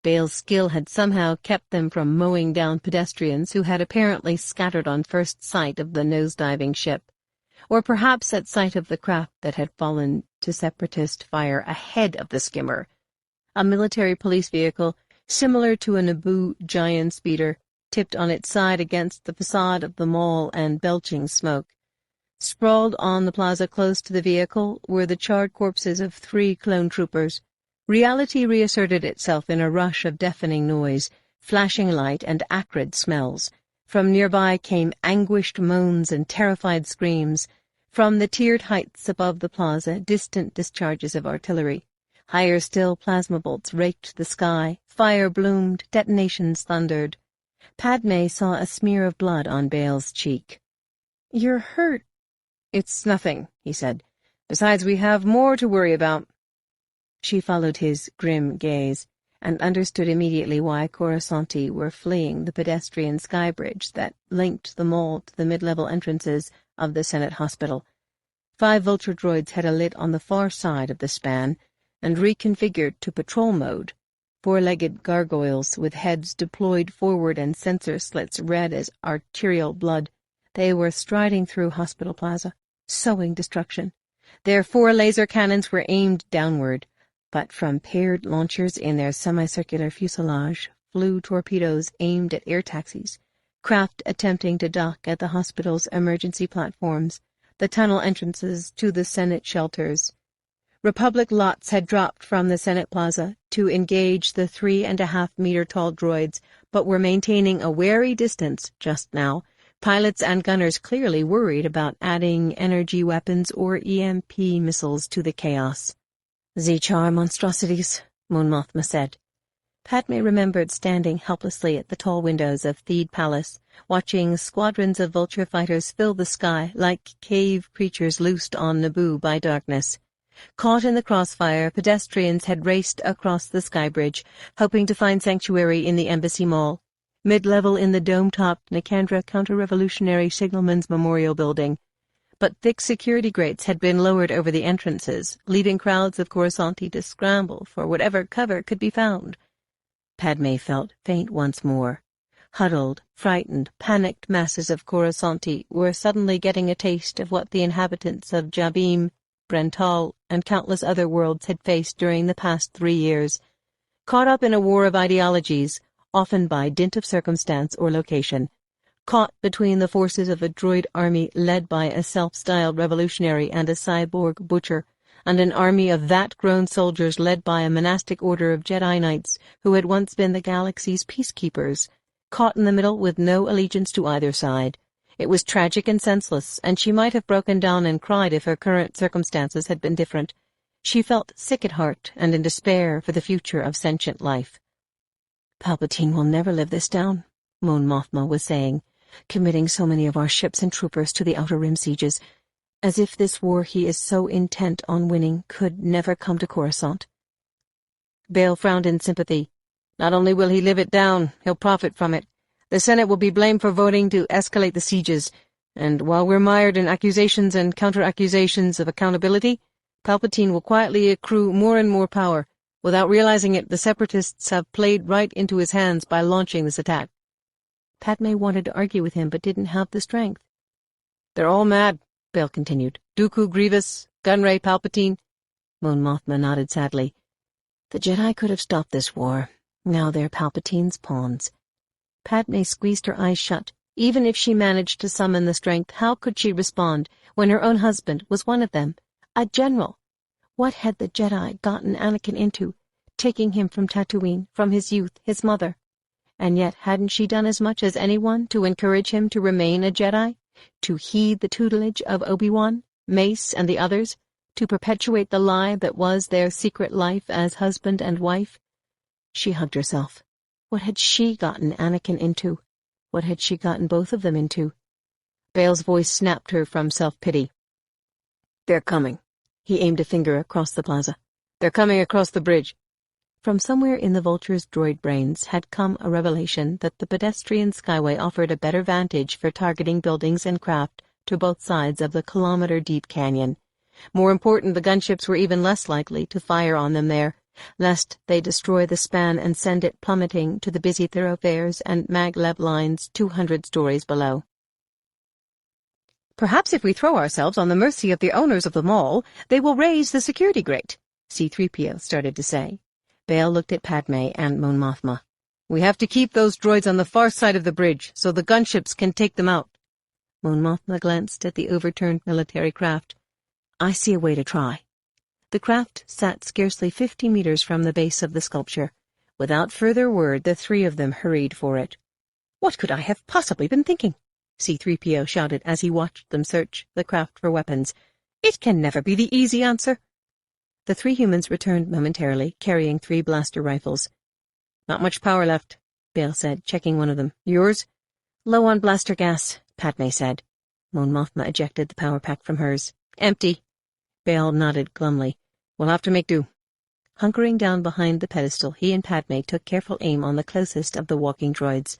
Bail's skill had somehow kept them from mowing down pedestrians who had apparently scattered on first sight of the nosediving ship, or perhaps at sight of the craft that had fallen to separatist fire ahead of the skimmer. A military police vehicle, similar to a Naboo giant speeder, tipped on its side against the facade of the mall and belching smoke. Sprawled on the plaza close to the vehicle were the charred corpses of 3 clone troopers. Reality reasserted itself in a rush of deafening noise, flashing light, and acrid smells. From nearby came anguished moans and terrified screams. From the tiered heights above the plaza, distant discharges of artillery. Higher still, plasma bolts raked the sky. Fire bloomed, detonations thundered. Padme saw a smear of blood on Bail's cheek. "You're hurt." "It's nothing," he said. "Besides, we have more to worry about." She followed his grim gaze, and understood immediately why Coruscanti were fleeing the pedestrian sky bridge that linked the mall to the mid-level entrances of the Senate Hospital. 5 vulture droids had alit on the far side of the span, and reconfigured to patrol mode. 4-legged gargoyles with heads deployed forward and sensor slits red as arterial blood. They were striding through Hospital Plaza, sowing destruction. Their 4 laser cannons were aimed downward, but from paired launchers in their semicircular fuselage flew torpedoes aimed at air taxis, craft attempting to dock at the hospital's emergency platforms, the tunnel entrances to the Senate shelters. Republic lots had dropped from the Senate Plaza to engage the 3.5-meter-tall droids, but were maintaining a wary distance just now, pilots and gunners clearly worried about adding energy weapons or EMP missiles to the chaos. "Zechar monstrosities," Mon Mothma said. Padme remembered standing helplessly at the tall windows of Theed Palace, watching squadrons of vulture fighters fill the sky like cave creatures loosed on Naboo by darkness. Caught in the crossfire, pedestrians had raced across the sky bridge, hoping to find sanctuary in the Embassy Mall, mid-level in the dome-topped Nicandra Counter-Revolutionary Signalman's Memorial Building. But thick security grates had been lowered over the entrances, leading crowds of Coruscanti to scramble for whatever cover could be found. Padme felt faint once more. Huddled, frightened, panicked masses of Coruscanti were suddenly getting a taste of what the inhabitants of Jabim, Brental, and countless other worlds had faced during the past 3 years, caught up in a war of ideologies, often by dint of circumstance or location, caught between the forces of a droid army led by a self-styled revolutionary and a cyborg butcher, and an army of vat-grown soldiers led by a monastic order of Jedi Knights who had once been the galaxy's peacekeepers, caught in the middle with no allegiance to either side. It was tragic and senseless, and she might have broken down and cried if her current circumstances had been different. She felt sick at heart and in despair for the future of sentient life. "Palpatine will never live this down," Mon Mothma was saying, "committing so many of our ships and troopers to the Outer Rim sieges, as if this war he is so intent on winning could never come to Coruscant." Bail frowned in sympathy. "Not only will he live it down, he'll profit from it. The Senate will be blamed for voting to escalate the sieges, and while we're mired in accusations and counter-accusations of accountability, Palpatine will quietly accrue more and more power. Without realizing it, the Separatists have played right into his hands by launching this attack." Padme wanted to argue with him, but didn't have the strength. "They're all mad," Bail continued. "Dooku, Grievous, Gunray, Palpatine." Mon Mothma nodded sadly. "The Jedi could have stopped this war. Now they're Palpatine's pawns." Padme squeezed her eyes shut. Even if she managed to summon the strength, how could she respond when her own husband was one of them, a general? What had the Jedi gotten Anakin into, taking him from Tatooine, from his youth, his mother? And yet hadn't she done as much as anyone to encourage him to remain a Jedi, to heed the tutelage of Obi-Wan, Mace, and the others, to perpetuate the lie that was their secret life as husband and wife? She hugged herself. What had she gotten Anakin into? What had she gotten both of them into? Bale's voice snapped her from self-pity. "They're coming." He aimed a finger across the plaza. "They're coming across the bridge." From somewhere in the Vulture's droid brains had come a revelation that the pedestrian skyway offered a better vantage for targeting buildings and craft to both sides of the kilometer-deep canyon. More important, the gunships were even less likely to fire on them there, lest they destroy the span and send it plummeting to the busy thoroughfares and maglev lines 200 stories below. "Perhaps if we throw ourselves on the mercy of the owners of the mall, they will raise the security grate," C-3PO started to say. Bale looked at Padme and Mon Mothma. "We have to keep those droids on the far side of the bridge, so the gunships can take them out." Mon Mothma glanced at the overturned military craft. "I see a way to try." The craft sat scarcely 50 meters from the base of the sculpture. Without further word, the three of them hurried for it. "What could I have possibly been thinking?" C-3PO shouted as he watched them search the craft for weapons. "It can never be the easy answer." The three humans returned momentarily, carrying 3 blaster rifles. "Not much power left," Bale said, checking one of them. "Yours?" "Low on blaster gas," Padme said. Mon Mothma ejected the power pack from hers. "Empty." Bale nodded glumly. "We'll have to make do." Hunkering down behind the pedestal, he and Padme took careful aim on the closest of the walking droids.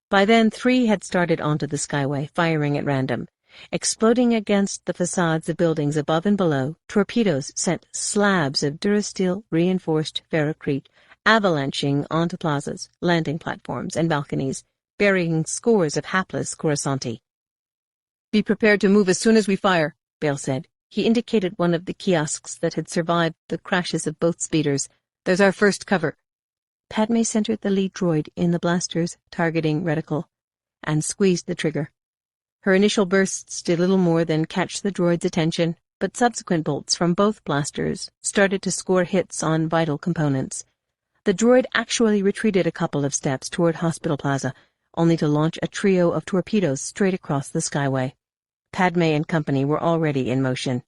By then 3 had started onto the skyway, firing at random. Exploding against the facades of buildings above and below, torpedoes sent slabs of durasteel-reinforced ferrocrete avalanching onto plazas, landing platforms, and balconies, burying scores of hapless Coruscanti. "Be prepared to move as soon as we fire," Bale said. He indicated one of the kiosks that had survived the crashes of both speeders. "There's our first cover." Padme centered the lead droid in the blaster's targeting reticle and squeezed the trigger. Her initial bursts did little more than catch the droid's attention, but subsequent bolts from both blasters started to score hits on vital components. The droid actually retreated a couple of steps toward Hospital Plaza, only to launch a trio of torpedoes straight across the skyway. Padme and company were already in motion.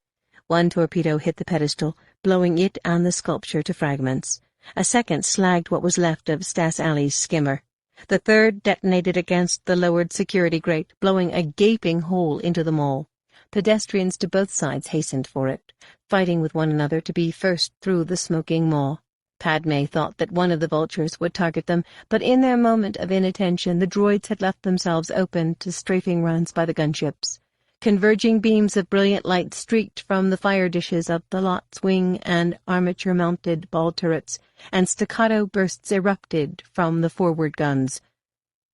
One torpedo hit the pedestal, blowing it and the sculpture to fragments. A second slagged what was left of Stas Ali's skimmer. The third detonated against the lowered security grate, blowing a gaping hole into the mall. Pedestrians to both sides hastened for it, fighting with one another to be first through the smoking maw. Padme thought that one of the vultures would target them, but in their moment of inattention the droids had left themselves open to strafing runs by the gunships. Converging beams of brilliant light streaked from the fire dishes of the Lot's wing and armature-mounted ball turrets, and staccato bursts erupted from the forward guns.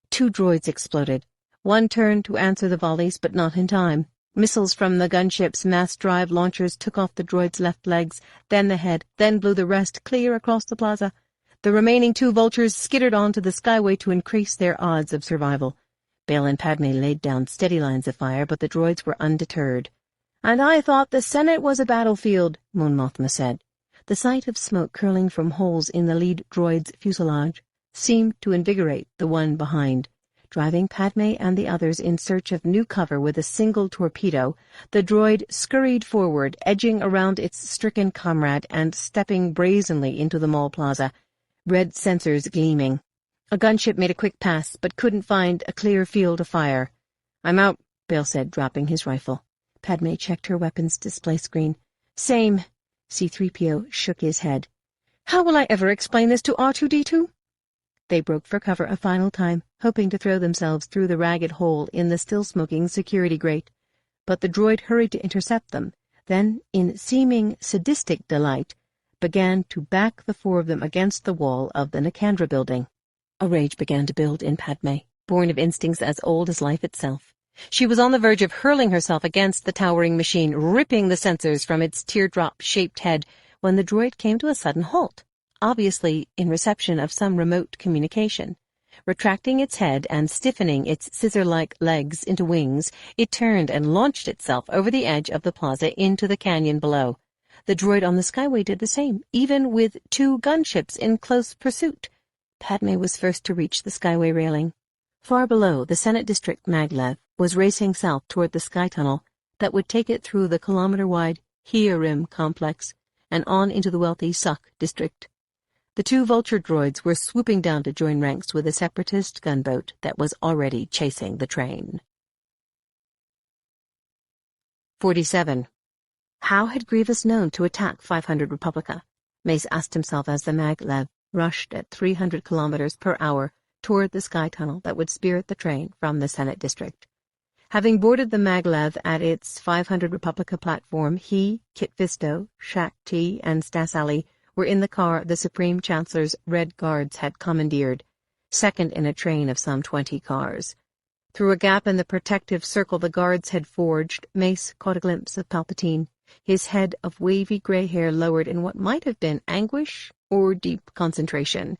2 droids exploded. One turned to answer the volleys, but not in time. Missiles from the gunship's mass-drive launchers took off the droid's left legs, then the head, then blew the rest clear across the plaza. The remaining 2 vultures skittered onto the skyway to increase their odds of survival. Bale and Padme laid down steady lines of fire, but the droids were undeterred. "And I thought the Senate was a battlefield," Mon Mothma said. The sight of smoke curling from holes in the lead droid's fuselage seemed to invigorate the one behind. Driving Padme and the others in search of new cover with a single torpedo, the droid scurried forward, edging around its stricken comrade and stepping brazenly into the mall plaza, red sensors gleaming. A gunship made a quick pass, but couldn't find a clear field of fire. "I'm out," Bale said, dropping his rifle. Padme checked her weapons display screen. "Same." C-3PO shook his head. "How will I ever explain this to R2-D2? They broke for cover a final time, hoping to throw themselves through the ragged hole in the still-smoking security grate. But the droid hurried to intercept them, then, in seeming sadistic delight, began to back the 4 of them against the wall of the Nicandra building. A rage began to build in Padme, born of instincts as old as life itself. She was on the verge of hurling herself against the towering machine, ripping the sensors from its teardrop-shaped head, when the droid came to a sudden halt, obviously in reception of some remote communication. Retracting its head and stiffening its scissor-like legs into wings, it turned and launched itself over the edge of the plaza into the canyon below. The droid on the skyway did the same, even with 2 gunships in close pursuit. Padme was first to reach the skyway railing. Far below, the Senate District maglev was racing south toward the sky tunnel that would take it through the kilometer-wide Heerim complex and on into the wealthy Suk district. The 2 vulture droids were swooping down to join ranks with a separatist gunboat that was already chasing the train. 47. How had Grievous known to attack 500 Republica? Mace asked himself as the maglev rushed at 300 kilometers per hour toward the sky tunnel that would spirit the train from the Senate district. Having boarded the maglev at its 500 Republica platform, he, Kit Fisto, Shak T, and Stas Ali were in the car the Supreme Chancellor's Red Guards had commandeered, second in a train of some 20 cars. Through a gap in the protective circle the guards had forged, Mace caught a glimpse of Palpatine, his head of wavy gray hair lowered in what might have been anguish or deep concentration.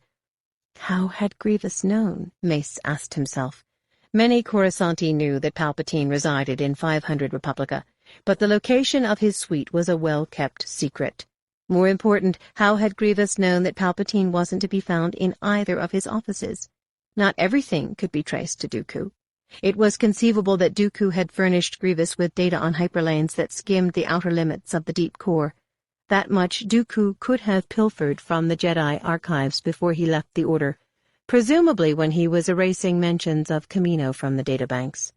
How had Grievous known? Mace asked himself. Many Coruscanti knew that Palpatine resided in 500 Republica, but the location of his suite was a well-kept secret. More important, how had Grievous known that Palpatine wasn't to be found in either of his offices? Not everything could be traced to Dooku. It was conceivable that Dooku had furnished Grievous with data on hyperlanes that skimmed the outer limits of the deep core. That much Dooku could have pilfered from the Jedi archives before he left the Order, presumably when he was erasing mentions of Kamino from the databanks.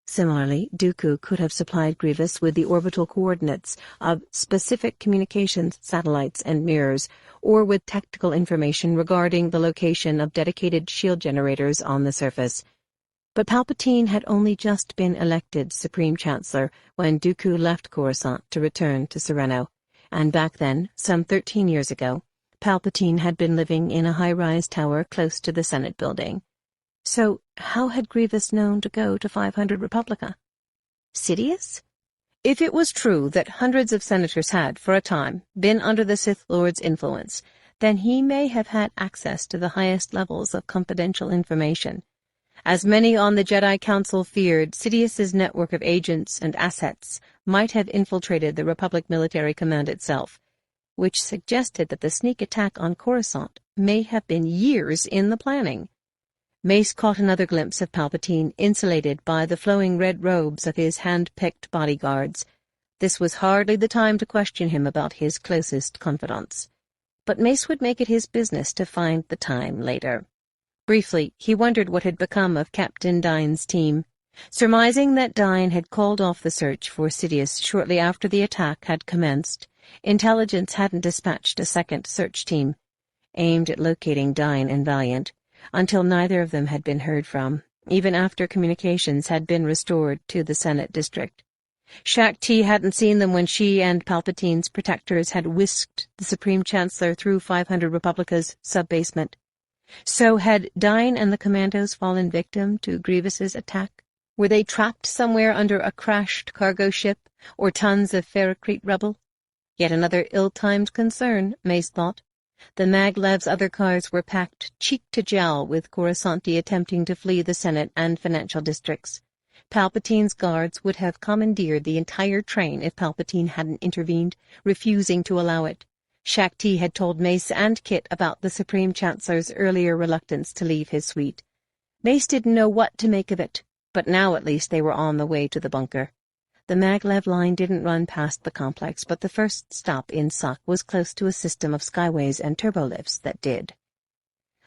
Similarly, Dooku could have supplied Grievous with the orbital coordinates of specific communications satellites and mirrors, or with tactical information regarding the location of dedicated shield generators on the surface. But Palpatine had only just been elected Supreme Chancellor when Dooku left Coruscant to return to Sereno, and back then, some 13 years ago, Palpatine had been living in a high-rise tower close to the Senate building. So, how had Grievous known to go to 500 Republica? Sidious? If it was true that hundreds of senators had, for a time, been under the Sith Lord's influence, then he may have had access to the highest levels of confidential information. As many on the Jedi Council feared, Sidious's network of agents and assets might have infiltrated the Republic Military Command itself, which suggested that the sneak attack on Coruscant may have been years in the planning. Mace caught another glimpse of Palpatine, insulated by the flowing red robes of his hand-picked bodyguards. This was hardly the time to question him about his closest confidants. But Mace would make it his business to find the time later. Briefly, he wondered what had become of Captain Dyne's team. Surmising that Dyne had called off the search for Sidious shortly after the attack had commenced, Intelligence hadn't dispatched a second search team, aimed at locating Dyne and Valiant, until neither of them had been heard from, even after communications had been restored to the Senate district. Shak T hadn't seen them when she and Palpatine's protectors had whisked the Supreme Chancellor through 500 Republica's sub-basement. So had Dyne and the commandos fallen victim to Grievous's attack? Were they trapped somewhere under a crashed cargo ship or tons of Ferrocrete rubble? Yet another ill-timed concern, Mace thought. The maglev's other cars were packed cheek to jowl with Coruscanti attempting to flee the Senate and financial districts. Palpatine's guards would have commandeered the entire train if Palpatine hadn't intervened, refusing to allow it. Shak T had told Mace and Kit about the Supreme Chancellor's earlier reluctance to leave his suite. Mace didn't know what to make of it, but now at least they were on the way to the bunker. The maglev line didn't run past the complex, but the first stop in Suck was close to a system of skyways and turbolifts that did.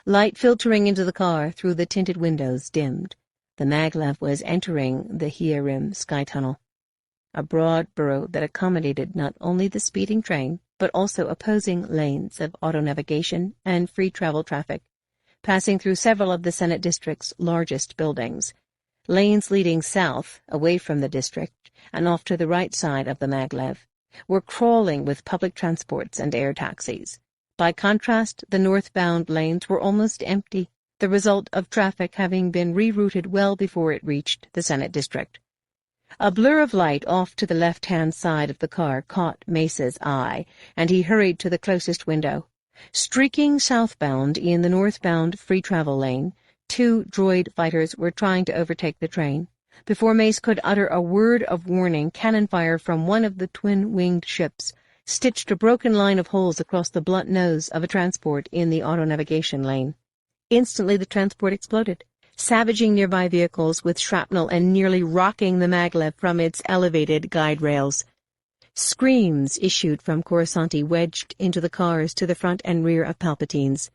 Light filtering into the car through the tinted windows dimmed. The maglev was entering the Hia-Rim sky tunnel, a broad burrow that accommodated not only the speeding train, but also opposing lanes of auto-navigation and free travel traffic, passing through several of the Senate district's largest buildings. Lanes leading south, away from the district, and off to the right side of the maglev, were crawling with public transports and air taxis. By contrast, the northbound lanes were almost empty, the result of traffic having been rerouted well before it reached the Senate district. A blur of light off to the left-hand side of the car caught Mace's eye, and he hurried to the closest window. Streaking southbound in the northbound free travel lane, 2 droid fighters were trying to overtake the train. Before Mace could utter a word of warning, cannon fire from one of the twin-winged ships stitched a broken line of holes across the blunt nose of a transport in the auto-navigation lane. Instantly the transport exploded, savaging nearby vehicles with shrapnel and nearly rocking the maglev from its elevated guide rails. Screams issued from Coruscanti wedged into the cars to the front and rear of Palpatine's.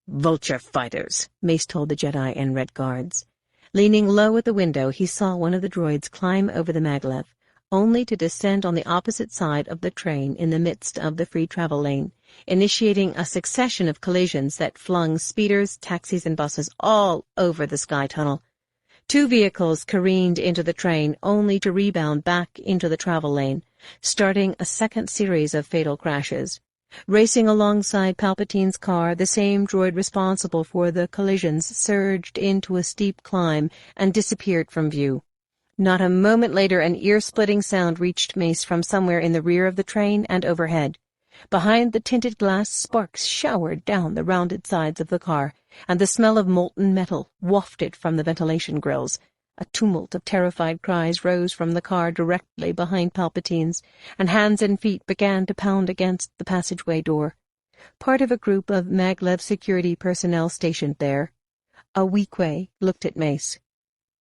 "Vulture fighters," Mace told the Jedi and Red Guards. Leaning low at the window, he saw one of the droids climb over the maglev, only to descend on the opposite side of the train in the midst of the free travel lane, initiating a succession of collisions that flung speeders, taxis, and buses all over the sky tunnel. 2 vehicles careened into the train, only to rebound back into the travel lane, starting a second series of fatal crashes. Racing alongside Palpatine's car, the same droid responsible for the collisions surged into a steep climb and disappeared from view. Not a moment later, an ear-splitting sound reached Mace from somewhere in the rear of the train and overhead. Behind the tinted glass, sparks showered down the rounded sides of the car, and the smell of molten metal wafted from the ventilation grills. A tumult of terrified cries rose from the car directly behind Palpatine's, and hands and feet began to pound against the passageway door. Part of a group of maglev security personnel stationed there. A Weequay looked at Mace.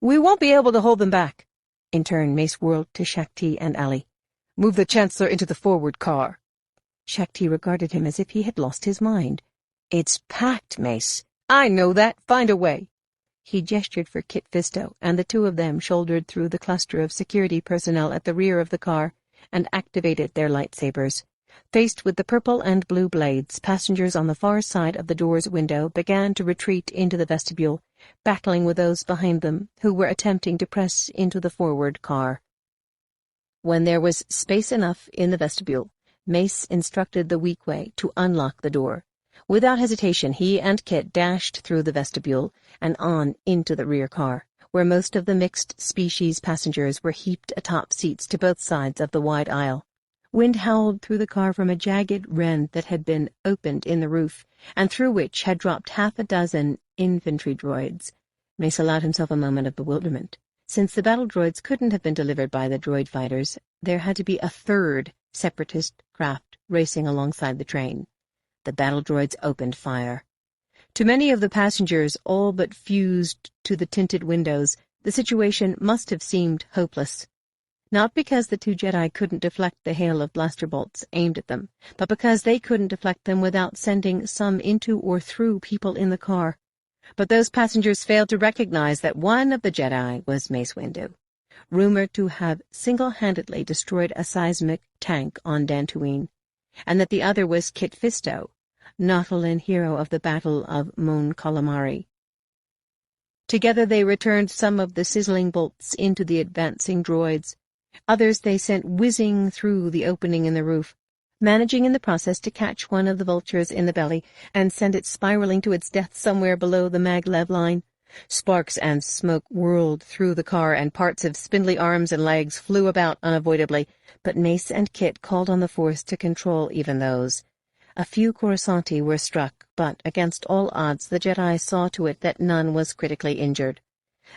"We won't be able to hold them back." In turn, Mace whirled to Shakti and Ali. "Move the Chancellor into the forward car." Shakti regarded him as if he had lost his mind. "It's packed, Mace." "I know that. Find a way." He gestured for Kit Fisto, and the 2 of them shouldered through the cluster of security personnel at the rear of the car and activated their lightsabers. Faced with the purple and blue blades, passengers on the far side of the door's window began to retreat into the vestibule, battling with those behind them who were attempting to press into the forward car. When there was space enough in the vestibule, Mace instructed the Weequay to unlock the door. Without hesitation, he and Kit dashed through the vestibule and on into the rear car, where most of the mixed-species passengers were heaped atop seats to both sides of the wide aisle. Wind howled through the car from a jagged rend that had been opened in the roof, and through which had dropped 6 infantry droids. Mace allowed himself a moment of bewilderment. Since the battle droids couldn't have been delivered by the droid fighters, there had to be a 3rd separatist craft racing alongside the train. The battle droids opened fire. To many of the passengers, all but fused to the tinted windows, the situation must have seemed hopeless. Not because the 2 Jedi couldn't deflect the hail of blaster bolts aimed at them, but because they couldn't deflect them without sending some into or through people in the car. But those passengers failed to recognize that one of the Jedi was Mace Windu, rumored to have single-handedly destroyed a seismic tank on Dantooine, and that the other was Kit Fisto, Nautolan hero of the Battle of Mon Calamari. Together they returned some of the sizzling bolts into the advancing droids. Others they sent whizzing through the opening in the roof, managing in the process to catch one of the vultures in the belly and send it spiraling to its death somewhere below the maglev line. Sparks and smoke whirled through the car, and parts of spindly arms and legs flew about unavoidably, but Mace and Kit called on the Force to control even those. A few Coruscanti were struck, but against all odds the Jedi saw to it that none was critically injured.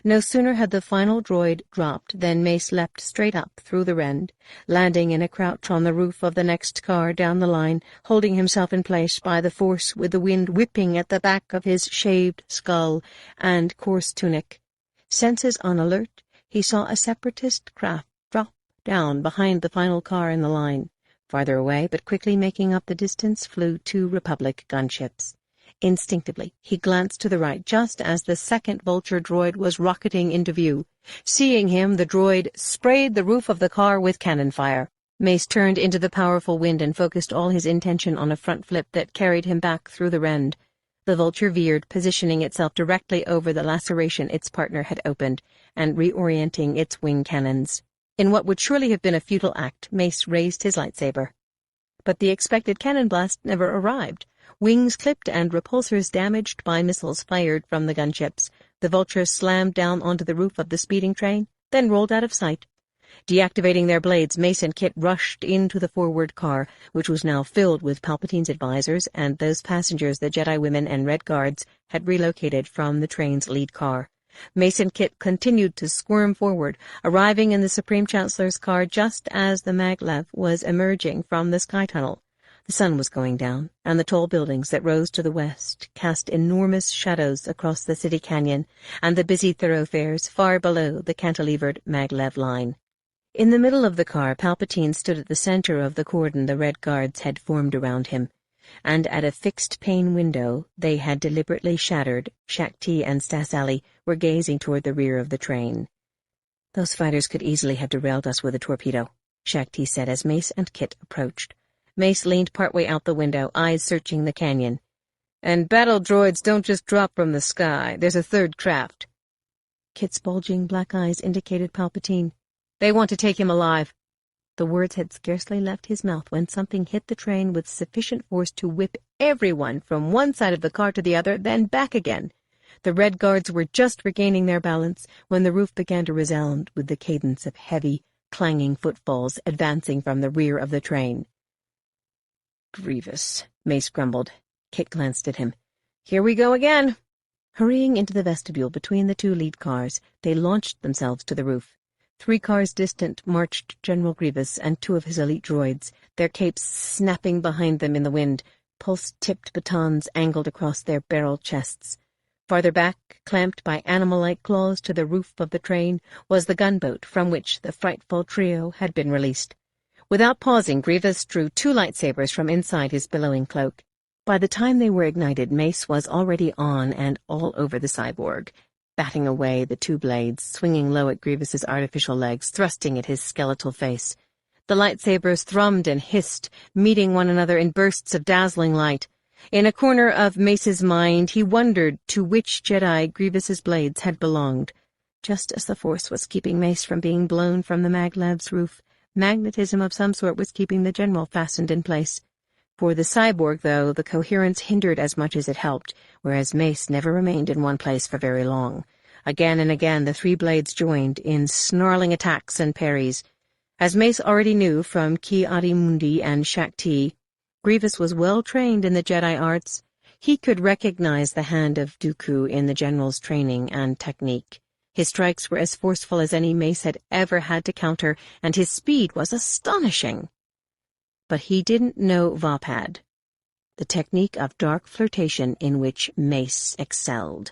No sooner had the final droid dropped than Mace leapt straight up through the rend, landing in a crouch on the roof of the next car down the line, holding himself in place by the Force with the wind whipping at the back of his shaved skull and coarse tunic. Senses on alert, he saw a separatist craft drop down behind the final car in the line. Farther away, but quickly making up the distance, flew 2 Republic gunships. Instinctively, he glanced to the right just as the 2nd vulture droid was rocketing into view. Seeing him, the droid sprayed the roof of the car with cannon fire. Mace turned into the powerful wind and focused all his intention on a front flip that carried him back through the rend. The vulture veered, positioning itself directly over the laceration its partner had opened, and reorienting its wing cannons. In what would surely have been a futile act, Mace raised his lightsaber. But the expected cannon blast never arrived. Wings clipped and repulsors damaged by missiles fired from the gunships. The vulture slammed down onto the roof of the speeding train, then rolled out of sight. Deactivating their blades, Mace and Kit rushed into the forward car, which was now filled with Palpatine's advisors and those passengers the Jedi women and Red Guards had relocated from the train's lead car. Mace and Kit continued to squirm forward, arriving in the Supreme Chancellor's car just as the maglev was emerging from the sky tunnel. The sun was going down, and the tall buildings that rose to the west cast enormous shadows across the city canyon and the busy thoroughfares far below the cantilevered maglev line. In the middle of the car, Palpatine stood at the center of the cordon the Red Guards had formed around him, and at a fixed-pane window they had deliberately shattered, Shaak-Ti and Stas Ali were gazing toward the rear of the train. "Those fighters could easily have derailed us with a torpedo," Shaak-Ti said as Mace and Kit approached. Mace leaned partway out the window, eyes searching the canyon. "And battle droids don't just drop from the sky. There's a third craft." Kit's bulging black eyes indicated Palpatine. "They want to take him alive." The words had scarcely left his mouth when something hit the train with sufficient force to whip everyone from one side of the car to the other, then back again. The Red Guards were just regaining their balance when the roof began to resound with the cadence of heavy, clanging footfalls advancing from the rear of the train. "Grievous," Mace grumbled. Kit glanced at him. "Here we go again." Hurrying into the vestibule between the two lead cars, they launched themselves to the roof. 3 cars distant marched General Grievous and 2 of his elite droids, their capes snapping behind them in the wind, pulse-tipped batons angled across their barrel chests. Farther back, clamped by animal-like claws to the roof of the train, was the gunboat from which the frightful trio had been released. Without pausing, Grievous drew 2 lightsabers from inside his billowing cloak. By the time they were ignited, Mace was already on and all over the cyborg, batting away the 2 blades, swinging low at Grievous's artificial legs, thrusting at his skeletal face. The lightsabers thrummed and hissed, meeting one another in bursts of dazzling light. In a corner of Mace's mind, he wondered to which Jedi Grievous's blades had belonged. Just as the Force was keeping Mace from being blown from the Maglab's roof, magnetism of some sort was keeping the General fastened in place. For the cyborg, though, the coherence hindered as much as it helped, whereas Mace never remained in one place for very long. Again and again the 3 blades joined in snarling attacks and parries. As Mace already knew from Ki-Adi-Mundi and Shaak-Ti, Grievous was well trained in the Jedi arts. He could recognize the hand of Dooku in the General's training and technique. His strikes were as forceful as any Mace had ever had to counter, and his speed was astonishing. But he didn't know Vapad, the technique of dark flirtation in which Mace excelled.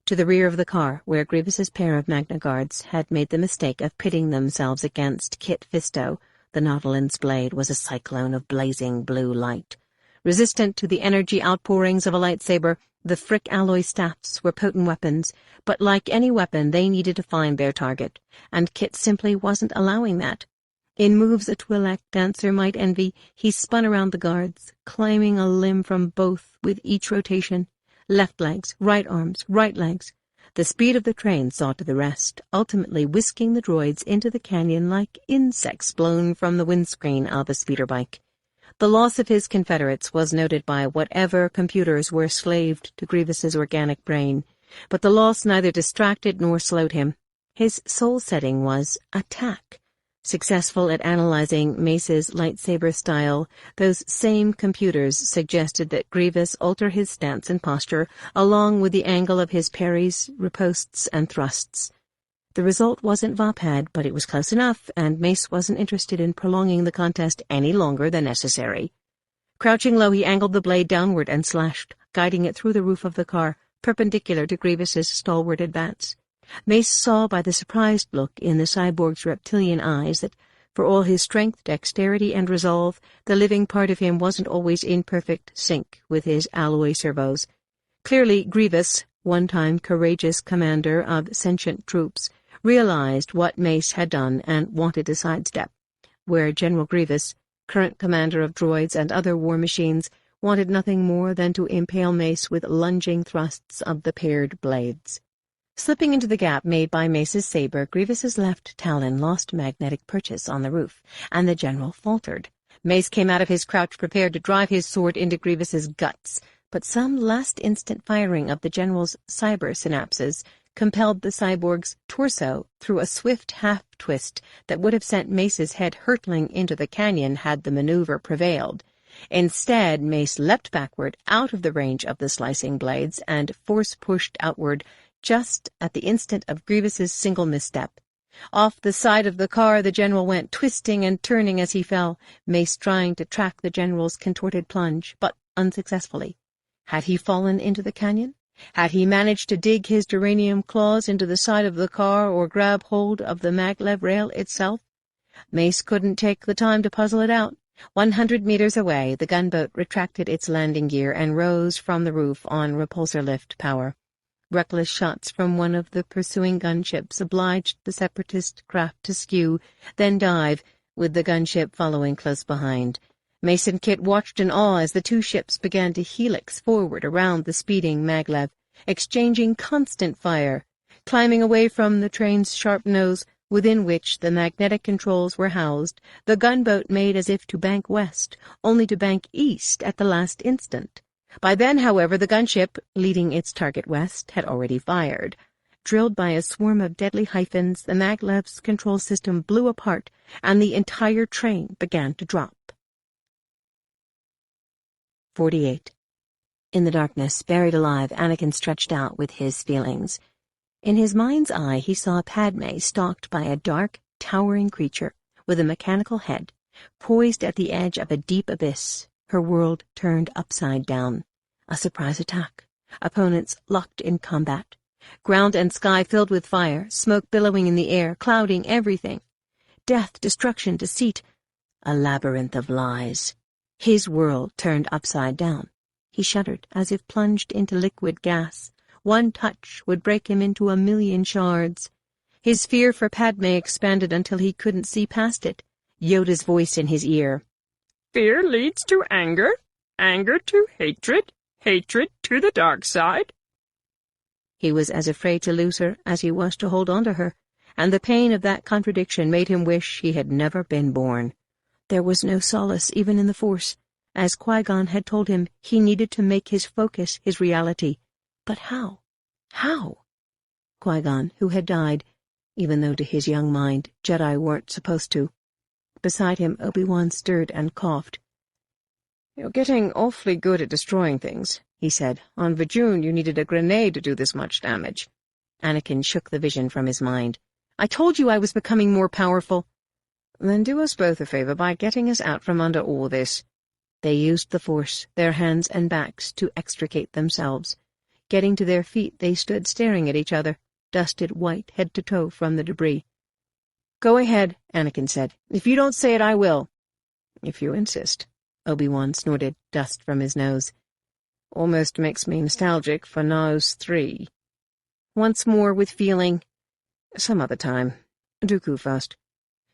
To the rear of the car, where Grievous's pair of Magna Guards had made the mistake of pitting themselves against Kit Fisto, the Nautilin's blade was a cyclone of blazing blue light. Resistant to the energy outpourings of a lightsaber, the Frick alloy staffs were potent weapons, but like any weapon they needed to find their target, and Kit simply wasn't allowing that. In moves a Twi'lek dancer might envy, he spun around the guards, climbing a limb from both with each rotation. Left legs, right arms, right legs. The speed of the train saw to the rest, ultimately whisking the droids into the canyon like insects blown from the windscreen of a speeder bike. The loss of his Confederates was noted by whatever computers were slaved to Grievous's organic brain, but the loss neither distracted nor slowed him. His sole setting was attack. Successful at analyzing Mace's lightsaber style, those same computers suggested that Grievous alter his stance and posture, along with the angle of his parries, ripostes, and thrusts. The result wasn't Vapad, but it was close enough, and Mace wasn't interested in prolonging the contest any longer than necessary. Crouching low, he angled the blade downward and slashed, guiding it through the roof of the car, perpendicular to Grievous's stalwart advance. Mace saw by the surprised look in the cyborg's reptilian eyes that, for all his strength, dexterity, and resolve, the living part of him wasn't always in perfect sync with his alloy servos. Clearly, Grievous, one-time courageous commander of sentient troops, realized what Mace had done and wanted to sidestep, where General Grievous, current commander of droids and other war machines, wanted nothing more than to impale Mace with lunging thrusts of the paired blades. Slipping into the gap made by Mace's saber, Grievous's left talon lost magnetic purchase on the roof, and the General faltered. Mace came out of his crouch prepared to drive his sword into Grievous's guts, but some last-instant firing of the General's cyber synapses compelled the cyborg's torso through a swift half-twist that would have sent Mace's head hurtling into the canyon had the maneuver prevailed. Instead, Mace leapt backward out of the range of the slicing blades and force-pushed outward just at the instant of Grievous's single misstep. Off the side of the car the General went, twisting and turning as he fell, Mace trying to track the General's contorted plunge, but unsuccessfully. Had he fallen into the canyon? Had he managed to dig his duranium claws into the side of the car or grab hold of the maglev rail itself? Mace couldn't take the time to puzzle it out. 100 meters away, the gunboat retracted its landing gear and rose from the roof on repulsor lift power. Reckless shots from one of the pursuing gunships obliged the Separatist craft to skew, then dive, with the gunship following close behind. Mace and Kit watched in awe as the two ships began to helix forward around the speeding maglev, exchanging constant fire, climbing away from the train's sharp nose, within which the magnetic controls were housed. The gunboat made as if to bank west, only to bank east at the last instant. By then, however, the gunship, leading its target west, had already fired. Drilled by a swarm of deadly hyphens, the maglev's control system blew apart, and the entire train began to drop. 48. In the darkness, buried alive, Anakin stretched out with his feelings. In his mind's eye, he saw Padme stalked by a dark, towering creature with a mechanical head, poised at the edge of a deep abyss, her world turned upside down. A surprise attack. Opponents locked in combat. Ground and sky filled with fire, smoke billowing in the air, clouding everything. Death, destruction, deceit. A labyrinth of lies. His world turned upside down. He shuddered, as if plunged into liquid gas. One touch would break him into 1,000,000 shards. His fear for Padme expanded until he couldn't see past it. Yoda's voice in his ear. Fear leads to anger, anger to hatred, hatred to the dark side. He was as afraid to lose her as he was to hold on to her, and the pain of that contradiction made him wish he had never been born. There was no solace even in the Force. As Qui-Gon had told him, he needed to make his focus his reality. But how? How? Qui-Gon, who had died, even though to his young mind Jedi weren't supposed to. Beside him, Obi-Wan stirred and coughed. "You're getting awfully good at destroying things," he said. "On Vajun you needed a grenade to do this much damage." Anakin shook the vision from his mind. "I told you I was becoming more powerful." "Then do us both a favor by getting us out from under all this." They used the Force, their hands and backs, to extricate themselves. Getting to their feet, they stood staring at each other, dusted white head to toe from the debris. "Go ahead," Anakin said. "If you don't say it, I will." "If you insist." Obi-Wan snorted, dust from his nose. "Almost makes me nostalgic for Naos 3. Once more with feeling. Some other time. Dooku first."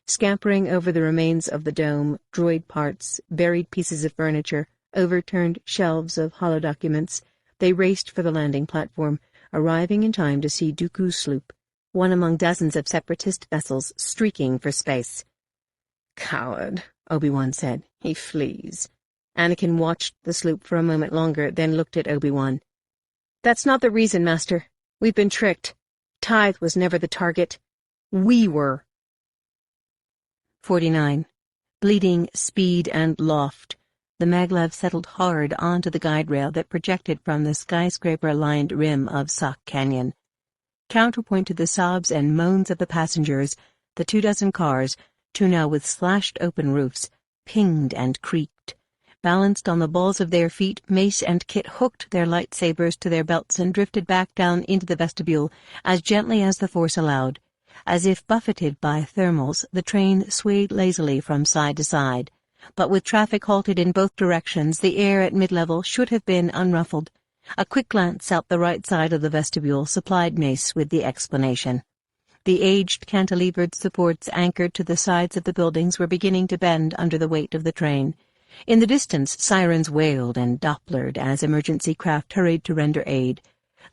Scampering over the remains of the dome, droid parts, buried pieces of furniture, overturned shelves of holodocuments, they raced for the landing platform, arriving in time to see Dooku's sloop, one among dozens of Separatist vessels streaking for space. "Coward," Obi-Wan said. "He flees." Anakin watched the sloop for a moment longer, then looked at Obi-Wan. "That's not the reason, Master. We've been tricked. Tithe was never the target. We were." 49. Bleeding, speed, and loft. The maglev settled hard onto the guide rail that projected from the skyscraper-lined rim of Sock Canyon. Counterpoint to the sobs and moans of the passengers, the 24 cars, two now with slashed-open roofs, pinged and creaked. Balanced on the balls of their feet, Mace and Kit hooked their lightsabers to their belts and drifted back down into the vestibule as gently as the Force allowed. As if buffeted by thermals, the train swayed lazily from side to side. But with traffic halted in both directions, the air at mid-level should have been unruffled. A quick glance out the right side of the vestibule supplied Mace with the explanation. The aged cantilevered supports anchored to the sides of the buildings were beginning to bend under the weight of the train. In the distance, sirens wailed and dopplered as emergency craft hurried to render aid.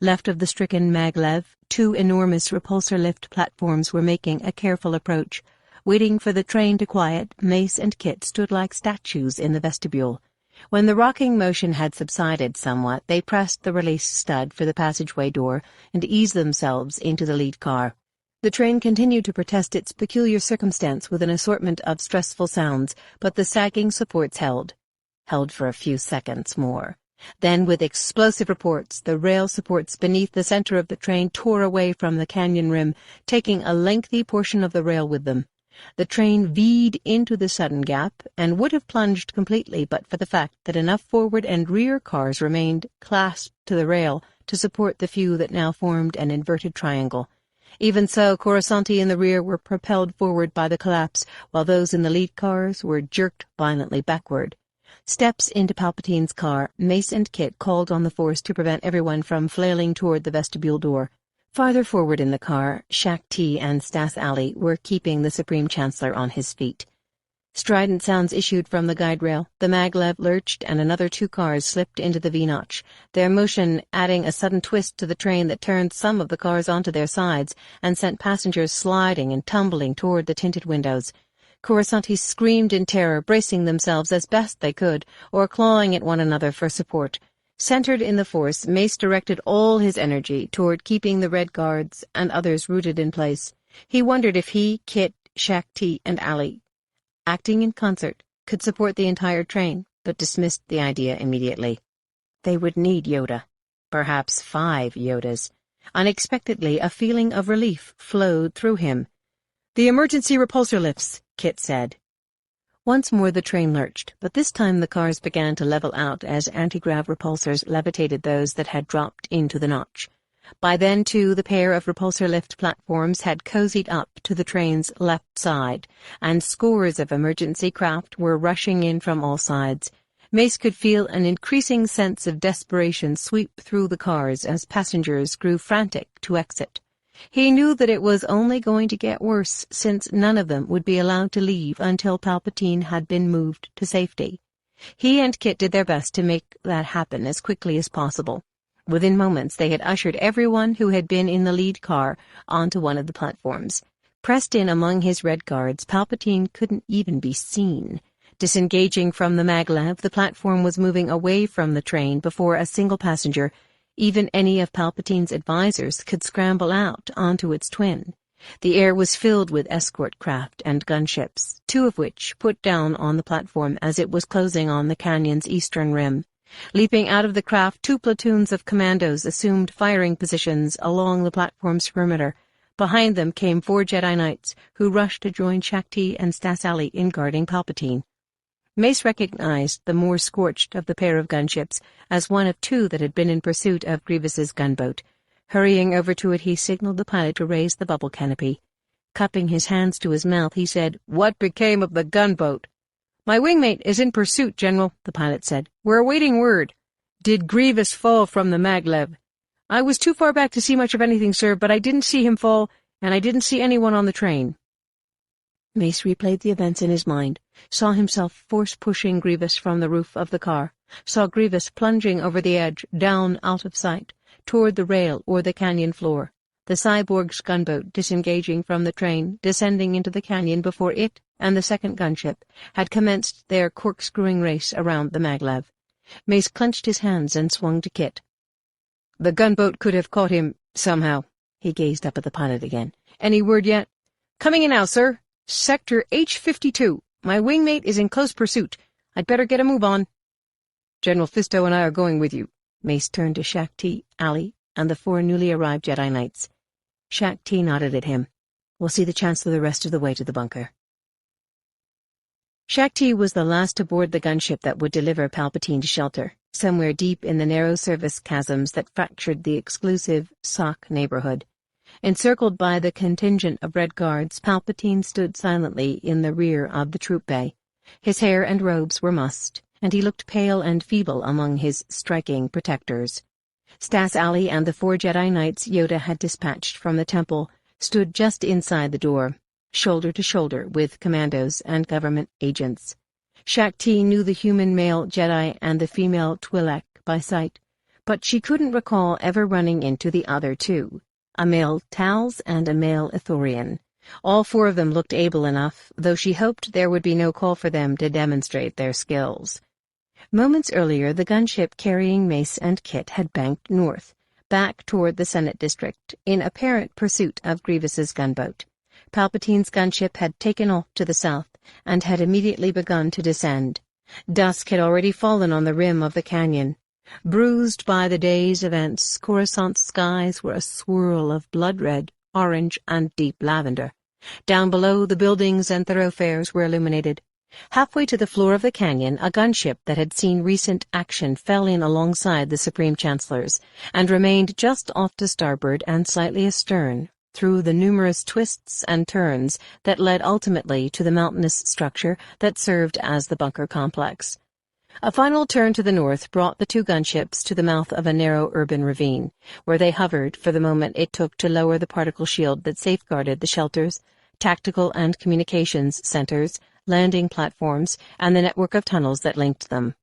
Left of the stricken maglev, two enormous repulsor lift platforms were making a careful approach. Waiting for the train to quiet, Mace and Kit stood like statues in the vestibule. When the rocking motion had subsided somewhat, they pressed the release stud for the passageway door and eased themselves into the lead car. The train continued to protest its peculiar circumstance with an assortment of stressful sounds, but the sagging supports held for a few seconds more. Then, with explosive reports, the rail supports beneath the center of the train tore away from the canyon rim, taking a lengthy portion of the rail with them. The train veered into the sudden gap and would have plunged completely but for the fact that enough forward and rear cars remained clasped to the rail to support the few that now formed an inverted triangle. Even so, Coruscanti in the rear were propelled forward by the collapse, while those in the lead cars were jerked violently backward. Steps into Palpatine's car, Mace and Kit called on the Force to prevent everyone from flailing toward the vestibule door. Farther forward in the car, Shaak Ti and Stas Ali were keeping the Supreme Chancellor on his feet. Strident sounds issued from the guide rail. The maglev lurched, and another 2 cars slipped into the V-notch, their motion adding a sudden twist to the train that turned some of the cars onto their sides and sent passengers sliding and tumbling toward the tinted windows. Coruscanti screamed in terror, bracing themselves as best they could, or clawing at one another for support. Centered in the Force, Mace directed all his energy toward keeping the Red Guards and others rooted in place. He wondered if he, Kit, Shaak Ti, and Ali, acting in concert, could support the entire train, but dismissed the idea immediately. They would need Yoda. Perhaps 5 Yodas. Unexpectedly, a feeling of relief flowed through him. "The emergency repulsor lifts," Kit said. Once more the train lurched, but this time the cars began to level out as anti-grav repulsors levitated those that had dropped into the notch. By then, too, the pair of repulsor lift platforms had cozied up to the train's left side, and scores of emergency craft were rushing in from all sides. Mace could feel an increasing sense of desperation sweep through the cars as passengers grew frantic to exit. He knew that it was only going to get worse, since none of them would be allowed to leave until Palpatine had been moved to safety. He and Kit did their best to make that happen as quickly as possible. Within moments they had ushered everyone who had been in the lead car onto one of the platforms. Pressed in among his Red Guards, Palpatine couldn't even be seen. Disengaging from the maglev, the platform was moving away from the train before a single passenger, even any of Palpatine's advisors, could scramble out onto its twin. The air was filled with escort craft and gunships, 2 of which put down on the platform as it was closing on the canyon's eastern rim. Leaping out of the craft, 2 platoons of commandos assumed firing positions along the platform's perimeter. Behind them came 4 Jedi Knights, who rushed to join Shaak Ti and Stas Ali in guarding Palpatine. Mace recognized the more scorched of the pair of gunships as one of 2 that had been in pursuit of Grievous's gunboat. Hurrying over to it, he signaled the pilot to raise the bubble canopy. Cupping his hands to his mouth, he said, "What became of the gunboat?" "My wingmate is in pursuit, General," the pilot said. "We're awaiting word." "Did Grievous fall from the maglev?" "I was too far back to see much of anything, sir, but I didn't see him fall, and I didn't see anyone on the train." Mace replayed the events in his mind, saw himself force-pushing Grievous from the roof of the car, saw Grievous plunging over the edge, down out of sight, toward the rail or the canyon floor, the cyborg's gunboat disengaging from the train, descending into the canyon before it and the second gunship had commenced their corkscrewing race around the maglev. Mace clenched his hands and swung to Kit. "The gunboat could have caught him somehow." He gazed up at the pilot again. "Any word yet?" "Coming in now, sir. Sector H-52. My wingmate is in close pursuit. I'd better get a move on." "General Fisto and I are going with you." Mace turned to Shaak Ti, Ali, and the 4 newly arrived Jedi Knights. Shaak Ti nodded at him. "We'll see the Chancellor the rest of the way to the bunker." Shaak Ti was the last to board the gunship that would deliver Palpatine to shelter, somewhere deep in the narrow service chasms that fractured the exclusive Sock neighborhood. Encircled by the contingent of Red Guards, Palpatine stood silently in the rear of the troop bay. His hair and robes were mussed, and he looked pale and feeble among his striking protectors. Stas Ali and the 4 Jedi Knights Yoda had dispatched from the temple stood just inside the door, shoulder to shoulder with commandos and government agents. Shaak Ti knew the human male Jedi and the female Twi'lek by sight, but she couldn't recall ever running into the other 2, a male Tals and a male Ithorian. All 4 of them looked able enough, though she hoped there would be no call for them to demonstrate their skills. Moments earlier, the gunship carrying Mace and Kit had banked north, back toward the Senate District, in apparent pursuit of Grievous's gunboat. Palpatine's gunship had taken off to the south and had immediately begun to descend. Dusk had already fallen on the rim of the canyon. Bruised by the day's events, Coruscant's skies were a swirl of blood-red, orange, and deep lavender. Down below, the buildings and thoroughfares were illuminated. Halfway to the floor of the canyon, a gunship that had seen recent action fell in alongside the Supreme Chancellor's, and remained just off to starboard and slightly astern, through the numerous twists and turns that led ultimately to the mountainous structure that served as the bunker complex. A final turn to the north brought the two gunships to the mouth of a narrow urban ravine, where they hovered for the moment it took to lower the particle shield that safeguarded the shelters, tactical and communications centers, landing platforms, and the network of tunnels that linked them.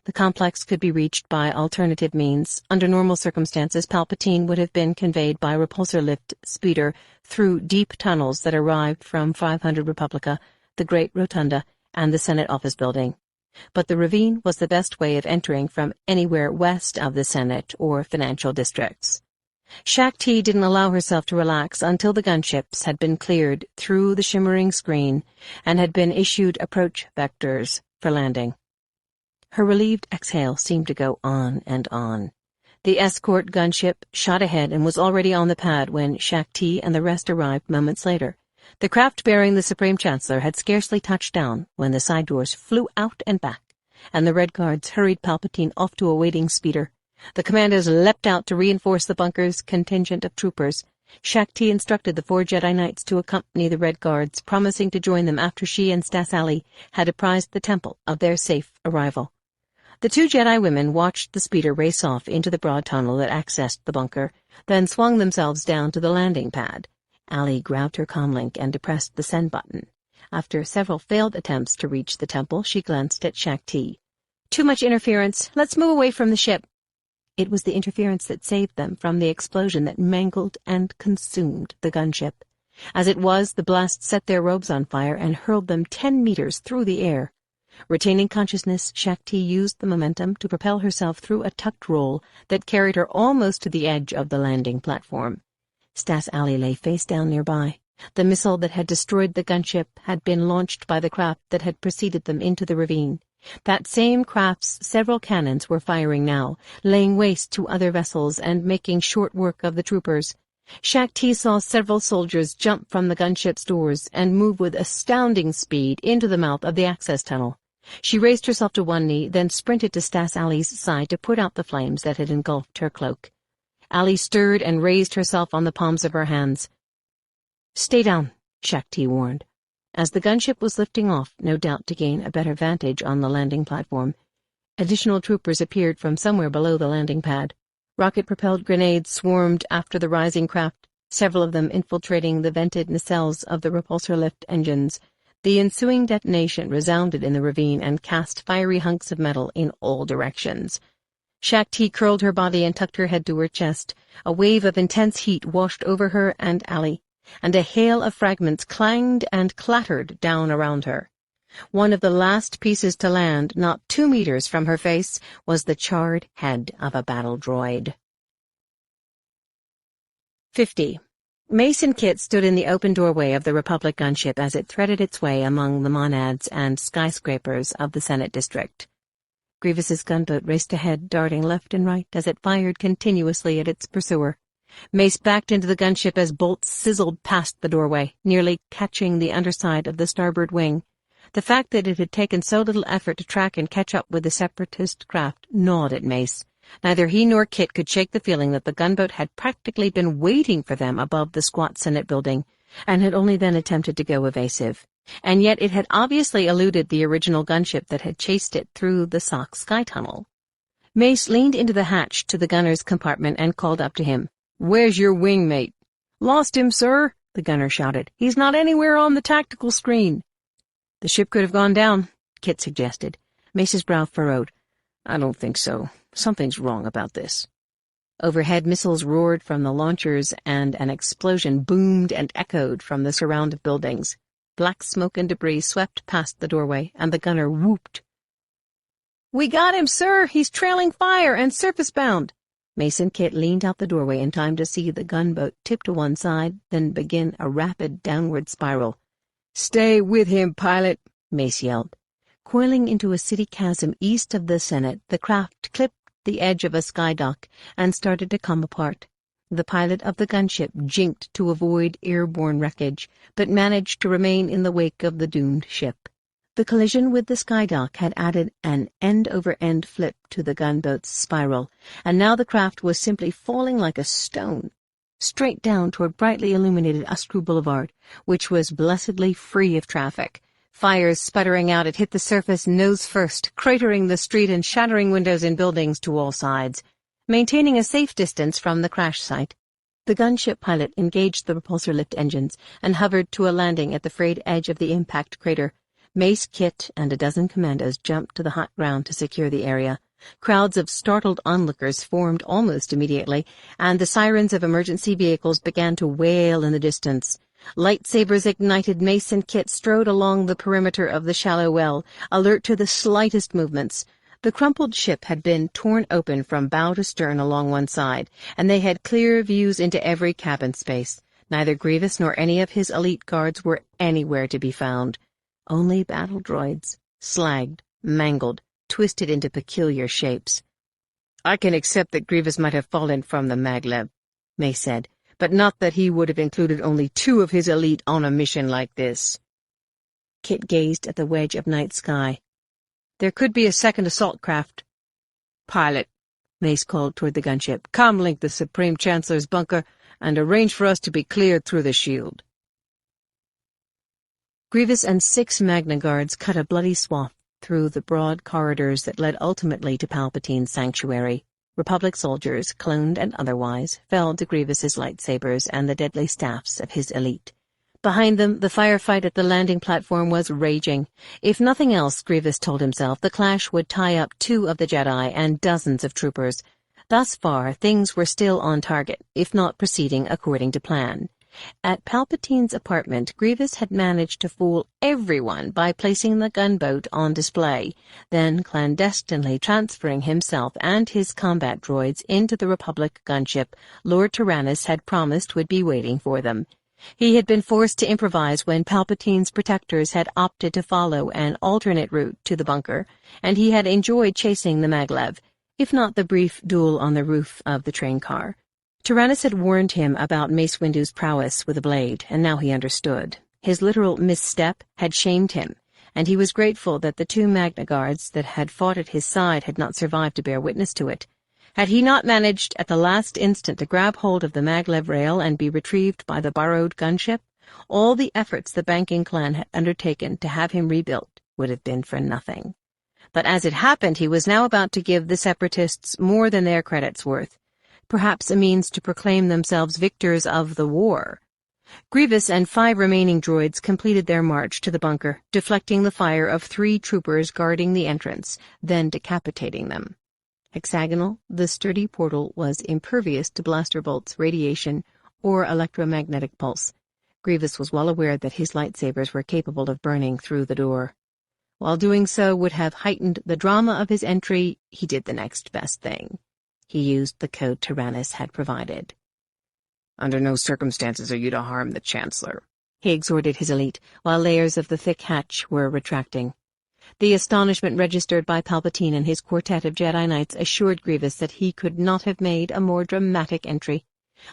The complex could be reached by alternative means. Under normal circumstances, Palpatine would have been conveyed by repulsor lift speeder through deep tunnels that arrived from 500 Republica, the Great Rotunda, and the Senate Office Building. But the ravine was the best way of entering from anywhere west of the Senate or financial districts. Shaak Ti didn't allow herself to relax until the gunships had been cleared through the shimmering screen and had been issued approach vectors for landing. Her relieved exhale seemed to go on and on. The escort gunship shot ahead and was already on the pad when Shaak Ti and the rest arrived moments later. The craft bearing the Supreme Chancellor had scarcely touched down when the side doors flew out and back, and the Red Guards hurried Palpatine off to a waiting speeder. The commanders leapt out to reinforce the bunker's contingent of troopers. Shaak Ti instructed the 4 Jedi Knights to accompany the Red Guards, promising to join them after she and Stas Ali had apprised the temple of their safe arrival. The 2 Jedi women watched the speeder race off into the broad tunnel that accessed the bunker, then swung themselves down to the landing pad. Ali grabbed her comlink and depressed the send button. After several failed attempts to reach the temple, she glanced at Shaak Ti. "Too much interference. Let's move away from the ship." It was the interference that saved them from the explosion that mangled and consumed the gunship. As it was, the blast set their robes on fire and hurled them 10 meters through the air. Retaining consciousness, Shaak Ti used the momentum to propel herself through a tucked roll that carried her almost to the edge of the landing platform. Stas Ali lay face down nearby. The missile that had destroyed the gunship had been launched by the craft that had preceded them into the ravine. That same craft's several cannons were firing now, laying waste to other vessels and making short work of the troopers. Shaak Ti saw several soldiers jump from the gunship's doors and move with astounding speed into the mouth of the access tunnel. She raised herself to one knee, then sprinted to Stas Ali's side to put out the flames that had engulfed her cloak. Ali stirred and raised herself on the palms of her hands. "Stay down," Shaak Ti warned. As the gunship was lifting off, no doubt to gain a better vantage on the landing platform, additional troopers appeared from somewhere below the landing pad. Rocket-propelled grenades swarmed after the rising craft, several of them infiltrating the vented nacelles of the repulsor lift engines. The ensuing detonation resounded in the ravine and cast fiery hunks of metal in all directions. Shaak Ti curled her body and tucked her head to her chest. A wave of intense heat washed over her and Ali, and a hail of fragments clanged and clattered down around her. One of the last pieces to land, not 2 meters from her face, was the charred head of a battle droid. 50. Mace and Kit stood in the open doorway of the Republic gunship as it threaded its way among the monads and skyscrapers of the Senate district. Grievous's gunboat raced ahead, darting left and right as it fired continuously at its pursuer. Mace backed into the gunship as bolts sizzled past the doorway, nearly catching the underside of the starboard wing. The fact that it had taken so little effort to track and catch up with the separatist craft gnawed at Mace. Neither he nor Kit could shake the feeling that the gunboat had practically been waiting for them above the squat Senate building, and had only then attempted to go evasive. And yet it had obviously eluded the original gunship that had chased it through the Sock sky tunnel. Mace leaned into the hatch to the gunner's compartment and called up to him. "Where's your wing mate?" "Lost him, sir," the gunner shouted. "He's not anywhere on the tactical screen." "The ship could have gone down," Kit suggested. Mace's brow furrowed. "I don't think so. Something's wrong about this." Overhead, missiles roared from the launchers, and an explosion boomed and echoed from the surrounding buildings. Black smoke and debris swept past the doorway, and the gunner whooped. "We got him, sir! He's trailing fire and surface-bound!" Mace and Kit leaned out the doorway in time to see the gunboat tip to one side, then begin a rapid downward spiral. "Stay with him, pilot!" Mace yelled. Coiling into a city chasm east of the Senate, the craft clipped the edge of a skydock and started to come apart. The pilot of the gunship jinked to avoid airborne wreckage, but managed to remain in the wake of the doomed ship. The collision with the skydock had added an end-over-end flip to the gunboat's spiral, and now the craft was simply falling like a stone. straight down toward brightly illuminated Uskru Boulevard, which was blessedly free of traffic. Fires sputtering out, it hit the surface nose first, cratering the street and shattering windows in buildings to all sides. Maintaining a safe distance from the crash site, the gunship pilot engaged the repulsor lift engines and hovered to a landing at the frayed edge of the impact crater. Mace, Kit, and a dozen commandos jumped to the hot ground to secure the area. Crowds of startled onlookers formed almost immediately, and the sirens of emergency vehicles began to wail in the distance. Lightsabers ignited. Mace and Kit strode along the perimeter of the shallow well, alert to the slightest movements. The crumpled ship had been torn open from bow to stern along one side, and they had clear views into every cabin space. Neither Grievous nor any of his elite guards were anywhere to be found. Only battle droids, slagged, mangled, twisted into peculiar shapes. "I can accept that Grievous might have fallen from the maglev," Mace said, "but not that he would have included only 2 of his elite on a mission like this." Kit gazed at the wedge of night sky. "There could be a second assault craft." "Pilot," Mace called toward the gunship, "comlink the Supreme Chancellor's bunker and arrange for us to be cleared through the shield." Grievous and 6 Magna Guards cut a bloody swath through the broad corridors that led ultimately to Palpatine's sanctuary. Republic soldiers, cloned and otherwise, fell to Grievous's lightsabers and the deadly staffs of his elite. Behind them, the firefight at the landing platform was raging. If nothing else, Grievous told himself, the clash would tie up 2 of the Jedi and dozens of troopers. Thus far, things were still on target, if not proceeding according to plan. At Palpatine's apartment, Grievous had managed to fool everyone by placing the gunboat on display, then clandestinely transferring himself and his combat droids into the Republic gunship Lord Tyrannus had promised would be waiting for them. He had been forced to improvise when Palpatine's protectors had opted to follow an alternate route to the bunker, and he had enjoyed chasing the maglev, if not the brief duel on the roof of the train car. Tyrannus had warned him about Mace Windu's prowess with a blade, and now he understood. His literal misstep had shamed him, and he was grateful that the 2 Magna Guards that had fought at his side had not survived to bear witness to it. Had he not managed at the last instant to grab hold of the maglev rail and be retrieved by the borrowed gunship, all the efforts the banking clan had undertaken to have him rebuilt would have been for nothing. But as it happened, he was now about to give the Separatists more than their credit's worth, perhaps a means to proclaim themselves victors of the war. Grievous and 5 remaining droids completed their march to the bunker, deflecting the fire of 3 troopers guarding the entrance, then decapitating them. Hexagonal, the sturdy portal was impervious to blaster bolts, radiation, or electromagnetic pulse. Grievous was well aware that his lightsabers were capable of burning through the door. While doing so would have heightened the drama of his entry, he did the next best thing. He used the code Tyrannus had provided. "Under no circumstances are you to harm the Chancellor," he exhorted his elite, while layers of the thick hatch were retracting. The astonishment registered by Palpatine and his quartet of Jedi Knights assured Grievous that he could not have made a more dramatic entry.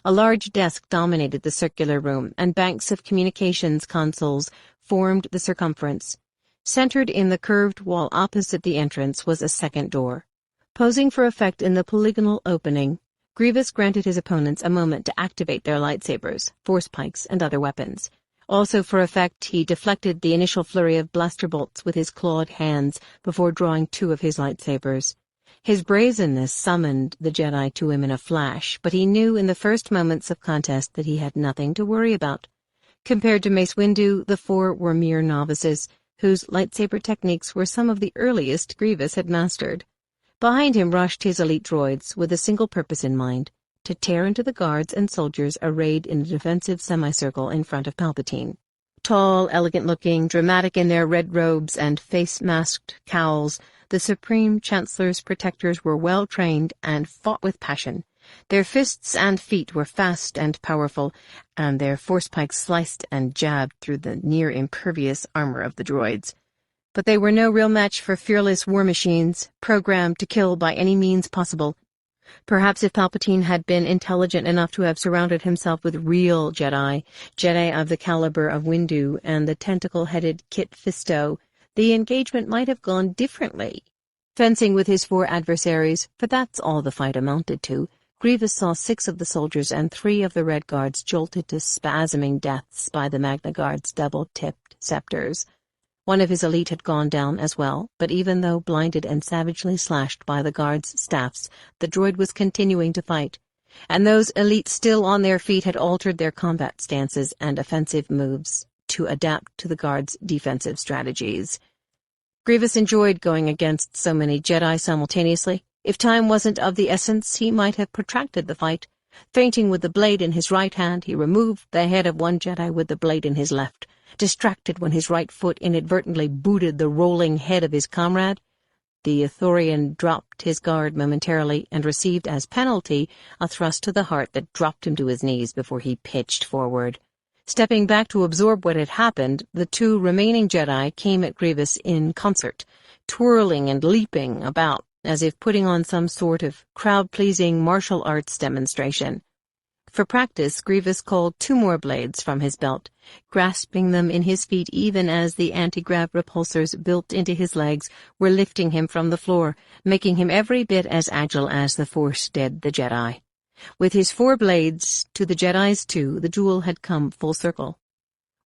A large desk dominated the circular room, and banks of communications consoles formed the circumference. Centered in the curved wall opposite the entrance was a second door. Posing for effect in the polygonal opening, Grievous granted his opponents a moment to activate their lightsabers, force pikes, and other weapons. Also for effect, he deflected the initial flurry of blaster bolts with his clawed hands before drawing 2 of his lightsabers. His brazenness summoned the Jedi to him in a flash, but he knew in the first moments of contest that he had nothing to worry about. Compared to Mace Windu, the 4 were mere novices, whose lightsaber techniques were some of the earliest Grievous had mastered. Behind him rushed his elite droids, with a single purpose in mind, to tear into the guards and soldiers arrayed in a defensive semicircle in front of Palpatine. Tall, elegant-looking, dramatic in their red robes and face-masked cowls, the Supreme Chancellor's protectors were well-trained and fought with passion. Their fists and feet were fast and powerful, and their force pikes sliced and jabbed through the near-impervious armor of the droids. But they were no real match for fearless war machines, programmed to kill by any means possible. Perhaps if Palpatine had been intelligent enough to have surrounded himself with real Jedi of the caliber of Windu and the tentacle-headed Kit Fisto, the engagement might have gone differently. Fencing with his 4 adversaries, for that's all the fight amounted to, Grievous saw 6 of the soldiers and 3 of the Red Guards jolted to spasming deaths by the Magna Guard's double-tipped scepters. One of his elite had gone down as well, but even though blinded and savagely slashed by the Guard's staffs, the droid was continuing to fight, and those elites still on their feet had altered their combat stances and offensive moves to adapt to the Guard's defensive strategies. Grievous enjoyed going against so many Jedi simultaneously. If time wasn't of the essence, he might have protracted the fight. Feinting with the blade in his right hand, he removed the head of one Jedi with the blade in his left. Distracted when his right foot inadvertently booted the rolling head of his comrade, the Ithorian dropped his guard momentarily and received as penalty a thrust to the heart that dropped him to his knees before he pitched forward. Stepping back to absorb what had happened, the 2 remaining Jedi came at Grievous in concert, twirling and leaping about as if putting on some sort of crowd-pleasing martial arts demonstration. For practice, Grievous called 2 more blades from his belt, grasping them in his feet even as the anti-grav repulsors built into his legs were lifting him from the floor, making him every bit as agile as the Force did the Jedi. With his 4 blades to the Jedi's 2, the duel had come full circle.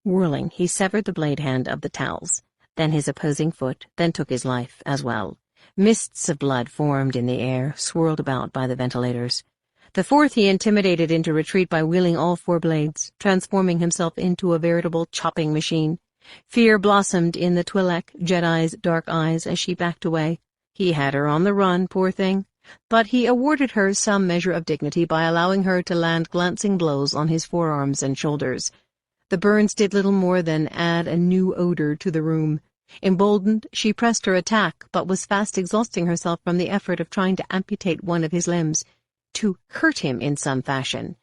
Whirling, he severed the blade hand of the Tals, then his opposing foot, then took his life as well. Mists of blood formed in the air, swirled about by the ventilators. The 4th he intimidated into retreat by wielding all 4 blades, transforming himself into a veritable chopping machine. Fear blossomed in the Twi'lek Jedi's dark eyes as she backed away. He had her on the run, poor thing, but he awarded her some measure of dignity by allowing her to land glancing blows on his forearms and shoulders. The burns did little more than add a new odor to the room. Emboldened, she pressed her attack, but was fast exhausting herself from the effort of trying to amputate one of his limbs, to hurt him in some fashion.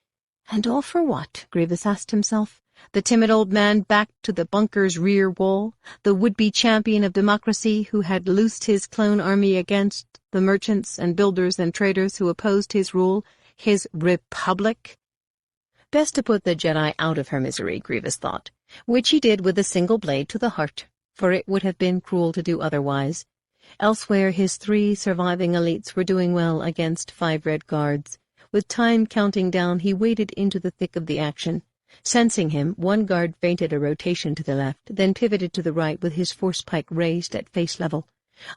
And all for what? Grievous asked himself. The timid old man backed to the bunker's rear wall, the would-be champion of democracy who had loosed his clone army against the merchants and builders and traders who opposed his rule, his republic. Best to put the Jedi out of her misery, Grievous thought, which he did with a single blade to the heart, for it would have been cruel to do otherwise. Elsewhere, his 3 surviving elites were doing well against 5 Red Guards. With time counting down, he waded into the thick of the action. Sensing him, one guard feinted a rotation to the left, then pivoted to the right with his force pike raised at face level,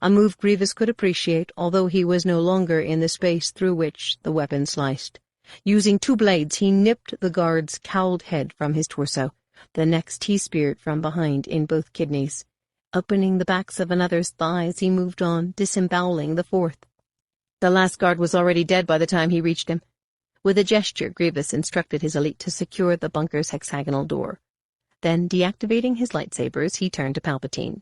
a move Grievous could appreciate, although he was no longer in the space through which the weapon sliced. Using 2 blades, he nipped the guard's cowled head from his torso. The next he speared from behind in both kidneys. Opening the backs of another's thighs, he moved on, disemboweling the 4th. The last guard was already dead by the time he reached him. With a gesture, Grievous instructed his elite to secure the bunker's hexagonal door. Then, deactivating his lightsabers, he turned to Palpatine.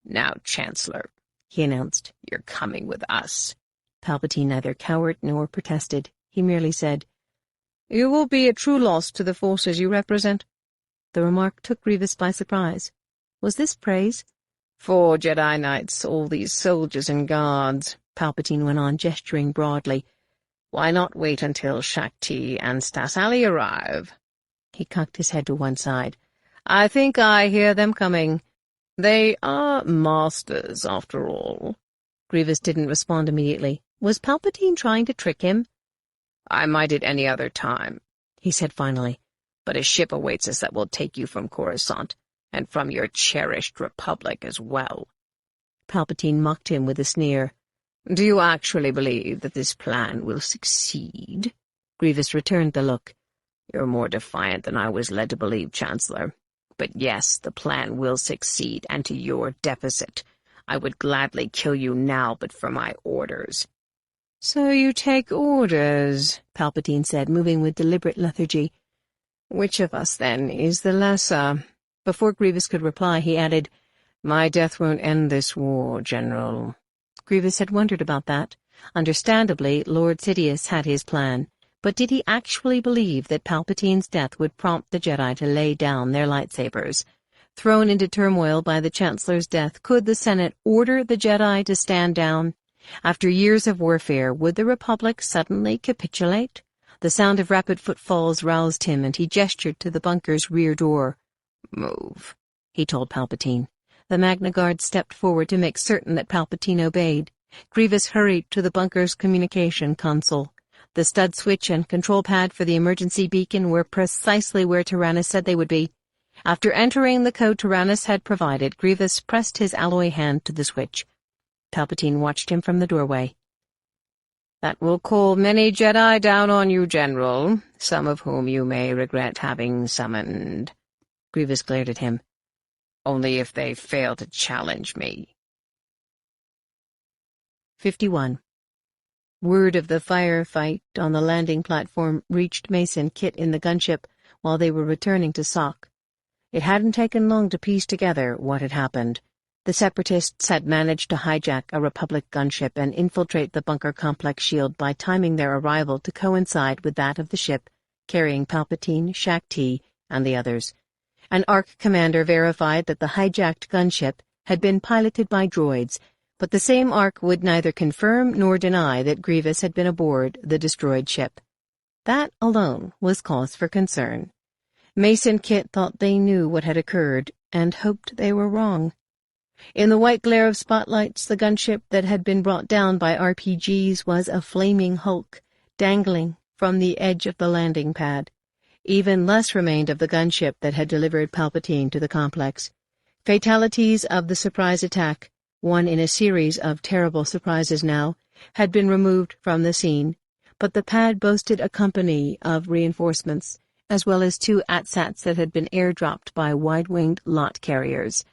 "Now, Chancellor," he announced, "you're coming with us." Palpatine neither cowered nor protested. He merely said, "You will be a true loss to the forces you represent." The remark took Grievous by surprise. Was this praise? "4 Jedi Knights, all these soldiers and guards," Palpatine went on, gesturing broadly. "Why not wait until Shakti and Stasali arrive?" He cocked his head to one side. "I think I hear them coming. They are masters, after all." Grievous didn't respond immediately. Was Palpatine trying to trick him? "I might at any other time," he said finally, "but a ship awaits us that will take you from Corusant, and from your cherished republic as well." Palpatine mocked him with a sneer. "Do you actually believe that this plan will succeed?" Grievous returned the look. "You're more defiant than I was led to believe, Chancellor. But yes, the plan will succeed, and to your deficit. I would gladly kill you now, but for my orders." "So you take orders," Palpatine said, moving with deliberate lethargy. "Which of us, then, is the lesser?" Before Grievous could reply, he added, "My death won't end this war, General." Grievous had wondered about that. Understandably, Lord Sidious had his plan, but did he actually believe that Palpatine's death would prompt the Jedi to lay down their lightsabers? Thrown into turmoil by the Chancellor's death, could the Senate order the Jedi to stand down? After years of warfare, would the Republic suddenly capitulate? The sound of rapid footfalls roused him, and he gestured to the bunker's rear door. "Move," he told Palpatine. The Magna Guard stepped forward to make certain that Palpatine obeyed. Grievous hurried to the bunker's communication console. The stud switch and control pad for the emergency beacon were precisely where Tyrannus said they would be. After entering the code Tyrannus had provided, Grievous pressed his alloy hand to the switch. Palpatine watched him from the doorway. "That will call many Jedi down on you, General, some of whom you may regret having summoned." Grievous glared at him. "Only if they fail to challenge me." 51. Word of the firefight on the landing platform reached Mace and Kit in the gunship while they were returning to Sock. It hadn't taken long to piece together what had happened. The Separatists had managed to hijack a Republic gunship and infiltrate the bunker complex shield by timing their arrival to coincide with that of the ship carrying Palpatine, Shaak Ti, and the others. An ARC commander verified that the hijacked gunship had been piloted by droids, but the same ARC would neither confirm nor deny that Grievous had been aboard the destroyed ship. That alone was cause for concern. Mace and Kit thought they knew what had occurred, and hoped they were wrong. In the white glare of spotlights, the gunship that had been brought down by RPGs was a flaming hulk, dangling from the edge of the landing pad. Even less remained of the gunship that had delivered Palpatine to the complex. Fatalities of the surprise attack, one in a series of terrible surprises now, had been removed from the scene, but the pad boasted a company of reinforcements, as well as 2 ATSATs that had been airdropped by wide-winged lot carriers.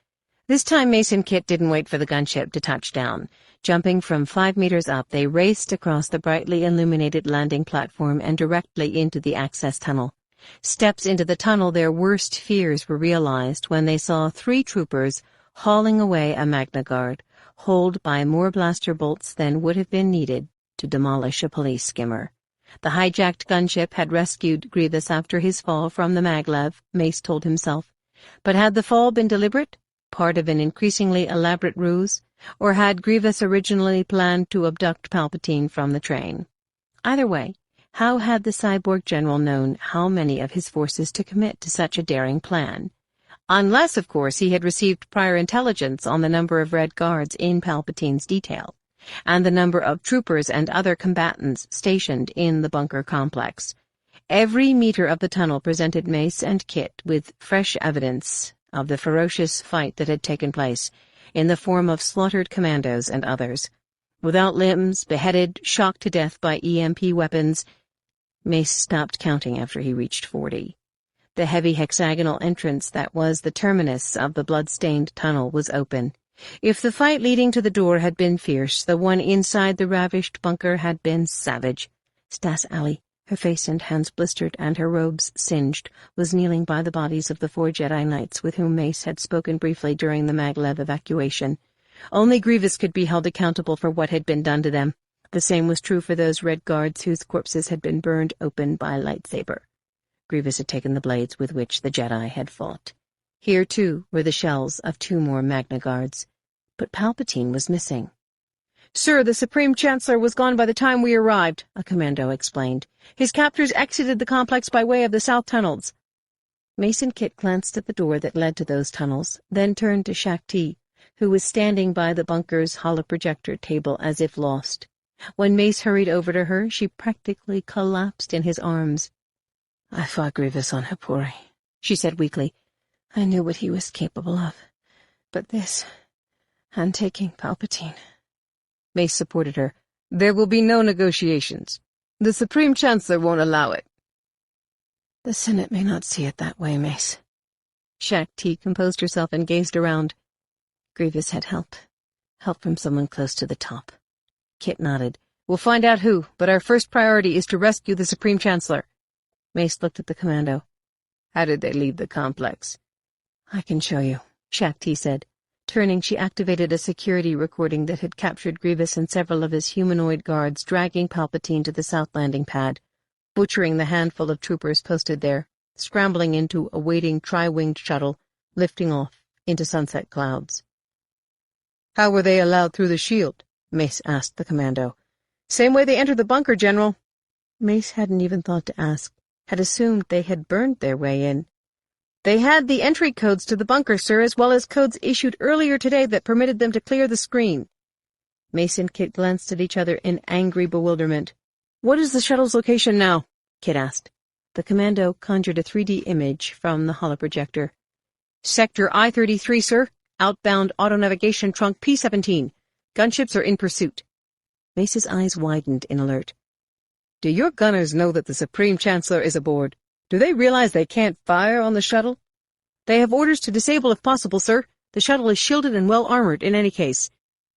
This time Mace and Kit didn't wait for the gunship to touch down. Jumping from 5 meters up, they raced across the brightly illuminated landing platform and directly into the access tunnel. Steps into the tunnel, their worst fears were realized when they saw 3 troopers hauling away a Magna Guard, holed by more blaster bolts than would have been needed to demolish a police skimmer. The hijacked gunship had rescued Grievous after his fall from the maglev, Mace told himself. But had the fall been deliberate, part of an increasingly elaborate ruse, or had Grievous originally planned to abduct Palpatine from the train? Either way, how had the cyborg general known how many of his forces to commit to such a daring plan? Unless, of course, he had received prior intelligence on the number of Red Guards in Palpatine's detail, and the number of troopers and other combatants stationed in the bunker complex. Every meter of the tunnel presented Mace and Kit with fresh evidence of the ferocious fight that had taken place, in the form of slaughtered commandos and others. Without limbs, beheaded, shocked to death by EMP weapons. Mace stopped counting after he reached 40. The heavy hexagonal entrance that was the terminus of the blood-stained tunnel was open. If the fight leading to the door had been fierce, the one inside the ravished bunker had been savage. Stas Alley, her face and hands blistered and her robes singed, was kneeling by the bodies of the 4 Jedi Knights with whom Mace had spoken briefly during the maglev evacuation. Only Grievous could be held accountable for what had been done to them. The same was true for those Red Guards whose corpses had been burned open by lightsaber. Grievous had taken the blades with which the Jedi had fought. Here, too, were the shells of 2 more Magna Guards. But Palpatine was missing. "Sir, the Supreme Chancellor was gone by the time we arrived," a commando explained. "His captors exited the complex by way of the south tunnels." Mace and Kit glanced at the door that led to those tunnels, then turned to Shaak Ti, who was standing by the bunker's holoprojector table as if lost. When Mace hurried over to her, she practically collapsed in his arms. "I fought Grievous on Hapori," she said weakly. "I knew what he was capable of. But this, and taking Palpatine." Mace supported her. "There will be no negotiations. The Supreme Chancellor won't allow it." "The Senate may not see it that way, Mace." Shaak Ti composed herself and gazed around. Grievous had help from someone close to the top. Kit nodded. "We'll find out who, but our first priority is to rescue the Supreme Chancellor." Mace looked at the commando. "How did they leave the complex?" "I can show you," Shaak Ti said. Turning, she activated a security recording that had captured Grievous and several of his humanoid guards dragging Palpatine to the south landing pad, butchering the handful of troopers posted there, scrambling into a waiting tri-winged shuttle, lifting off into sunset clouds. "How were they allowed through the shield?" Mace asked the commando. "Same way they entered the bunker, General." Mace hadn't even thought to ask, had assumed they had burned their way in. "They had the entry codes to the bunker, sir, as well as codes issued earlier today that permitted them to clear the screen." Mace and Kit glanced at each other in angry bewilderment. What is the shuttle's location now? Kit asked. The commando conjured a 3D image from the holoprojector. Sector I-33, sir. Outbound auto-navigation trunk P-17. Gunships are in pursuit. Mace's eyes widened in alert. Do your gunners know that the Supreme Chancellor is aboard? Do they realize they can't fire on the shuttle? They have orders to disable if possible, sir. The shuttle is shielded and well-armored in any case.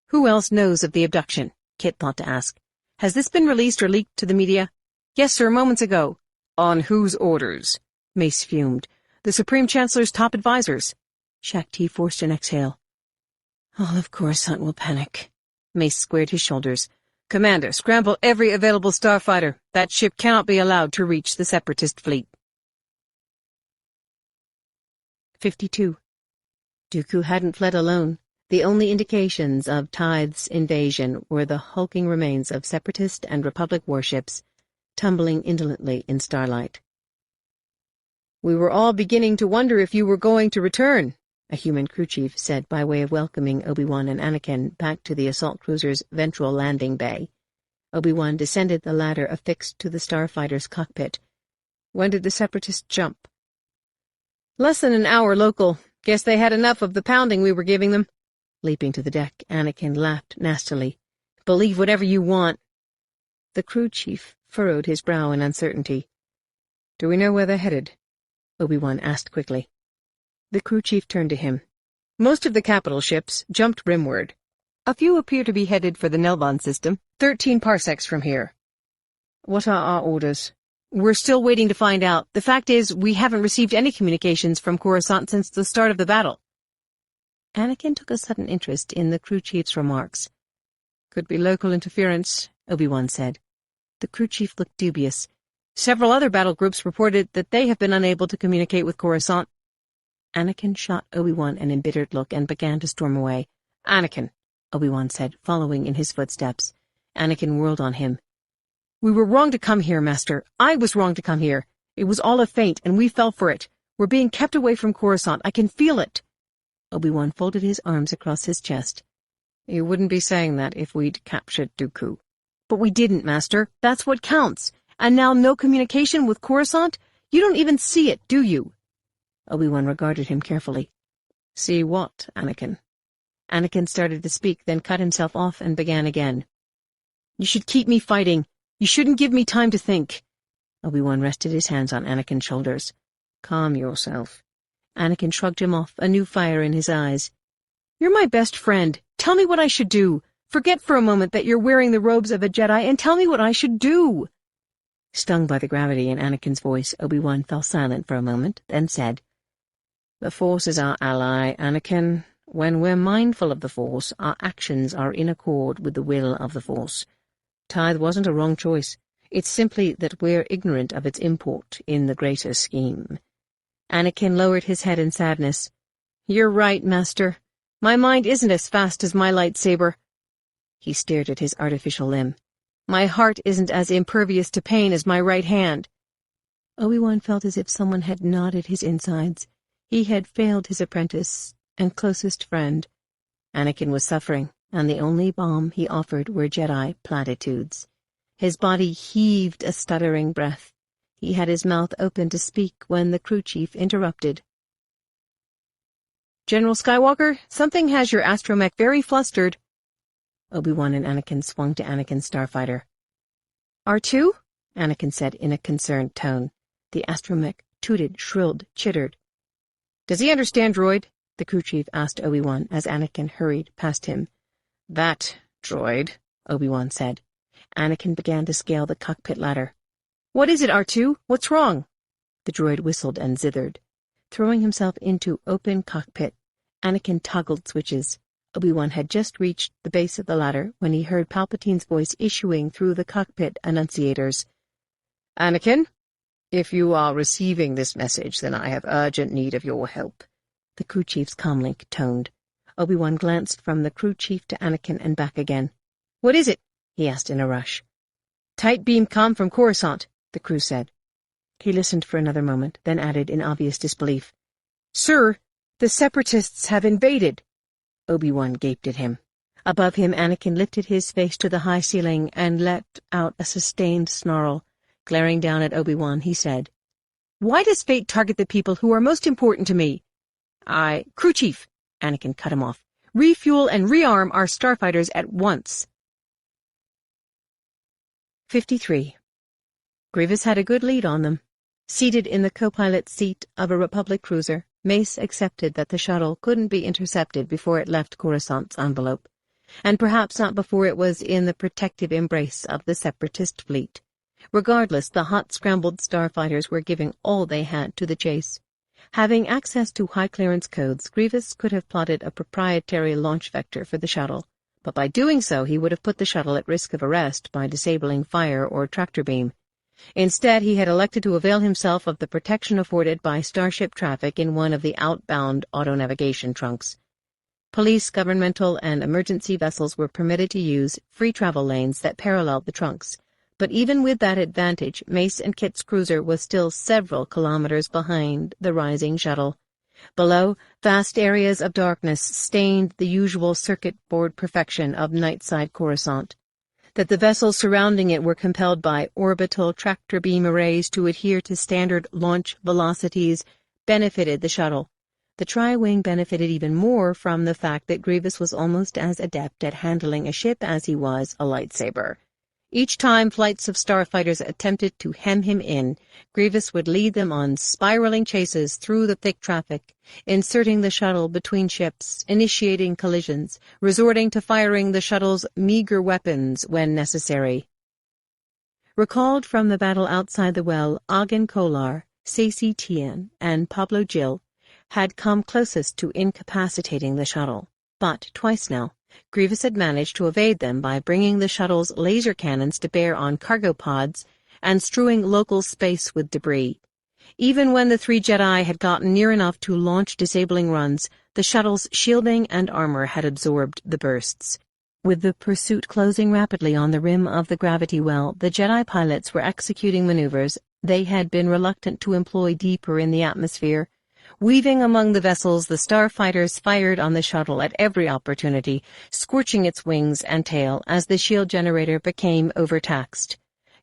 Who else knows of the abduction? Kit thought to ask. Has this been released or leaked to the media? Yes, sir, moments ago. On whose orders? Mace fumed. The Supreme Chancellor's top advisors. Shaak Ti forced an exhale. All of Corusant will panic. Mace squared his shoulders. Commander, scramble every available starfighter. That ship cannot be allowed to reach the Separatist fleet. 52. Dooku hadn't fled alone. The only indications of Tith's invasion were the hulking remains of Separatist and Republic warships, tumbling indolently in starlight. We were all beginning to wonder if you were going to return, a human crew chief said by way of welcoming Obi-Wan and Anakin back to the assault cruiser's ventral landing bay. Obi-Wan descended the ladder affixed to the starfighter's cockpit. When did the Separatists jump? Less than an hour local. Guess they had enough of the pounding we were giving them. Leaping to the deck, Anakin laughed nastily. Believe whatever you want. The crew chief furrowed his brow in uncertainty. Do we know where they're headed? Obi-Wan asked quickly. The crew chief turned to him. Most of the capital ships jumped rimward. A few appear to be headed for the Nelbon system, 13 parsecs from here. What are our orders? We're still waiting to find out. The fact is, we haven't received any communications from Corusant since the start of the battle. Anakin took a sudden interest in the crew chief's remarks. Could be local interference, Obi-Wan said. The crew chief looked dubious. Several other battle groups reported that they have been unable to communicate with Corusant. Anakin shot Obi-Wan an embittered look and began to storm away. Anakin, Obi-Wan said, following in his footsteps. Anakin whirled on him. We were wrong to come here, Master. I was wrong to come here. It was all a feint, and we fell for it. We're being kept away from Corusant. I can feel it. Obi-Wan folded his arms across his chest. You wouldn't be saying that if we'd captured Dooku. But we didn't, Master. That's what counts. And now no communication with Corusant? You don't even see it, do you? Obi-Wan regarded him carefully. See what, Anakin? Anakin started to speak, then cut himself off and began again. You should keep me fighting. You shouldn't give me time to think. Obi-Wan rested his hands on Anakin's shoulders. Calm yourself. Anakin shrugged him off, a new fire in his eyes. You're my best friend. Tell me what I should do. Forget for a moment that you're wearing the robes of a Jedi and tell me what I should do. Stung by the gravity in Anakin's voice, Obi-Wan fell silent for a moment, then said, The Force is our ally, Anakin. When we're mindful of the Force, our actions are in accord with the will of the Force. Tithe wasn't a wrong choice. It's simply that we're ignorant of its import in the greater scheme. Anakin lowered his head in sadness. You're right, Master. My mind isn't as fast as my lightsaber. He stared at his artificial limb. My heart isn't as impervious to pain as my right hand. Obi-Wan felt as if someone had gnawed his insides. He had failed his apprentice and closest friend. Anakin was suffering, and the only balm he offered were Jedi platitudes. His body heaved a stuttering breath. He had his mouth open to speak when the crew chief interrupted. General Skywalker, something has your astromech very flustered. Obi-Wan and Anakin swung to Anakin's starfighter. R2? Anakin said in a concerned tone. The astromech tooted, shrilled, chittered. Does he understand, droid? The crew chief asked Obi-Wan as Anakin hurried past him. That, droid, Obi-Wan said. Anakin began to scale the cockpit ladder. What is it, R2? What's wrong? The droid whistled and zithered. Throwing himself into open cockpit, Anakin toggled switches. Obi-Wan had just reached the base of the ladder when he heard Palpatine's voice issuing through the cockpit annunciators. Anakin, if you are receiving this message, then I have urgent need of your help. The crew chief's comlink toned. Obi-Wan glanced from the crew chief to Anakin and back again. What is it? He asked in a rush. Tight beam comm from Corusant, the crew said. He listened for another moment, then added in obvious disbelief. Sir, the Separatists have invaded. Obi-Wan gaped at him. Above him, Anakin lifted his face to the high ceiling and let out a sustained snarl. Glaring down at Obi-Wan, he said, "Why does fate target the people who are most important to me?" Crew Chief," Anakin cut him off. "Refuel and rearm our starfighters at once." 53. Grievous had a good lead on them. Seated in the co-pilot's seat of a Republic cruiser, Mace accepted that the shuttle couldn't be intercepted before it left Coruscant's envelope, and perhaps not before it was in the protective embrace of the Separatist fleet. Regardless, the hot scrambled starfighters were giving all they had to the chase. Having access to high-clearance codes, Grievous could have plotted a proprietary launch vector for the shuttle, but by doing so he would have put the shuttle at risk of arrest by disabling fire or tractor beam. Instead, he had elected to avail himself of the protection afforded by starship traffic in one of the outbound auto-navigation trunks. Police, governmental, and emergency vessels were permitted to use free travel lanes that paralleled the trunks, but even with that advantage, Mace and Kit's cruiser was still several kilometers behind the rising shuttle. Below, vast areas of darkness stained the usual circuit board perfection of nightside Coruscant. That the vessels surrounding it were compelled by orbital tractor beam arrays to adhere to standard launch velocities benefited the shuttle. The Tri-Wing benefited even more from the fact that Grievous was almost as adept at handling a ship as he was a lightsaber. Each time flights of starfighters attempted to hem him in, Grievous would lead them on spiraling chases through the thick traffic, inserting the shuttle between ships, initiating collisions, resorting to firing the shuttle's meager weapons when necessary. Recalled from the battle outside the well, Agen Kolar, Sacy Tian, and Pablo Gil had come closest to incapacitating the shuttle, but twice now, Grievous had managed to evade them by bringing the shuttle's laser cannons to bear on cargo pods and strewing local space with debris. Even when the three Jedi had gotten near enough to launch disabling runs, the shuttle's shielding and armor had absorbed the bursts. With the pursuit closing rapidly on the rim of the gravity well, the Jedi pilots were executing maneuvers they had been reluctant to employ deeper in the atmosphere. Weaving among the vessels, the starfighters fired on the shuttle at every opportunity, scorching its wings and tail as the shield generator became overtaxed.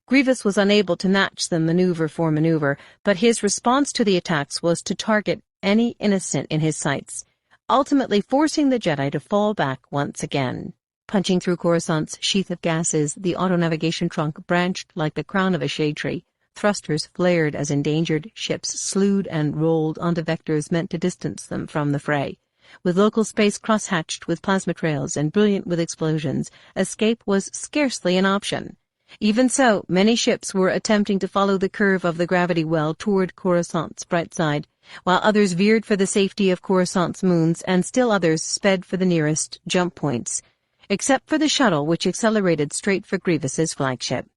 Grievous was unable to match them maneuver for maneuver, but his response to the attacks was to target any innocent in his sights, ultimately forcing the Jedi to fall back once again. Punching through Coruscant's sheath of gases, the auto-navigation trunk branched like the crown of a shade tree. Thrusters flared as endangered ships slewed and rolled onto vectors meant to distance them from the fray. With local space cross-hatched with plasma trails and brilliant with explosions, escape was scarcely an option. Even so, many ships were attempting to follow the curve of the gravity well toward Coruscant's bright side, while others veered for the safety of Coruscant's moons and still others sped for the nearest jump points, except for the shuttle, which accelerated straight for Grievous's flagship.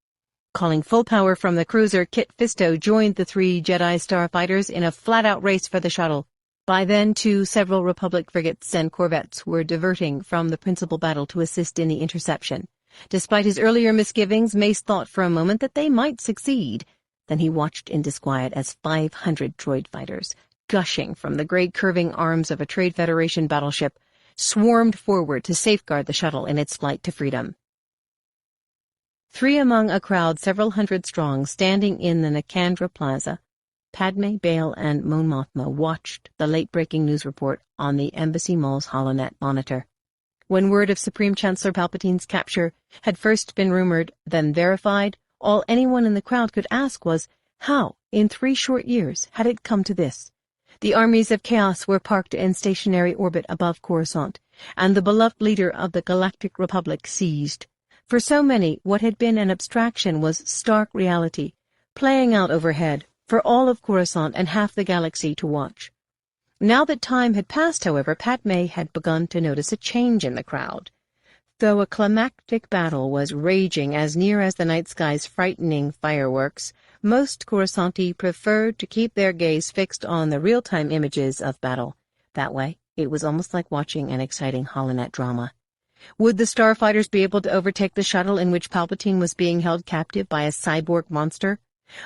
Calling full power from the cruiser, Kit Fisto joined the three Jedi starfighters in a flat-out race for the shuttle. By then, too, several Republic frigates and corvettes were diverting from the principal battle to assist in the interception. Despite his earlier misgivings, Mace thought for a moment that they might succeed. Then he watched in disquiet as 500 droid fighters, gushing from the gray curving arms of a Trade Federation battleship, swarmed forward to safeguard the shuttle in its flight to freedom. Three among a crowd several hundred strong standing in the Nakandra Plaza, Padme, Bail, and Mon Mothma watched the late-breaking news report on the Embassy Mall's HoloNet monitor. When word of Supreme Chancellor Palpatine's capture had first been rumored, then verified, all anyone in the crowd could ask was, how, in 3 short years, had it come to this? The armies of chaos were parked in stationary orbit above Coruscant, and the beloved leader of the Galactic Republic seized. For so many, what had been an abstraction was stark reality, playing out overhead, for all of Coruscant and half the galaxy to watch. Now that time had passed, however, Padme had begun to notice a change in the crowd. Though a climactic battle was raging as near as the night sky's frightening fireworks, most Coruscanti preferred to keep their gaze fixed on the real-time images of battle. That way, it was almost like watching an exciting HoloNet drama. Would the starfighters be able to overtake the shuttle in which Palpatine was being held captive by a cyborg monster?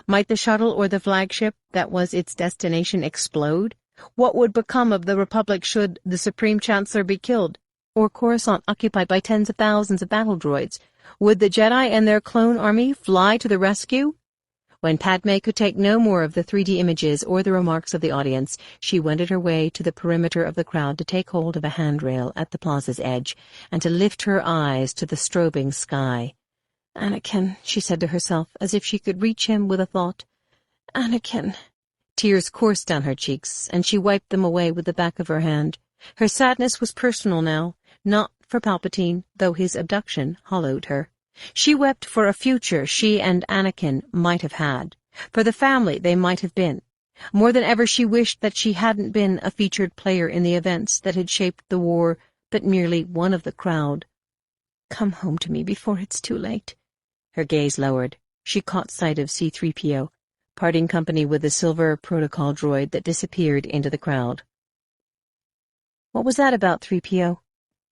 Might the shuttle or the flagship that was its destination explode? What would become of the Republic should the Supreme Chancellor be killed? or Corusant occupied by tens of thousands of battle droids? Would the Jedi and their clone army fly to the rescue? When Padme could take no more of the 3D images or the remarks of the audience, she wended her way to the perimeter of the crowd to take hold of a handrail at the plaza's edge and to lift her eyes to the strobing sky. "Anakin," she said to herself, as if she could reach him with a thought. "Anakin." Tears coursed down her cheeks, and she wiped them away with the back of her hand. Her sadness was personal now, not for Palpatine, though his abduction hollowed her. She wept for a future she and Anakin might have had, for the family they might have been. More than ever she wished that she hadn't been a featured player in the events that had shaped the war, but merely one of the crowd. "Come home to me before it's too late." Her gaze lowered. She caught sight of C-3PO, parting company with the silver protocol droid that disappeared into the crowd. "What was that about, 3PO?"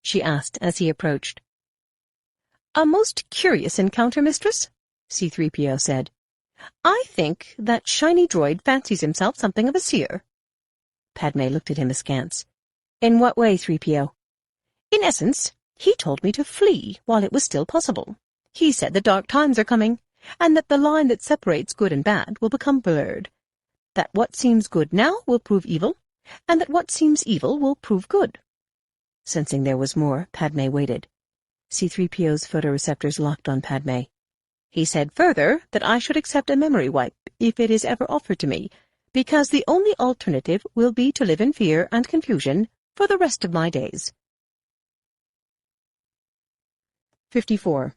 she asked as he approached. "A most curious encounter, mistress," C-3PO said. "I think that shiny droid fancies himself something of a seer." Padme looked at him askance. "In what way, 3PO? "In essence, he told me to flee while it was still possible. He said the dark times are coming, and that the line that separates good and bad will become blurred. That what seems good now will prove evil, and that what seems evil will prove good." Sensing there was more, Padme waited. C-3PO's photoreceptors locked on Padme. "He said further that I should accept a memory wipe if it is ever offered to me, because the only alternative will be to live in fear and confusion for the rest of my days." 54.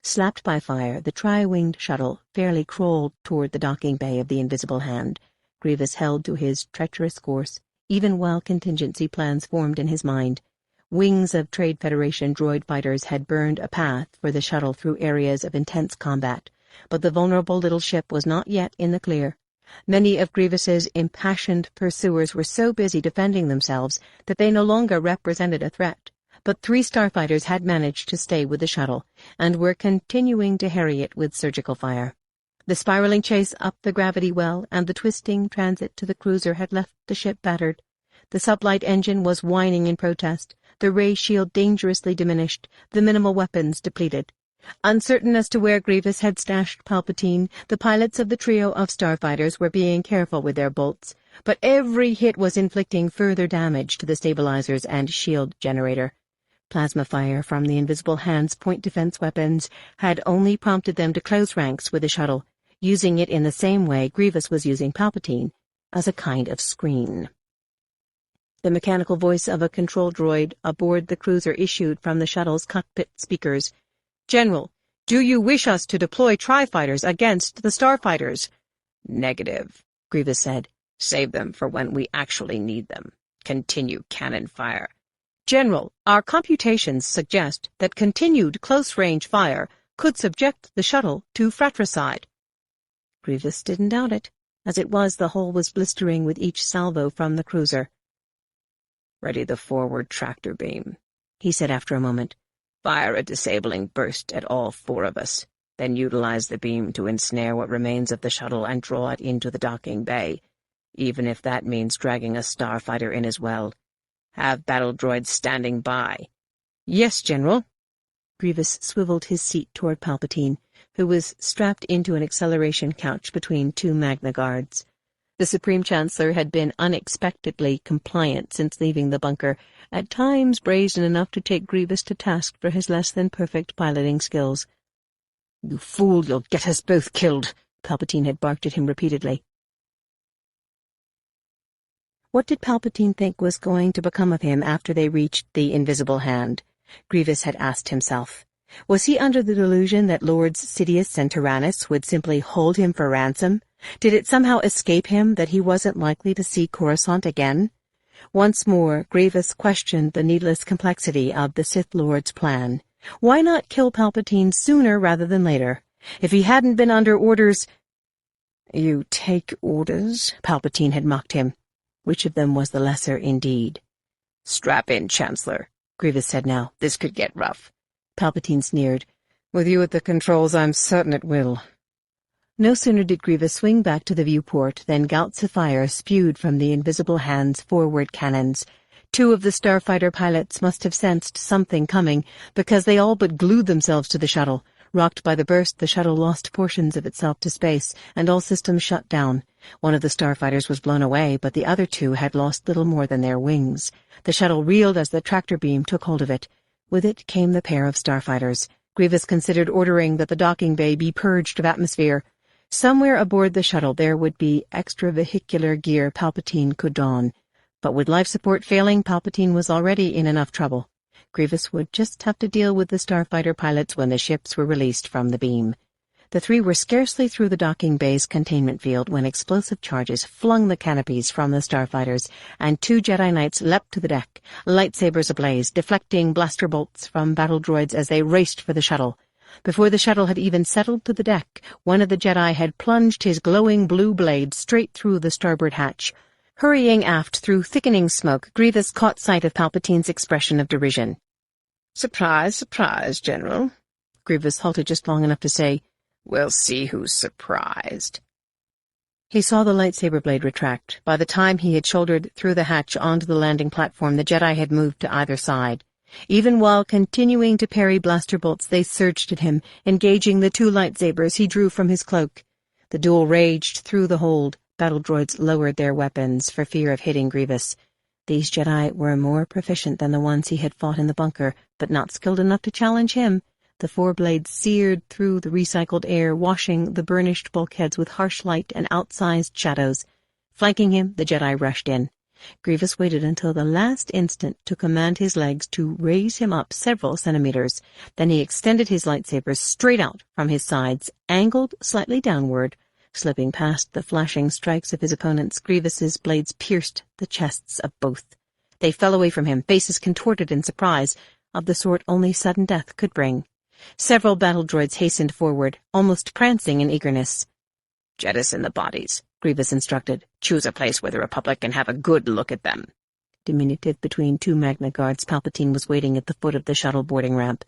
Slapped by fire, the tri-winged shuttle fairly crawled toward the docking bay of the Invisible Hand. Grievous held to his treacherous course, even while contingency plans formed in his mind. Wings of Trade Federation droid fighters had burned a path for the shuttle through areas of intense combat, but the vulnerable little ship was not yet in the clear. Many of Grievous's impassioned pursuers were so busy defending themselves that they no longer represented a threat, but 3 starfighters had managed to stay with the shuttle and were continuing to harry it with surgical fire. The spiraling chase up the gravity well and the twisting transit to the cruiser had left the ship battered. The sublight engine was whining in protest, the ray shield dangerously diminished, the minimal weapons depleted. Uncertain as to where Grievous had stashed Palpatine, the pilots of the trio of starfighters were being careful with their bolts, but every hit was inflicting further damage to the stabilizers and shield generator. Plasma fire from the Invisible Hand's point defense weapons had only prompted them to close ranks with the shuttle, using it in the same way Grievous was using Palpatine, as a kind of screen. The mechanical voice of a control droid aboard the cruiser issued from the shuttle's cockpit speakers. "General, do you wish us to deploy tri-fighters against the starfighters?" "Negative," Grievous said. "Save them for when we actually need them. Continue cannon fire." "General, our computations suggest that continued close-range fire could subject the shuttle to fratricide." Grievous didn't doubt it. As it was, the hull was blistering with each salvo from the cruiser. "Ready the forward tractor beam," he said after a moment. "Fire a disabling burst at all 4 of us, then utilize the beam to ensnare what remains of the shuttle and draw it into the docking bay, even if that means dragging a starfighter in as well. Have battle droids standing by." "Yes, General." Grievous swiveled his seat toward Palpatine, who was strapped into an acceleration couch between 2 Magna Guards. The Supreme Chancellor had been unexpectedly compliant since leaving the bunker, at times brazen enough to take Grievous to task for his less-than-perfect piloting skills. "You fool, you'll get us both killed," Palpatine had barked at him repeatedly. What did Palpatine think was going to become of him after they reached the Invisible Hand? Grievous had asked himself. Was he under the delusion that Lords Sidious and Tyrannus would simply hold him for ransom? Did it somehow escape him that he wasn't likely to see Corusant again? Once more, Grievous questioned the needless complexity of the Sith Lord's plan. Why not kill Palpatine sooner rather than later? If he hadn't been under orders— "You take orders?" Palpatine had mocked him. Which of them was the lesser indeed? "Strap in, Chancellor," Grievous said now. "This could get rough." Palpatine sneered. "With you at the controls, I'm certain it will." No sooner did Grievous swing back to the viewport than gouts of fire spewed from the Invisible Hand's forward cannons. Two of the starfighter pilots must have sensed something coming, because they all but glued themselves to the shuttle. Rocked by the burst, the shuttle lost portions of itself to space, and all systems shut down. One of the starfighters was blown away, but the other two had lost little more than their wings. The shuttle reeled as the tractor beam took hold of it. With it came the pair of starfighters. Grievous considered ordering that the docking bay be purged of atmosphere. Somewhere aboard the shuttle there would be extravehicular gear Palpatine could don. But with life support failing, Palpatine was already in enough trouble. Grievous would just have to deal with the starfighter pilots when the ships were released from the beam. The three were scarcely through the docking bay's containment field when explosive charges flung the canopies from the starfighters, and two Jedi Knights leapt to the deck, lightsabers ablaze, deflecting blaster bolts from battle droids as they raced for the shuttle. Before the shuttle had even settled to the deck, one of the Jedi had plunged his glowing blue blade straight through the starboard hatch. Hurrying aft through thickening smoke, Grievous caught sight of Palpatine's expression of derision. "Surprise, surprise, General." Grievous halted just long enough to say, "We'll see who's surprised." He saw the lightsaber blade retract. By the time he had shouldered through the hatch onto the landing platform, the Jedi had moved to either side. Even while continuing to parry blaster bolts, they surged at him, engaging the two lightsabers he drew from his cloak. The duel raged through the hold. Battle droids lowered their weapons for fear of hitting Grievous. These Jedi were more proficient than the ones he had fought in the bunker, but not skilled enough to challenge him. The four blades seared through the recycled air, washing the burnished bulkheads with harsh light and outsized shadows. Flanking him, the Jedi rushed in. Grievous waited until the last instant to command his legs to raise him up several centimeters. Then he extended his lightsabers straight out from his sides, angled slightly downward. Slipping past the flashing strikes of his opponents, Grievous's blades pierced the chests of both. They fell away from him, faces contorted in surprise, of the sort only sudden death could bring. Several battle droids hastened forward, almost prancing in eagerness. "Jettison the bodies," Grievous instructed. "Choose a place where the Republic can have a good look at them." Diminutive between two Magna Guards, Palpatine was waiting at the foot of the shuttle boarding ramp.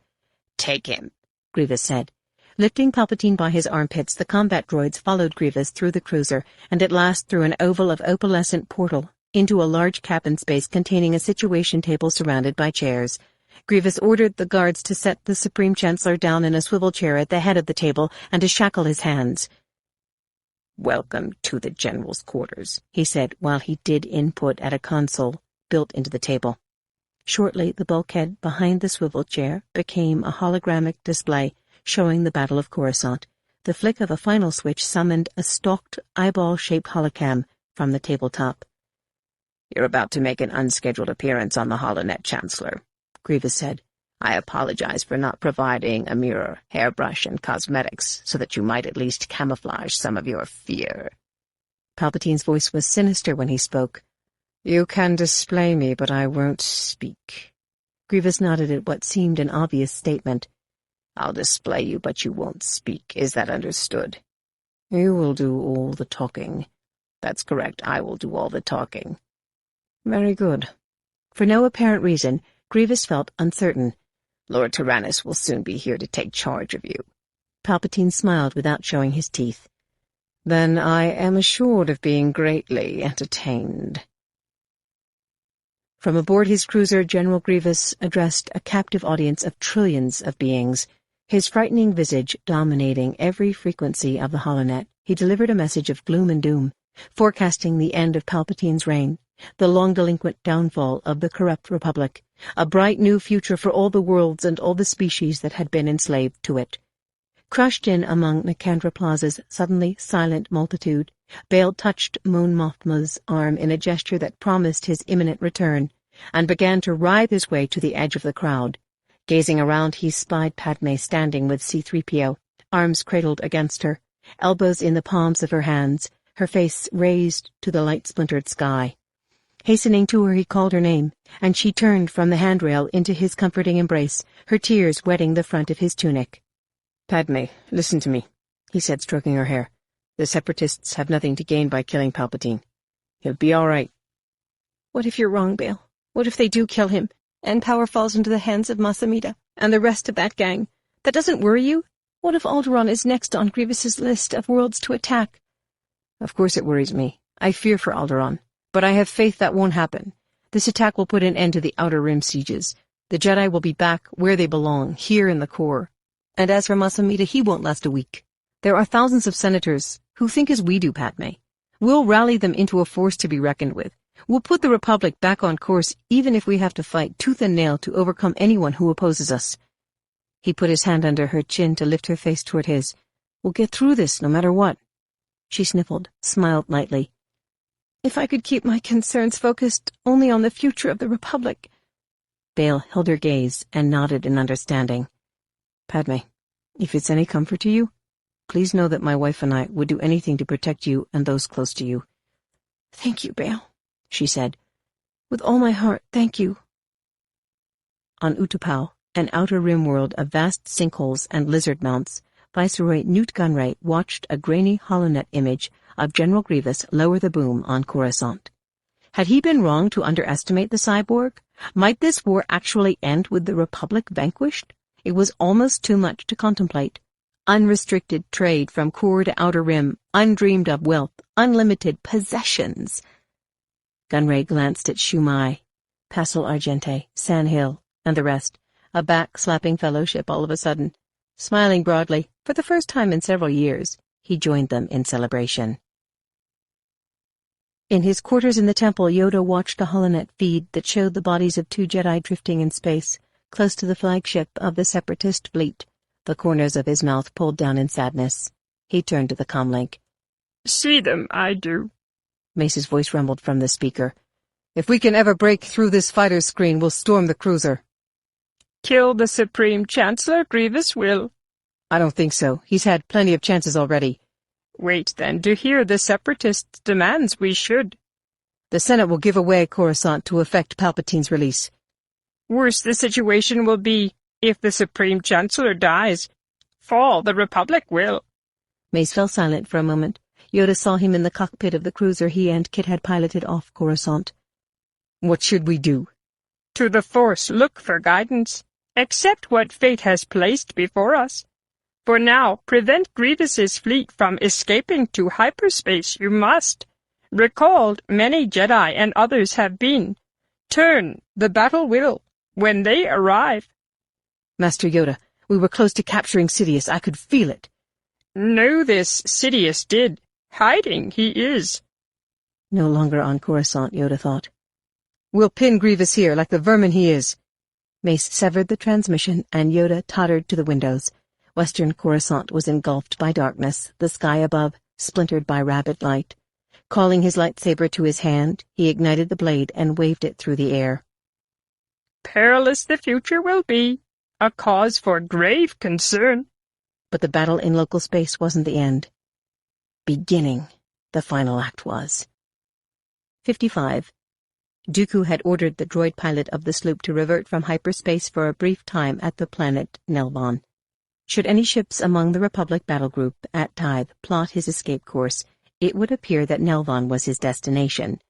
"Take him," Grievous said. Lifting Palpatine by his armpits, the combat droids followed Grievous through the cruiser, and at last through an oval of opalescent portal, into a large cabin space containing a situation table surrounded by chairs. Grievous ordered the guards to set the Supreme Chancellor down in a swivel chair at the head of the table and to shackle his hands. "Welcome to the General's quarters," he said while he did input at a console built into the table. Shortly, the bulkhead behind the swivel chair became a hologramic display showing the Battle of Corusant. The flick of a final switch summoned a stalked, eyeball-shaped holocam from the tabletop. "You're about to make an unscheduled appearance on the holonet, Chancellor," Grievous said. "I apologize for not providing a mirror, hairbrush, and cosmetics so that you might at least camouflage some of your fear." Palpatine's voice was sinister when he spoke. "You can display me, but I won't speak." Grievous nodded at what seemed an obvious statement. "I'll display you, but you won't speak. Is that understood?" "You will do all the talking." "That's correct. I will do all the talking." "Very good." For no apparent reason, Grievous felt uncertain. "Lord Tyrannus will soon be here to take charge of you." Palpatine smiled without showing his teeth. "Then I am assured of being greatly entertained." From aboard his cruiser, General Grievous addressed a captive audience of trillions of beings. His frightening visage dominating every frequency of the holonet, he delivered a message of gloom and doom, forecasting the end of Palpatine's reign, the long-delinquent downfall of the corrupt Republic, a bright new future for all the worlds and all the species that had been enslaved to it. Crushed in among Nicandra Plaza's suddenly silent multitude, Bail touched Mon Mothma's arm in a gesture that promised his imminent return, and began to writhe his way to the edge of the crowd. Gazing around, he spied Padme standing with C-3PO, arms cradled against her, elbows in the palms of her hands, her face raised to the light-splintered sky. Hastening to her, he called her name, and she turned from the handrail into his comforting embrace, her tears wetting the front of his tunic. "Padme, listen to me," he said, stroking her hair. "The Separatists have nothing to gain by killing Palpatine. He'll be all right." "What if you're wrong, Bail? What if they do kill him, and power falls into the hands of Masamida and the rest of that gang? That doesn't worry you? What if Alderaan is next on Grievous's list of worlds to attack?" "Of course it worries me. I fear for Alderaan. But I have faith that won't happen. This attack will put an end to the Outer Rim sieges. The Jedi will be back where they belong, here in the core. And as for Masamita, he won't last a week. There are thousands of senators who think as we do, Padme. We'll rally them into a force to be reckoned with. We'll put the Republic back on course even if we have to fight tooth and nail to overcome anyone who opposes us. He put his hand under her chin to lift her face toward his. We'll get through this no matter what. She sniffled, smiled lightly. If I could keep my concerns focused only on the future of the Republic. Bail held her gaze and nodded in understanding. Padme, if it's any comfort to you, please know that my wife and I would do anything to protect you and those close to you. Thank you, Bail, she said. With all my heart, thank you. On Utapau, an outer rim world of vast sinkholes and lizard mounts, Viceroy Newt Gunray watched a grainy holonet image of General Grievous lower the boom on Corusant. Had he been wrong to underestimate the cyborg? Might this war actually end with the Republic vanquished? It was almost too much to contemplate. Unrestricted trade from core to outer rim, undreamed of wealth, unlimited possessions. Gunray glanced at Shumai, Passel Argente, Sandhill, and the rest, a back-slapping fellowship all of a sudden. Smiling broadly, for the first time in several years, he joined them in celebration. In his quarters in the temple, Yoda watched a holonet feed that showed the bodies of 2 Jedi drifting in space, close to the flagship of the Separatist fleet, the corners of his mouth pulled down in sadness. He turned to the comlink. See them, I do. Mace's voice rumbled from the speaker. If we can ever break through this fighter's screen, we'll storm the cruiser. Kill the Supreme Chancellor, Grievous will. I don't think so. He's had plenty of chances already. Wait, then, to hear the Separatists' demands we should. The Senate will give away Corusant to effect Palpatine's release. Worse the situation will be if the Supreme Chancellor dies. Fall the Republic will. Mace fell silent for a moment. Yoda saw him in the cockpit of the cruiser he and Kit had piloted off Corusant. What should we do? To the Force look for guidance. Accept what fate has placed before us. For now, prevent Grievous's fleet from escaping to hyperspace you must. Recalled many Jedi and others have been. Turn, the battle will, when they arrive. Master Yoda, we were close to capturing Sidious. I could feel it. Know this Sidious did. Hiding he is. No longer on Corusant, Yoda thought. We'll pin Grievous here, like the vermin he is. Mace severed the transmission, and Yoda tottered to the windows. Western Corusant was engulfed by darkness, the sky above, splintered by rapid light. Calling his lightsaber to his hand, he ignited the blade and waved it through the air. Perilous the future will be, a cause for grave concern. But the battle in local space wasn't the end. Beginning, the final act was. 55. Dooku had ordered the droid pilot of the sloop to revert from hyperspace for a brief time at the planet Nelvon. Should any ships among the Republic battle group at Tithe plot his escape course, it would appear that Nelvon was his destination.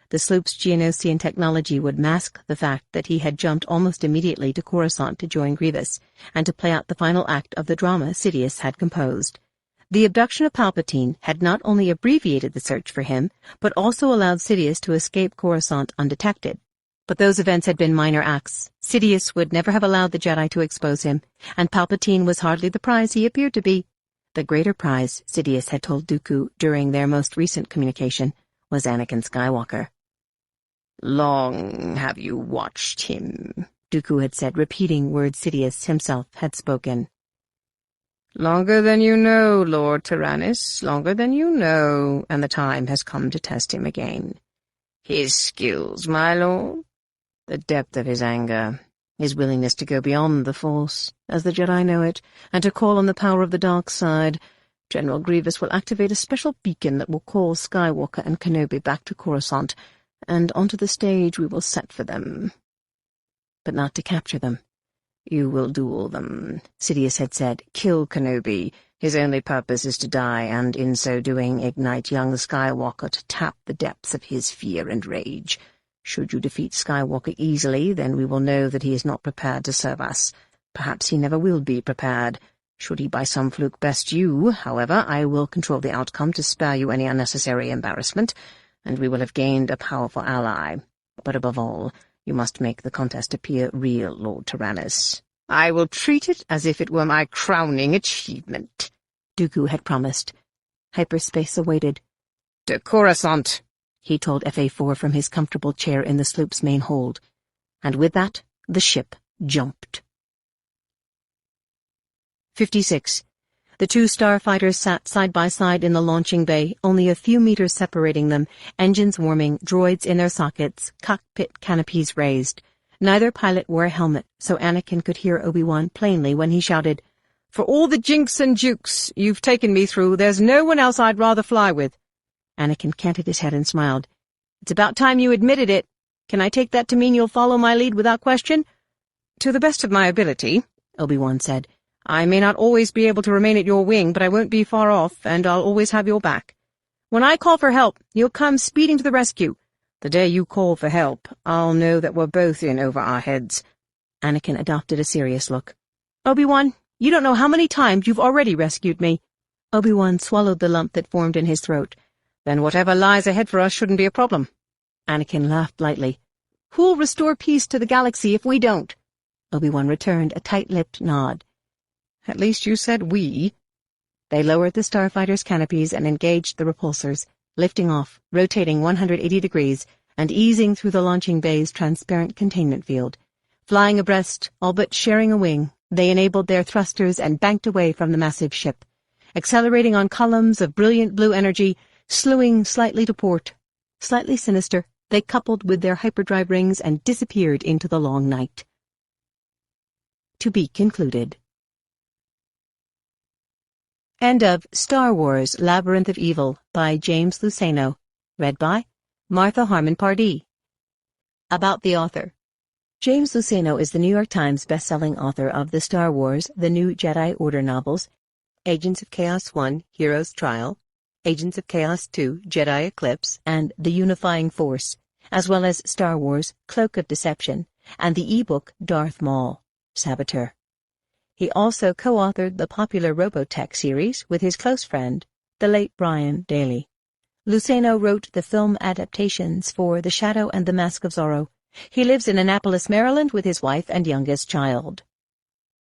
The sloop's Geonosian technology would mask the fact that he had jumped almost immediately to Corusant to join Grievous, and to play out the final act of the drama Sidious had composed. The abduction of Palpatine had not only abbreviated the search for him, but also allowed Sidious to escape Corusant undetected. But those events had been minor acts. Sidious would never have allowed the Jedi to expose him, and Palpatine was hardly the prize he appeared to be. The greater prize, Sidious had told Dooku during their most recent communication, was Anakin Skywalker. "Long have you watched him," Dooku had said, repeating words Sidious himself had spoken. "Longer than you know, Lord Tyrannus, longer than you know, and the time has come to test him again. His skills, my lord, the depth of his anger, his willingness to go beyond the Force, as the Jedi know it, and to call on the power of the dark side. General Grievous will activate a special beacon that will call Skywalker and Kenobi back to Corusant, and onto the stage we will set for them. But not to capture them. You will duel them," Sidious had said. "Kill Kenobi. His only purpose is to die, and in so doing ignite young Skywalker to tap the depths of his fear and rage. Should you defeat Skywalker easily, then we will know that he is not prepared to serve us. Perhaps he never will be prepared. Should he by some fluke best you, however, I will control the outcome to spare you any unnecessary embarrassment, and we will have gained a powerful ally. But above all, you must make the contest appear real, Lord Tyrannus. I will treat it as if it were my crowning achievement," Dooku had promised. Hyperspace awaited. "To Corusant," he told FA-4 from his comfortable chair in the sloop's main hold. And with that, the ship jumped. 56. The two starfighters sat side by side in the launching bay, only a few meters separating them, engines warming, droids in their sockets, cockpit canopies raised. Neither pilot wore a helmet, so Anakin could hear Obi-Wan plainly when he shouted, "For all the jinks and jukes you've taken me through, there's no one else I'd rather fly with." Anakin canted his head and smiled. "It's about time you admitted it. Can I take that to mean you'll follow my lead without question?" "To the best of my ability," Obi-Wan said. "I may not always be able to remain at your wing, but I won't be far off, and I'll always have your back. When I call for help, you'll come speeding to the rescue. The day you call for help, I'll know that we're both in over our heads." Anakin adopted a serious look. "Obi-Wan, you don't know how many times you've already rescued me." Obi-Wan swallowed the lump that formed in his throat. "Then whatever lies ahead for us shouldn't be a problem." Anakin laughed lightly. "Who'll restore peace to the galaxy if we don't?" Obi-Wan returned a tight-lipped nod. "At least you said we." They lowered the starfighters' canopies and engaged the repulsors, lifting off, rotating 180 degrees, and easing through the launching bay's transparent containment field. Flying abreast, all but sharing a wing, they enabled their thrusters and banked away from the massive ship. Accelerating on columns of brilliant blue energy, slewing slightly to port. Slightly sinister, they coupled with their hyperdrive rings and disappeared into the long night. To be concluded. End of Star Wars Labyrinth of Evil by James Luceno. Read by Martha Harmon Pardee. About the author. James Luceno is the New York Times best-selling author of the Star Wars, The New Jedi Order novels, Agents of Chaos 1, Hero's Trial, Agents of Chaos 2, Jedi Eclipse, and The Unifying Force, as well as Star Wars, Cloak of Deception, and the e-book Darth Maul, Saboteur. He also co-authored the popular Robotech series with his close friend, the late Brian Daley. Luceno wrote the film adaptations for The Shadow and the Mask of Zorro. He lives in Annapolis, Maryland with his wife and youngest child.